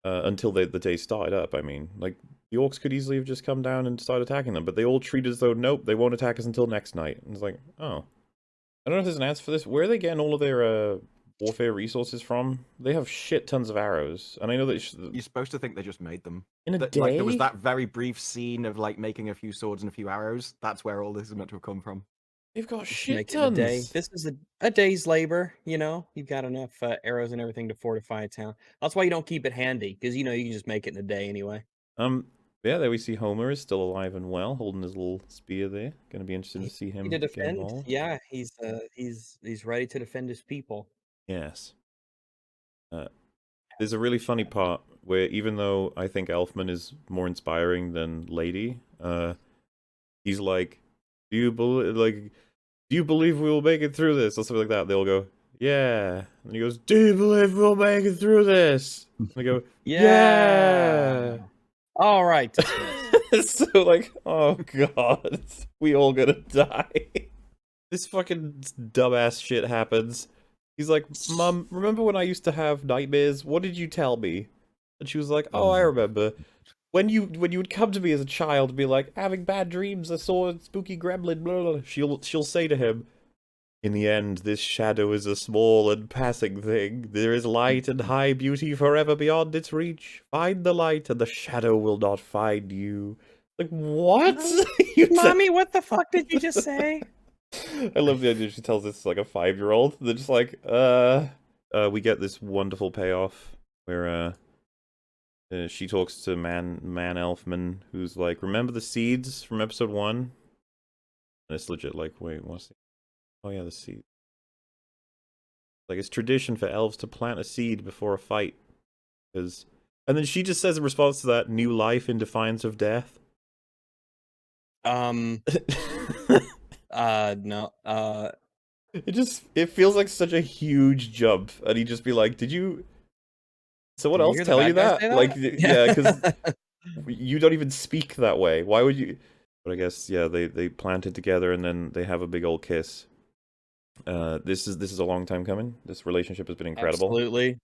until the day started up. I mean, like, the orcs could easily have just come down and started attacking them, but they all treat it as though, nope, they won't attack us until next night. And it's like, oh. I don't know if there's an answer for this. Where are they getting all of their warfare resources from? They have shit tons of arrows, and I know that You're supposed to think they just made them. in a day. Like there was that very brief scene of like making a few swords and a few arrows. That's where all this is meant to have come from. They've got Just shit make it a day. tons. This is a day's labor, you know. You've got enough arrows and everything to fortify a town. That's why you don't keep it handy, because you know you can just make it in a day anyway. Yeah, there we see Homer is still alive and well, holding his little spear there. Gonna be interesting to see him To get defend, involved. yeah, he's ready to defend his people. Yes. There's a really funny part where even though I think Elfman is more inspiring than Lady, he's like, do you believe we will make it through this? Or something like that. They'll go, yeah. And he goes, do you believe we'll make it through this? And they go, yeah. All right. So like, oh god, we all gonna die. This fucking dumbass shit happens. He's like, Mum, remember when I used to have nightmares? What did you tell me? And she was like, oh, I remember. When you would come to me as a child and be like, having bad dreams, I saw a spooky gremlin, blah, blah, blah. She'll say to him, in the end, this shadow is a small and passing thing. There is light and high beauty forever beyond its reach. Find the light and the shadow will not find you. Like, what? Mommy, what the fuck did you just say? I love the idea she tells this to, like, a 5-year-old. They're just like, we get this wonderful payoff where, she talks to Man Elfman, who's like, remember the seeds from episode 1? And it's legit like, wait, what's the... Oh yeah, the seed. Like, it's tradition for elves to plant a seed before a fight. And then she just says in response to that, new life in defiance of death. No. It feels like such a huge jump. And he'd just be like, did someone Did you else hear the tell you bad guy that? say that? Like, yeah, because you don't even speak that way. Why would you? But I guess, yeah, they planted together and then they have a big old kiss. This is a long time coming. This relationship has been incredible. Absolutely.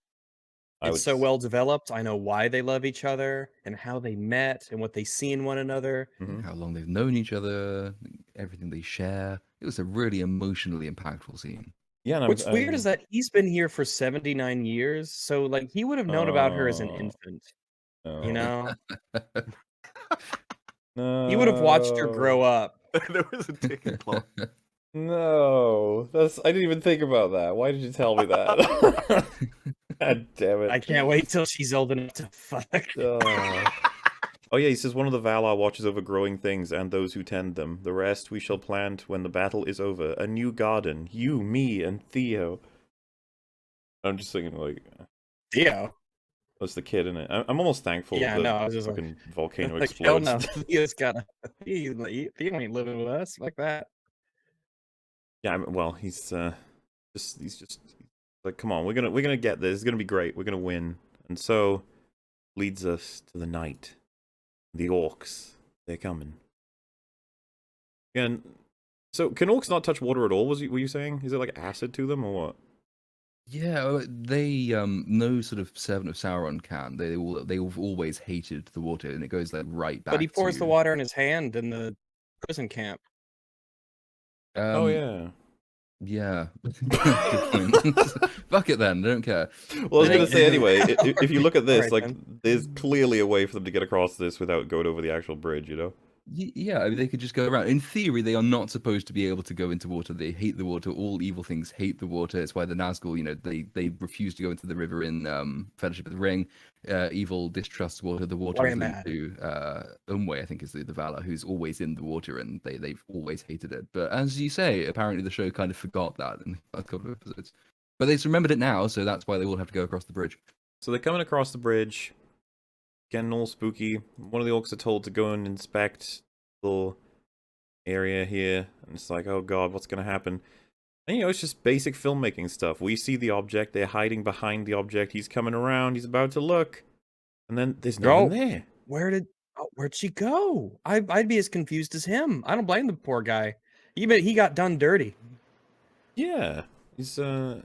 It's so well developed. I know why they love each other and how they met and what they see in one another. How long they've known each other, everything they share. It was a really emotionally impactful scene. Yeah, and What's weird is that he's been here for 79 years, so like he would have known about her as an infant. You know, no. he would have watched her grow up. There was a ticking clock. No, I didn't even think about that. Why did you tell me that? God damn it! I can't wait till she's old enough to fuck. Oh yeah, he says one of the Valar watches over growing things and those who tend them. The rest we shall plant when the battle is over. A new garden. You, me, and Theo. I'm just thinking like Theo. That's the kid in it. I'm almost thankful. Yeah, that no, I was just fucking volcano like, hell explodes. no, Theo's gotta. Theo ain't living with us like that. Yeah, well, he's just like, come on, we're gonna get this. It's gonna be great. We're gonna win. And so leads us to the night. The orcs, they're coming. And so, can orcs not touch water at all? Were you saying? Is it like acid to them or what? Yeah, they no sort of servant of Sauron can. They've always hated the water, and it goes like right back. But he pours to... the water in his hand in the prison camp. Oh yeah. Yeah. Good point. Fuck it then. I don't care. Well, I was gonna say anyway. If you look at this, Right, like, then. there's clearly a way for them to get across this without going over the actual bridge. You know. Yeah, I mean, they could just go around. In theory, they are not supposed to be able to go into water. They hate the water. All evil things hate the water. It's why the Nazgul, they refuse to go into the river in Fellowship of the Ring. Evil distrusts water. The water is linked to Umwe, I think, is the Valar, who's always in the water, and they've always hated it. But as you say, apparently the show kind of forgot that in the last couple of episodes. But they've remembered it now, so that's why they all have to go across the bridge. So they're coming across the bridge, getting all spooky. One of the orcs are told to go and inspect the little area here, and it's like, oh god, what's gonna happen? And it's just basic filmmaking stuff. We see the object, they're hiding behind the object, he's coming around, he's about to look, and then there's no one there. Where'd she go? I'd be as confused as him. I don't blame the poor guy. He got done dirty. Yeah, he's one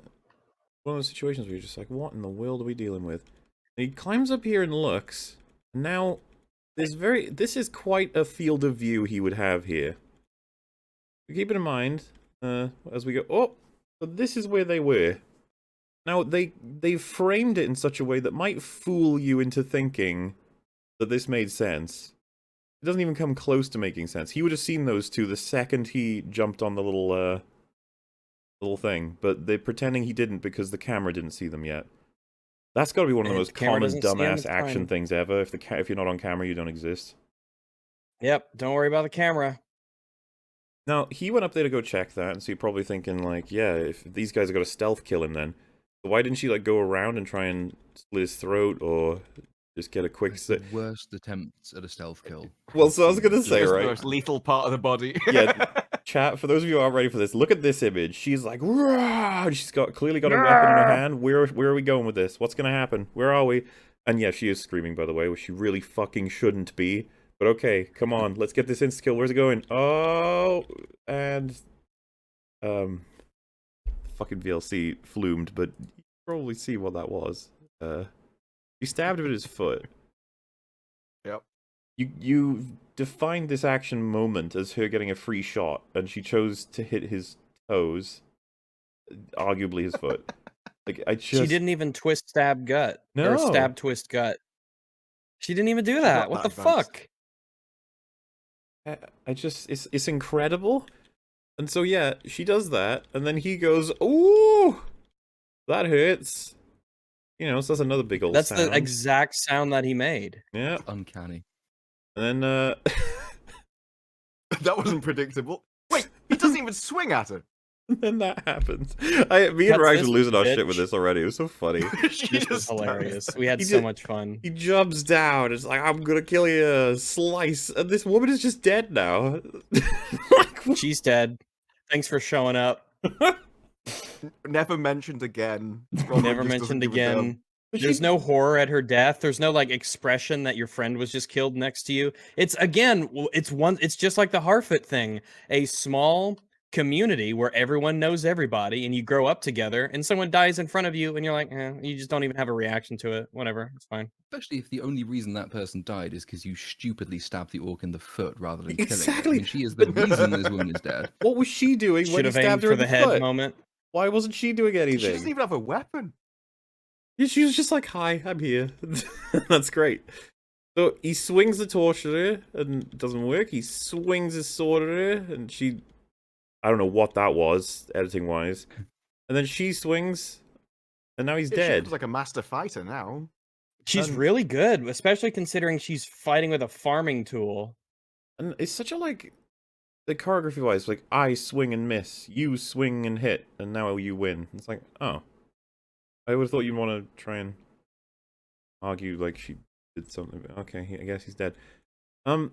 of those situations where you're just like, what in the world are we dealing with? He climbs up here and looks. Now, this is quite a field of view he would have here. Keep it in mind, as we go, oh, so this is where they were. Now, they've framed it in such a way that might fool you into thinking that this made sense. It doesn't even come close to making sense. He would have seen those two the second he jumped on the little thing, but they're pretending he didn't because the camera didn't see them yet. That's got to be one of the most common dumbass action things ever. If you're not on camera, you don't exist. Yep, don't worry about the camera. Now, he went up there to go check that, and so you're probably thinking, like, yeah, if these guys are going to stealth kill him then, why didn't she, like, go around and try and split his throat, or just get a quick... It's the worst attempts at a stealth kill. Well, so I was going to say, Just right? the most lethal part of the body. Yeah, chat, for those of you who aren't ready for this, look at this image. She's like, "Rah!" She's clearly got a weapon in her hand. Where are we going with this? What's going to happen? Where are we? And yeah, she is screaming, by the way, which she really fucking shouldn't be. But okay, come on, let's get this insta-kill. Where's it going? Oh, and fucking VLC flumed, but you can probably see what that was. He stabbed him in his foot. Yep. You defined this action moment as her getting a free shot, and she chose to hit his toes, arguably his foot. Like She didn't even twist, stab, gut. No. Or stab, twist, gut. She didn't even do that. What the fuck? It's incredible. And so yeah, she does that, and then he goes, "Ooh, that hurts." You know, so that's another big old That's sound. the exact sound that he made. Yeah. Uncanny. And then That wasn't predictable. Wait, he doesn't even swing at her. then that happens. Me and Rags are losing our shit with bitch. this already. It was so funny. This was hilarious. We had He so did- much fun. He jumps down. It's like, I'm gonna kill you, slice. And this woman is just dead now. Like, She's dead. Thanks for showing up. Never mentioned again. Never mentioned again. There's no horror at her death. There's no like expression that your friend was just killed next to you. It's it's just like the Harfoot thing. A small community where everyone knows everybody and you grow up together and someone dies in front of you and you're like, you just don't even have a reaction to it. Whatever, it's fine. Especially if the only reason that person died is because you stupidly stabbed the orc in the foot rather than killing Exactly. it. I mean, she is the reason this woman is dead. What was she doing when Should he have aimed stabbed her for in the the head foot? moment. Why wasn't she doing anything? She doesn't even have a weapon. Yeah, she was just like, "Hi, I'm here." That's great. So he swings the torch at her and it doesn't work. He swings his sword at her and she... I don't know what that was, editing-wise. And then she swings and now he's Yeah, dead. She looks like a master fighter now. She's really good, especially considering she's fighting with a farming tool. And it's such a, like... The choreography-wise, like, I swing and miss, you swing and hit, and now you win. It's like, oh. I would have thought you'd want to try and argue, like, she did something. Okay, I guess he's dead. And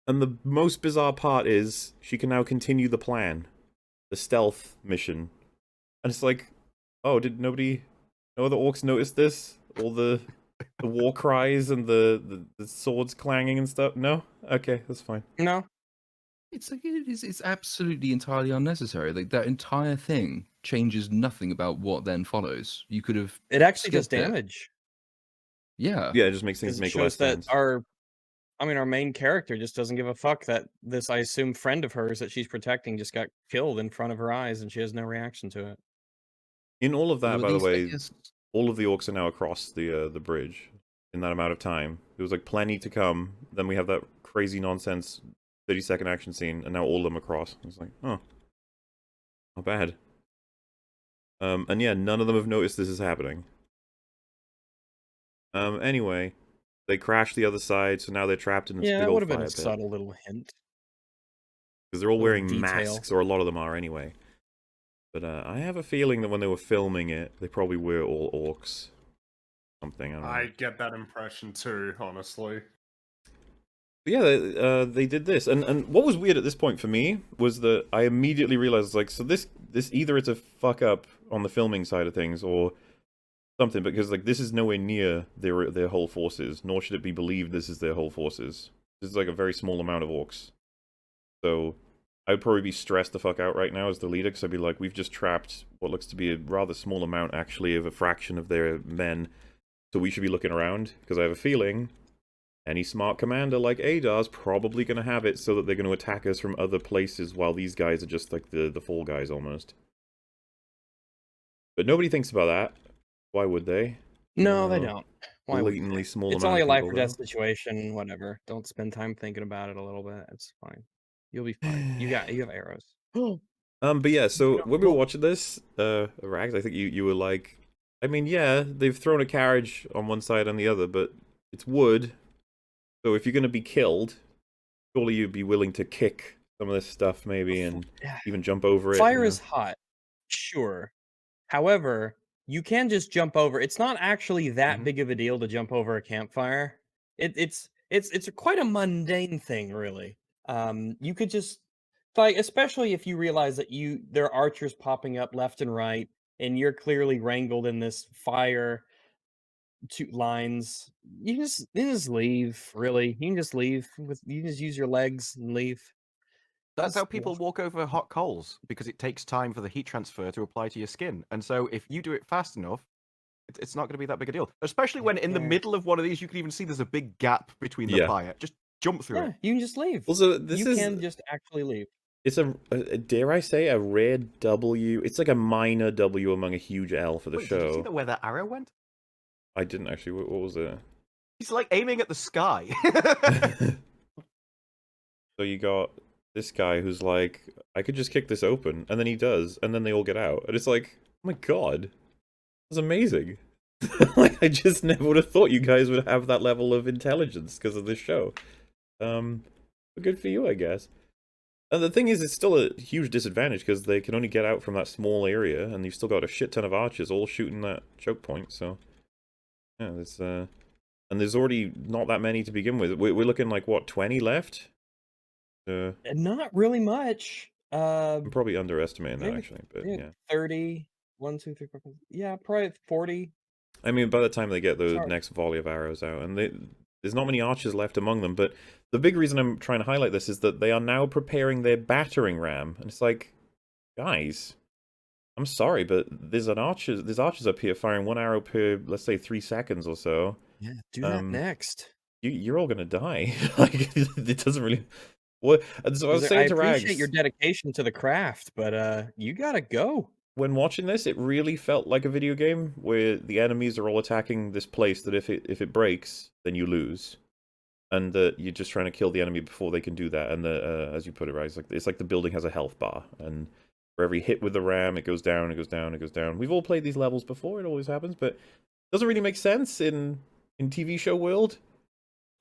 the most bizarre part is, she can now continue the plan. The stealth mission. And it's like, oh, did no other orcs notice this? All the war cries and the swords clanging and stuff? No? Okay, that's fine. No. It's like it's absolutely entirely unnecessary. Like that entire thing changes nothing about what then follows. You could have. It actually does skipped it. damage. Yeah. Yeah, it just makes things It make shows less that sense. our main character just doesn't give a fuck that this, I assume, friend of hers that she's protecting just got killed in front of her eyes and she has no reaction to it. In all of that, Well, by the at least I way, guess- all of the orcs are now across the bridge in that amount of time. There was like plenty to come. Then we have that crazy nonsense 30-second action scene, and now all of them across. It's like, oh, not bad. And yeah, none of them have noticed this is happening. Anyway, they crash the other side, so now they're trapped in this Yeah, big that old would have been fire a pit. subtle little hint. Because they're all little wearing detail. masks, or a lot of them are anyway. But I have a feeling that when they were filming it, they probably were all orcs. Something, I don't know. I get that impression too, honestly. But yeah, they did this, and what was weird at this point for me was that I immediately realized, like, so this either it's a fuck up on the filming side of things or something, because like this is nowhere near their whole forces, nor should it be believed this is their whole forces. This is like a very small amount of orcs, so I would probably be stressed the fuck out right now as the leader, because I'd be like, we've just trapped what looks to be a rather small amount actually of a fraction of their men. So we should be looking around, because I have a feeling any smart commander like Adar's probably going to have it so that they're going to attack us from other places while these guys are just like the fall guys almost. But nobody thinks about that. Why would they? No, they don't. Why would Blatantly they? small It's amount only a of life people, or death though. situation. Whatever. Don't spend time thinking about it a little bit. It's fine. You'll be fine. You have arrows. But yeah, so Yeah, when we were well- watching this, Rags, I think you were like, I mean, yeah, they've thrown a carriage on one side and the other, but it's wood. So if you're going to be killed, surely you'd be willing to kick some of this stuff maybe and Yeah. even jump over it. Fire you is hot, sure. However, you can just jump over. It's not actually that Mhm. big of a deal to jump over a campfire. It's quite a mundane thing, really. You could just like, especially if you realize that there are archers popping up left and right, and you're clearly wrangled in this fire two lines. You just leave. Really, you can just leave. You can just use your legs and leave. That's how Just people walk over hot coals, because it takes time for the heat transfer to apply to your skin. And so if you do it fast enough, it's not going to be that big a deal. Especially when in the Yeah. middle of one of these, you can even see there's a big gap between the Yeah. fire. Just jump through Yeah, it. you can just leave. Also, this You is can just actually leave. it's a dare I say a rare W. It's like a minor W among a huge L for the Wait, did you see show. that where that arrow went? I didn't actually. What was it? He's like aiming at the sky. So you got this guy who's like, I could just kick this open, and then he does, and then they all get out, and it's like, oh my god, that's amazing. Like, I just never would have thought you guys would have that level of intelligence because of this show. But good for you, I guess. And the thing is, it's still a huge disadvantage because they can only get out from that small area, and you've still got a shit ton of archers all shooting that choke point. So, yeah, there's and there's already not that many to begin with. We're looking like what, 20 left? Not really much. I'm probably underestimating that Maybe actually, but yeah, yeah. 30. 1, 2, 3, 4, 5. Yeah, probably 40. I mean, by the time they get the Sorry. next volley of arrows out, and there's not many archers left among them, but the big reason I'm trying to highlight this is that they are now preparing their battering ram, and it's like, guys, I'm sorry, but there's archers up here firing one arrow per, let's say, 3 seconds or so. Yeah, do that next. You're all gonna die. Like, it doesn't really. What? And so I was I saying to appreciate Rags, your dedication to the craft, but you gotta go. when watching this, it really felt like a video game where the enemies are all attacking this place that if it breaks, then you lose, and that you're just trying to kill the enemy before they can do that. And as you put it, right, it's like the building has a health bar, and for every hit with the ram, it goes down, it goes down, it goes down. We've all played these levels before; it always happens, but it doesn't really make sense in TV show world.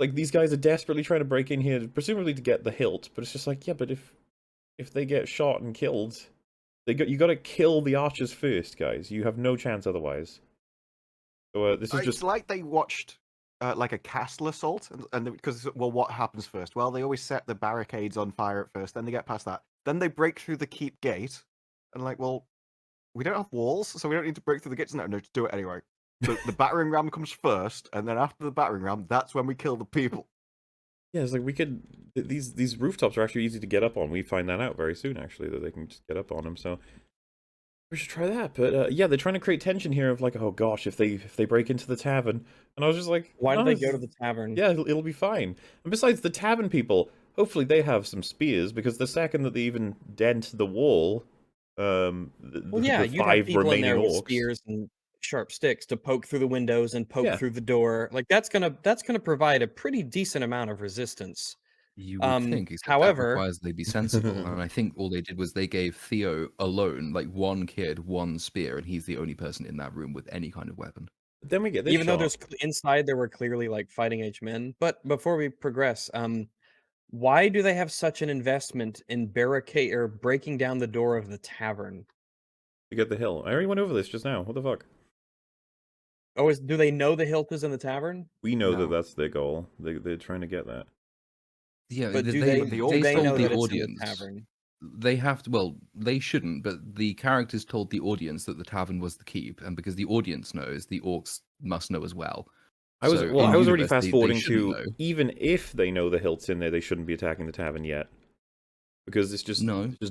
Like, these guys are desperately trying to break in here, presumably to get the hilt, but it's just like, yeah, but if they get shot and killed, you got to kill the archers first, guys. You have no chance otherwise. So this is It's just like they watched like a castle assault, and because, well, what happens first? Well, they always set the barricades on fire at first, then they get past that, then they break through the keep gate, and like, well, we don't have walls, so we don't need to break through the gates. No, just do it anyway. The battering ram comes first, and then after the battering ram, that's when we kill the people. yeah. It's like we could these rooftops are actually easy to get up on. We find that out very soon, actually, that they can just get up on them. So we should try that. But yeah, they're trying to create tension here of like, oh gosh, if they break into the tavern, and I was just like, Why no, do they go to the tavern? Yeah, it'll be fine. And besides, the tavern people, hopefully they have some spears, because the second that they even dent the wall, Well, yeah, the you'd have 5 people in remaining there with orcs. spears and sharp sticks to poke through the windows and poke Yeah. through the door. Like that's gonna provide a pretty decent amount of resistance. You would think, except that However, requires they be sensible. And I think all they did was they gave Theo alone, like one kid, one spear, and he's the only person in that room with any kind of weapon. Then we get this even though shot. there's inside there were clearly like fighting age men. But before we progress, why do they have such an investment in barricade or breaking down the door of the tavern? To get the hill. I already went over this just now. What the fuck? Oh, do they know the hilt is in the tavern? We know that No. that's their goal. They're trying to get that. Yeah, But do they, they, the do orcs they told know the that it's in audience. the tavern? They have to. Well, they shouldn't, but the characters told the audience that the tavern was the keep, and because the audience knows, the orcs must know as well. I was So well. in I was already universe, fast they forwarding shouldn't to know. even if they know the hilt's in there, they shouldn't be attacking the tavern yet, because it's just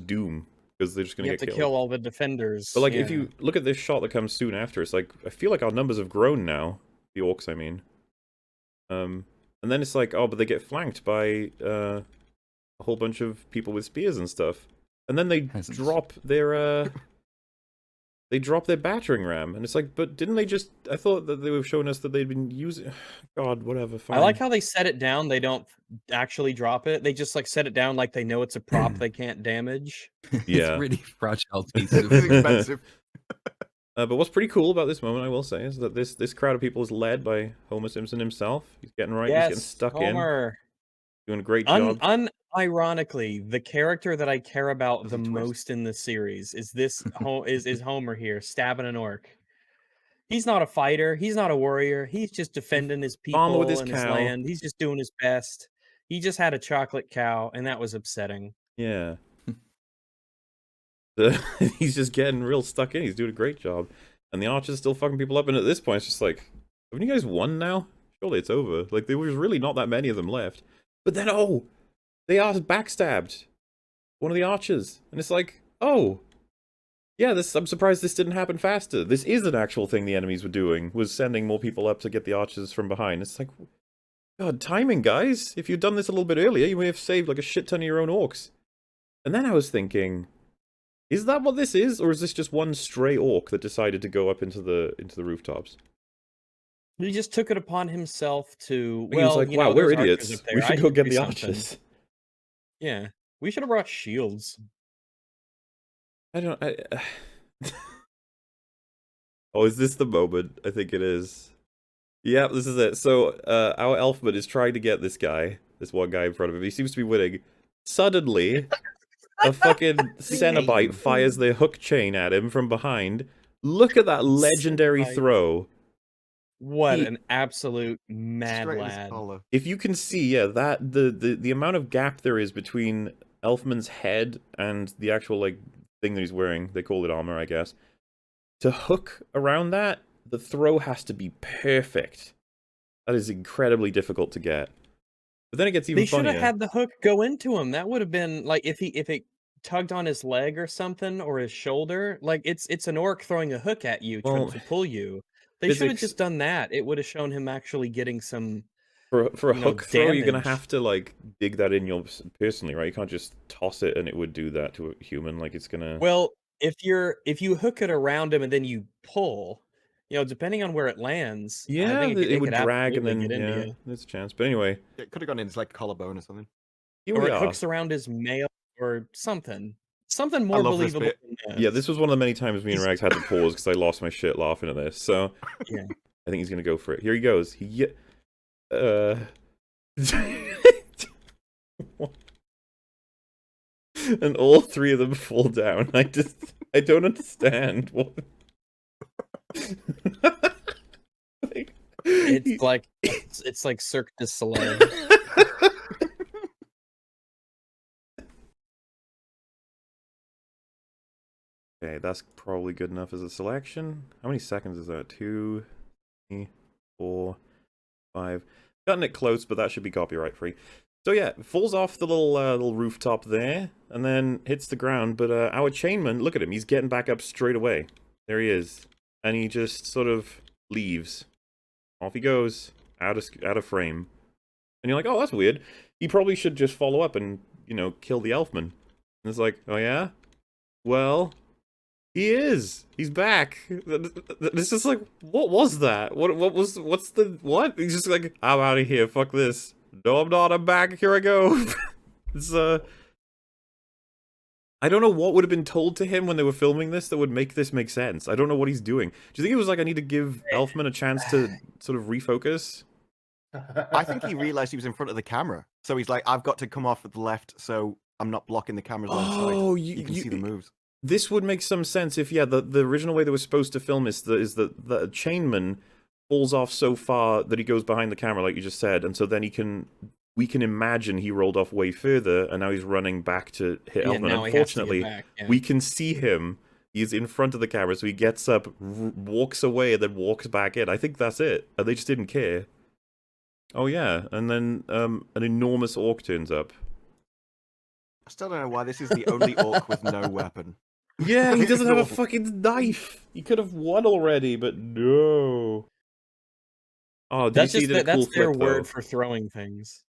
doom. Because they're just You gonna have get to killed. kill all the defenders. But like, yeah. if you look at this shot that comes soon after, it's like I feel like our numbers have grown now. The orcs, I mean. And then it's like, oh, but they get flanked by a whole bunch of people with spears and stuff. And then they Peasants. drop their battering ram, and it's like, but didn't they just? I thought that they were showing us that they'd been using. God, whatever. Fine. I like how they set it down. They don't actually drop it. They just like set it down like they know it's a prop they can't damage. Yeah. It's really fragile piece of It's expensive. But what's pretty cool about this moment, I will say, is that this crowd of people is led by Homer Simpson himself. He's getting right. He's getting stuck Homer. in, doing a great job. Unironically, the character that I care about Does the he twist? most in the series is this is Homer here, stabbing an orc. He's not a fighter. He's not a warrior. He's just defending his Farmer people with his and his cow. land. He's just doing his best. He just had a chocolate cow, and that was upsetting. Yeah. He's just getting real stuck in. He's doing a great job. And the archer's still fucking people up. And at this point, it's just like, haven't you guys won now? Surely it's over. Like, there was really not that many of them left. But then, oh, they are backstabbed. One of the archers. And it's like, oh, yeah, I'm surprised this didn't happen faster. This is an actual thing the enemies were doing, was sending more people up to get the archers from behind. It's like, God, timing, guys. If you'd done this a little bit earlier, you may have saved like a shit ton of your own orcs. And then I was thinking, is that what this is, or is this just one stray orc that decided to go up into the rooftops? He just took it upon himself to. He was like, you "Wow, know, we're there's archers idiots. up there. We I should go should get do the something." archers." Yeah, we should have brought shields. I don't. Oh, is this the moment? I think it is. Yeah, this is it. So, our elfman is trying to get this one guy in front of him. He seems to be winning. Suddenly, a fucking Cenobite fires their hook chain at him from behind. Look at that legendary Cenobite. throw. What He- an absolute mad Straight in his lad! collar. If you can see, yeah, that the amount of gap there is between Elfman's head and the actual like thing that he's wearing, they call it armor, I guess. To hook around that, the throw has to be perfect. That is incredibly difficult to get. But then it gets even They should funnier. have had the hook go into him. That would have been like if it tugged on his leg or something or his shoulder. Like it's an orc throwing a hook at you Well, to pull you. They should have physics- just done that. It would have shown him actually getting some. For a you know, hook throw, you're gonna damage. have to like dig that in your personally, right? You can't just toss it and it would do that to a human. Like it's gonna. Well, if you hook it around him and then you pull, depending on where it lands, I Yeah, think it would could drag and absolutely then get into yeah, you. there's a chance. But anyway, It could have gone in as like a collarbone or something. here Or we it are. hooks around his mail or something. Something more love this believable bit. than Yeah, this was one of the many times me and He's- Rags had to pause because I lost my shit laughing at this. So Yeah. I think he's gonna go for it. Don't and all three of them fall down. I don't understand what. It's like Cirque du Soleil. Okay, that's probably good enough as a selection. How many seconds is that? 2, 3, 4, 5. Cutting it close, but that should be copyright free. So yeah, falls off the little rooftop there, and then hits the ground. But our chainman, look at him, he's getting back up straight away. There he is, and he just sort of leaves. Off he goes, out of frame. And you're like, oh, that's weird. He probably should just follow up and kill the elfman. And it's like, oh yeah, well. He is. He's back. It's just like, what was that? What's the what? He's just like, I'm out of here. Fuck this. No, I'm not. I'm back. Here I go. It's I don't know what would have been told to him when they were filming this that would make this make sense. I don't know what he's doing. Do you think it was like I need to give Elfman a chance to sort of refocus? I think he realized he was in front of the camera, so he's like, "I've got to come off at the left, so I'm not blocking the camera's line of sight. Oh, You can see the moves." This would make some sense if, yeah, the original way they were supposed to film is that the chainman falls off so far that he goes behind the camera, like you just said, and so then we can imagine he rolled off way further, and now he's running back to hit Elfman. now he has to get Unfortunately, back, yeah. we can see him. He's in front of the camera, so he gets up, walks away, and then walks back in. I think that's it. And they just didn't care. Oh yeah, and then an enormous orc turns up. I still don't know why this is the only orc with no weapon. Yeah, he doesn't have a Awful. fucking knife. He could have won already, but no. Oh, did That's you see just he did a cool that's their flip, word though? for throwing things.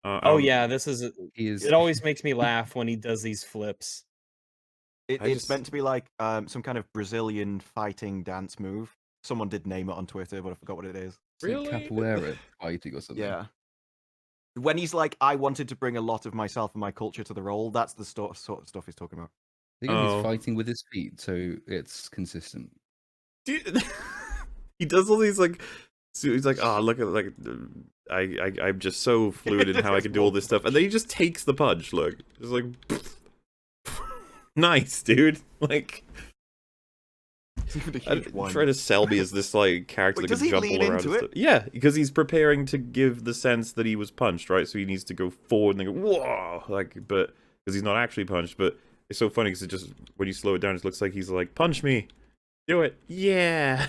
Uh, Oh um, yeah, this is. He is. It always makes me laugh when he does these flips. It, I it's just- meant to be like some kind of Brazilian fighting dance move. Someone did name it on Twitter, but I forgot what it is. It's like Really? capoeira fighting or something. Yeah. When he's like, I wanted to bring a lot of myself and my culture to the role, that's the sort of stuff he's talking about. Again, Oh. he's fighting with his feet, so it's consistent. Dude, he does all these like. So he's like, oh, look at like, I'm just so fluid in how I can do all this stuff, and then he just takes the punch. Look, it's like, nice, dude. Like, It's even a I huge one. try to sell me as this like character Wait, that does can he jump lean all around. into And it? stuff. Yeah, because he's preparing to give the sense that he was punched, right? So he needs to go forward and then go whoa, like, but because he's not actually punched. But it's so funny because it just when you slow it down, it looks like he's like, punch me, do it, yeah.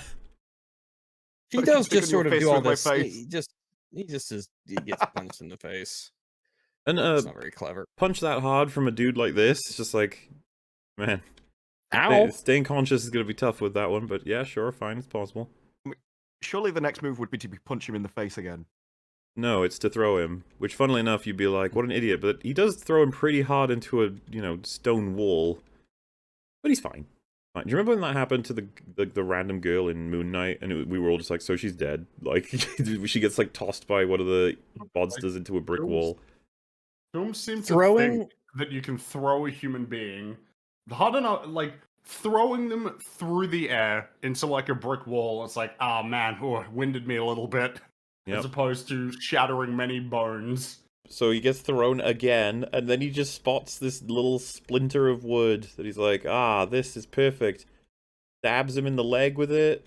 He Like, does sticking just your sort of fist do all through my this. face. He gets punched in the face. And It's not very clever. punch that hard from a dude like this, it's just like, man, Ow! staying conscious is gonna be tough with that one. But yeah, sure, fine, it's possible. Surely the next move would be to punch him in the face again. No, it's to throw him. Which, funnily enough, you'd be like, what an idiot. But he does throw him pretty hard into a, stone wall. But he's fine. Fine. Do you remember when that happened to the random girl in Moon Knight? And we were all just like, so she's dead. Like, she gets, like, tossed by one of the monsters into a brick wall. Films seem to Throwing- think that you can throw a human being hard enough, like throwing them through the air into like a brick wall. It's like, oh man, winded me a little bit, Yep. as opposed to shattering many bones. So he gets thrown again, and then he just spots this little splinter of wood that he's like, ah, this is perfect. Stabs him in the leg with it.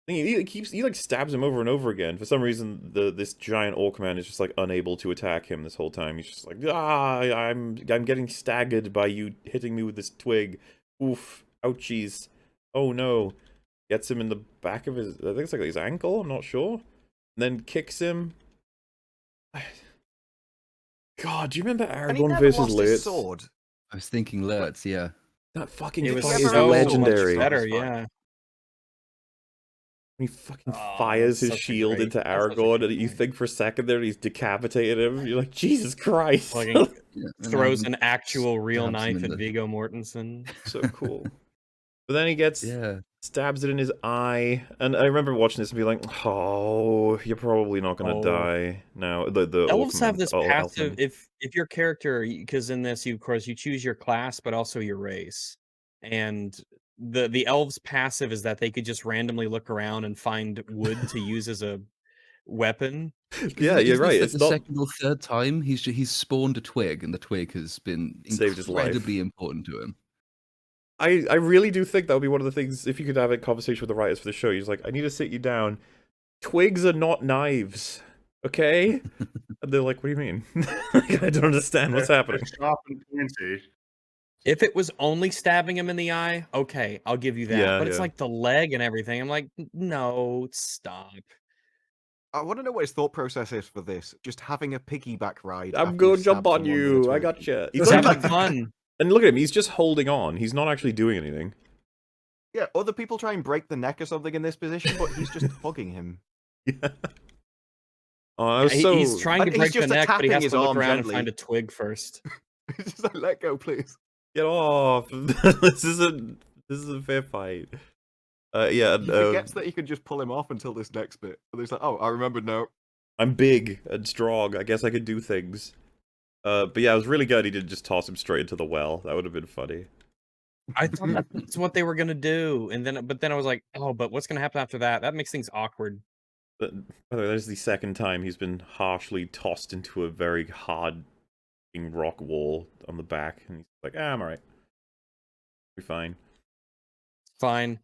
I think he like stabs him over and over again. For some reason, this giant orc man is just like unable to attack him this whole time. He's just like, ah, I'm getting staggered by you hitting me with this twig. Oof, ouchies. Oh no. Gets him in the back of his, I think it's like his ankle. I'm not sure. And then kicks him. God, do you remember And he Aragorn never versus lost his Lurtz? sword. I was thinking Lurtz, yeah. That fucking It was fight never is so much legendary. better, Satisfying. yeah. He fucking Oh, fires that's his such a shield great- into that's such a Aragorn, good and you point. think for a second there he's decapitated him. You're like, Jesus Christ. Fucking Yeah, and throws then an actual real stabs him knife in at the- Viggo Mortensen. So cool. But then he gets Yeah. stabs it in his eye, and I remember watching this and be like, "Oh, you're probably not gonna Oh. die now." The Elves have Orcmen- this oh, passive. Elfmen. If your character, because in this, you of course you choose your class, but also your race, and the elves' passive is that they could just randomly look around and find wood to use as a weapon. Yeah, you're Isn't right. this, It's the not second or third time he's spawned a twig, and the twig has been Saved his life. incredibly important to him. I really do think that would be one of the things, if you could have a conversation with the writers for the show, you're just like, I need to sit you down. Twigs are not knives, okay? And they're like, what do you mean? Like, I don't understand what's happening. They're sharp and pointy. If it was only stabbing him in the eye, okay, I'll give you that. Yeah, but it's yeah. like the leg and everything. I'm like, no, stop. I want to know what his thought process is for this. Just having a piggyback ride. I'm after gonna you've jump stabbed on someone with a you. I twig. gotcha. He's Just not having even- fun. And look at him. He's just holding on. He's not actually doing anything. Yeah, other people try and break the neck or something in this position, but he's just hugging him. Yeah. Oh, I was so. He's trying to And he's break the just neck, but he tapping has his to look arm around gently. and find a twig first. He's just like, let go, please. Get off! This is a fair fight. Yeah. He forgets that he can just pull him off until this next bit. And he's like, oh, I remember now. I'm big and strong. I guess I could do things. But yeah, it was really good. He didn't just toss him straight into the well. That would have been funny. I thought that's what they were gonna do, and then I was like, oh, but what's gonna happen after that? That makes things awkward. But by the way, there's the second time he's been harshly tossed into a very hard rock wall on the back, and he's like, I'm alright. We're fine. Fine,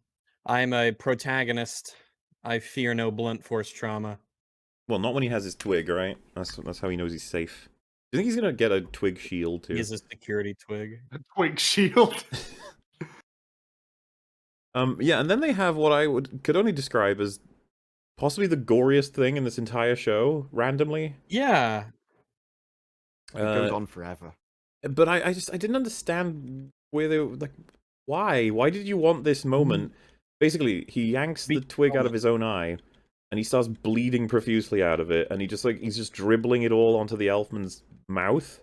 I'm a protagonist. I fear no blunt force trauma. Well, not when he has his twig, right? That's how he knows he's safe. Do you think he's gonna get a twig shield too? He is a security twig. A twig shield. Yeah, and then they have what I could only describe as possibly the goriest thing in this entire show, randomly. Yeah, It goes on forever. But I didn't understand where they were, like, why? Why did you want this moment? Basically, he yanks the twig out of his own eye, and he starts bleeding profusely out of it, and he's just dribbling it all onto the Elfman's mouth.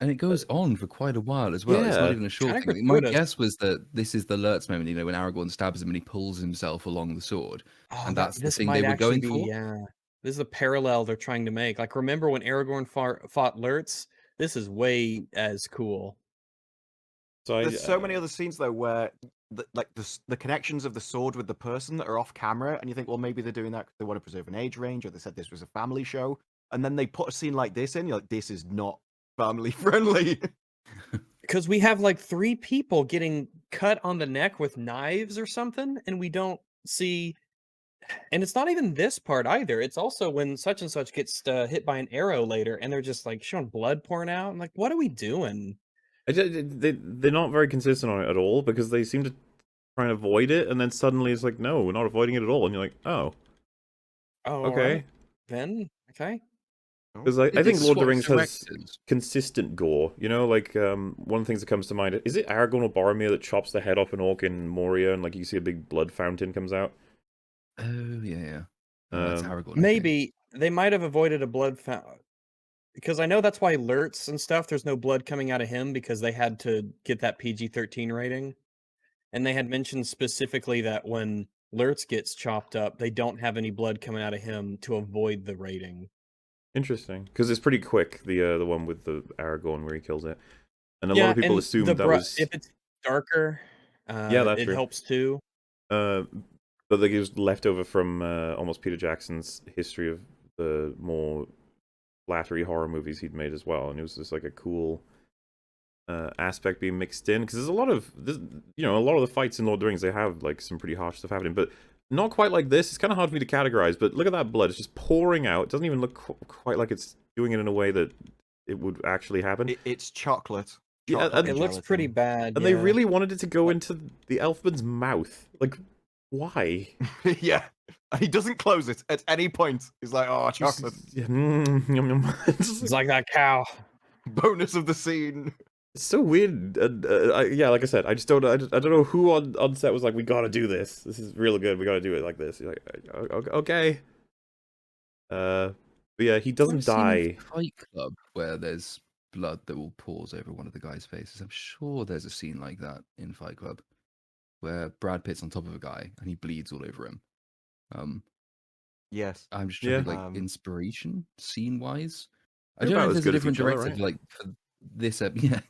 And it goes on for quite a while as well. It's not Yeah. even a short Kinda thing. My gratuitous. guess was that this is the Lurtz moment, when Aragorn stabs him and he pulls himself along the sword. Oh, And that that's the this thing might they were actually going be, for? yeah. This is a parallel they're trying to make. Like, remember when Aragorn fought Lurtz? This is way as cool. So There's so many other scenes though where the connections of the sword with the person that are off camera, and you think, well, maybe they're doing that because they want to preserve an age range, or they said this was a family show, and then they put a scene like this in. You're like, this is not family friendly. Because we have like 3 people getting cut on the neck with knives or something, and we don't see. And it's not even this part either. It's also when such and such gets hit by an arrow later, and they're just like showing blood pouring out. I'm like, what are we doing? they're not very consistent on it at all, because they seem to try and avoid it, and then suddenly it's like, no, we're not avoiding it at all, and you're like, oh, Oh, okay. alright. Then okay. Because I Did think they Lord of the swap Rings has directors? consistent gore. You know, like one of the things that comes to mind, is it Aragorn or Boromir that chops the head off an orc in Moria, and like you see a big blood fountain comes out? Oh, yeah. That's Aragorn. I think. Maybe they might have avoided a blood because I know that's why Lurtz and stuff. There's no blood coming out of him because they had to get that PG-13 rating, and they had mentioned specifically that when Lurtz gets chopped up, they don't have any blood coming out of him to avoid the rating. Interesting, because it's pretty quick. The one with the Aragorn where he kills it, and a lot Yeah, of people and assumed the that was if it's darker, yeah, that's it true. helps too. But like it was left over from almost Peter Jackson's history of the more flattery horror movies he'd made as well, and it was just like a cool aspect being mixed in, because there's a lot of a lot of the fights in Lord of the Rings, they have like some pretty harsh stuff happening, but not quite like this. It's kind of hard for me to categorize, but look at that blood. It's just pouring out. It doesn't even look quite like it's doing it in a way that it would actually happen. It's chocolate. Yeah, Chocolate and It looks pretty gelatin. bad. And they really wanted it to go into the Elfman's mouth. Like, why? Yeah. And he doesn't close it at any point. He's like, oh, chocolate. Yeah, yum, yum. It's like that cow. Bonus of the scene. It's so weird. And yeah, like I said, I just don't. I don't know who on set was like, we gotta do this. This is really good. We gotta do it like this. You're like, okay. But yeah, he doesn't I've die. seen Fight Club where there's blood that will pours over one of the guy's faces. I'm sure there's a scene like that in Fight Club where Brad Pitt's on top of a guy and he bleeds all over him. Yes. I'm just trying to Yeah. think, like, inspiration scene wise. I They're don't know about if as there's a good as different each other, director right? for this.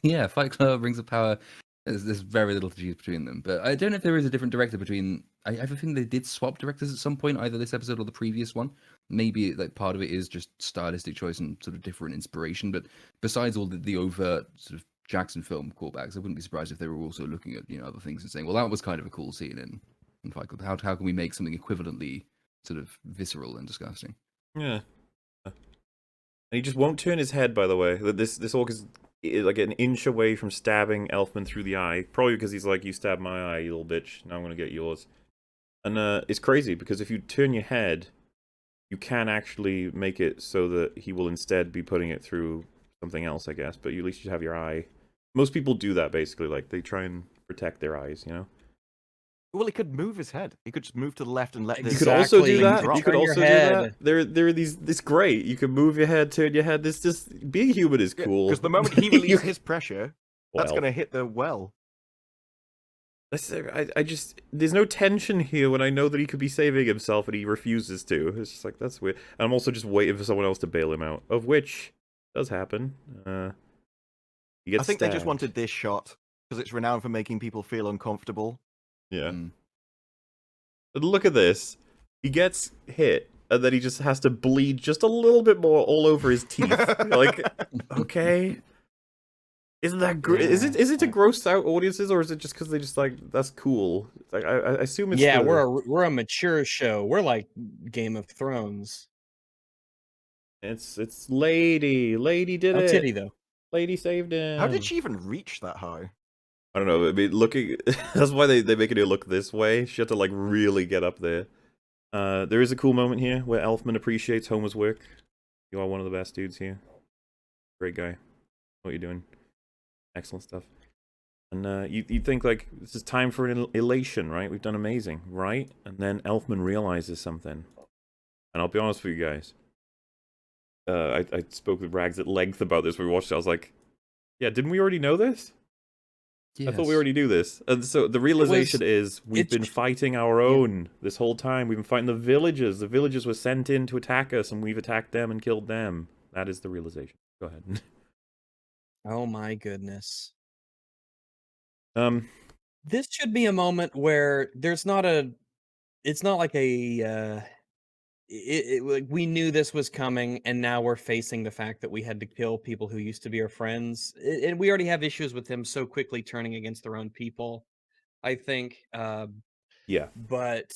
Yeah. Fight Club, Rings of Power. There's very little to choose between them, but I don't know if there is a different director between. I have a feeling they did swap directors at some point, either this episode or the previous one. Maybe like part of it is just stylistic choice and sort of different inspiration. But besides all the overt sort of Jackson film callbacks, I wouldn't be surprised if they were also looking at other things and saying, well, that was kind of a cool scene in Fight Club. How can we make something equivalently sort of visceral and disgusting? Yeah. And he just won't turn his head, by the way. This orc is like an inch away from stabbing Elfman through the eye. Probably because he's like, you stabbed my eye, you little bitch. Now I'm gonna get yours. And it's crazy, because if you turn your head, you can actually make it so that he will instead be putting it through something else, I guess. But you at least you have your eye. Most people do that, basically. Like, they try and protect their eyes, you know? Well, he could move his head. He could just move to the left and let You this. could also do Exactly. that. Drop. You could Turn your also do head. that. There are these. This great. You can move your head, turn your head. This just being human is cool. Because the moment he releases his pressure, that's Well, going to hit the well. I just there's no tension here when I know that he could be saving himself and he refuses to. It's just like, that's weird. And I'm also just waiting for someone else to bail him out, of which does happen. He gets I think they just stabbed. wanted this shot because it's renowned for making people feel uncomfortable. Yeah. Mm. But look at this. He gets hit, and then he just has to bleed just a little bit more all over his teeth. Like, okay. Isn't that is it to gross out audiences, or is it just because they just like, that's cool? Like, I assume it's Yeah, the- we're a mature show. We're like Game of Thrones. it's Lady did No it. titty though. Lady saved him. How did she even reach that high? I don't know. I mean, looking that's why they make it look this way. She had to like really get up there. There is a cool moment here where Elfman appreciates Homer's work. You are one of the best dudes here. Great guy. What you're doing. Excellent stuff. And you'd think, like, this is time for an elation, right? We've done amazing, right? And then Elfman realizes something. And I'll be honest with you guys. I spoke with Rags at length about this when we watched it. I was like, yeah, didn't we already know this? I thought we Yes. already knew this. And so the realization is we've it's been tr- fighting our own this whole time. We've been fighting the villagers. The villagers were sent in to attack us, and we've attacked them and killed them. That is the realization. Go ahead. Oh my goodness. Um, This should be a moment where there's not a. It's not like a. Like we knew this was coming, and now we're facing the fact that we had to kill people who used to be our friends, and we already have issues with them so quickly turning against their own people. I think, yeah. but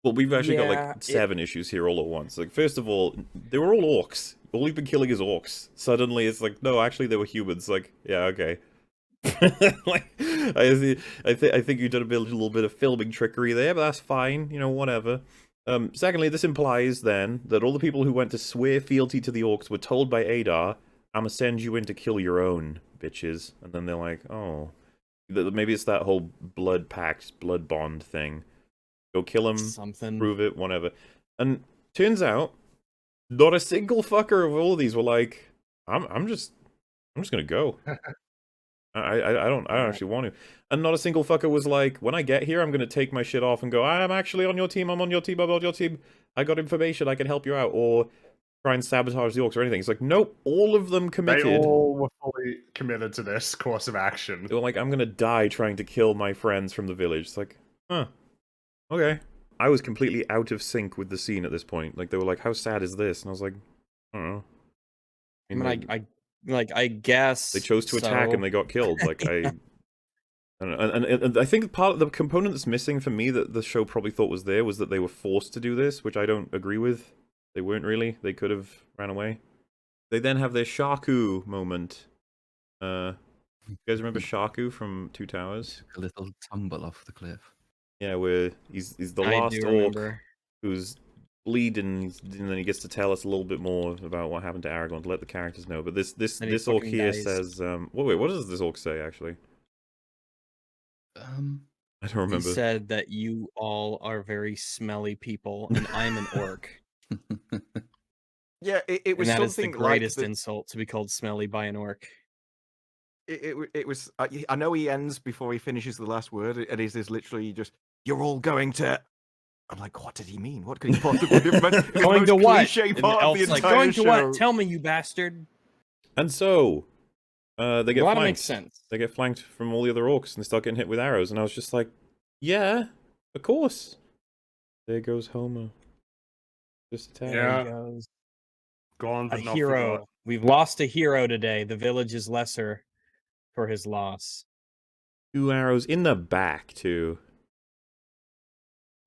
Well, we've actually got like yeah, 7 issues here all at once. Like, first of all, they were all orcs. All we've been killing is orcs. Suddenly, it's like, no, actually, they were humans. Like, yeah, okay. Like, I think you did a little bit of filming trickery there, but that's fine. You know, whatever. Secondly, this implies then that all the people who went to swear fealty to the orcs were told by Adar, "I'ma send you in to kill your own bitches," and then they're like, "Oh, maybe it's that whole blood pact, blood bond thing. Go kill him, something. prove it, whatever." And turns out, not a single fucker of all of these were like, I'm just gonna go. I don't actually want to. And not a single fucker was like, when I get here, I'm gonna take my shit off and go, I'm actually on your team, I'm on your team, I'm on your team. I got information, I can help you out, or try and sabotage the orcs or anything. It's like, nope, all of them They committed. all were fully committed to this course of action. They were like, I'm gonna die trying to kill my friends from the village. It's like, huh. Okay. I was completely out of sync with the scene at this point. Like, they were like, how sad is this? And I was like, I don't know. I mean, I guess they chose to attack so. and they got killed. Like, I don't know. And I think part of the component that's missing for me that the show probably thought was there was that they were forced to do this, which I don't agree with. They weren't really. They could have ran away. They then have their Shaku moment. You guys remember Shaku from Two Towers? A little tumble off the cliff. Yeah, where he's the I last do orc remember. who's bleeding, and then he gets to tell us a little bit more about what happened to Aragorn to let the characters know. But this And he orc fucking here dies. says, wait, what does this orc say actually? I don't He remember. said that you all are very smelly people, and I'm an orc. Yeah, it And was that is the something like greatest the, insult to be called smelly by an orc. it was. I know he ends before he finishes the last word, and it is literally just, "You're all going to." I'm like, what did he mean? What could he possibly have meant? It was Going the to most what? cliche And the part of the elf's like, entire going to show. what? Tell me, you bastard. And so, they get Well, that flanked. makes sense. They get flanked from all the other orcs, and they start getting hit with arrows. And I was just like, yeah, of course. There goes Homer. Just attack. There Yeah. he goes. Gone, A but not hero. forgot. We've lost a hero today. The village is lesser for his loss. 2 arrows in the back too.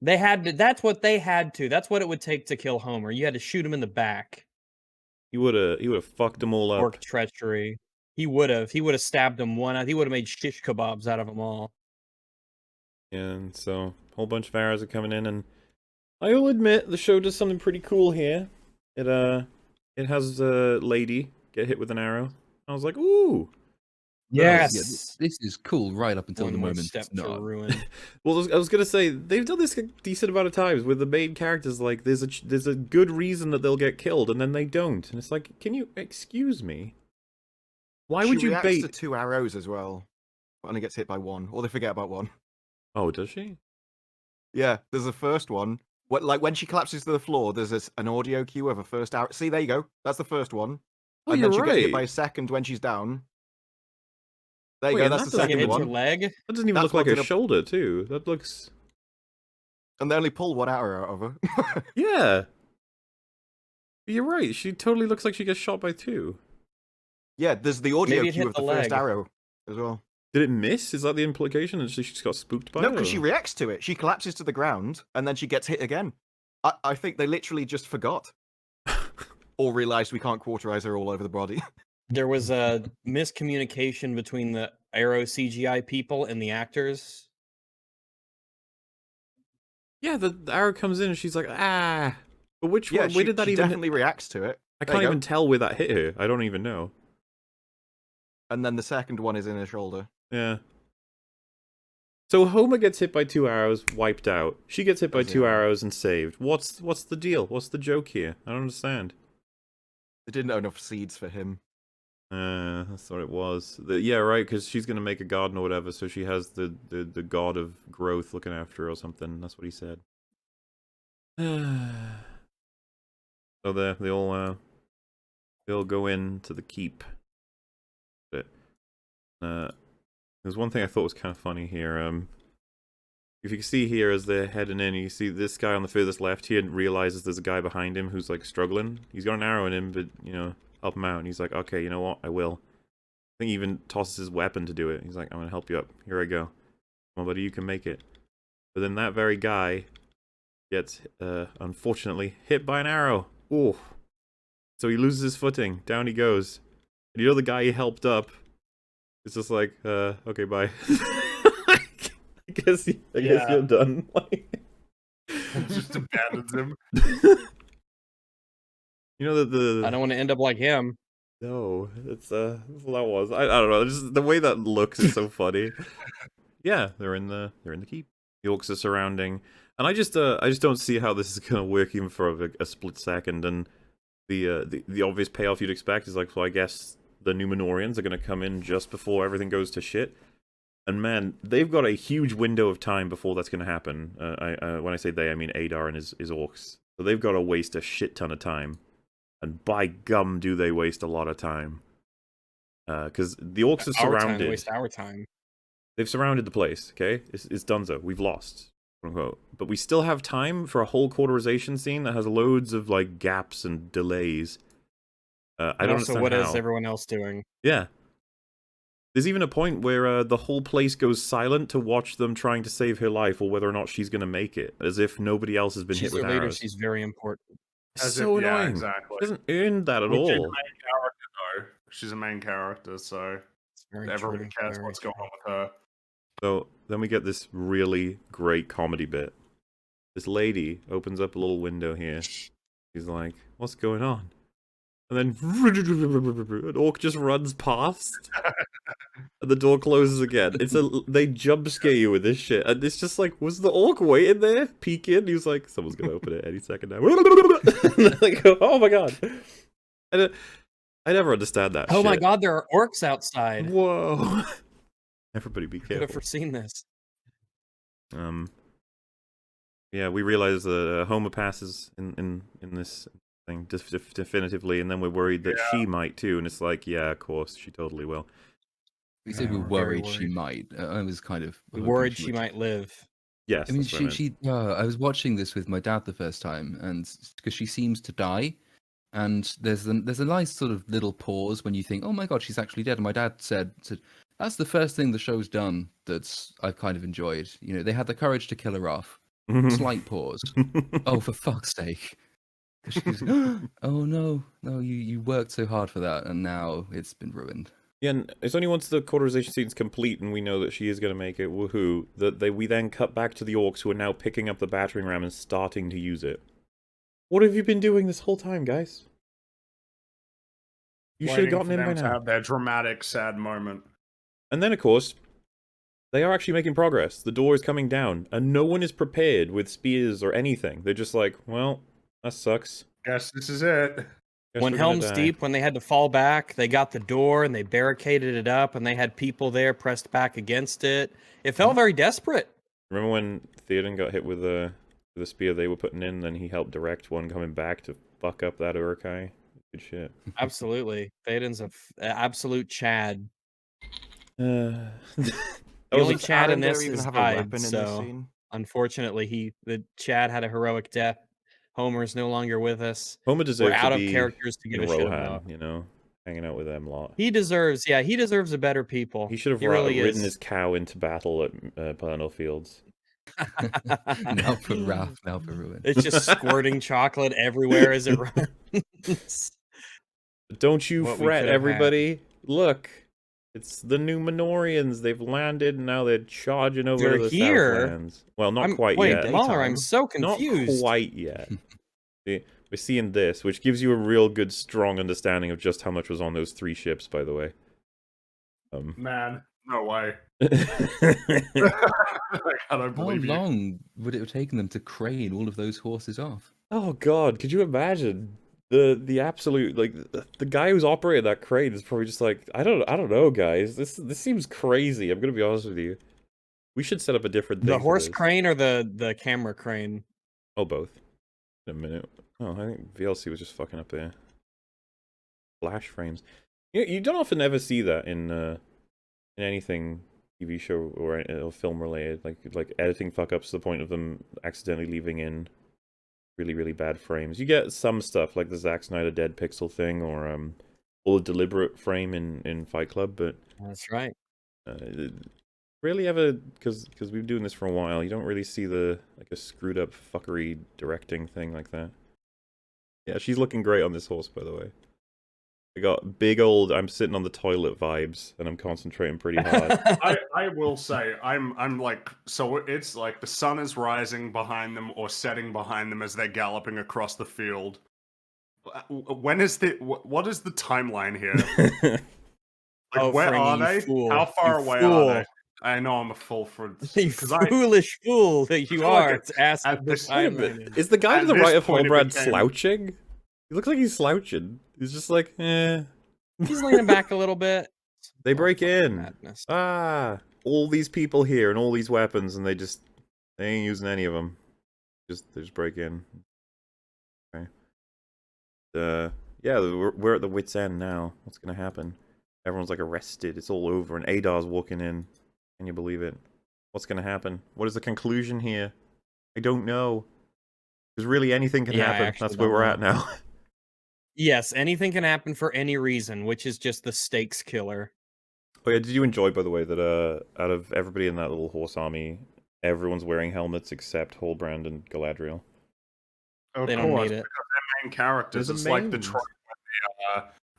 They had to. That's what they had to. That's what it would take to kill Homer. You had to shoot him in the back. He would have fucked them all up. Orc treachery. He would have. He would have stabbed him one. He would have made shish kebabs out of them all. And so, a whole bunch of arrows are coming in, and I will admit the show does something pretty cool here. It has a lady get hit with an arrow. I was like, ooh. Yes. This is cool right up until One the more moment step it's to not. ruin. Well, I was gonna say they've done this a decent amount of times with the main characters. Like, there's a good reason that they'll get killed, and then they don't, and it's like, can you excuse me? Why would She you reacts bait? to 2 arrows as well, but only gets hit by 1, or they forget about 1. Oh, does she? Yeah, there's the first one. What, like when she collapses to the floor, there's an audio cue of a first arrow. See, there you go. That's the first one. Oh, And you're then she gets hit right. by a second when she's down. There you Wait, go. and That's that the doesn't Like it second hits her one. leg. That doesn't even That's look like what a did a- shoulder, too. That looks. And they only pull 1 arrow out of her. Yeah. You're right. She totally looks like she gets shot by 2. Yeah, there's the audio Maybe it cue hit of the the first leg. arrow as well. Did it miss? Is that the implication? And she just got spooked by No, it? because she or- reacts to it. She collapses to the ground and then she gets hit again. I think they literally just forgot. Or realized we can't cauterize her all over the body. There was a miscommunication between the Arrow CGI people and the actors. Yeah, the arrow comes in and she's like, ah. But which Yeah, one? Where did that she even? definitely reacts to it. I There you can't go. even tell where that hit her. I don't even know. And then the second one is in her shoulder. Yeah. So Homer gets hit by 2 arrows, wiped out. She gets hit by Does 2 he? arrows and saved. What's the deal? What's the joke here? I don't understand. They didn't have enough seeds for him. That's what it was. Yeah, right, because she's gonna make a garden or whatever, so she has the god of growth looking after her or something. That's what he said. So they all go into the keep. But there's one thing I thought was kind of funny here. If you can see here as they're heading in, you see this guy on the furthest left here realizes there's a guy behind him who's like struggling. He's got an arrow in him, but you know, help him out. And he's like, okay, you know what? I will. I think he even tosses his weapon to do it. He's like, I'm gonna help you up. Here I go. Come on, buddy, you can make it. But then that very guy gets, unfortunately, hit by an arrow. Ooh. So he loses his footing. Down he goes. And you know the guy he helped up is just like, okay, bye. I guess you're done. Just abandons him. You know that the I don't want to end up like him. no, it's that's what that was. I don't know. Just the way that looks is so funny. Yeah, they're in the keep. The orcs are surrounding, and I just don't see how this is gonna work even for a split second. And the obvious payoff you'd expect is like, well, I guess the Numenorians are gonna come in just before everything goes to shit. And man, they've got a huge window of time before that's gonna happen. When I say they, I mean Adar and his orcs. So they've got to waste a shit ton of time. And by gum, do they waste a lot of time. Because the orcs are surrounded. Waste our time. They've surrounded the place, okay? It's donezo. We've lost, quote unquote. But we still have time for a whole cauterization scene that has loads of, like, gaps and delays. I don't understand what how. is everyone else doing? Yeah. There's even a point where the whole place goes silent to watch them trying to save her life or whether or not she's going to make it. As if nobody else has been hit She's with their leader. arrows. She's very important. It's so Yeah, annoying. exactly. She doesn't earn that at Which is all. a main character, though. She's a main character, so It's very everybody true, cares very what's true. going on with her. So then we get this really great comedy bit. This lady opens up a little window here. She's like, what's going on? And then an orc just runs past. And the door closes again. They jump scare you with this shit. And it's just like, was the orc waiting there? Peeking? He was like, someone's gonna open it any second now. And they go, oh my god. And I never understand that Oh shit. my god, there are orcs outside. Whoa. Everybody be Could have careful. foreseen this. Yeah, we realize that Homer passes in this thing definitively, and then we're worried that she might too, and it's like, yeah, of course, she totally will. We said we were we're very worried she might. I was kind of We hoping worried she would. might live. Yes, I mean, that's what I meant. I was watching this with my dad the first time, and because she seems to die, and there's a nice sort of little pause when you think, oh my god, she's actually dead. And my dad said that's the first thing the show's done that's I've kind of enjoyed. You know, they had the courage to kill her off. Slight pause. Oh, for fuck's sake! 'Cause she's, oh no, you worked so hard for that, and now it's been ruined. Yeah, and it's only once the cauterization scene's complete and we know that she is going to make it, woohoo, that we then cut back to the orcs who are now picking up the battering ram and starting to use it. What have you been doing this whole time, guys? You should have Waiting gotten for in by them to now. have their dramatic, sad moment. And then, of course, they are actually making progress. The door is coming down, and no one is prepared with spears or anything. They're just like, well, that sucks. Guess this is it. Guess When we're gonna Helm's die. Deep, when they had to fall back, they got the door and they barricaded it up, and they had people there pressed back against it. It felt very desperate. Remember when Theoden got hit with the spear they were putting in, then he helped direct one coming back to fuck up that Uruk-hai? Good shit. Absolutely, Théoden's a absolute Chad. The The only Does Chad in Arendelle this even is have a died, weapon in this so scene? unfortunately, the Chad had a heroic death. Homer is no longer with us. Homer deserves We're out to of be characters to give in a shit Rohan, about. you know, hanging out with them a lot. He deserves a better people. He should have really ridden is. his cow into battle at Pernal Fields. Now for wrath, now for ruin. It's just squirting chocolate everywhere as it runs. Don't you What we fret, could have had. everybody. Look, it's the Numenorians. They've landed, and now they're charging over They're to the here? Southlands. Well, not I'm- quite wait, yet. Mahler, I'm so Not confused. quite yet. See, we're seeing this, which gives you a real good, strong understanding of just how much was on those 3 ships, by the way. Man, no way. Like, I don't How believe you. long would it have taken them to crane all of those horses off? Oh god, could you imagine the absolute like the guy who's operating that crane is probably just like I don't know guys, this seems crazy. I'm gonna be honest with you. We should set up a different thing The for horse this. crane or the camera crane? Oh, both. In a minute. Oh, I think VLC was just fucking up there. Flash frames. You don't often ever see that in anything TV show or film related, like editing fuck ups to the point of them accidentally leaving in really bad frames. You get some stuff like the Zack Snyder dead pixel thing or all the deliberate frame in Fight Club, but That's right. really ever because we've been doing this for a while, you don't really see the like a screwed up fuckery directing thing like that. Yeah, she's looking great on this horse, by the way. I got big old I'm sitting on the toilet vibes and I'm concentrating pretty hard. I will say I'm like, so it's like the sun is rising behind them or setting behind them as they're galloping across the field. When is what is the timeline here? Like, Oh, where are Franny, you they? fool. How far You away fool. are they? I know I'm a fool for You I foolish fool that you feel like are at- to ask at what the this- Wait a timeline minute, is. is the guy to At the this right of point, it Holbrand became- slouching? He looks like he's slouching. He's just like, eh. He's leaning back a little bit. They Oh, break fucking in. madness. Ah, all these people here and all these weapons, and they ain't using any of them. They just break in. Okay. Yeah, we're at the wit's end now. What's gonna happen? Everyone's like arrested. It's all over, and Adar's walking in. Can you believe it? What's gonna happen? What is the conclusion here? I don't know. Because really, anything can Yeah, I happen. actually That's where don't we're know. at now. Yes, anything can happen for any reason, which is just the stakes killer. Oh yeah, did you enjoy, by the way, that out of everybody in that little horse army, everyone's wearing helmets except Holbrand and Galadriel? Of They don't course, need it. because they're main characters. They're the It's like the mains. trope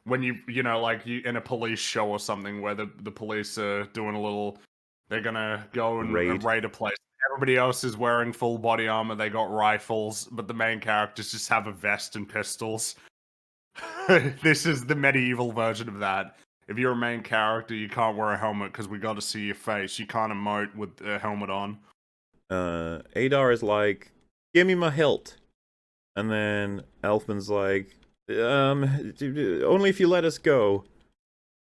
when you know, like you in a police show or something where the police are doing a little, they're gonna go and raid a place. Everybody else is wearing full body armor. They got rifles, but the main characters just have a vest and pistols. This is the medieval version of that. If you're a main character, you can't wear a helmet because we got to see your face. You can't emote with a helmet on. Adar is like, give me my hilt. And then Elfman's like, only if you let us go.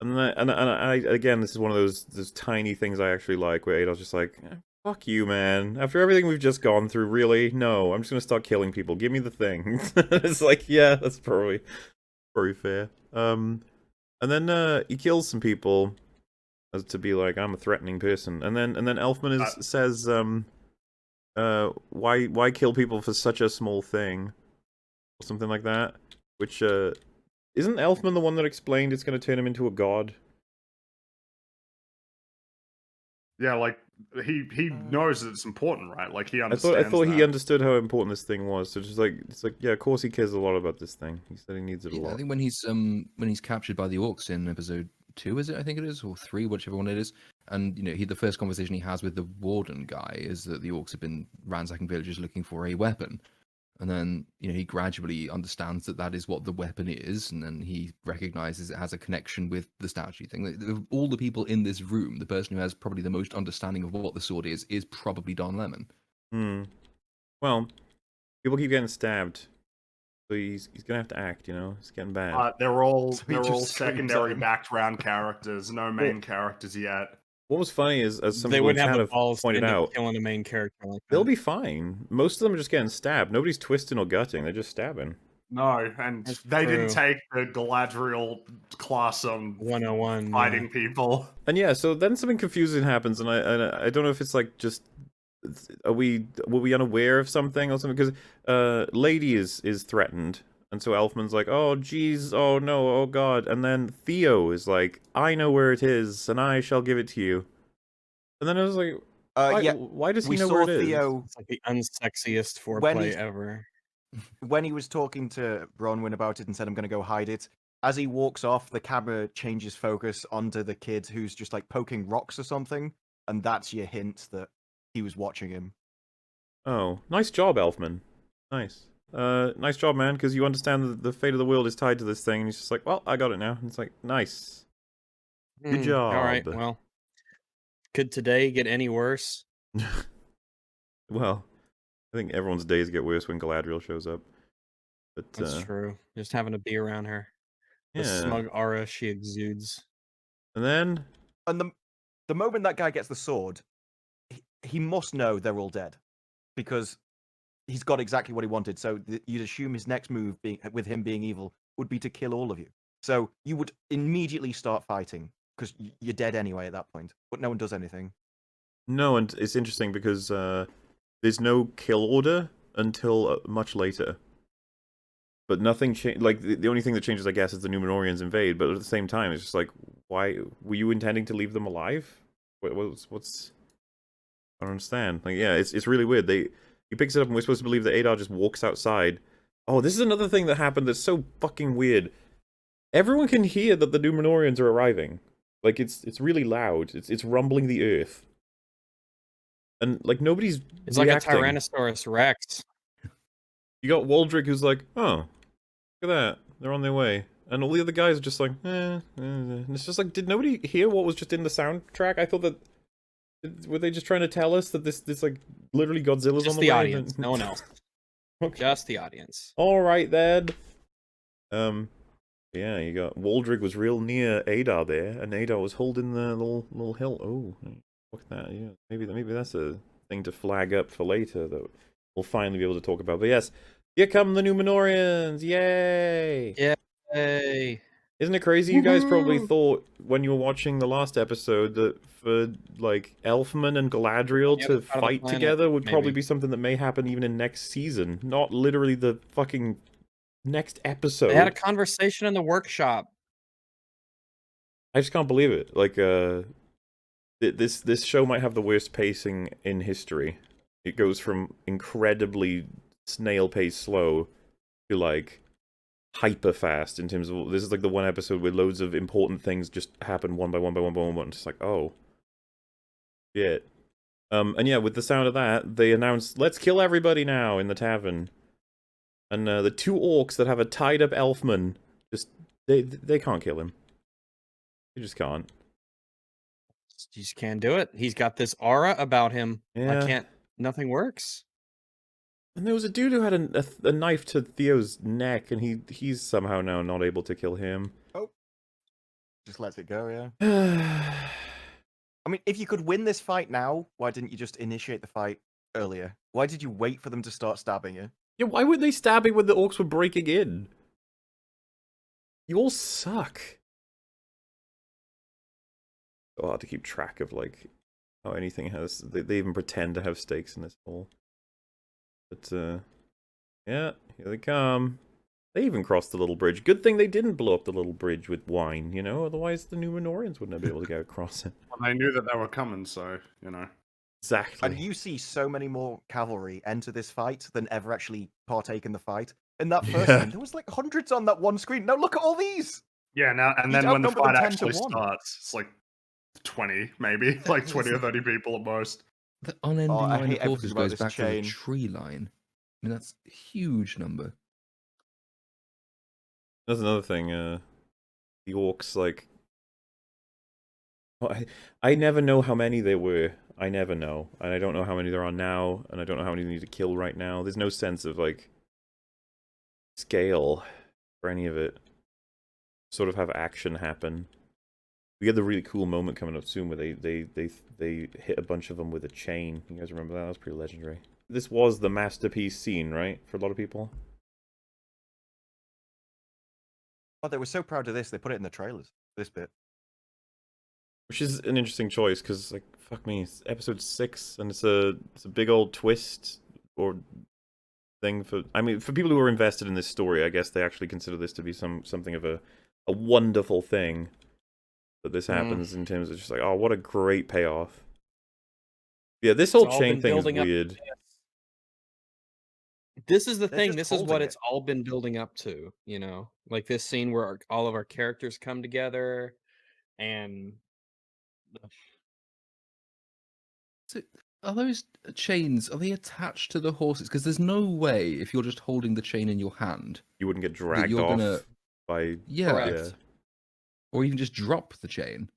And I again, this is one of those tiny things I actually like, where Adar's just like, fuck you, man. After everything we've just gone through, really? No, I'm just gonna start killing people. Give me the thing. It's like, yeah, that's probably fair. And then he kills some people as to be like, I'm a threatening person. And then Elfman says, why kill people for such a small thing? Or something like that. Which, isn't Elfman the one that explained it's going to turn him into a god? Yeah, like he knows that it's important, right? Like he understands. I thought he that. understood how important this thing was. So just like it's like, yeah, of course he cares a lot about this thing. He said he needs it a lot. I think when he's captured by the orcs in episode 2, is it? I think it is, or 3, whichever one it is. And you know, the first conversation he has with the warden guy is that the orcs have been ransacking villages looking for a weapon. And then, you know, he gradually understands that that is what the weapon is, and then he recognizes it has a connection with the statue thing. Like, of all the people in this room, the person who has probably the most understanding of what the sword is probably Don Lemon. Well, people keep getting stabbed, so he's gonna have to act. You know, it's getting bad. They're all So he just secondary screams background characters, no main characters yet. What was funny is, as some They people in wouldn't have chat the have balls to pointed end up out, killing a main character like that. they'll be fine. Most of them are just getting stabbed. Nobody's twisting or gutting. They're just stabbing. No, and That's they didn't true. take the Galadriel class on 101. fighting people. And yeah, so then something confusing happens, and I don't know if it's like just were we unaware of something or something, because Lady is threatened, and so Elfman's like, oh geez, oh no, oh god, and then Theo is like, I know where it is, and I shall give it to you. And then I was like, why does he we know saw where it is? Theo It's like the unsexiest When foreplay he's- ever. when he was talking to Bronwyn about it and said, I'm going to go hide it. As he walks off, the camera changes focus onto the kid who's just like poking rocks or something, and that's your hint that he was watching him. Oh, nice job, Elfman. Nice. Nice job, man, because you understand that the fate of the world is tied to this thing, and he's just like, well, I got it now. And it's like, nice. Good job. All right, well. Could today get any worse? Well, I think everyone's days get worse when Galadriel shows up. But That's true. Just having to be around her. The yeah. smug aura she exudes. And then And the moment that guy gets the sword, he must know they're all dead, because he's got exactly what he wanted. So you'd assume his next move, with him being evil, would be to kill all of you. So you would immediately start fighting because you're dead anyway at that point. But no one does anything. no, and it's interesting because there's no kill order until much later. But nothing changed. Like the only thing that changes, I guess, is the Númenóreans invade. But at the same time, it's just like, why were you intending to leave them alive? What's? I don't understand. Like, yeah, it's really weird. He picks it up, and we're supposed to believe that Adar just walks outside. Oh, this is another thing that happened that's so fucking weird. Everyone can hear that the Númenóreans are arriving. Like it's really loud. It's rumbling the earth. And like nobody's It's reacting. like a Tyrannosaurus Rex. You got Waldrick who's like, oh, look at that. They're on their way. And all the other guys are just like, And it's just like, did nobody hear what was just in the soundtrack? I thought that, were they just trying to tell us that this like, literally Godzilla's Just on the way? audience, no one else. Okay. Just the audience. Alright then. Yeah, you got, Waldrick was real near Adar there, and Adar was holding the little hill. Oh, look at that, yeah. Maybe that's a thing to flag up for later that we'll finally be able to talk about. But yes, here come the Númenóreans! Yay! Yay! Isn't it crazy? You guys probably thought when you were watching the last episode that for like Elfman and Galadriel to fight together would probably be something that may happen even in next season, not literally the fucking next episode. They had a conversation in the workshop. I just can't believe it. Like, this show might have the worst pacing in history. It goes from incredibly snail-paced slow to like hyper fast in terms of, this is like the one episode where loads of important things just happen one by one by one by one by one. It's like, oh shit. And yeah, with the sound of that, they announced, let's kill everybody now in the tavern. And the two orcs that have a tied up Elfman, just they can't kill him. They just can't. You just can't do it. He's got this aura about him. Yeah. Nothing works. And there was a dude who had a knife to Theo's neck, and he's somehow now not able to kill him. Oh. Just lets it go, yeah. I mean, if you could win this fight now, why didn't you just initiate the fight earlier? Why did you wait for them to start stabbing you? Yeah, why would they stab him when the orcs were breaking in? You all suck. So hard to keep track of, like, how anything has... They even pretend to have stakes in this hole. But, yeah, here they come. They even crossed the little bridge. Good thing they didn't blow up the little bridge with wine, you know? Otherwise, the Númenóreans wouldn't have been able to get across it. Well, they knew that they were coming, so, you know. Exactly. And you see so many more cavalry enter this fight than ever actually partake in the fight. In that first one, there was like hundreds on that one screen. Now look at all these! Yeah, now and You then when the outnumber them fight 10 to actually 1. starts, it's like 20, maybe. Like 20 or 30 people at most. The unending I line hate of horses everything about goes this back to the chain. tree line. I mean, that's a huge number. That's another thing, the orcs, like... I never know how many there were. I never know. And I don't know how many there are now, and I don't know how many they need to kill right now. There's no sense of, like, scale for any of it. Sort of have action happen. We get the really cool moment coming up soon where they hit a bunch of them with a chain. You guys remember that? That was pretty legendary. This was the masterpiece scene, right? For a lot of people? Oh, they were so proud of this, they put it in the trailers. This bit. Which is an interesting choice, because, like, fuck me, it's episode 6, and it's a big old twist, or thing for... I mean, for people who are invested in this story, I guess they actually consider this to be something of a wonderful thing that this happens in terms of just like, oh, what a great payoff. Yeah, this whole chain thing is weird. This is the They're thing. just This is what holding it's all been building up to, you know? Like this scene where all of our characters come together and... So, are those chains, are they attached to the horses? Because there's no way, if you're just holding the chain in your hand... You wouldn't get dragged you're off gonna... by... Yeah. Correct. Or even just drop the chain.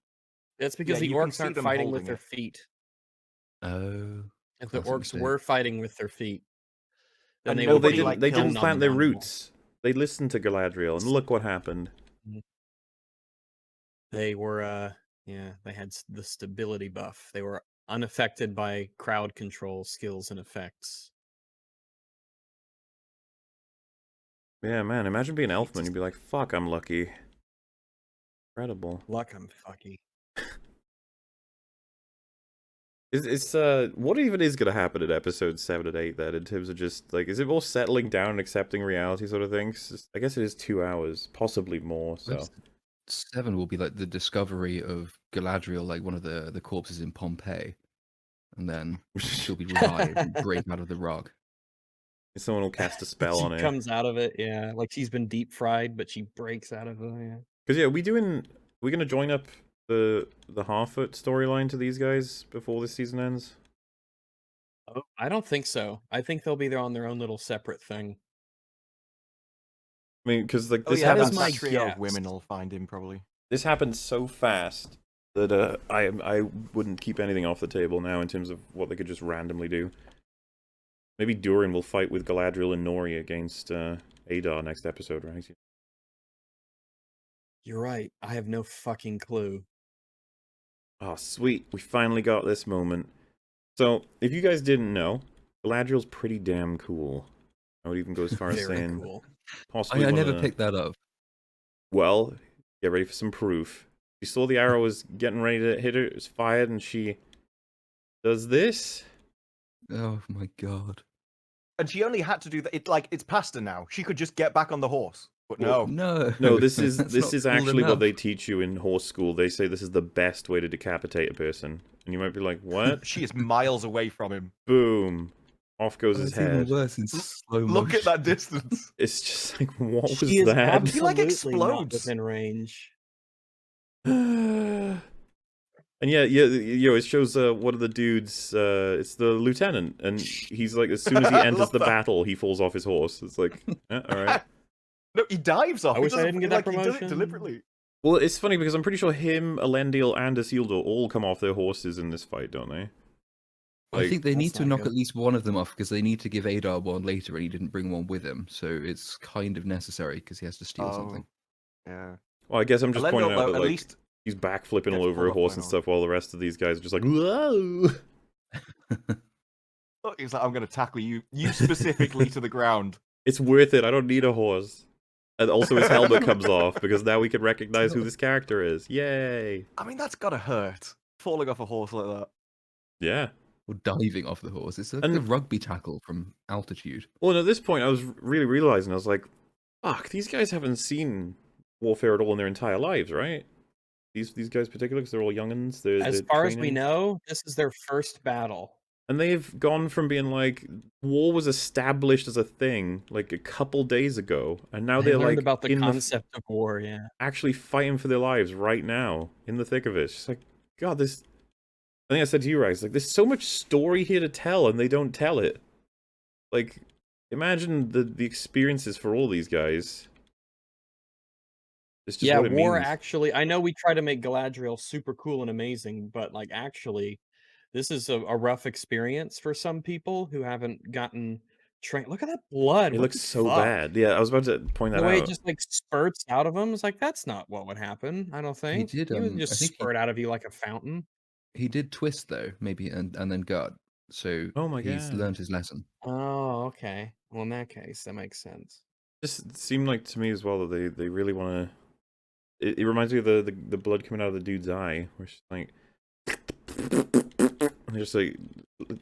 That's because the you can orcs see aren't them fighting holding with their it. feet. Oh, If the classic orcs mistake. were fighting with their feet, then And they Well, would they nobody, be didn't. like, They kills didn't numbing plant their down the wall. roots. They listened to Galadriel, and look what happened. They were, yeah, they had the stability buff. They were unaffected by crowd control skills and effects. Yeah, man. Imagine being Hate Elfman. to You'd be like, "Fuck, I'm lucky." Incredible. Luck, I'm fucky. It's what even is gonna happen in episodes 7 and 8 then, in terms of just like, is it more settling down and accepting reality sort of thing? 'Cause I guess it is 2 hours, possibly more. So Perhaps 7 will be like the discovery of Galadriel, like one of the corpses in Pompeii, and then she'll be revived and break out of the rock. someone will cast a spell She on her. comes out of it, yeah, like she's been deep fried, but she breaks out of it. Yeah. Because yeah, we gonna join up the Harfoot storyline to these guys before this season ends? Oh, I don't think so. I think they'll be there on their own little separate thing. I mean, because like Oh this yeah, is happens. my that trio guess. of women will find him probably. This happened so fast that I wouldn't keep anything off the table now in terms of what they could just randomly do. Maybe Durin will fight with Galadriel and Nori against Adar next episode, right? You're right. I have no fucking clue. Oh, sweet. We finally got this moment. So, if you guys didn't know, Galadriel's pretty damn cool. I would even go as far as Very saying cool. possibly I one never of the... picked that up. Well, get ready for some proof. You saw the arrow was getting ready to hit her, it was fired, and she does this? Oh my god. And she only had to do that. It's past her now. She could just get back on the horse. But Well, no. No. No, this is that's this not is cool actually what enough. they teach you in horse school. They say this is the best way to decapitate a person. And you might be like, what? She is miles away from him. Boom. Off goes Oh, his it's even head. worse in slow motion. Look at that distance. It's just like, what was She is that? He, like, absolutely not explodes. within range. And yeah, it shows one of the dudes, it's the lieutenant, and he's like, as soon as he I enters love the that. battle, he falls off his horse. It's like, alright. No, he dives off. I He wish I doesn't- didn't get that He does it promotion. deliberately. Well, it's funny because I'm pretty sure him, Elendil, and Isildur all come off their horses in this fight, don't they? I think they That's need to not knock good. at least one of them off because they need to give Adar one later and he didn't bring one with him. So it's kind of necessary because he has to steal something. Yeah. Well, I guess I'm just Elendil, pointing out though, that, at like, least he's backflipping all gets over a pulled off horse by and an stuff while the rest of these guys are just like, whoa! look, he's like, I'm going to tackle you specifically to the ground. It's worth it, I don't need a horse. And also his helmet comes off, because now we can recognize who this character is. Yay! I mean, that's got to hurt. Falling off a horse like that. Yeah. Or diving off the horse. It's like And- a rugby tackle from altitude. Well, and at this point, I was really realizing, I was like, fuck, these guys haven't seen warfare at all in their entire lives, right? These guys particularly, because they're all youngins. As they're far as we training. know, this is their first battle. And they've gone from being like, war was established as a thing, like, a couple days ago, and now They they're learned like, about the in concept of war, yeah. actually fighting for their lives right now, in the thick of it. It's just like, God, this... I think I said to you, Rice, like, there's so much story here to tell, and they don't tell it. Like, imagine the experiences for all these guys. It's just Yeah, what it war means. actually, I know we try to make Galadriel super cool and amazing, but like actually, this is a rough experience for some people who haven't gotten trained. Look at that blood. It What looks the so fuck? bad. Yeah, I was about to point The that way out. it just like spurts out of him is like that's not what would happen. I don't think did, He would I just think he- spurt out of you like a fountain. He did twist though, maybe, and then gut. So Oh my he's God. learned his lesson. Oh, okay. Well, in that case, that makes sense. Just seemed like to me as well that they really want to. It reminds me of the blood coming out of the dude's eye, where she's like, just like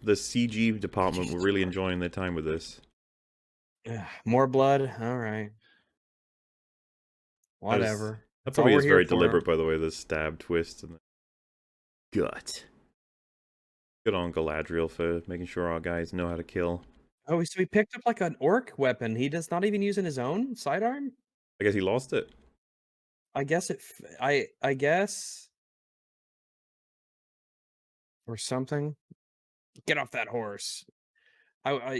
the CG department were really enjoying their time with this. More blood. All right. That was- Whatever. That That's all probably we're is here very for. deliberate, by the way. The stab twist and the gut. Good on Galadriel for making sure our guys know how to kill. Oh, so he picked up like an orc weapon. He does not even using his own sidearm. I guess he lost it. I guess I guess or something. Get off that horse.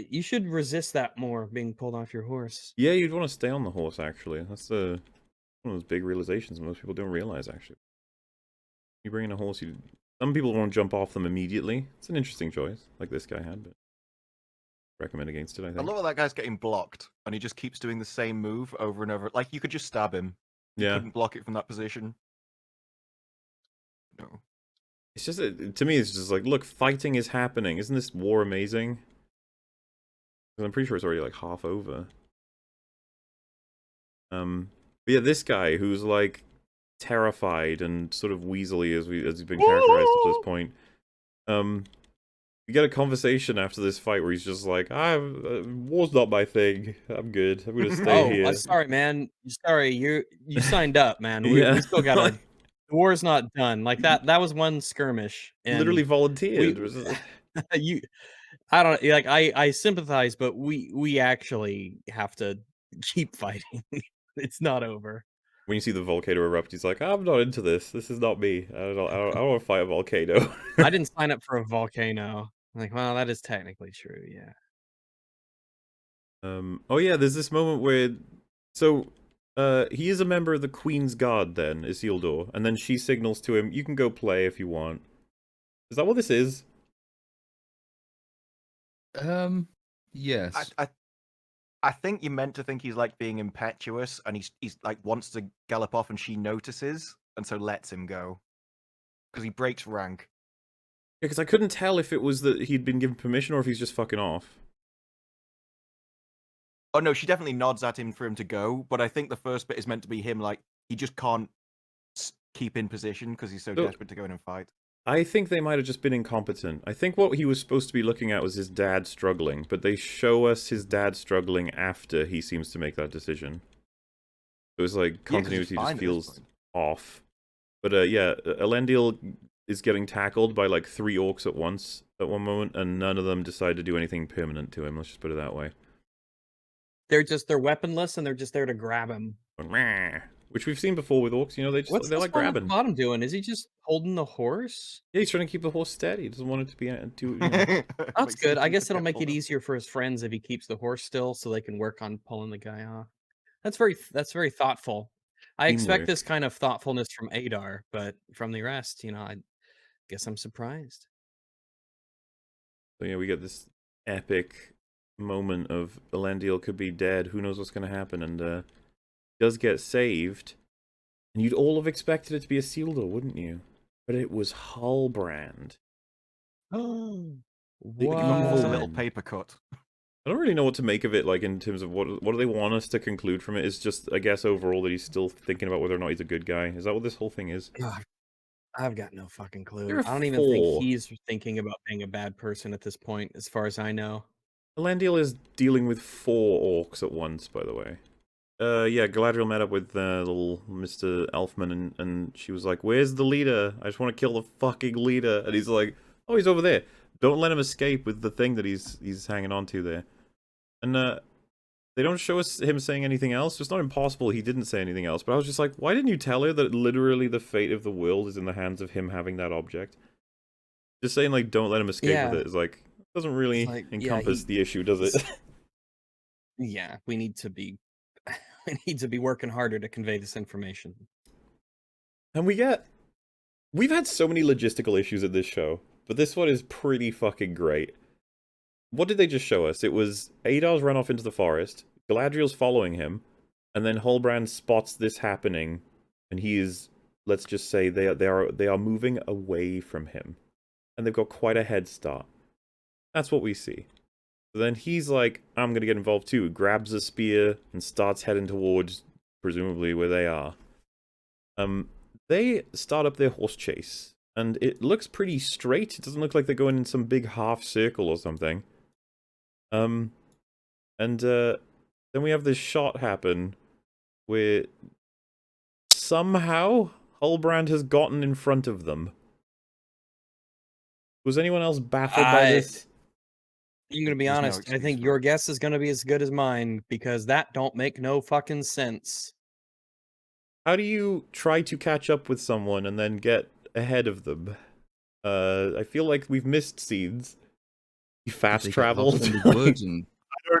You should resist that more being pulled off your horse. Yeah, you'd want to stay on the horse. Actually, that's one of those big realizations most people don't realize. Actually, You bring in a horse, some people won't jump off them immediately. It's an interesting choice, like this guy had, but recommend against it, I I think. love how that guy's getting blocked, and he just keeps doing the same move over and over. Like, you could just stab him. You Yeah. couldn't block it from that position. No. It's just, to me, it's just like, look, fighting is happening. Isn't this war amazing? 'Cause I'm pretty sure it's already like half over. But yeah, this guy who's like terrified and sort of weaselly as he's been characterized up to this point. We get a conversation after this fight where he's just like, war's not my thing. I'm good. I'm gonna stay here. I'm sorry, man. Sorry, you signed up, man. Yeah. We still gotta. The war's not done. Like that was one skirmish. And Literally volunteered. you, I don't like. I sympathize, but we actually have to keep fighting. It's not over. When you see the volcano erupt, he's like, I'm not into this. This is not me. I don't want to fight a volcano. I didn't sign up for a volcano. Like, well, that is technically true. Yeah. Oh yeah, there's this moment where, so, he is a member of the Queen's Guard then, Isildur, and then she signals to him, you can go play if you want. Is that what this is? Yes. I think you're meant to think he's like being impetuous, and he's like wants to gallop off, and she notices, and so lets him go because he breaks rank. Yeah, because I couldn't tell if it was that he'd been given permission or if he's just fucking off. Oh no, she definitely nods at him for him to go, but I think the first bit is meant to be him like he just can't keep in position because he's so desperate to go in and fight. I think they might have just been incompetent. I think what he was supposed to be looking at was his dad struggling, but they show us his dad struggling after he seems to make that decision. It was like continuity just feels off. But yeah, Elendil is getting tackled by like 3 orcs at once at one moment, and none of them decide to do anything permanent to him. Let's just put it that way. They're weaponless and they're just there to grab him. Which we've seen before with orcs, you know, they're like grabbing. What's bottom doing? Is he just holding the horse? Yeah, he's trying to keep the horse steady. He doesn't want it to be you know. That's good. I guess it'll make it easier for his friends if he keeps the horse still, so they can work on pulling the guy off. That's very thoughtful. I expect this kind of thoughtfulness from Adar, but from the rest, you know, I guess I'm surprised. So yeah, we get this epic moment of Elendil could be dead. Who knows what's going to happen? And does get saved. And you'd all have expected it to be Isildur, wouldn't you? But it was Halbrand. Oh, a little paper cut. I don't really know what to make of it, like, in terms of what do they want us to conclude from it. It's just, I guess, overall that he's still thinking about whether or not he's a good guy. Is that what this whole thing is? I've got no fucking clue. There are I don't even 4. think he's thinking about being a bad person at this point, as far as I know. Elendil is dealing with 4 orcs at once, by the way. Yeah, Galadriel met up with little Mr. Elfman, and she was like, where's the leader? I just want to kill the fucking leader. And he's like, oh, he's over there. Don't let him escape with the thing that he's hanging on to there. And they don't show us him saying anything else. It's not impossible he didn't say anything else, but I was just like, why didn't you tell her that literally the fate of the world is in the hands of him having that object? Just saying, like, don't let him escape with it is like, doesn't really encompass the issue, does it? Yeah, we need to be working harder to convey this information. And we've had so many logistical issues at this show, but this one is pretty fucking great. What did they just show us? It was Adar's run off into the forest, Galadriel's following him, and then Halbrand spots this happening, and he is, let's just say, they are moving away from him, and they've got quite a head start. That's what we see. So then he's like, I'm gonna get involved too, grabs a spear and starts heading towards, presumably, where they are. They start up their horse chase, and it looks pretty straight. It doesn't look like they're going in some big half circle or something. And then we have this shot happen where somehow Halbrand has gotten in front of them. Was anyone else baffled by this? I'm gonna be honest. I think your guess is gonna be as good as mine, because that don't make no fucking sense. How do you try to catch up with someone and then get ahead of them? I feel like we've missed scenes. You fast travel. I don't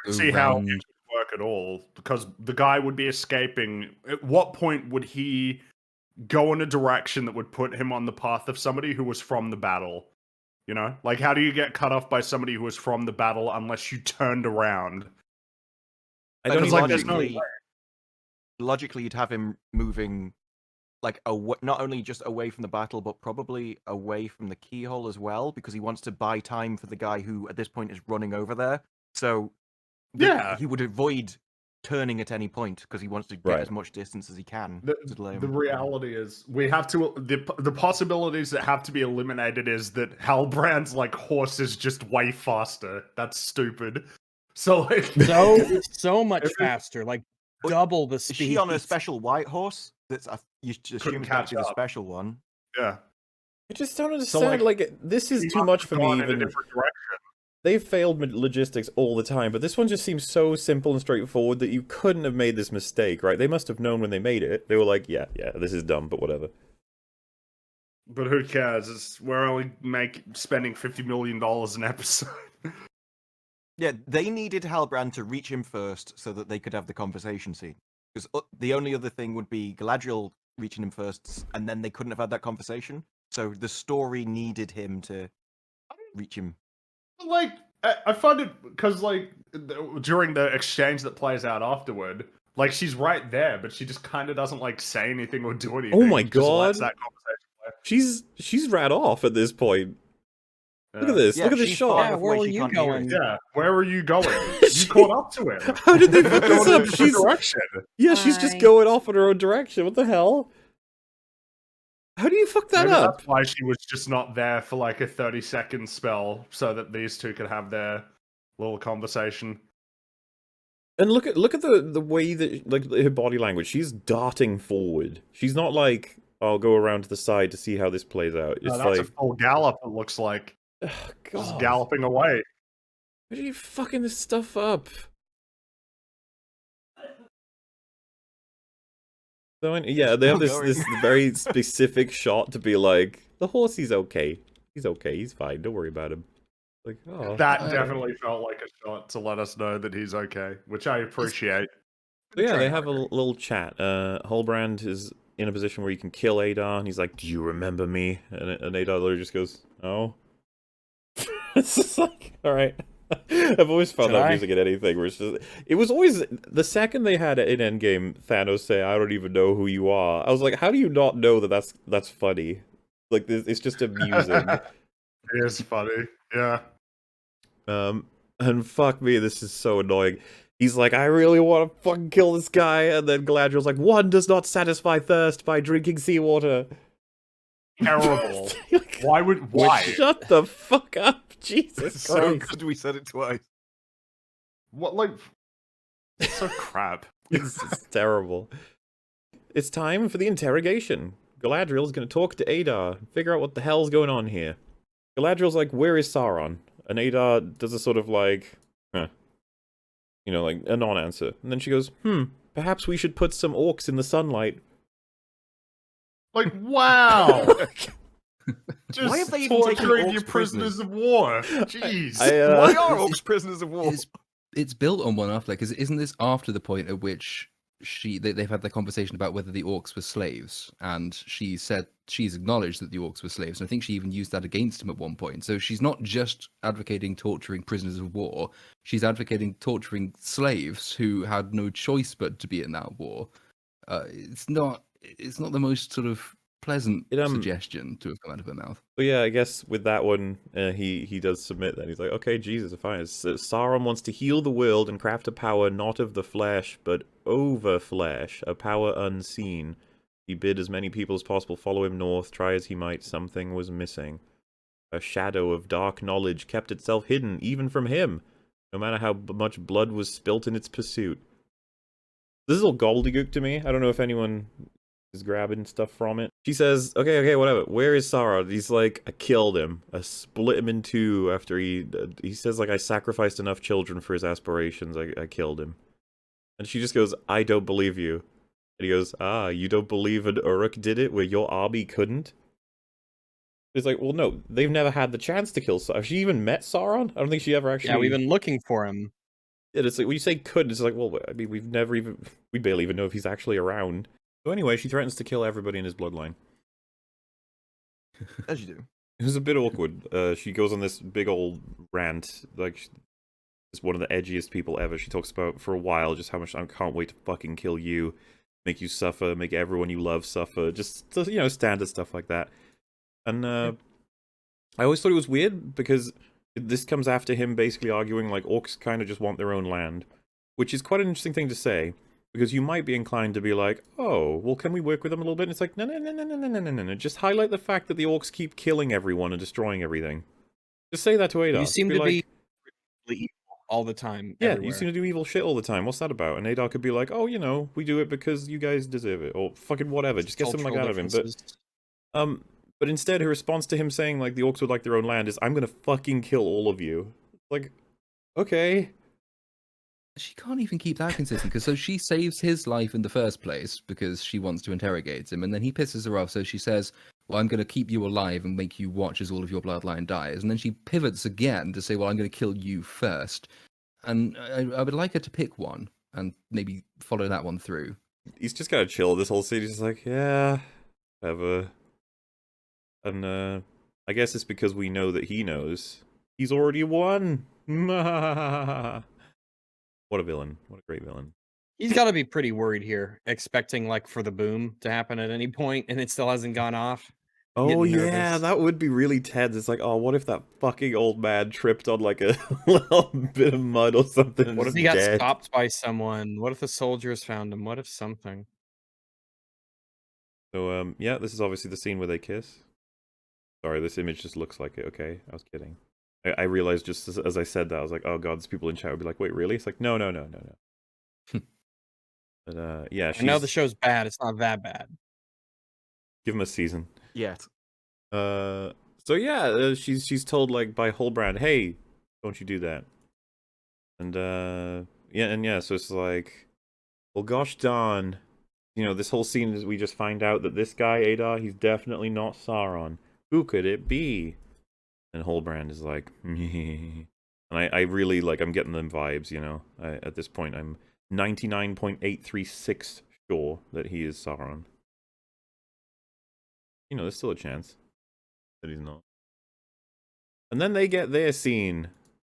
see how it would work at all, because the guy would be escaping. At what point would he go in a direction that would put him on the path of somebody who was from the battle. You know, like how do you get cut off by somebody who was from the battle unless you turned around? I don't Because, even like, there's no logically, way. logically, you'd have him moving, like, not only just away from the battle, but probably away from the keyhole as well, because he wants to buy time for the guy who, at this point, is running over there. So, Yeah. he would avoid turning at any point because he wants to get Right. as much distance as he can to delay The him. reality is we have to the possibilities that have to be eliminated is that Halbrand's like horse is just way faster. That's stupid. So like So much If it- faster, like But double the Is speed. she on a special white horse? That's you assume Couldn't it's got catch to be the up. special one. yeah. I just don't So, understand. like, Like, this is He too must much have for me. gone in a Even different direction. they've failed logistics all the time, but this one just seems so simple and straightforward that you couldn't have made this mistake, right? They must have known when they made it. They were like, yeah, this is dumb, but whatever. But who cares? We're only spending $50 million an episode. Yeah, they needed Halbrand to reach him first so that they could have the conversation scene. Because the only other thing would be Galadriel reaching him first, and then they couldn't have had that conversation. So the story needed him to reach him. Like I find it because like during the exchange that plays out afterward, like she's right there, but she just kind of doesn't like say anything or do anything. Oh my Just lets God. that conversation play. She's rat off at this point. Look at this. Yeah, Look at this she's shot. far Yeah, enough where away were she you can't hear going? it. Yeah, where are you going? You caught up to him. How did they fuck this Going in a up? different She's direction. yeah, she's just Hi. going off in her own direction. What the hell? How do you fuck that Maybe up? that's why she was just not there for like a 30-second spell, so that these two could have their little conversation. And look at the way that like her body language. She's darting forward. She's not like, I'll go around to the side to see how this plays out. It's No, that's like, a full gallop. It looks like ugh, just God, galloping away. how are you fucking this stuff up? So yeah, they have Still this going. very specific shot to be like, the horse, he's okay. He's okay. He's fine. Don't worry about him. Like, oh, That definitely felt like a shot to let us know that he's okay, which I appreciate. So yeah, they have a little chat. Halbrand is in a position where he can kill Adar, and he's like, "Do you remember me?" And Adar literally just goes, "Oh." It's just like, all right. I've always found Should that I? music in anything where it's just, it was always the second they had it in Endgame, Thanos say, "I don't even know who you are." I was like, how do you not know that that's funny? Like, it's just amusing. It is funny. Yeah. And fuck me, this is so annoying. He's like, I really want to fucking kill this guy, and then Galadriel's like, one does not satisfy thirst by drinking seawater. Terrible. Like, Why? shut the fuck up, Jesus It's so Christ. good we said it twice. What, like... It's so crap. It's terrible. It's time for the interrogation. Galadriel's gonna talk to Adar, figure out what the hell's going on here. Galadriel's like, where is Sauron? And Adar does a sort of like, huh. You know, like a non-answer. And then she goes, perhaps we should put some orcs in the sunlight. Like, wow! Just Why have they even taken torturing orcs your prisoners of war? Jeez. Why are orcs prisoners of war? It's built on one after, because isn't this after the point at which they've had the conversation about whether the orcs were slaves, and she said she's acknowledged that the orcs were slaves, and I think she even used that against him at one point. So she's not just advocating torturing prisoners of war; she's advocating torturing slaves who had no choice but to be in that war. It's not the most sort of pleasant suggestion to have come out of her mouth. But yeah, I guess with that one, he does submit then. He's like, okay, Jesus, fine. Sauron wants to heal the world and craft a power not of the flesh, but over flesh, a power unseen. He bid as many people as possible follow him north. Try as he might, something was missing. A shadow of dark knowledge kept itself hidden, even from him, no matter how much blood was spilt in its pursuit. This is all gobbledygook to me. I don't know if anyone is grabbing stuff from it. She says, okay, whatever. Where is Sauron? He's like, I killed him. I split him in two after he says, like, I sacrificed enough children for his aspirations. I killed him. And she just goes, I don't believe you. And he goes, you don't believe an Uruk did it where your army couldn't? It's like, well, no, they've never had the chance to kill Sauron. Have she even met Sauron? I don't think she ever actually... Yeah, we've been looking for him. Yeah, it's like, when you say couldn't, it's like, well, I mean, we barely even know if he's actually around. So anyway, she threatens to kill everybody in his bloodline. As you do. It was a bit awkward. She goes on this big old rant, like she's one of the edgiest people ever. She talks about for a while just how much I can't wait to fucking kill you, make you suffer, make everyone you love suffer, just standard stuff like that. And I always thought it was weird because this comes after him basically arguing like orcs kind of just want their own land, which is quite an interesting thing to say. Because you might be inclined to be like, oh, well, can we work with them a little bit? And it's like, no. Just highlight the fact that the orcs keep killing everyone and destroying everything. Just say that to Adar. You seem to be evil all the time. Yeah, everywhere. you seem to do evil shit all the time. What's that about? And Adar could be like, oh, we do it because you guys deserve it, or fucking whatever. Just get something like out of him. But instead, her response to him saying like the orcs would like their own land is, I'm gonna fucking kill all of you. Like, okay. She can't even keep that consistent, because so she saves his life in the first place because she wants to interrogate him, and then he pisses her off, so she says, well, I'm going to keep you alive and make you watch as all of your bloodline dies, and then she pivots again to say, well, I'm going to kill you first, and I would like her to pick one, and maybe follow that one through. He's just kind of chill this whole scene. He's just like, yeah, whatever. And I guess it's because we know that he knows. He's already won! What a villain. What a great villain. He's got to be pretty worried here, expecting like for the boom to happen at any point, and it still hasn't gone off. Oh Getting yeah, nervous. that would be really tense. It's like, oh, what if that fucking old man tripped on like a little bit of mud or something? And What if is he got dead? stopped by someone? What if the soldiers found him? What if something? So yeah, this is obviously the scene where they kiss. Sorry, this image just looks like it. Okay, I was kidding. I realized just as I said that, I was like, oh god, there's people in chat would be like, wait, really? It's like, no. But yeah, I know the show's bad. It's not that bad. give him a season. Yet. So yeah, she's told like by Holbrand, hey, don't you do that. And so it's like, well, gosh darn, this whole scene is we just find out that this guy Adar, he's definitely not Sauron. Who could it be? And Holbrand is like, and I really like, I'm getting them vibes, at this point, I'm 99.836 sure that he is Sauron. There's still a chance that he's not. And then they get their scene,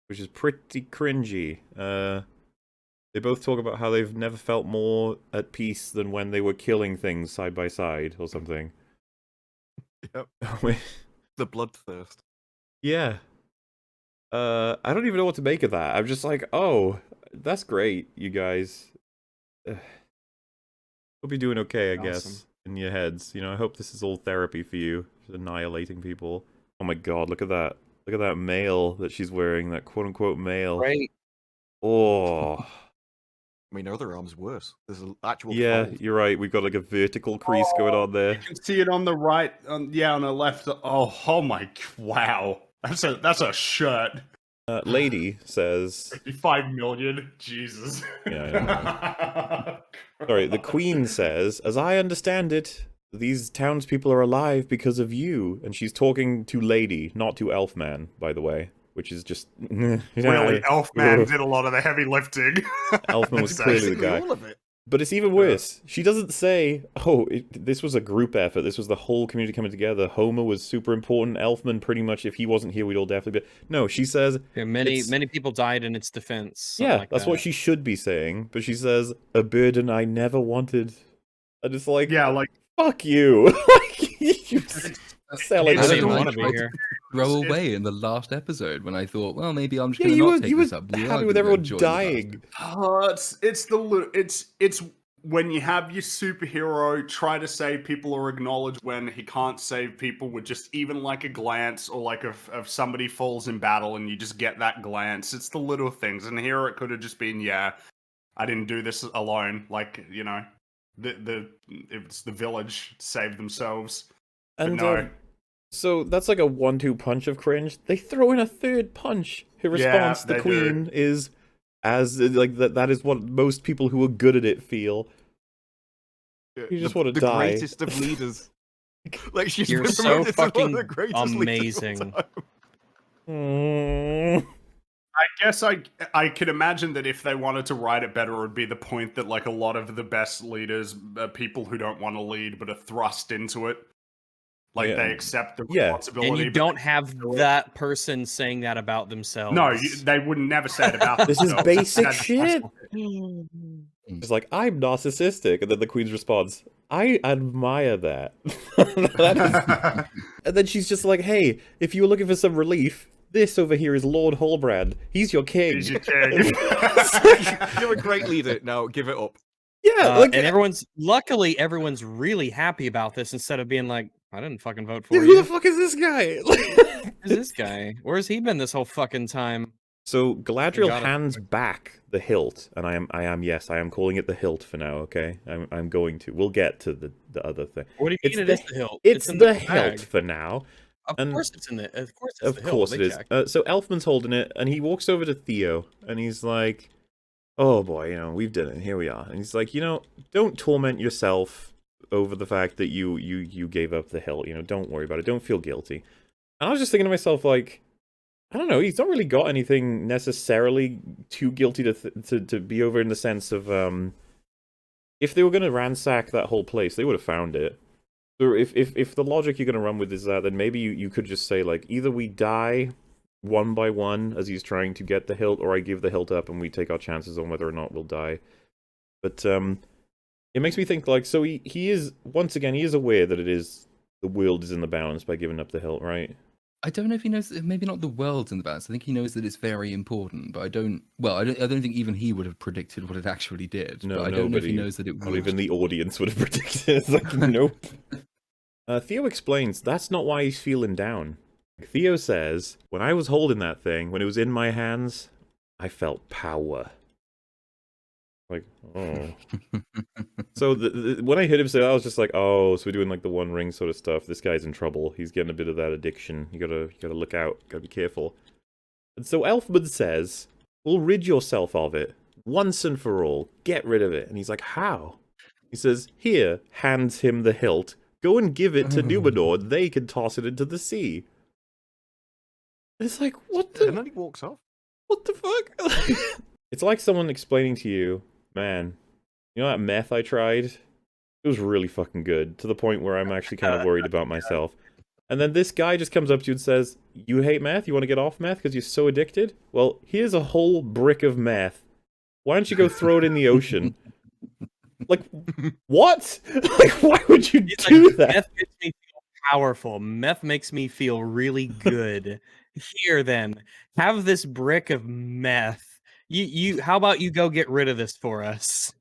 which is pretty cringy. They both talk about how they've never felt more at peace than when they were killing things side by side or something. Yep. Wait. The bloodthirst. Yeah. I don't even know what to make of that. I'm just like, oh, that's great, you guys. Hope you're doing okay, I guess, in your heads. I hope this is all therapy for you, just annihilating people. Oh my god, look at that. Look at that mail that she's wearing, that quote-unquote mail. Right. Oh. I mean, her other arm's worse. There's an actual Yeah, fold. you're right. We've got like a vertical crease going on there. You can see it on the right, on the left. Oh my, wow. That's a shirt. Lady says... 55 million? Jesus. Yeah, Sorry, the Queen says, as I understand it, these townspeople are alive because of you. And she's talking to Lady, not to Elfman, by the way. Which is just... Really, Elfman did a lot of the heavy lifting. Elfman was clearly the guy. All of it. But it's even worse. She doesn't say, oh, this was a group effort. This was the whole community coming together. Homer was super important. Elfman, pretty much, if he wasn't here, we'd all definitely be... No, she says... Yeah, many people died in its defense. Yeah, like that's what she should be saying. But she says, a burden I never wanted. And it's like, Yeah, like... fuck you. You selling I don't even I want to be tried here. Throw away in the last episode when I thought, well, maybe I'm just going to not take this up. You are happy with gonna everyone join the dying. It's when you have your superhero try to save people or acknowledge when he can't save people with just even like a glance, or like if somebody falls in battle and you just get that glance. It's the little things. And here it could have just been, yeah, I didn't do this alone. Like, it's the village saved themselves. And no. So that's like a 1-2 punch of cringe. They throw in a third punch. Her response, the they Queen, is as like that is what most people who are good at it feel. You just want to the die. greatest of leaders. Like she's You're been so promoted as one of fucking the greatest leaders of all amazing. time. Mm. I guess I could imagine that if they wanted to write it better, it would be the point that like a lot of the best leaders are people who don't want to lead but are thrust into it. Like Yeah. they accept the Yeah. responsibility. And you but don't they have can't do it. that person saying that about themselves. No, they would never say it about This is themselves. basic That's shit. possible. It's like, I'm narcissistic, and then the Queen's response, I admire that. That is- And then she's just like, hey, if you were looking for some relief, this over here is Lord Hallbrand. He's your king. He's your king. You're a great leader. No, give it up. Yeah, like, and luckily everyone's really happy about this instead of being like, I didn't fucking vote for who you. the fuck is this guy? Who's this guy? Where's he been this whole fucking time? So Galadriel Got it. hands back the hilt, and I am calling it the hilt for now. Okay, I'm going to. We'll get to the other thing. What do you It's mean the- it is the hilt? It's in the bag. hilt for now. Of and- course it's in the. Of course it's Of the hilt. course They it is. checked. So Elfman's holding it, and he walks over to Theo, and he's like, "Oh boy, we've done it. Here we are." And he's like, don't torment yourself over the fact that you gave up the hilt. Don't worry about it. Don't feel guilty. And I was just thinking to myself, like, I don't know. He's not really got anything necessarily too guilty to be over in the sense of if they were going to ransack that whole place, they would have found it. So if the logic you're going to run with is that, then maybe you could just say, like, either we die one by one as he's trying to get the hilt, or I give the hilt up and we take our chances on whether or not we'll die. But it makes me think, like, so he is, once again, he is aware that the world is in the balance by giving up the hilt, right? I don't know if he knows. Maybe not the world's in the balance. I think he knows that it's very important, but I don't. Well, I don't think even he would have predicted what it actually did. No, but I don't know if he nobody. knows that it Not would. even the audience would have predicted. It's like, nope. Theo explains that's not why he's feeling down. Theo says, when I was holding that thing, when it was in my hands, I felt power. Like, oh. So when I heard him say that, I was just like, oh, so we're doing like the One Ring sort of stuff. This guy's in trouble. He's getting a bit of that addiction. You gotta look out. Gotta be careful. And so Elfman says, well, rid yourself of it. Once and for all. Get rid of it. And he's like, how? He says, here, hands him the hilt. Go and give it to Numenor. They can toss it into the sea. It's like, what the... And then he walks off. What the fuck? It's like someone explaining to you, man, you know that meth I tried? It was really fucking good, to the point where I'm actually kind of worried about myself. And then this guy just comes up to you and says, you hate meth? You want to get off meth because you're so addicted? Well, here's a whole brick of meth. Why don't you go throw it in the ocean? Like, what? Like, why would you do that? Meth makes me feel powerful. Meth makes me feel really good. Here, then, have this brick of meth. You. How about you go get rid of this for us?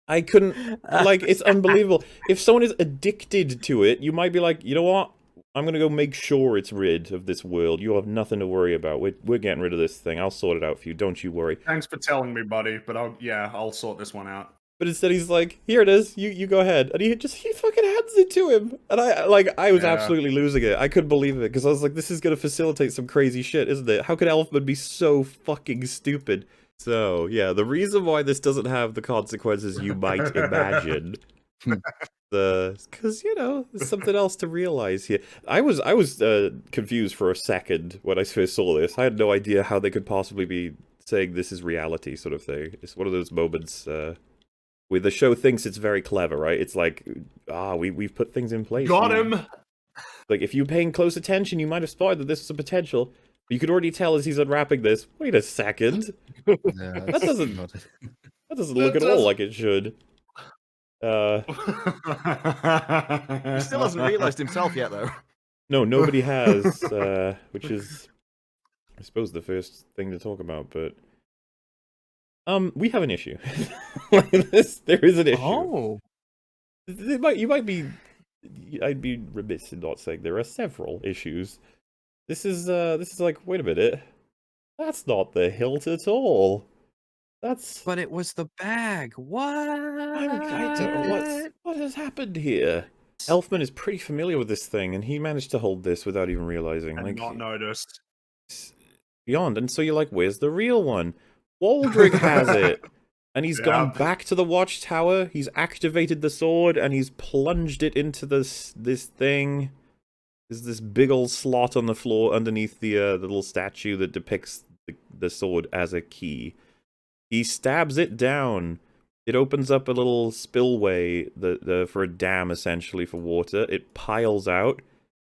I couldn't, like, it's unbelievable. If someone is addicted to it, you might be like, you know what? I'm gonna go make sure it's rid of this world. You have nothing to worry about. We're getting rid of this thing. I'll sort it out for you. Don't you worry. Thanks for telling me, buddy, but I'll sort this one out. But instead he's like, here it is, you go ahead. And he fucking hands it to him. And I was absolutely losing it. I couldn't believe it, because I was like, this is gonna facilitate some crazy shit, isn't it? How could Elfman be so fucking stupid? So, yeah, the reason why this doesn't have the consequences you might imagine, because, there's something else to realize here. I was confused for a second when I first saw this. I had no idea how they could possibly be saying this is reality, sort of thing. It's one of those moments where the show thinks it's very clever, right? It's like, we've put things in place. Got him! Like, if you're paying close attention, you might have spotted that this was a potential. But you could already tell as he's unwrapping this, wait a second. That doesn't look at all like it should. He still hasn't realised himself yet, though. No, nobody has, which is, I suppose, the first thing to talk about, but... we have an issue. There is an issue. Oh. You might be... I'd be remiss in not saying there are several issues. This is like, wait a minute. That's not the hilt at all. That's... But it was the bag. What? I don't know what has happened here. Elfman is pretty familiar with this thing, and he managed to hold this without even realizing. And like, not noticed. Beyond, and so you're like, where's the real one? Waldrig has it, and he's gone back to the watchtower. He's activated the sword, and he's plunged it into this thing. There's this big old slot on the floor underneath the little statue that depicts the sword as a key. He stabs it down. It opens up a little spillway for a dam, essentially, for water. It piles out,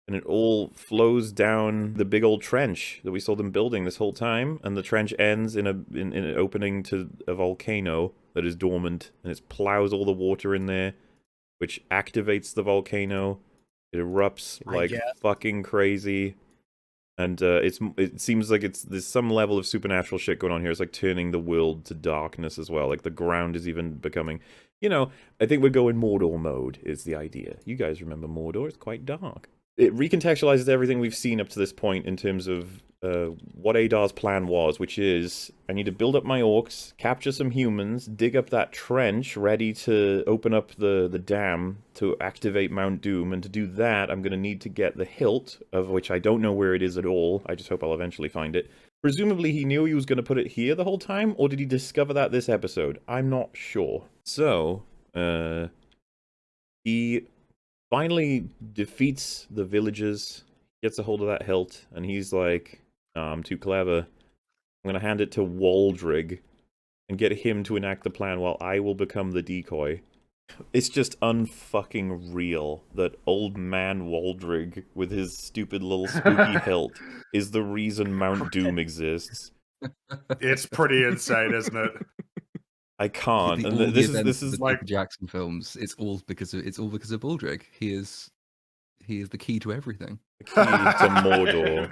and it all flows down the big old trench that we saw them building this whole time. And the trench ends in an opening to a volcano that is dormant, and it plows all the water in there, which activates the volcano. It erupts like fucking crazy. And it seems like there's some level of supernatural shit going on here. It's like turning the world to darkness as well. Like the ground is even becoming, I think we're going Mordor mode is the idea. You guys remember Mordor? It's quite dark. It recontextualizes everything we've seen up to this point in terms of what Adar's plan was, which is, I need to build up my orcs, capture some humans, dig up that trench, ready to open up the dam to activate Mount Doom, and to do that, I'm going to need to get the hilt, of which I don't know where it is at all. I just hope I'll eventually find it. Presumably he knew he was going to put it here the whole time, or did he discover that this episode? I'm not sure. So, he finally defeats the villagers, gets a hold of that hilt, and he's like, "Nah, I'm too clever. I'm gonna hand it to Waldrig and get him to enact the plan while I will become the decoy." It's just unfucking real that old man Waldrig with his stupid little spooky hilt is the reason Mount Doom exists. It's pretty insane, isn't it? I can't. All And the this events is of the like- Peter Jackson films. It's all because of Baldrick. He is the key to everything. the key to Mordor.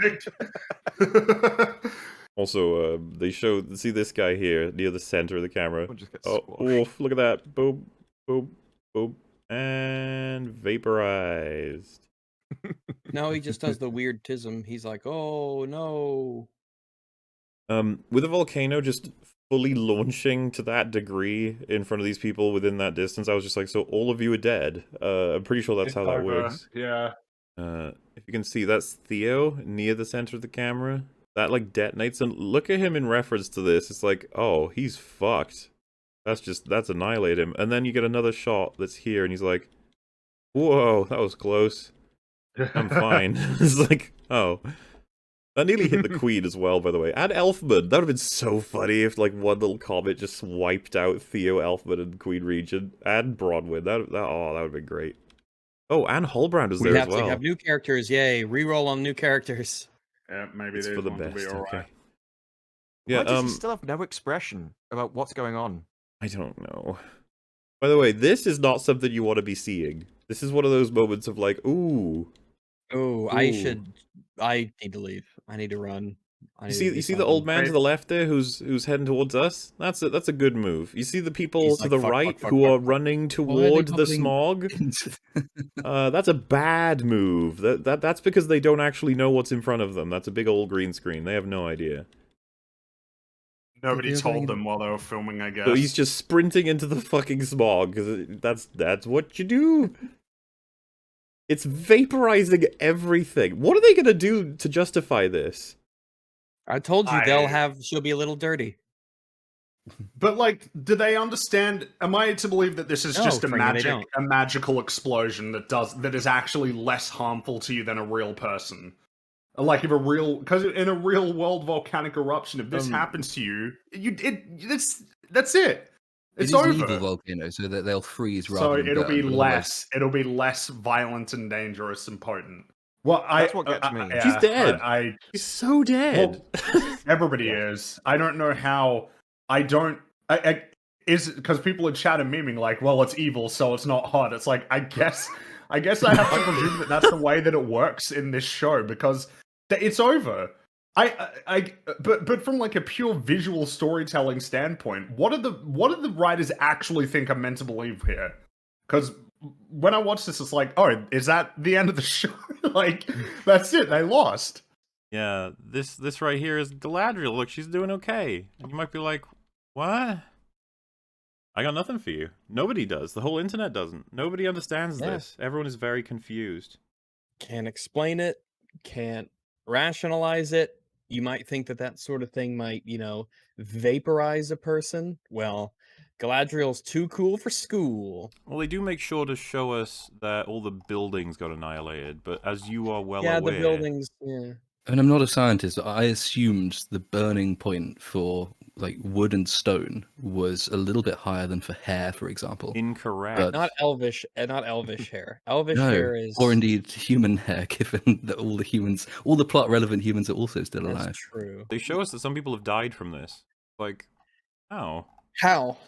Also, they see this guy here near the center of the camera. We'll just get Oh, squashed. oof, look at that. Boom, boom, boom. And vaporized. No, he just does the weird tism. He's like, oh no. With a volcano just fully launching to that degree in front of these people within that distance, I was just like, so all of you are dead. I'm pretty sure that's how that works. Yeah. If you can see, that's Theo near the center of the camera. That, like, detonates, and look at him in reference to this. It's like, oh, he's fucked. That's annihilate him. And then you get another shot that's here, and he's like, whoa, that was close. I'm fine. It's like, oh. That nearly hit the Queen as well, by the way. And Elfman. That would have been so funny if, like, one little comet just wiped out Theo, Elfman, and Queen Regent. And Bronwyn. That would have been great. Oh, and Holbrand was We there have as well. to have new characters. Yay. Reroll on new characters. Yeah, maybe It's these for the ones will be best, alright. okay. Why Yeah, does he still have no expression about what's going on? I don't know. By the way, this is not something you want to be seeing. This is one of those moments of like, ooh. Oh, I need to leave. I need to run. You see the old man to the left there who's heading towards us? That's a good move. You see the people He's to like, the fuck, right fuck, fuck, who fuck, are fuck. running Why are they toward the bubbling smog? into- That's a bad move. That's because they don't actually know what's in front of them. That's a big old green screen. They have no idea. Nobody They're told going- them while they were filming, I guess. So he's just sprinting into the fucking smog because that's what you do. It's vaporizing everything. What are they gonna do to justify this? I told you she'll be a little dirty. But like, do they understand? Am I to believe that this is No, just a Fringy, they don't. magical explosion that is actually less harmful to you than a real person? Like if because in a real world volcanic eruption, if this happens to you, that's it. It's It is over. an evil volcano, so that they'll freeze rather So than it'll burn, be but otherwise- less. It'll be less violent and dangerous and potent. Well, That's what gets me. She's dead. I He's so dead. everybody is. I don't know how. I don't. Is because people in chat are memeing like, well, it's evil, so it's not hot. It's like I guess I have to presume that that's the way that it works in this show because it's over. But from like a pure visual storytelling standpoint, what do the writers actually think I'm meant to believe here? Because when I watch this, it's like, oh, is that the end of the show? Like, that's it. They lost. Yeah, this right here is Galadriel. Look, she's doing okay. And you might be like, what? I got nothing for you. Nobody does. The whole internet doesn't. Nobody understands Yeah. this. Everyone is very confused. Can't explain it. Can't rationalize it. You might think that sort of thing might, vaporize a person. Well, Galadriel's too cool for school. Well, they do make sure to show us that all the buildings got annihilated, but as you are well Yeah, aware, the buildings. Yeah. And I'm not a scientist, but I assumed the burning point for like wood and stone was a little bit higher than for hair, for example. Incorrect. But Not elvish hair. Elvish no, hair is or indeed human hair, given that all the plot relevant humans are also still that's alive. true. They show us that some people have died from this. Like, oh, How?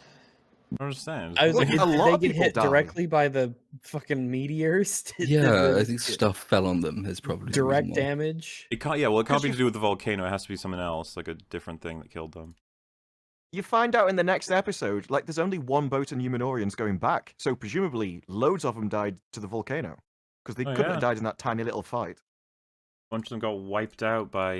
I don't understand. I was like, Look, a did lot they of get people hit die. directly by the fucking meteors? Did Yeah, they I think stuff fell on them is probably the direct reason why. damage? It can't. Yeah, well, it can't be you- to do with the volcano. It has to be something else, like a different thing that killed them. You find out in the next episode, like, there's only one boat and Numenorians going back, so presumably loads of them died to the volcano because they Oh, couldn't yeah. have died in that tiny little fight. A bunch of them got wiped out by.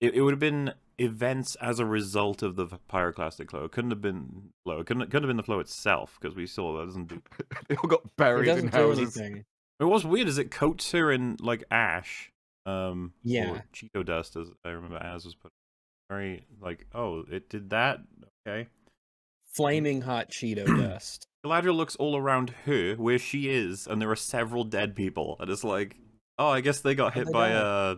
It would have been events as a result of the pyroclastic flow. It couldn't have been flow. It couldn't have been the flow itself because we saw that doesn't do. They all got It buried in doesn't do houses. anything. What's weird is it coats her in like ash. Yeah. Or Cheeto dust, as I remember Az was put. Very like, oh, it did that. Okay. Flaming hot Cheeto dust. Galadriel looks all around her, where she is, and there are several dead people. And it's like, oh, I guess they got hit they by, die?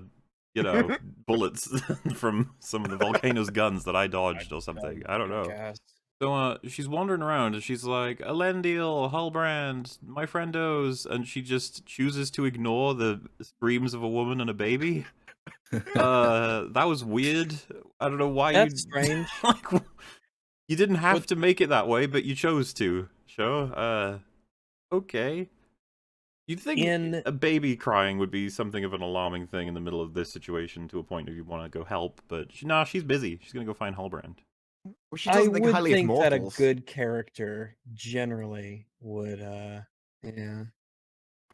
bullets from some of the volcano's guns that I dodged or something. I don't know. Gas. So, she's wandering around, and she's like, Elendil, Halbrand, my friendos, and she just chooses to ignore the screams of a woman and a baby. That was weird. I don't know why That's strange. like, you didn't have to make it that way, but you chose to. Sure. Okay. You'd think a baby crying would be something of an alarming thing in the middle of this situation to a point where you want to go help, but she's busy. She's gonna go find Halbrand. Well, she I doesn't think would highly think of that a mortals. good character generally would, yeah.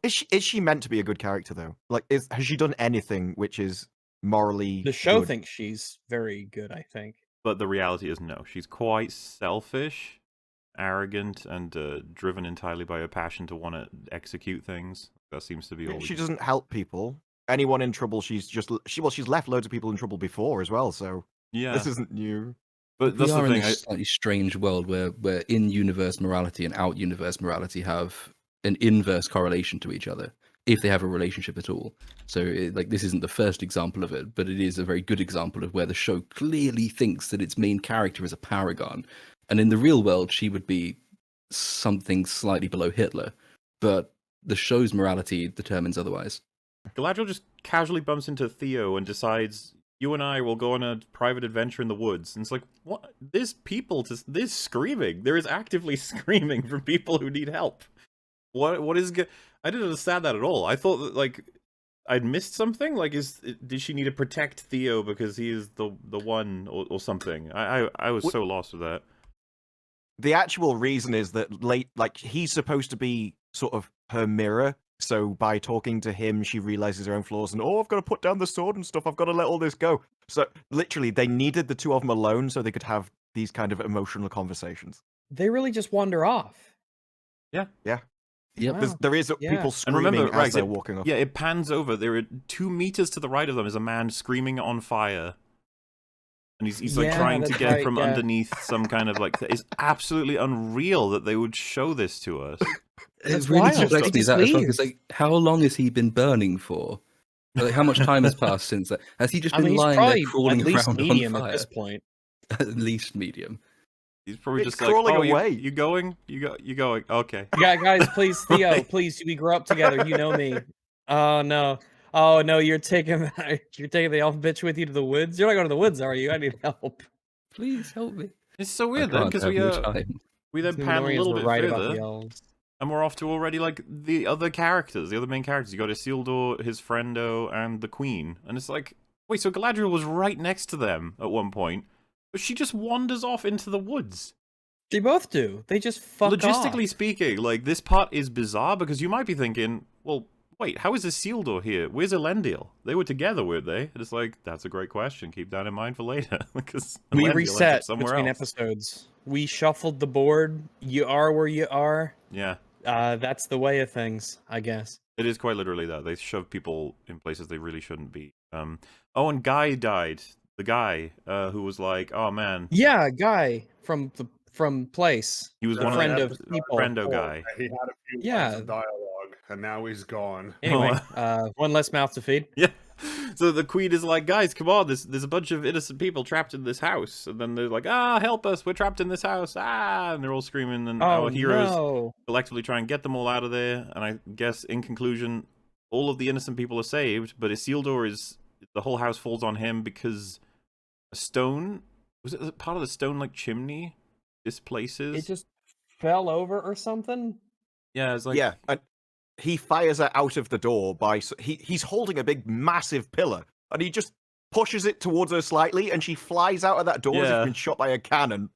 Is she meant to be a good character though? Like, has she done anything which is morally? The show good? thinks she's very good, I think. But the reality is no. She's quite selfish, arrogant, and driven entirely by her passion to want to execute things. That seems to be all. She doesn't help people. Anyone in trouble, she's left loads of people in trouble before as well. So Yeah. this isn't new. But We that's are the in thing. this slightly strange world where in-universe morality and out-universe morality have an inverse correlation to each other, if they have a relationship at all. So, this isn't the first example of it, but it is a very good example of where the show clearly thinks that its main character is a paragon. And in the real world, she would be something slightly below Hitler. But the show's morality determines otherwise. Galadriel just casually bumps into Theo and decides, you and I will go on a private adventure in the woods. And it's like, what? There's screaming. There is actively screaming for people who need help. What is I didn't understand that at all. I thought that, like, I'd missed something. Like, did she need to protect Theo because he is the one or something? I was so lost with that. The actual reason is that he's supposed to be sort of her mirror. So by talking to him, she realizes her own flaws and, I've got to put down the sword and stuff. I've got to let all this go. So literally, they needed the two of them alone so they could have these kind of emotional conversations. They really just wander off. Yeah. Yep. Wow. There is Yeah. people And screaming remember, as they're walking off. Yeah, it pans over. There are 2 meters to the right of them is a man screaming on fire. And he's like Yeah, trying to that's get right, from yeah. underneath some kind of like. It's absolutely unreal that they would show this to us. That's It really wild. perplexed They me just that as well. leave. It's like, how long has he been burning for? Like, how much time has passed since that? Has he just I been mean, he's lying probably there crawling at least around medium on at fire? this point. At least medium. He's probably It's just like, crawling oh, away. You going? You going? Okay. Yeah, guys, please, Theo, please, we grew up together. You know me. Oh no, you're taking the elf bitch with you to the woods. You're not going to the woods, are you? I need help. Please help me. It's so I weird then, can't because have we no time. then The pan a Numenorians little were bit right about further, the elves. and we're off to already like the other characters, the other main characters. You got Isildur, his friendo, and the Queen, and it's like, wait, so Galadriel was right next to them at one point, but she just wanders off into the woods. They both do. They just fuck Logistically off. speaking, like, this part is bizarre because you might be thinking, well, wait, how is Isildur here? Where's Elendil? They were together, weren't they? And it's like, that's a great question. Keep that in mind for later. Because We Elendil ends up reset somewhere between else. episodes. We shuffled the board. You are where you are. Yeah, That's the way of things, I guess. it is quite literally that. They shove people in places they really shouldn't be. Oh, and Guy died. The guy who was like, oh man, Yeah, guy from Place. he was The one friend of of the people. friendo guy. He had a few Yeah. lines of dialogue, and now he's gone. Anyway, one less mouth to feed. Yeah, So the queen is like, guys, come on, there's a bunch of innocent people trapped in this house. And then they're like, help us, we're trapped in this house, and they're all screaming, and our heroes collectively try and get them all out of there. And I guess, in conclusion, all of the innocent people are saved, but Isildur the whole house falls on him because a stone, was it part of the stone, like, chimney displaces? It just fell over or something? Yeah, it's like... Yeah, and he fires her out of the door he's holding a big, massive pillar, and he just pushes it towards her slightly, and she flies out of that door as if she's been shot by a cannon.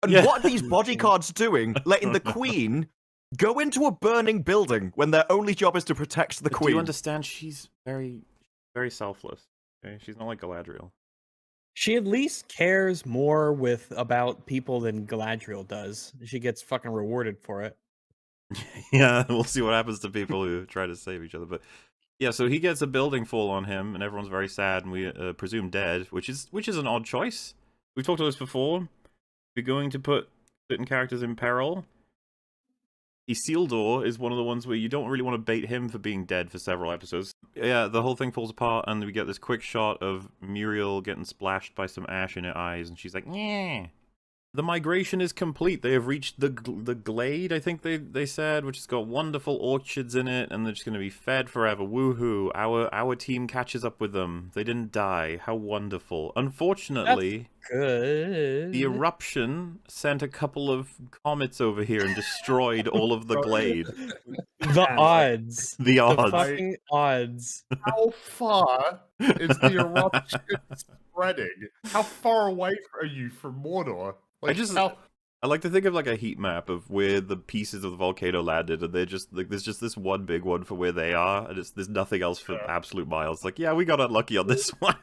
And what are these bodyguards doing, letting the queen go into a burning building when their only job is to protect the queen? Do you understand? She's very, very selfless. Okay? She's not like Galadriel. She at least cares more about people than Galadriel does. She gets fucking rewarded for it. Yeah, we'll see what happens to people who try to save each other. But yeah, so he gets a building fall on him, and everyone's very sad, and we presume dead, which is an odd choice. We've talked about this before. We're going to put certain characters in peril. Isildur is one of the ones where you don't really want to bait him for being dead for several episodes. Yeah, the whole thing falls apart, and we get this quick shot of Muriel getting splashed by some ash in her eyes, and she's like, yeah. The migration is complete. They have reached the glade, I think they said, which has got wonderful orchards in it, and they're just going to be fed forever. Woohoo! Our team catches up with them. They didn't die. How wonderful. Unfortunately, that's good. The eruption sent a couple of comets over here and destroyed all of the glade. The odds. The odds. The fucking odds. How far is the eruption spreading? How far away are you from Mordor? Like, I like to think of like a heat map of where the pieces of the volcano landed, and they're just like there's just this one big one for where they are, and there's nothing else for absolute miles. Like, yeah, we got unlucky on this one.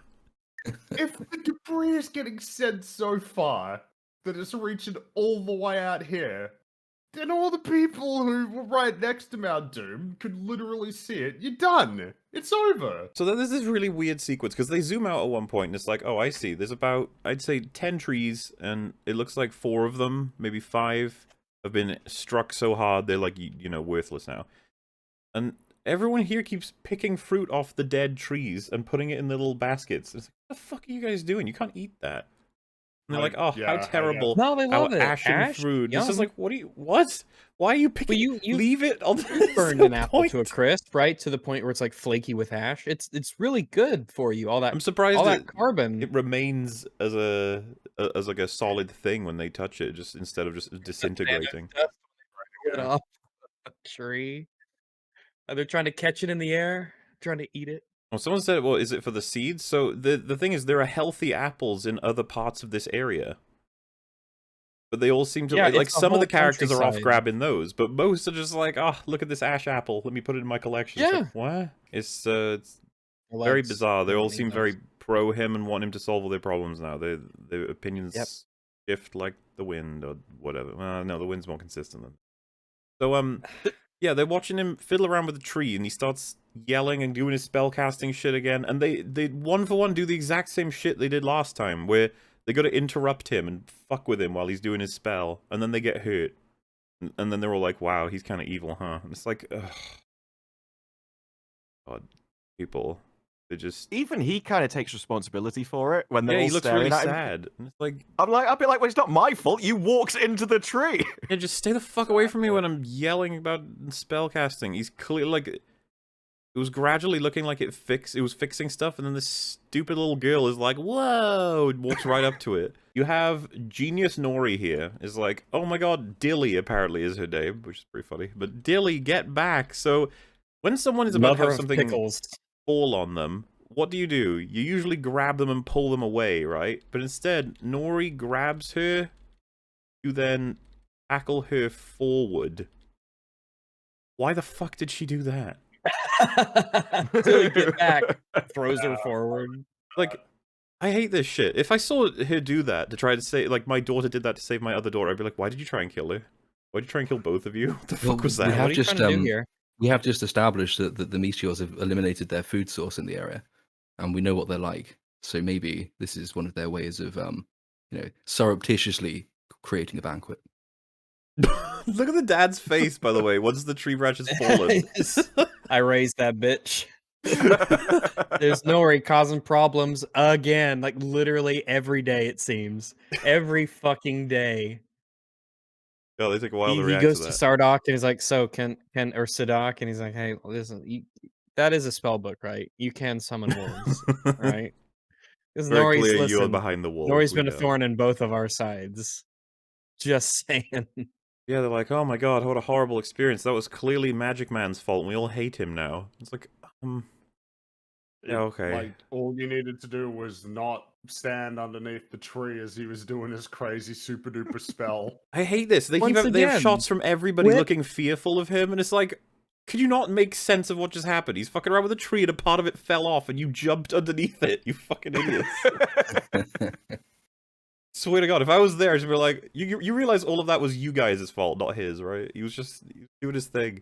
If the debris is getting sent so far that it's reaching all the way out here, then all the people who were right next to Mount Doom could literally see it. You're done. It's over. So then there's this really weird sequence, because they zoom out at one point, and it's like, oh, I see. There's about, I'd say, 10 trees, and it looks like 4 of them, maybe 5, have been struck so hard they're like, you know, worthless now. And everyone here keeps picking fruit off the dead trees and putting it in their little baskets. It's like, what the fuck are you guys doing? You can't eat that. And they're like, oh, how terrible. No, they love it. Ashen fruit. This is like, what? Why are you picking? You leave it on the burned an apple to a crisp, right? To the point where it's like flaky with ash. It's really good for you. All that. I'm surprised all that carbon. It remains as like a solid thing when they touch it, just instead of just disintegrating. Get off a tree. They're trying to catch it in the air, trying to eat it. Well, someone said, well, is it for the seeds? So the thing is, there are healthy apples in other parts of this area. But they all seem to, like some of the characters are off grabbing those, but most are just like, oh, look at this ash apple, let me put it in my collection. Yeah. It's like, what? It's very bizarre. They all seem very pro him and want him to solve all their problems now. Their opinions shift like the wind or whatever. No, the wind's more consistent than. So, yeah, they're watching him fiddle around with a tree, and he starts yelling and doing his spellcasting shit again, and they one for one do the exact same shit they did last time, where they got to interrupt him and fuck with him while he's doing his spell, and then they get hurt, and then they're all like, wow, he's kind of evil, huh? And it's like, ugh. God, people, they just... Even he kind of takes responsibility for it when they're all he looks staring really at him. sad. And it's like, I'd be like, well, it's not my fault. You walked into the tree. Yeah, just stay the fuck away from me when I'm yelling about spellcasting. He's clearly like, it was gradually looking like it was fixing stuff, and then this stupid little girl is like, whoa, walks right up to it. You have Genius Nori here, is like, oh my god, Dilly apparently is her name, which is pretty funny. But Dilly, get back. So when someone is about to have something fall on them, what do? You usually grab them and pull them away, right? But instead, Nori grabs her to then tackle her forward. Why the fuck did she do that? Dilly, get back. Throws her forward. Like, I hate this shit. If I saw her do that to try to say, like, my daughter did that to save my other daughter, I'd be like, why did you try and kill her? Why did you try and kill both of you? What the fuck was that? We have what are you trying to do here? We have just established that the meteors have eliminated their food source in the area, and we know what they're like. So maybe this is one of their ways of, surreptitiously creating a banquet. Look at the dad's face, by the way, once the tree branch has fallen. I raised that bitch. There's Nori causing problems again, like literally every day it seems. Every fucking day. Oh, they take a while to He react goes to to that. Sardoc and he's like, so can or Sadoc, and he's like, hey, listen, that is a spell book, right? You can summon wolves, right? Because Very Nori's, clear you are listen, behind the wolves. Nori's we been a know. thorn in both of our sides. Just saying. Yeah, they're like, oh my god, what a horrible experience. That was clearly Magic Man's fault, and we all hate him now. It's like, yeah, okay. Like, all you needed to do was not stand underneath the tree as he was doing his crazy super duper spell. I hate this. They Once they have again, shots from everybody quit- looking fearful of him, and it's like, could you not make sense of what just happened? He's fucking around with a tree, and a part of it fell off, and you jumped underneath it. You fucking idiots. Swear to God, if I was there, I'd just be like, you realize all of that was you guys' fault, not his, right? He was just doing his thing.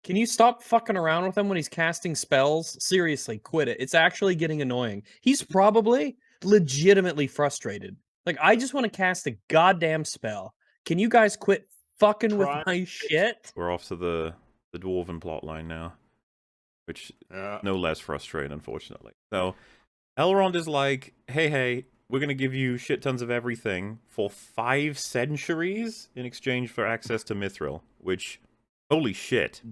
Can you stop fucking around with him when he's casting spells? Seriously, quit it. It's actually getting annoying. He's probably legitimately frustrated. Like, I just want to cast a goddamn spell. Can you guys quit fucking with Try- my shit? We're off to the dwarven plotline now, which Yeah. no less frustrating, unfortunately. So, Elrond is like, hey, we're gonna give you shit tons of everything for 5 centuries in exchange for access to Mithril, which, holy shit.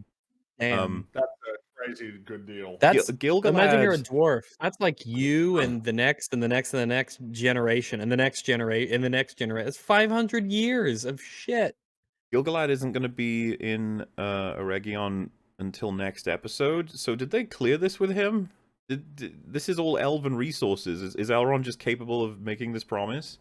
Damn. That's a crazy good deal. That's Gilgalad. imagine you're a dwarf. That's like you and the next and the next and the next generation and the next generation and the next generation. It's 500 years of shit. Gilgalad isn't gonna be in Eregion until next episode, so did they clear this with him? This is all elven resources. Is Elrond just capable of making this promise?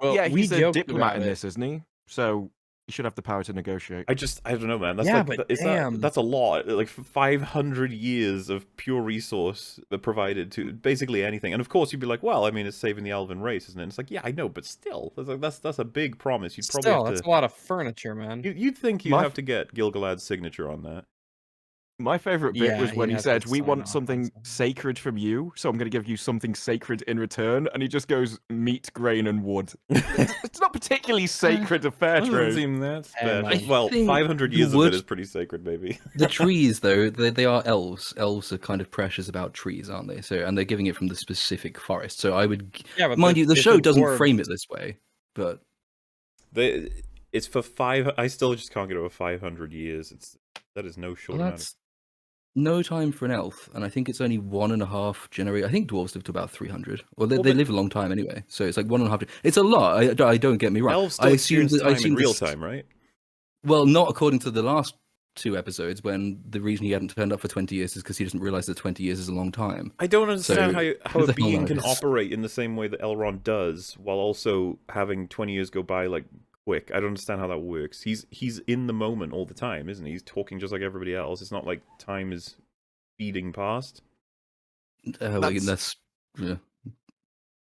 Well, yeah, we he's a joked diplomat about in it. this, isn't he? So he should have the power to negotiate. I don't know, man. That's Yeah, like, but is damn. that's a lot. Like 500 years of pure resource provided to basically anything. And of course, you'd be like, well, I mean, it's saving the elven race, isn't it? And it's like, yeah, I know, but still, that's a big promise. You'd probably Still, have that's to. a lot of furniture, man. You'd think you'd My- have to get Gilgalad's signature on that. My favorite bit Yeah, was when he'd he have said, to "We sign want off on something something. sacred from you, so I'm going to give you something sacred in return." And he just goes, "Meat, grain, and wood." It's not particularly sacred of fair Doesn't trade. seem that Hey, special. man. Well, think 500 the years of wood- it is pretty sacred, maybe. The trees, though, they are elves. Elves are kind of precious about trees, aren't they? So, and they're giving it from the specific forest. So I would, Yeah, but mind you, the if show the doesn't dwarves- frame it this way, but It's for 5. I still just can't get over 500 years. That is no short amount. that's no time for an elf, and I think it's only 1.5 generation. I think dwarves live to about 300. Well, they Well, but- live a long time anyway, so it's like 1.5. It's a lot. I don't get me wrong. Elves still I assume experience that I time assume in real this- time, right? Well, not according to the last 2 episodes, when the reason he hadn't turned up for 20 years is because he doesn't realize that 20 years is a long time. I don't understand So, how who a the hell being can knows? operate in the same way that Elrond does, while also having 20 years go by like quick. I don't understand how that works. He's in the moment all the time, isn't he? He's talking just like everybody else. It's not like time is speeding past. That's yeah.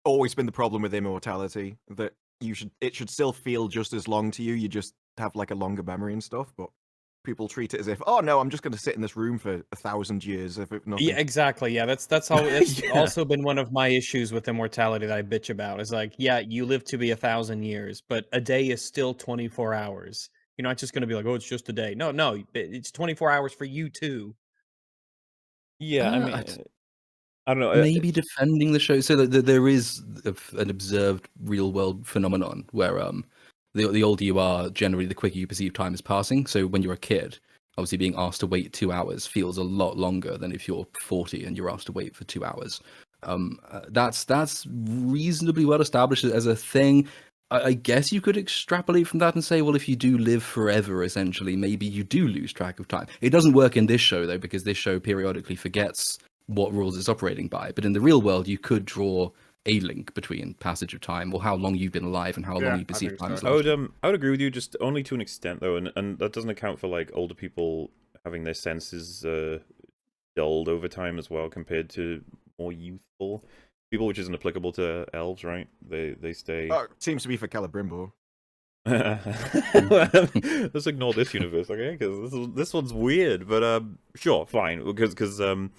Always been the problem with immortality that it should still feel just as long to you. You just have like a longer memory and stuff, but people treat it as if, oh no, I'm just going to sit in this room for 1,000 years if nothing. Yeah, exactly. Yeah, that's how. That's Yeah. also been one of my issues with immortality that I bitch about. Is like, yeah, you live to be 1,000 years, but a day is still 24 hours. You're not just going to be like, oh, it's just a day. No, it's 24 hours for you too. Yeah, I mean, I don't know. Maybe defending the show, so that there is an observed real world phenomenon where the older you are, generally the quicker you perceive time is passing. So when you're a kid, obviously being asked to wait 2 hours feels a lot longer than if you're 40 and you're asked to wait for 2 hours. That's reasonably well established as a thing. I guess you could extrapolate from that and say, well, if you do live forever, essentially, maybe you do lose track of time. It doesn't work in this show, though, because this show periodically forgets what rules it's operating by. But in the real world, you could draw a link between passage of time or how long you've been alive and how Yeah, I I long you perceive think time so. as lost. I would agree with you, just only to an extent though, and that doesn't account for like older people having their senses dulled over time as well, compared to more youthful people, which isn't applicable to elves, right? They stay. Oh, it seems to be for Celebrimbor. Let's ignore this universe, okay? Because this one's weird, but sure, fine. Because I'm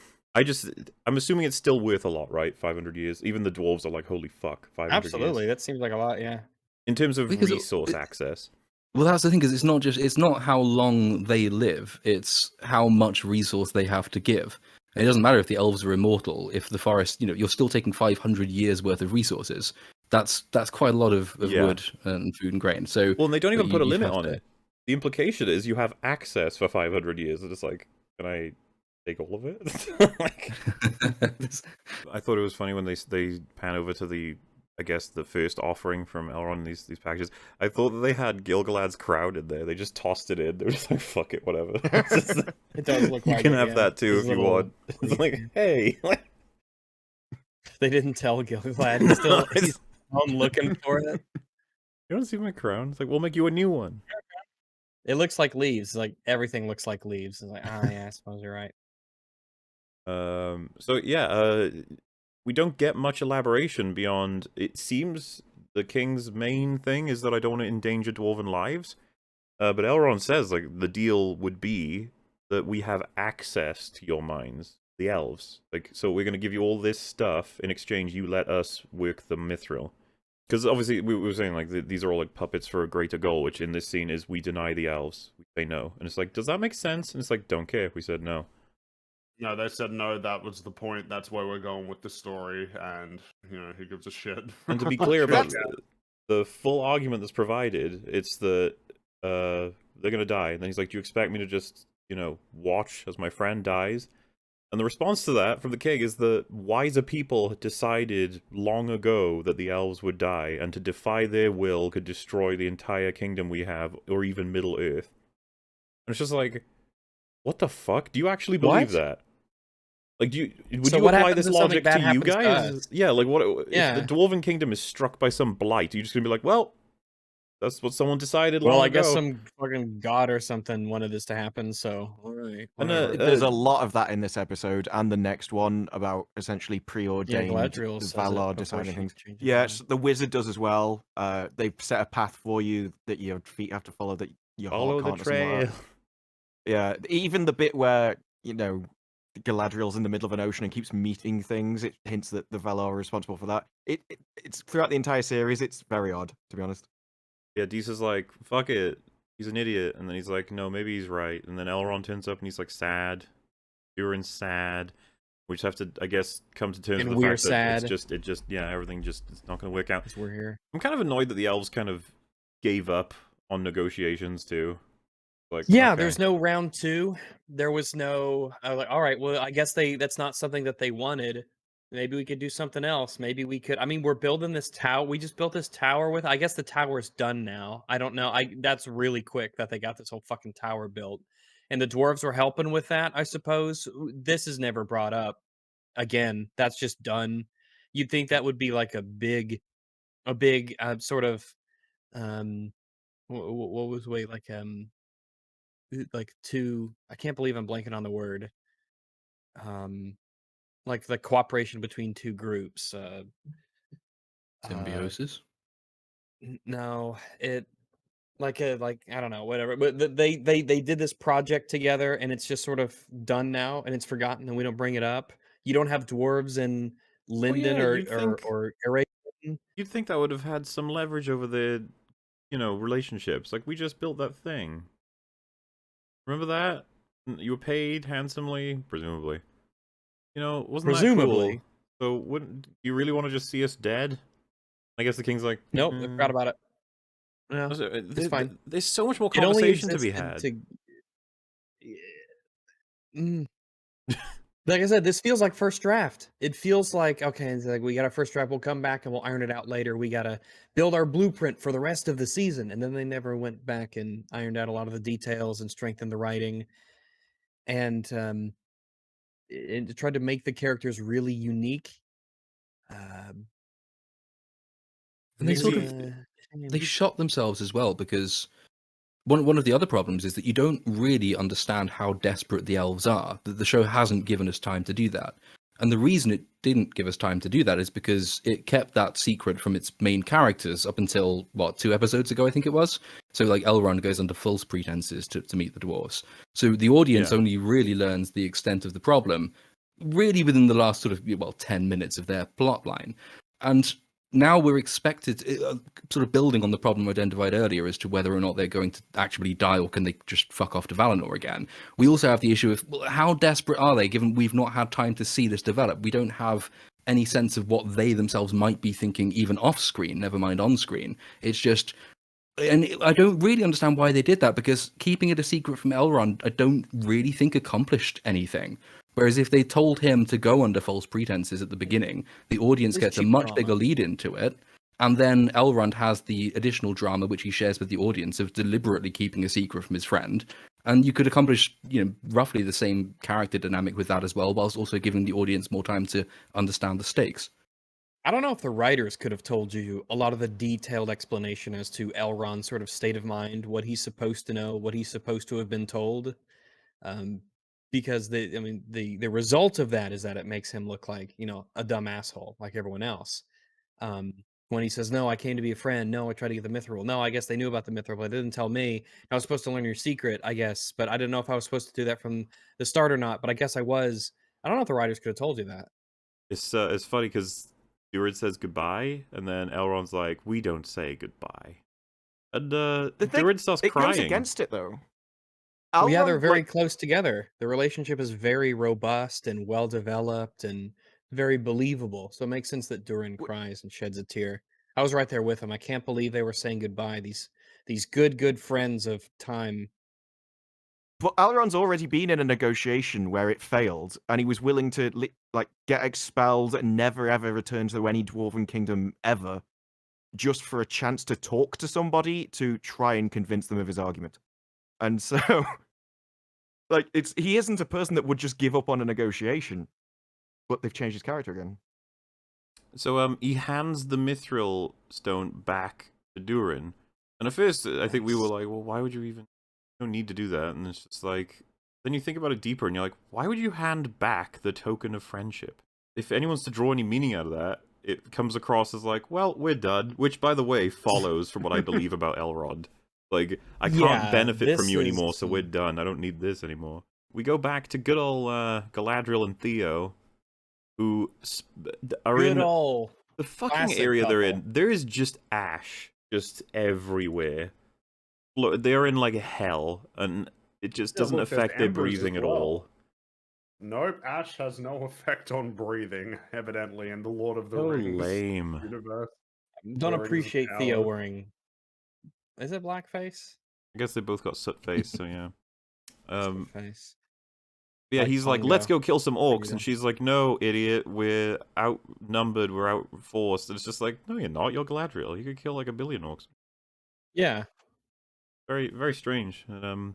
assuming it's still worth a lot, right? 500 years. Even the dwarves are like, holy fuck, 500 Absolutely, years. that seems like a lot. Yeah. In terms of Because resource access. Well, that's the thing, because it's not how long they live, it's how much resource they have to give. And it doesn't matter if the elves are immortal, if the forest, you're still taking 500 years worth of resources. That's quite a lot of Yeah. wood and food and grain. So Well, and they don't even put a you'd limit have on to- it. The implication is you have access for 500 years. And it's like, can I take all of it? Like, I thought it was funny when they pan over to the, I guess, the first offering from Elrond, these packages. I thought that they had Gil-galad's crowd in there. They just tossed it in. They were just like, fuck it, whatever. It's just- It does look you like can it, have yeah. that too His if you little want. It's like, hey. They didn't tell Gil-galad. He's still he's on looking for it. You want to see my crown? It's like, we'll make you a new one. It looks like leaves. Like everything looks like leaves. It's like, yeah, I suppose you're right. So yeah, we don't get much elaboration beyond. It seems the king's main thing is that I don't want to endanger dwarven lives. But Elrond says like the deal would be that we have access to your mines, the elves. Like, so we're going to give you all this stuff in exchange. You let us work the mithril. Because obviously we were saying like these are all like puppets for a greater goal, which in this scene is we deny the elves. We say no, and it's like, does that make sense? And it's like, don't care. We said no. No, they said no, that was the point. That's where we're going with the story, and, who gives a shit? And to be clear about Yeah. the full argument that's provided, it's that they're gonna die. And then he's like, do you expect me to just, watch as my friend dies? And the response to that from the king is that wiser people had decided long ago that the elves would die, and to defy their will could destroy the entire kingdom we have, or even Middle Earth. And it's just like, what the fuck? Do you actually believe What? that? Like, would So you what apply happens this if something logic bad to you happens to guys? us? Yeah, like what Yeah. if the Dwarven Kingdom is struck by some blight? Are you just gonna be like, well, that's what someone decided Well, long I guess ago. some fucking god or something wanted this to happen. So all right, And, whatever. There's a lot of that in this episode and the next one about essentially preordained Galadriel says it Valar before deciding she things. changes Yeah, her mind. the wizard does as well. They've set a path for you that your feet have to follow, that your Follow heart the can't, or something like trail. that. Yeah, even the bit where Galadriel's in the middle of an ocean and keeps meeting things. It hints that the Valar are responsible for that. It's throughout the entire series. It's very odd, to be honest. Yeah, Dees is like, fuck it. He's an idiot. And then he's like, no, maybe he's right. And then Elrond turns up and he's like, sad. Durin's sad. We just have to, I guess, come to terms And with the we're fact that sad. everything just, it's not going to work out. 'Cause we're here. I'm kind of annoyed that the elves kind of gave up on negotiations too. Like, Yeah, okay. there's no round 2. There was no. I was like, all right, well, I guess that's not something that they wanted. Maybe we could do something else. Maybe we could. I mean, we're building this tower. We just built this tower with. I guess the tower's done now. I don't know. That's really quick that they got this whole fucking tower built, and the dwarves were helping with that. I suppose this is never brought up again. That's just done. You'd think that would be like a big sort of what was wait like two. I can't believe I'm blanking on the word. Like the cooperation between two groups. Symbiosis. No, it like I don't know, whatever. But they did this project together, and it's just sort of done now, and it's forgotten, and we don't bring it up. You don't have dwarves in Linden yeah, or you'd think- Arabian. You'd think that would have had some leverage over their, relationships. Like, we just built that thing. Remember that? You were paid handsomely, presumably. Wasn't that Presumably. cool? So, wouldn't you really want to just see us dead? I guess the king's like, Nope, I forgot about it. No, It's fine. There's so much more It only conversation to be existed had. Mm. Like I said, this feels like first draft. It feels like, okay, it's like we got our first draft, we'll come back and we'll iron it out later. We got to build our blueprint for the rest of the season. And then they never went back and ironed out a lot of the details and strengthened the writing. And it tried to make the characters really unique. And they sort of they shot themselves as well, because one of the other problems is that you don't really understand how desperate the elves are. The show hasn't given us time to do that. And the reason it didn't give us time to do that is because it kept that secret from its main characters up until, 2 episodes ago, I think it was? So, like, Elrond goes under false pretenses to meet the dwarves. So the audience only really learns the extent of the problem really within the last sort of, 10 minutes of their plot line. And now we're expected, sort of building on the problem identified earlier as to whether or not they're going to actually die or can they just fuck off to Valinor again. We also have the issue of, well, how desperate are they, given we've not had time to see this develop? We don't have any sense of what they themselves might be thinking, even off screen, never mind on screen. It's just, and I don't really understand why they did that, because keeping it a secret from Elrond, I don't really think accomplished anything. Whereas if they told him to go under false pretenses at the beginning, the audience There's gets a cheap much drama. bigger lead into it, and then Elrond has the additional drama which he shares with the audience of deliberately keeping a secret from his friend. And you could accomplish, roughly the same character dynamic with that as well, whilst also giving the audience more time to understand the stakes. I don't know if the writers could have told you a lot of the detailed explanation as to Elrond's sort of state of mind, what he's supposed to know, what he's supposed to have been told. Because the result of that is that it makes him look like, a dumb asshole like everyone else. When he says, "No, I came to be a friend. No, I tried to get the mithril. No, I guess they knew about the mithril, but they didn't tell me. I was supposed to learn your secret, I guess, but I didn't know if I was supposed to do that from the start or not. But I guess I was." I don't know if the writers could have told you that. It's funny because Durin says goodbye, and then Elrond's like, "We don't say goodbye," and Durin starts It crying. goes against it though. Well, yeah, they're Elrond, very like, close together. The relationship is very robust and well developed and very believable. So it makes sense that Durin cries and sheds a tear. I was right there with him. I can't believe they were saying goodbye. These good friends of time. but Elrond's already been in a negotiation where it failed, and he was willing to get expelled and never ever return to any dwarven kingdom ever, just for a chance to talk to somebody to try and convince them of his argument. And so, he isn't a person that would just give up on a negotiation, but they've changed his character again. So he hands the mithril stone back to Durin, and at first I think we were like, "Well, why would you even? You don't need to do that." And it's just like, then you think about it deeper, and you're like, "Why would you hand back the token of friendship? If anyone's to draw any meaning out of that, it comes across as like, well, we're done." Which, by the way, follows from what I believe about Elrond. Like, I can't Yeah, benefit from this you anymore, is- so we're done. I don't need this anymore. We go back to good old Galadriel and Theo, who are Good in old the fucking classic area they're couple. in. There is just ash just everywhere. Look, they're in like hell, and it just Yeah, doesn't look, there's affect their embers as breathing at well. all. Nope, ash has no effect on breathing, evidently, in the Lord of the So Rings lame. universe. Don't Durin is a appreciate Theo coward. wearing. Is it blackface? I guess they both got soot face, so yeah. Face. Yeah, Like he's like, "Let's Tonga. go kill some orcs," and Bermuda. she's like, "No, idiot, we're outnumbered, we're outforced." And it's just like, "No, you're not. You're Galadriel. You could kill like 1 billion orcs." Yeah. Very, very strange. And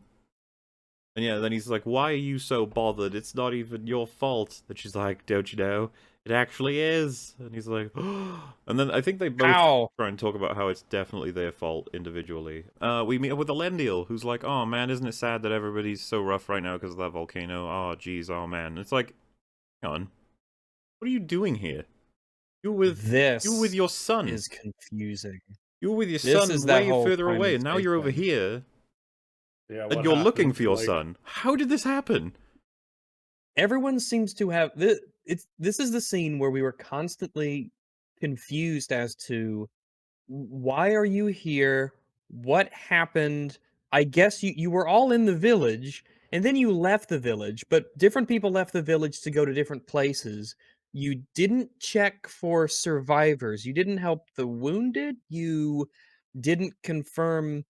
yeah, then he's like, "Why are you so bothered? It's not even your fault." And she's like, "Don't you know? It actually is." And he's like, and then I think they both Ow. try and talk about how it's definitely their fault individually. We meet up with Elendil, who's like, "Oh man, isn't it sad that everybody's so rough right now because of that volcano? Oh geez, oh man." And it's like, hang on, what are you doing here? You're with your son. Is confusing. You're with your This son is that way whole further time away, and and now space you're over thing. here, Yeah, and what you're looking happens, for your like- son. How did this happen? Everyone seems to have this is the scene where we were constantly confused as to why are you here? What happened? I guess you were all in the village and then you left the village, but different people left the village to go to different places. You didn't check for survivors. You didn't help the wounded. You didn't confirm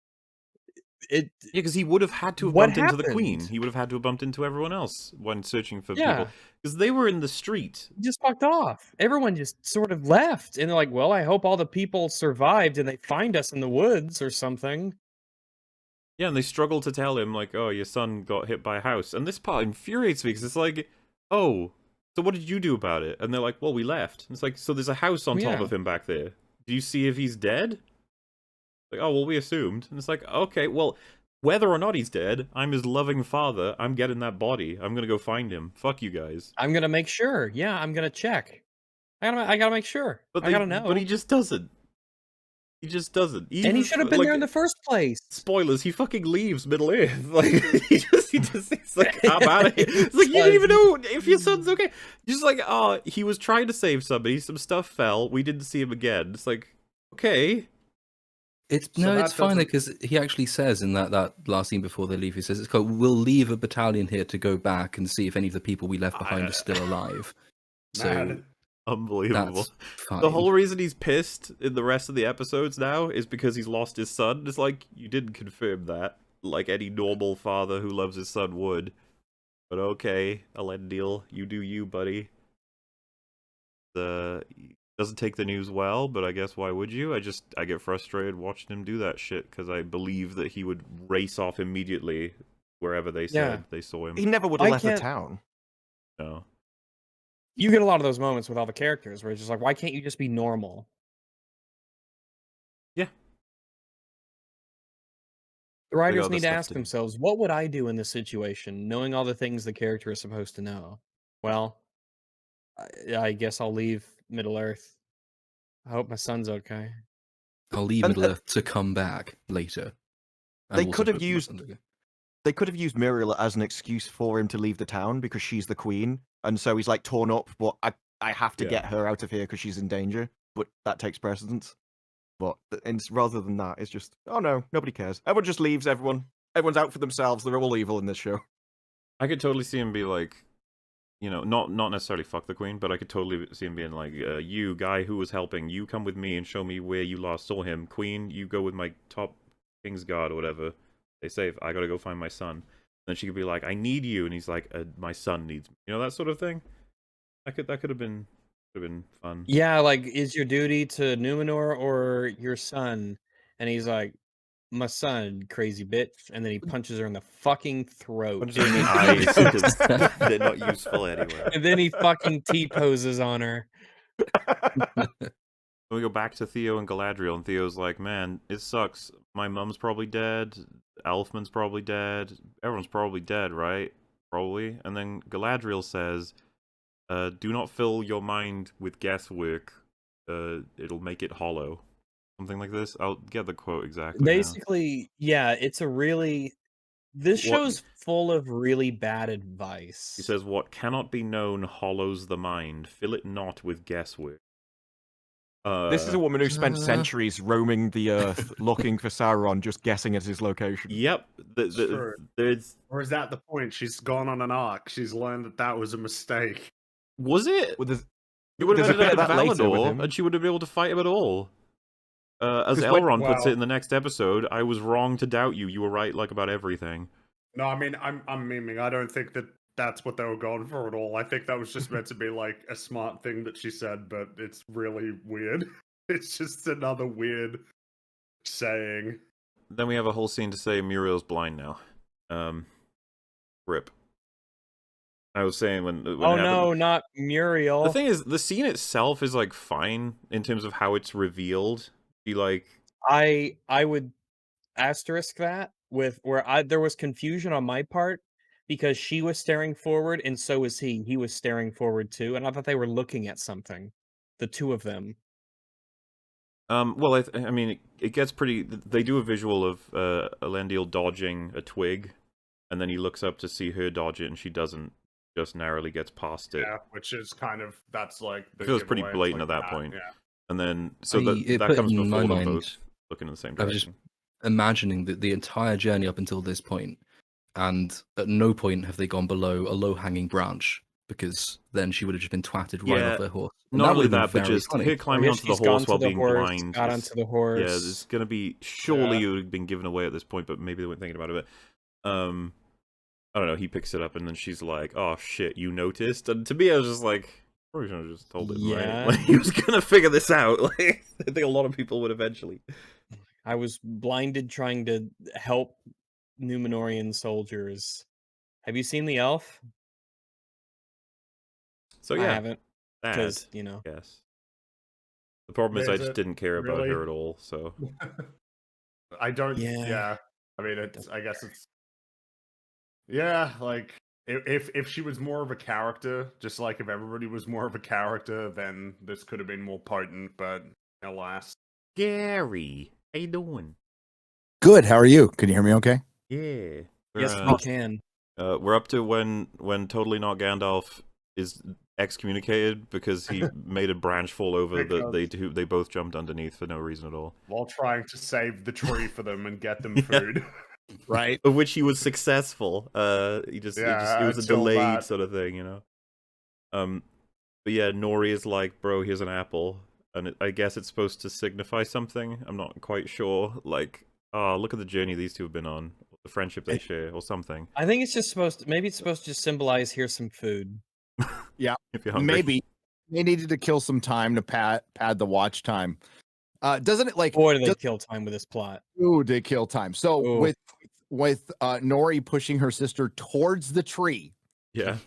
it. Yeah, because he would have had to have What bumped into the queen. happened? He would have had to have bumped into everyone else when searching for Yeah. people. Because they were in the street. He just fucked off. Everyone just sort of left. And they're like, well, I hope all the people survived and they find us in the woods or something. Yeah, and they struggle to tell him, like, "Oh, your son got hit by a house." And this part infuriates me, because it's like, "Oh, so what did you do about it?" And they're like, "Well, we left." And it's like, so there's a house on top Yeah. of him back there. Do you see if he's dead? Like, "Oh, well, we assumed." And it's like, okay, well, whether or not he's dead, I'm his loving father. I'm getting that body. I'm gonna go find him. Fuck you guys. I'm gonna make sure. Yeah, I'm gonna check. I gotta make sure. But I gotta know. But he just doesn't. He just doesn't. And he should have been there in the first place. Spoilers, he fucking leaves Middle Earth. Like, he just he's like, I'm out of here. It's like, you didn't even know if your son's okay. Just like, oh, he was trying to save somebody, some stuff fell, we didn't see him again. It's like, okay. It's So no, that it's fine doesn't- because he actually says in that last scene before they leave, he says, "It's called we'll leave a battalion here to go back and see if any of the people we left behind are still alive." So Man. Unbelievable. that's fine. The whole reason he's pissed in the rest of the episodes now is because he's lost his son. It's like, you didn't confirm that, like any normal father who loves his son would. But okay, Elendil, you do you, buddy. Doesn't take the news well, but I guess why would you? I get frustrated watching him do that shit, because I believe that he would race off immediately wherever they said they saw him. He never would have I left the can't- town. No. You get a lot of those moments with all the characters where it's just like, why can't you just be normal? Yeah. The writers other need to stuff ask to do. themselves, what would I do in this situation, knowing all the things the character is supposed to know? Well, I guess I'll leave Middle Earth. I hope my son's okay. I'll leave And- Middle Earth to come back later. And They also could have hope my used- son's okay. They could have used Muriel as an excuse for him to leave the town because she's the queen, and so he's like torn up. But I have to Yeah. get her out of here because she's in danger. But that takes precedence. But and rather than that, it's just, oh no, nobody cares. Everyone just leaves. Everyone's out for themselves. They're all evil in this show. I could totally see him be like, you know, not necessarily fuck the queen, but I could totally see him being like, you, guy who was helping, you come with me and show me where you last saw him. Queen, you go with my top King's Guard or whatever. They save. I gotta go find my son. Then she could be like, I need you, and he's like, my son needs me. You know, that sort of thing. That could have been fun. Yeah, like, is your duty to Numenor or your son? And he's like, my son, crazy bitch. And then he punches her in the fucking throat. Punches her in the eyes because they're not useful anyway. And then he fucking T-poses on her. We go back to Theo and Galadriel, and Theo's like, man, it sucks. My mom's probably dead. Elfman's probably dead. Everyone's probably dead, right? Probably. And then Galadriel says, do not fill your mind with guesswork. It'll make it hollow. Something like this. I'll get the quote exactly. Basically, yeah, it's a really... This What- show's full of really bad advice. He says, what cannot be known hollows the mind. Fill it not with guesswork. This is a woman who spent centuries roaming the earth looking for Sauron, just guessing at his location. Yep. Sure. There's... Or is that the point? She's gone on an arc. She's learned that was a mistake. Was it? Well, there's You would have there's a ended bit up of in that later with Valinor, him. and she would have been able to fight him at all. As 'Cause when- Elrond puts it well- in the next episode, I was wrong to doubt you. You were right, like, about everything. No, I mean, I'm memeing. I don't think that that's what they were going for at all. I think that was just meant to be like a smart thing that she said, but it's really weird. It's just another weird saying. Then we have a whole scene to say Muriel's blind now. Rip. I was saying when it Oh happened, no, not Muriel. the thing is, the scene itself is like fine in terms of how it's revealed. Be like, I would asterisk that with where there was confusion on my part because she was staring forward and so was he. He was staring forward too, and I thought they were looking at something. The two of them. well, I mean, it gets pretty. They do a visual of Elendil dodging a twig, and then he looks up to see her dodge it, and she doesn't. Just narrowly gets past it. Yeah, which is kind of that's like the It feels pretty giveaway. It's blatant like at that point. Yeah. And then, so I- it that put comes in my before them mind- both looking in the same I was direction. just imagining the entire journey up until this point, and at no point have they gone below a low-hanging branch, because then she would have just been twatted right Yeah, off her horse. And Not would only have been that, but very just funny. her I climbing guess onto the he's gone horse to while the being horse, blind. got is- onto the horse. Yeah, it's gonna be surely Yeah. it would have been given away at this point, but maybe they weren't thinking about it. But, I don't know. He picks it up, and then she's like, "Oh shit, you noticed?" And to me, I was just like, "Probably should have just told him, Yeah. right?" Like, he was gonna figure this out. Like, I think a lot of people would eventually. I was blinded trying to help Numenorian soldiers. Have you seen The Elf? So I yeah, haven't, that, because you know. yes. The problem is I There's just a- didn't care about really? her at all. So I don't. Yeah. Yeah. I mean, it's. I guess it's. Yeah, like if she was more of a character, just like if everybody was more of a character, then this could have been more potent. But alas, Gary, how you doing? Good. How are you? Can you hear me okay? Yeah. Yes, we can. We're up to when Totally Not Gandalf is excommunicated because he made a branch fall over that they both jumped underneath for no reason at all. While trying to save the tree for them and get them Yeah. food. Right. Of which he was successful. It was a until delayed that. sort of thing, you know. But yeah, Nori is like, bro, here's an apple, and I guess it's supposed to signify something. I'm not quite sure. Like, oh, look at the journey these two have been on, the friendship they share, or something. I think it's just supposed to, maybe it's supposed to just symbolize here's some food. Yeah. If you're hungry. Maybe they needed to kill some time to pad the watch time. Doesn't it like? Boy, do they kill time with this plot. Ooh, they kill time. So Ooh. with Nori pushing her sister towards the tree. Yeah.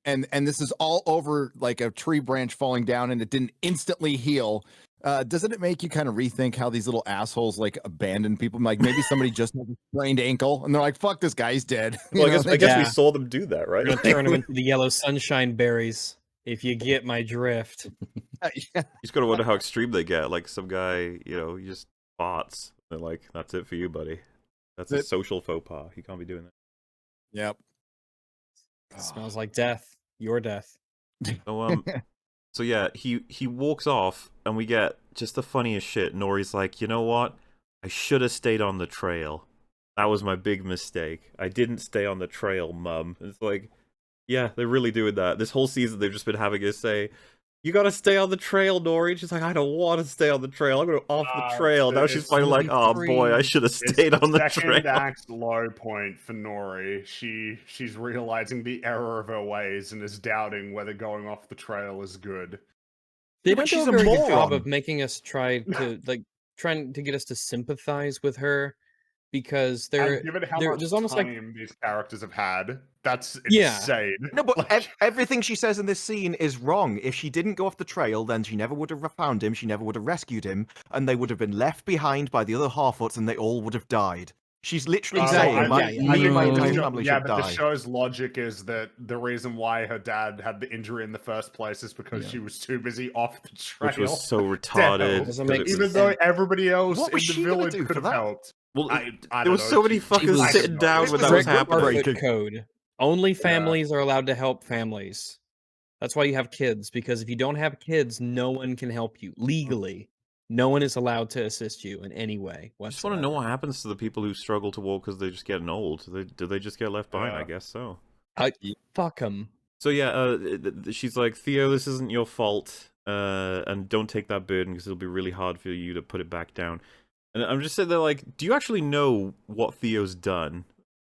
And this is all over like a tree branch falling down, and it didn't instantly heal. Doesn't it make you kind of rethink how these little assholes like abandon people? Like maybe somebody just has a sprained ankle, and they're like, "Fuck, this guy's dead." Well, I guess we Yeah. saw them do that, right? We're gonna turn them into the yellow sunshine berries. If you get my drift. Yeah. You just gotta wonder how extreme they get. Like some guy, you know, he just farts. They're like, "That's it for you, buddy. That's a social faux pas. You can't be doing that." Yep. Smells like death. Your death. So yeah, he walks off, and we get just the funniest shit. Nori's like, you know what? I should have stayed on the trail. That was my big mistake. I didn't stay on the trail, Mum. It's like, yeah, they're really doing that. This whole season, they've just been having us say, "You gotta stay on the trail, Nori." She's like, "I don't want to stay on the trail. I'm gonna off the trail." Now she's finally like, "Oh boy, I should have stayed on the trail." Second act low point for Nori. She's realizing the error of her ways and is doubting whether going off the trail is good. They but don't do she's a a very good job moron. of making us trying to get us to sympathize with her, because And given how much there's almost like time these characters have had, that's Yeah. insane. No, but everything she says in this scene is wrong. If she didn't go off the trail, then she never would have found him, she never would have rescued him, and they would have been left behind by the other Harfoots, and they all would have died. She's literally Exactly. saying, Yeah, me and my yeah. entire family Yeah, should but the die. show's logic is that the reason why her dad had the injury in the first place is because she was too busy off the trail. Which was so to retarded. help. Doesn't make Even sense. though everybody else What in was the she gonna village do could for have that? helped. Well, I there don't was know, so many she fuckers was- sitting down when that was strict happening. Harfoot code. Only families are allowed to help families. That's why you have kids, because if you don't have kids, no one can help you legally. No one is allowed to assist you in any way I just want to know what happens to the people who struggle to walk because they're just getting old. Do they just get left behind? I Yeah. guess so. Fuck them. So yeah, she's like, Theo, this isn't your fault, and don't take that burden because it'll be really hard for you to put it back down. And I'm just sitting there like, do you actually know what Theo's done?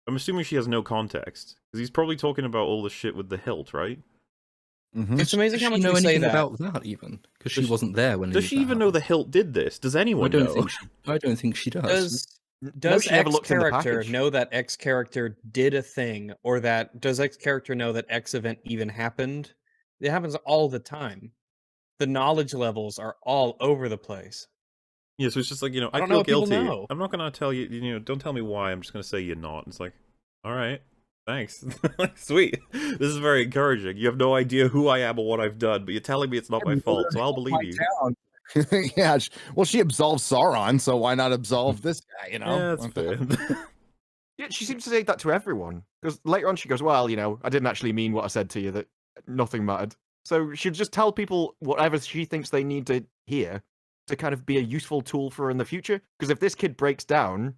I'm assuming she has no context because he's probably talking about all the shit with the hilt, right? Mhm. It's amazing how Does much she know we say anything that. about that even? Because she Does she- wasn't there when. Does she even know the hilt did this? Does anyone I know? don't think she does. Does she never X looked in the character package. know that X character did a thing, or does X character know that X event even happened? It happens all the time. The knowledge levels are all over the place. Yeah, so it's just like, I I don't feel know if people guilty. know. I'm not gonna tell you, don't tell me why. I'm just gonna say you're not. It's like, all right, thanks, sweet. This is very encouraging. You have no idea who I am or what I've done, but you're telling me it's not my fault, so I'll believe you. Yeah. Well, she absolved Sauron, so why not absolve this guy? You know. Yeah, that's fair. Yeah, she seems to say that to everyone. Because later on she goes, well, I didn't actually mean what I said to you, that nothing mattered. So she'll just tell people whatever she thinks they need to hear to kind of be a useful tool for her in the future. Because if this kid breaks down,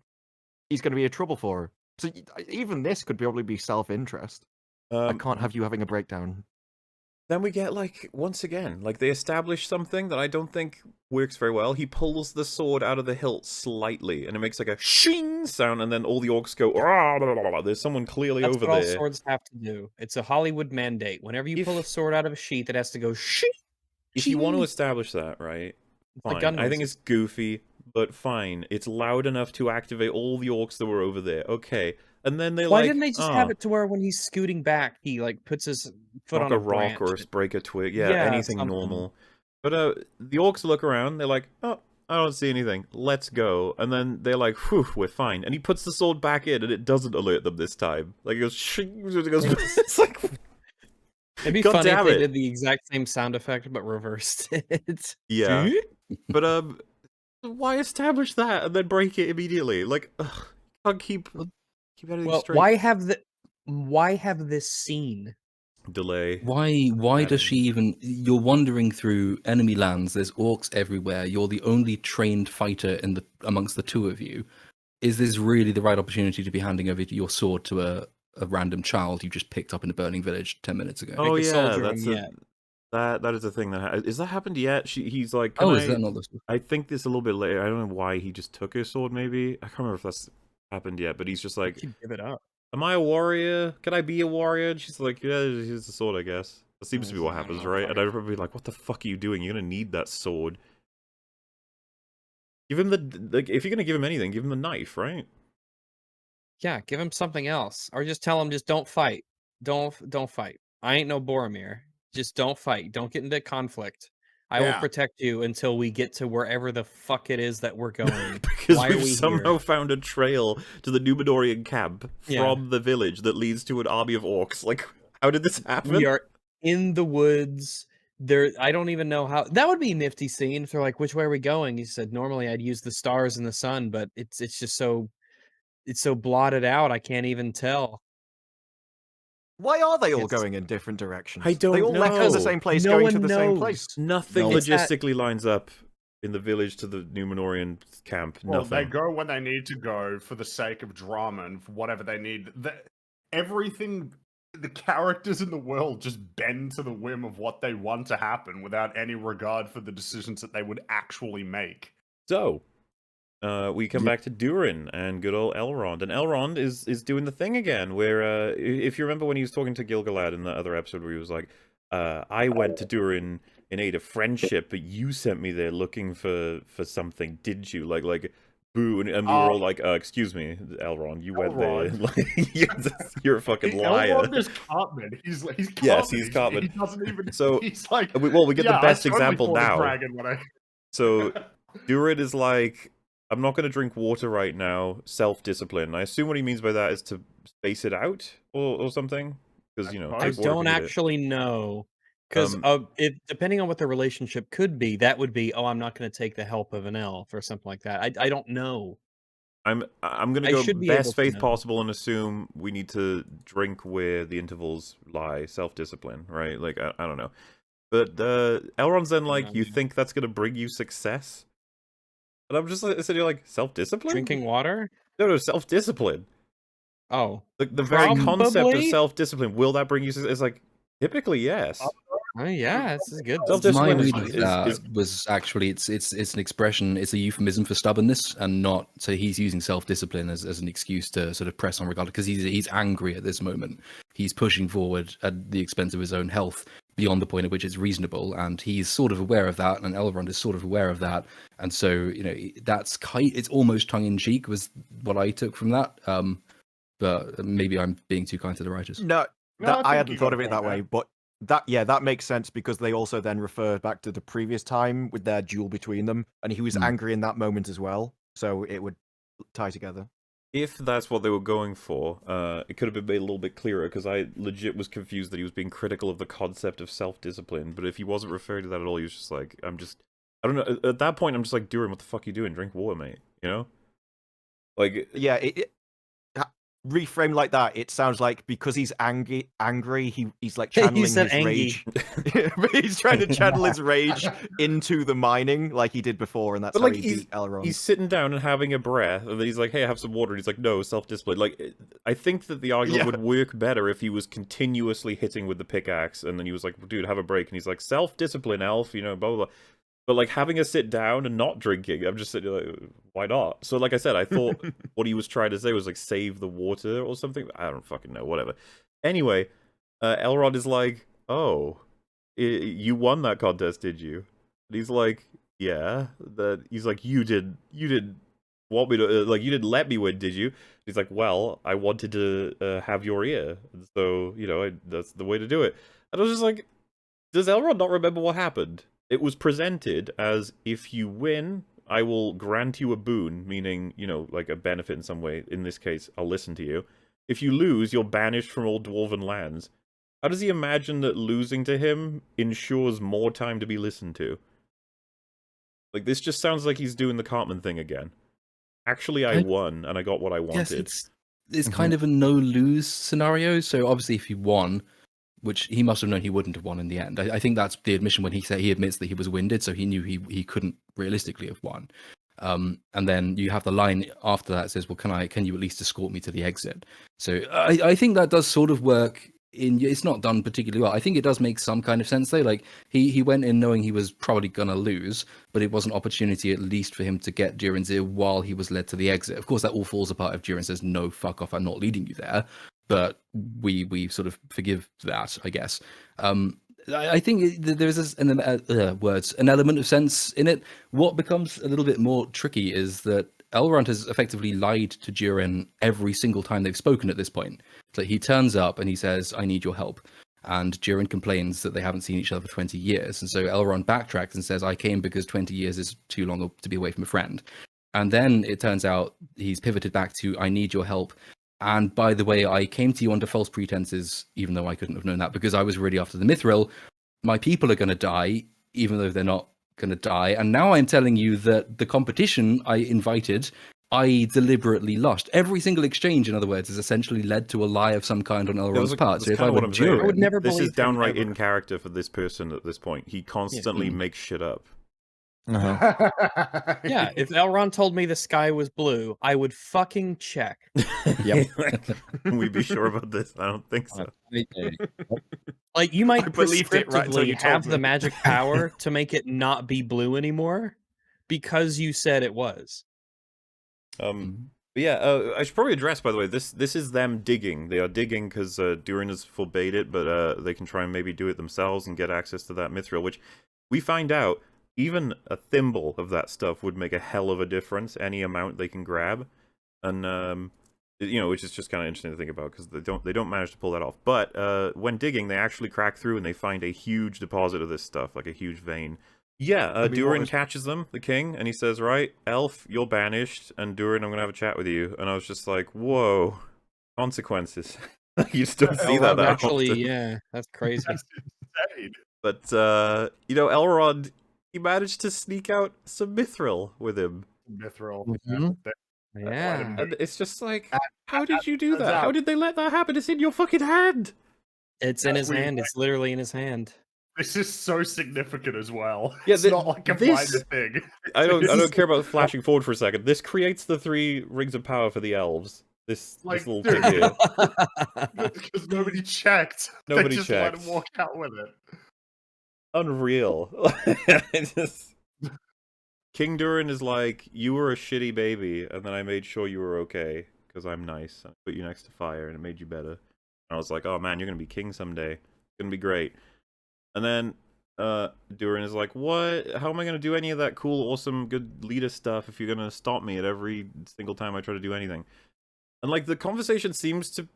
he's going to be a trouble for her. So even this could probably be self-interest. I can't have you having a breakdown. Then we get, once again, they establish something that I don't think works very well. He pulls the sword out of the hilt slightly, and it makes a shing sound, and then all the orcs go, "Rah, blah, blah, blah." There's someone clearly That's over what all there. swords have to do. It's a Hollywood mandate. Whenever you pull a sword out of a sheath, it has to go shing. If you want to establish that, right, fine. like gun I think noises. it's goofy, but fine. It's loud enough to activate all the orcs that were over there. Okay. And then they Why didn't they just have "Oh, it to where when he's scooting back, he puts his foot knock on a a rock branch? or break a twig. Yeah, Yeah, anything something. normal. But the orcs look around. They're like, "Oh, I don't see anything. Let's go." And then they're like, "Whew, we're fine." And he puts the sword back in, and it doesn't alert them this time. It goes, shing, it goes. It's like, It'd be God funny if damn they it. did the exact same sound effect but reversed it. yeah. But Why establish that and then break it immediately? Like, ugh, can't keep anything Well, straight. why have this scene? Delay. Why does Adding. she even? You're wandering through enemy lands. There's orcs everywhere. You're the only trained fighter amongst the two of you. Is this really the right opportunity to be handing over your sword to a random child you just picked up in a burning village 10 minutes ago? Oh Make a yeah, soldier that's him yet. that is a thing is that happened yet? He's like, can Oh, I? is that not the? I think this a little bit later. I don't know why he just took his sword. Maybe I can't remember if that's happened yet. But he's just like, You give it up. am I a warrior? Can I be a warrior? And she's like, yeah, here's the sword, I guess. That seems to be what happens, right? And I'd probably be like, what the fuck are you doing? You're gonna need that sword. Give him like, if you're gonna give him anything, give him the knife, right? Yeah, give him something else, or just tell him just don't fight. Don't fight. I ain't no Boromir. Just don't fight. Don't get into conflict. I will Yeah. protect you until we get to wherever the fuck it is that we're going. Because Why are we've we somehow here? found a trail to the Númenórean camp Yeah. from the village that leads to an army of orcs. Like, how did this happen? We are in the woods. There, I don't even know how. That would be a nifty scene if they're like, "Which way are we going?" He said, "Normally I'd use the stars and the sun, but it's just so blotted out. I can't even tell." Why are they all It's- going in different directions? I don't They all left from the know. same place, No going one to the same place. knows. Nothing No. It's that- logistically lines up in the village to the Númenórean camp. Well, Nothing. they go when they need to go for the sake of drama and for whatever they need. Everything, the characters in the world just bend to the whim of what they want to happen without any regard for the decisions that they would actually make. So, we come back to Durin and good old Elrond. And Elrond is doing the thing again, where, if you remember when he was talking to Gil-galad in the other episode where he was like, I went to Durin in aid of friendship, but you sent me there looking for something, did you? Like, boo. And we were all like, excuse me, Elrond, you went there. Like, you're a fucking liar. Elrond is Cartman. He's Cartman. Yes, he's Cartman. He doesn't even. So, he's like. we get yeah, the best I totally example fought a now. dragon when I... So, Durin is like, I'm not going to drink water right now, self-discipline. I assume what he means by that is to space it out or something. Because, you know, I I take water don't if you need it. actually know. Because it depending on what the relationship could be, that would be, I'm not going to take the help of an elf or something like that. I don't know. I'm gonna I go should be able best to faith know. possible and assume we need to drink where the intervals lie, self-discipline, right? Like I don't know, but Elrond's then like, you think that's gonna bring you success? And I'm just like, so you're like, self-discipline? Drinking water? No, self-discipline. Oh, The very concept of Probably? self-discipline, will that bring you success? It's like, typically yes. Yeah, this is good. My Self-discipline read of is that was actually it's an expression, it's a euphemism for stubbornness, and not so he's using self-discipline as an excuse to sort of press on regardless, because he's angry at this moment. He's pushing forward at the expense of his own health beyond the point at which it's reasonable, and he's sort of aware of that, and Elrond is sort of aware of that, and so that's it's almost tongue-in-cheek was what I took from that. But maybe I'm being too kind to the writers. No, No, I I think hadn't you thought got of a it that point way, but that makes sense because they also then refer back to the previous time with their duel between them, and he was angry in that moment as well, so it would tie together. If that's what they were going for, it could have been made a little bit clearer, because I legit was confused that he was being critical of the concept of self-discipline, but if he wasn't referring to that at all, he was just like, I don't know, at that point, I'm just like, Durin, what the fuck are you doing? Drink water, mate, you know? Like... Yeah, reframed like that, it sounds like because he's angry, he's like channeling his said rage. He's trying to channel his rage into the mining like he did before, and that's But how like, he beat Elrond. he's sitting down and having a breath, and then he's like, hey, have some water, and he's like, no, self-discipline. Like, I think that the argument would work better if he was continuously hitting with the pickaxe, and then he was like, dude, have a break, and he's like, self-discipline, elf, you know, blah, blah, blah. But, like, having a sit down and not drinking, I'm just sitting like, why not? So, like I said, I thought what he was trying to say was, like, save the water or something. I don't fucking know, whatever. Anyway, Elrond is like, oh, you won that contest, did you? And he's like, yeah. He's like, you didn't want me to, like, you didn't let me win, did you? He's like, well, I wanted to have your ear. And so, you know, that's the way to do it. And I was just like, does Elrond not remember what happened? It was presented as, if you win, I will grant you a boon, meaning, you know, like a benefit in some way. In this case, I'll listen to you. If you lose, you're banished from all dwarven lands. How does he imagine that losing to him ensures more time to be listened to? Like, this just sounds like he's doing the Cartman thing again. Actually, I won, and I got what I Yes, wanted. it's kind of a no-lose scenario. So obviously, if he won, which he must have known he wouldn't have won in the end. I think that's the admission when he admits that he was winded, so he knew he couldn't realistically have won. And then you have the line after that says, "Well, can you at least escort me to the exit?" So I think that does sort of work. It's not done particularly well. I think it does make some kind of sense though. Like he went in knowing he was probably gonna lose, but it was an opportunity at least for him to get Durin's ear while he was led to the exit. Of course, that all falls apart if Durin says, "No, fuck off, I'm not leading you there." But we sort of forgive that, I guess. I think there's an element of sense in it. What becomes a little bit more tricky is that Elrond has effectively lied to Durin every single time they've spoken at this point. So he turns up and he says, "I need your help." And Durin complains that they haven't seen each other for 20 years. And so Elrond backtracks and says, "I came because 20 years is too long to be away from a friend." And then it turns out he's pivoted back to, "I need your help. And by the way, I came to you under false pretenses, even though I couldn't have known that because I was really after the Mithril. My people are going to die, even though they're not going to die. And now I'm telling you that the competition I invited, I deliberately lost." Every single exchange, in other words, has essentially led to a lie of some kind on Elrond's part. So if I were Durin, I would never this is believe him, downright ever. in character for this person at this point. He constantly makes shit up. Yeah, if Elrond told me the sky was blue, I would fucking check. Yep. Can we be sure about this? I don't think so. Like, you might believed it right until prescriptively you told have the me. magic power to make it not be blue anymore because you said it was. But yeah, I should probably address, by the way, this is them digging. They are digging because Durin has forbade it, but they can try and maybe do it themselves and get access to that mithril, which we find out even a thimble of that stuff would make a hell of a difference, any amount they can grab. And, you know, which is just kind of interesting to think about because they don't manage to pull that off. But when digging, they actually crack through and they find a huge deposit of this stuff, like a huge vein. Yeah, Durin catches them, the king, and he says, "Right, elf, you're banished, and Durin, I'm gonna have a chat with you." And I was just like, "Whoa, consequences." You just don't see that Actually, often. yeah, that's crazy. That's insane. But you know, Elrond, he managed to sneak out some mithril with him. Mithril. Mhm. Let Yeah. him And it's just like, That- how did you do turns that? How out- did they let that happen? It's in your fucking hand! It's in his We- hand. It's literally in his hand. This is so significant as well. Yeah, It's not like a this- minor thing. I don't care about flashing forward for a second. This creates the 3 rings of power for the elves. This little dude, thing here. because nobody checked. Nobody they just let him checked. walk out with it. Unreal. King Durin is like, "You were a shitty baby, and then I made sure you were okay, because I'm nice. I put you next to fire, and it made you better." And I was like, "Oh man, you're gonna be king someday. It's gonna be great." And then Durin is like, "What? How am I gonna do any of that cool, awesome, good leader stuff if you're gonna stop me at every single time I try to do anything?" And like the conversation seems to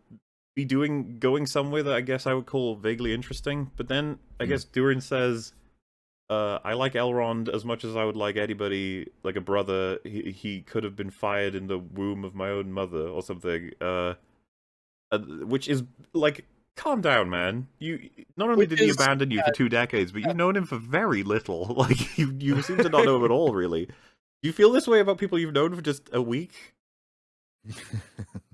be going somewhere that I guess I would call vaguely interesting. But then I guess Durin says, "I like Elrond as much as I would like anybody, like a brother. He could have been fired in the womb of my own mother or something." Which is like, calm down, man. You not only did he abandon you for 2 decades, but you've known him for very little. Like you seem to not know him at all, really. Do you feel this way about people you've known for just a week?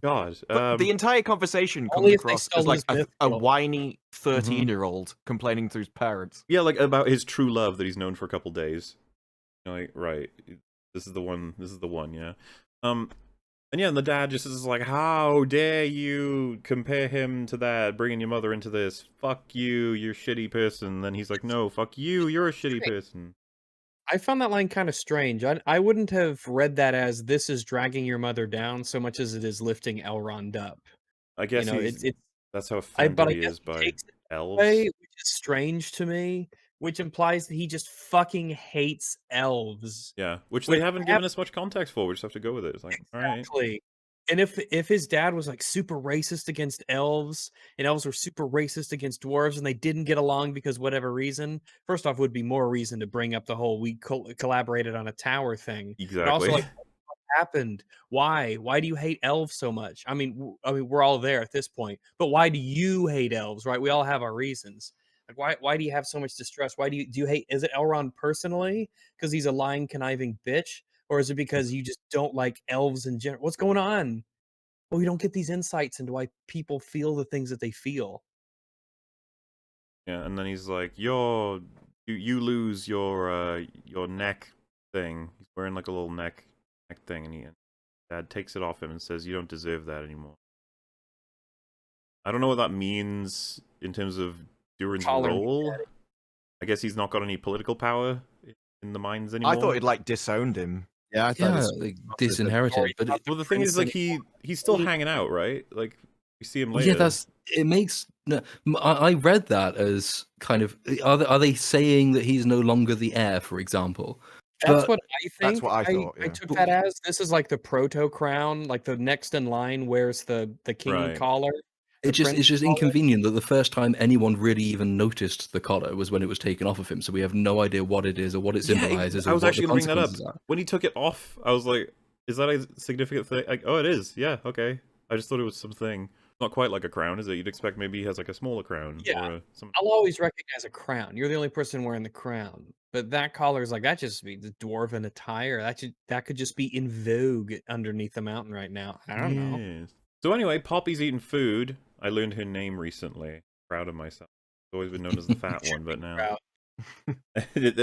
God. But the entire conversation comes only if they across stole as like his a mithril. whiny 13-year-old complaining to his parents. Yeah, like about his true love that he's known for a couple days. You know, like, right, this is the one. This is the one. Yeah. And yeah, and the dad just is like, "How dare you compare him to that? Bringing your mother into this. Fuck you, you're a shitty person." And then he's like, "No, fuck you, you're a shitty person." I found that line kind of strange. I wouldn't have read that as this is dragging your mother down so much as it is lifting Elrond up. I guess You know, it's it's that's how but offended I he guess is he by takes it elves. way, which is strange to me, which implies that he just fucking hates elves. Yeah, which Which they haven't hap- given us much context for. We just have to go with it. It's like, all right. Exactly. And if his dad was like super racist against elves, and elves were super racist against dwarves, and they didn't get along because whatever reason, first off, would be more reason to bring up the whole we collaborated on a tower thing. But also, Exactly. like, what happened? Why? Why do you hate elves so much? I mean, we're all there at this point, but why do you hate elves? Right? We all have our reasons. Like, why do you have so much distrust? Why do you hate? Is it Elrond personally because he's a lying, conniving bitch, or is it because you just don't like elves in general? What's going on? Well, we don't get these insights into why people feel the things that they feel. Yeah, and then he's like, you lose your neck thing. He's wearing like a little neck thing, and Dad takes it off him and says, "You don't deserve that anymore." I don't know what that means in terms of Durin's Collar me, role. Daddy. I guess he's not got any political power in the mines anymore. I thought it like disowned him. Yeah, I thought Yeah, his like disinherited. But Not the Well, the thing is, like, prince he's still hanging out, right? Like, we see him later. yeah, it makes. No, I read that as kind of are they saying that he's no longer the heir, for example? That's But what I think. That's what I thought, I yeah. took that as this is like the proto crown, like the next in line wears the king Right. collar. the it's prince just collar. inconvenient that the first time anyone really even noticed the collar was when it was taken off of him. So we have no idea what it is or what it symbolizes. I or was what actually the going to bring that up. consequences are. When he took it off, I was like, is that a significant thing? Like, oh, it is. Yeah, okay. I just thought it was something. Not quite like a crown, is it? You'd expect maybe he has like a smaller crown. Yeah. Or some... I'll always recognize a crown. You're the only person wearing the crown. But that collar is like that just be the dwarven attire. That could just be in vogue underneath the mountain right now. I don't know. Yes. So anyway, Poppy's eating food. I learned her name recently. Proud of myself. I've always been known as the fat one, but now Proud.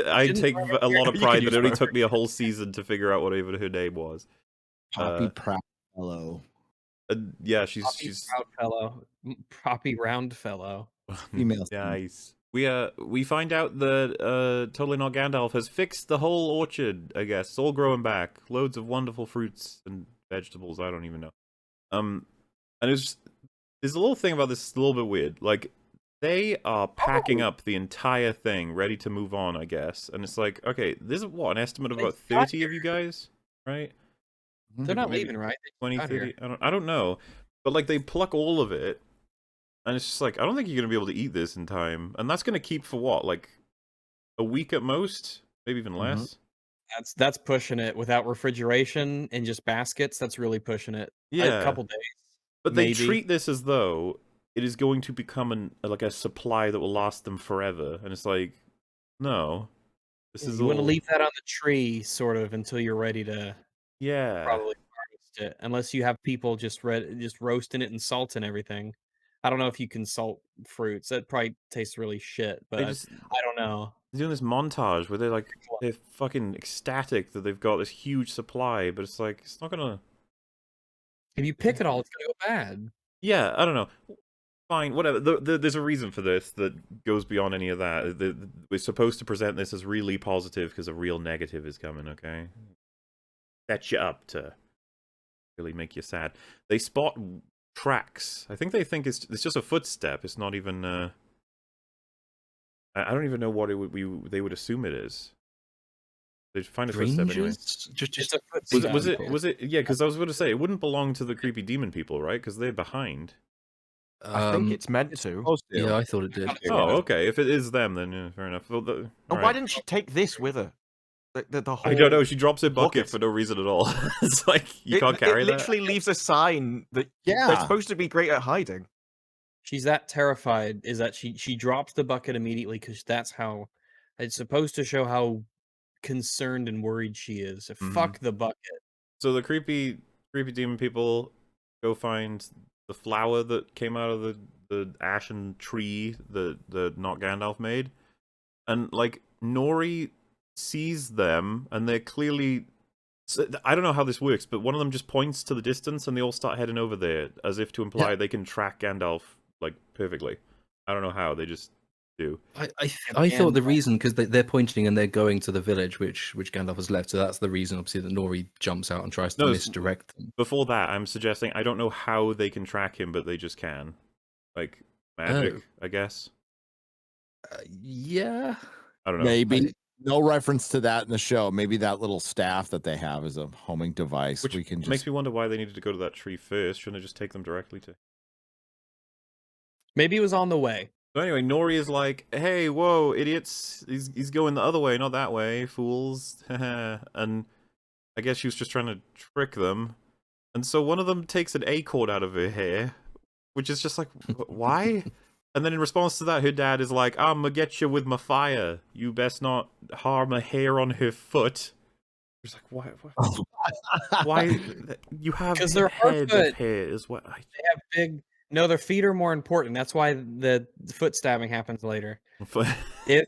I take a lot of You pride can that use it only both. took me a whole season to figure out what even her name was. Poppy Proud fellow. Yeah, Poppy she's proud fellow. Poppy round fellow. Female. nice. We find out that Totally Not Gandalf has fixed the whole orchard. I guess it's all growing back. Loads of wonderful fruits and vegetables. I don't even know. And there's a little thing about this a little bit weird. Like they are packing up the entire thing, ready to move on. I guess, and it's like, okay, this is what an estimate of They about got 30 of you guys, right? They're not Maybe leaving, right? They 20, got 30, here. I don't know. But like they pluck all of it, and it's just like, I don't think you're gonna be able to eat this in time. And that's gonna keep for what, like a week at most? Maybe even less? That's pushing it without refrigeration and just baskets. That's really pushing it. Yeah. A couple days. But they maybe. treat this as though it is going to become like a supply that will last them forever. And it's like, no. This is You want to all... leave that on the tree sort of until you're ready to Yeah. probably harvest it. Unless you have people just roasting it and salt and everything. I don't know if you can salt fruits. That probably tastes really shit, but They just I don't know. they're doing this montage where they're fucking ecstatic that they've got this huge supply, but it's like, it's not gonna... If you pick it all, it's gonna go bad. Yeah, I don't know. Fine, whatever. There's a reason for this that goes beyond any of that. We're supposed to present this as really positive because a real negative is coming, okay? Set you up to really make you sad. They spot tracks. I think they think it's just a footstep. It's not even... I don't even know what they would assume it is. They find a footstep anyway. Strangers? Just It's a footstep. Was it? Yeah, because I was going to say it wouldn't belong to the creepy demon people, right? Because they're behind. I think it's meant to. Supposed to. Yeah, I thought it did. Oh, okay. If it is them, then yeah, fair enough. Well, And all why right. didn't she take this with her? The whole... I don't know. She drops her bucket bucket. for no reason at all. It's like you can't carry it that. literally leaves a sign that they're Yeah. supposed to be great at hiding. She's that terrified is that she drops the bucket immediately because that's how it's supposed to show how concerned and worried she is. Fuck the bucket. So the creepy demon people go find the flower that came out of the ashen tree that Not Gandalf made, and like Nori sees them, and they're clearly... I don't know how this works, but one of them just points to the distance, and they all start heading over there, as if to imply they can track Gandalf like perfectly. I don't know how, they just do. I thought the reason, because they're pointing and they're going to the village which Gandalf has left, so that's the reason obviously that Nori jumps out and tries to No, misdirect them. Before that, I'm suggesting I don't know how they can track him, but they just can. Like magic, I guess. Yeah. I don't know. Maybe. No reference to that in the show. Maybe that little staff that they have is a homing device. Which we can just... makes me wonder why they needed to go to that tree first. Shouldn't they just take them directly to... Maybe it was on the way. So anyway, Nori is like, hey, whoa, idiots. He's going the other way, not that way, fools. And I guess she was just trying to trick them. And so one of them takes an acorn out of her hair, which is just like, why? And then in response to that, her dad is like, "I'ma get you with my fire. You best not harm a hair on her foot." It's like, why? You have 'Cause a they're head Harfoot. of hair is what I... They have big. No, their feet are more important. That's why the foot stabbing happens later. If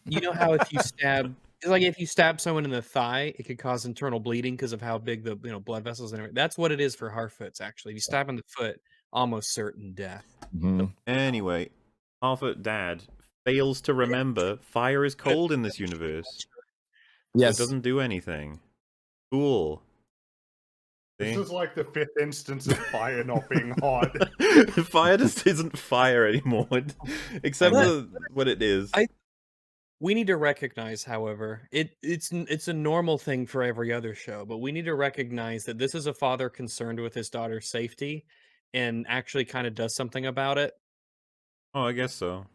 you know how if you stab, it's like if you stab someone in the thigh, it could cause internal bleeding because of how big the blood vessels and everything. That's what it is for Harfoots. Actually, if you stab in the foot, almost certain death. Mhm. Anyway, Harfoot dad fails to remember fire is cold in this universe. Yes. It doesn't do anything. Cool. This See? is like the 5th instance of fire not being hot. Fire just isn't fire anymore, except for what it is. We need to recognize, however, it's a normal thing for every other show, but we need to recognize that this is a father concerned with his daughter's safety and actually kind of does something about it. Oh, I guess so.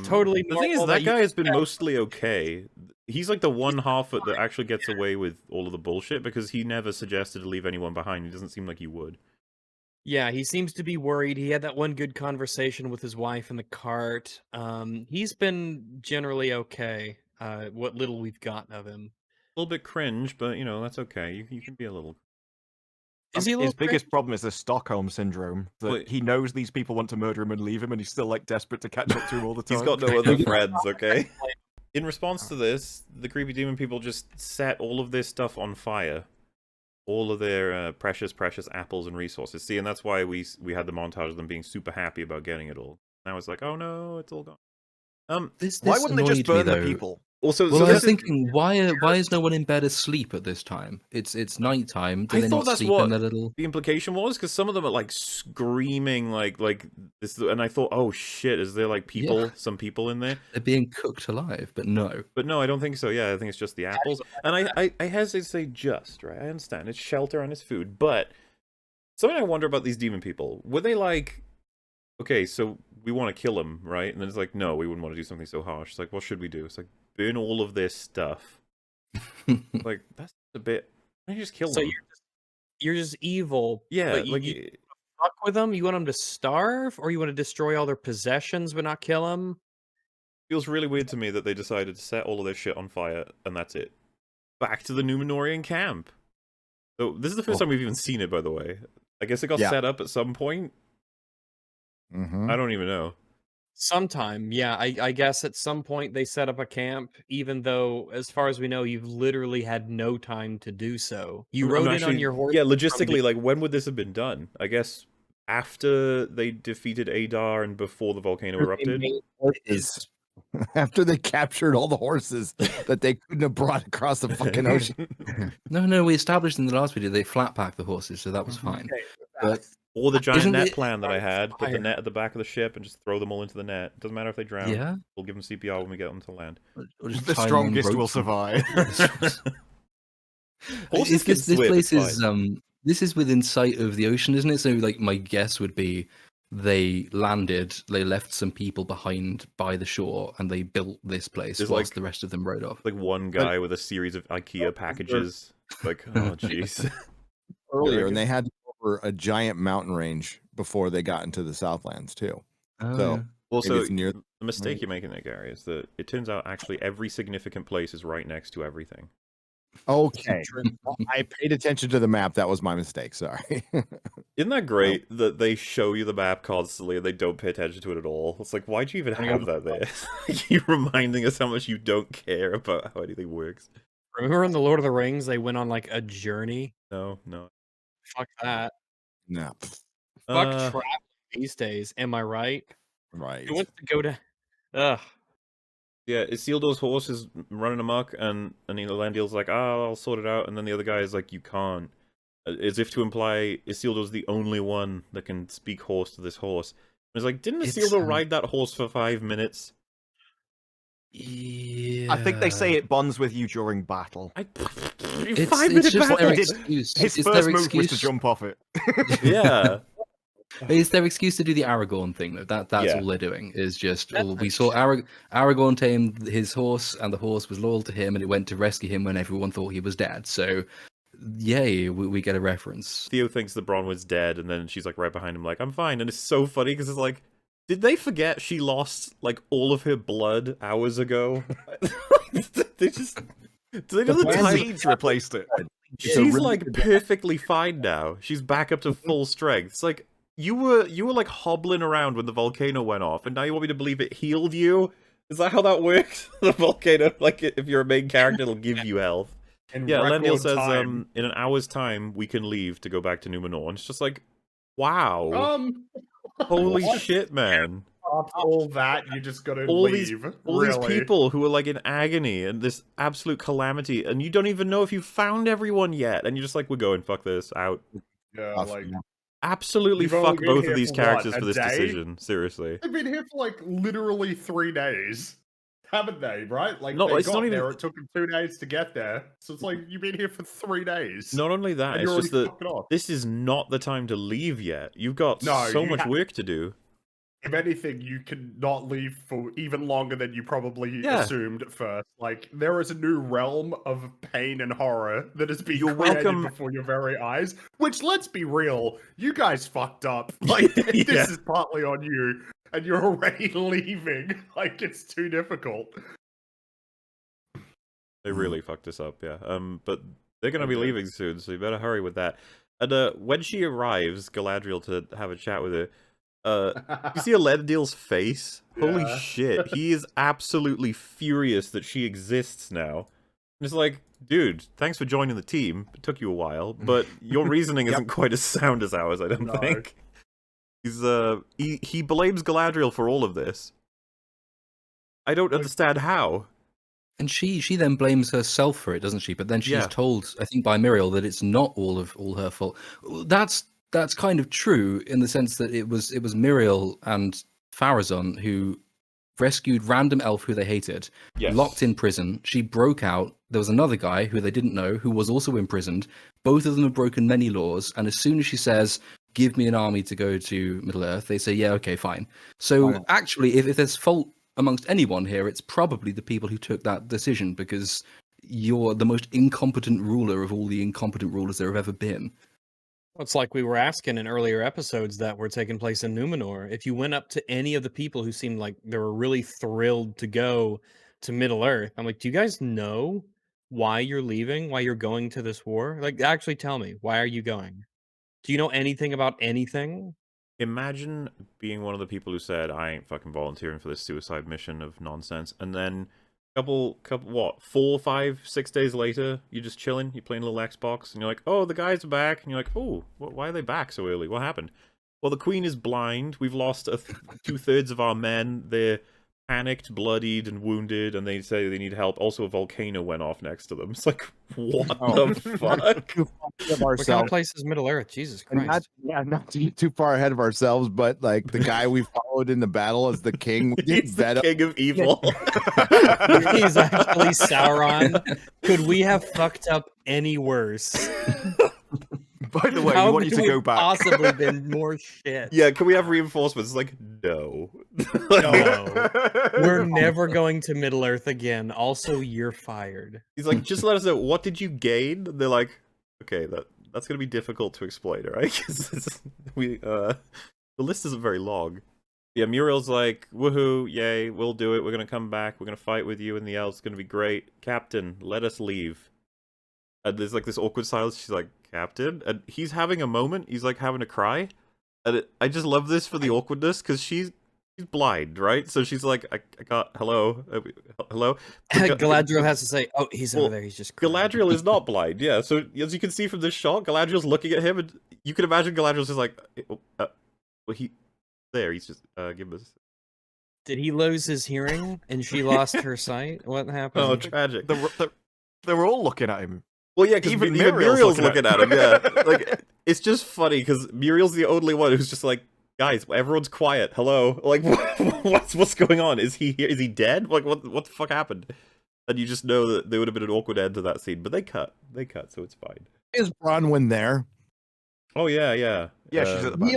Totally The thing is, normal that that you guy has been mostly okay. He's like the one Harfoot that actually gets away with all of the bullshit because he never suggested to leave anyone behind. He doesn't seem like he would. Yeah, he seems to be worried. He had that one good conversation with his wife in the cart. He's been generally okay. What little we've gotten of him. A little bit cringe, but you know, that's okay. You can be a little... Is he a little His biggest problem is the Stockholm syndrome. That Wait. he knows these people want to murder him and leave him, and he's still like desperate to catch up to him all the time. He's got no other friends, okay? In response to this, the creepy demon people just set all of their stuff on fire. All of their precious apples and resources. See, and that's why we had the montage of them being super happy about getting it all. Now it's like, oh no, it's all gone. Why wouldn't they just annoyed me, burn the though. people? Also, Well, so I was this is... thinking, why is no one in bed asleep at this time? It's nighttime. Do I they thought not that's sleep what in their little? the implication was, because some of them are like screaming like this, and I thought, oh shit, is there like people, Yeah. some people in there? They're being cooked alive, but no. But no, I don't think so. Yeah, I think it's just the apples. And I hesitate to say just, right? I understand. It's shelter and it's food. But something I wonder about these demon people. Were they like, okay, so we want to kill them, right? And then it's like, no, we wouldn't want to do something so harsh. It's like, what should we do? It's like, burn all of their stuff. Like, that's a bit... Why don't you just kill So them? you're just evil. Yeah, but like... you fuck with them. You want them to starve, or you want to destroy all their possessions but not kill them. Feels really weird to me that they decided to set all of their shit on fire, and that's it. Back to the Numenorian camp. So, this is the first time we've even seen it, by the way. I guess it got Yeah. set up at some point. Mhm. I don't even know. Sometime, yeah. I guess at some point they set up a camp, even though, as far as we know, you've literally had no time to do so. You I'm rode in on actually- your horse. Yeah, from the logistically, like, when would this have been done? I guess after they defeated Adar and before the volcano erupted? Horses. After they captured all the horses that they couldn't have brought across the fucking ocean. No, we established in the last video they flat packed the horses, so that was fine. But Or the giant Isn't net it- plan that I had, put the Fire. net at the back of the ship and just throw them all into the net. Doesn't matter if they drown. yeah, We'll give them CPR when we get them to land. or just The tie them on strongest will ropes and- survive. Horses Is can this swim, place it's is this is within sight of the ocean, isn't it? So like my guess would be they landed, they left some people behind by the shore, and they built this place There's, whilst like- the rest of them rode off. Like one guy with a series of IKEA packages. Like, oh jeez. Earlier, and they had to go over a giant mountain range before they got into the Southlands too. Oh, So yeah. Also, it's near- the mistake you're making there, Gary, is that it turns out actually every significant place is right next to everything. Okay, I paid attention to the map. That was my mistake. Sorry. Isn't that great that they show you the map constantly and they don't pay attention to it at all? It's like, why'd you even have that there? You're reminding us how much you don't care about how anything works. Remember in the Lord of the Rings, they went on like a journey. No. Fuck that. No, Fuck Uh, travel these days. Am I right? right. Who wants to go to? Ugh. Yeah, Isildur's horse is running amok, and Elendil's like, oh, I'll sort it out, and then the other guy is like, you can't. As if to imply Isildur's the only one that can speak horse to this horse. And it's like, didn't It's, Isildur ride that horse for 5 minutes? Yeah. I think they say it bonds with you during battle. It's, 5 it's minute just battle! their He did- excuse. His It's first their move was excuse. to jump off it. Yeah. It's their excuse to do the Aragorn thing, though. That's Yeah. all they're doing. Is just That's we saw Aragorn tamed his horse, and the horse was loyal to him, and it went to rescue him when everyone thought he was dead. So, yay, we get a reference. Theo thinks that Bronwyn's dead, and then she's like right behind him, like, I'm fine. And it's so funny because it's like, Did they forget she lost like all of her blood hours ago? They just. Do they know the time? Seeds replaced it. She's like perfectly fine now. She's back up to full strength. It's like you were like hobbling around when the volcano went off, and now you want me to believe it healed you? Is that how that works? The volcano, like if you're a main character, it'll give you health. Yeah, Lendil says, in an hour's time we can leave to go back to Numenor, and it's just like, wow, holy shit, man! After all that, you just gotta all leave. These people who are like in agony and this absolute calamity, and you don't even know if you've found everyone yet, and you're just like, we're going, fuck this, out. Yeah, like Absolutely You've only fuck been both here of these for characters what, for a this day? decision. Seriously. they've been here for like literally 3 days, haven't they? Right? Like No, they it's got not even- there. It took them 2 days to get there, so it's like you've been here for 3 days. Not only that, and it's you're just already that fucking off. this is not the time to leave yet. You've got No, so you much ha- work to do. If anything, you can not leave for even longer than you probably Yeah. assumed at first. Like there is a new realm of pain and horror that has been You're created welcome- before your very eyes. Which, let's be real, you guys fucked up. Like Yeah. this is partly on you, and you're already leaving. Like it's too difficult. They really fucked us up, yeah. But they're gonna They be did. leaving soon, so you better hurry with that. And when she arrives, Galadriel, to have a chat with her, you see Elendil's face? Holy Yeah. shit, he is absolutely furious that she exists now. And it's like, dude, thanks for joining the team. It took you a while, but your reasoning isn't quite as sound as ours, I don't No. think. He's he blames Galadriel for all of this. I don't understand how. And she then blames herself for it, doesn't she? But then she's Yeah. told, I think, by Muriel that it's not all her fault. That's kind of true in the sense that it was Muriel and Farazon who rescued random elf who they hated, Yes. locked in prison. She broke out. There was another guy who they didn't know who was also imprisoned. Both of them have broken many laws. And as soon as she says, "Give me an army to go to Middle Earth," they say, "Yeah, okay, fine." So actually, if there's fault amongst anyone here, it's probably the people who took that decision, because you're the most incompetent ruler of all the incompetent rulers there have ever been. It's like we were asking in earlier episodes that were taking place in Numenor. If you went up to any of the people who seemed like they were really thrilled to go to Middle Earth, I'm like, do you guys know why you're leaving? Why you're going to this war? Like, actually tell me, why are you going? Do you know anything about anything? Imagine being one of the people who said, I ain't fucking volunteering for this suicide mission of nonsense, and then couple, what, 4, 5, 6 days later, you're just chilling, you're playing a little Xbox, and you're like, oh, the guys are back, and you're like, oh, why are they back so early? What happened? Well, the queen is blind, we've lost 2/3 of our men, they're panicked, bloodied, and wounded, and they say they need help. Also, a volcano went off next to them. It's like, what the fuck? What kind of place is Middle Earth? Jesus Christ. Not to get too far ahead of ourselves, but like the guy we followed in the battle as the king, we did He's the bet king of evil. He's actually Sauron. Could we have fucked up any worse? By the way, How we want you could to we go back. possibly been more shit? Yeah, can we have reinforcements? Like, no. No. We're never going to Middle Earth again. Also, you're fired. He's like, just let us know, what did you gain? And they're like, okay, that's gonna be difficult to explain, right? 'Cause the list isn't very long. Yeah, Muriel's like, woohoo, yay, we'll do it, we're gonna come back, we're gonna fight with you and the elves, it's gonna be great. Captain, let us leave. And there's like this awkward silence, she's like, Captain? And he's having a moment, he's like having a cry. And I just love this for the awkwardness, because she's blind, right? So she's like, I got, hello? Hello? Galadriel has to say, oh, he's Well, over there, he's just crying. Galadriel is not blind, yeah. So as you can see from this shot, Galadriel's looking at him, and you can imagine Galadriel's just like, well, he's just give us. Did he lose his hearing and she lost her sight? What happened? Oh, tragic. They were all looking at him. Well, yeah, because Even even Muriel's looking looking at him. Yeah, like it's just funny because Muriel's the only one who's just like, guys, everyone's quiet. Hello, like what's going on? Is he here? Is he dead? Like what the fuck happened? And you just know that there would have been an awkward end to that scene, but they cut, so it's fine. Is Bronwyn there? Oh yeah. Yeah, she's at the back.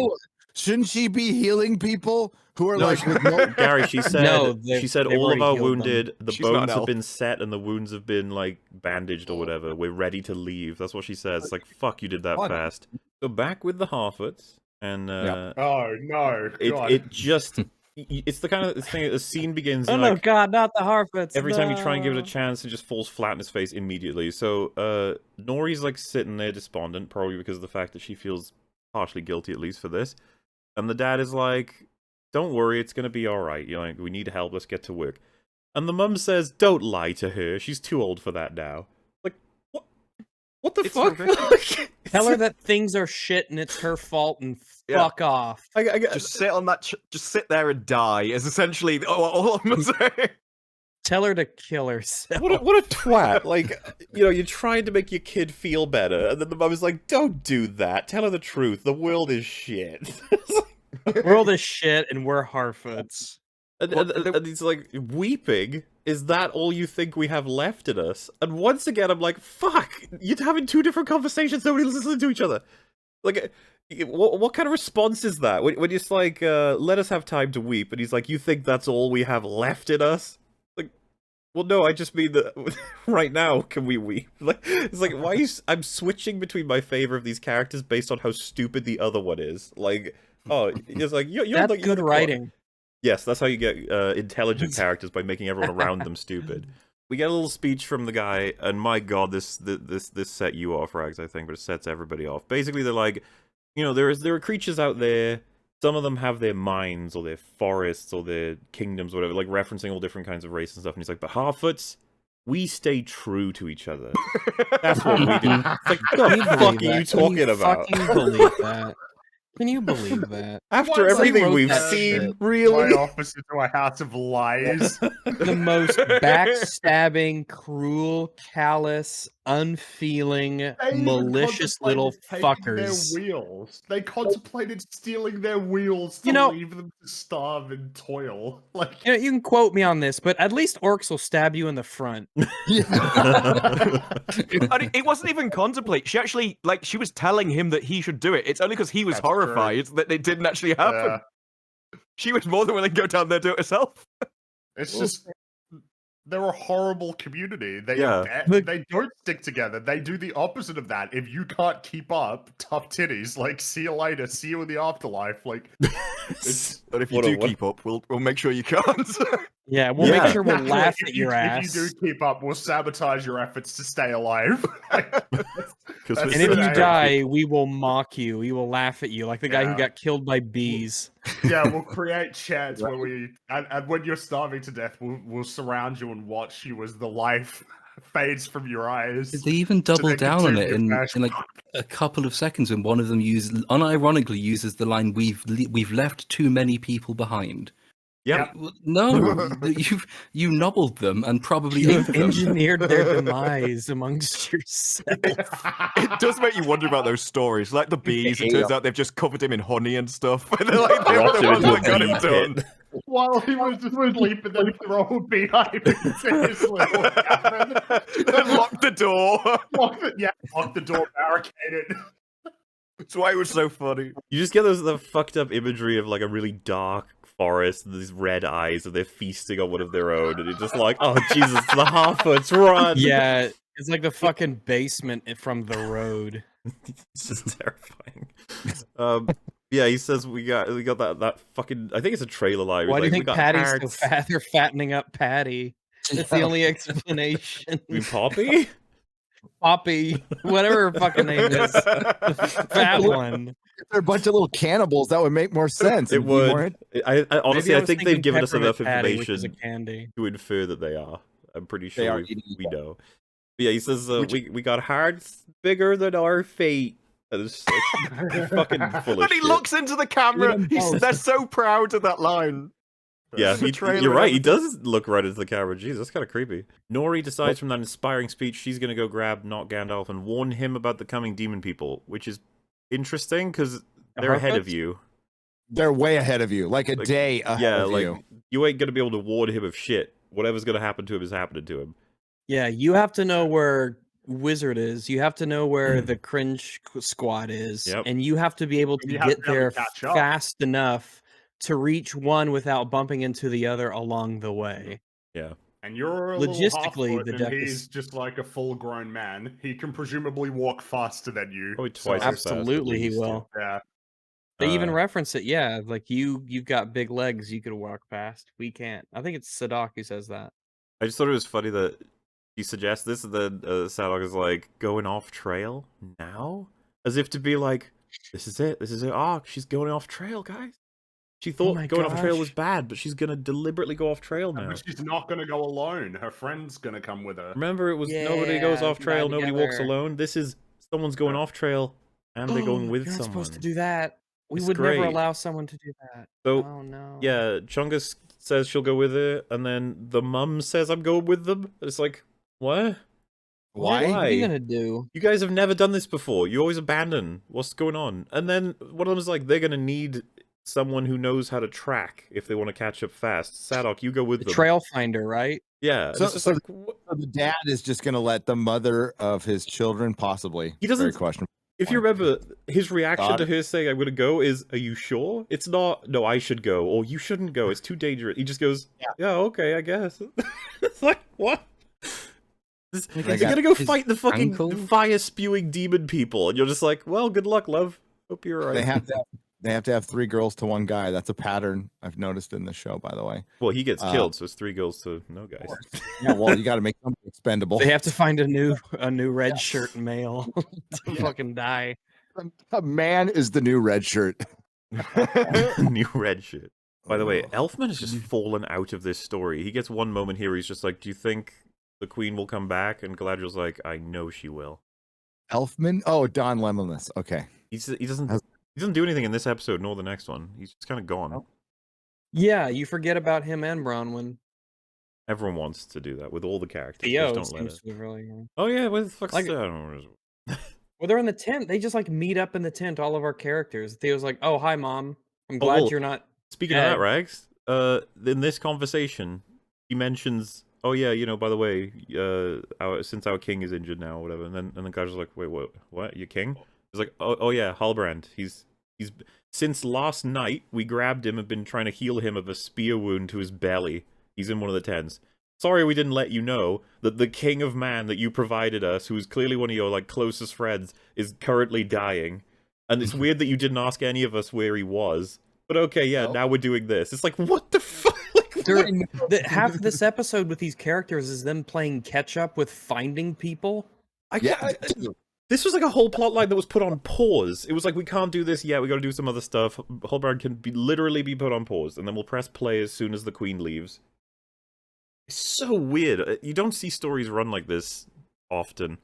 Shouldn't she be healing people who are No, like with no Gary, she said No, she said they've all of already our healed them. wounded, the She's not an bones have elf. been set and the wounds have been like bandaged or whatever. We're ready to leave. That's what she says. It's like, fuck, you did that fast. So back with the Harfoots, and Oh no! God. it just it's the kind of thing. A scene begins. Oh and, no, like, God, not the Harfoots. every time you try and give it a no. chance, it just falls flat in his face immediately. So, Nori's like sitting there despondent, probably because of the fact that she feels partially guilty, at least for this. And the dad is like, "Don't worry, it's gonna be all right. You know, like, we need help. Let's get to work." And the mum says, "Don't lie to her. She's too old for that now." Like, what? What the It's fuck? horrific. Tell her that things are shit and it's her fault and Yeah. fuck off. Just sit on that. Just sit there and die. Is essentially all I'm saying. Tell her to kill herself. What a twat! Like, you know, you're trying to make your kid feel better, and then the mum is like, "Don't do that. Tell her the truth. The world is shit." World is shit and we're Harfoots. And he's like, weeping? Is that all you think we have left in us? And once again, I'm like, fuck! You're having two different conversations, nobody's listening to each other. Like, what kind of response is that? When you're just like, let us have time to weep, and he's like, you think that's all we have left in us? Like, well, no, I just mean that right now, can we weep? Like, it's like, why are you... I'm switching between my favor of these characters based on how stupid the other one is. Like, oh, it's like, you're That's like, good the writing. Yes, that's how you get intelligent characters, by making everyone around them stupid. We get a little speech from the guy, and my god, this set you off, Rags, I think, but it sets everybody off. Basically, they're like, you know, there are creatures out there. Some of them have their minds, or their forests, or their kingdoms, or whatever, like referencing all different kinds of races and stuff. And he's like, but Harfoots, we stay true to each other. That's what we do. It's like, what the fuck are you talking about? Can you believe that? Can you believe that? After Why everything wrote we've that seen, shit? really? My office into a house of lies. The most backstabbing, cruel, callous, unfeeling, They even malicious little contemplated taking fuckers. Their wheels. They contemplated stealing their wheels to You know- leave them to starve and toil. Like, You know, you can quote me on this, but at least orcs will stab you in the front. And it wasn't even contemplate. She actually, like, she was telling him that he should do it. It's only because he was That's true. horrified that it didn't actually happen. She was more than willing to go down there and do it herself. it's just they're a horrible community. They Yeah. they don't stick together. They do the opposite of that. If you can't keep up, tough titties. Like, see you later. See you in the afterlife. Like, it's, But if you What a- do keep up, we'll make sure you can't. Yeah, we'll Yeah. make sure we'll Naturally, laugh if at you- your ass. If you do keep up, we'll sabotage your efforts to stay alive. Because And if you Yeah. die, we will mock you. We will laugh at you, like the guy who Yeah. got killed by bees. Yeah, we'll create chats where we and when you're starving to death, we'll surround you and watch you as the life fades from your eyes. They even double they down on it continue in fashion. like a couple of seconds when one of them unironically uses the line, "We've left too many people behind." yeah, Well, no, you nobbled them and probably You ate have them. engineered their demise amongst yourself. It does make you wonder about those stories, like the bees. It Yeah. turns out they've just covered him in honey and stuff. They're like they were Dropped the him ones into that got a him bee done. pit. While he was asleep, and then throw a beehive into his little cabin. And lock the door. Lock the door, barricade it. That's why it was so funny. You just get the fucked up imagery of like a really dark forest and these red eyes, and they're feasting on one of their own, and you're just like, oh Jesus, the Harfoots, run! Yeah, it's like the fucking basement from The Road. It's just terrifying. Yeah, he says we got that fucking. I think it's a trailer line. Why do you Like, we think got Patty's so hearts. fat? They're fattening up Patty. That's the only explanation. You mean Poppy? Poppy, whatever her fucking name is, the fat one. If they're a bunch of little cannibals, that would make more sense. It It'd be more would. I honestly, Maybe I was think they've thinking given us enough Peppermint Patty, which is a information candy. to infer that they are. I'm pretty They sure are we eating know. But yeah, he says we got hearts bigger than our fate. And it's like, fucking full of And he shit. looks into the camera. They're so proud of that line. Yeah, The trailer you're and right. He everything. does look right into the camera. Jeez, that's kind of creepy. Nori decides from that inspiring speech she's going to go grab not Gandalf and warn him about the coming demon people, which is interesting because they're ahead of Harfoots? you. They're way ahead of you, like a Like, day ahead Yeah, of like you. you ain't going to be able to warn him of shit. Whatever's going to happen to him is happening to him. Yeah, you have to know where Wizard is. You have to know where the Cringe Squad is, Yep. and you have to be able to You have get to be able there to catch up. fast enough to reach one without bumping into the other along the way. Yeah. And you're a Logistically, little the Halffoot, deck and is- he's just like a full-grown man. He can presumably walk faster than you. Probably So- twice as fast, at Absolutely, he least, will. Yeah. They even Uh, reference it, yeah. Like you've got big legs you could walk past. We can't. I think it's Sadak who says that. I just thought it was funny that you suggest this, and then Sadok is like, going off trail now? As if to be like, this is it, oh, she's going off trail, guys. She thought my going off trail was gosh. bad, but she's gonna deliberately go off trail now. But she's not going to go alone. Her friend's going to come with her. Remember, it was nobody goes Yeah, off trail, ride nobody walks together. alone. This is someone's going off trail, and they're going with You're not someone. supposed to do that. We It's would never great. allow someone to do that. So, Oh no. yeah, Chungus says she'll go with her, and then the mum says I'm going with them. It's like, what? Why? What are you gonna do? You guys have never done this before. You always abandon. What's going on? And then one of them is like, they're gonna need someone who knows how to track if they want to catch up fast. Sadok, you go with The them. trail finder, right? Yeah. So, it's just so, like, so the dad is just going to let the mother of his children, possibly. He doesn't- Very questionable. if you remember, his reaction Got to it. her saying, I'm gonna go is, are you sure? It's not, no, I should go, or you shouldn't go, it's too dangerous. He just goes, yeah okay, I guess. It's like, what? You're They gonna got go his fight the fucking ankle? fire-spewing demon people, and you're just like, well, good luck, love. Hope you're alright. They have to have 3 girls to 1 guy. That's a pattern I've noticed in the show, by the way. Well, he gets killed, so it's 3 girls to no guys. Yeah, well, you got to make them expendable. They have to find a new red shirt male to fucking die. A man is the new red shirt. New red shit. By the way, Oh. Elfman has just fallen out of this story. He gets one moment here where he's just like, do you think the queen will come back? And Galadriel's like, I know she will. Elfman? Oh, Don Lemonless. Okay. He doesn't do anything in this episode nor the next one. He's just kind of gone. Yeah, you forget about him and Bronwyn. Everyone wants to do that with all the characters. They Theo just don't let seems it. to really. Oh yeah, where the fuck's Like- I don't know. Well, they're in the tent. They just like meet up in the tent. All of our characters. Theo's like, "Oh, hi, mom. I'm Oh, glad well, you're not." Speaking of that, dead." Rags, in this conversation, he mentions, "Oh yeah, by the way, since our king is injured now, or whatever." And then the guy's like, "Wait, what? Your king?" He's like, "Oh yeah, Halbrand. He's since last night we grabbed him and been trying to heal him of a spear wound to his belly. He's in one of the tents. Sorry we didn't let you know that the king of man that you provided us, who is clearly one of your like closest friends, is currently dying. And it's weird that you didn't ask any of us where he was. But okay, yeah, now we're doing this." It's like, what the fuck? Like, what? Half of this episode with these characters is them playing catch up with finding people. This was like a whole plot line that was put on pause. It was like, we can't do this yet, we gotta do some other stuff. Halbrand can literally be put on pause, and then we'll press play as soon as the queen leaves. It's so weird. You don't see stories run like this often.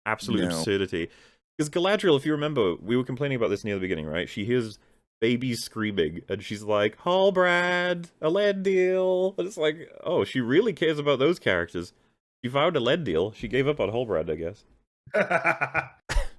Absolute absurdity. Because Galadriel, if you remember, we were complaining about this near the beginning, right? She hears babies screaming, and she's like, Halbrand, Elendil. And it's like, oh, she really cares about those characters. She found Elendil. She gave up on Halbrand, I guess.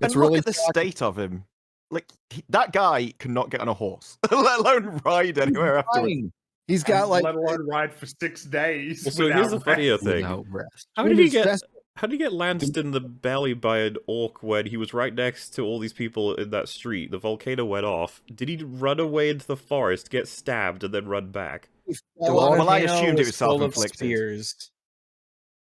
And look at the state of him. Like, that guy cannot get on a horse, let alone ride anywhere afterwards. He's got like let alone ride for 6 days. Well, so here's the funnier thing. Without rest. How did he get lanced in the belly by an orc when he was right next to all these people in that street? The volcano went off. Did he run away into the forest, get stabbed, and then run back? Well, I assumed it was full of self-inflicted. spears.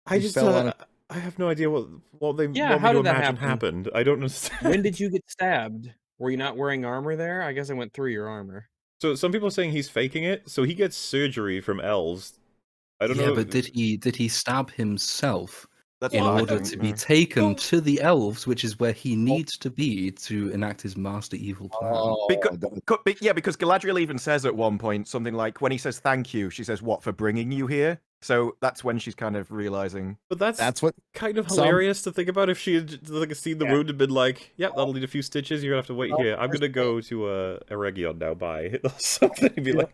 I just I have no idea what they Yeah, want how me to did that imagine happen? happened. I don't understand. When did you get stabbed? Were you not wearing armor there? I guess I went through your armor. So some people are saying he's faking it. So he gets surgery from elves. I don't know. But did he stab himself That's in what I order think, to be yeah. taken to the elves, which is where he needs to be to enact his master evil plan? Because Galadriel even says at one point something like, when he says thank you, she says, "What, for bringing you here?" So that's when she's kind of realizing. But that's what kind of hilarious to think about. If she had like seen the wound and been like, "Yeah, that'll need a few stitches. You're gonna have to wait here. I'm gonna go to Eregion now. Bye." Or something. Be like,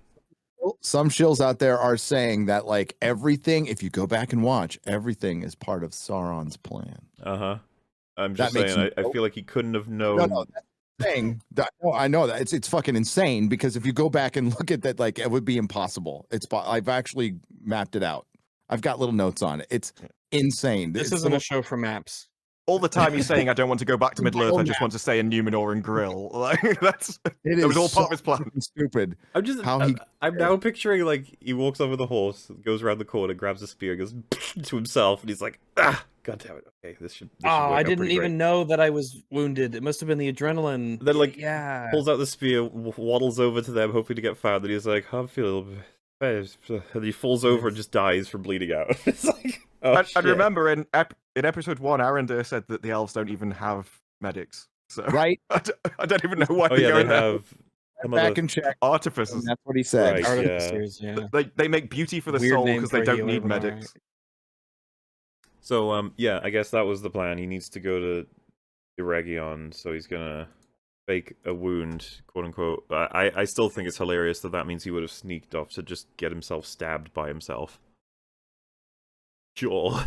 some shills out there are saying that like everything, if you go back and watch, everything is part of Sauron's plan. I'm just That makes saying. I feel like he couldn't have known. No, that's the thing. No, I know that it's fucking insane because if you go back and look at that, like it would be impossible. I've actually mapped it out. I've got little notes on it. It's insane. This It's isn't a show for maps. all the time he's saying, "I don't want to go back to Middle Earth. I just want to stay in Numenor and grill." Like that was all part of his plan. Stupid. I'm now picturing like he walks over the horse, goes around the corner, grabs a spear, goes to himself, and he's like, "Ah, god damn it! Okay, this should." Oh, I didn't even know that I was wounded. It must have been the adrenaline. Then like yeah, pulls out the spear, waddles over to them, hoping to get found. And he's like, "I feel," and he falls over and just dies from bleeding out. It's like, oh, And remember, in episode 1, Arendir said that the elves don't even have medics. So Right? I don't even know why oh they're yeah, going they there. have some Back other and check. Artificers. And that's what he said. Right. Artificers, yeah. They make beauty for the Weird soul name because for they a don't healer, need but alright. medics. So yeah, I guess that was the plan. He needs to go to Eregion, so he's gonna fake a wound, quote unquote. I still think it's hilarious that means he would have sneaked off to just get himself stabbed by himself. Sure.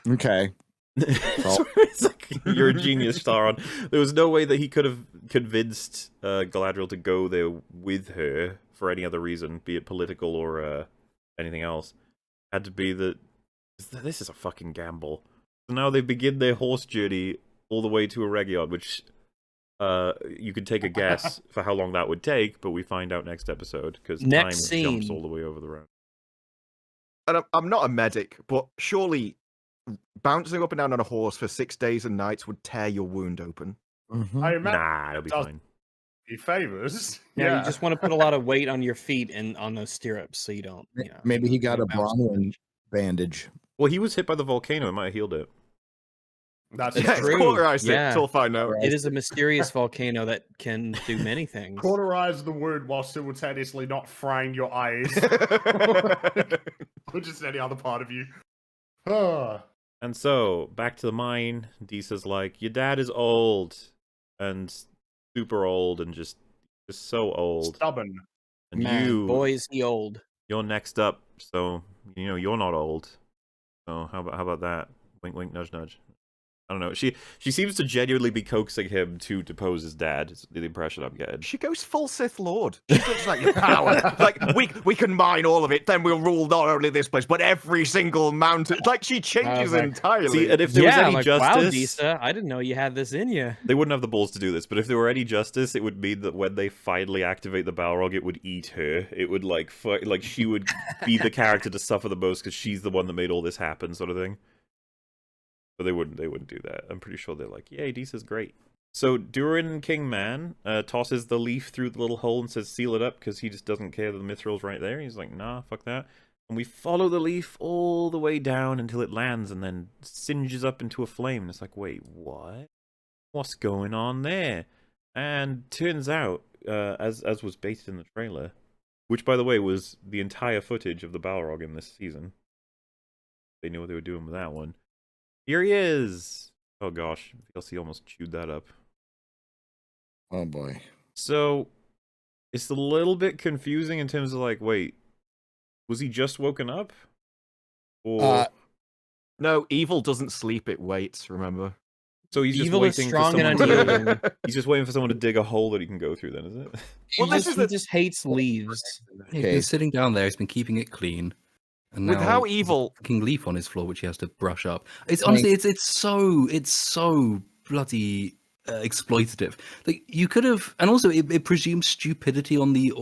Okay. It's like, you're a genius, Staron. There was no way that he could have convinced Galadriel to go there with her for any other reason, be it political or anything else. Had to be that this is a fucking gamble. So now they begin their horse journey all the way to Eregion, which you could take a guess for how long that would take, but we find out next episode because time Next jumps scene. all the way over the road. And I'm not a medic, but surely bouncing up and down on a horse for 6 days and nights would tear your wound open. Mhm. I imagine Nah, it'll be does fine. he favors. Yeah, you just want to put a lot of weight on your feet and on those stirrups so you don't. You know, Maybe he got a bounce. Bronwyn bandage. Well, he was hit by the volcano. It might have healed it. That's It's Yeah, it's true. cauterized it. Yeah. It's all fine now. It is a mysterious volcano that can do many things. cauterize the wound while simultaneously not frying your eyes or just any other part of you. Ah. And so, back to the mine, Disa's like, your dad is old. And super old and just so old. Stubborn. And Man, boy, is he old. you're next up, so, you're not old. So, how about that? Wink, wink, nudge, nudge. I don't know. She seems to genuinely be coaxing him to depose his dad, is the impression I'm getting. She goes full Sith Lord. She's just like, your power. Like, we can mine all of it, then we'll rule not only this place, but every single mountain. Like, she changes like, entirely. See, and if there was any wow, justice, Disa, I didn't know you had this in you. they wouldn't have the balls to do this, but if there were any justice, it would mean that when they finally activate the Balrog, it would eat her. It would, like she would be the character to suffer the most because she's the one that made all this happen, sort of thing. But they wouldn't do that. I'm pretty sure they're like, yay, Disa's great. So Durin King Man tosses the leaf through the little hole and says seal it up because he just doesn't care that the Mithril's right there. He's like, nah, fuck that. And we follow the leaf all the way down until it lands and then singes up into a flame. And it's like, wait, what? What's going on there? And turns out, as was baited in the trailer, which by the way was the entire footage of the Balrog in this season. They knew what they were doing with that one. Here he is! Oh gosh, VLC almost chewed that up. Oh boy. So, it's a little bit confusing in terms of like, wait, was he just woken up? Or... No, evil doesn't sleep, it waits, remember? so he's just Evil is waiting strong for and someone to... unyielding. He's just waiting for someone to dig a hole that he can go through then, is it? Well, this is He just hates leaves. He's been sitting down there. He's been keeping it clean. And With now how there's a evil- fucking leaf on his floor, which he has to brush up. It's honestly, it's so bloody exploitative. Like you could have, and also it presumes stupidity on the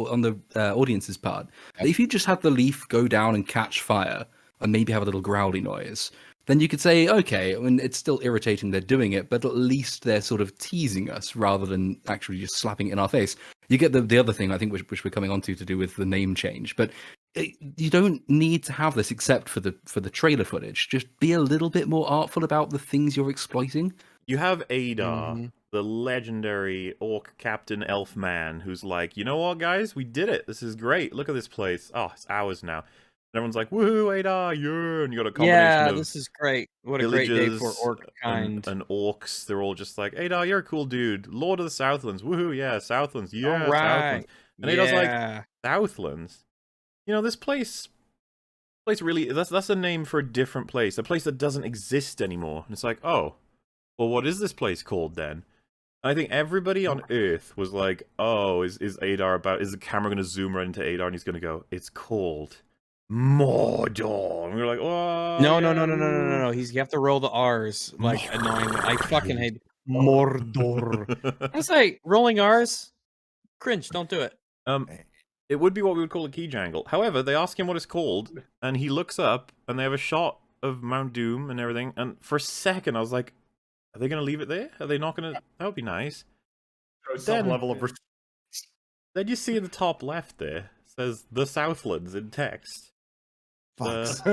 audience's part. If you just had the leaf go down and catch fire, and maybe have a little growly noise, then you could say, okay, I mean, it's still irritating they're doing it, but at least they're sort of teasing us rather than actually just slapping it in our face. You get the other thing, I think, which we're coming on to do with the name change, but you don't need to have this except for the trailer footage. Just be a little bit more artful about the things you're exploiting. You have Adar, the legendary orc captain elf man, who's like, you know what, guys? We did it. This is great. Look at this place. Oh, it's ours now. And everyone's like, woohoo, Adar, yeah. And you got a combination of this is great. What a great day for orc kind. and orcs. They're all just like, Adar, you're a cool dude. Lord of the Southlands. Woohoo, yeah, Southlands. Yeah, All right. Southlands. And Adar's like, Yeah. Southlands? This place really, that's a name for a different place. A place that doesn't exist anymore. And it's like, oh, well, what is this place called then? I think everybody on Earth was like, oh, is Adar about, is the camera going to zoom right into Adar and he's going to go, it's called Mordor. And we were like, oh, No, yeah, no. You have to roll the R's like annoyingly. I fucking hate Mordor. I say rolling R's, cringe. Don't do it. It would be what we would call a key jangle. However, they ask him what it's called, and he looks up, and they have a shot of Mount Doom and everything. And for a second, I was like, are they going to leave it there? Are they not going to? That would be nice. Some level of Then you see in the top left there, it says the Southlands in text. Fucks.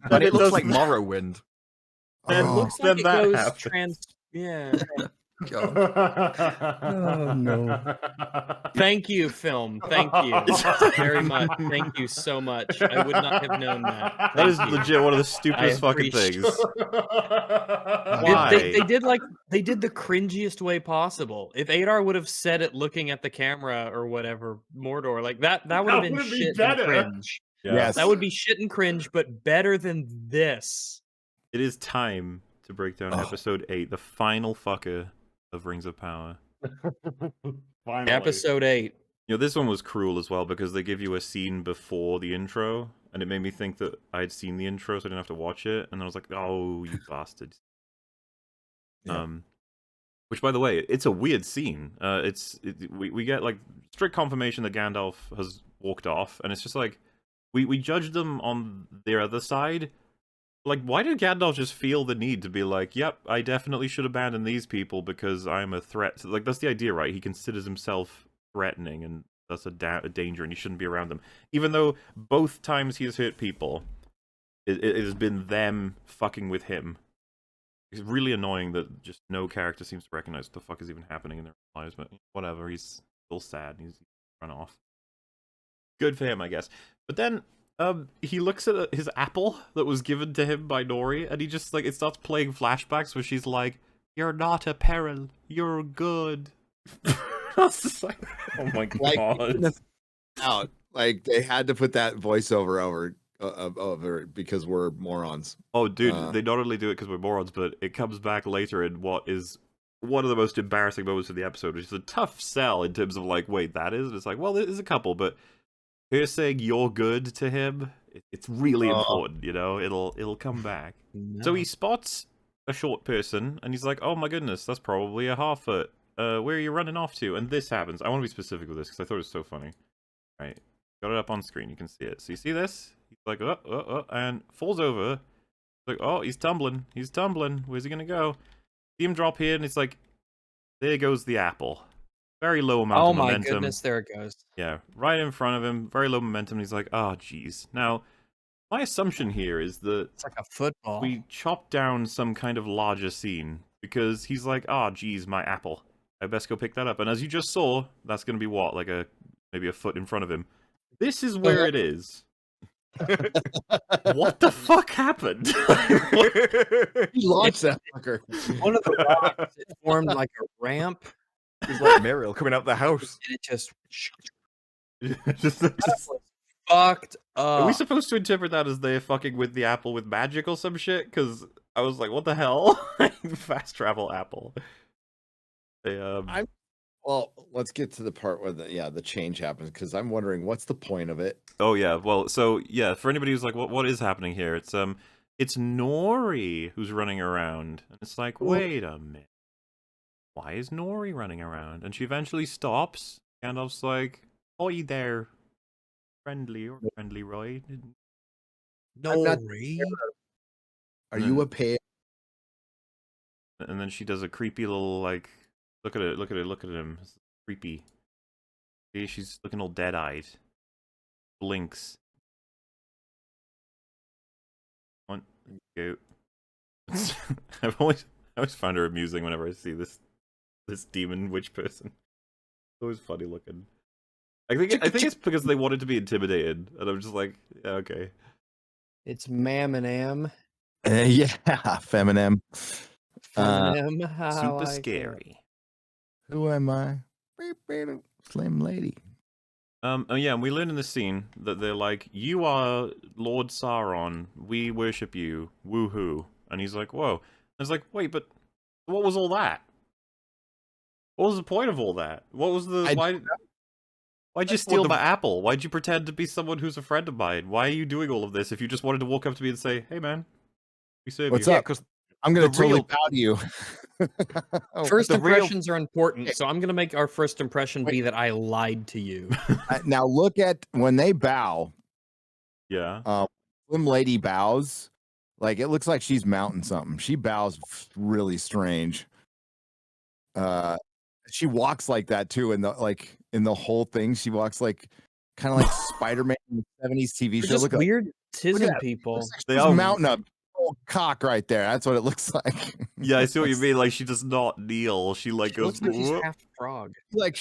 But it looks like doesn't- Morrowind. Then, Oh. Looks then like it that goes happens. Yeah. God. Oh, no. Thank you, film. Thank you very much. Thank you so much. I would not have known that. That is Thank you. legit one of the stupidest fucking appreciate- things. Why? They did the cringiest way possible. If Adar would have said it looking at the camera or whatever, Mordor, like that would have been would've been shit and better. cringe. Yeah. Yes. That would be shit and cringe, but better than this. It is time to break down Oh. episode 8, the final fucker of Rings of Power. Finally. Episode 8. You know, this one was cruel as well because they give you a scene before the intro, and it made me think that I'd seen the intro so I didn't have to watch it, and then I was like, oh, you bastards. Yeah. Which, by the way, it's a weird scene. We get, like, strict confirmation that Gandalf has walked off, and it's just like, we judge them on their other side. Like, why did Gandalf just feel the need to be like, yep, I definitely should abandon these people because I'm a threat? Like, that's the idea, right? He considers himself threatening, and that's a danger, and he shouldn't be around them. Even though both times he has hurt people, it has been them fucking with him. It's really annoying that just no character seems to recognize what the fuck is even happening in their lives, but whatever, he's still sad, and he's run off. Good for him, I guess. But then, he looks at his apple that was given to him by Nori, and he just, like, it starts playing flashbacks where she's like, you're not a peril, you're good. I was just like, oh my god. Out. Like they had to put that voiceover over because we're morons. Oh, dude, they not only do it because we're morons, but it comes back later in what is one of the most embarrassing moments of the episode, which is a tough sell in terms of, like, wait, that is? And it's like, well, there's a couple, but her saying you're good to him, it's really important, you know? It'll come back. No. So he spots a short person, and he's like, oh my goodness, that's probably a half-foot. Where are you running off to? And this happens. I want to be specific with this, because I thought it was so funny. Right. Got it up on screen, you can see it. So you see this? He's like, and falls over. Like, oh, he's tumbling. He's tumbling. Where's he gonna go? See him drop here, and it's like, there goes the apple. Very low amount Oh of my momentum. goodness, there it goes. Yeah, right in front of him. Very low momentum. And he's like, oh, jeez. Now, my assumption here is that It's like a football. we chop down some kind of larger scene. Because he's like, oh, geez, my apple. I best go pick that up. And as you just saw, that's going to be what? Like maybe a foot in front of him. This is where it is. What the fuck happened? He launched that fucker. One of the rocks, it formed like a ramp. He's like Muriel coming out the house. And it just Just- fucked Are we up. supposed to interpret that as they're fucking with the apple with magic or some shit? Because I was like, what the hell? Fast travel apple. They, Well, let's get to the part where the change happens because I'm wondering what's the point of it. Oh yeah, well, so yeah, for anybody who's like, what is happening here? It's Nori who's running around, and it's like, wait a minute, why is Nori running around? And she eventually stops. Gandalf's like, "Oi there, friendly or friendly, right?" I'm not- Nori. Are you a pair? And then she does a creepy little like, look at him, it's creepy. See, she's looking all dead-eyed. Blinks. One, go. I always find her amusing whenever I see this demon witch person. Always funny looking. I think it's because they wanted to be intimidated, and I'm just like, yeah, okay. It's Mam and Am. Yeah, Feminem. Feminem, how Super I like scary. Who am I? Slim lady. Oh yeah, and we learn in this scene that they're like, "You are Lord Sauron. We worship you. Woohoo!" And he's like, "Whoa!" And it's like, "Wait, but what was all that? What was the point of all that? What was the why Why'd you steal my apple? Why'd you pretend to be someone who's a friend of mine? Why are you doing all of this if you just wanted to walk up to me and say, "Hey, man, we serve What's you"? up? because I'm gonna the totally real- bow to you. Oh, First the real- impressions are important, so I'm gonna make our first impression be that I lied to you. now look at when they bow. Yeah. Slim lady bows, like it looks like she's mounting something. She bows really strange. She walks like that too, in the whole thing. She walks like kind of like Spider-Man in the 70s TV They're show. just Look at weird look at tism that. people. Looks like They she's are- mounting a whole cock right there. That's what it looks like. Yeah, I see what you mean. Like, she does not kneel. She, like, She goes... looks like she's "Whoop." half frog. Like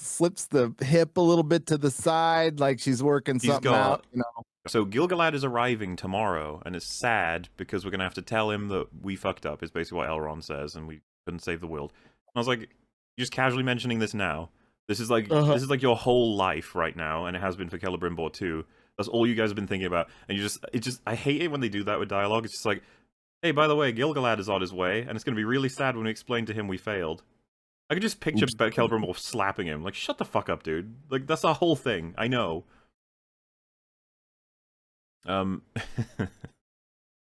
slips the hip a little bit to the side, like she's working She's something got- out. You know. So Gil-galad is arriving tomorrow, and it's sad because we're gonna have to tell him that we fucked up. Is basically what Elrond says, and we couldn't save the world. And I was like, you're just casually mentioning this now. This is like this is like your whole life right now, and it has been for Celebrimbor too. That's all you guys have been thinking about, and I hate it when they do that with dialogue. It's just like, hey, by the way, Gil-galad is on his way, and it's gonna be really sad when we explain to him we failed. I could just picture Celebrimbor slapping him, like, shut the fuck up, dude. Like, that's our whole thing. I know. And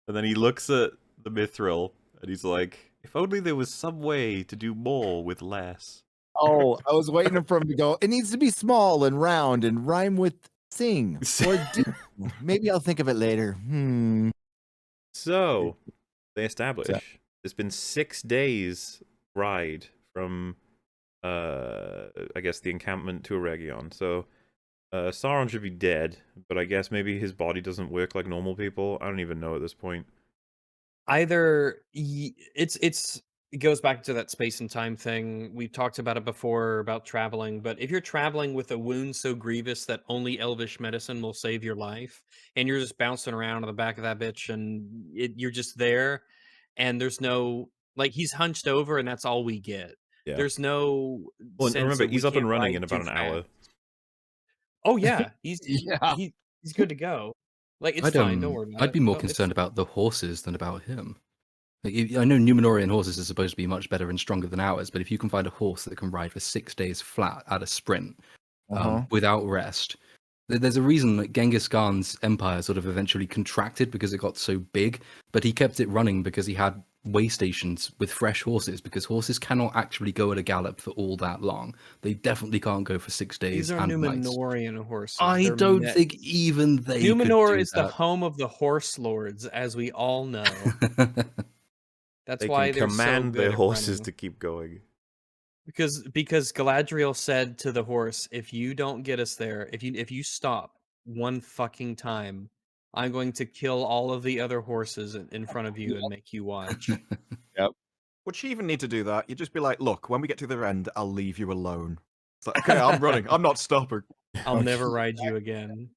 then he looks at the Mithril, and he's like, if only there was some way to do more with less. Oh, I was waiting for him to go. It needs to be small and round and rhyme with sing or do. Maybe I'll think of it later. So, they establish it's been 6 days ride from, I guess, the encampment to Eregion. So, Sauron should be dead, but I guess maybe his body doesn't work like normal people. I don't even know at this point. Either it goes back to that space and time thing. We've talked about it before about traveling, but if you're traveling with a wound so grievous that only elvish medicine will save your life, and you're just bouncing around on the back of that bitch, and you're just there, and there's no, like, he's hunched over, and that's all we get. Yeah. There's no. Well, sense remember, of he's we up and can't running ride in about too an hour. fast. Oh yeah, he's Yeah. he's good to go. Like, it's fine. Don't worry about I'd it. be more No, it's concerned about the horses than about him. Like, I know Numenorian horses are supposed to be much better and stronger than ours, but if you can find a horse that can ride for 6 days flat at a sprint without rest, there's a reason that Genghis Khan's empire sort of eventually contracted because it got so big, but he kept it running because he had way stations with fresh horses, because horses cannot actually go at a gallop for all that long. They definitely can't go for 6 days These are and nights. Numenorian horses. I They're don't met- think even they Numenor could do is the that. home of the horse lords, as we all know. That's They why can they're command so good their at horses running. to keep going. Because Galadriel said to the horse, "If you don't get us there, if you stop one fucking time, I'm going to kill all of the other horses in front of you and make you watch." Would she even need to do that? You'd just be like, look, when we get to the end, I'll leave you alone. It's like, okay, I'm running. I'm not stopping. I'll never ride you again.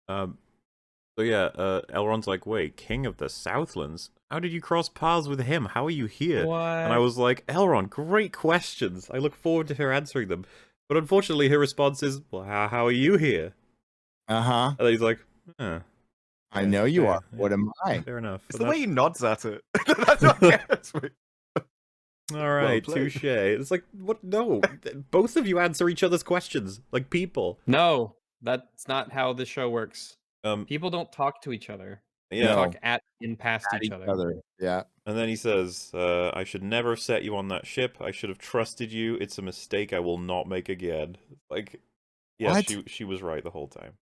So yeah, Elrond's like, wait, King of the Southlands? How did you cross paths with him? How are you here? What? And I was like, Elrond, great questions. I look forward to her answering them. But unfortunately, her response is, well, how are you here? Uh-huh. And then he's like, I know you fair, are. What am I? fair enough. It's And the way he nods at it. That's what gets me. all right, played. touche. It's like, what? No, both of you answer each other's questions like people. No, that's not how the show works. Um, People don't talk to each other. They yeah. talk at and past each other. Yeah. And then he says, I should never have set you on that ship. I should have trusted you. It's a mistake I will not make again. Like, yes, What? she was right the whole time.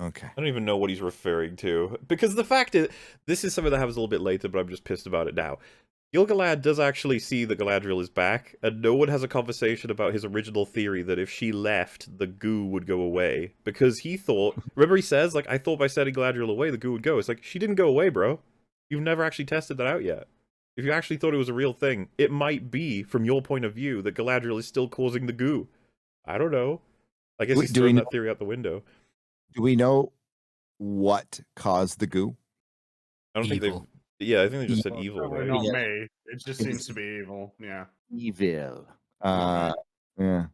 Okay. I don't even know what he's referring to. Because the fact is, this is something that happens a little bit later, but I'm just pissed about it now. Gil-galad does actually see that Galadriel is back, and no one has a conversation about his original theory that if she left, the goo would go away. Because he thought, remember he says, like, I thought by setting Galadriel away, the goo would go. It's like, she didn't go away, bro. You've never actually tested that out yet. If you actually thought it was a real thing, it might be, from your point of view, that Galadriel is still causing the goo. I don't know. I guess he's throwing that theory out the window. Do we know what caused the goo? I don't think they've... Evil. Yeah, I think they just said evil, Probably right? not Yeah. me. It just seems to be evil. Yeah. Evil. Yeah.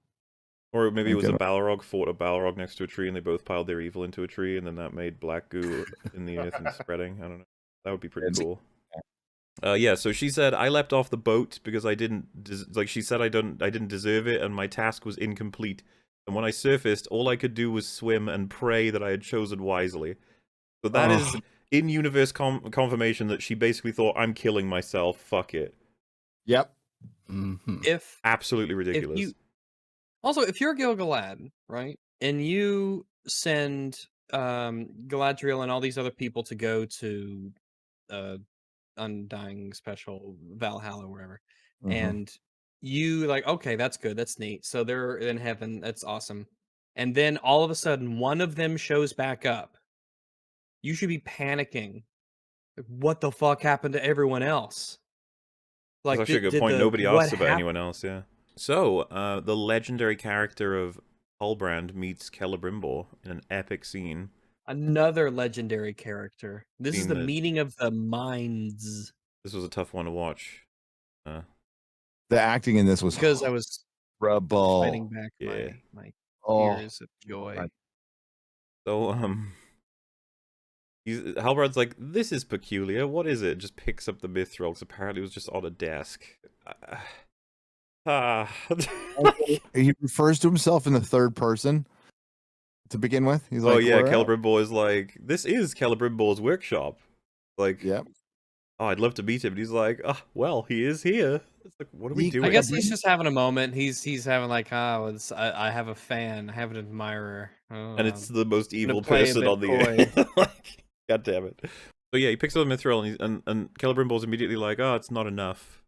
Or maybe it was a Okay. Balrog fought a Balrog next to a tree and they both piled their evil into a tree and then that made black goo in the earth and spreading. I don't know. That would be pretty It's- cool. Yeah, so she said, I leapt off the boat because I didn't, like she said I didn't deserve it and my task was incomplete. and when I surfaced, all I could do was swim and pray that I had chosen wisely. So that is in-universe confirmation that she basically thought, I'm killing myself, fuck it. Yep. If Absolutely ridiculous. if you're Gil-galad, right, and you send Galadriel and all these other people to go to Undying Special Valhalla, wherever, and you like, okay, that's good, that's neat. So they're in heaven, that's awesome. And then all of a sudden, one of them shows back up. You should be panicking. Like, what the fuck happened to everyone else? Like, That's actually a good point. Nobody asked about anyone else, yeah. So, the legendary character of Halbrand meets Celebrimbor in an epic scene. Another legendary character. This is Scene the that- meeting of the minds. This was a tough one to watch. The acting in this was Because I was horrible. fighting back Yeah. my Oh, tears of joy. So, Halbrand's like, this is peculiar. What is it? Just picks up the mithril, because apparently it was just on a desk. he refers to himself in the third person to begin with. He's like, oh yeah, "We're out." Celebrimbor is like, this is Celebrimbor's workshop. Like, Yep. oh, I'd love to meet him. And he's like, oh, well, he is here. It's like, what are we doing? I guess he's just having a moment. He's having like, I have a fan, I have an admirer, and it's the most evil play a person bit on the earth. Like, God damn it. So yeah, he picks up the mithril and Celebrimbor's immediately like, oh, it's not enough.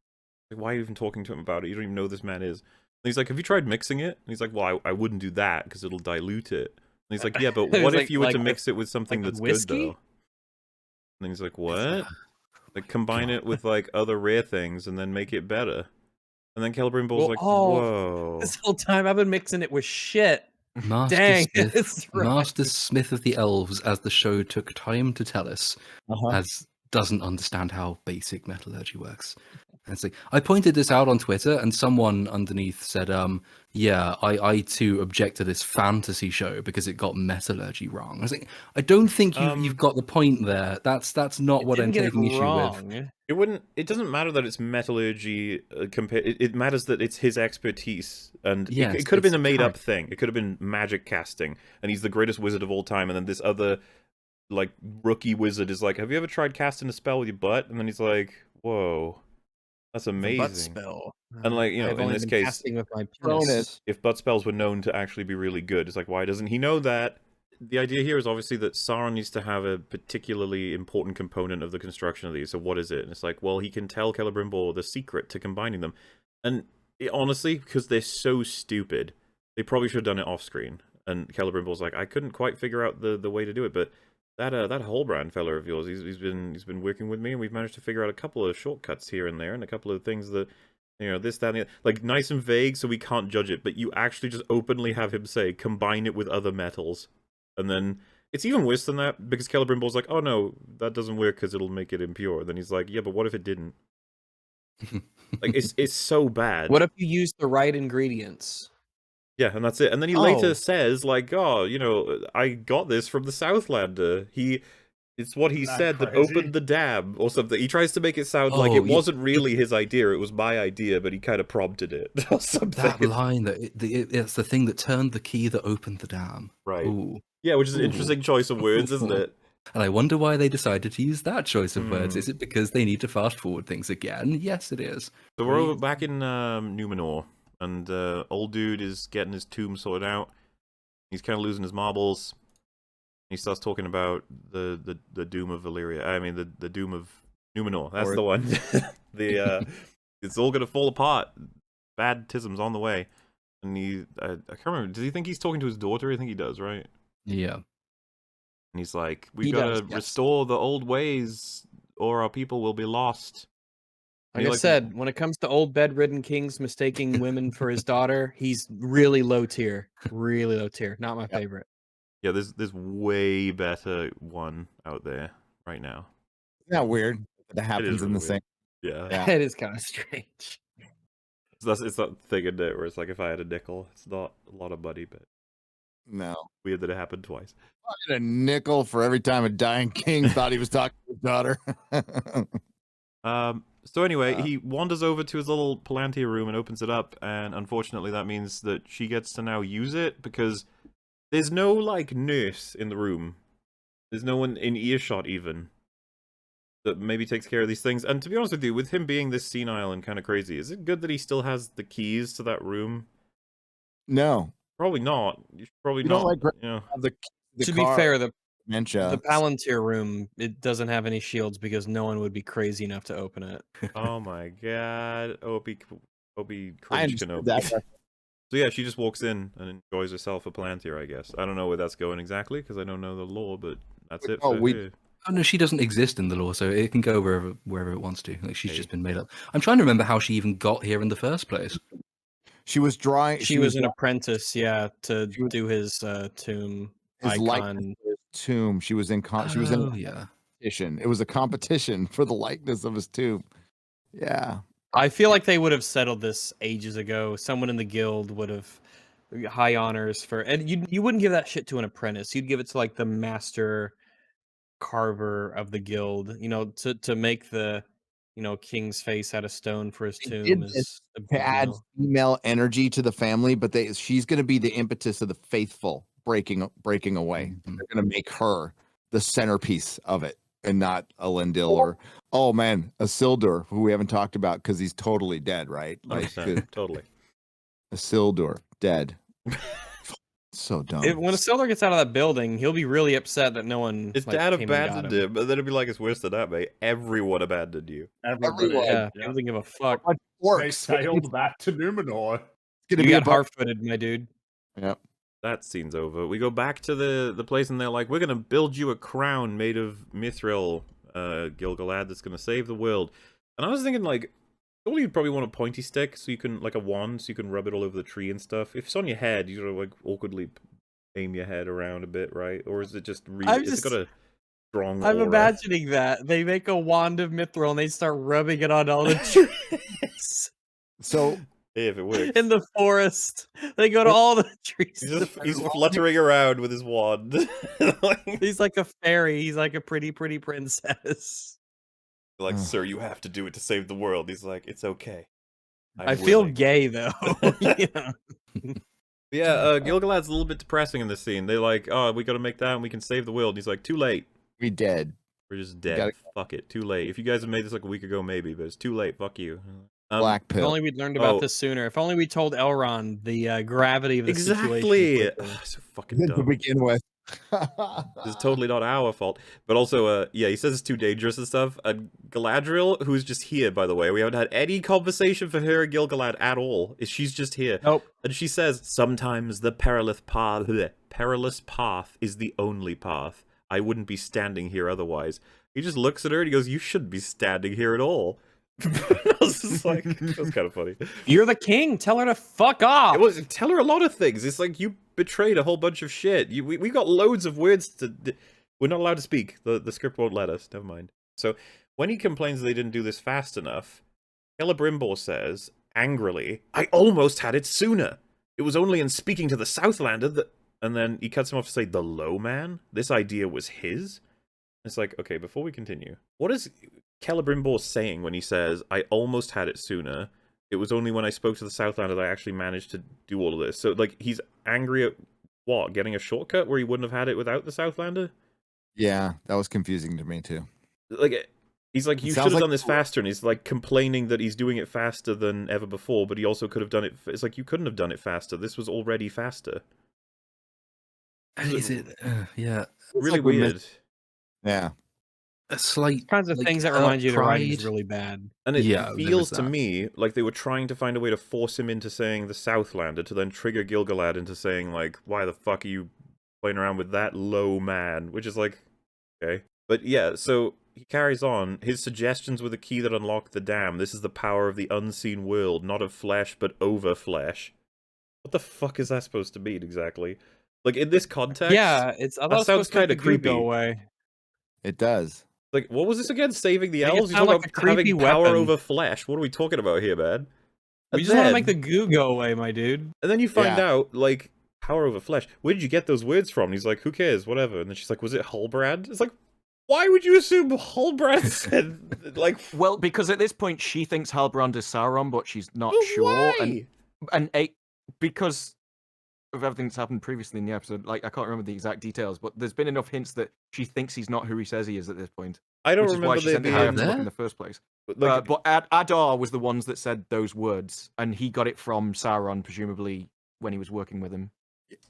Like, why are you even talking to him about it? You don't even know who this man is. And he's like, have you tried mixing it? And he's like, well, I wouldn't do that because it'll dilute it. And he's like, yeah, but what if you were to mix it with something that's good though? And then he's like, what? Like, combine it with like other rare things and then make it better. And then Celebrimbor's like, whoa. This whole time I've been mixing it with shit. Master Dang, Smith, that's right. Master Smith of the Elves, as the show took time to tell us, doesn't understand how basic metallurgy works. And it's like, I pointed this out on Twitter, and someone underneath said, yeah, I too object to this fantasy show because it got metallurgy wrong. I was like, I don't think you've got the point there. That's not what I'm taking issue with. It doesn't matter that it's metallurgy it matters that it's his expertise, and Yes, it could have been a it's made-up correct. thing. It could have been magic casting, and he's the greatest wizard of all time, and then this other, like, rookie wizard is like, have you ever tried casting a spell with your butt? And then he's like, whoa, that's amazing. Butt spell. And like, you know, I've in only this been case, casting with my penis. if butt spells were known to actually be really good, it's like, why doesn't he know that? The idea here is obviously that Sauron needs to have a particularly important component of the construction of these. So what is it? And it's like, well, he can tell Celebrimbor the secret to combining them. And honestly, because they're so stupid, they probably should have done it off screen. And Celebrimbor's like, I couldn't quite figure out the way to do it, but that Halbrand fella of yours, he's been working with me, and we've managed to figure out a couple of shortcuts here and there, and a couple of things that, you know, this, that, and the other. Like, nice and vague, so we can't judge it. But you actually just openly have him say, combine it with other metals. And then it's even worse than that, because Celebrimbor's like, oh no, that doesn't work because it'll make it impure. Then he's like, yeah, but what if it didn't? Like, it's so bad. What if you use the right ingredients? Yeah, and that's it. And then he later says, like, oh, you know, I got this from the Southlander. It's what he said that opened the dam, or something. He tries to make it sound like it wasn't really his idea, it was my idea, but he kind of prompted it, or something. That line, that it's the thing that turned the key that opened the dam. Right. Ooh. Yeah, which is an interesting choice of words, isn't it? And I wonder why they decided to use that choice of words. Is it because they need to fast forward things again? Yes, it is. So we're over back in Numenor, and old dude is getting his tomb sorted out. He's kind of losing his marbles. He starts talking about the doom of Valyria. I mean, the doom of Numenor. That's the one. It's all gonna fall apart. Bad tism's on the way. And I can't remember. Does he think he's talking to his daughter? I think he does, right? Yeah. And he's like, we gotta restore the old ways, or our people will be lost. Like I said, when it comes to old bedridden kings mistaking women for his daughter, he's really low tier. Really low tier. Not my favorite. Yeah, there's way better one out there right now. Isn't that weird? That happens in the same. Yeah. It is kind of strange. It's that thing in it where it's like, if I had a nickel, it's not a lot of money, but no, weird that it happened twice. I had a nickel for every time a dying king thought he was talking to his daughter. So anyway, he wanders over to his little Palantir room and opens it up, and unfortunately that means that she gets to now use it, because there's no, like, nurse in the room. There's no one in earshot, even, that maybe takes care of these things. And to be honest with you, with him being this senile and kind of crazy, is it good that he still has the keys to that room? No. Probably not. You should probably You not. don't like You know. the To be car fair, the dementia. Palantir room, it doesn't have any shields because no one would be crazy enough to open it. Oh my god. Obi I Cringe understood Kenobi. that. So yeah, she just walks in and enjoys herself a Palantir, I guess. I don't know where that's going exactly, because I don't know the lore, but that's it Oh, for we- her. Oh no, she doesn't exist in the lore, so it can go wherever it wants to. Like she's just been made up. I'm trying to remember how she even got here in the first place. She was drawing. She was an apprentice, yeah, to She was- do his tomb his likeness icon. to his tomb. She was in. She was in Oh a yeah. competition. It was a competition for the likeness of his tomb. Yeah. I feel like they would have settled this ages ago. Someone in the guild would have high honors for, and you wouldn't give that shit to an apprentice. You'd give it to like the master carver of the guild. You know, to make the king's face out of stone for his They tomb did is this a to big add deal. female energy to the family, but she's going to be the impetus of the faithful breaking away. Mhm. They're going to make her the centerpiece of it, and not a Lindil or oh man, a Isildur, who we haven't talked about because he's totally dead, right? Like 100%, totally. Isildur dead. So dumb. When Isildur gets out of that building, he'll be really upset that no one. His like, dad came and got abandoned him, but then it'd be like, it's worse than that, mate. Everyone abandoned you. Everybody. Yeah, Yeah. he doesn't give a fuck. They Orcs. sailed back to Numenor. It's gonna You be got a bu- hard-footed, my dude. Yep. That scene's over. We go back to the place, and they're like, we're gonna build you a crown made of mithril, Gil-galad, that's gonna save the world. And I was thinking, like, surely you'd probably want a pointy stick, so you can, like a wand, so you can rub it all over the tree and stuff. If it's on your head, you sort of, like, awkwardly aim your head around a bit, right? Or is it just really, it's got a strong I'm aura? imagining that they make a wand of mithril and they start rubbing it on all the trees So Hey, if it works. in the forest. They go to all the trees. He's fluttering around with his wand. He's like a fairy. He's like a pretty princess. Like, sir, you have to do it to save the world. He's like, it's okay. I feel willing." gay though. Yeah. Yeah, Gil-galad's a little bit depressing in this scene. They like, oh, we gotta make that and we can save the world. And he's like, too late. we dead. We're just dead. gotta- Fuck it. Too late. If you guys had made this like a week ago, maybe, but it's too late. Fuck you. Black If pill. only we'd learned about Oh. this sooner. If only we told Elrond the gravity of the Exactly. situation. Ugh, quicker. so fucking to dumb. begin with. This is totally not our fault. But also, yeah, he says it's too dangerous and stuff. And Galadriel, who's just here, by the way, we haven't had any conversation for her and Gil-galad at all. She's just here. Nope. And she says, sometimes the perilous path is the only path. I wouldn't be standing here otherwise. He just looks at her and he goes, you shouldn't be standing here at all. I was just like, that was kind of funny. You're the king. Tell her to fuck off. It was, tell her a lot of things. It's like, you betrayed a whole bunch of shit. We got loads of words to... We're not allowed to speak. The script won't let us. Never mind. So, when he complains they didn't do this fast enough, Celebrimbor says, angrily, I almost had it sooner. It was only in speaking to the Southlander that... And then he cuts him off to say, the low man? This idea was his? It's like, okay, before we continue, what is Celebrimbor saying when he says, I almost had it sooner? It was only when I spoke to the Southlander that I actually managed to do all of this. So, like, he's angry at what? Getting a shortcut where he wouldn't have had it without the Southlander? Yeah, that was confusing to me too. Like, he's like, you It should sounds have like- done this faster, and he's like complaining that he's doing it faster than ever before, but he also could have done it. It's like, you couldn't have done it faster. This was already faster. Is it? Yeah, Really like we weird. missed- Yeah. a slight Kinds of like, things that remind you the writing's pride. really bad. And it Yeah, there feels was to that. me like they were trying to find a way to force him into saying the Southlander to then trigger Gil-galad into saying, like, why the fuck are you playing around with that low man? Which is like, okay. But yeah, so he carries on. His suggestions were the key that unlocked the dam. This is the power of the unseen world, not of flesh, but over flesh. What the fuck is that supposed to mean exactly? Like, in this context? Yeah, I thought that it was sounds supposed to make kinda the goo creepy. go away. It does. Like, what was this again? Saving the Make it elves? You sound talking like about a creepy having power weapon. over flesh? What are we talking about here, man? We And just want to then- make the goo go away, my dude. And then you find Yeah. out, like, power over flesh. Where did you get those words from? And he's like, who cares? Whatever. And then she's like, was it Halbrand? It's like, Why would you assume Halbrand said like? Well, because at this point she thinks Halbrand is Sauron, but she's not But sure. why? Because of everything that's happened previously in the episode, like I can't remember the exact details, but there's been enough hints that she thinks he's not who he says he is at this point. I don't Which is why remember she there sent Harry being. to look in the first place. Like, But Adar was the ones that said those words, and he got it from Sauron, presumably when he was working with him,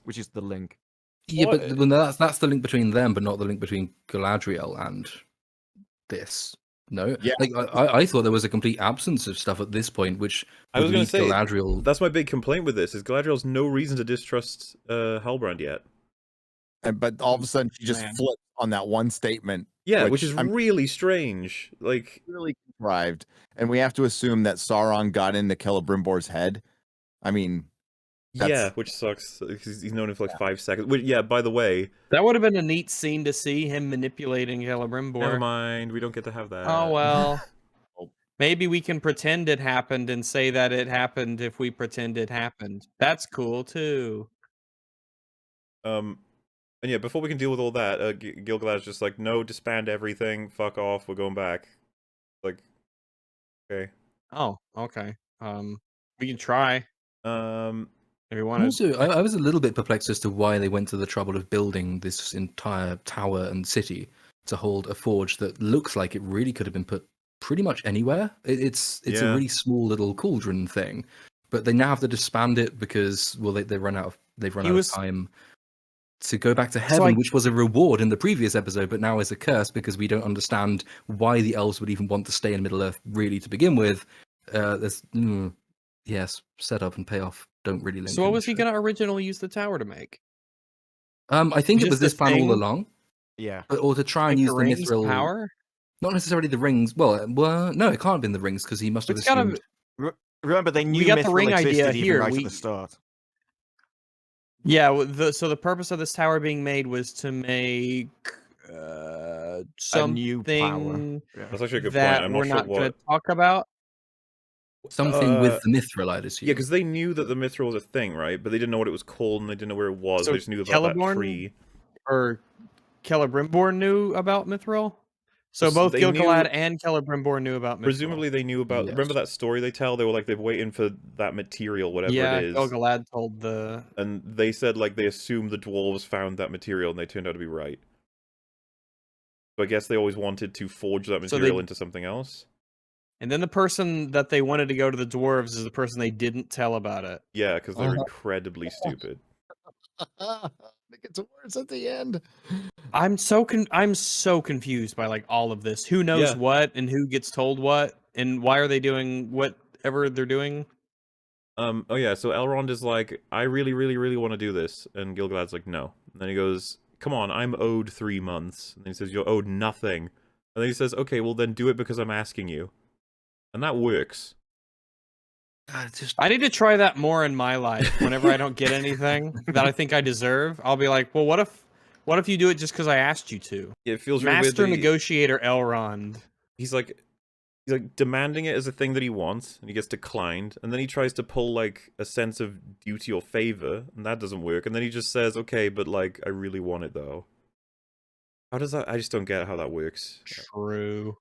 which is the link. Yeah, but when that's the link between them, but not the link between Galadriel and this. No, Yeah. like I thought there was a complete absence of stuff at this point, which I was going to say Galadriel. that's my big complaint with this: is Galadriel's no reason to distrust Halbrand yet. But all of a sudden, she just flips on that one statement. Yeah, which is really strange. Like, really contrived, and we have to assume that Sauron got into Celebrimbor's head. I mean, yeah, which sucks because he's known him for like 5 seconds. Which, yeah, by the way, That would have been a neat scene to see him manipulating Celebrimbor. never mind. We don't get to have that. Oh well. Maybe we can pretend it happened and say that it happened if we pretend it happened. That's cool too. And yeah, before we can deal with all that, Gil-galad's just like, no, disband everything. Fuck off. We're going back. Like, okay. Oh, okay. We can try. If you wanted. Also, I was a little bit perplexed as to why they went to the trouble of building this entire tower and city to hold a forge that looks like it really could have been put pretty much anywhere. It's a really small little cauldron thing, but they now have to disband it because they've run out of time to go back to heaven, which was a reward in the previous episode, but now is a curse because we don't understand why the elves would even want to stay in Middle Earth really to begin with. Yes, setup and payoff don't really link. So what was he going to originally use the tower to make? I think it was this plan all along. Yeah. Or to try and use the mithril power? Not necessarily the rings. Well, no, it can't have been the rings because he must have assumed. Remember, they knew we got the mithril ring existed idea even here. right at the start. Yeah, so the purpose of this tower being made was to make something a new power. That's actually a good that point. I'm we're not not sure going to talk about. Something with the mithril, I'd assume. Yeah, because they knew that the mithril was a thing, right? But they didn't know what it was called, and they didn't know where it was. So they just knew about that Celeborn tree. Or Celebrimbor knew about mithril? So Yes, both they Gil-galad knew- and Celebrimbor knew about mithril. Presumably they knew about. Yes. Remember that story they tell? They were like they're waiting for that material, whatever Yeah, it is. Gil-galad told the... And they said like they assumed the dwarves found that material, and they turned out to be right. So I guess they always wanted to forge that So material they- into something else. And then the person that they wanted to go to the dwarves is the person they didn't tell about it. Yeah, because they're incredibly stupid. It gets worse at the end. I'm so confused by like all of this. Who knows Yeah. what and who gets told what and why are they doing whatever they're doing? Oh yeah, so Elrond is like, I really, really, really want to do this, and Gil-galad's like, no. And then he goes, come on, I'm owed 3 months. And then he says, you're owed nothing. And then he says, okay, well then do it because I'm asking you. And that works. I need to try that more in my life. Whenever I don't get anything that I think I deserve, I'll be like, well, what if you do it just because I asked you to? Yeah, it feels really weird Master that negotiator Elrond. he's like demanding it as a thing that he wants, and he gets declined, and then he tries to pull like a sense of duty or favor, and that doesn't work, and then he just says, okay, but like I really want it though. How does that? I just don't get how that works. True.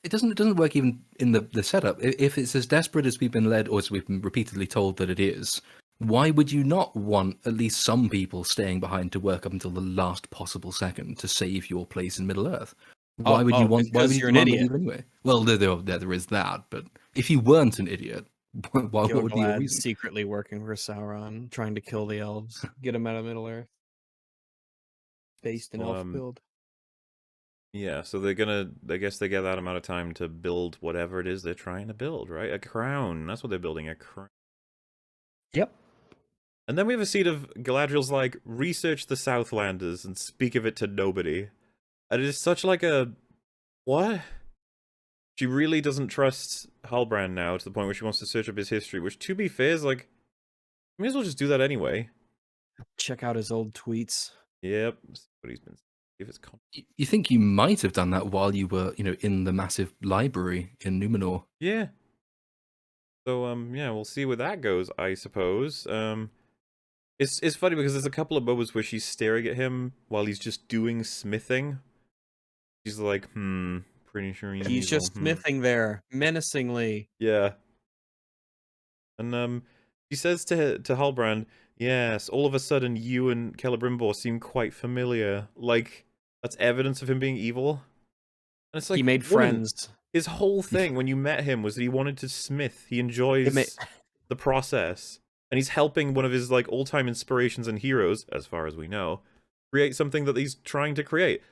It doesn't work even in the setup. If it's as desperate as we've been led, or as we've been repeatedly told that it is, why would you not want at least some people staying behind to work up until the last possible second to save your place in Middle Earth? Why would you want? Why would you you're an want to idiot. leave anyway? Well, there is that, but if you weren't an idiot, what would be your Gil-galad reason? secretly working for Sauron, trying to kill the elves, get them out of Middle Earth. Based in elf build. Yeah, so they're gonna. I guess they get that amount of time to build whatever it is they're trying to build, right? A crown. That's what they're building. A crown. Yep. And then we have a scene of Galadriel's like, research the Southlanders and speak of it to nobody. And it is such like a... What? She really doesn't trust Halbrand now to the point where she wants to search up his history, which to be fair is like... May as well just do that anyway. Check out his old tweets. Yep. See what he's been... If it's You think you might have done that while you were, in the massive library in Numenor? Yeah. So, yeah, we'll see where that goes, I suppose. It's funny because there's a couple of moments where she's staring at him while he's just doing smithing. She's like, pretty sure he's He's evil. just smithing there, menacingly. Yeah. And she says to Halbrand, yes, all of a sudden you and Celebrimbor seem quite familiar. Like, that's evidence of him being evil. And it's like, He made woman, friends. his whole thing when you met him was that he wanted to smith. He enjoys the process. And he's helping one of his like all-time inspirations and heroes, as far as we know, create something that he's trying to create.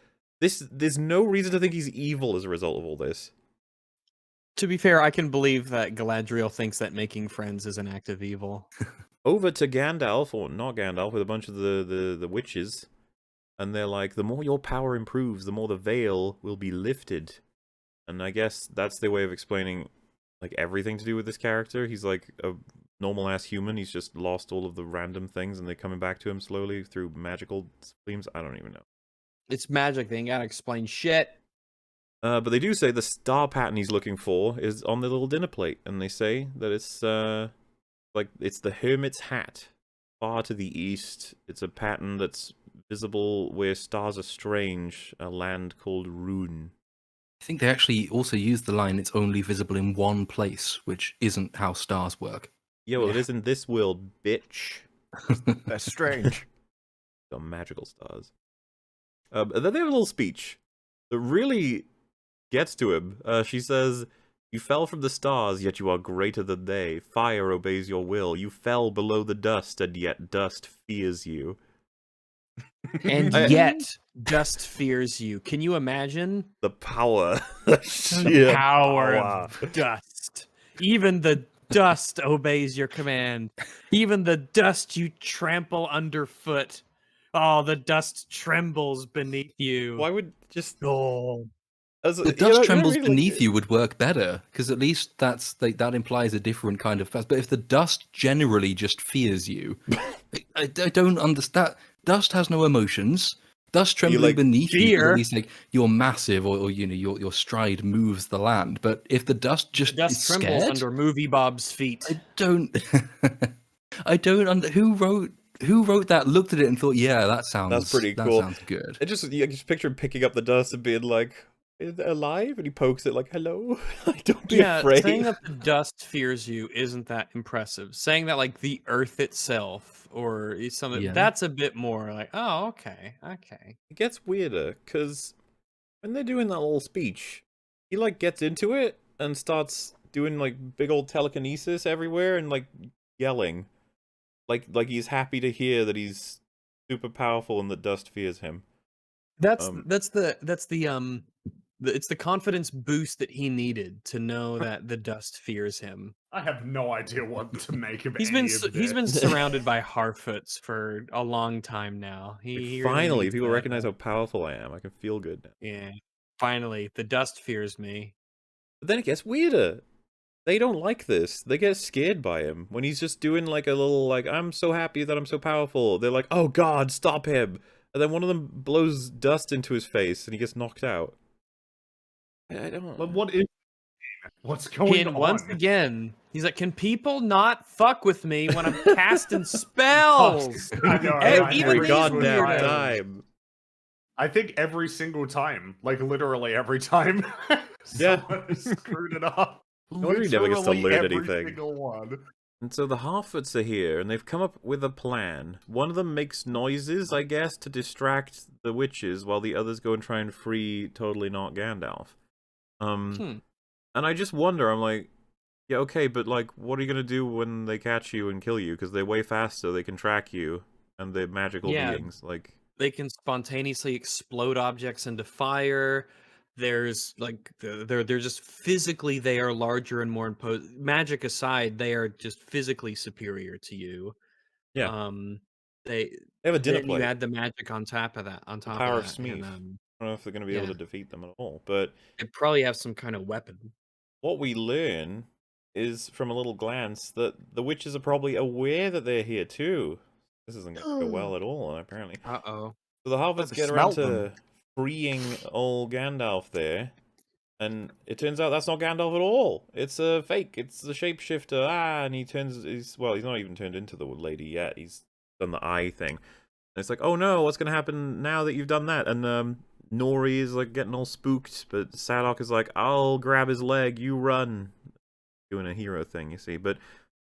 There's no reason to think he's evil as a result of all this. To be fair, I can believe that Galadriel thinks that making friends is an act of evil. Over to Gandalf, or not Gandalf, with a bunch of the witches. And they're like, the more your power improves, the more the veil will be lifted. And I guess that's their way of explaining like everything to do with this character. He's like a normal-ass human. He's just lost all of the random things, and they're coming back to him slowly through magical themes. I don't even know. It's magic. They ain't gotta explain shit. But they do say the star pattern he's looking for is on the little dinner plate, and they say that it's like it's the hermit's hat. Far to the east, it's a pattern that's visible where stars are strange, a land called Rune. I think they actually also use the line, it's only visible in one place, which isn't how stars work. Yeah, well, it is in this world, bitch. That's strange. Got magical stars. And then they have a little speech that really gets to him. She says, you fell from the stars, yet you are greater than they. Fire obeys your will. You fell below the dust, and yet dust fears you. And yet, dust fears you. Can you imagine? The power. The sheer Power of dust. Even the dust obeys your command. Even the dust you trample underfoot. Oh, the dust trembles beneath you. Why would just... Oh. The dust trembles beneath you would work better, because at least that's like, that implies a different kind of fast. But if the dust generally just fears you, I don't understand. Dust has no emotions. Dust trembling like, beneath you, at least like you're massive, or you know your stride moves the land. But if the dust just The dust is trembles scared, under Movie Bob's feet. I don't. Who wrote that? Looked at it and thought, yeah, that's pretty cool. That sounds good. I just picture him picking up the dust and being like, is it alive? And he pokes it like, hello? Don't be afraid. Saying that the dust fears you isn't that impressive. Saying that like the earth itself or something, that's a bit more like, oh, okay. It gets weirder, because when they're doing that little speech, he like gets into it and starts doing like big old telekinesis everywhere and like yelling. Like he's happy to hear that he's super powerful and that dust fears him. It's the confidence boost that he needed to know that the dust fears him. I have no idea what to make of He's been surrounded by Harfoots for a long time now. He really finally, needs people that, recognize how powerful I am. I can feel good now. Yeah, finally, the dust fears me. But then it gets weirder. They don't like this. They get scared by him when he's just doing like a little like, I'm so happy that I'm so powerful. They're like, oh God, stop him! And then one of them blows dust into his face and he gets knocked out. I don't. But what's going on? Once again, he's like, can people not fuck with me when I'm casting spells? I know, Every goddamn time. I think every single time, like literally every time, someone has screwed it up. No wonder he never gets to learn every anything. Single one. And so the Harfoots are here, and they've come up with a plan. One of them makes noises, I guess, to distract the witches, while the others go and try and free totally not Gandalf. And I just wonder, I'm like, yeah, okay, but like, what are you gonna do when they catch you and kill you? Because they're way faster, they can track you, and they're magical beings. Like, they can spontaneously explode objects into fire. There's like they're just physically, they are larger and more imposing. Magic aside, they are just physically superior to you. Yeah. They have a dinner plate. You add the magic on top of that. On top the power of that, Smeeth. and, I don't know if they're going to be able to defeat them at all, but they probably have some kind of weapon. What we learn is from a little glance that the witches are probably aware that they're here too. This isn't going to go well at all, apparently. Uh-oh. So the Harfoots get around to freeing old Gandalf there, and it turns out that's not Gandalf at all. It's a fake. It's the shapeshifter. And he's not even turned into the lady yet. He's done the eye thing. And it's like, oh no, what's going to happen now that you've done that? And Nori is like getting all spooked, but Sadok is like, I'll grab his leg, you run. Doing a hero thing, you see. But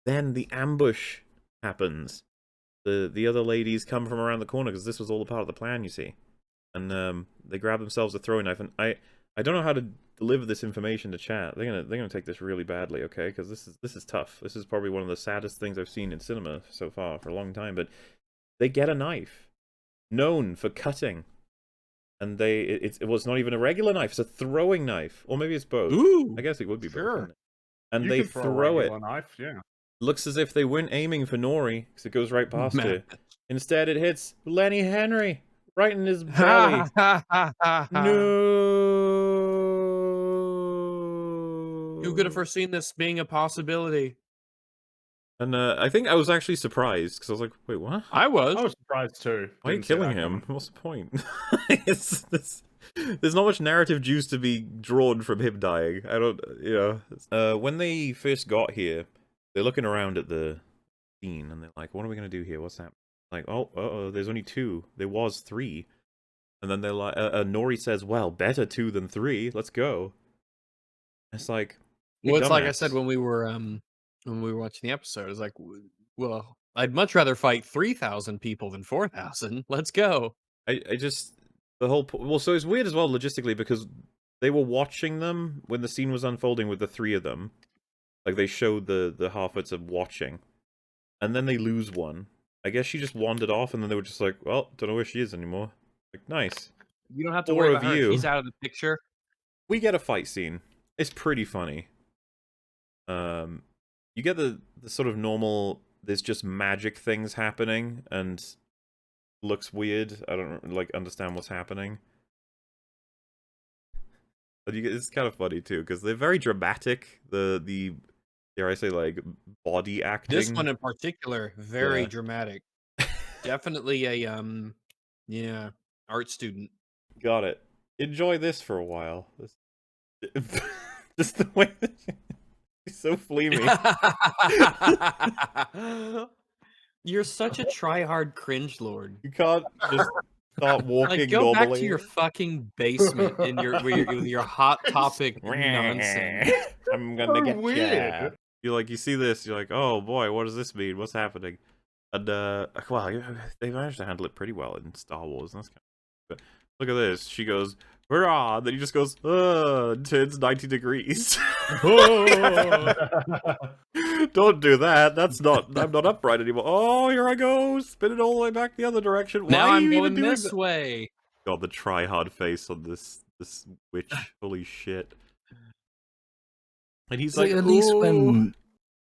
then the ambush happens. The other ladies come from around the corner, because this was all a part of the plan, you see. And they grab themselves a throwing knife, and I don't know how to deliver this information to chat. They're gonna take this really badly, okay? Because this is tough. This is probably one of the saddest things I've seen in cinema so far for a long time. But they get a knife, known for cutting, and it was not even a regular knife. It's a throwing knife, or maybe it's both. Ooh, I guess it would be both. sure. Wouldn't it? And You they could throw a throw it. regular knife, yeah. Looks as if they weren't aiming for Nori, because it goes right past Man. her. Instead, it hits Lenny Henry right in his belly. No. Who could have foreseen this being a possibility? And I think I was actually surprised, because I was like, wait, what? I was. I was surprised too. Why are you Didn't see killing that him? coming. What's the point? There's not much narrative juice to be drawn from him dying. I don't, when they first got here, they're looking around at the scene, and they're like, what are we going to do here? What's that? Like, oh, there's only 2. There was 3. And then they're like, Nori says, well, better 2 than 3. Let's go. It's like, Well, it's like I dumbass. said when we were watching the episode. It's like, well, I'd much rather fight 3,000 people than 4,000. Let's go. I just the whole well, so it's weird as well logistically, because they were watching them when the scene was unfolding with the 3 of them. Like, they showed the Harfoots of watching, and then they lose one. I guess she just wandered off, and then they were just like, well, don't know where she is anymore. Like, nice. You don't have to 4 worry of about her. you. She's out of the picture. We get a fight scene. It's pretty funny. You get the sort of normal, there's just magic things happening, and looks weird. I don't like understand what's happening. But it's kind of funny too, because they're very dramatic. The dare I say, like, body acting. This one in particular, very Yeah. dramatic. Definitely a art student. Got it. Enjoy this for a while. Just the way that he's so fleamy. You're such a try-hard cringe lord. You can't just start walking Like, go normally. back to your fucking basement in with your hot topic nonsense. I'm gonna So get weird. you see this, you're like, oh boy, what does this mean? What's happening? And well, they managed to handle it pretty well in Star Wars. And that's kind of, but look at this. She goes, hurrah! Then he just goes, and turns 90 degrees. Don't do that. I'm not upright anymore. Oh, here I go, spinning all the way back the other direction. Why Now are I'm you going even doing this that? way. God, the try-hard face on this witch. Holy shit. And he's It's like, like, at least "Ooh." when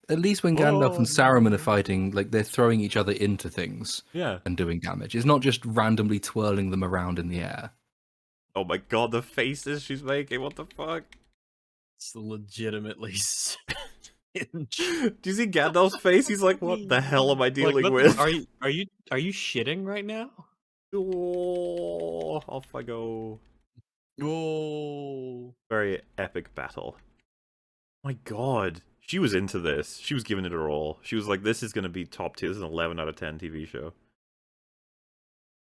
Gandalf and Oh, Saruman no. are fighting, like, they're throwing each other into things Yeah. and doing damage. It's not just randomly twirling them around in the air. Oh my god, the faces she's making. What the fuck? It's legitimately cringe. Do you see Gandalf's face? He's like, what the hell am I dealing Like, with? Are you shitting right now? Oh, off I go. Oh. Very epic battle. My god. She was into this. She was giving it her all. She was like, this is going to be top tier. This is an 11 out of 10 TV show.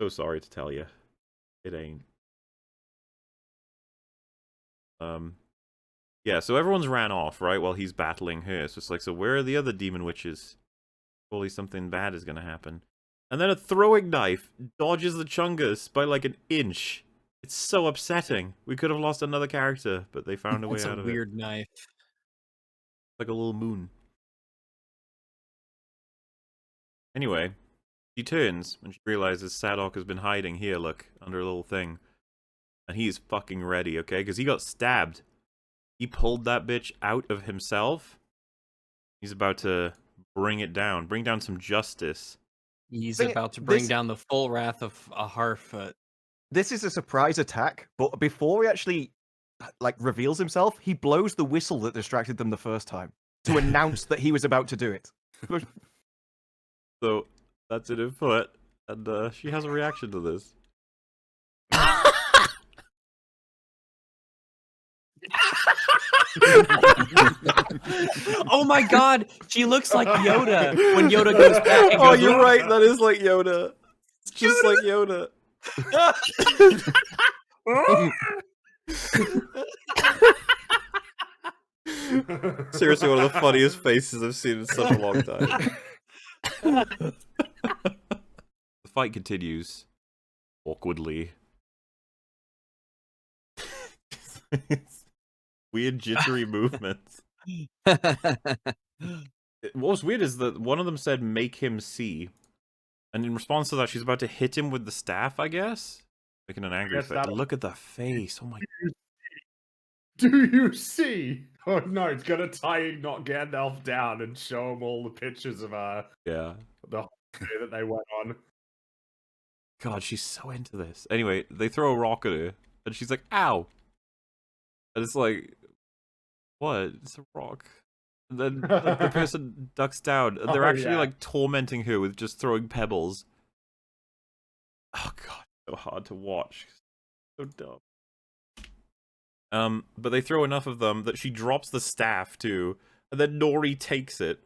So sorry to tell you. It ain't. Yeah, so everyone's ran off, right, while he's battling her. So it's like, so where are the other demon witches? Surely something bad is going to happen. And then a throwing knife dodges the Chungus by like an inch. It's so upsetting. We could have lost another character, but they found a way It's out a of it. weird knife. Like a little moon. Anyway, she turns and she realizes Sadok has been hiding here, look, under a little thing. And he's fucking ready, okay? Because he got stabbed. He pulled that bitch out of himself. He's about to bring it down. Bring down some justice. He's Thing- about to bring this- down the full wrath of a Harfoot. This is a surprise attack, but before he actually like reveals himself, he blows the whistle that distracted them the first time to announce that he was about to do it. So, that's it in foot. And she has a reaction to this. Oh my god, she looks like Yoda when Yoda goes back and Oh, goes, you're right. That is like Yoda. It's just like Yoda. Seriously, one of the funniest faces I've seen in such a long time. The fight continues awkwardly. Weird jittery movements. What was weird is that one of them said, "Make him see," and in response to that, she's about to hit him with the staff, I guess, making an angry Yes, face. that- Look at the face! Oh my! Do you see? Oh no, it's gonna tie not Gandalf down and show him all the pictures of Yeah. the holiday that they went on. God, she's so into this. Anyway, they throw a rock at her, and she's like, "Ow!" And it's like, what? It's a rock. And then like, the person ducks down, and they're Oh, actually yeah. like tormenting her with just throwing pebbles. Oh god, so hard to watch. So dumb. But they throw enough of them that she drops the staff too, and then Nori takes it.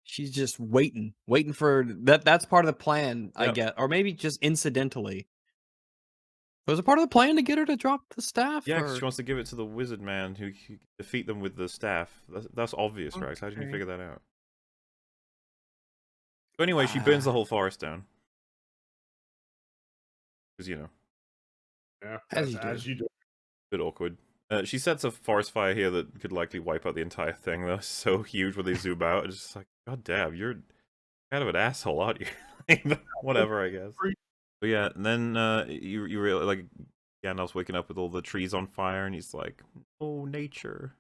She's just waiting for that. That's part of the plan, I Yep. get, or maybe just incidentally. Was it part of the plan to get her to drop the staff? Yeah, 'cause or- she wants to give it to the wizard man who can defeat them with the staff. That's obvious, right? How did you Okay. figure that out? So anyway, she burns the whole forest down. Because, you know, Yeah, As as you you do. bit awkward. She sets a forest fire here that could likely wipe out the entire thing, though. It's so huge when they zoom out. It's just like, god damn, you're kind of an asshole, aren't you? Whatever, I guess. But yeah, and then you really, like, Gandalf's waking up with all the trees on fire, and he's like, oh, nature.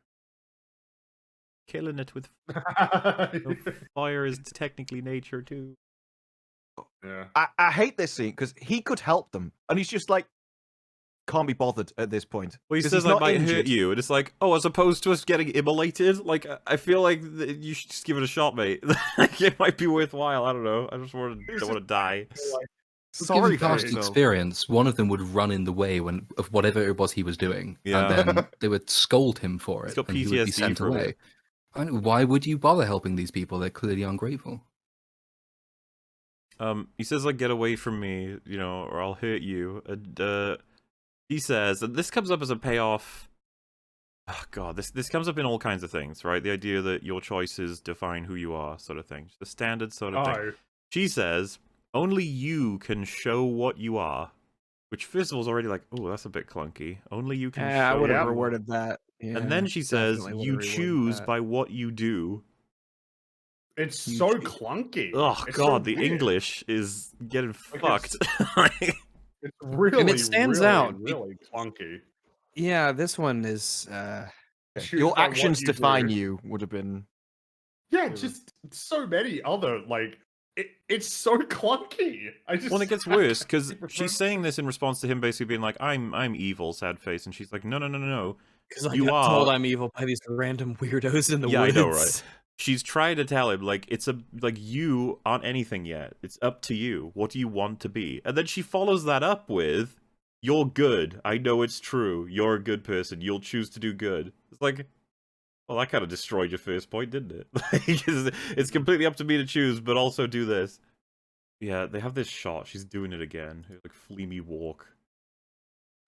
Killing it with no, fire is technically nature, too. Yeah. I hate this scene because he could help them, and he's just like, can't be bothered at this point. Well, he 'Cause says he's I not might hurt injured. you, and it's like, oh, as opposed to us getting immolated, like, I feel like you should just give it a shot, mate. Like, it might be worthwhile, I don't know. I just don't want to die. Sorry Given for past yourself. experience, one of them would run in the way of whatever it was he was doing, Yeah. and then they would scold him for He's it, got and he would be PTSD sent from it. away. And why would you bother helping these people? They're clearly ungrateful. He says, like, get away from me, you know, or I'll hurt you. And he says, and this comes up as a payoff. Oh god, this comes up in all kinds of things, right? The idea that your choices define who you are, sort of thing. The standard sort of thing. Oh, She says, only you can show what you are. Which, first of all, is already like, oh, that's a bit clunky. Only you can Yeah, I show would what have you are. reworded that. And then she says, definitely you would've reworded choose that. by what you do. it's so clunky. Oh It's god, so the weird. English is getting Like, fucked. It's really, stands really, out. really clunky. Yeah, this one is. Choose Your by what actions you define do. you would have been. Yeah, just so many other it's so clunky. I just Well, it gets worse because she's saying this in response to him basically being like, "I'm evil, sad face," and she's like, "No, no, no, no, no. Because I You got told are." I'm evil by these random weirdos in the Yeah, I woods. know, right? She's trying to tell him like you aren't anything yet. It's up to you. What do you want to be? And then she follows that up with, "You're good. I know it's true. You're a good person. You'll choose to do good." It's like, well, that kind of destroyed your first point, didn't it? It's completely up to me to choose, but also do this. Yeah, they have this shot. She's doing it again. Her, like, fleamy walk.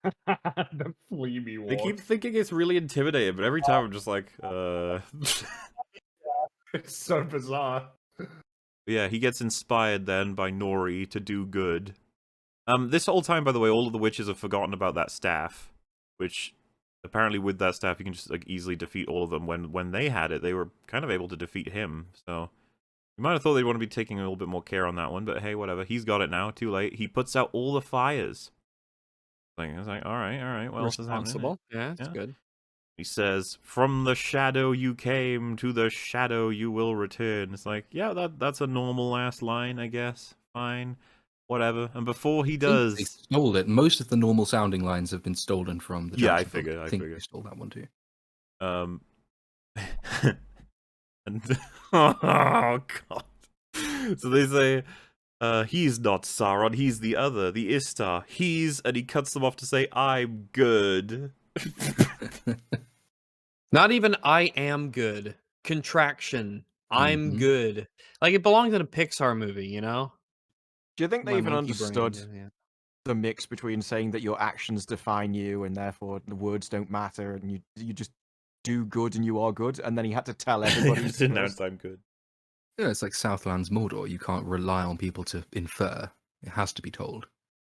the fleamy walk. They keep thinking it's really intimidating, but every time I'm just like, It's so bizarre. Yeah, he gets inspired then by Nori to do good. This whole time, by the way, all of the witches have forgotten about that staff, which apparently with that staff you can just like easily defeat all of them. When they had it, they were kind of able to defeat him. So you might have thought they'd want to be taking a little bit more care on that one, but hey, whatever. He's got it now. Too late. He puts out all the fires. It's like, all right. What else is happening? Responsible. Yeah, that's Yeah. good. He says, "From the shadow you came, to the shadow you will return." It's like, yeah, that's a normal last line, I guess. Fine, whatever. And before he They does, stole it. Most of the normal sounding lines have been stolen from the Yeah, I Jackson film. figure, I think figure. they stole that one too. and oh god. So they say, he's not Sauron, he's the other, the Istar. And he cuts them off to say, "I'm good." Not even I am good. Contraction. I'm Mhm. good. Like it belongs in a Pixar movie, you know? Do you think they My even monkey brain, understood yeah. the mix between saying that your actions define you and therefore the words don't matter and you just do good and you are good, and then he had to tell everybody. Just announce I'm good. Yeah, it's like Southland's Mordor. You can't rely on people to infer. It has to be told.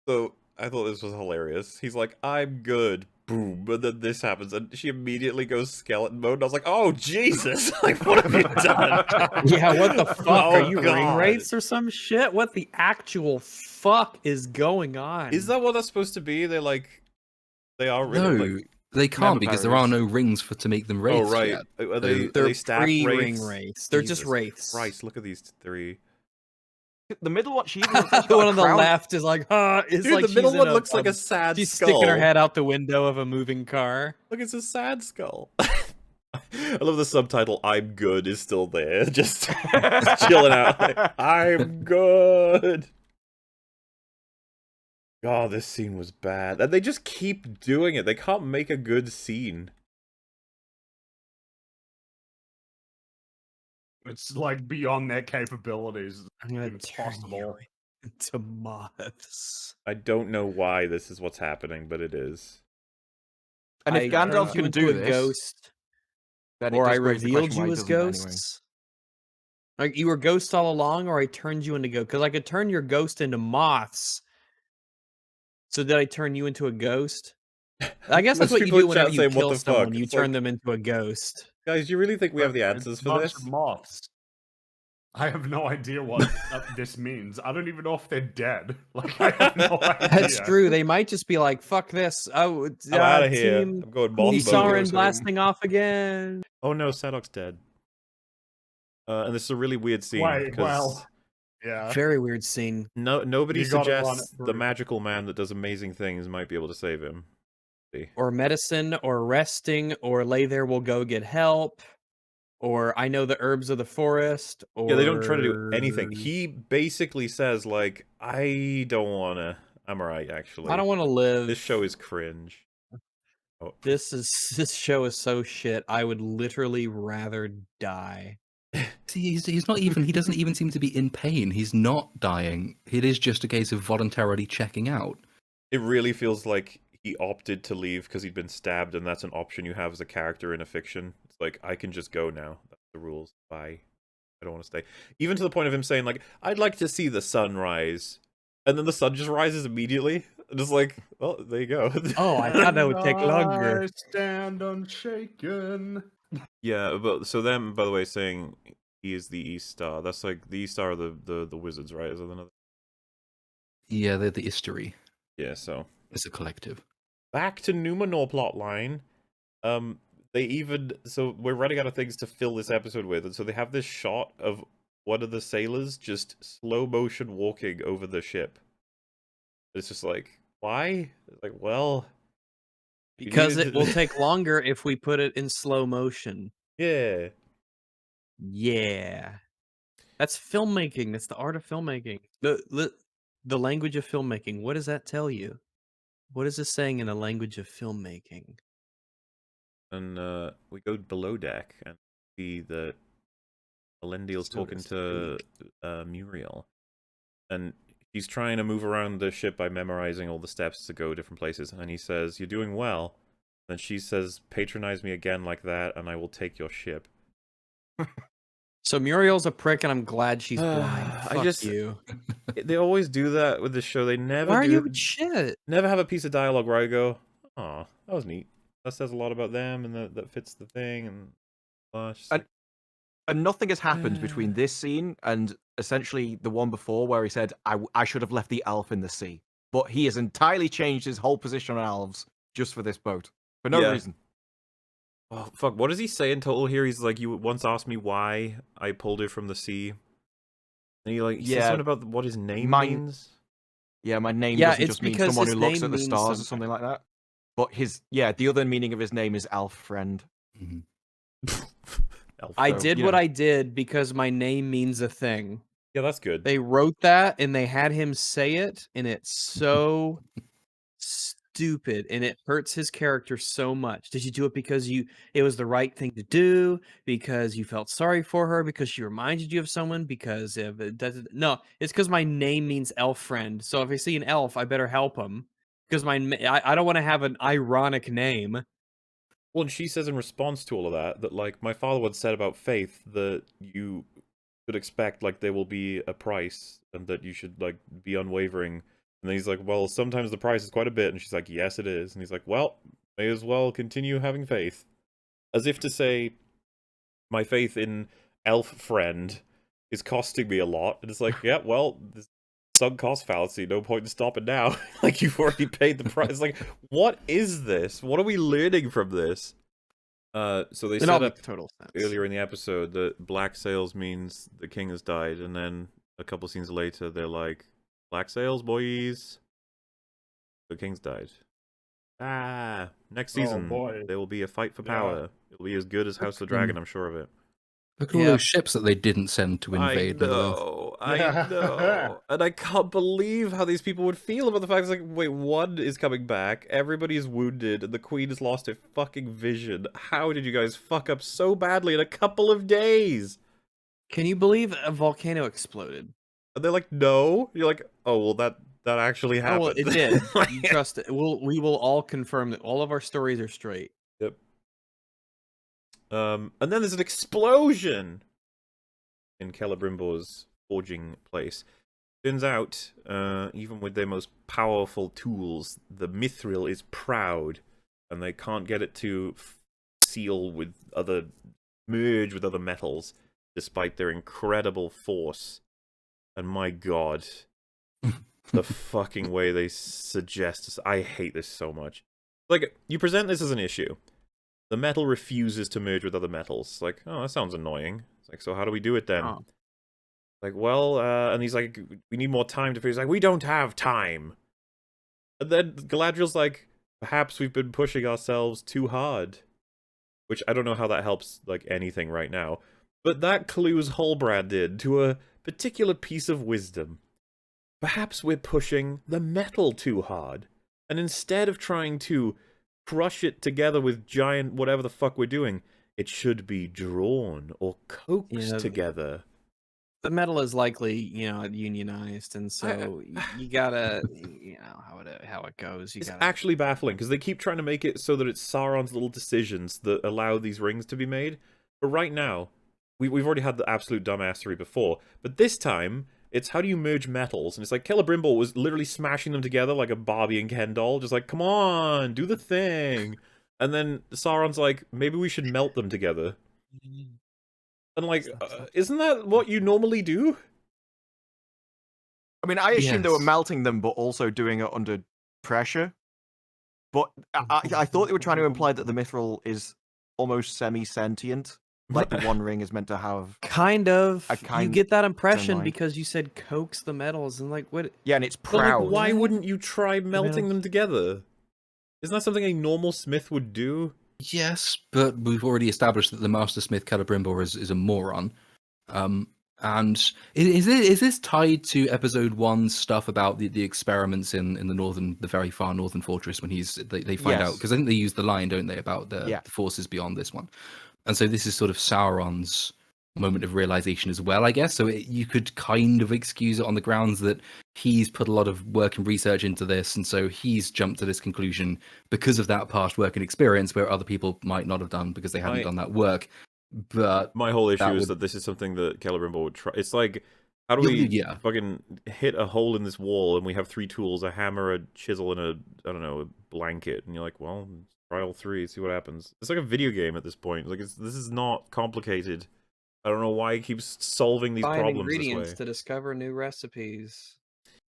So I thought this was hilarious. He's like, I'm good. Boom. And then this happens, and she immediately goes skeleton mode. And I was like, oh, Jesus. Like, what have you done? Yeah, what the fuck? Oh, Are you ring God. rates or some shit? What the actual fuck is going on? Is that what that's supposed to be? They are No, really like, they can't because there are no rings to make them wraiths. oh, right. Yet. Are They're they staff pre-ring wraiths? wraiths. They're just Jesus wraiths. Christ, look at these three. The middle one, she even looks like she's The got one a on the crown. left is like, is Dude, like the middle she's one in looks like a sad she's skull. sticking her head out the window of a moving car. Look, it's a sad skull. I love the subtitle, I'm good, is still there. Just chilling out. Like, I'm good. God, this scene was bad. And they just keep doing it. They can't make a good scene. It's like beyond their capabilities. I'm gonna It's turn impossible. you into moths. I don't know why this is what's happening, but it is. And if I Gandalf turned you can into do a this, ghost, then it or just I raised the revealed question why you he as doesn't anyway. ghosts. Like you were ghosts all along, or I turned you into ghost. Because I could turn your ghost into moths. So did I turn you into a ghost? I guess that's Most what you people do in whenever chat you saying, "What kill the someone. fuck?" You It's turn like- them into a ghost. Guys, you really think we have the It's answers a for bunch this? of moths. I have no idea what this means. I don't even know if they're dead. Like, I have no idea. That's true. They might just be like, "Fuck this! Oh, it's, I'm out of here. Team I'm going moth Team mode. Sauron blasting off again." Oh no, Sadok's dead. And this is a really weird scene Wait, because well, yeah. Very weird scene. nobody You gotta run suggests it the through. magical man that does amazing things might be able to save him. Or medicine, or resting, or lay there. We'll go get help. Or I know the herbs of the forest. Or Yeah, they don't try to do anything. He basically says like, "I don't wanna. I'm alright, actually. I don't want to live. This show is cringe." Oh. This show is so shit. I would literally rather die. See, he's not even. He doesn't even seem to be in pain. He's not dying. It is just a case of voluntarily checking out. It really feels like he opted to leave because he'd been stabbed, and that's an option you have as a character in a fiction. It's like, I can just go now. That's the rules. Bye. I don't want to stay. Even to the point of him saying, like, I'd like to see the sun rise. And then the sun just rises immediately. Just like, well, there you go. Oh, I thought that would take longer. I stand unshaken. Yeah, but so them, by the way, saying he is the East Star. That's like, the East Star are the wizards, right? Is that another? Yeah, they're the history. Yeah, so. It's a collective. Back to Numenor plotline. They even, so we're running out of things to fill this episode with, and so they have this shot of one of the sailors just slow motion walking over the ship. It's just like, why? It's like, well, Because needed it to- will take longer if we put it in slow motion. yeah. Yeah. That's filmmaking. That's the art of filmmaking. The language of filmmaking. What does that tell you? What is this saying in the language of filmmaking? And we go below deck and see that Elendil's So talking it's to Muriel. And he's trying to move around the ship by memorizing all the steps to go different places. And he says, "You're doing well." Then she says, "Patronize me again like that, and I will take your ship." So Muriel's a prick, and I'm glad she's blind. I Fuck just- you. They always do that with the show. They never Why are do. you shit? Never have a piece of dialogue where I go, "Oh, that was neat. That says a lot about them, and that fits the thing." And it's just like, And nothing has happened between this scene and essentially the one before where he said, I should have left the elf in the sea. But he has entirely changed his whole position on elves just for this boat. For no Yeah. reason. oh fuck, what does he say in total here? He's like, "You once asked me why I pulled her from the sea." And he says Yeah. something about what his name Mine- means. Yeah, my name Yeah, doesn't it's just mean because someone his who looks name at the means stars or something. something like that. But the other meaning of his name is elf friend. Mhm. Elf. I So, did you what know. I did because my name means a thing. Yeah, that's good. They wrote that and they had him say it, and it's so stupid and it hurts his character so much? Did you do it because it was the right thing to do? Because you felt sorry for her? Because she reminded you of someone? Because of it doesn't? No, it's because my name means elf friend. So if I see an elf, I better help him because I don't want to have an ironic name. Well, and she says in response to all of that that like my father once said about faith that you should expect like there will be a price and that you should like be unwavering. And then he's like, well, sometimes the price is quite a bit. And she's like, yes, it is. And he's like, well, may as well continue having faith. As if to say, my faith in elf friend is costing me a lot. And it's like, yeah, well, this sunk cost fallacy, no point in stopping now. Like, you've already paid the price. Like, what is this? What are we learning from this? So they set up total sense. earlier in the episode that black sails means the king has died. And then a couple scenes later, they're like, black sails, boys. The king's died. Ah, next season there will be a fight for power. It'll be as good as House of the Dragon, I'm sure of it. Look at all those ships that they didn't send to invade. I know. And I can't believe how these people would feel about the fact it's like, wait, one is coming back, everybody is wounded, and the queen has lost her fucking vision. How did you guys fuck up so badly in a couple of days? Can you believe a volcano exploded? And they're like, no. You're like, oh, well, that actually happened. Oh, well, it did. You trust it. We will all confirm that all of our stories are straight. Yep. And then there's an explosion in Celebrimbor's forging place. Turns out, even with their most powerful tools, the Mithril is proud, and they can't get it to merge with other metals, despite their incredible force. And my god, the fucking way they suggest this, I hate this so much. Like, you present this as an issue. The metal refuses to merge with other metals. Like, oh, that sounds annoying. It's like, so how do we do it then? Oh. Like, well, and he's like, we need more time to figure. He's like, we don't have time. And then Galadriel's like, perhaps we've been pushing ourselves too hard. Which I don't know how that helps, like, anything right now. But that clues Halbrand in to a particular piece of wisdom. Perhaps we're pushing the metal too hard. And instead of trying to crush it together with giant whatever the fuck we're doing, it should be drawn or coaxed together. The metal is likely, unionized, and so you gotta, how it goes. It's actually baffling because they keep trying to make it so that it's Sauron's little decisions that allow these rings to be made. But right now, we've already had the absolute dumbassery before. But this time, it's how do you merge metals? And it's like Celebrimbor was literally smashing them together like a Barbie and Ken doll, just like, come on, do the thing. And then Sauron's like, maybe we should melt them together. And like, isn't that what you normally do? I mean, I assumed they were melting them, but also doing it under pressure. But I thought they were trying to imply that the mithril is almost semi-sentient. Like the One Ring is meant to have kind of. You get that impression mind. because you said coax the metals and like what? Yeah, and it's But, proud. like, why wouldn't you try melting them together? Isn't that something a normal smith would do? Yes, but we've already established that the Master Smith Celebrimbor is a moron. And is this tied to episode 1's stuff about the experiments in the very far northern fortress when they find out, because I think they use the line, don't they, about the forces beyond this one. And so this is sort of Sauron's moment of realization as well, I guess. So you could kind of excuse it on the grounds that he's put a lot of work and research into this, and so he's jumped to this conclusion because of that past work and experience where other people might not have done because they haven't done that work. But my whole issue is that this is something that Celebrimbor would try. It's like, how do we fucking hit a hole in this wall and we have 3 tools, a hammer, a chisel, and a blanket, and you're like, well, try all 3, see what happens. It's like a video game at this point. Like, this is not complicated. I don't know why he keeps solving these problems ingredients this way. to discover new recipes.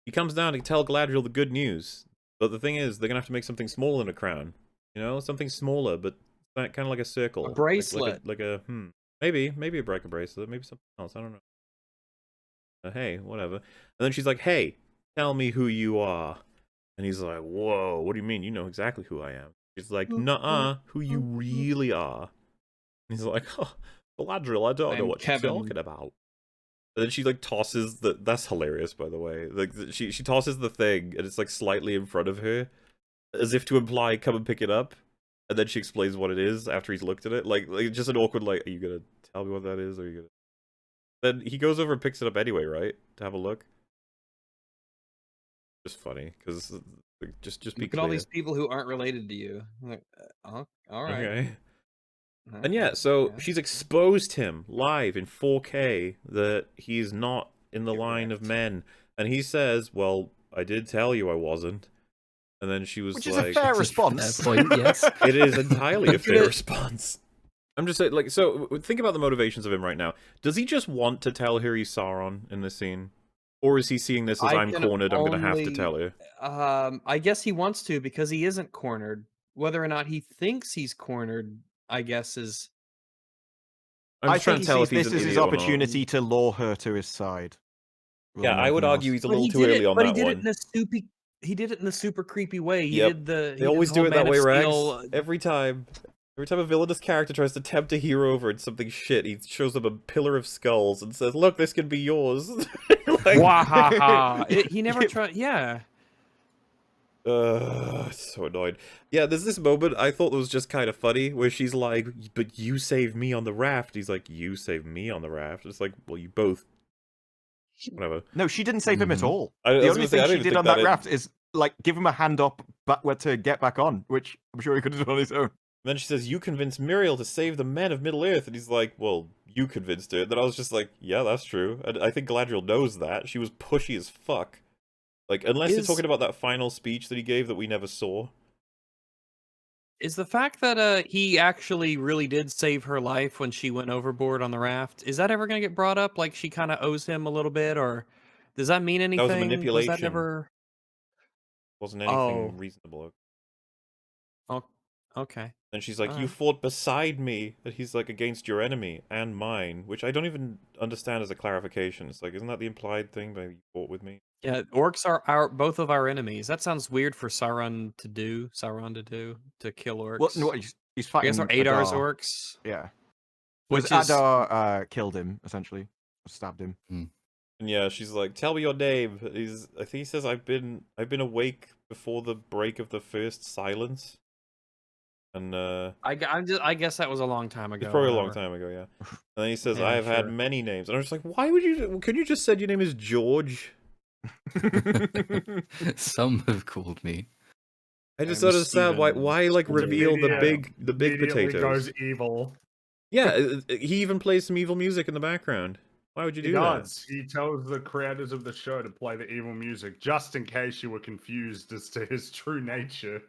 He comes down to tell Galadriel the good news. But the thing is, they're gonna have to make something smaller than a crown. You know, something smaller, but kind of like a circle. A bracelet. Like a maybe a breaker bracelet, maybe something else. I don't know. Hey, whatever. And then she's like, "Hey, tell me who you are." And he's like, "Whoa, what do you mean? You know exactly who I am." She's like, "Nuh-uh, who you really are." And he's like, "Oh, Galadriel, I don't know what you're talking about." And then she like tosses that's hilarious, by the way. Like she tosses the thing and it's like slightly in front of her. as if to imply, come and pick it up. And then she explains what it is after he's looked at it. Like just an awkward, like, are you gonna tell me what that is? Or are you gonna... Then he goes over and picks it up anyway, right? To have a look. Just funny, because just be Look clear. at all these people who aren't related to you. Like, all right. Okay. And yeah, so she's exposed him live in 4K that he's not in the line of men. And he says, well, I did tell you I wasn't. And then she was Which like... is a fair response. Fair point, yes. It is entirely a fair response. I'm just saying, like, so think about the motivations of him right now. Does he just want to tell her he's Sauron in this scene? Or is he seeing this as I'm cornered, I'm going to have to tell her? I guess he wants to because he isn't cornered. Whether or not he thinks he's cornered, I guess is... I'm I just trying think to tell he if sees he's this an as his idiot or not. opportunity to lure her to his side. Yeah, I would argue he's a little too did early it, on but that he did one. it in a he did it in a super creepy way. He Yep. did the. They always do it that way, Rex. Steel, Every time. Every time a villainous character tries to tempt a hero over in something shit, he shows them a pillar of skulls and says, look, this can be yours. Like... Wahaha. He never tried. Yeah. So annoyed. Yeah, there's this moment I thought was just kind of funny where she's like, but you saved me on the raft. He's like, you saved me on the raft. It's like, well, you both... Whatever. No, she didn't save him at all. I was The gonna only say, I thing didn't she did think on that that in. raft is, like, give him a hand up backward to get back on, which I'm sure he could have done on his own. And then she says, you convinced Muriel to save the men of Middle-earth. And he's like, well, you convinced her. And then I was just like, yeah, that's true. And I think Galadriel knows that. She was pushy as fuck. Like, unless you're talking about that final speech that he gave that we never saw. Is the fact that he actually really did save her life when she went overboard on the raft, is that ever going to get brought up? Like she kind of owes him a little bit, or does that mean anything? That was a manipulation. Was that never... Wasn't anything Oh. reasonable. Oh, okay. And she's like, you Alright. fought beside me. That he's like against your enemy and mine, which I don't even understand as a clarification. It's like, isn't that the implied thing? Maybe you fought with me. Yeah, orcs are both of our enemies. That sounds weird for Sauron to do. To kill orcs. Well, no, he's I fighting guess are Adar's Adar. orcs. Yeah. Which Because is Adar killed him, essentially. Stabbed him. And yeah, she's like, tell me your name. I think he says, I've been awake before the break of the first silence. And I guess that was a long time ago. it's probably a long whatever. time ago, yeah. And then he says, Yeah, I have had sure. many names. And I'm just like, why would you... Couldn't you just said your name is George? Some have called me. I just I'm don't understand why like It's reveal the immediate- big immediately potatoes. goes evil. Yeah, he even plays some evil music in the background. Why would you He do that? does. He tells the creators of the show to play the evil music, just in case you were confused as to his true nature.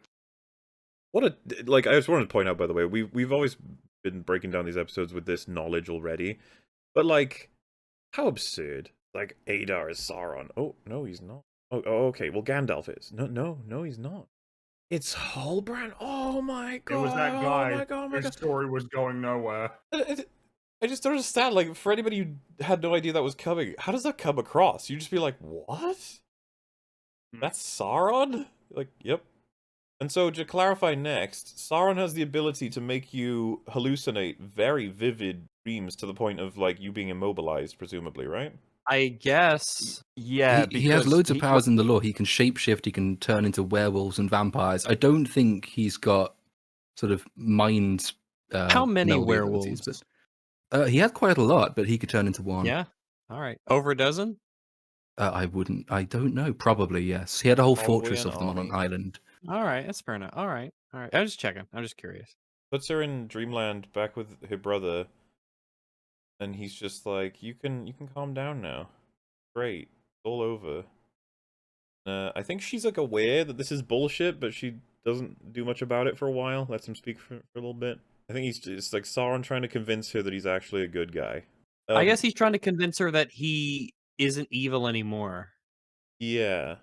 What a like! I just wanted to point out, by the way, we've always been breaking down these episodes with this knowledge already, but like, how absurd! Like Adar is Sauron. Oh no, he's not. Oh, okay. Well, Gandalf is. No, he's not. It's Halbrand. Oh my god! It was that guy Oh my god! Oh my whose god! story was going nowhere. I just don't understand. Like, for anybody who had no idea that was coming, how does that come across? You just be like, what? That's Sauron? Like, yep. And so, to clarify next, Sauron has the ability to make you hallucinate very vivid dreams to the point of, like, you being immobilized, presumably, right? I guess. Yeah, he has because loads of powers in the lore. He can shapeshift. He can turn into werewolves and vampires. I don't think he's got sort of mind. How many melding werewolves? abilities, but, he had quite a lot, but he could turn into one. Yeah. All right. Over a dozen? I wouldn't. I don't know. Probably yes. He had a whole Probably fortress an of them on an army. island. All right. That's fair enough. All right. I'm just checking. I'm just curious. Puts her in Dreamland back with her brother, and he's just like, you can calm down now. Great. It's all over. I think she's like aware that this is bullshit, but she doesn't do much about it for a while. Lets him speak for a little bit. I think he's just like Sauron trying to convince her that he's actually a good guy. I guess he's trying to convince her that he isn't evil anymore. Yeah.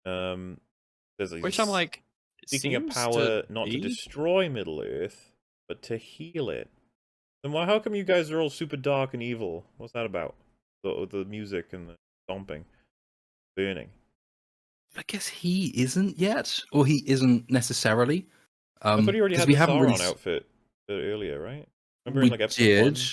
There's a Which I'm like, seeking a seems power to not to be. destroy Middle Earth, but to heal it. Then why? How come you guys are all super dark and evil? What's that about? The music and the stomping, burning. I guess he isn't yet, or he isn't necessarily. I thought he already 'cause had we the haven't Sauron really outfit earlier, right? Remember we in like episode did. 1?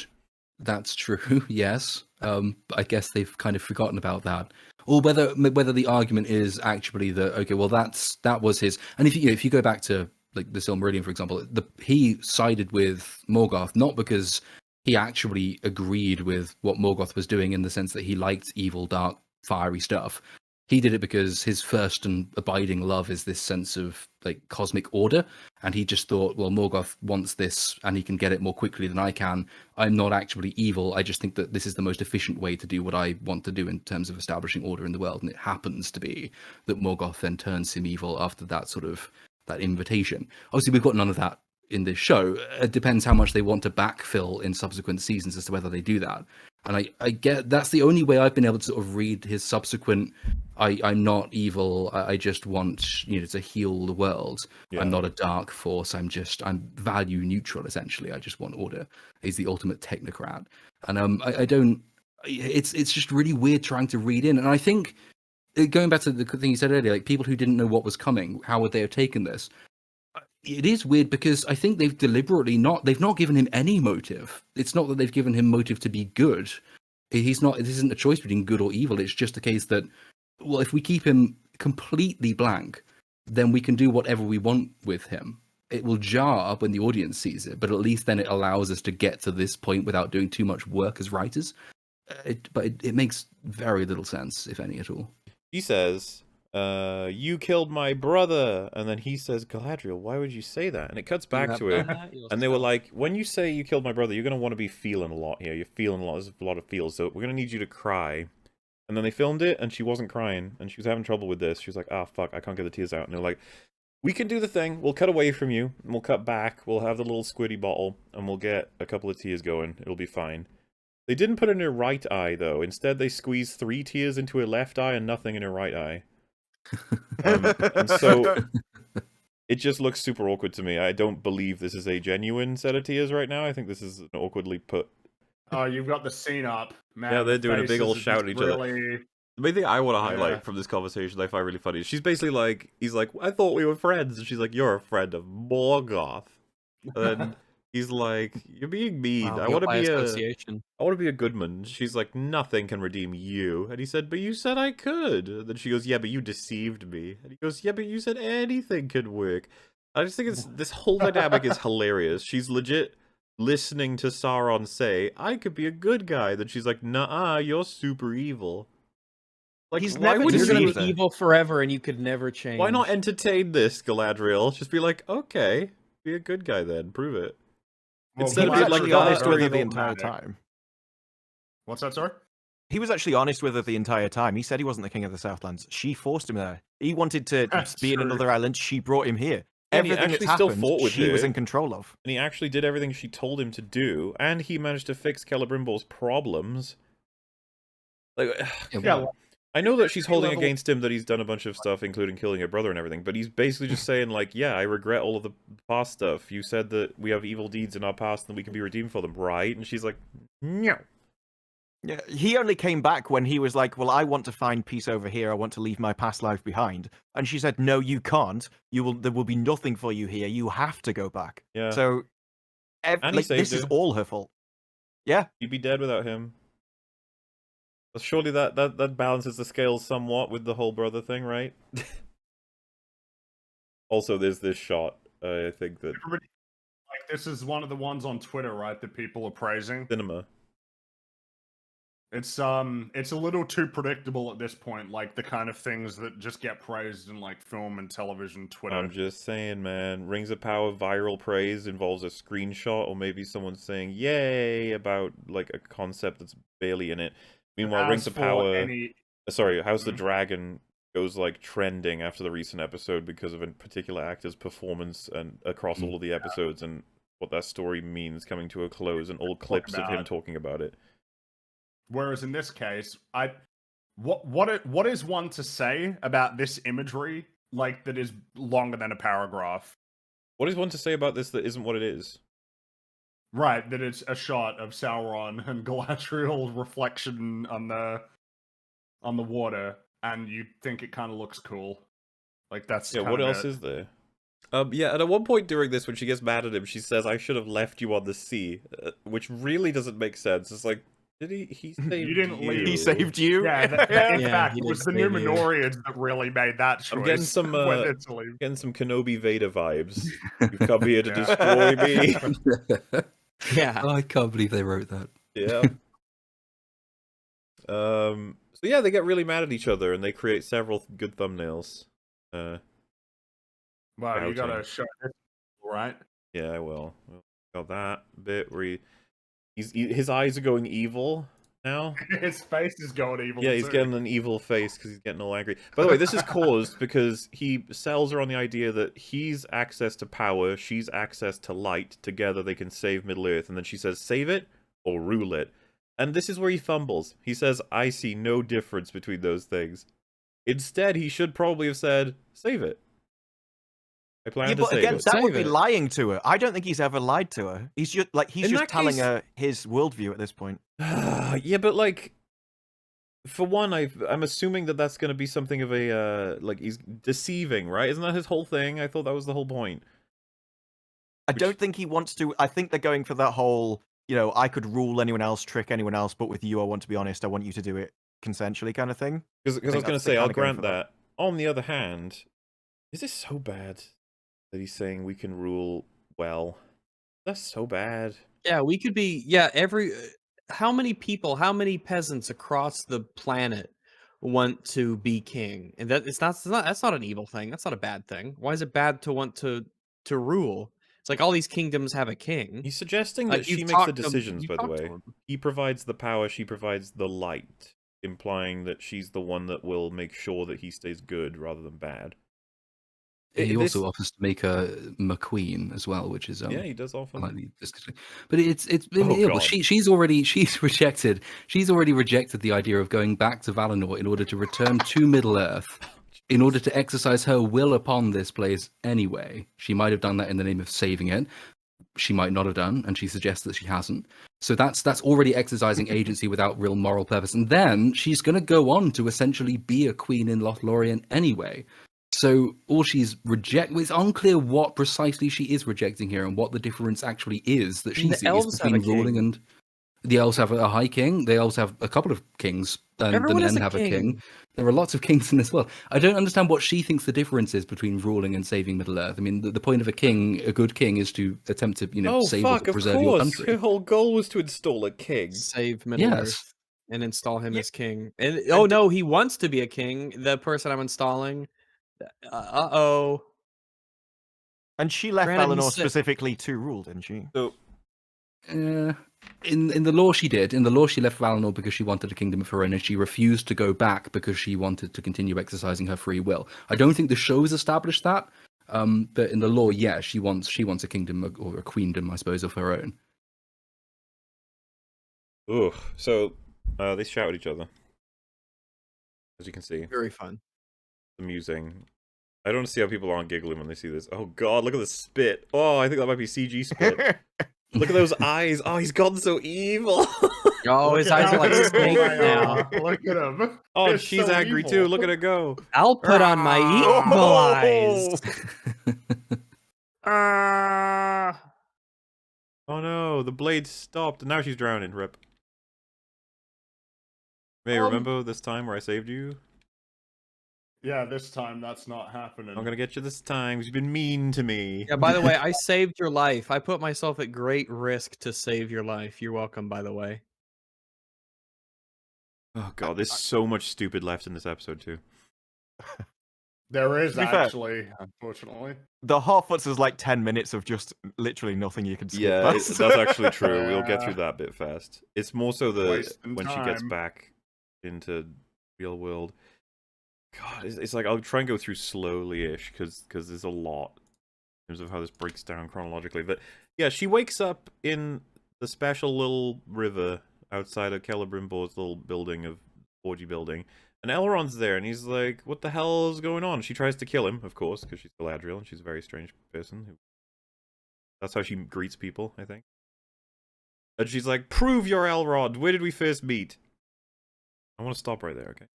That's true. Yes. But I guess they've kind of forgotten about that. or whether the argument is actually that, okay, well that was his. And if you go back to like the Silmarillion, for example, he sided with Morgoth not because he actually agreed with what Morgoth was doing in the sense that he liked evil, dark, fiery stuff. He did it because his first and abiding love is this sense of like cosmic order, and he just thought, well, Morgoth wants this and he can get it more quickly than I can. I'm not actually evil. I just think that this is the most efficient way to do what I want to do in terms of establishing order in the world. And it happens to be that Morgoth then turns him evil after that invitation. Obviously, we've got none of that in this show. It depends how much they want to backfill in subsequent seasons as to whether they do that. And I get that's the only way I've been able to sort of read his subsequent I'm not evil, I just want to heal the world. Yeah. I'm not a dark force, I'm value neutral, essentially. I just want order. He's the ultimate technocrat. And I don't it's just really weird trying to read in. And I think going back to the thing you said earlier, like people who didn't know what was coming, how would they have taken this? It is weird because I think they've deliberately they've not given him any motive. It's not that they've given him motive to be good. This isn't a choice between good or evil. It's just a case that, well, if we keep him completely blank, then we can do whatever we want with him. It will jar when the audience sees it, but at least then it allows us to get to this point without doing too much work as writers. But it makes very little sense, if any at all. He says, you killed my brother, and then he says, Galadriel, why would you say that? And it cuts back to it, and they were like, when you say you killed my brother, you're going to want to be feeling a lot here. You're feeling a lot. There's a lot of feels, so we're going to need you to cry. And then they filmed it, and she wasn't crying, and she was having trouble with this. She was like, fuck, I can't get the tears out. And they're like, we can do the thing. We'll cut away from you, and we'll cut back. We'll have the little squiddy bottle, and we'll get a couple of tears going. It'll be fine. They didn't put it in her right eye, though. Instead, they squeezed 3 tears into her left eye and nothing in her right eye. And so it just looks super awkward to me. I don't believe this is a genuine set of tears right now. I think this is an awkwardly put. Oh, you've got the scene up, man. Yeah, they're doing a big old shout at each other. Really... The main thing I want to highlight from this conversation I find really funny is she's basically like, he's like, I thought we were friends. And she's like, you're a friend of Morgoth. And then he's like, you're being mean. Wow, I want to be a good man. She's like, nothing can redeem you. And he said, but you said I could. And then she goes, yeah, but you deceived me. And he goes, yeah, but you said anything could work. I just think this whole dynamic is hilarious. She's legit listening to Sauron say, I could be a good guy. Then she's like, nah, you're super evil. Like, he's why never would You're you going to be evil forever and you could never change. Why not entertain this, Galadriel? Just be like, okay, be a good guy then. Prove it. Well, Instead he of was being like, actually "Ah, honest with her sorry, the don't entire matter." time. What's that, sorry? He was actually honest with her the entire time. He said he wasn't the king of the Southlands. She forced him there. He wanted to be in another island. She brought him here. Yeah, and he Everything that's actually still happened, fought with she was her. in control of. And he actually did everything she told him to do, and he managed to fix Celebrimbor's problems. Like, I know that she's holding against him that he's done a bunch of stuff, including killing her brother and everything, but he's basically just saying, like, yeah, I regret all of the past stuff. You said that we have evil deeds in our past and we can be redeemed for them, right? And she's like, no. Yeah, he only came back when he was like, well, I want to find peace over here. I want to leave my past life behind. And she said, no, you can't. There will be nothing for you here. You have to go back. Yeah. So, this is all her fault. Yeah. You'd be dead without him. Surely that balances the scales somewhat with the whole brother thing, right? Also, there's this shot. I think that like this is one of the ones on Twitter, right? That people are praising. Cinema. It's a little too predictable at this point, like the kind of things that just get praised in like film and television, Twitter. I'm just saying, man. Rings of Power viral praise involves a screenshot or maybe someone saying "yay" about like a concept that's barely in it. Meanwhile, Rings of Power, House of the Dragon goes like trending after the recent episode because of a particular actor's performance and across all of the episodes and what that story means coming to a close and all clips of him talking about it. Whereas in this case, what is one to say about this imagery like that is longer than a paragraph? What is one to say about this that isn't what it is? Right, that it's a shot of Sauron and Galadriel's reflection on the water, and you think it kind of looks cool. Like that's what else is there? Yeah, and at one point during this, when she gets mad at him, she says, "I should have left you on the sea," which really doesn't make sense. It's like, Did he? He saved You didn't leave. He saved you. Yeah, in Yeah, fact, he it did was the save you. Numenorians that really made that choice. I'm getting some whether to leave. Kenobi Vader vibes. You've come here to destroy me. Yeah. Oh, I can't believe they wrote that. Yeah. So yeah, they get really mad at each other and they create several good thumbnails. Well, you gotta Outing. show it, right? Yeah, I will. Got that bit where his eyes are going evil now. His face is going evil. Yeah, he's too. getting an evil face because he's getting all angry. By the way, this is caused because he sells her on the idea that he's access to power, she's access to light. Together they can save Middle-earth. And then she says, save it or rule it. And this is where he fumbles. He says, I see no difference between those things. Instead, he should probably have said, save it. I plan Yeah, to but save again, it. that would Save be it. lying to her. I don't think he's ever lied to her. He's just In that telling case- her his worldview at this point. Yeah, but like, for one, I'm assuming that that's going to be something of a, like, he's deceiving, right? Isn't that his whole thing? I thought that was the whole point. I don't think he wants to. I think they're going for that whole, I could rule anyone else, trick anyone else, but with you, I want to be honest. I want you to do it consensually, kind of thing. Because I was think going to that's say, the I'll kinda going grant for that. On the other hand, is this so bad that he's saying we can rule well? That's so bad. Yeah, we could be. Yeah, how many people, how many peasants across the planet want to be king? And that's not an evil thing. That's not a bad thing. Why is it bad to want to rule? It's like all these kingdoms have a king. He's suggesting Like, that she you've makes the talked to- decisions, you've by the talked to way. him. He provides the power, she provides the light, implying that she's the one that will make sure that he stays good rather than bad. He This- also offers to make her McQueen as well, which is yeah, he does offer. slightly disconcerting. But it's Oh, yeah, well, God. she's already rejected the idea of going back to Valinor in order to return to Middle Earth, in order to exercise her will upon this place anyway. She might have done that in the name of saving it. She might not have done, and she suggests that she hasn't. So that's already exercising agency without real moral purpose. And then she's going to go on to essentially be a queen in Lothlorien anyway. So all she's it's unclear what precisely she is rejecting here and what the difference actually is that she And the sees elves have between a ruling king. and the elves have a high king. The elves have a couple of kings, and Everyone the has men a have a king. king. There are lots of kings in this world. I don't understand what she thinks the difference is between ruling and saving Middle Earth. I mean, the point of a king, a good king, is to attempt to save or to preserve your country. Her whole goal was to install a king. Save Middle Yes. Earth and install him Yeah. as king. And no, he wants to be a king. The person I'm installing. Uh-oh. And she left Granted, he's Valinor sick. specifically to rule, didn't she? So In the law she did. In the law she left Valinor because she wanted a kingdom of her own, and she refused to go back because she wanted to continue exercising her free will. I don't think the show's established that, but in the law, yeah, she wants a kingdom or a queendom, I suppose, of her own. ugh. So they shout at each other, as you can see. Very fun. Amusing. I don't see how people aren't giggling when they see this. Oh god, look at the spit. Oh, I think that might be CG spit. Look at those eyes. Oh, he's gotten so evil. Oh, his eyes are like Look at snake him. now. Look at him. Oh, It's she's so angry evil. too. Look at her go. I'll put on my evil eyes. Oh no, the blade stopped and now she's drowning. Rip. May remember this time where I saved you? Yeah, this time that's not happening. I'm gonna get you this time because you've been mean to me. Yeah, by the way, I saved your life. I put myself at great risk to save your life. You're welcome, by the way. Oh god, there's so much stupid left in this episode too. There is To be fair- actually, unfortunately. The Hotfoots is like 10 minutes of just literally nothing you can skip Yeah, past. that's actually true. We'll get through that bit fast. It's more so the Wasting when she gets time. back into real world. God, it's like I'll try and go through slowly-ish because there's a lot in terms of how this breaks down chronologically. But yeah, she wakes up in the special little river outside of Celebrimbor's little building of orgy building, and Elrond's there, and he's like, "What the hell is going on?" She tries to kill him, of course, because she's Galadriel and she's a very strange person. That's how she greets people, I think. And she's like, "Prove you're Elrond. Where did we first meet?" I want to stop right there, okay?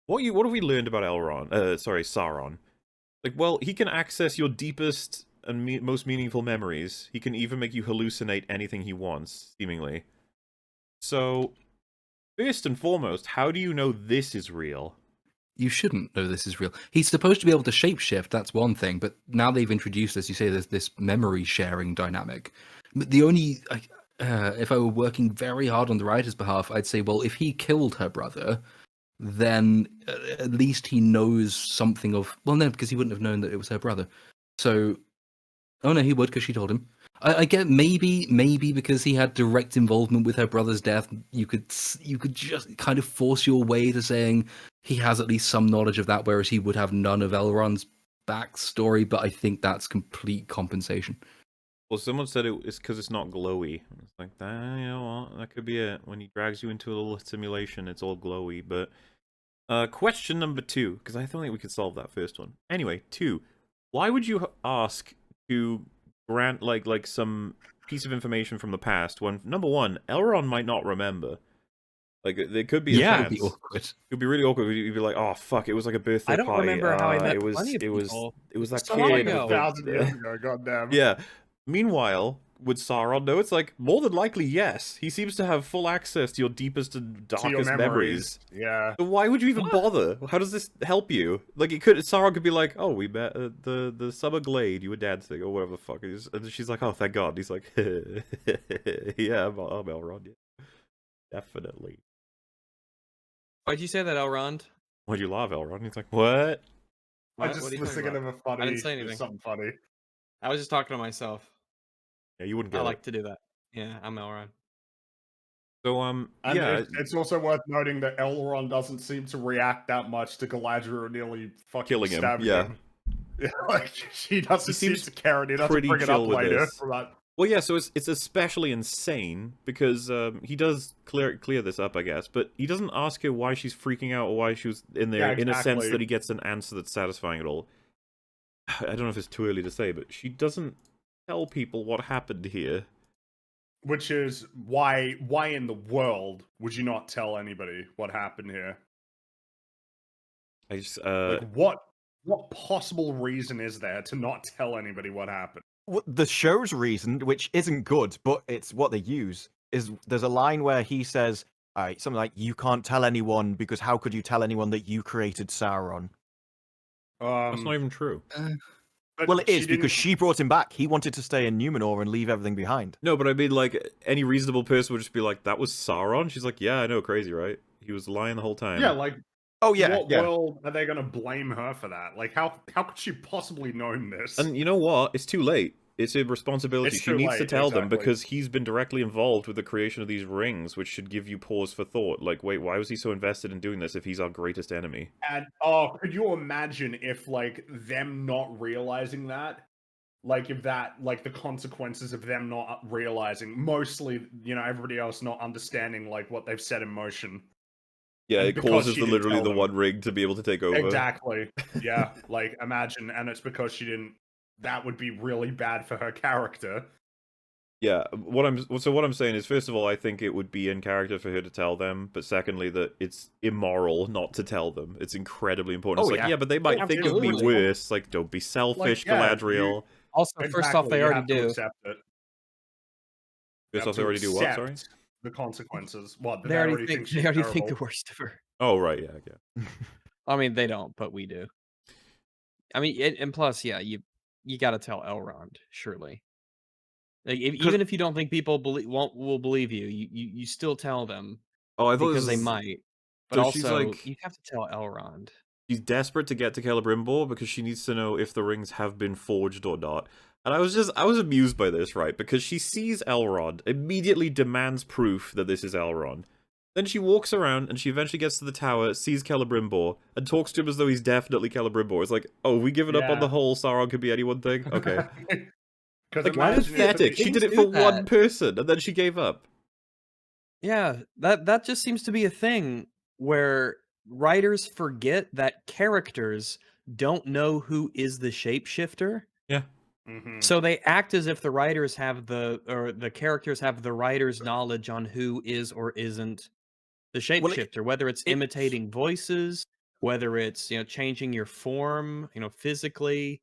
What have we learned about Sauron? Like, well, he can access your deepest and most meaningful memories. He can even make you hallucinate anything he wants, seemingly. So, first and foremost, how do you know this is real? You shouldn't know this is real. He's supposed to be able to shapeshift, that's one thing, but now they've introduced, as you say, this memory sharing dynamic. But the only, if I were working very hard on the writer's behalf, I'd say, well, if he killed her brother, then at least he knows something of, well, no, because he wouldn't have known that it was her brother. So, oh no, he would, because she told him. I get maybe because he had direct involvement with her brother's death, you could just kind of force your way to saying he has at least some knowledge of that, whereas he would have none of Elrond's backstory. But I think that's complete compensation. Well, someone said it's because it's not glowy. It's like, that, you know what, that could be it. When he drags you into a little simulation, it's all glowy. But question number 2, because I don't think we could solve that first one. Anyway, 2, why would you ask to grant like some piece of information from the past when, number 1, Elrond might not remember? Like, there could be a chance. It'd be awkward. It'd be really awkward. You'd be like, "Oh fuck, it was like a birthday I don't party. remember how I met it was plenty of it was people it was that so long kid ago. with 1,000 years ago, goddamn. Yeah. Meanwhile, would Sauron know? It's like, more than likely, yes. He seems to have full access to your deepest and To your darkest memories. Yeah. So why would you even bother? How does this help you? Like, Sauron could be like, "Oh, we met at the summer glade you were dancing," or whatever the fuck it is. And she's like, "Oh, thank God." And he's like, "Yeah, I'm Elrond. Yeah. Definitely." Why'd you say that, Elrond? Why'd you laugh, Elrond? He's like, "What?" I What? just What are you was talking thinking about? of a funny. I didn't say anything. Something funny. I was just talking to myself. Yeah, you wouldn't I get like it. to do that. Yeah, I'm Elrond. So, And yeah, it's also worth noting that Elrond doesn't seem to react that much to Galadriel nearly fucking killing him. stabbing Yeah. him. Yeah, like she doesn't seem seems to care, and he doesn't pretty bring it chill up with later. this. For that. Well, yeah. So it's especially insane because he does clear this up, I guess, but he doesn't ask her why she's freaking out or why she was in there. Yeah, In a sense exactly. that he gets an answer that's satisfying at all. I don't know if it's too early to say, but she doesn't tell people what happened here. Which is why in the world would you not tell anybody what happened here? I just Like what possible reason is there to not tell anybody what happened? The show's reason, which isn't good, but it's what they use, is there's a line where he says, something like, "You can't tell anyone because how could you tell anyone that you created Sauron?" that's not even true. But Well, it is didn't- because she brought him back. He wanted to stay in Numenor and leave everything behind. No, but I mean, like, any reasonable person would just be like, "That was Sauron." She's like, "Yeah, I know, crazy, right? He was lying the whole time." Yeah, like Oh yeah, what world are they gonna blame her for that? Like how could she possibly known this? And you know what? It's too late. It's a responsibility. It's She too needs to late, tell them exactly. because he's been directly involved with the creation of these rings, which should give you pause for thought. Like, wait, why was he so invested in doing this if he's our greatest enemy? And could you imagine if like them not realizing that? Like if that like the consequences of them not realizing, mostly, you know, everybody else not understanding like what they've set in motion. Yeah, And it because causes she the didn't literally tell the them. one ring to be able to take over. Exactly. Yeah. Like imagine, and it's because she didn't. That would be really bad for her character. Yeah, what I'm saying is, first of all, I think it would be in character for her to tell them, but secondly, that it's immoral not to tell them. It's incredibly important. Oh, It's like, yeah. yeah, but they might think of me absolutely. worse. Like, don't be selfish, yeah, Galadriel. Also, first off, Exactly, they you already have to do. accept it. You First have off, they to already do what? Sorry. accept the consequences. What? They already think she's they already think the terrible. worst of her. Oh, right, yeah. I mean, they don't, but we do. I mean, and plus, yeah, you got to tell Elrond, surely. Like, even if you don't think people will believe you, you still tell them Oh, I thought because this they was... might. But So also, she's like... you have to tell Elrond. She's desperate to get to Celebrimbor because she needs to know if the rings have been forged or not. And I was amused by this, right? Because she sees Elrond, immediately demands proof that this is Elrond. Then she walks around and she eventually gets to the tower, sees Celebrimbor, and talks to him as though he's definitely Celebrimbor. It's like, oh, we given up on Yeah. the whole Sauron could be anyone thing? Okay. Because Like, pathetic. She did it do for one that. person, and then she gave up. Yeah, that just seems to be a thing where writers forget that characters don't know who is the shapeshifter. Yeah. So they act as if the writers have the characters have the writer's knowledge on who is or isn't the shapeshifter, whether it's imitating voices, whether it's, you know, changing your form, you know, physically.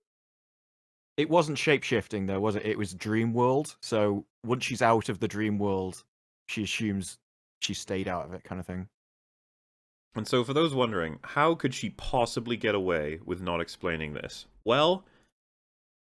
It wasn't shape-shifting though, was it? It was dream world. So once she's out of the dream world, she assumes she stayed out of it, kind of thing. And so, for those wondering, how could she possibly get away with not explaining this? Well,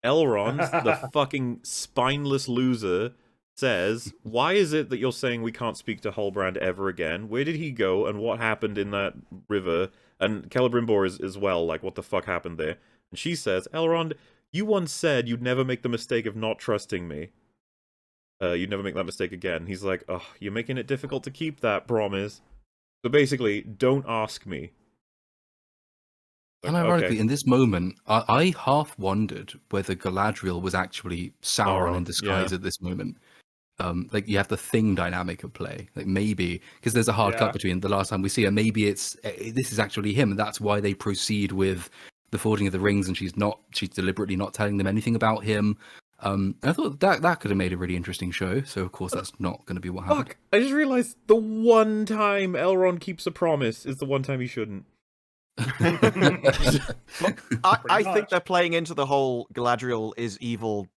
Elrond, the fucking spineless loser, says, why is it that you're saying we can't speak to Halbrand ever again? Where did he go, and what happened in that river? And Celebrimbor is as well, like, what the fuck happened there? And she says, Elrond, you once said you'd never make the mistake of not trusting me. You'd never make that mistake again. He's like, oh, you're making it difficult to keep that promise. So basically, don't ask me. And ironically, Okay. in this moment, I half wondered whether Galadriel was actually Sauron in disguise at this moment. Like, you have the Thing dynamic at play. Like, maybe, because there's a hard cut between the last time we see her, maybe this is actually him, and that's why they proceed with the forging of the rings, and she's deliberately not telling them anything about him. I thought that could have made a really interesting show, so of course that's not going to be what happened. Fuck, I just realized the one time Elrond keeps a promise is the one time he shouldn't. I think they're playing into the whole Galadriel is evil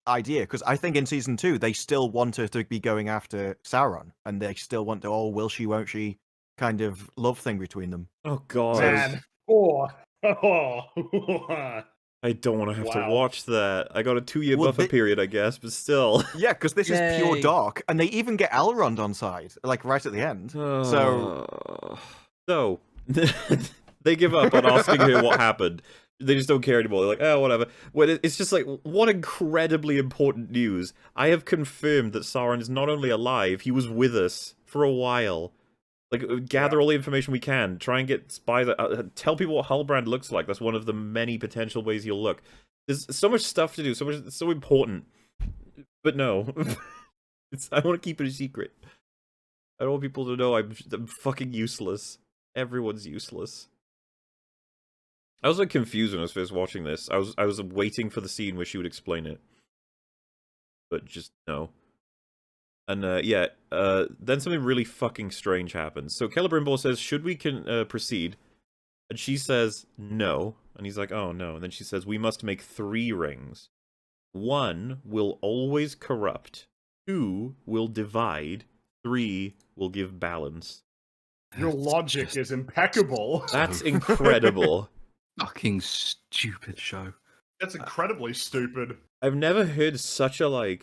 idea, because I think in season 2 they still want her to be going after Sauron, and they still want the will she, won't she kind of love thing between them. Oh god. Man. I don't want to have to Wow. watch that. I got a 2-year Well, buffer period, I guess, but still. Yeah, because this is pure Yay. dark, and they even get Elrond on side, like right at the end. So they give up on asking her what happened. They just don't care anymore. They're like, oh, whatever. When it's just like, what incredibly important news. I have confirmed that Sauron is not only alive, he was with us for a while. Like, gather all the information we can. Try and get spies. Tell people what Halbrand looks like. That's one of the many potential ways he'll look. There's so much stuff to do. It's so important. But no. I want to keep it a secret. I don't want people to know I'm fucking useless. Everyone's useless. I was like confused when I was first watching this. I was waiting for the scene where she would explain it. But just no. And then something really fucking strange happens. So Celebrimbor says, should we proceed? And she says, no. And he's like, oh no. And then she says, we must make 3 rings. 1 will always corrupt. 2 will divide. 3 will give balance. Your logic is impeccable. That's incredible. Fucking stupid show. That's incredibly stupid. I've never heard such a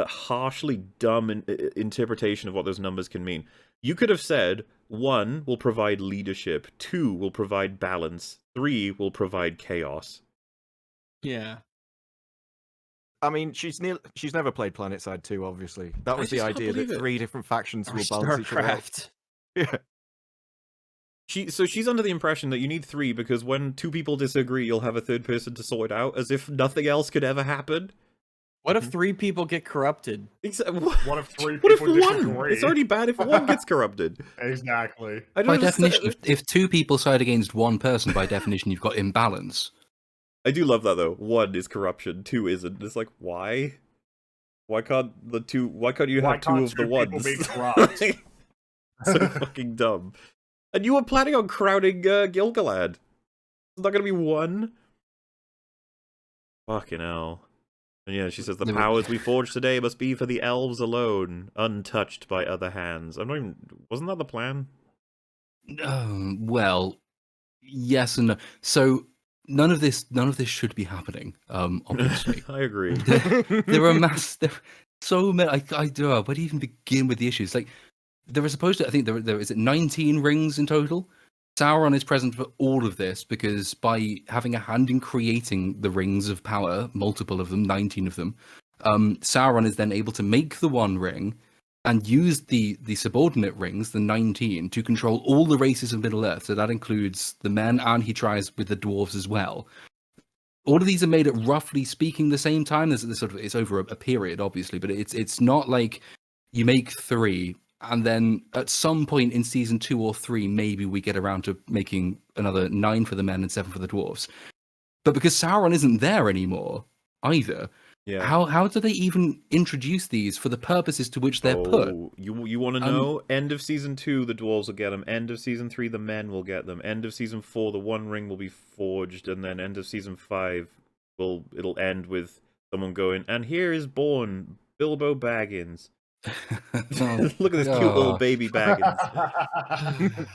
harshly dumb interpretation of what those numbers can mean. You could have said 1 will provide leadership, 2 will provide balance, 3 will provide chaos. Yeah. I mean, she's never played PlanetSide 2, obviously. That was the just can't idea that believe it. 3 different factions Or will balance each other out. StarCraft. Yeah. So she's under the impression that you need 3 because when 2 people disagree, you'll have a third person to sort it out, as if nothing else could ever happen. What if 3 people get corrupted? What if 3 What if people 1? disagree? It's already bad if 1 gets corrupted. Exactly. I don't By understand- definition, if 2 people side against 1 person, by definition, you've got imbalance. I do love that though. 1 is corruption, 2 isn't. It's like, why? Why can't you Why have 2 can't of the 2 people ones? be corrupt? So fucking dumb. And you were planning on crowning Gil-galad. It's not gonna be 1. Fucking hell. And yeah, she says the powers we forge today must be for the elves alone, untouched by other hands. Wasn't that the plan? Well, yes and no. So none of this should be happening. Obviously, I agree. there are so many. I do. Where do you even begin with the issues? Like, there are supposed to. I think there is 19 rings in total. Sauron is present for all of this because by having a hand in creating the rings of power, multiple of them, 19 of them, Sauron is then able to make the 1 ring and use the subordinate rings, the 19, to control all the races of Middle-earth. So that includes the men, and he tries with the dwarves as well. All of these are made at roughly speaking the same time. It's over a period, obviously, but it's not like you make 3. And then at some point in season 2 or 3, maybe we get around to making another 9 for the men and 7 for the dwarves. But because Sauron isn't there anymore either, Yeah. how do they even introduce these for the purposes to which they're put? You want to know? End of season 2, the dwarves will get them. End of season 3, the men will get them. End of season 4, the 1 ring will be forged, and then end of season 5, it'll end with someone going, and here is born Bilbo Baggins. Oh, Look at this cute little gosh. baby Baggins.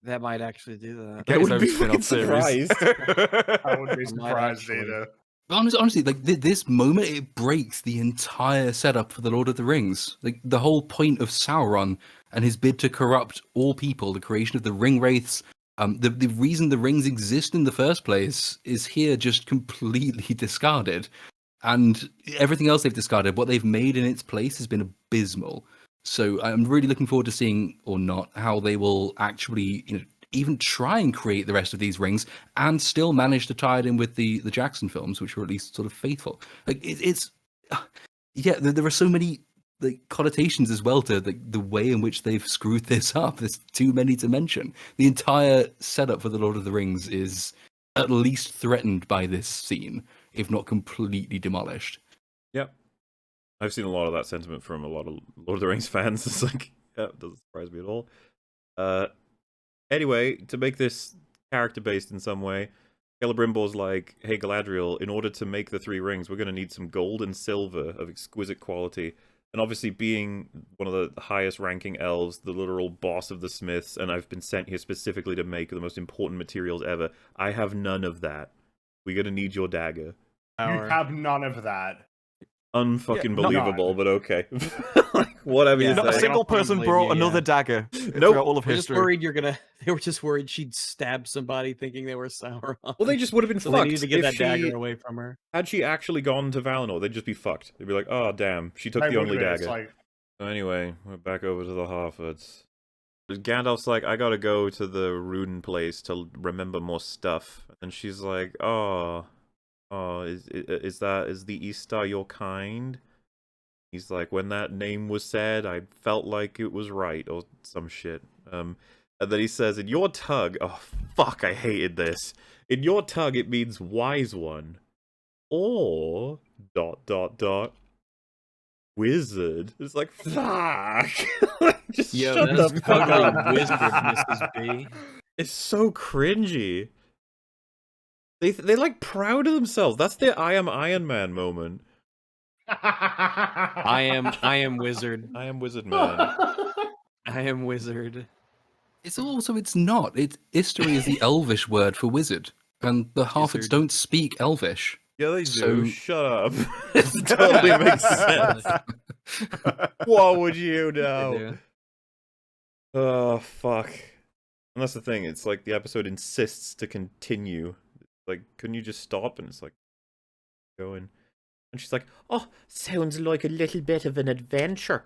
That might actually do that. I His wouldn't own be spin-off fucking series. surprised. I wouldn't be I might surprised actually. either. Honestly, like this moment, it breaks the entire setup for the Lord of the Rings. Like the whole point of Sauron and his bid to corrupt all people, the creation of the ring wraiths, the reason the rings exist in the first place is here just completely discarded, and everything else they've discarded, what they've made in its place has been abysmal. So I'm really looking forward to seeing, or not, how they will actually, even try and create the rest of these rings and still manage to tie it in with the Jackson films, which were at least sort of faithful. Like it's yeah, there are so many like connotations as well to the way in which they've screwed this up. There's too many to mention. The entire setup for the Lord of the Rings is at least threatened by this scene, if not completely demolished. Yep. I've seen a lot of that sentiment from a lot of Lord of the Rings fans. It's like, yeah, it doesn't surprise me at all. Anyway, to make this character-based in some way, Celebrimbor's like, hey Galadriel, in order to make the 3 rings, we're going to need some gold and silver of exquisite quality. And obviously being one of the highest ranking elves, the literal boss of the smiths, and I've been sent here specifically to make the most important materials ever, I have none of that. We're going to need your dagger. You have none of that. Unfucking Yeah, believable, but okay. Like, whatever you Not a say. single person believe brought you, another yeah. dagger Nope. throughout all of They're just history. worried you're gonna. They were just worried she'd stab somebody, thinking they were Sauron. Well, they just would have been so fucked. they needed to get if that she, dagger away from her. Had she actually gone to Valinor, they'd just be fucked. They'd be like, oh, damn, she took They the would only be. It's dagger. like, So anyway, we're back over to the Harfords. Gandalf's like, I gotta go to the rune place to remember more stuff. And she's like, oh, is the East Star your kind? He's like, when that name was said, I felt like it was right, or some shit. And then he says, in your tug, oh fuck, I hated this. In your tug, it means wise one. Or, ... wizard. It's like, fuck. Just Yo, shut that's the fuck totally up. wizard, Mrs. B. It's so cringy. They're like proud of themselves. That's their I am Iron Man moment. I am wizard. I am wizard man. I am wizard. It's not. History is the Elvish word for wizard, and the Harfords Wizard. don't speak Elvish. Yeah, they do. So- Shut up. It totally makes sense. What would you They know? do. Oh, fuck. And that's the thing. It's like the episode insists to continue. Like, couldn't you just stop? And it's like, going. And she's like, oh, sounds like a little bit of an adventure.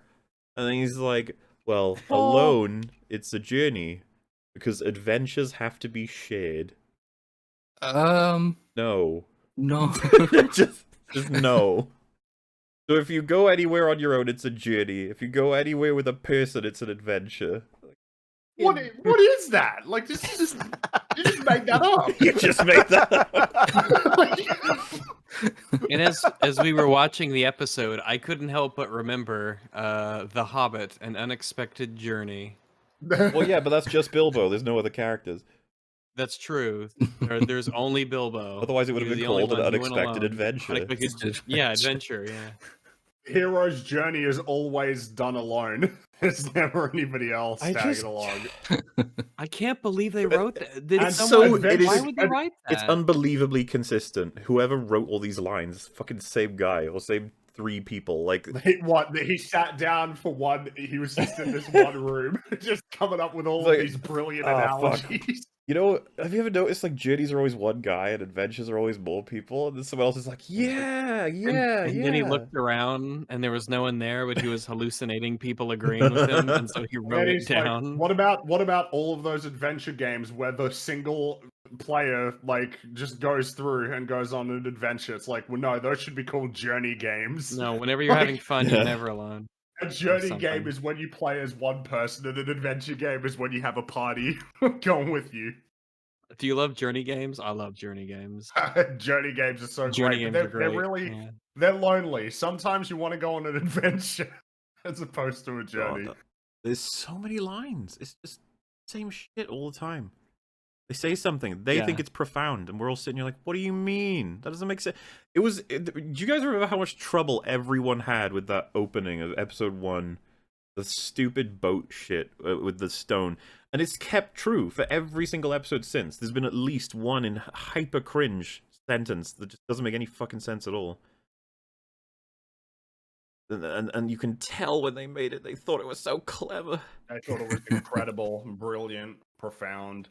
And then he's like, well, alone, it's a journey. Because adventures have to be shared. No. No. just no. So if you go anywhere on your own, it's a journey. If you go anywhere with a person, it's an adventure. what is that? Like, this is just, you just made that up. You just made that up. And as we were watching the episode, I couldn't help but remember The Hobbit, An Unexpected Journey. Well, yeah, but that's just Bilbo. There's no other characters. That's true. There's only Bilbo. Otherwise, it would have He been was the only called an one who went unexpected alone. adventure. Unexpected, yeah, adventure, yeah. Hero's journey is always done alone. There's never anybody else I tagging just- along. I can't believe they wrote that. Did And someone, so- it why is- would they write that? It's unbelievably consistent. Whoever wrote all these lines, fucking same guy or same 3 people. Like, He sat down for one. He was just in this one room, just coming up with all Like, of these brilliant oh, fuck. analogies. you know, have you ever noticed like journeys are always one guy and adventures are always more people, and then someone else is like, yeah. And then he looked around and there was no one there, but he was hallucinating people agreeing with him, and so he And wrote it he's like, down. what about all of those adventure games where the single player like just goes through and goes on an adventure? It's like, well, no, those should be called journey games. No, whenever you're having fun, you're never alone. A journey something. game is when you play as one person, and an adventure game is when you have a party going with you. Do you love journey games? I love journey games. Journey games are so Journey great. games But are they're great. really yeah. they're lonely. Sometimes you want to go on an adventure as opposed to a journey. There's so many lines. It's just same shit all the time. They say something. They think Yeah. it's profound, and we're all sitting here like, "What do you mean? That doesn't make sense." Do you guys remember how much trouble everyone had with that opening of episode 1, the stupid boat shit with the stone, and it's kept true for every single episode since. There's been at least one in hyper cringe sentence that just doesn't make any fucking sense at all. And you can tell when they made it, they thought it was so clever. I thought it was incredible, brilliant, profound.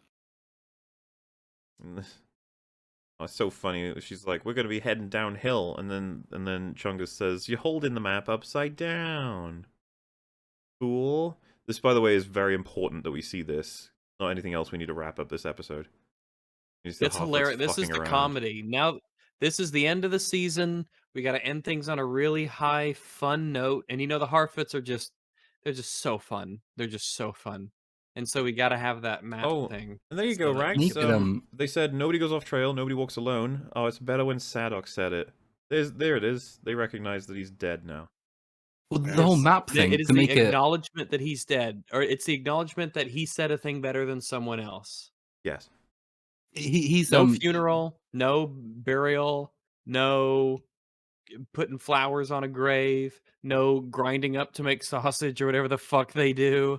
Oh, it's so funny. She's like, "We're gonna be heading downhill," and then Chungus says, "You're holding the map upside down." Cool. This, by the way, is very important that we see this. Not anything else. We need to wrap up this episode. It's hilarious. This is the comedy. Now, this is the end of the season. We got to end things on a really high, fun note. And you know, the Harfoots are they're just so fun. They're just so fun. And so we got to have that map thing. And there you so go, that- Rax. They said nobody goes off trail, nobody walks alone. Oh, it's better when Sadok said it. There it is. They recognize that he's dead now. Well, the whole map thing It is to the make it. acknowledgement that he's dead, or it's the acknowledgement that he said a thing better than someone else. Yes. He's No funeral, no burial, no putting flowers on a grave, no grinding up to make sausage or whatever the fuck they do.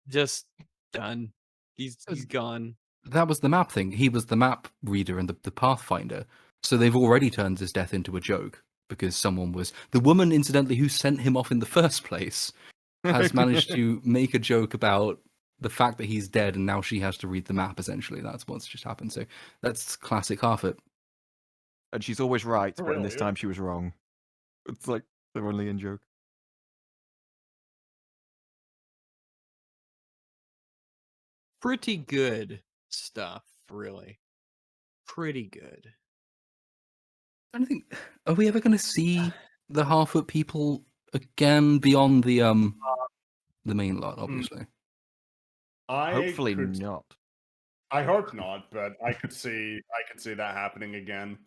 Just done. He's gone. That was the map thing. He was the map reader and the pathfinder. So they've already turned his death into a joke because someone was the woman, incidentally, who sent him off in the first place, has managed to make a joke about the fact that he's dead, and now she has to read the map. Essentially, that's what's just happened. So that's classic Harfoot. And she's always right, but Really? this time she was wrong. It's like they're only in joke. Pretty good stuff, really. Pretty good. I don't think. Are we ever going to see the Harfoot people again beyond the main lot? Obviously. Hopefully not. I hope not, but I could see that happening again.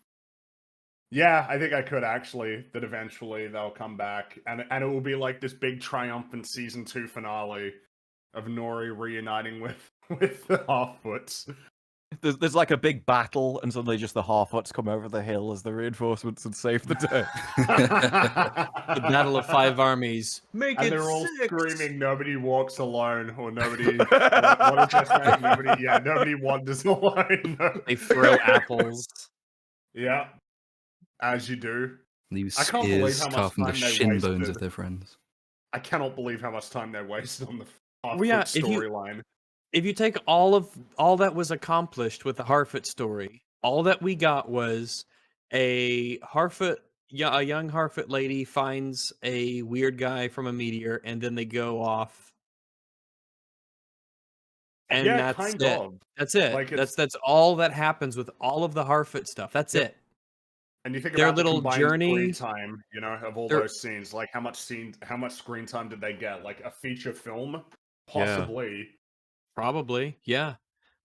Yeah, I think I could actually. That eventually they'll come back, and it will be like this big triumphant season 2 finale of Nori reuniting with the Half-Foots. There's like a big battle, and suddenly just the Harfoots come over the hill as the reinforcements and save the day. The Battle of Five Armies. Make And it they're all 6! screaming, "Nobody walks alone," or "Nobody." what is that saying? Nobody wanders alone. They throw apples. Yeah, as you do. These I can't believe spears how much carved from the time they shin bones wasted. of their friends. I cannot believe how much time they wasted on the Half-Foot Well, yeah, if you- storyline. If you take all that was accomplished with the Harfoot story, all that we got was a young Harfoot lady finds a weird guy from a meteor, and then they go off. And Yeah, that's kind it. of. That's it. Like, it's- That's all that happens with all of the Harfoot stuff. That's Yep. it. And you think Their about the little combined journey- screen time, of all their- those scenes. Like how much screen time did they get? Like a feature film, possibly. Probably, yeah.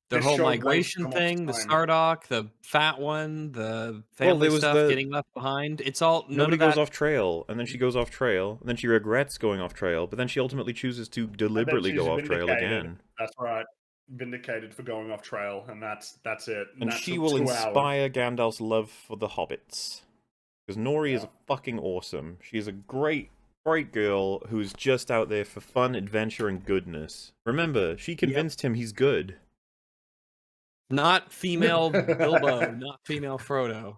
The This whole show wastes migration so much thing, the time. Stardock, the fat one, the family there was stuff, getting left behind. It's all none Nobody of that. goes off trail, and then she goes off trail, and then she regrets going off trail, but then she ultimately chooses to And then deliberately she's go off trail vindicated. again. That's right. Vindicated for going off trail, and that's it. And that she took will 2 hours. inspire Gandalf's love for the hobbits. Because Nori is fucking awesome. She's a great girl who's just out there for fun, adventure, and goodness. Remember, she convinced him he's good. Not female Bilbo, not female Frodo.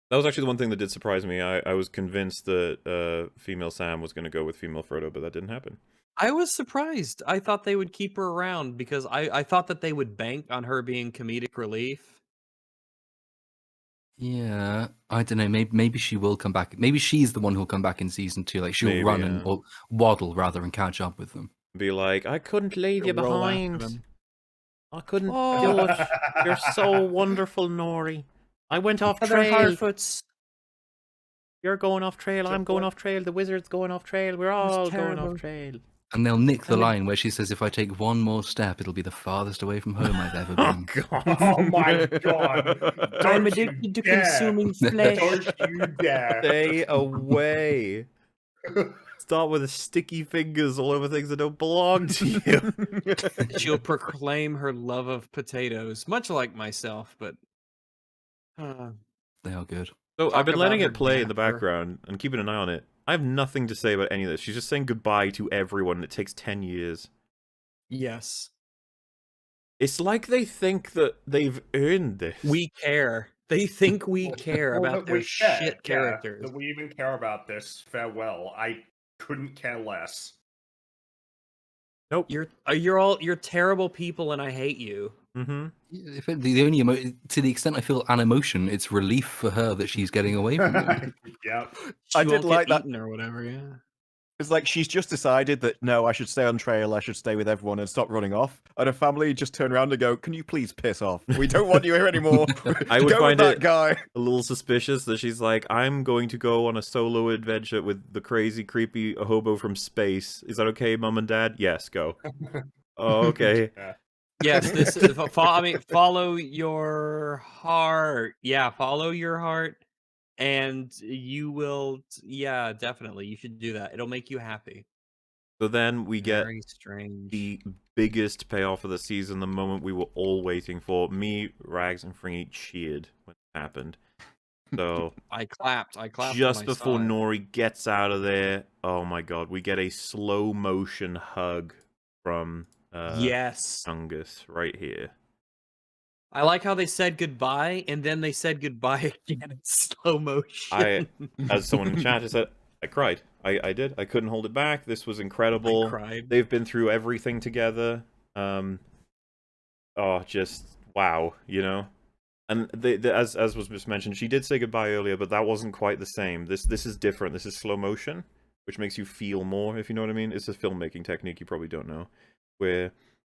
That was actually the one thing that did surprise me. I was convinced that female Sam was going to go with female Frodo, but that didn't happen. I was surprised. I thought they would keep her around because I thought that they would bank on her being comedic relief. Yeah, I don't know. Maybe she will come back. Maybe she's the one who'll come back in season 2. Like she'll Maybe, run yeah. or waddle rather and catch up with them. Be like, I couldn't leave you She'll roll after behind. them. I couldn't Oh. do it. You're so wonderful, Nori. I went off Other trail. Harfoots. You're going off trail. I'm going off trail. The wizard's going off trail. We're all going terrible. off trail. And they'll nick the And they- line where she says, "If I take one more step, it'll be the farthest away from home I've ever been." Oh my god! I'm Don't you addicted to dare. consuming flesh. Don't you dare! Stay away. Start with sticky fingers all over things that don't belong to you. She'll proclaim her love of potatoes, much like myself, but They are good. So I've Talk been about letting her it play in the gaffer. background and keeping an eye on it. I have nothing to say about any of this. She's just saying goodbye to everyone, and it takes 10 years. yes, It's like they think that they've earned this. we care. They think we care Well, about that we their care, shit yeah, characters. that we even care about this. Farewell. I couldn't care less. Nope. You're terrible people, and I hate you. Mm-hmm. If it, the only to the extent I feel an emotion, it's relief for her that she's getting away from them. Yep. She I won't did get like that. eaten or whatever. Yeah. It's like she's just decided that no, I should stay on trail, I should stay with everyone and stop running off. And her family just turn around and go, "Can you please piss off? We don't want you here anymore." I would go find with that it guy. a little suspicious that she's like, I'm going to go on a solo adventure with the crazy, creepy hobo from space. Is that okay, Mum and Dad? Yes, go. Oh, okay. Yeah. Yes, this is. I mean, follow your heart. Yeah, follow your heart, and you will. Yeah, definitely. You should do that. It'll make you happy. So then we get Very strange. the biggest payoff of the season, the moment we were all waiting for. Me, Rags, and Fringy cheered when it happened. So I clapped. just on my before side. Nori gets out of there, oh my god, we get a slow motion hug from Yes, Angus right here. I like how they said goodbye, and then they said goodbye again in slow motion. As someone in chat has said, I cried. I did. I couldn't hold it back. This was I incredible. cried. They've been through everything together. Just wow, you know. And as was just mentioned, she did say goodbye earlier, but that wasn't quite the same. This is different. This is slow motion, which makes you feel more, if you know what I mean. It's a filmmaking technique you probably don't know, where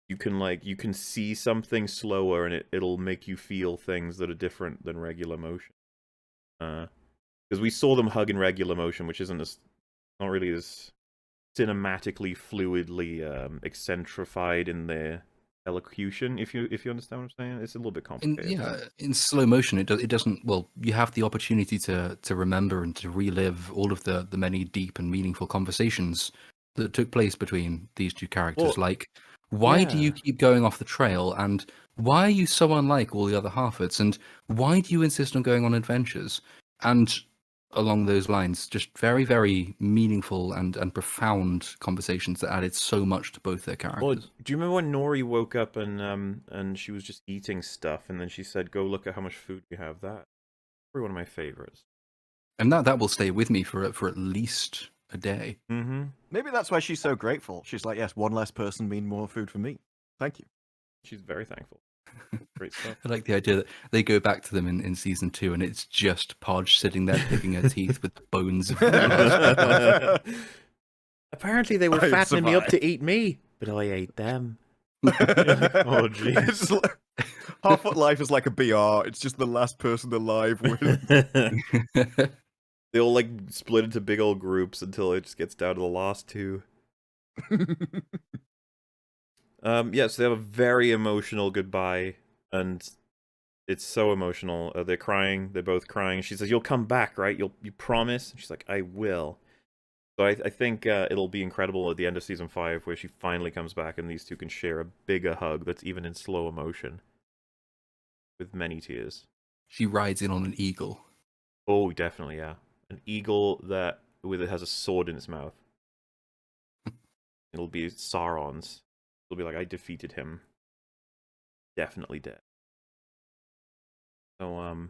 you can see something slower and it'll make you feel things that are different than regular motion. Because we saw them hug in regular motion, which isn't not really as cinematically fluidly eccentrified in their elocution. If you understand what I'm saying, it's a little bit complicated. In slow motion, it doesn't. Well, you have the opportunity to remember and to relive all of the many deep and meaningful conversations that took place between these two characters. Well, like, why do you yeah. keep going off the trail, and why are you so unlike all the other Harfords, and why do you insist on going on adventures? And along those lines, just very, very meaningful and profound conversations that added so much to both their characters. Well, do you remember when Nori woke up and she was just eating stuff, and then she said, "Go look at how much food we have." That probably one of my favorites. And that will stay with me for at least a day. Mm-hmm. Maybe that's why she's so grateful. She's like, yes, one less person mean more food for me. Thank you. She's very thankful. Great stuff. I like the idea that they go back to them in season 2, and it's just Podge sitting there picking her teeth with the bones. Apparently, they were I fattening me up survived. to eat me, but I ate them. Oh, jeez. like, Harfoot life is like a BR. It's just the last person alive with. They all like split into big old groups until it just gets down to the last two. Yeah, so they have a very emotional goodbye, and it's so emotional. They're crying. They're both crying. She says, "You'll come back, right? You promise?" And she's like, "I will." So I think it'll be incredible at the end of season 5, where she finally comes back, and these two can share a bigger hug that's even in slow emotion, with many tears. She rides in on an eagle. Oh, definitely, yeah. An eagle that it has a sword in its mouth. It'll be Sauron's. It'll be like, I defeated him. Definitely dead. So,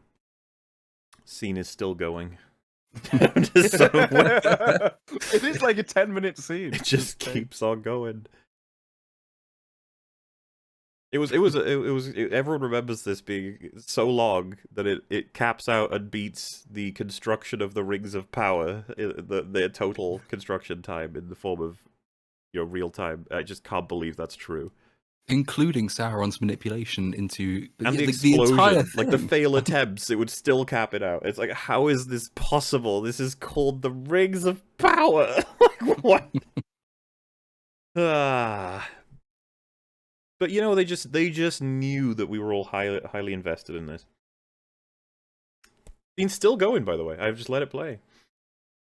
scene is still going. It is like a 10-minute scene. It just keeps on going. Everyone remembers this being so long that it caps out and beats the construction of the Rings of Power, their total construction time in the form of, real time. I just can't believe that's true. Including Sauron's manipulation into And the entire explosion, like the thing. fail attempts, it would still cap it out. It's like, how is this possible? This is called the Rings of Power. Like, what? But they just knew that we were all highly invested in this. It's still going, by the way. I've just let it play. I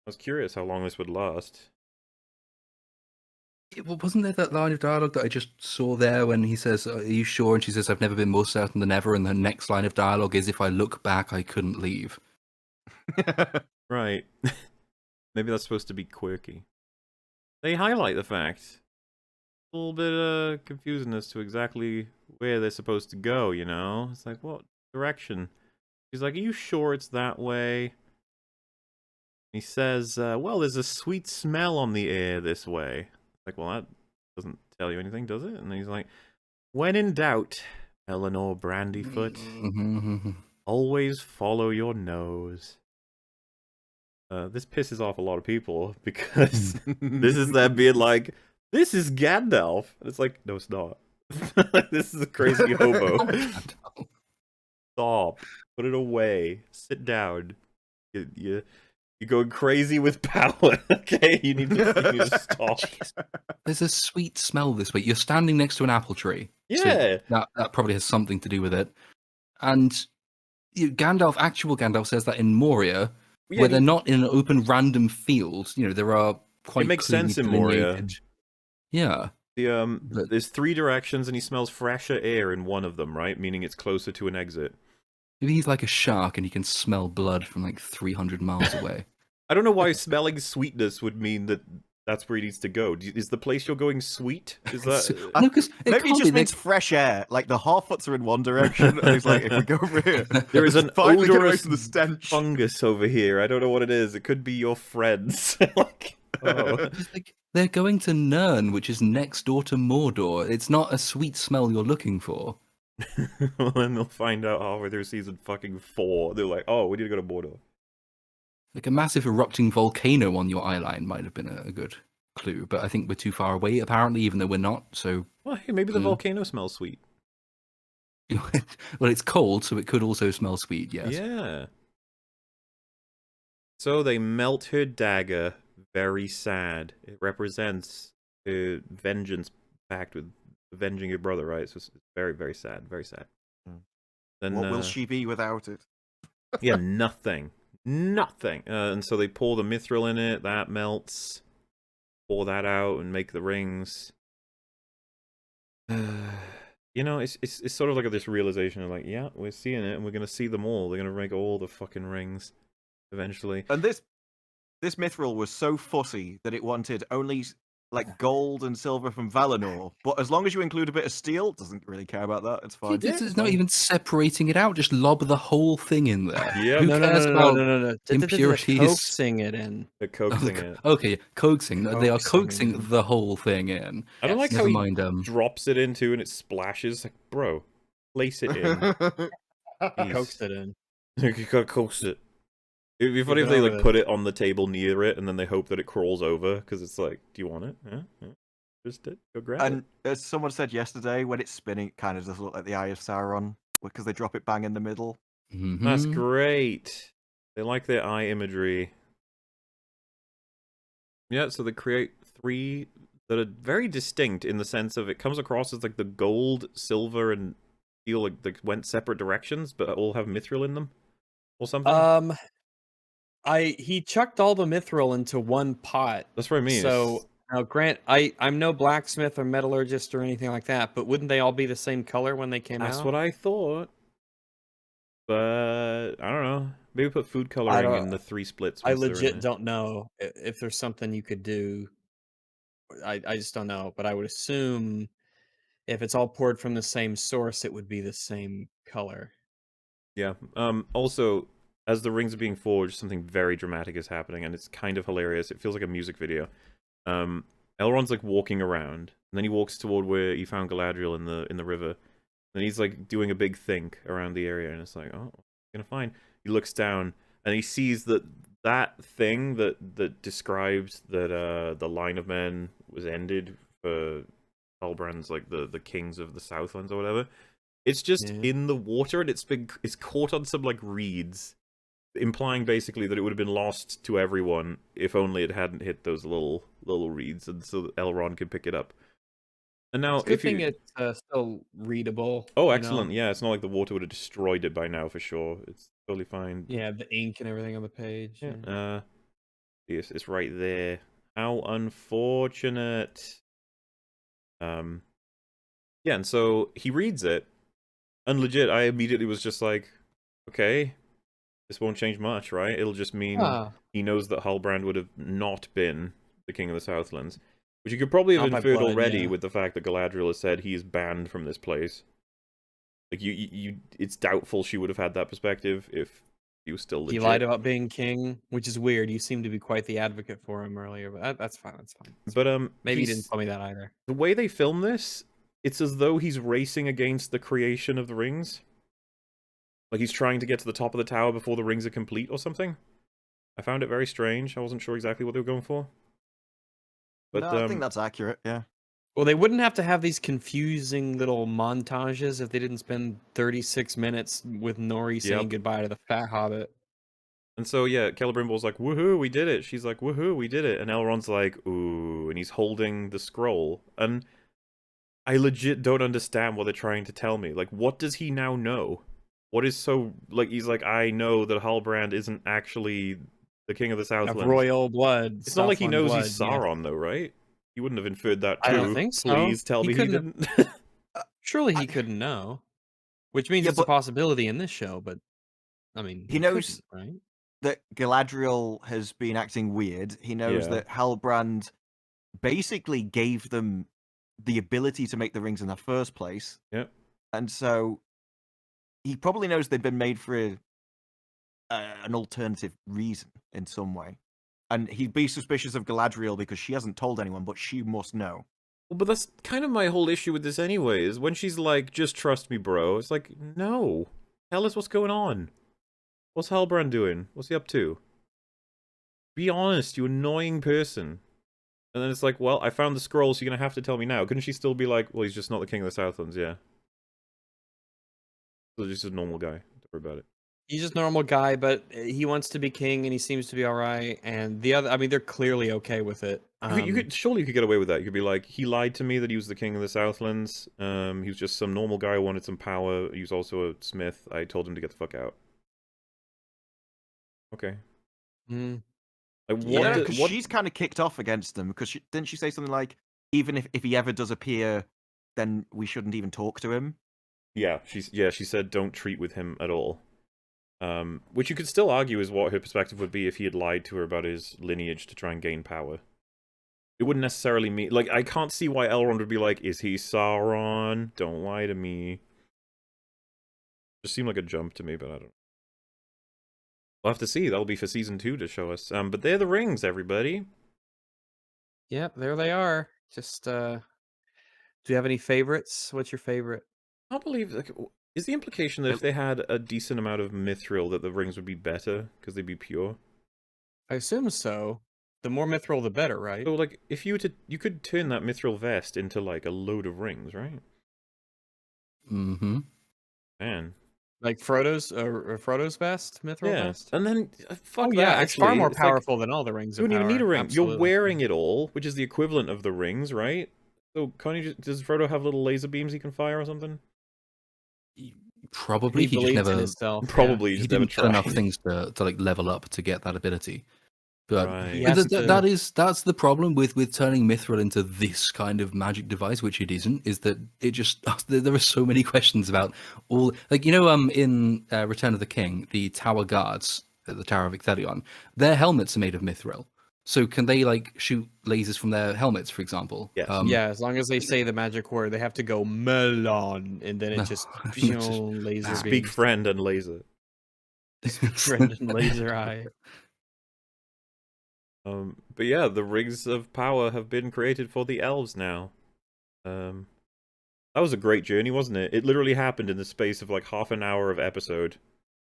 was curious how long this would last. Wasn't there that line of dialogue that I just saw there when he says, "Are you sure?" And she says, "I've never been more certain than ever." And the next line of dialogue is, "If I look back, I couldn't leave." Right. Maybe that's supposed to be quirky. They highlight the fact. A little bit of confusing as to exactly where they're supposed to go, you know? It's like, what direction? He's like, are you sure it's that way? He says, well, there's a sweet smell on the air this way. Like, well, that doesn't tell you anything, does it? And he's like, when in doubt, Eleanor Brandyfoot, always follow your nose. This pisses off a lot of people because this is them being like, this is Gandalf. And it's like, no, it's not. This is a crazy hobo. Stop. Put it away. Sit down. You're going crazy with power. Okay, you need to stop. There's a sweet smell this way. You're standing next to an apple tree. Yeah. So that probably has something to do with it. And actual Gandalf says that in Moria, where they're not in an open random field, there are quite it makes clearly sense in Moria. delineated. Yeah. There's 3 directions and he smells fresher air in one of them, right? Meaning it's closer to an exit. Maybe he's like a shark and he can smell blood from like 300 miles away. I don't know why smelling sweetness would mean that that's where he needs to go. Is the place you're going sweet? Is that... No, 'cause it Maybe it can't just be, means fresh air. Like the Harfoots are in one direction, and he's like, if we go over here, there is an finally get away odorous from the stench. fungus over here. I don't know what it is. It could be your friends. Like, oh. They're going to Nirn, which is next door to Mordor. It's not a sweet smell you're looking for. Well, then they'll find out halfway through season fucking 4. They're like, oh, we need to go to Mordor. Like a massive erupting volcano on your eyeline might have been a good clue, but I think we're too far away, apparently, even though we're not, so... Well, hey, maybe the volcano smells sweet. Well, it's cold, so it could also smell sweet, yes. Yeah. So they melt her dagger. Very sad. It represents vengeance pact with avenging your brother, right? So it's very, very sad. Very sad. Then, What will she be without it? Yeah, nothing. Nothing. And so they pour the mithril in it. That melts. Pour that out and make the rings. It's sort of like this realization of like, yeah, we're seeing it and we're gonna see them all. They're gonna make all the fucking rings eventually. And this mithril was so fussy that it wanted only like gold and silver from Valinor, but as long as you include a bit of steel, it doesn't really care about that. It's fine. It's not even separating it out. Just lob the whole thing in there. Yeah. Who cares about no. impurities? Coaxing it in. They're coaxing it. Okay, coaxing. They are Coaxing coaxing the whole thing in. I don't like how Never he mind. drops it into and it splashes. Like, bro, place it in. Coaxed it in. You gotta coax it. It'd be funny if it they over like there. put it on the table near it and then they hope that it crawls over because it's like, do you want it? Yeah. Just go grab And it. as someone said yesterday, when it's spinning, it kind of does look like the Eye of Sauron because they drop it bang in the middle. That's great. They like their eye imagery. Yeah, so they create 3 that are very distinct in the sense of it comes across as like the gold, silver, and steel like they went separate directions, but all have mithril in them or something. He chucked all the mithril into one pot. That's what I mean. So now, Grant, I'm no blacksmith or metallurgist or anything like that, but wouldn't they all be the same color when they came out? That's what I thought. But I don't know. Maybe put food coloring in the 3 splits. I once they're in legit there. don't know if there's something you could do. I just don't know, but I would assume if it's all poured from the same source, it would be the same color. Yeah. Also, as the rings are being forged, something very dramatic is happening, and it's kind of hilarious. It feels like a music video. Elrond's like walking around, and then he walks toward where he found Galadriel in the river. And he's like doing a big think around the area, and it's like, oh, what are we gonna find? He looks down and he sees that thing that describes that the line of men was ended for Halbrand's like the kings of the Southlands or whatever. It's just in the water, and it's caught on some like reeds, implying basically that it would have been lost to everyone if only it hadn't hit those little reeds, and so that Elrond could pick it up. And now, It's a good thing it's still readable. Oh, you excellent! know? Yeah, it's not like the water would have destroyed it by now for sure. It's totally fine. Yeah, the ink and everything on the page. Yeah. Yes, it's right there. How unfortunate. Yeah, and so he reads it, and legit, I immediately was just like, okay, this won't change much, right? It'll just mean Ah, he knows that Halbrand would have not been the king of the Southlands, which you could probably have Not by inferred blood, already yeah. with the fact that Galadriel has said he is banned from this place. Like it's doubtful she would have had that perspective if he was still he legit. lied about being king, which is weird. You seem to be quite the advocate for him earlier, but that's fine. That's fine. But Maybe you didn't tell me that either. the way they film this, it's as though he's racing against the creation of the rings. Like he's trying to get to the top of the tower before the rings are complete or something. I found it very strange. I wasn't sure exactly what they were going for. But No, I think that's accurate. Yeah. Well, they wouldn't have to have these confusing little montages if they didn't spend 36 minutes with Nori saying Yep. goodbye to the fat hobbit. And so yeah, Celebrimbor's like, woohoo, we did it. She's like, woohoo, we did it. And Elrond's like, ooh, and he's holding the scroll. And I legit don't understand what they're trying to tell me. Like, what does he now know? What is so like? He's like, I know that Halbrand isn't actually the king of the Of Southlands. royal blood. It's not like he Southland knows blood, he's yeah. Sauron, though, right? He wouldn't have inferred that too. I don't think so. Please tell He me he couldn't didn't. Surely he couldn't know. Which means Yeah, it's a but- possibility in this show, but I mean, He knows- couldn't, right? That Galadriel has been acting weird. He knows Yeah. that Halbrand basically gave them the ability to make the rings in the first place. Yep. And so he probably knows they've been made for an alternative reason in some way. And he'd be suspicious of Galadriel because she hasn't told anyone, but she must know. Well, but that's kind of my whole issue with this anyway, is when she's like, just trust me, bro. It's like, no. Tell us what's going on. What's Halbrand doing? What's he up to? Be honest, you annoying person. And then it's like, well, I found the scroll, so you're going to have to tell me now. Couldn't she still be like, well, he's just not the king of the Southlands, yeah. So he's just a normal guy. Don't worry about it. He's just a normal guy, but he wants to be king, and he seems to be all right. And the other, I mean, they're clearly okay with it. Surely you could get away with that. You could be like, he lied to me that he was the king of the Southlands. He was just some normal guy who wanted some power. He was also a smith. I told him to get the fuck out. Okay. Mm. Like, Yeah, what? Because she's kind of kicked off against them. Because didn't she say something like, even if he ever does appear, then we shouldn't even talk to him? Yeah, she said don't treat with him at all. Which you could still argue is what her perspective would be if he had lied to her about his lineage to try and gain power. It wouldn't necessarily mean... Like, I can't see why Elrond would be like, is he Sauron? Don't lie to me. Just seemed like a jump to me, but I don't know. We'll have to see. That'll be for Season 2 to show us. But they're the rings, everybody. Yep, there they are. Just, do you have any favorites? What's your favorite? I can't believe... Like, is the implication that if they had a decent amount of mithril that the rings would be better because they'd be pure? I assume so. The more mithril, the better, right? So, like, if you were to... You could turn that mithril vest into, like, a load of rings, right? Mm-hmm. Man. Like Frodo's vest, mithril Yeah. vest. And then, fuck Oh that, yeah, it's far actually. more It's like, powerful than all the rings. you don't of even need a power, ring. absolutely. You're wearing it all, which is the equivalent of the rings, right? So can't you just, does Frodo have little laser beams he can fire or something? Probably he just believes in never himself, yeah. Probably he just never didn't kill enough tried. things to like level up to get that ability. But Right. He but has that's the problem with turning mithril into this kind of magic device, which it isn't. Is that it just there are so many questions about all, like, you know, in Return of the King, the Tower Guards at the Tower of Icthelion, their helmets are made of mithril. So can they like shoot lasers from their helmets, for example? Yes. Yeah, as long as they say the magic word, they have to go melon, and then it No, just it's just laser Speak beams. friend and laser. Friend and laser eye. But yeah, the rings of power have been created for the elves now. That was a great journey, wasn't it? It literally happened in the space of like half an hour of episode.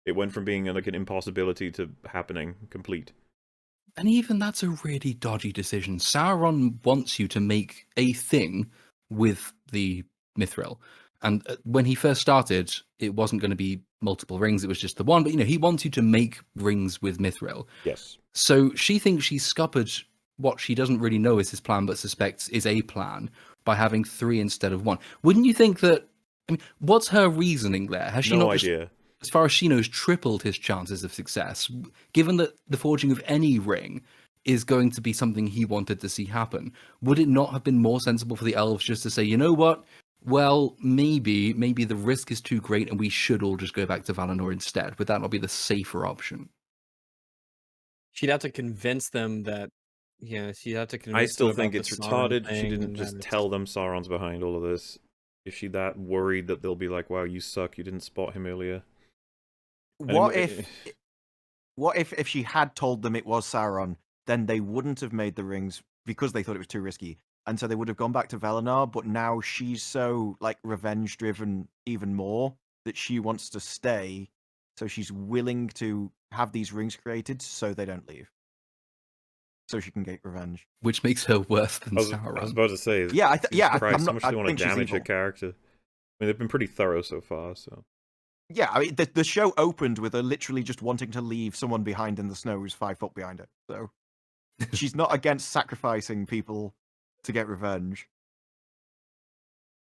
It went from being like an impossibility to happening complete. And even that's a really dodgy decision. Sauron wants you to make a thing with the mithril. And when he first started, it wasn't going to be multiple rings, it was just the one. But, you know, he wants you to make rings with mithril. Yes. So she thinks she's scuppered what she doesn't really know is his plan, but suspects is a plan by having 3 instead of 1. Wouldn't you think that... I mean, what's her reasoning there? Has she No not just, idea. as far as she knows, tripled his chances of success? Given that the forging of any ring is going to be something he wanted to see happen. Would it not have been more sensible for the elves just to say, you know what? Well, maybe the risk is too great and we should all just go back to Valinor instead. Would that not be the safer option? She'd have to convince them that, yeah, she'd have to convince I them still about think the it's Sauron retarded. She thing didn't and just that it's- tell them Sauron's behind all of this. Is she that worried that they'll be like, wow, you suck, you didn't spot him earlier? What Anyway- if she had told them it was Sauron, then they wouldn't have made the rings because they thought it was too risky. And so they would have gone back to Valinor, but now she's so like revenge driven even more that she wants to stay. So she's willing to have these rings created so they don't leave. So she can get revenge. Which makes her worse than I was Sauron. about to say, Yeah, Jesus I'm Christ, how not- much I do they want to think she's damage her evil. character? I mean, they've been pretty thorough so far, so. Yeah, I mean the show opened with her literally just wanting to leave someone behind in the snow who's 5 foot behind her. So she's not against sacrificing people to get revenge.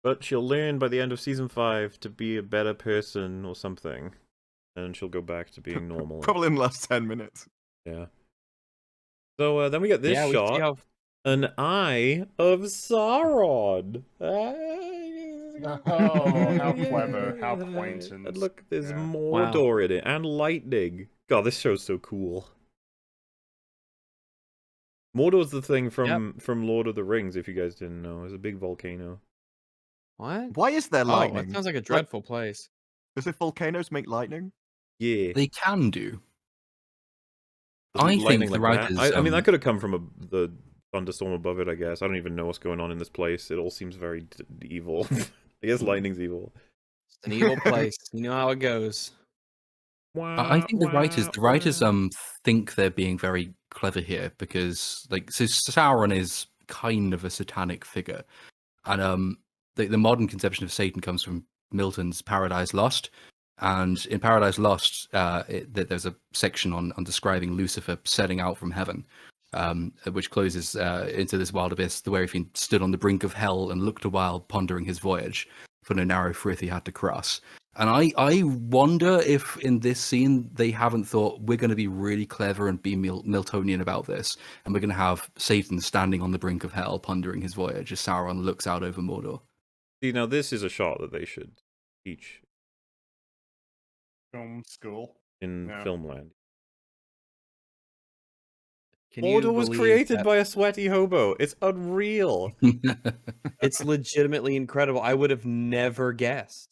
But she'll learn by the end of season 5 to be a better person or something. And she'll go back to being normal. Probably in the last 10 minutes. Yeah. So then we get this yeah, we shot. see how An eye of Sauron. Oh, how clever, how quaint. And look, there's yeah. Mordor in it, and lightning. God, this show's so cool. Mordor's the thing from Lord of the Rings, if you guys didn't know. It's a big volcano. what? Why is there Oh, lightning? that sounds like a dreadful place. Does if volcanoes make lightning? Yeah. They can do. Doesn't I think lightning the like that- writers. I mean, that could have come from the thunderstorm above it, I guess. I don't even know what's going on in this place. It all seems very evil. I guess lightning's evil. It's an evil place. You know how it goes. I think the writers think they're being very clever here because so Sauron is kind of a satanic figure, and the modern conception of Satan comes from Milton's Paradise Lost, and in Paradise Lost there's a section on describing Lucifer setting out from heaven, which closes into this wild abyss where he stood on the brink of hell and looked a while, pondering his voyage for no narrow frith he had to cross. And I wonder if in this scene they haven't thought we're going to be really clever and be Miltonian about this, and we're going to have Satan standing on the brink of hell, pondering his voyage as Sauron looks out over Mordor. See, now this is a shot that they should teach Film school. in Yeah. Filmland. Can you Mordor was believe created that- by a sweaty hobo. It's unreal. It's legitimately incredible. I would have never guessed.